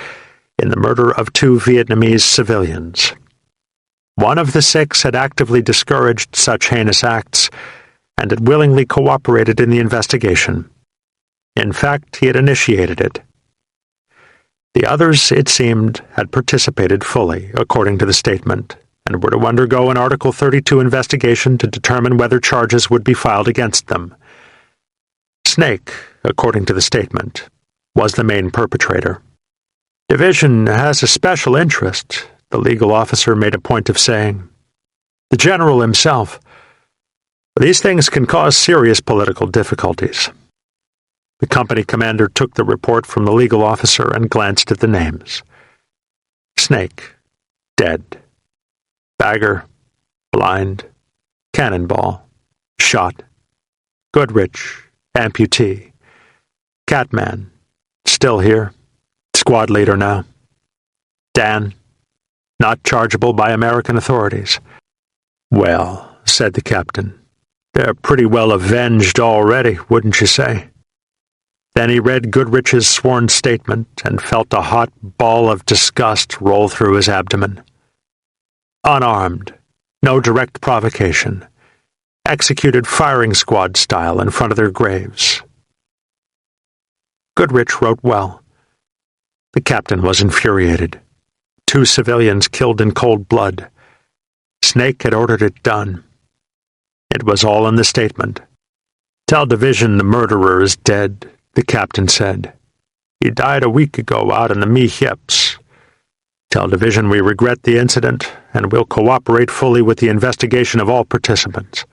in the murder of 2 Vietnamese civilians. One of the 6 had actively discouraged such heinous acts and had willingly cooperated in the investigation. In fact, he had initiated it. The others, it seemed, had participated fully, according to the statement, and were to undergo an Article 32 investigation to determine whether charges would be filed against them. Snake, according to the statement, was the main perpetrator. Division has a special interest, the legal officer made a point of saying. The general himself. These things can cause serious political difficulties. The company commander took the report from the legal officer and glanced at the names. Snake, dead. Bagger, blind. Cannonball, shot. Goodrich, amputee. Catman, still here. Squad leader now. Dan, not chargeable by American authorities. Well, said the captain, they're pretty well avenged already, wouldn't you say? Then he read Goodrich's sworn statement and felt a hot ball of disgust roll through his abdomen. Unarmed, no direct provocation, executed firing squad style in front of their graves. Goodrich wrote well. The captain was infuriated. 2 civilians killed in cold blood. Snake had ordered it done. It was all in the statement. Tell Division the murderer is dead, the captain said. He died a week ago out in the Meehips. Tell Division we regret the incident and will cooperate fully with the investigation of all participants.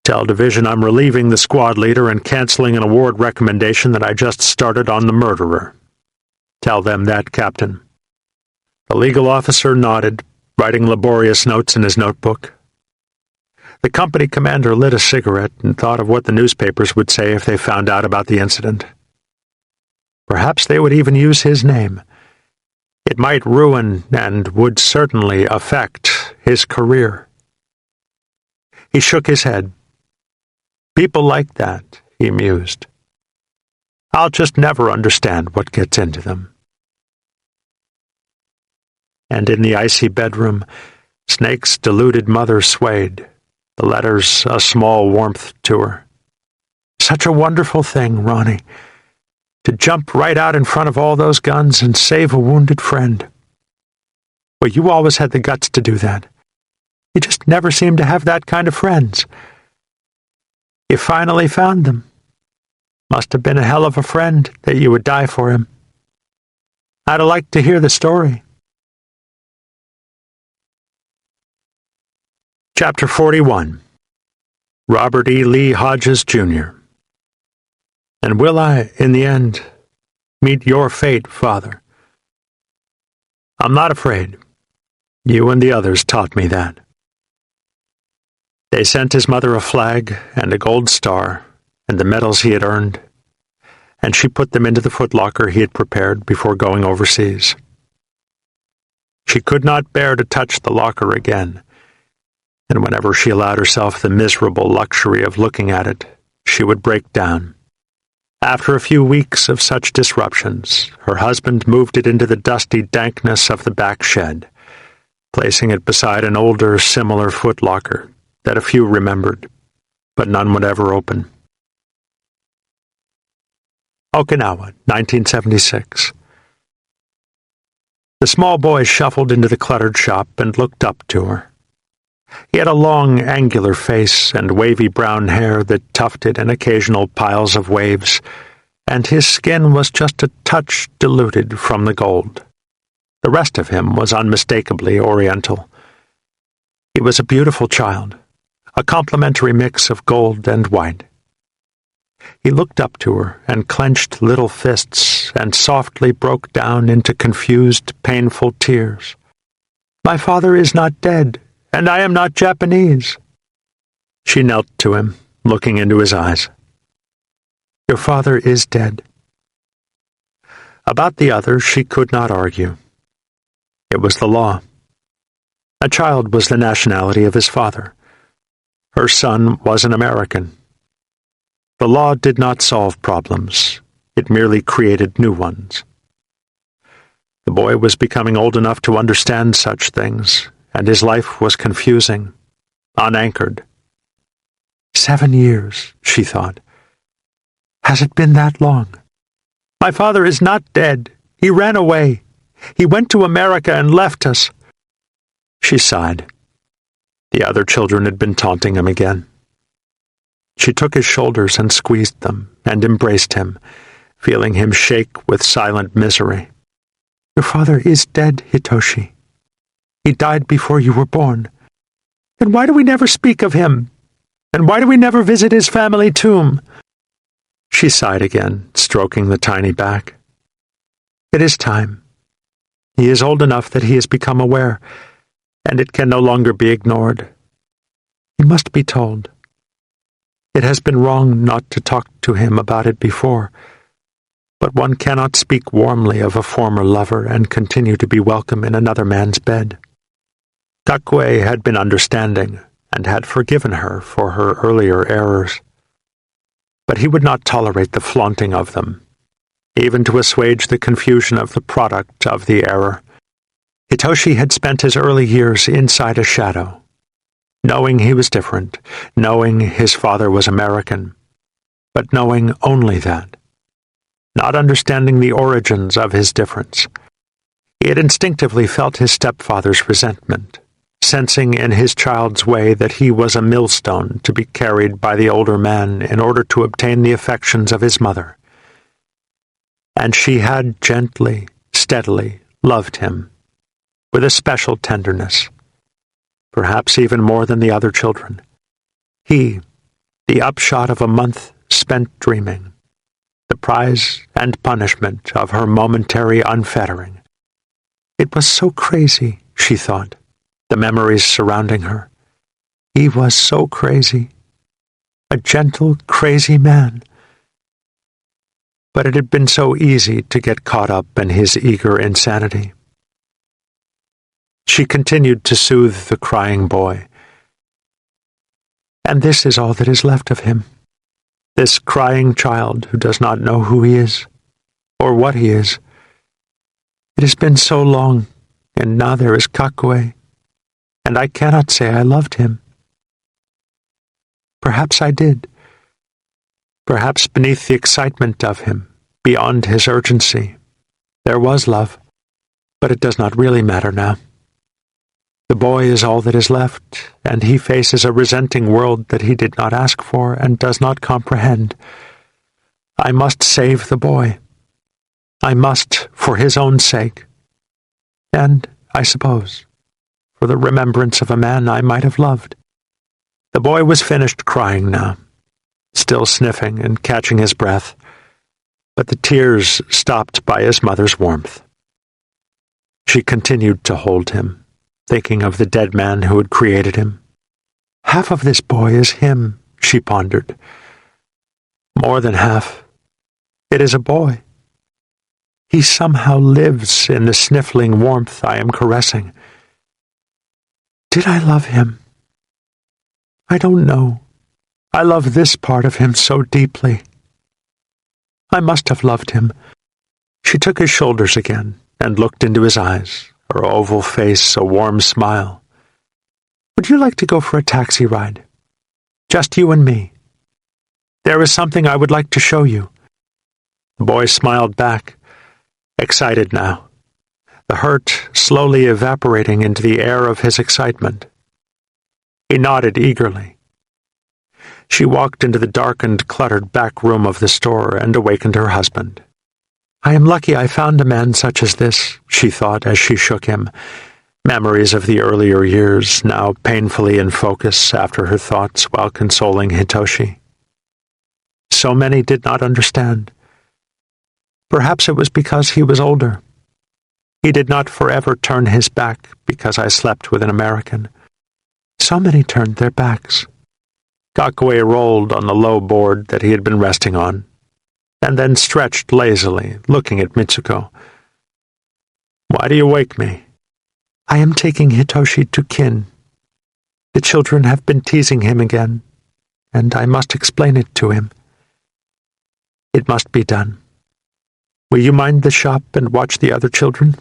Tell Division I'm relieving the squad leader and canceling an award recommendation that I just started on the murderer. Tell them that, Captain. The legal officer nodded, writing laborious notes in his notebook. The company commander lit a cigarette and thought of what the newspapers would say if they found out about the incident. Perhaps they would even use his name. It might ruin and would certainly affect his career. He shook his head. People like that, he mused. I'll just never understand what gets into them. and in the icy bedroom, Snake's deluded mother swayed, the letters a small warmth to her. Such a wonderful thing, Ronnie, to jump right out in front of all those guns and save a wounded friend. Well, you always had the guts to do that. You just never seemed to have that kind of friends. You finally found them. Must have been a hell of a friend that you would die for him. I'd have liked to hear the story. Chapter 41. Robert E. Lee Hodges, Jr. And will I, in the end, meet your fate, Father? I'm not afraid. You and the others taught me that. They sent his mother a flag and a gold star and the medals he had earned, and she put them into the footlocker he had prepared before going overseas. She could not bear to touch the locker again, and whenever she allowed herself the miserable luxury of looking at it, she would break down. After a few weeks of such disruptions, her husband moved it into the dusty dankness of the back shed, placing it beside an older, similar footlocker that a few remembered, but none would ever open. Okinawa, 1976. The small boy shuffled into the cluttered shop and looked up to her. He had a long, angular face and wavy brown hair that tufted in occasional piles of waves, and his skin was just a touch diluted from the gold. The rest of him was unmistakably Oriental. He was a beautiful child, a complementary mix of gold and white. He looked up to her and clenched little fists and softly broke down into confused, painful tears. "My father is not dead, and I am not Japanese." She knelt to him, looking into his eyes. "Your father is dead." About the others she could not argue. It was the law. A child was the nationality of his father. Her son was an American. The law did not solve problems. It merely created new ones. The boy was becoming old enough to understand such things, and his life was confusing, unanchored. 7 years, she thought. Has it been that long? "My father is not dead. He ran away. He went to America and left us." She sighed. The other children had been taunting him again. She took his shoulders and squeezed them and embraced him, feeling him shake with silent misery. "Your father is dead, Hitoshi. He died before you were born. Then why do we never speak of him? And why do we never visit his family tomb?" She sighed again, stroking the tiny back. "It is time. He is old enough that he has become aware, and it can no longer be ignored. He must be told. It has been wrong not to talk to him about it before, but one cannot speak warmly of a former lover and continue to be welcome in another man's bed." Takue had been understanding and had forgiven her for her earlier errors. But he would not tolerate the flaunting of them, even to assuage the confusion of the product of the error. Hitoshi had spent his early years inside a shadow, knowing he was different, knowing his father was American, but knowing only that, not understanding the origins of his difference. He had instinctively felt his stepfather's resentment, sensing in his child's way that he was a millstone to be carried by the older man in order to obtain the affections of his mother. And she had gently, steadily loved him, with a special tenderness, perhaps even more than the other children. He, the upshot of a month spent dreaming, the prize and punishment of her momentary unfettering. It was so crazy, she thought, the memories surrounding her. He was so crazy. A gentle, crazy man. But it had been so easy to get caught up in his eager insanity. She continued to soothe the crying boy. And this is all that is left of him. This crying child who does not know who he is, or what he is. It has been so long, and now there is Kakue, and I cannot say I loved him. Perhaps I did. Perhaps beneath the excitement of him, beyond his urgency, there was love, but it does not really matter now. The boy is all that is left, and he faces a resenting world that he did not ask for and does not comprehend. I must save the boy. I must, for his own sake. And, I suppose, for the remembrance of a man I might have loved. The boy was finished crying now, still sniffing and catching his breath, but the tears stopped by his mother's warmth. She continued to hold him, thinking of the dead man who had created him. Half of this boy is him, she pondered. More than half. It is a boy. He somehow lives in the sniffling warmth I am caressing. Did I love him? I don't know. I love this part of him so deeply. I must have loved him. She took his shoulders again and looked into his eyes, her oval face a warm smile. Would you like to go for a taxi ride? Just you and me. There is something I would like to show you. The boy smiled back, excited now, the hurt slowly evaporating into the air of his excitement. He nodded eagerly. She walked into the darkened, cluttered back room of the store and awakened her husband. I am lucky I found a man such as this, she thought as she shook him, memories of the earlier years now painfully in focus after her thoughts while consoling Hitoshi. So many did not understand. Perhaps it was because he was older. He did not forever turn his back because I slept with an American. So many turned their backs. Kakue rolled on the low board that he had been resting on, and then stretched lazily, looking at Mitsuko. Why do you wake me? I am taking Hitoshi to Kin. The children have been teasing him again, and I must explain it to him. It must be done. Will you mind the shop and watch the other children?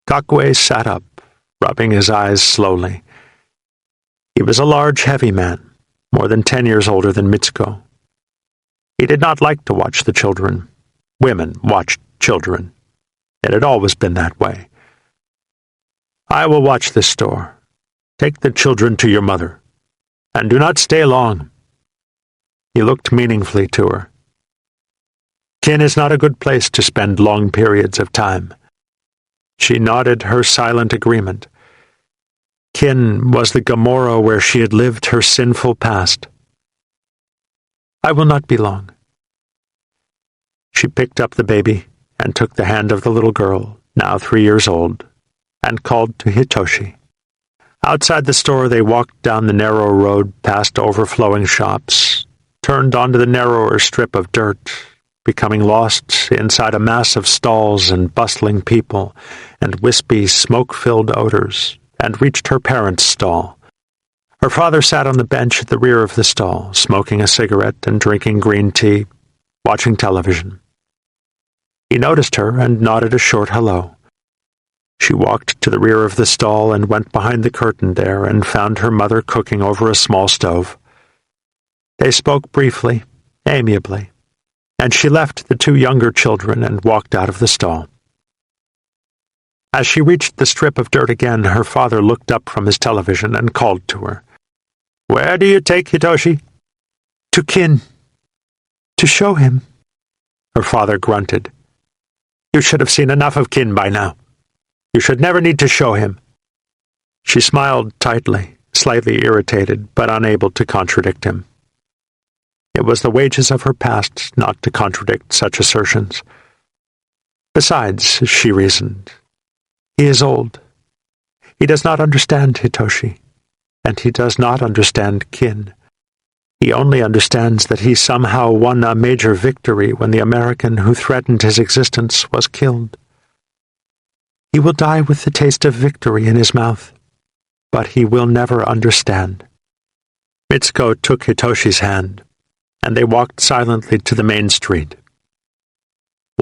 Kakue sat up, rubbing his eyes slowly. He was a large, heavy man, more than 10 years older than Mitsuko. He did not like to watch the children. Women watched children. It had always been that way. I will watch this store. Take the children to your mother, and do not stay long. He looked meaningfully to her. Kin is not a good place to spend long periods of time. She nodded her silent agreement. Kin was the Gomorrah where she had lived her sinful past. I will not be long. She picked up the baby and took the hand of the little girl, now 3 years old, and called to Hitoshi. Outside the store they walked down the narrow road past overflowing shops, turned onto the narrower strip of dirt, becoming lost inside a mass of stalls and bustling people and wispy, smoke-filled odors, and reached her parents' stall. Her father sat on the bench at the rear of the stall, smoking a cigarette and drinking green tea, watching television. He noticed her and nodded a short hello. She walked to the rear of the stall and went behind the curtain there and found her mother cooking over a small stove. They spoke briefly, amiably, and she left the 2 younger children and walked out of the stall. As she reached the strip of dirt again, her father looked up from his television and called to her. Where do you take Hitoshi? To Kin. To show him. Her father grunted. You should have seen enough of Kin by now. You should never need to show him. She smiled tightly, slightly irritated, but unable to contradict him. It was the wages of her past not to contradict such assertions. Besides, she reasoned, he is old. He does not understand Hitoshi, and he does not understand Kin. He only understands that he somehow won a major victory when the American who threatened his existence was killed. He will die with the taste of victory in his mouth, but he will never understand. Mitsuko took Hitoshi's hand, and they walked silently to the main street.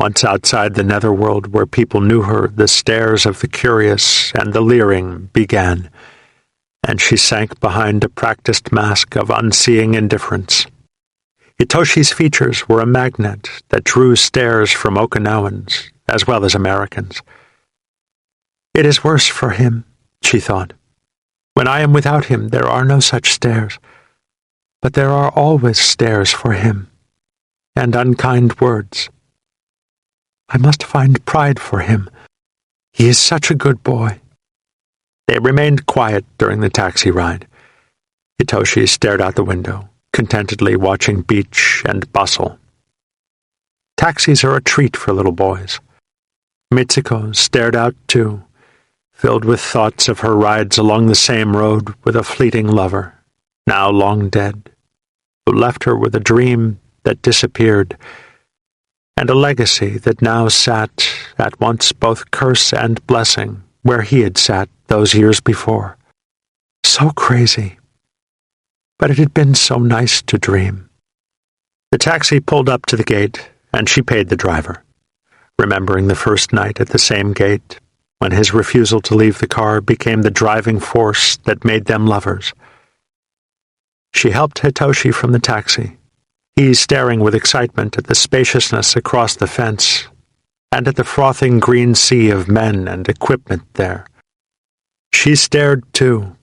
Once outside the netherworld where people knew her, the stares of the curious and the leering began, and she sank behind a practiced mask of unseeing indifference. Hitoshi's features were a magnet that drew stares from Okinawans as well as Americans. It is worse for him, she thought. When I am without him, there are no such stares, but there are always stares for him, and unkind words. I must find pride for him. He is such a good boy. They remained quiet during the taxi ride. Hitoshi stared out the window, contentedly watching beach and bustle. Taxis are a treat for little boys. Mitsuko stared out too, filled with thoughts of her rides along the same road with a fleeting lover, now long dead, who left her with a dream that disappeared, and a legacy that now sat, at once both curse and blessing, where he had sat those years before. So crazy. But it had been so nice to dream. The taxi pulled up to the gate, and she paid the driver, remembering the first night at the same gate, when his refusal to leave the car became the driving force that made them lovers. She helped Hitoshi from the taxi, he staring with excitement at the spaciousness across the fence, and at the frothing green sea of men and equipment there. She stared too,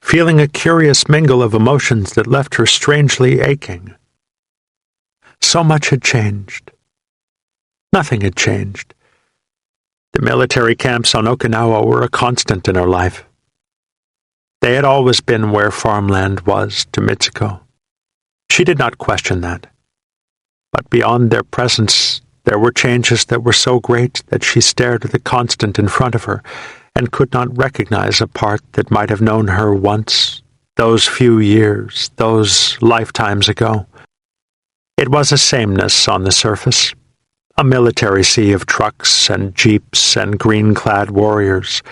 feeling a curious mingle of emotions that left her strangely aching. So much had changed. Nothing had changed. The military camps on Okinawa were a constant in her life. They had always been where farmland was to Mitsuko. She did not question that. But beyond their presence, there were changes that were so great that she stared at the constant in front of her and could not recognize a part that might have known her once, those few years, those lifetimes ago. It was a sameness on the surface, a military sea of trucks and jeeps and green-clad warriors,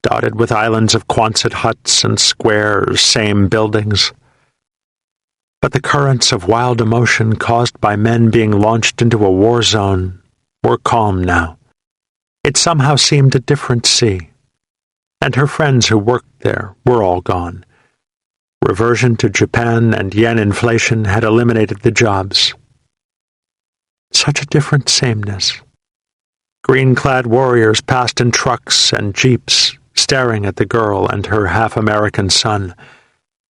dotted with islands of Quonset huts and square, same buildings. But the currents of wild emotion caused by men being launched into a war zone were calm now. It somehow seemed a different sea, and her friends who worked there were all gone. Reversion to Japan and yen inflation had eliminated the jobs. Such a different sameness. Green-clad warriors passed in trucks and jeeps, staring at the girl and her half-American son,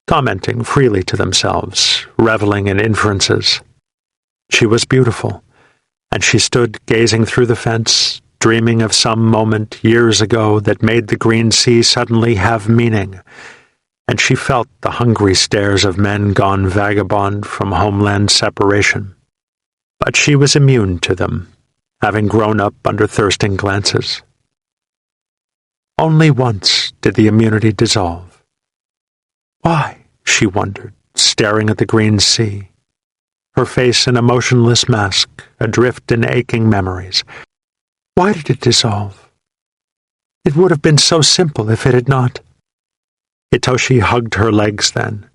commenting freely to themselves, reveling in inferences. She was beautiful, and she stood gazing through the fence, dreaming of some moment years ago that made the green sea suddenly have meaning, and she felt the hungry stares of men gone vagabond from homeland separation. But she was immune to them, having grown up under thirsting glances. Only once did the immunity dissolve. Why? She wondered, staring at the green sea, her face an emotionless mask, adrift in aching memories. Why did it dissolve? It would have been so simple if it had not. Hitoshi hugged her legs then,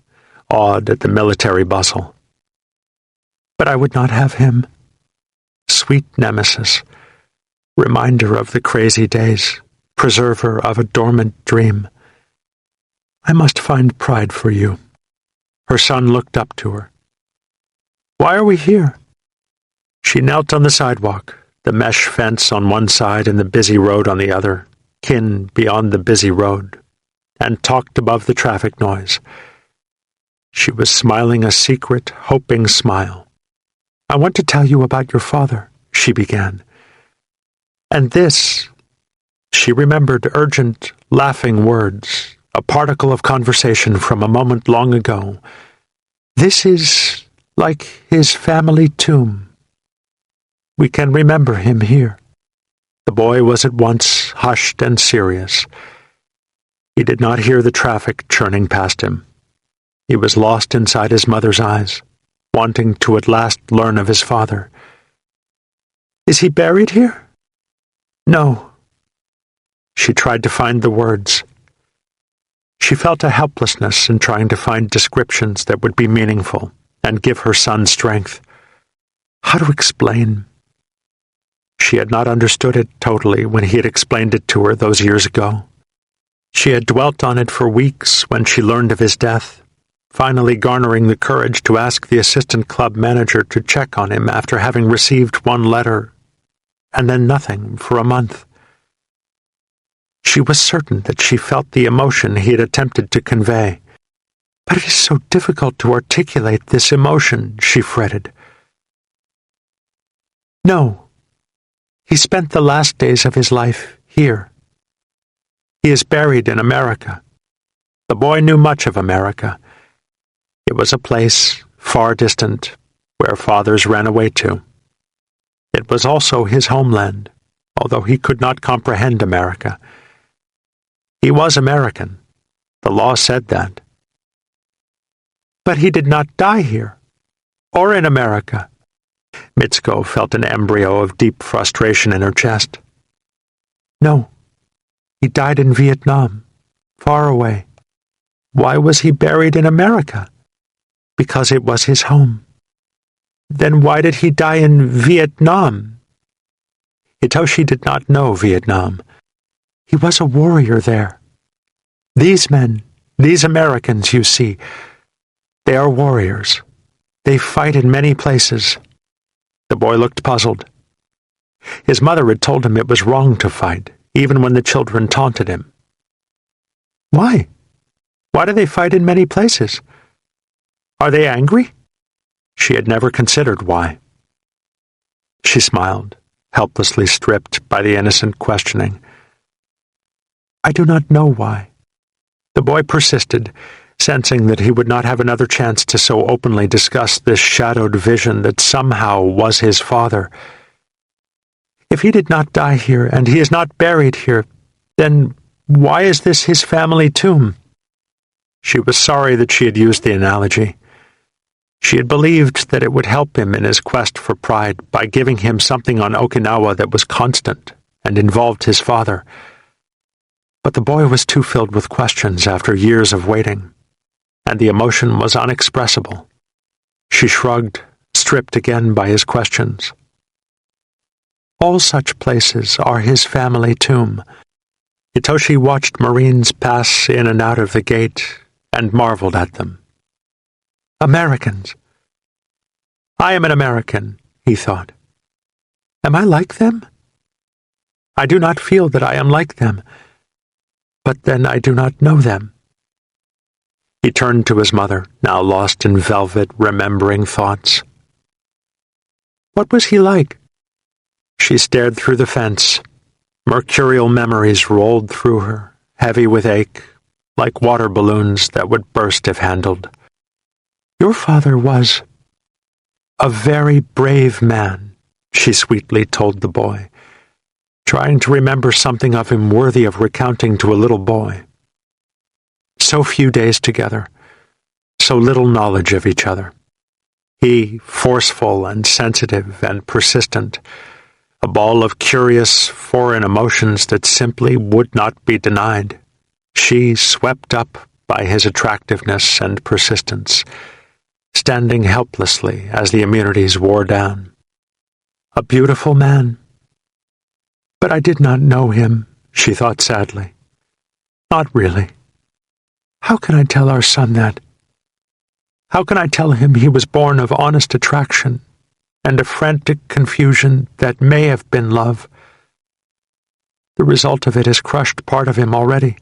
awed at the military bustle. But I would not have him. Sweet nemesis, reminder of the crazy days, preserver of a dormant dream. I must find pride for you. Her son looked up to her. Why are we here? She knelt on the sidewalk, the mesh fence on one side and the busy road on the other, kin beyond the busy road, and talked above the traffic noise. She was smiling a secret, hoping smile. I want to tell you about your father, she began. And this, she remembered urgent, laughing words, a particle of conversation from a moment long ago. This is like his family tomb. We can remember him here. The boy was at once hushed and serious. He did not hear the traffic churning past him. He was lost inside his mother's eyes, wanting to at last learn of his father. Is he buried here? No. She tried to find the words. She felt a helplessness in trying to find descriptions that would be meaningful and give her son strength. How to explain? She had not understood it totally when he had explained it to her those years ago. She had dwelt on it for weeks when she learned of his death, finally garnering the courage to ask the assistant club manager to check on him after having received one letter, and then nothing for a month. She was certain that she felt the emotion he had attempted to convey. But it is so difficult to articulate this emotion, she fretted. No. He spent the last days of his life here. He is buried in America. The boy knew much of America. It was a place, far distant, where fathers ran away to. It was also his homeland, although he could not comprehend America. He was American. The law said that. But he did not die here, or in America. Mitsuko felt an embryo of deep frustration in her chest. No, he died in Vietnam, far away. Why was he buried in America? Because it was his home. Then why did he die in Vietnam? Hitoshi did not know Vietnam. He was a warrior there. These men, these Americans, you see, they are warriors. They fight in many places. The boy looked puzzled. His mother had told him it was wrong to fight, even when the children taunted him. Why? Why do they fight in many places? Are they angry? She had never considered why. She smiled, helplessly stripped by the innocent questioning. I do not know why. The boy persisted, sensing that he would not have another chance to so openly discuss this shadowed vision that somehow was his father. If he did not die here, and he is not buried here, then why is this his family tomb? She was sorry that she had used the analogy. She had believed that it would help him in his quest for pride by giving him something on Okinawa that was constant and involved his father. But the boy was too filled with questions after years of waiting, and the emotion was unexpressible. She shrugged, stripped again by his questions. All such places are his family tomb. Hitoshi watched Marines pass in and out of the gate and marveled at them. Americans. I am an American, he thought. Am I like them? I do not feel that I am like them, but then I do not know them. He turned to his mother, now lost in velvet, remembering thoughts. What was he like? She stared through the fence. Mercurial memories rolled through her, heavy with ache, like water balloons that would burst if handled. Your father was a very brave man, she sweetly told the boy, trying to remember something of him worthy of recounting to a little boy. So few days together, so little knowledge of each other. He, forceful and sensitive and persistent, a ball of curious, foreign emotions that simply would not be denied. She swept up by his attractiveness and persistence, standing helplessly as the immunities wore down. A beautiful man. But I did not know him, she thought sadly. Not really. How can I tell our son that? How can I tell him he was born of honest attraction and a frantic confusion that may have been love? The result of it has crushed part of him already.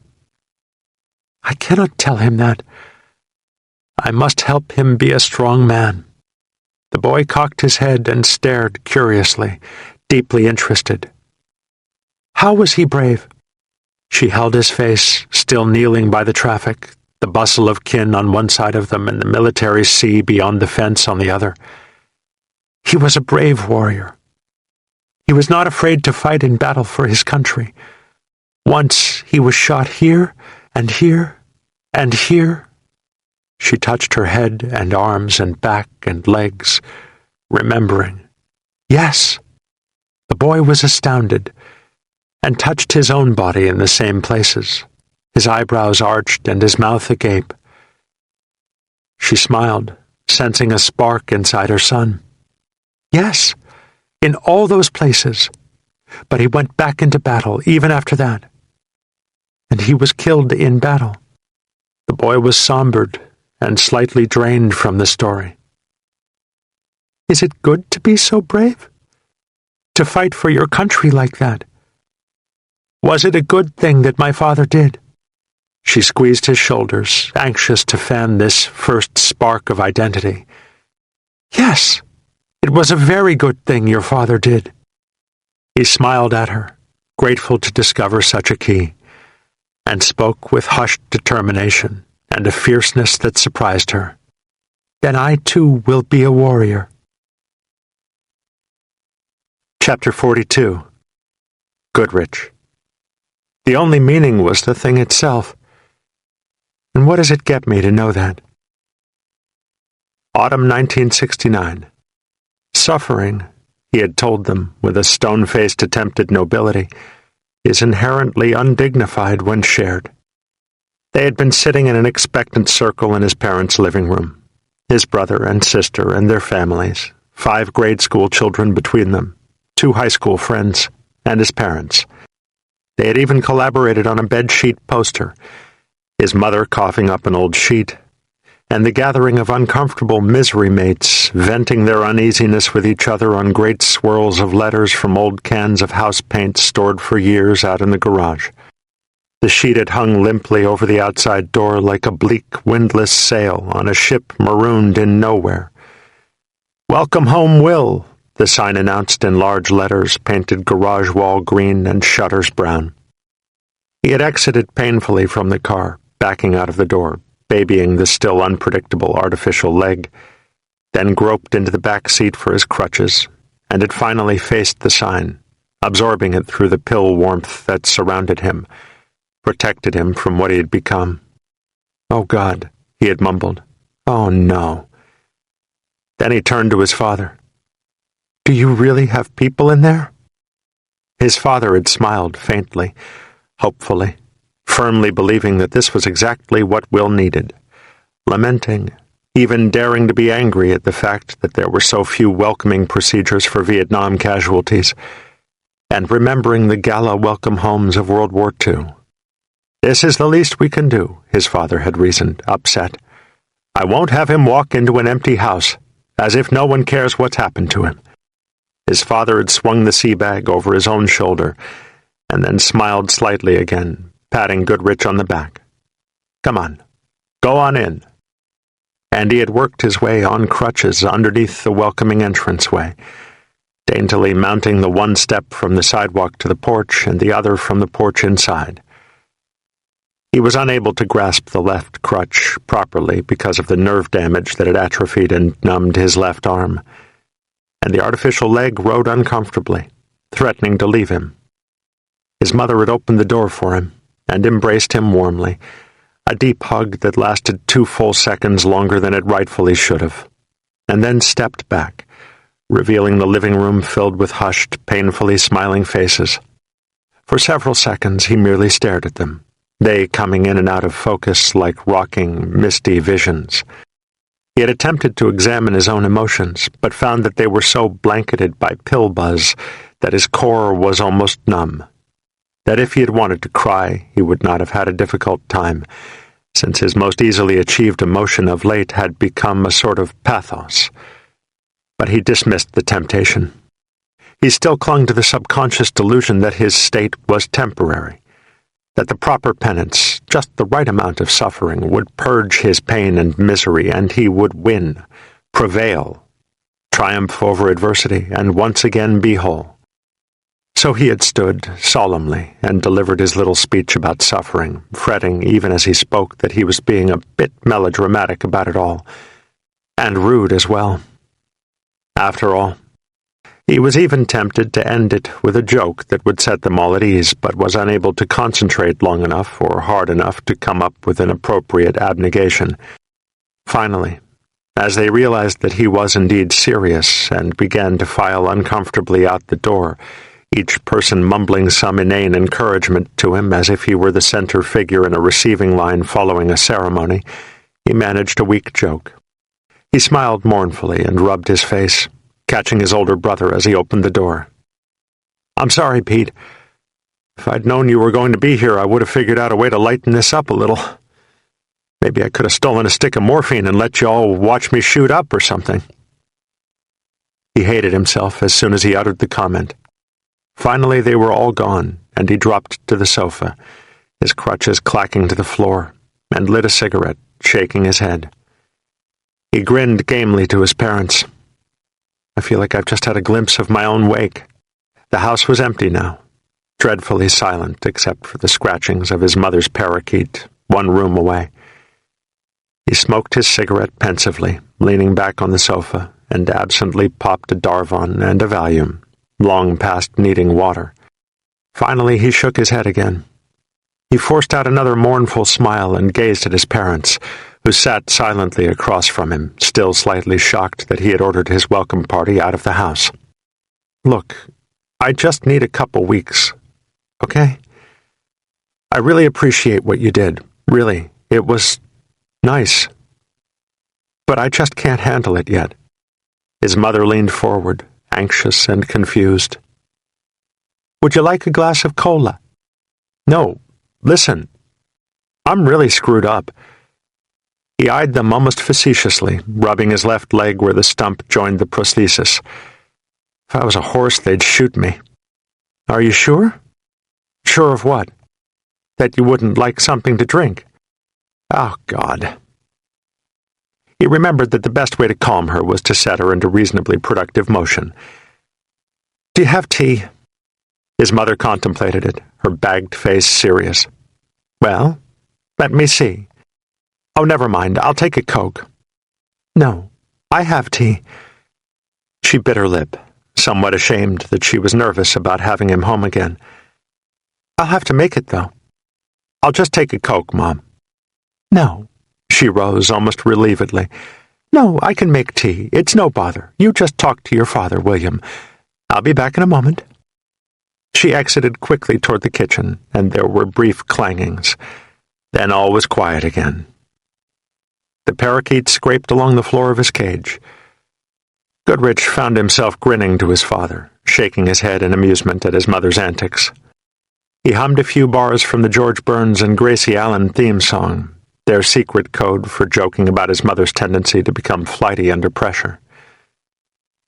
I cannot tell him that. I must help him be a strong man. The boy cocked his head and stared curiously, deeply interested. How was he brave? She held his face, still kneeling by the traffic, the bustle of kin on one side of them and the military sea beyond the fence on the other. He was a brave warrior. He was not afraid to fight in battle for his country. Once he was shot here and here and here. She touched her head and arms and back and legs, remembering. Yes, the boy was astounded, and touched his own body in the same places, his eyebrows arched and his mouth agape. She smiled, sensing a spark inside her son. Yes, in all those places, But he went back into battle even after that. And he was killed in battle. The boy was sombered and slightly drained from the story. Is it good to be so brave? To fight for your country like that? Was it a good thing that my father did? She squeezed his shoulders, anxious to fan this first spark of identity. Yes, it was a very good thing your father did. He smiled at her, grateful to discover such a key, and spoke with hushed determination and a fierceness that surprised her. Then I too will be a warrior. Chapter 42. Goodrich. The only meaning was the thing itself. And what does it get me to know that? Autumn 1969. Suffering, he had told them with a stone-faced attempt at nobility, is inherently undignified when shared. They had been sitting in an expectant circle in his parents' living room, his brother and sister and their families, 5 grade school children between them, 2 high school friends, and his parents. They had even collaborated on a bedsheet poster, his mother coughing up an old sheet, and the gathering of uncomfortable misery mates venting their uneasiness with each other on great swirls of letters from old cans of house paint stored for years out in the garage. The sheet had hung limply over the outside door like a bleak, windless sail on a ship marooned in nowhere. "Welcome home, Will," the sign announced in large letters painted garage wall green and shutters brown. He had exited painfully from the car, backing out of the door, babying the still unpredictable artificial leg, then groped into the back seat for his crutches, and had finally faced the sign, absorbing it through the pill warmth that surrounded him, protected him from what he had become. "Oh, God," he had mumbled. "Oh, no." Then he turned to his father. "Do you really have people in there?" His father had smiled faintly, hopefully, firmly believing that this was exactly what Will needed, lamenting, even daring to be angry at the fact that there were so few welcoming procedures for Vietnam casualties, and remembering the gala welcome homes of World War II. "This is the least we can do," his father had reasoned, upset. "I won't have him walk into an empty house, as if no one cares what's happened to him." His father had swung the sea bag over his own shoulder, and then smiled slightly again, patting Goodrich on the back. "Come on, go on in." And he had worked his way on crutches underneath the welcoming entranceway, daintily mounting the one step from the sidewalk to the porch and the other from the porch inside. He was unable to grasp the left crutch properly because of the nerve damage that had atrophied and numbed his left arm, and the artificial leg rode uncomfortably, threatening to leave him. His mother had opened the door for him and embraced him warmly, a deep hug that lasted 2 full seconds longer than it rightfully should have, and then stepped back, revealing the living room filled with hushed, painfully smiling faces. For several seconds he merely stared at them, they coming in and out of focus like rocking, misty visions. He had attempted to examine his own emotions, but found that they were so blanketed by pill buzz that his core was almost numb. That if he had wanted to cry, he would not have had a difficult time, since his most easily achieved emotion of late had become a sort of pathos. But he dismissed the temptation. He still clung to the subconscious delusion that his state was temporary, that the proper penance, just the right amount of suffering, would purge his pain and misery, and he would win, prevail, triumph over adversity, and once again be whole. So he had stood solemnly and delivered his little speech about suffering, fretting even as he spoke that he was being a bit melodramatic about it all, and rude as well. After all, he was even tempted to end it with a joke that would set them all at ease, but was unable to concentrate long enough or hard enough to come up with an appropriate abnegation. Finally, as they realized that he was indeed serious and began to file uncomfortably out the door, each person mumbling some inane encouragement to him as if he were the center figure in a receiving line following a ceremony, he managed a weak joke. He smiled mournfully and rubbed his face, catching his older brother as he opened the door. I'm sorry, Pete. If I'd known you were going to be here, I would have figured out a way to lighten this up a little. Maybe I could have stolen a stick of morphine and let you all watch me shoot up or something." He hated himself as soon as he uttered the comment. Finally, they were all gone, and he dropped to the sofa, his crutches clacking to the floor, and lit a cigarette, shaking his head. He grinned gamely to his parents. "I feel like I've just had a glimpse of my own wake." The house was empty now, dreadfully silent except for the scratchings of his mother's parakeet, one room away. He smoked his cigarette pensively, leaning back on the sofa, and absently popped a Darvon and a Valium, long past needing water. Finally he shook his head again. He forced out another mournful smile and gazed at his parents, who sat silently across from him, still slightly shocked that he had ordered his welcome party out of the house. "Look, I just need a couple weeks, okay? I really appreciate what you did, really. It was nice. But I just can't handle it yet." His mother leaned forward, anxious and confused. "Would you like a glass of cola?" "No, listen. I'm really screwed up." He eyed them almost facetiously, rubbing his left leg where the stump joined the prosthesis. "If I was a horse, they'd shoot me." "Are you sure?" "Sure of what?" "That you wouldn't like something to drink." "Oh, God." He remembered that the best way to calm her was to set her into reasonably productive motion. "Do you have tea?" His mother contemplated it, her bagged face serious. "Well, let me see. Oh, never mind, I'll take a Coke." "No, I have tea." She bit her lip, somewhat ashamed that she was nervous about having him home again. "I'll have to make it, though." "I'll just take a Coke, Mom." "No." She rose almost relievedly. "No, I can make tea. It's no bother. You just talk to your father, William. I'll be back in a moment." She exited quickly toward the kitchen, and there were brief clangings. Then all was quiet again. The parakeet scraped along the floor of his cage. Goodrich found himself grinning to his father, shaking his head in amusement at his mother's antics. He hummed a few bars from the George Burns and Gracie Allen theme song, their secret code for joking about his mother's tendency to become flighty under pressure.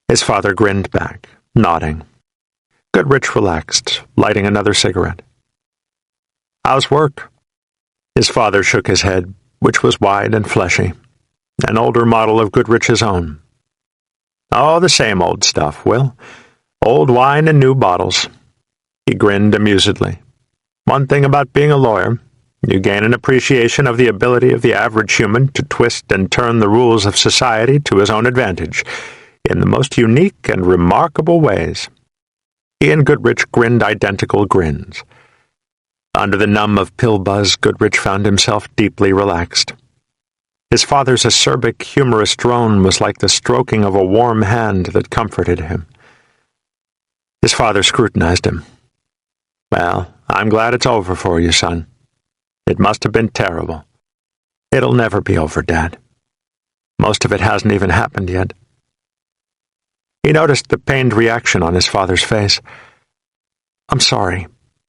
His father grinned back, nodding. Goodrich relaxed, lighting another cigarette. "How's work?" His father shook his head, which was wide and fleshy, an older model of Goodrich's own. "Oh, the same old stuff, Will. Old wine in new bottles." He grinned amusedly. "One thing about being a lawyer, you gain an appreciation of the ability of the average human to twist and turn the rules of society to his own advantage, in the most unique and remarkable ways." He and Goodrich grinned identical grins. Under the numb of pill buzz, Goodrich found himself deeply relaxed. His father's acerbic, humorous drone was like the stroking of a warm hand that comforted him. His father scrutinized him. "Well, I'm glad it's over for you, son. It must have been terrible." "It'll never be over, Dad. Most of it hasn't even happened yet." He noticed the pained reaction on his father's face. "I'm sorry,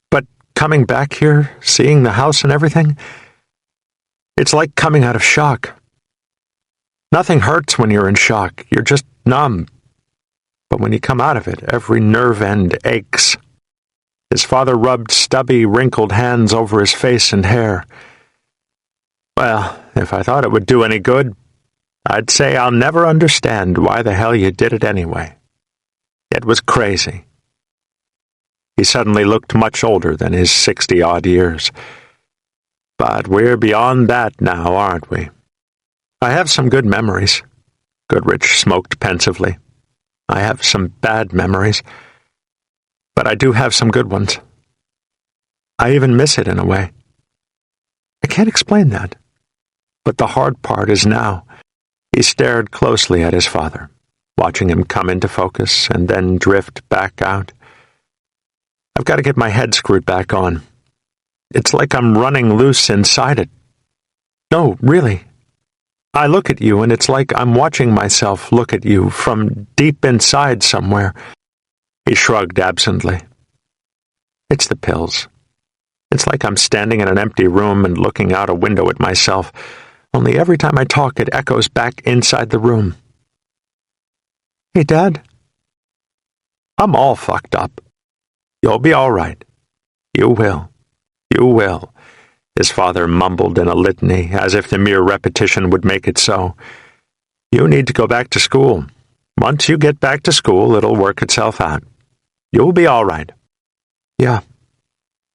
but coming back here, seeing the house and everything, it's like coming out of shock. Nothing hurts when you're in shock. You're just numb. But when you come out of it, every nerve end aches." His father rubbed stubby, wrinkled hands over his face and hair. "Well, if I thought it would do any good, I'd say I'll never understand why the hell you did it anyway. It was crazy." He suddenly looked much older than his 60-odd years. "But we're beyond that now, aren't we?" "I have some good memories." Goodrich smoked pensively. "I have some bad memories, but I do have some good ones. I even miss it in a way. I can't explain that. But the hard part is now." He stared closely at his father, watching him come into focus and then drift back out. "I've got to get my head screwed back on. It's like I'm running loose inside it. No, really. I look at you and it's like I'm watching myself look at you from deep inside somewhere." He shrugged absently. It's the pills. It's like I'm standing in an empty room and looking out a window at myself, only every time I talk it echoes back inside the room. Hey, Dad? I'm all fucked up. You'll be all right. You will. You will, his father mumbled in a litany, as if the mere repetition would make it so. You need to go back to school. Once you get back to school, it'll work itself out. You'll be all right. Yeah,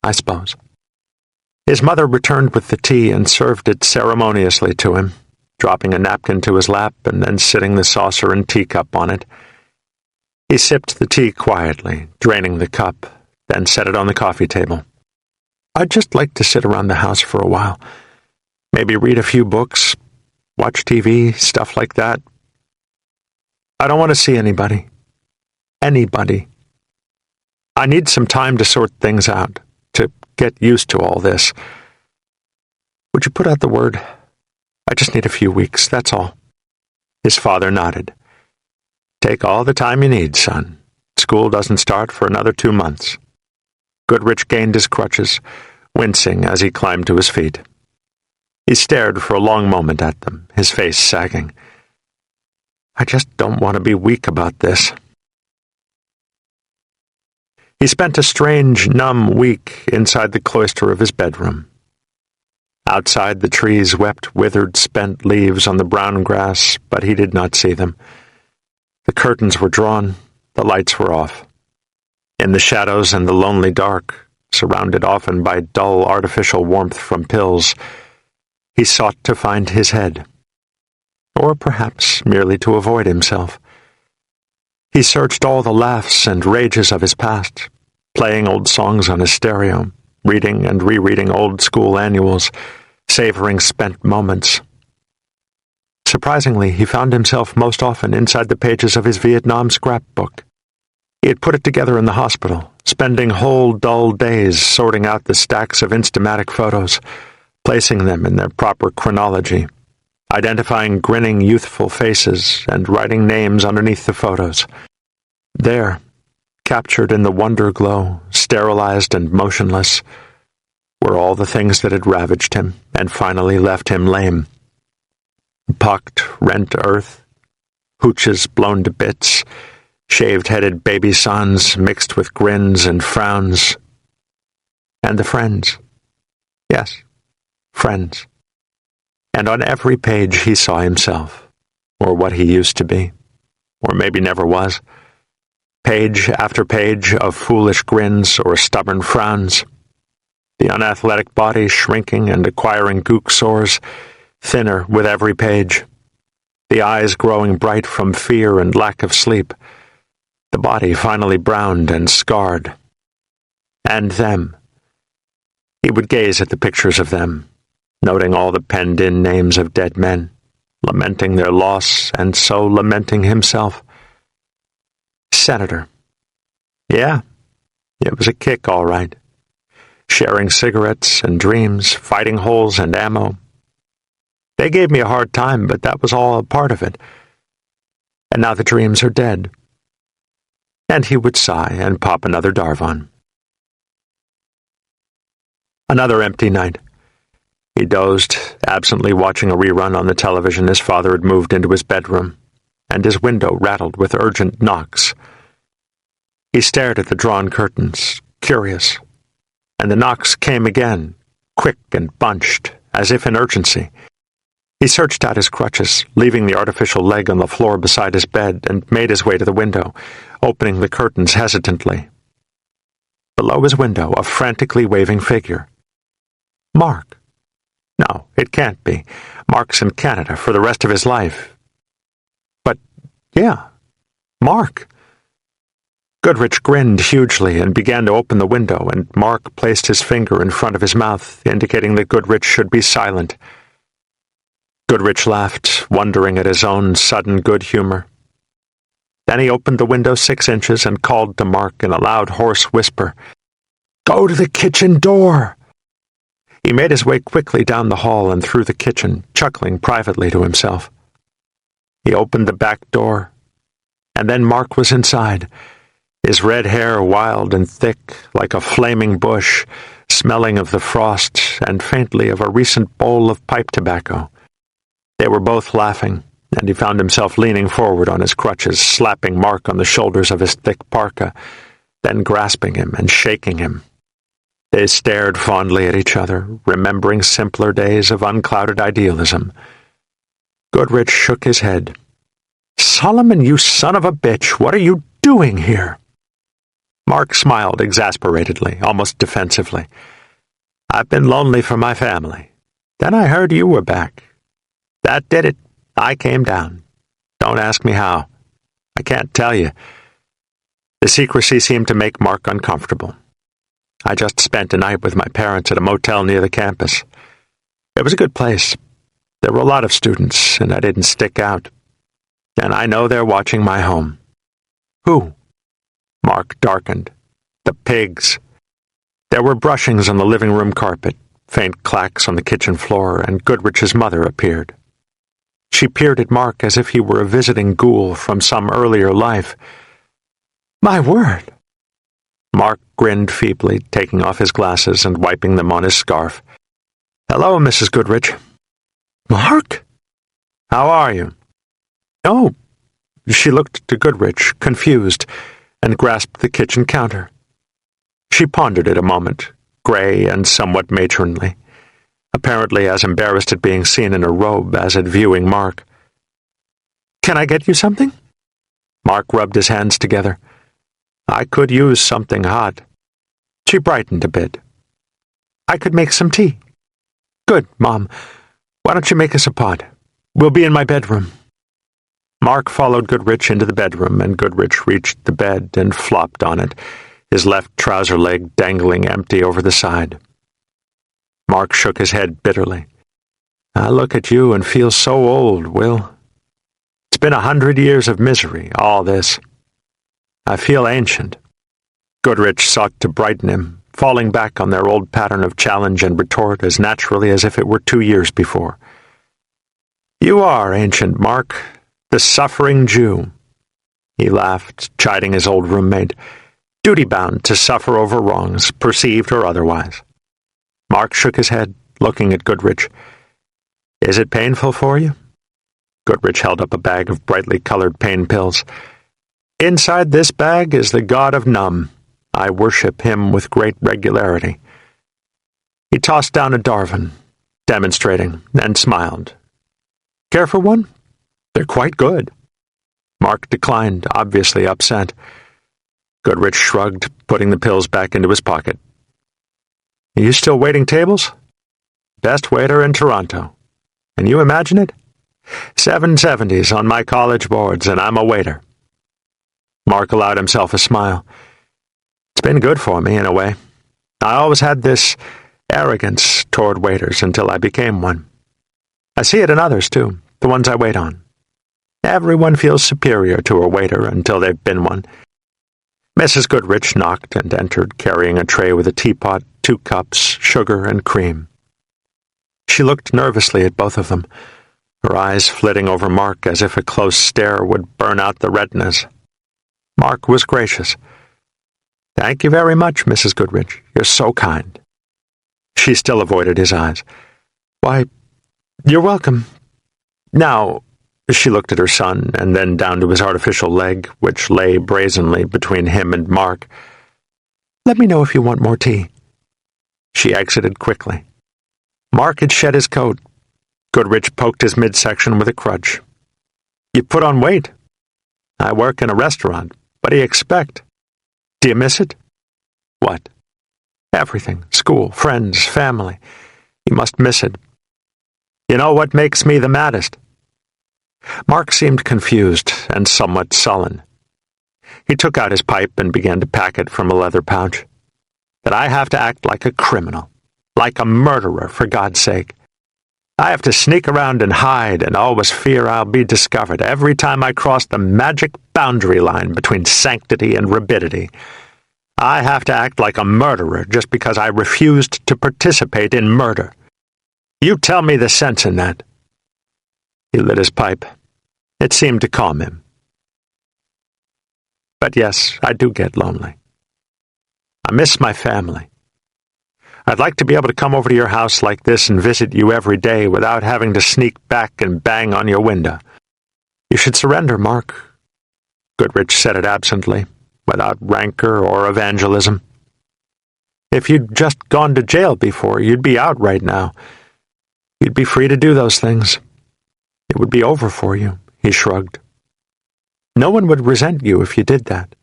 I suppose. His mother returned with the tea and served it ceremoniously to him, dropping a napkin to his lap and then sitting the saucer and teacup on it. He sipped the tea quietly, draining the cup, then set it on the coffee table. I'd just like to sit around the house for a while. Maybe read a few books, watch TV, stuff like that. I don't want to see anybody. Anybody. I need some time to sort things out, to get used to all this. Would you put out the word? I just need a few weeks, that's all. His father nodded. Take all the time you need, son. School doesn't start for another 2 months. Goodrich gained his crutches, wincing as he climbed to his feet. He stared for a long moment at them, his face sagging. I just don't want to be weak about this. He spent a strange, numb week inside the cloister of his bedroom. Outside, the trees wept withered, spent leaves on the brown grass, but he did not see them. The curtains were drawn, the lights were off. In the shadows and the lonely dark, surrounded often by dull artificial warmth from pills, he sought to find his head. Or perhaps merely to avoid himself. He searched all the laughs and rages of his past, playing old songs on his stereo, reading and rereading old school annuals, savoring spent moments. Surprisingly, he found himself most often inside the pages of his Vietnam scrapbook. He had put it together in the hospital, spending whole dull days sorting out the stacks of Instamatic photos, placing them in their proper chronology, identifying grinning youthful faces and writing names underneath the photos. There, captured in the wonder glow, sterilized and motionless, were all the things that had ravaged him and finally left him lame. Pucked, rent earth, hooches blown to bits, shaved-headed baby sons mixed with grins and frowns. And the friends. Yes, friends. And on every page he saw himself, or what he used to be, or maybe never was. Page after page of foolish grins or stubborn frowns. The unathletic body shrinking and acquiring gook sores, thinner with every page. The eyes growing bright from fear and lack of sleep. The body finally browned and scarred. And them. He would gaze at the pictures of them, noting all the penned-in names of dead men, lamenting their loss and so lamenting himself. Senator. Yeah, it was a kick, all right. Sharing cigarettes and dreams, fighting holes and ammo. They gave me a hard time, but that was all a part of it. And now the dreams are dead. And he would sigh and pop another Darvon. Another empty night. He dozed, absently watching a rerun on the television his father had moved into his bedroom, and his window rattled with urgent knocks. He stared at the drawn curtains, curious, and the knocks came again, quick and bunched, as if in urgency. He searched out his crutches, leaving the artificial leg on the floor beside his bed, and made his way to the window, opening the curtains hesitantly. Below his window, a frantically waving figure. Mark. No, it can't be. Mark's in Canada for the rest of his life. But, yeah, Mark. Goodrich grinned hugely and began to open the window, and Mark placed his finger in front of his mouth, indicating that Goodrich should be silent. Goodrich laughed, wondering at his own sudden good humor. Then he opened the window 6 inches and called to Mark in a loud, hoarse whisper, "Go to the kitchen door!" He made his way quickly down the hall and through the kitchen, chuckling privately to himself. He opened the back door, and then Mark was inside, his red hair wild and thick like a flaming bush, smelling of the frost and faintly of a recent bowl of pipe tobacco. They were both laughing, and he found himself leaning forward on his crutches, slapping Mark on the shoulders of his thick parka, then grasping him and shaking him. They stared fondly at each other, remembering simpler days of unclouded idealism. Goodrich shook his head. "Solomon, you son of a bitch, what are you doing here?" Mark smiled exasperatedly, almost defensively. "I've been lonely for my family. Then I heard you were back. That did it. I came down. Don't ask me how. I can't tell you." The secrecy seemed to make Mark uncomfortable. "I just spent a night with my parents at a motel near the campus. It was a good place. There were a lot of students, and I didn't stick out. And I know they're watching my home." "Who?" Mark darkened. "The pigs." There were brushings on the living room carpet, faint clacks on the kitchen floor, and Goodrich's mother appeared. She peered at Mark as if he were a visiting ghoul from some earlier life. "My word!" Mark grinned feebly, taking off his glasses and wiping them on his scarf. "Hello, Mrs. Goodrich." "Mark?" "How are you?" "Oh." She looked to Goodrich, confused, and grasped the kitchen counter. She pondered it a moment, gray and somewhat matronly, apparently as embarrassed at being seen in a robe as at viewing Mark. "Can I get you something?" Mark rubbed his hands together. "I could use something hot." She brightened a bit. "I could make some tea." "Good, Mom. Why don't you make us a pot? We'll be in my bedroom." Mark followed Goodrich into the bedroom, and Goodrich reached the bed and flopped on it, his left trouser leg dangling empty over the side. Mark shook his head bitterly. "I look at you and feel so old, Will. It's been 100 years of misery, all this. I feel ancient." Goodrich sought to brighten him, falling back on their old pattern of challenge and retort as naturally as if it were 2 years before. "You are ancient, Mark. The suffering Jew." He laughed, chiding his old roommate, duty-bound to suffer over wrongs, perceived or otherwise. Mark shook his head, looking at Goodrich. "Is it painful for you?" Goodrich held up a bag of brightly colored pain pills. "Inside this bag is the god of numb. I worship him with great regularity." He tossed down a Darwin, demonstrating, and smiled. "Care for one? They're quite good." Mark declined, obviously upset. Goodrich shrugged, putting the pills back into his pocket. "Are you still waiting tables?" "Best waiter in Toronto. Can you imagine it? 770s on my college boards, and I'm a waiter." Mark allowed himself a smile. "It's been good for me, in a way. I always had this arrogance toward waiters until I became one. I see it in others, too, the ones I wait on. Everyone feels superior to a waiter until they've been one." Mrs. Goodrich knocked and entered, carrying a tray with a teapot, 2 cups, sugar, and cream. She looked nervously at both of them, her eyes flitting over Mark as if a close stare would burn out the retinas. Mark was gracious. "Thank you very much, Mrs. Goodrich. You're so kind." She still avoided his eyes. "Why, you're welcome. Now," she looked at her son, and then down to his artificial leg, which lay brazenly between him and Mark. "Let me know if you want more tea." She exited quickly. Mark had shed his coat. Goodrich poked his midsection with a crutch. "You put on weight." "I work in a restaurant. What do you expect?" "Do you miss it?" "What?" "Everything. School, friends, family. You must miss it." "You know what makes me the maddest?" Mark seemed confused and somewhat sullen. He took out his pipe and began to pack it from a leather pouch. "That I have to act like a criminal, like a murderer, for God's sake. I have to sneak around and hide and always fear I'll be discovered every time I cross the magic boundary line between sanctity and rabidity. I have to act like a murderer just because I refused to participate in murder. You tell me the sense in that." He lit his pipe. It seemed to calm him. But yes, I do get lonely. I miss my family. I'd like to be able to come over to your house like this and visit you every day without having to sneak back and bang on your window. You should surrender, Mark. Goodrich said it absently, without rancor or evangelism. If you'd just gone to jail before, you'd be out right now. You'd be free to do those things. It would be over for you, he shrugged. No one would resent you if you did that.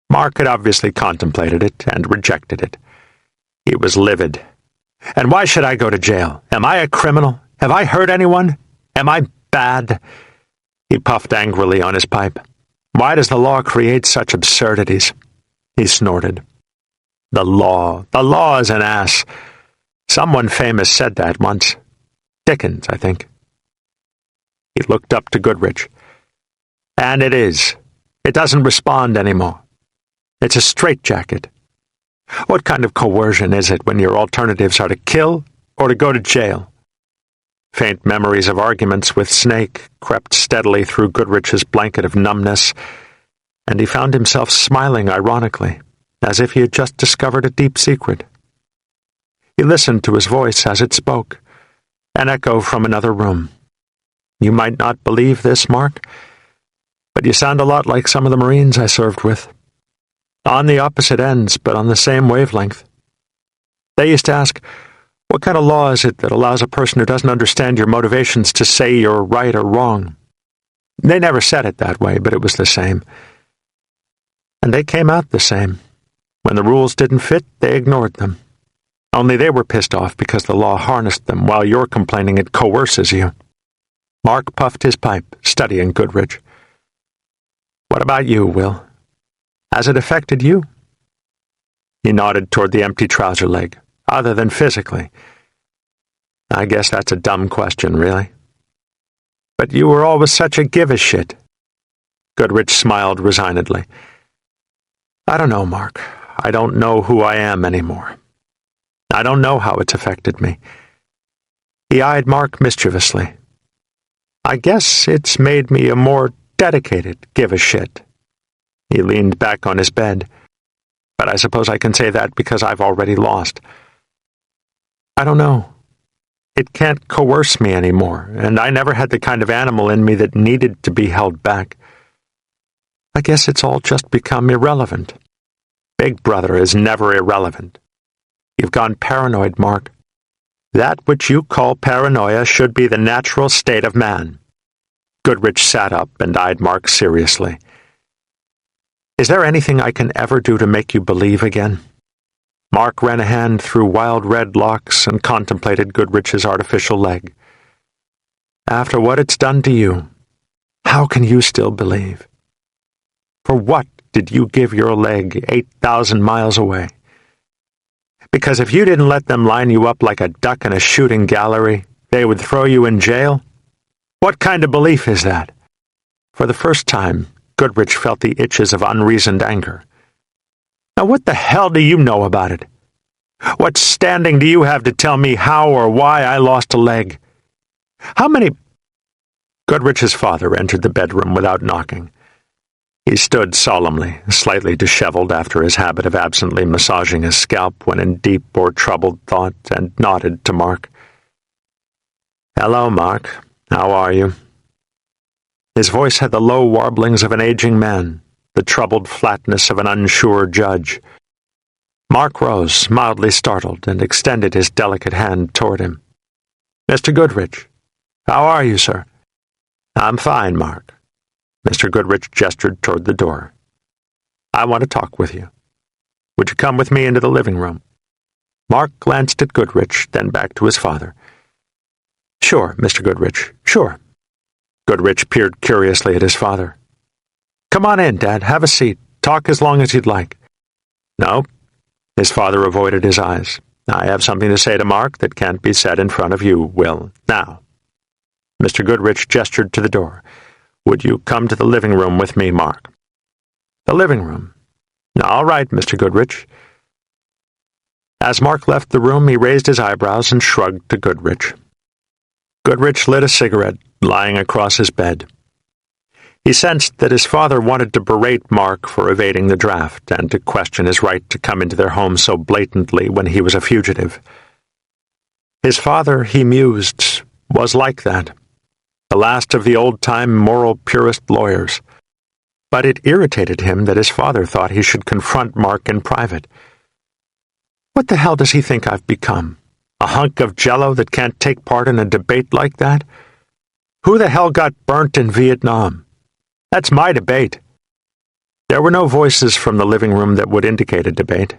Mark had obviously contemplated it and rejected it. He was livid. And why should I go to jail? Am I a criminal? Have I hurt anyone? Am I bad? He puffed angrily on his pipe. Why does the law create such absurdities? He snorted. The law is an ass. Someone famous said that once. Dickens, I think. He looked up to Goodrich. And it is. It doesn't respond anymore. It's a straitjacket. What kind of coercion is it when your alternatives are to kill or to go to jail? Faint memories of arguments with Snake crept steadily through Goodrich's blanket of numbness, and he found himself smiling ironically, as if he had just discovered a deep secret. He listened to his voice as it spoke, an echo from another room. You might not believe this, Mark, but you sound a lot like some of the Marines I served with. On the opposite ends, but on the same wavelength. They used to ask, what kind of law is it that allows a person who doesn't understand your motivations to say you're right or wrong? They never said it that way, but it was the same. And they came out the same. When the rules didn't fit, they ignored them. Only they were pissed off because the law harnessed them, while you're complaining it coerces you. Mark puffed his pipe, studying Goodrich. What about you, Will? Has it affected you? He nodded toward the empty trouser leg, other than physically. I guess that's a dumb question, really. But you were always such a give-a-shit. Goodrich smiled resignedly. I don't know, Mark. I don't know who I am anymore. I don't know how it's affected me. He eyed Mark mischievously. I guess it's made me a more dedicated give-a-shit. He leaned back on his bed. But I suppose I can say that because I've already lost. I don't know. It can't coerce me anymore, and I never had the kind of animal in me that needed to be held back. I guess it's all just become irrelevant. Big Brother is never irrelevant. You've gone paranoid, Mark. That which you call paranoia should be the natural state of man. Goodrich sat up and eyed Mark seriously. Is there anything I can ever do to make you believe again? Mark ran a hand through wild red locks and contemplated Goodrich's artificial leg. After what it's done to you, how can you still believe? For what did you give your leg 8,000 miles away? Because if you didn't let them line you up like a duck in a shooting gallery, they would throw you in jail? What kind of belief is that? For the first time, Goodrich felt the itches of unreasoned anger. Now what the hell do you know about it? What standing do you have to tell me how or why I lost a leg? How many— Goodrich's father entered the bedroom without knocking. He stood solemnly, slightly disheveled after his habit of absently massaging his scalp when in deep or troubled thought, and nodded to Mark. Hello, Mark. How are you? His voice had the low warblings of an aging man, the troubled flatness of an unsure judge. Mark rose, mildly startled, and extended his delicate hand toward him. Mr. Goodrich, how are you, sir? I'm fine, Mark. Mr. Goodrich gestured toward the door. I want to talk with you. Would you come with me into the living room? Mark glanced at Goodrich, then back to his father. Sure, Mr. Goodrich, sure. Goodrich peered curiously at his father. Come on in, Dad. Have a seat. Talk as long as you'd like. No. His father avoided his eyes. I have something to say to Mark that can't be said in front of you, Will. Now. Mr. Goodrich gestured to the door. Would you come to the living room with me, Mark? The living room. All right, Mr. Goodrich. As Mark left the room, he raised his eyebrows and shrugged to Goodrich. Goodrich lit a cigarette, lying across his bed. He sensed that his father wanted to berate Mark for evading the draft and to question his right to come into their home so blatantly when he was a fugitive. His father, he mused, was like that, the last of the old-time moral purist lawyers. But it irritated him that his father thought he should confront Mark in private. What the hell does he think I've become? A hunk of jello that can't take part in a debate like that? Who the hell got burnt in Vietnam? That's my debate. There were no voices from the living room that would indicate a debate.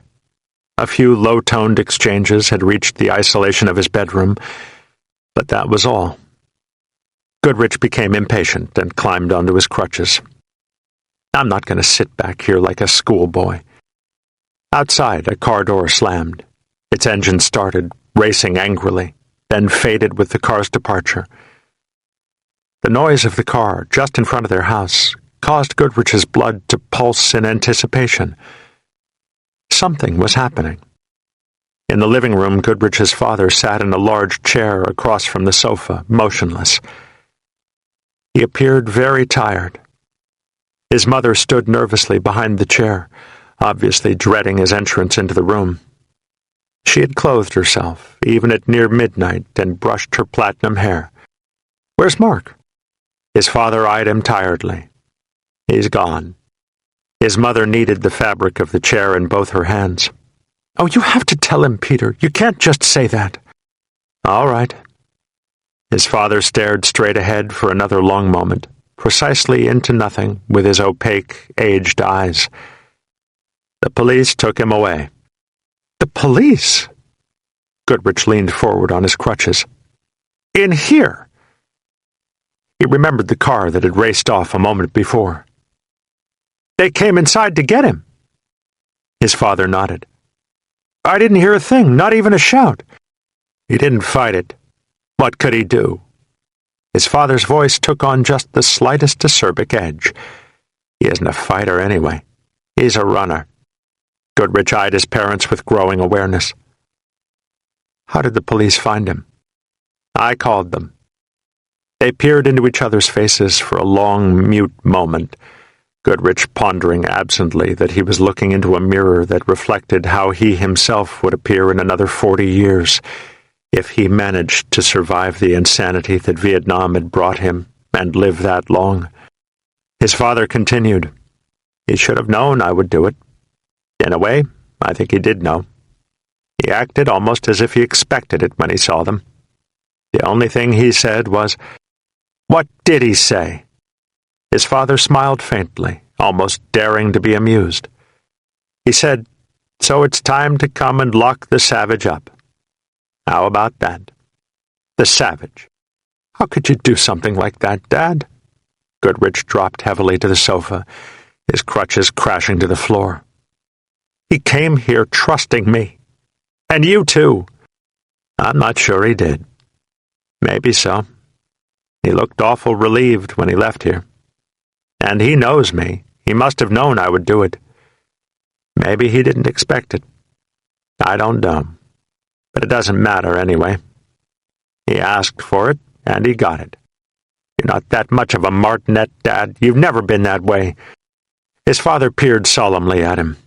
A few low-toned exchanges had reached the isolation of his bedroom, but that was all. Goodrich became impatient and climbed onto his crutches. I'm not going to sit back here like a schoolboy. Outside, a car door slammed. Its engine started, racing angrily, then faded with the car's departure. The noise of the car, just in front of their house, caused Goodrich's blood to pulse in anticipation. Something was happening. In the living room, Goodrich's father sat in a large chair across from the sofa, motionless. He appeared very tired. His mother stood nervously behind the chair, obviously dreading his entrance into the room. She had clothed herself, even at near midnight, and brushed her platinum hair. "Where's Mark?" His father eyed him tiredly. "He's gone." His mother kneaded the fabric of the chair in both her hands. "Oh, you have to tell him, Peter. You can't just say that." "All right." His father stared straight ahead for another long moment, precisely into nothing with his opaque, aged eyes. The police took him away. "The police?" Goodrich leaned forward on his crutches. "In here?" He remembered the car that had raced off a moment before. "They came inside to get him." His father nodded. "I didn't hear a thing, not even a shout." "He didn't fight it. What could he do?" His father's voice took on just the slightest acerbic edge. "He isn't a fighter anyway. He's a runner." Goodrich eyed his parents with growing awareness. "How did the police find him?" "I called them." They peered into each other's faces for a long, mute moment, Goodrich pondering absently that he was looking into a mirror that reflected how he himself would appear in another 40 years, if he managed to survive the insanity that Vietnam had brought him and live that long. His father continued, "He should have known I would do it. In a way, I think he did know. He acted almost as if he expected it when he saw them. The only thing he said was, 'What did he say?'" His father smiled faintly, almost daring to be amused. He said, "So it's time to come and lock the savage up." How about that? The savage. How could you do something like that, Dad? Goodrich dropped heavily to the sofa, his crutches crashing to the floor. He came here trusting me. And you too. I'm not sure he did. Maybe so. He looked awful relieved when he left here. And he knows me. He must have known I would do it. Maybe he didn't expect it. I don't know. But it doesn't matter anyway. He asked for it, and he got it. You're not that much of a martinet, Dad. You've never been that way. His father peered solemnly at him.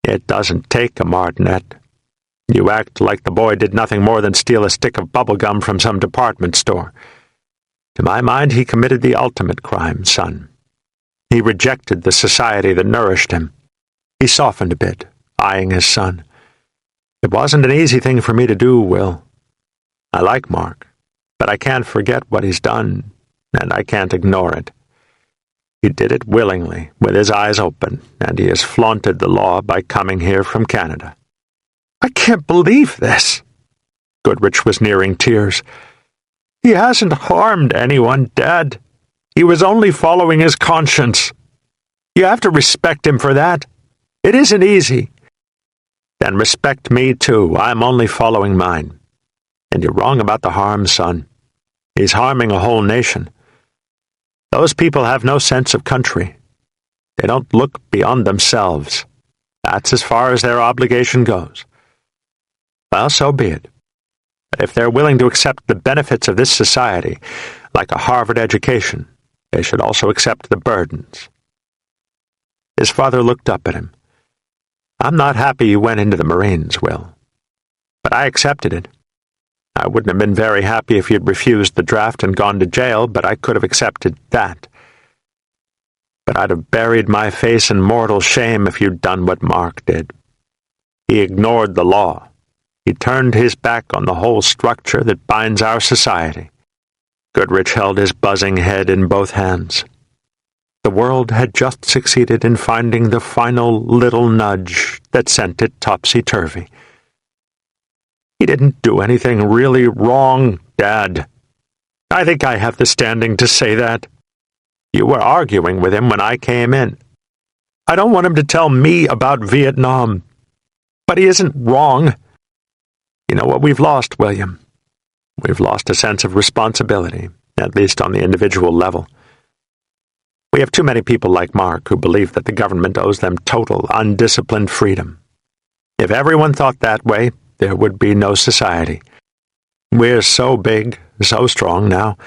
It doesn't take a martinet. You act like the boy did nothing more than steal a stick of bubble gum from some department store. To my mind, he committed the ultimate crime, son. He rejected the society that nourished him. He softened a bit, eyeing his son. It wasn't an easy thing for me to do, Will. I like Mark, but I can't forget what he's done, and I can't ignore it. He did it willingly, with his eyes open, and he has flaunted the law by coming here from Canada. I can't believe this. Goodrich was nearing tears. He hasn't harmed anyone, Dad. He was only following his conscience. You have to respect him for that. It isn't easy. Then respect me, too. I'm only following mine. And you're wrong about the harm, son. He's harming a whole nation. Those people have no sense of country. They don't look beyond themselves. That's as far as their obligation goes. Well, so be it. But if they're willing to accept the benefits of this society, like a Harvard education, They should also accept the burdens. His father looked up at him. I'm not happy you went into the Marines, Will. But I accepted it. I wouldn't have been very happy if you'd refused the draft and gone to jail, but I could have accepted that. But I'd have buried my face in mortal shame if you'd done what Mark did. He ignored the law. He turned his back on the whole structure that binds our society. Goodrich held his buzzing head in both hands. The world had just succeeded in finding the final little nudge that sent it topsy-turvy. He didn't do anything really wrong, Dad. I think I have the standing to say that. You were arguing with him when I came in. I don't want him to tell me about Vietnam. But he isn't wrong. You know what we've lost, William? We've lost a sense of responsibility, at least on the individual level. We have too many people like Mark who believe that the government owes them total, undisciplined freedom. If everyone thought that way, there would be no society. We're so big, so strong now,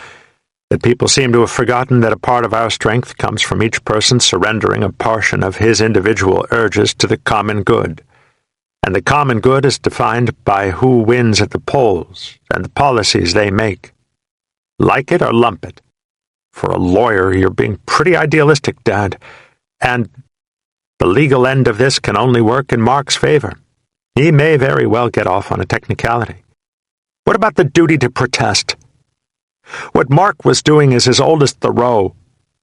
that people seem to have forgotten that a part of our strength comes from each person surrendering a portion of his individual urges to the common good. And the common good is defined by who wins at the polls and the policies they make. Like it or lump it. For a lawyer, you're being pretty idealistic, Dad. And the legal end of this can only work in Mark's favor. He may very well get off on a technicality. What about the duty to protest? What Mark was doing is as old as Thoreau.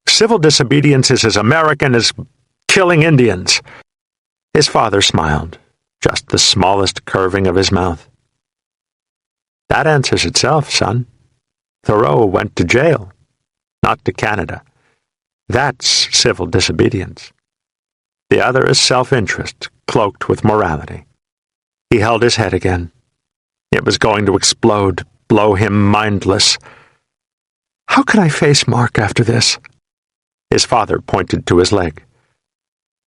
Civil disobedience is as American as killing Indians. His father smiled, just the smallest curving of his mouth. That answers itself, son. Thoreau went to jail, not to Canada. That's civil disobedience. The other is self-interest, cloaked with morality. He held his head again. It was going to explode, blow him mindless. How could I face Mark after this? His father pointed to his leg.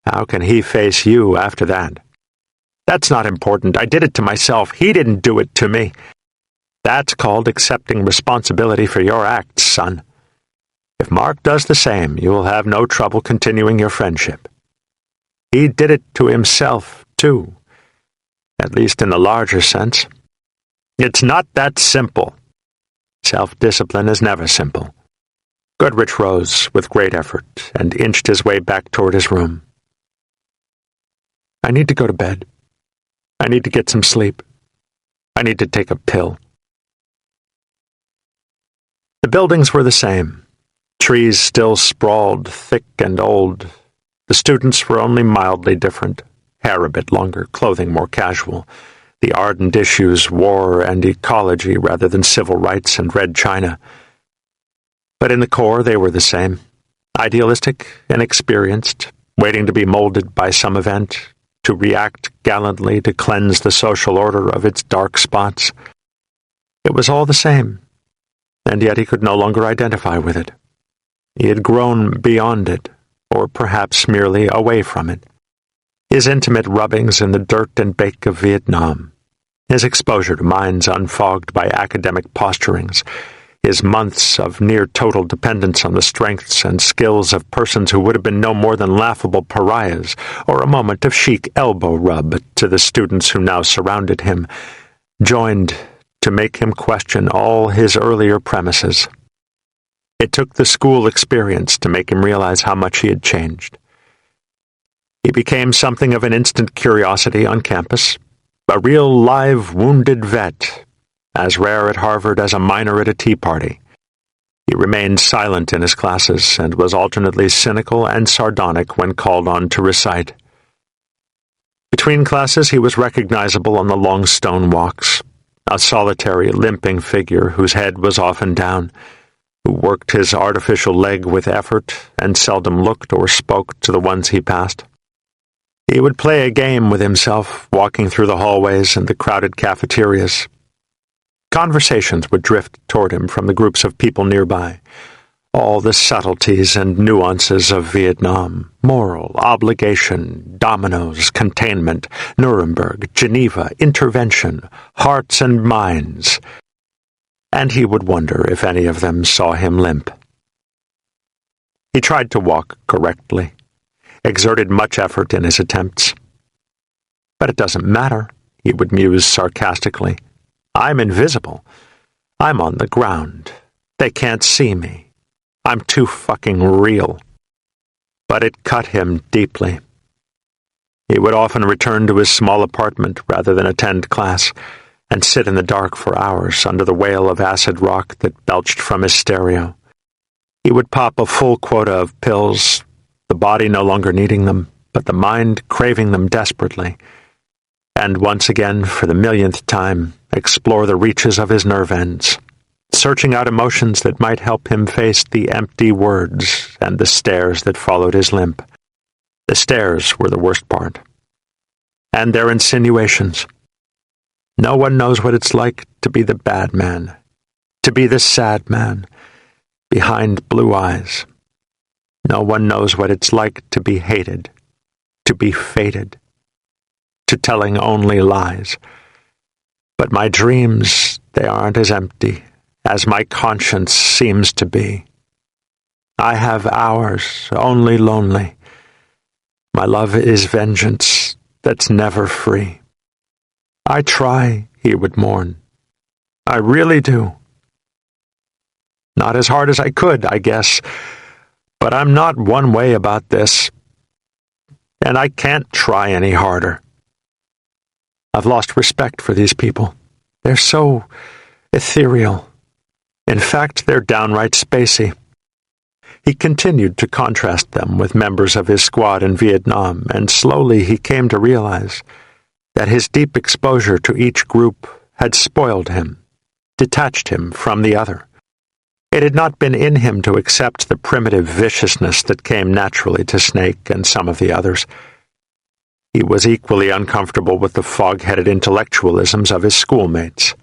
How can he face you after that? That's not important. I did it to myself. He didn't do it to me. That's called accepting responsibility for your acts, son. If Mark does the same, you will have no trouble continuing your friendship. He did it to himself, too. At least in the larger sense. It's not that simple. Self-discipline is never simple. Goodrich rose with great effort and inched his way back toward his room. I need to go to bed. I need to get some sleep. I need to take a pill. The buildings were the same. Trees still sprawled, thick and old. The students were only mildly different. Hair a bit longer, clothing more casual. The ardent issues war and ecology rather than civil rights and red china. But in the core they were the same. Idealistic, inexperienced, waiting to be molded by some event, to react gallantly to cleanse the social order of its dark spots. It was all the same, and yet he could no longer identify with it. He had grown beyond it, or perhaps merely away from it. His intimate rubbings in the dirt and bake of Vietnam, his exposure to minds unfogged by academic posturings, his months of near-total dependence on the strengths and skills of persons who would have been no more than laughable pariahs, or a moment of chic elbow-rub to the students who now surrounded him, joined to make him question all his earlier premises. It took the school experience to make him realize how much he had changed. He became something of an instant curiosity on campus, a real live wounded vet, as rare at Harvard as a minor at a tea party. He remained silent in his classes and was alternately cynical and sardonic when called on to recite. Between classes he was recognizable on the long stone walks, a solitary, limping figure whose head was often down, who worked his artificial leg with effort and seldom looked or spoke to the ones he passed. He would play a game with himself, walking through the hallways and the crowded cafeterias. Conversations would drift toward him from the groups of people nearby. All the subtleties and nuances of Vietnam, moral, obligation, dominoes, containment, Nuremberg, Geneva, intervention, hearts and minds. And he would wonder if any of them saw him limp. He tried to walk correctly, exerted much effort in his attempts. But it doesn't matter, he would muse sarcastically. I'm invisible. I'm on the ground. They can't see me. I'm too fucking real. But it cut him deeply. He would often return to his small apartment rather than attend class, and sit in the dark for hours under the wail of acid rock that belched from his stereo. He would pop a full quota of pills, the body no longer needing them, but the mind craving them desperately, and once again, for the millionth time, explore the reaches of his nerve ends, searching out emotions that might help him face the empty words and the stares that followed his limp. The stares were the worst part. And their insinuations. No one knows what it's like to be the bad man, to be the sad man, behind blue eyes. No one knows what it's like to be hated, to be fated, to telling only lies. But my dreams, they aren't as empty as my conscience seems to be. I have hours, only lonely. My love is vengeance that's never free. I try, he would mourn. I really do. Not as hard as I could, I guess, but I'm not one way about this, and I can't try any harder. I've lost respect for these people. They're so ethereal. In fact, they're downright spacey. He continued to contrast them with members of his squad in Vietnam, and slowly he came to realize that his deep exposure to each group had spoiled him, detached him from the other. It had not been in him to accept the primitive viciousness that came naturally to Snake and some of the others. He was equally uncomfortable with the fog-headed intellectualisms of his schoolmates.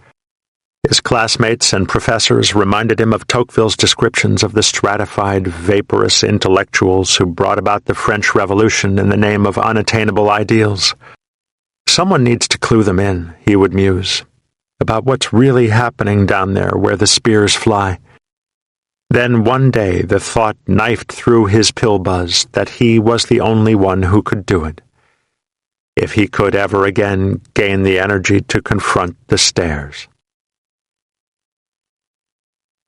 His classmates and professors reminded him of Tocqueville's descriptions of the stratified, vaporous intellectuals who brought about the French Revolution in the name of unattainable ideals. Someone needs to clue them in, he would muse, about what's really happening down there where the spears fly. Then one day the thought knifed through his pill buzz that he was the only one who could do it. If he could ever again gain the energy to confront the stairs.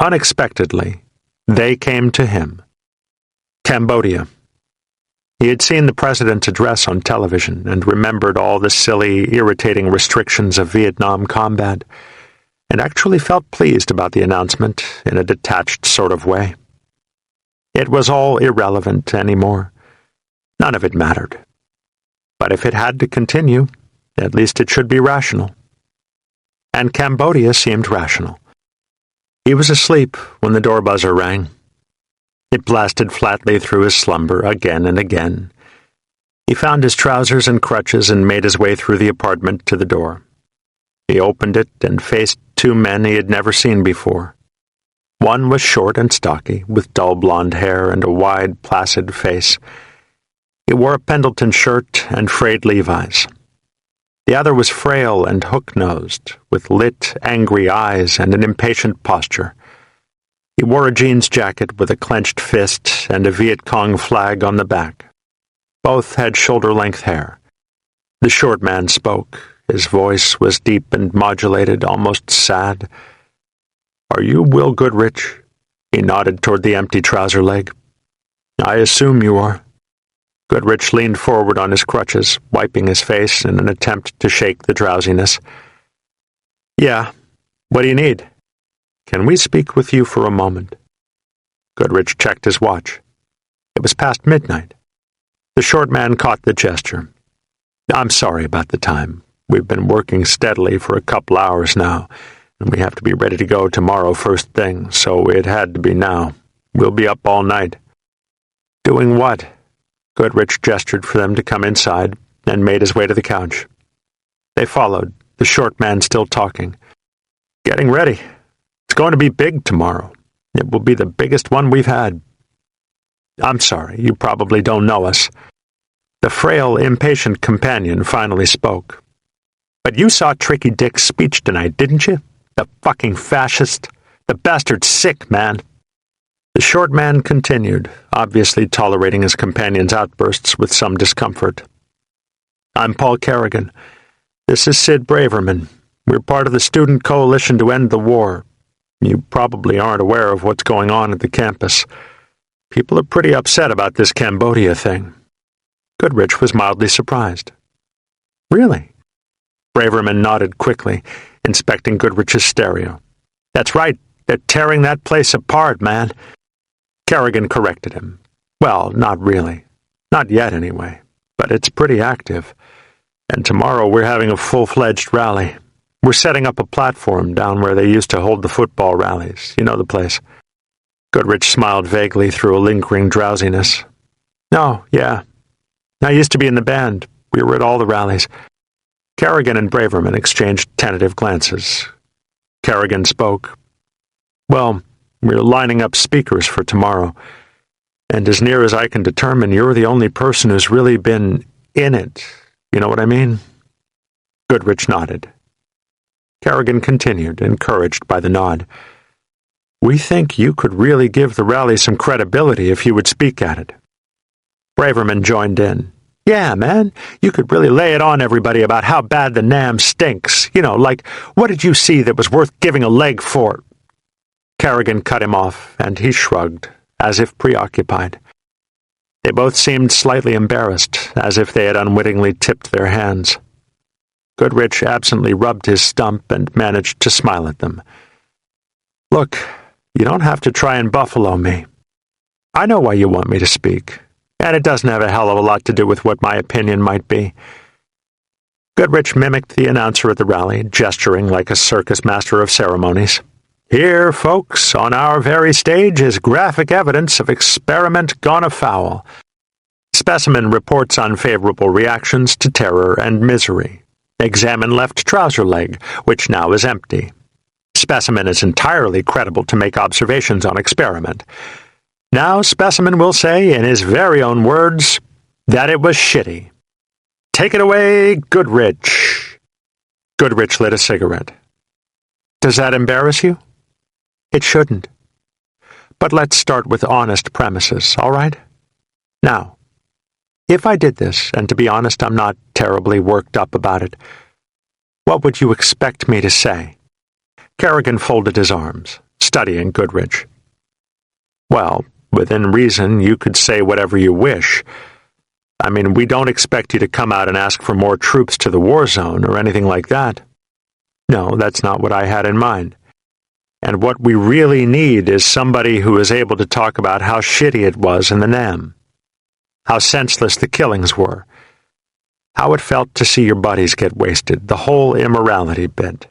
Unexpectedly, they came to him. Cambodia. He had seen the president's address on television and remembered all the silly, irritating restrictions of Vietnam combat, and actually felt pleased about the announcement in a detached sort of way. It was all irrelevant anymore. None of it mattered. But if it had to continue, at least it should be rational. And Cambodia seemed rational. He was asleep when the door buzzer rang. It blasted flatly through his slumber again and again. He found his trousers and crutches and made his way through the apartment to the door. He opened it and faced two men he had never seen before. One was short and stocky, with dull blonde hair and a wide, placid face. He wore a Pendleton shirt and frayed Levi's. The other was frail and hook-nosed, with lit, angry eyes and an impatient posture. He wore a jeans jacket with a clenched fist and a Viet Cong flag on the back. Both had shoulder-length hair. The short man spoke. His voice was deep and modulated, almost sad. "Are you Will Goodrich?" He nodded toward the empty trouser leg. "I assume you are." Goodrich leaned forward on his crutches, wiping his face in an attempt to shake the drowsiness. "Yeah. What do you need? Can we speak with you for a moment?" Goodrich checked his watch. It was past midnight. The short man caught the gesture. "I'm sorry about the time. We've been working steadily for a couple hours now, and we have to be ready to go tomorrow first thing, so it had to be now. We'll be up all night." "Doing what?" Goodrich gestured for them to come inside and made his way to the couch. They followed, the short man still talking. "Getting ready. It's going to be big tomorrow. It will be the biggest one we've had." "I'm sorry, you probably don't know us." The frail, impatient companion finally spoke. "But you saw Tricky Dick's speech tonight, didn't you? The fucking fascist. The bastard's sick, man." The short man continued, obviously tolerating his companion's outbursts with some discomfort. I'm Paul Kerrigan. This is Sid Braverman. We're part of the Student Coalition to End the War. You probably aren't aware of what's going on at the campus. People are pretty upset about this Cambodia thing. Goodrich was mildly surprised. Really? Braverman nodded quickly, inspecting Goodrich's stereo. That's right. They're tearing that place apart, man. Kerrigan corrected him. Well, not really. Not yet, anyway. But it's pretty active. And tomorrow we're having a full-fledged rally. We're setting up a platform down where they used to hold the football rallies. You know the place. Goodrich smiled vaguely through a lingering drowsiness. Oh, yeah. I used to be in the band. We were at all the rallies. Kerrigan and Braverman exchanged tentative glances. Kerrigan spoke. Well, we're lining up speakers for tomorrow, and as near as I can determine, you're the only person who's really been in it. You know what I mean? Goodrich nodded. Kerrigan continued, encouraged by the nod. We think you could really give the rally some credibility if you would speak at it. Braverman joined in. Yeah, man, you could really lay it on everybody about how bad the NAM stinks. You know, like, what did you see that was worth giving a leg for? Kerrigan cut him off, and he shrugged, as if preoccupied. They both seemed slightly embarrassed, as if they had unwittingly tipped their hands. Goodrich absently rubbed his stump and managed to smile at them. Look, you don't have to try and buffalo me. I know why you want me to speak, and it doesn't have a hell of a lot to do with what my opinion might be. Goodrich mimicked the announcer at the rally, gesturing like a circus master of ceremonies. Here, folks, on our very stage is graphic evidence of experiment gone afoul. Specimen reports unfavorable reactions to terror and misery. Examine left trouser leg, which now is empty. Specimen is entirely credible to make observations on experiment. Now Specimen will say, in his very own words, that it was shitty. Take it away, Goodrich. Goodrich lit a cigarette. Does that embarrass you? It shouldn't. But let's start with honest premises, all right? Now, if I did this, and to be honest, I'm not terribly worked up about it, what would you expect me to say? Kerrigan folded his arms, studying Goodrich. Well, within reason, you could say whatever you wish. I mean, we don't expect you to come out and ask for more troops to the war zone or anything like that. No, that's not what I had in mind. And what we really need is somebody who is able to talk about how shitty it was in the NAM, how senseless the killings were, how it felt to see your buddies get wasted, the whole immorality bit.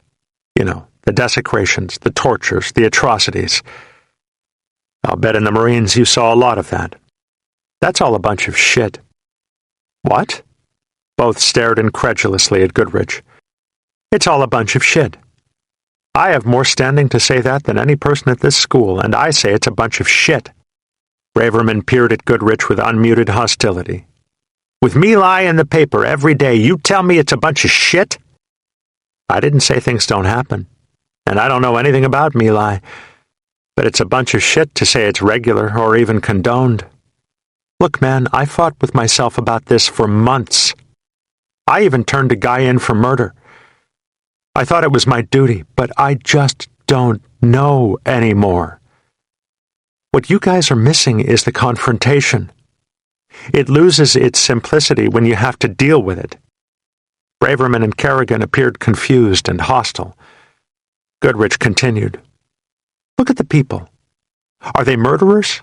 You know, the desecrations, the tortures, the atrocities. I'll bet in the Marines you saw a lot of that. That's all a bunch of shit. What? Both stared incredulously at Goodrich. It's all a bunch of shit. I have more standing to say that than any person at this school, and I say it's a bunch of shit. Braverman peered at Goodrich with unmuted hostility. With Me Lie in the paper every day, you tell me it's a bunch of shit? I didn't say things don't happen, and I don't know anything about Me Lie, but it's a bunch of shit to say it's regular or even condoned. Look, man, I fought with myself about this for months. I even turned a guy in for murder. I thought it was my duty, but I just don't know anymore. What you guys are missing is the confrontation. It loses its simplicity when you have to deal with it. Braverman and Kerrigan appeared confused and hostile. Goodrich continued. Look at the people. Are they murderers?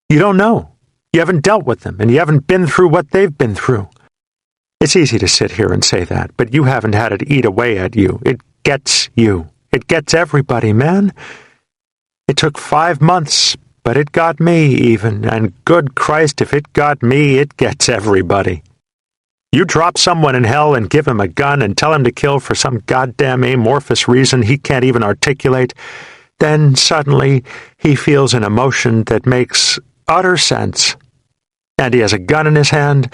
You don't know. You haven't dealt with them, and you haven't been through what they've been through. It's easy to sit here and say that, but you haven't had it eat away at you. It gets you. It gets everybody, man. It took 5 months, but it got me even, and good Christ, if it got me, it gets everybody. You drop someone in hell and give him a gun and tell him to kill for some goddamn amorphous reason he can't even articulate, then suddenly he feels an emotion that makes utter sense. And he has a gun in his hand,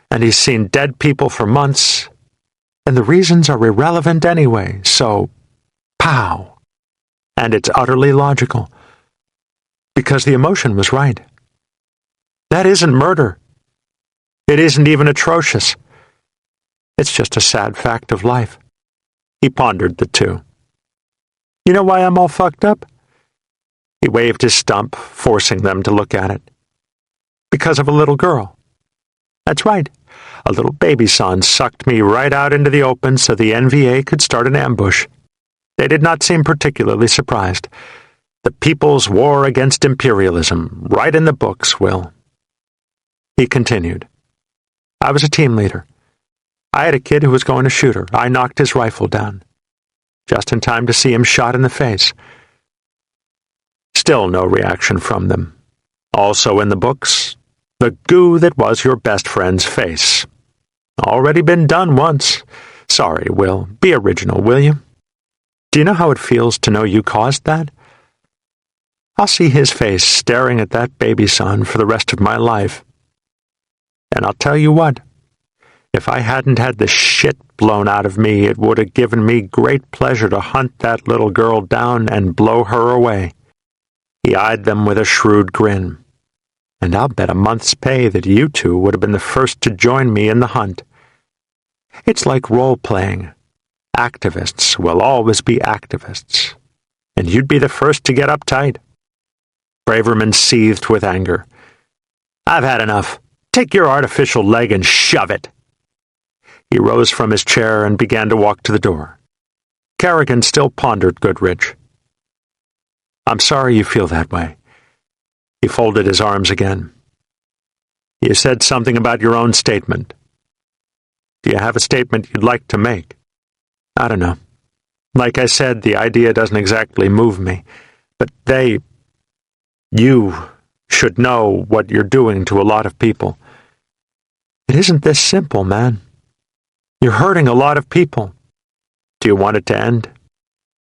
and he's seen dead people for months, and the reasons are irrelevant anyway, so, pow. And it's utterly logical. because the emotion was right. That isn't murder. It isn't even atrocious. It's just a sad fact of life. He pondered the two. You know why I'm all fucked up? He waved his stump, forcing them to look at it. Because of a little girl. That's right. A little baby son sucked me right out into the open so the NVA could start an ambush. They did not seem particularly surprised. The People's War Against Imperialism, right in the books, Will. He continued. I was a team leader. I had a kid who was going to shoot her. I knocked his rifle down. Just in time to see him shot in the face. Still no reaction from them. Also in the books, the goo that was your best friend's face. Already been done once. Sorry, Will. Be original, will you? Do you know how it feels to know you caused that? I'll see his face staring at that baby son for the rest of my life. And I'll tell you what, if I hadn't had the shit blown out of me, it would have given me great pleasure to hunt that little girl down and blow her away. He eyed them with a shrewd grin. And I'll bet a month's pay that you two would have been the first to join me in the hunt. It's like role-playing. Activists will always be activists. And you'd be the first to get uptight. Braverman seethed with anger. I've had enough. Take your artificial leg and shove it. He rose from his chair and began to walk to the door. Kerrigan still pondered Goodrich. I'm sorry you feel that way. He folded his arms again. You said something about your own statement. Do you have a statement you'd like to make? I don't know. Like I said, the idea doesn't exactly move me. But you should know what you're doing to a lot of people. It isn't this simple, man. You're hurting a lot of people. Do you want it to end?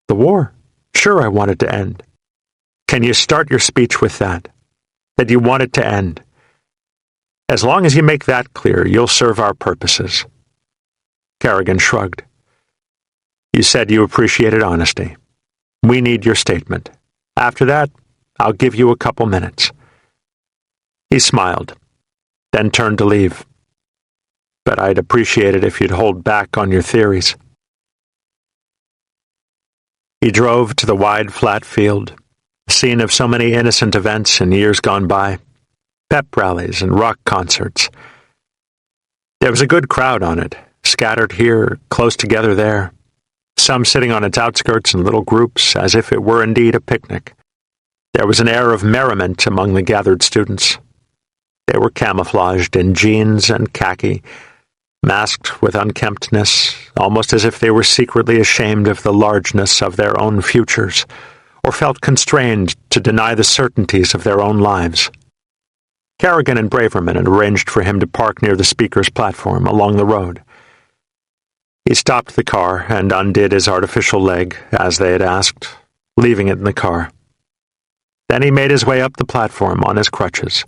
The war? Sure, I want it to end. Can you start your speech with that? That you want it to end? As long as you make that clear, you'll serve our purposes. Kerrigan shrugged. You said you appreciated honesty. We need your statement. After that, I'll give you a couple minutes. He smiled, then turned to leave. But I'd appreciate it if you'd hold back on your theories. He drove to the wide, flat field, scene of so many innocent events in years gone by, pep rallies and rock concerts. There was a good crowd on it, scattered here, close together there, some sitting on its outskirts in little groups as if it were indeed a picnic. There was an air of merriment among the gathered students. They were camouflaged in jeans and khaki, masked with unkemptness, almost as if they were secretly ashamed of the largeness of their own futures, or felt constrained to deny the certainties of their own lives. Kerrigan and Braverman had arranged for him to park near the speaker's platform along the road. He stopped the car and undid his artificial leg, as they had asked, leaving it in the car. Then he made his way up the platform on his crutches.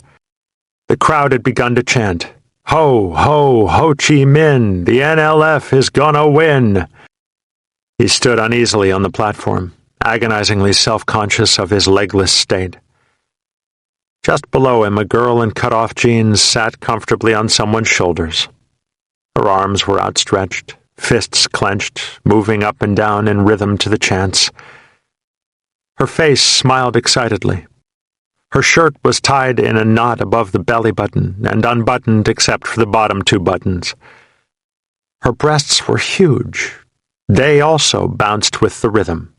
The crowd had begun to chant, Ho, ho, Ho Chi Minh, the NLF is gonna win. He stood uneasily on the platform, agonizingly self-conscious of his legless state. Just below him, a girl in cut-off jeans sat comfortably on someone's shoulders. Her arms were outstretched, fists clenched, moving up and down in rhythm to the chants. Her face smiled excitedly. Her shirt was tied in a knot above the belly button and unbuttoned except for the bottom two buttons. Her breasts were huge. They also bounced with the rhythm.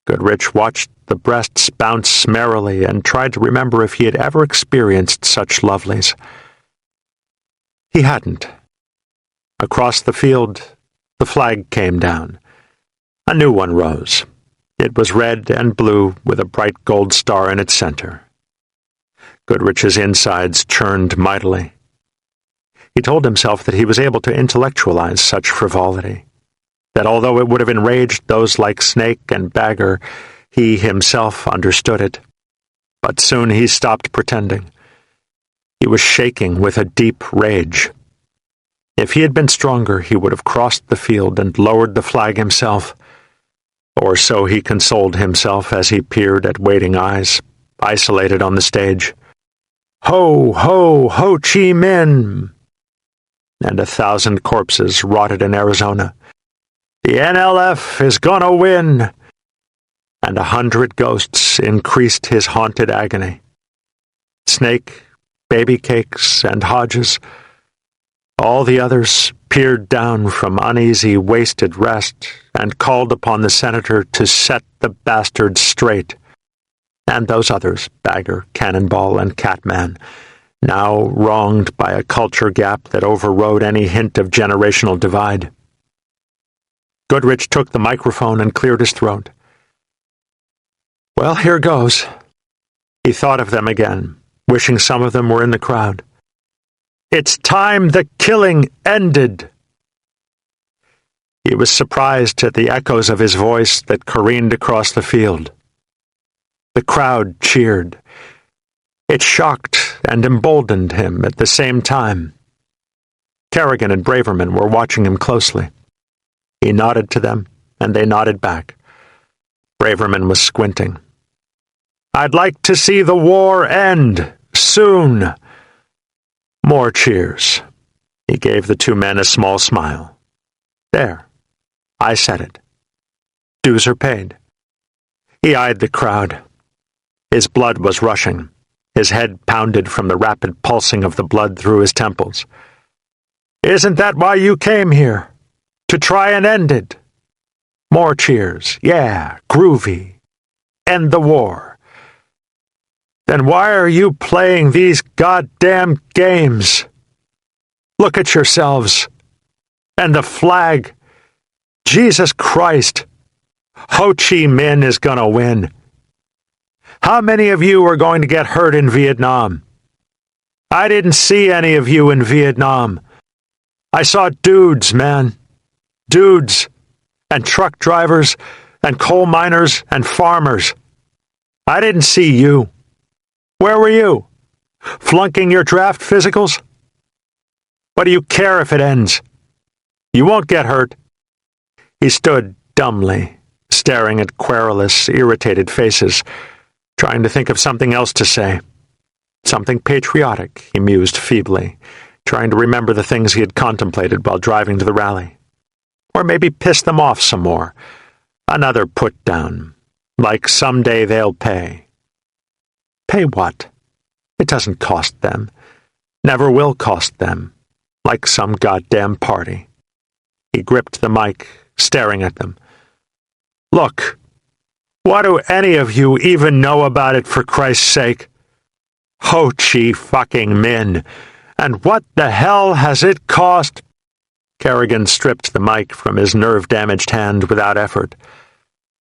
Goodrich watched the breasts bounce merrily and tried to remember if he had ever experienced such lovelies. He hadn't. Across the field, the flag came down. A new one rose. It was red and blue with a bright gold star in its center. Goodrich's insides churned mightily. He told himself that he was able to intellectualize such frivolity, that although it would have enraged those like Snake and Bagger, he himself understood it. But soon he stopped pretending. He was shaking with a deep rage. If he had been stronger, he would have crossed the field and lowered the flag himself. Or so he consoled himself as he peered at waiting eyes, isolated on the stage. Ho, ho, Ho Chi Minh! And 1,000 corpses rotted in Arizona. The NLF is gonna win! And 100 ghosts increased his haunted agony. Snake, Baby Cakes, and Hodges, all the others peered down from uneasy, wasted rest and called upon the senator to set the bastards straight. And those others, Bagger, Cannonball, and Catman, now wronged by a culture gap that overrode any hint of generational divide. Goodrich took the microphone and cleared his throat. Well, here goes. He thought of them again, wishing some of them were in the crowd. It's time the killing ended. He was surprised at the echoes of his voice that careened across the field. The crowd cheered. It shocked and emboldened him at the same time. Kerrigan and Braverman were watching him closely. He nodded to them, and they nodded back. Braverman was squinting. I'd like to see the war end, soon. More cheers. He gave the two men a small smile. There. I said it. Dues are paid. He eyed the crowd. His blood was rushing. His head pounded from the rapid pulsing of the blood through his temples. Isn't that why you came here? To try and end it? More cheers. Yeah, groovy. End the war. Then why are you playing these goddamn games? Look at yourselves. And the flag. Jesus Christ. Ho Chi Minh is gonna win. How many of you are going to get hurt in Vietnam? I didn't see any of you in Vietnam. I saw dudes, man. Dudes. And truck drivers, and coal miners, and farmers. I didn't see you. Where were you? Flunking your draft physicals? What do you care if it ends? You won't get hurt. He stood dumbly, staring at querulous, irritated faces, trying to think of something else to say. Something patriotic, he mused feebly, trying to remember the things he had contemplated while driving to the rally. Or maybe piss them off some more. Another put-down, like someday they'll pay. Pay what? It doesn't cost them. Never will cost them. Like some goddamn party. He gripped the mic, staring at them. Look, what do any of you even know about it, for Christ's sake? Ho Chi fucking Minh. And what the hell has it cost? Kerrigan stripped the mic from his nerve-damaged hand without effort,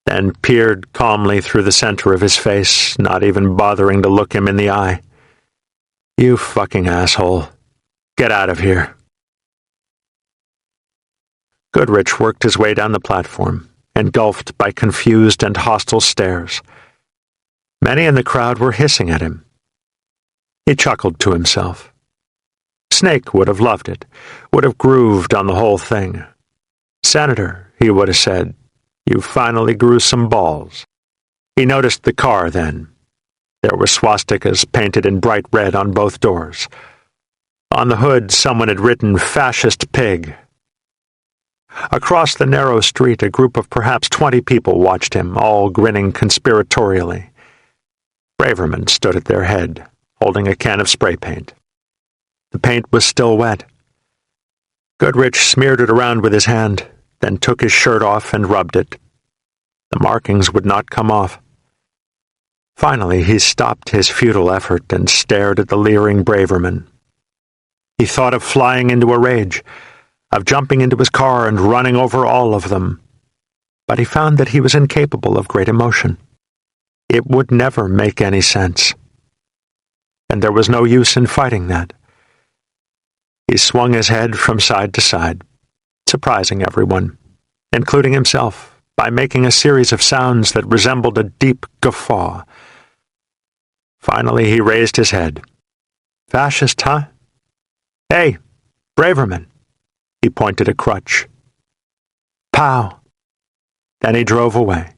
then peered calmly through the center of his face, not even bothering to look him in the eye. You fucking asshole. Get out of here. Goodrich worked his way down the platform, engulfed by confused and hostile stares. Many in the crowd were hissing at him. He chuckled to himself. Snake would have loved it, would have grooved on the whole thing. Senator, he would have said, you finally grew some balls. He noticed the car then. There were swastikas painted in bright red on both doors. On the hood, someone had written Fascist Pig. Across the narrow street, a group of perhaps 20 people watched him, all grinning conspiratorially. Braverman stood at their head, holding a can of spray paint. The paint was still wet. Goodrich smeared it around with his hand, then took his shirt off and rubbed it. The markings would not come off. Finally, he stopped his futile effort and stared at the leering Braverman. He thought of flying into a rage, of jumping into his car and running over all of them. But he found that he was incapable of great emotion. It would never make any sense. And there was no use in fighting that. He swung his head from side to side, surprising everyone, including himself, by making a series of sounds that resembled a deep guffaw. Finally, he raised his head. Fascist, huh? Hey, Braverman. He pointed a crutch. Pow. Then he drove away.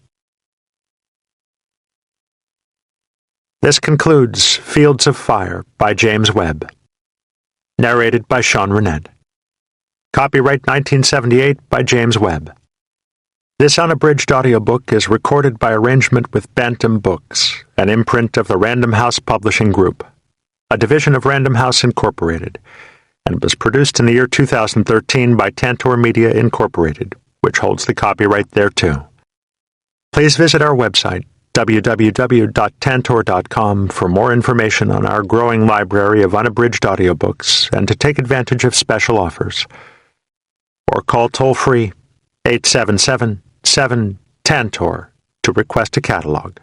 This concludes Fields of Fire by James Webb. Narrated by Sean Renette. Copyright 1978 by James Webb. This unabridged audiobook is recorded by arrangement with Bantam Books, an imprint of the Random House Publishing Group, a division of Random House Incorporated, and was produced in the year 2013 by Tantor Media Incorporated, which holds the copyright thereto. Please visit our website, www.tantor.com, for more information on our growing library of unabridged audiobooks and to take advantage of special offers. Or call toll-free 877-7-TANTOR to request a catalog.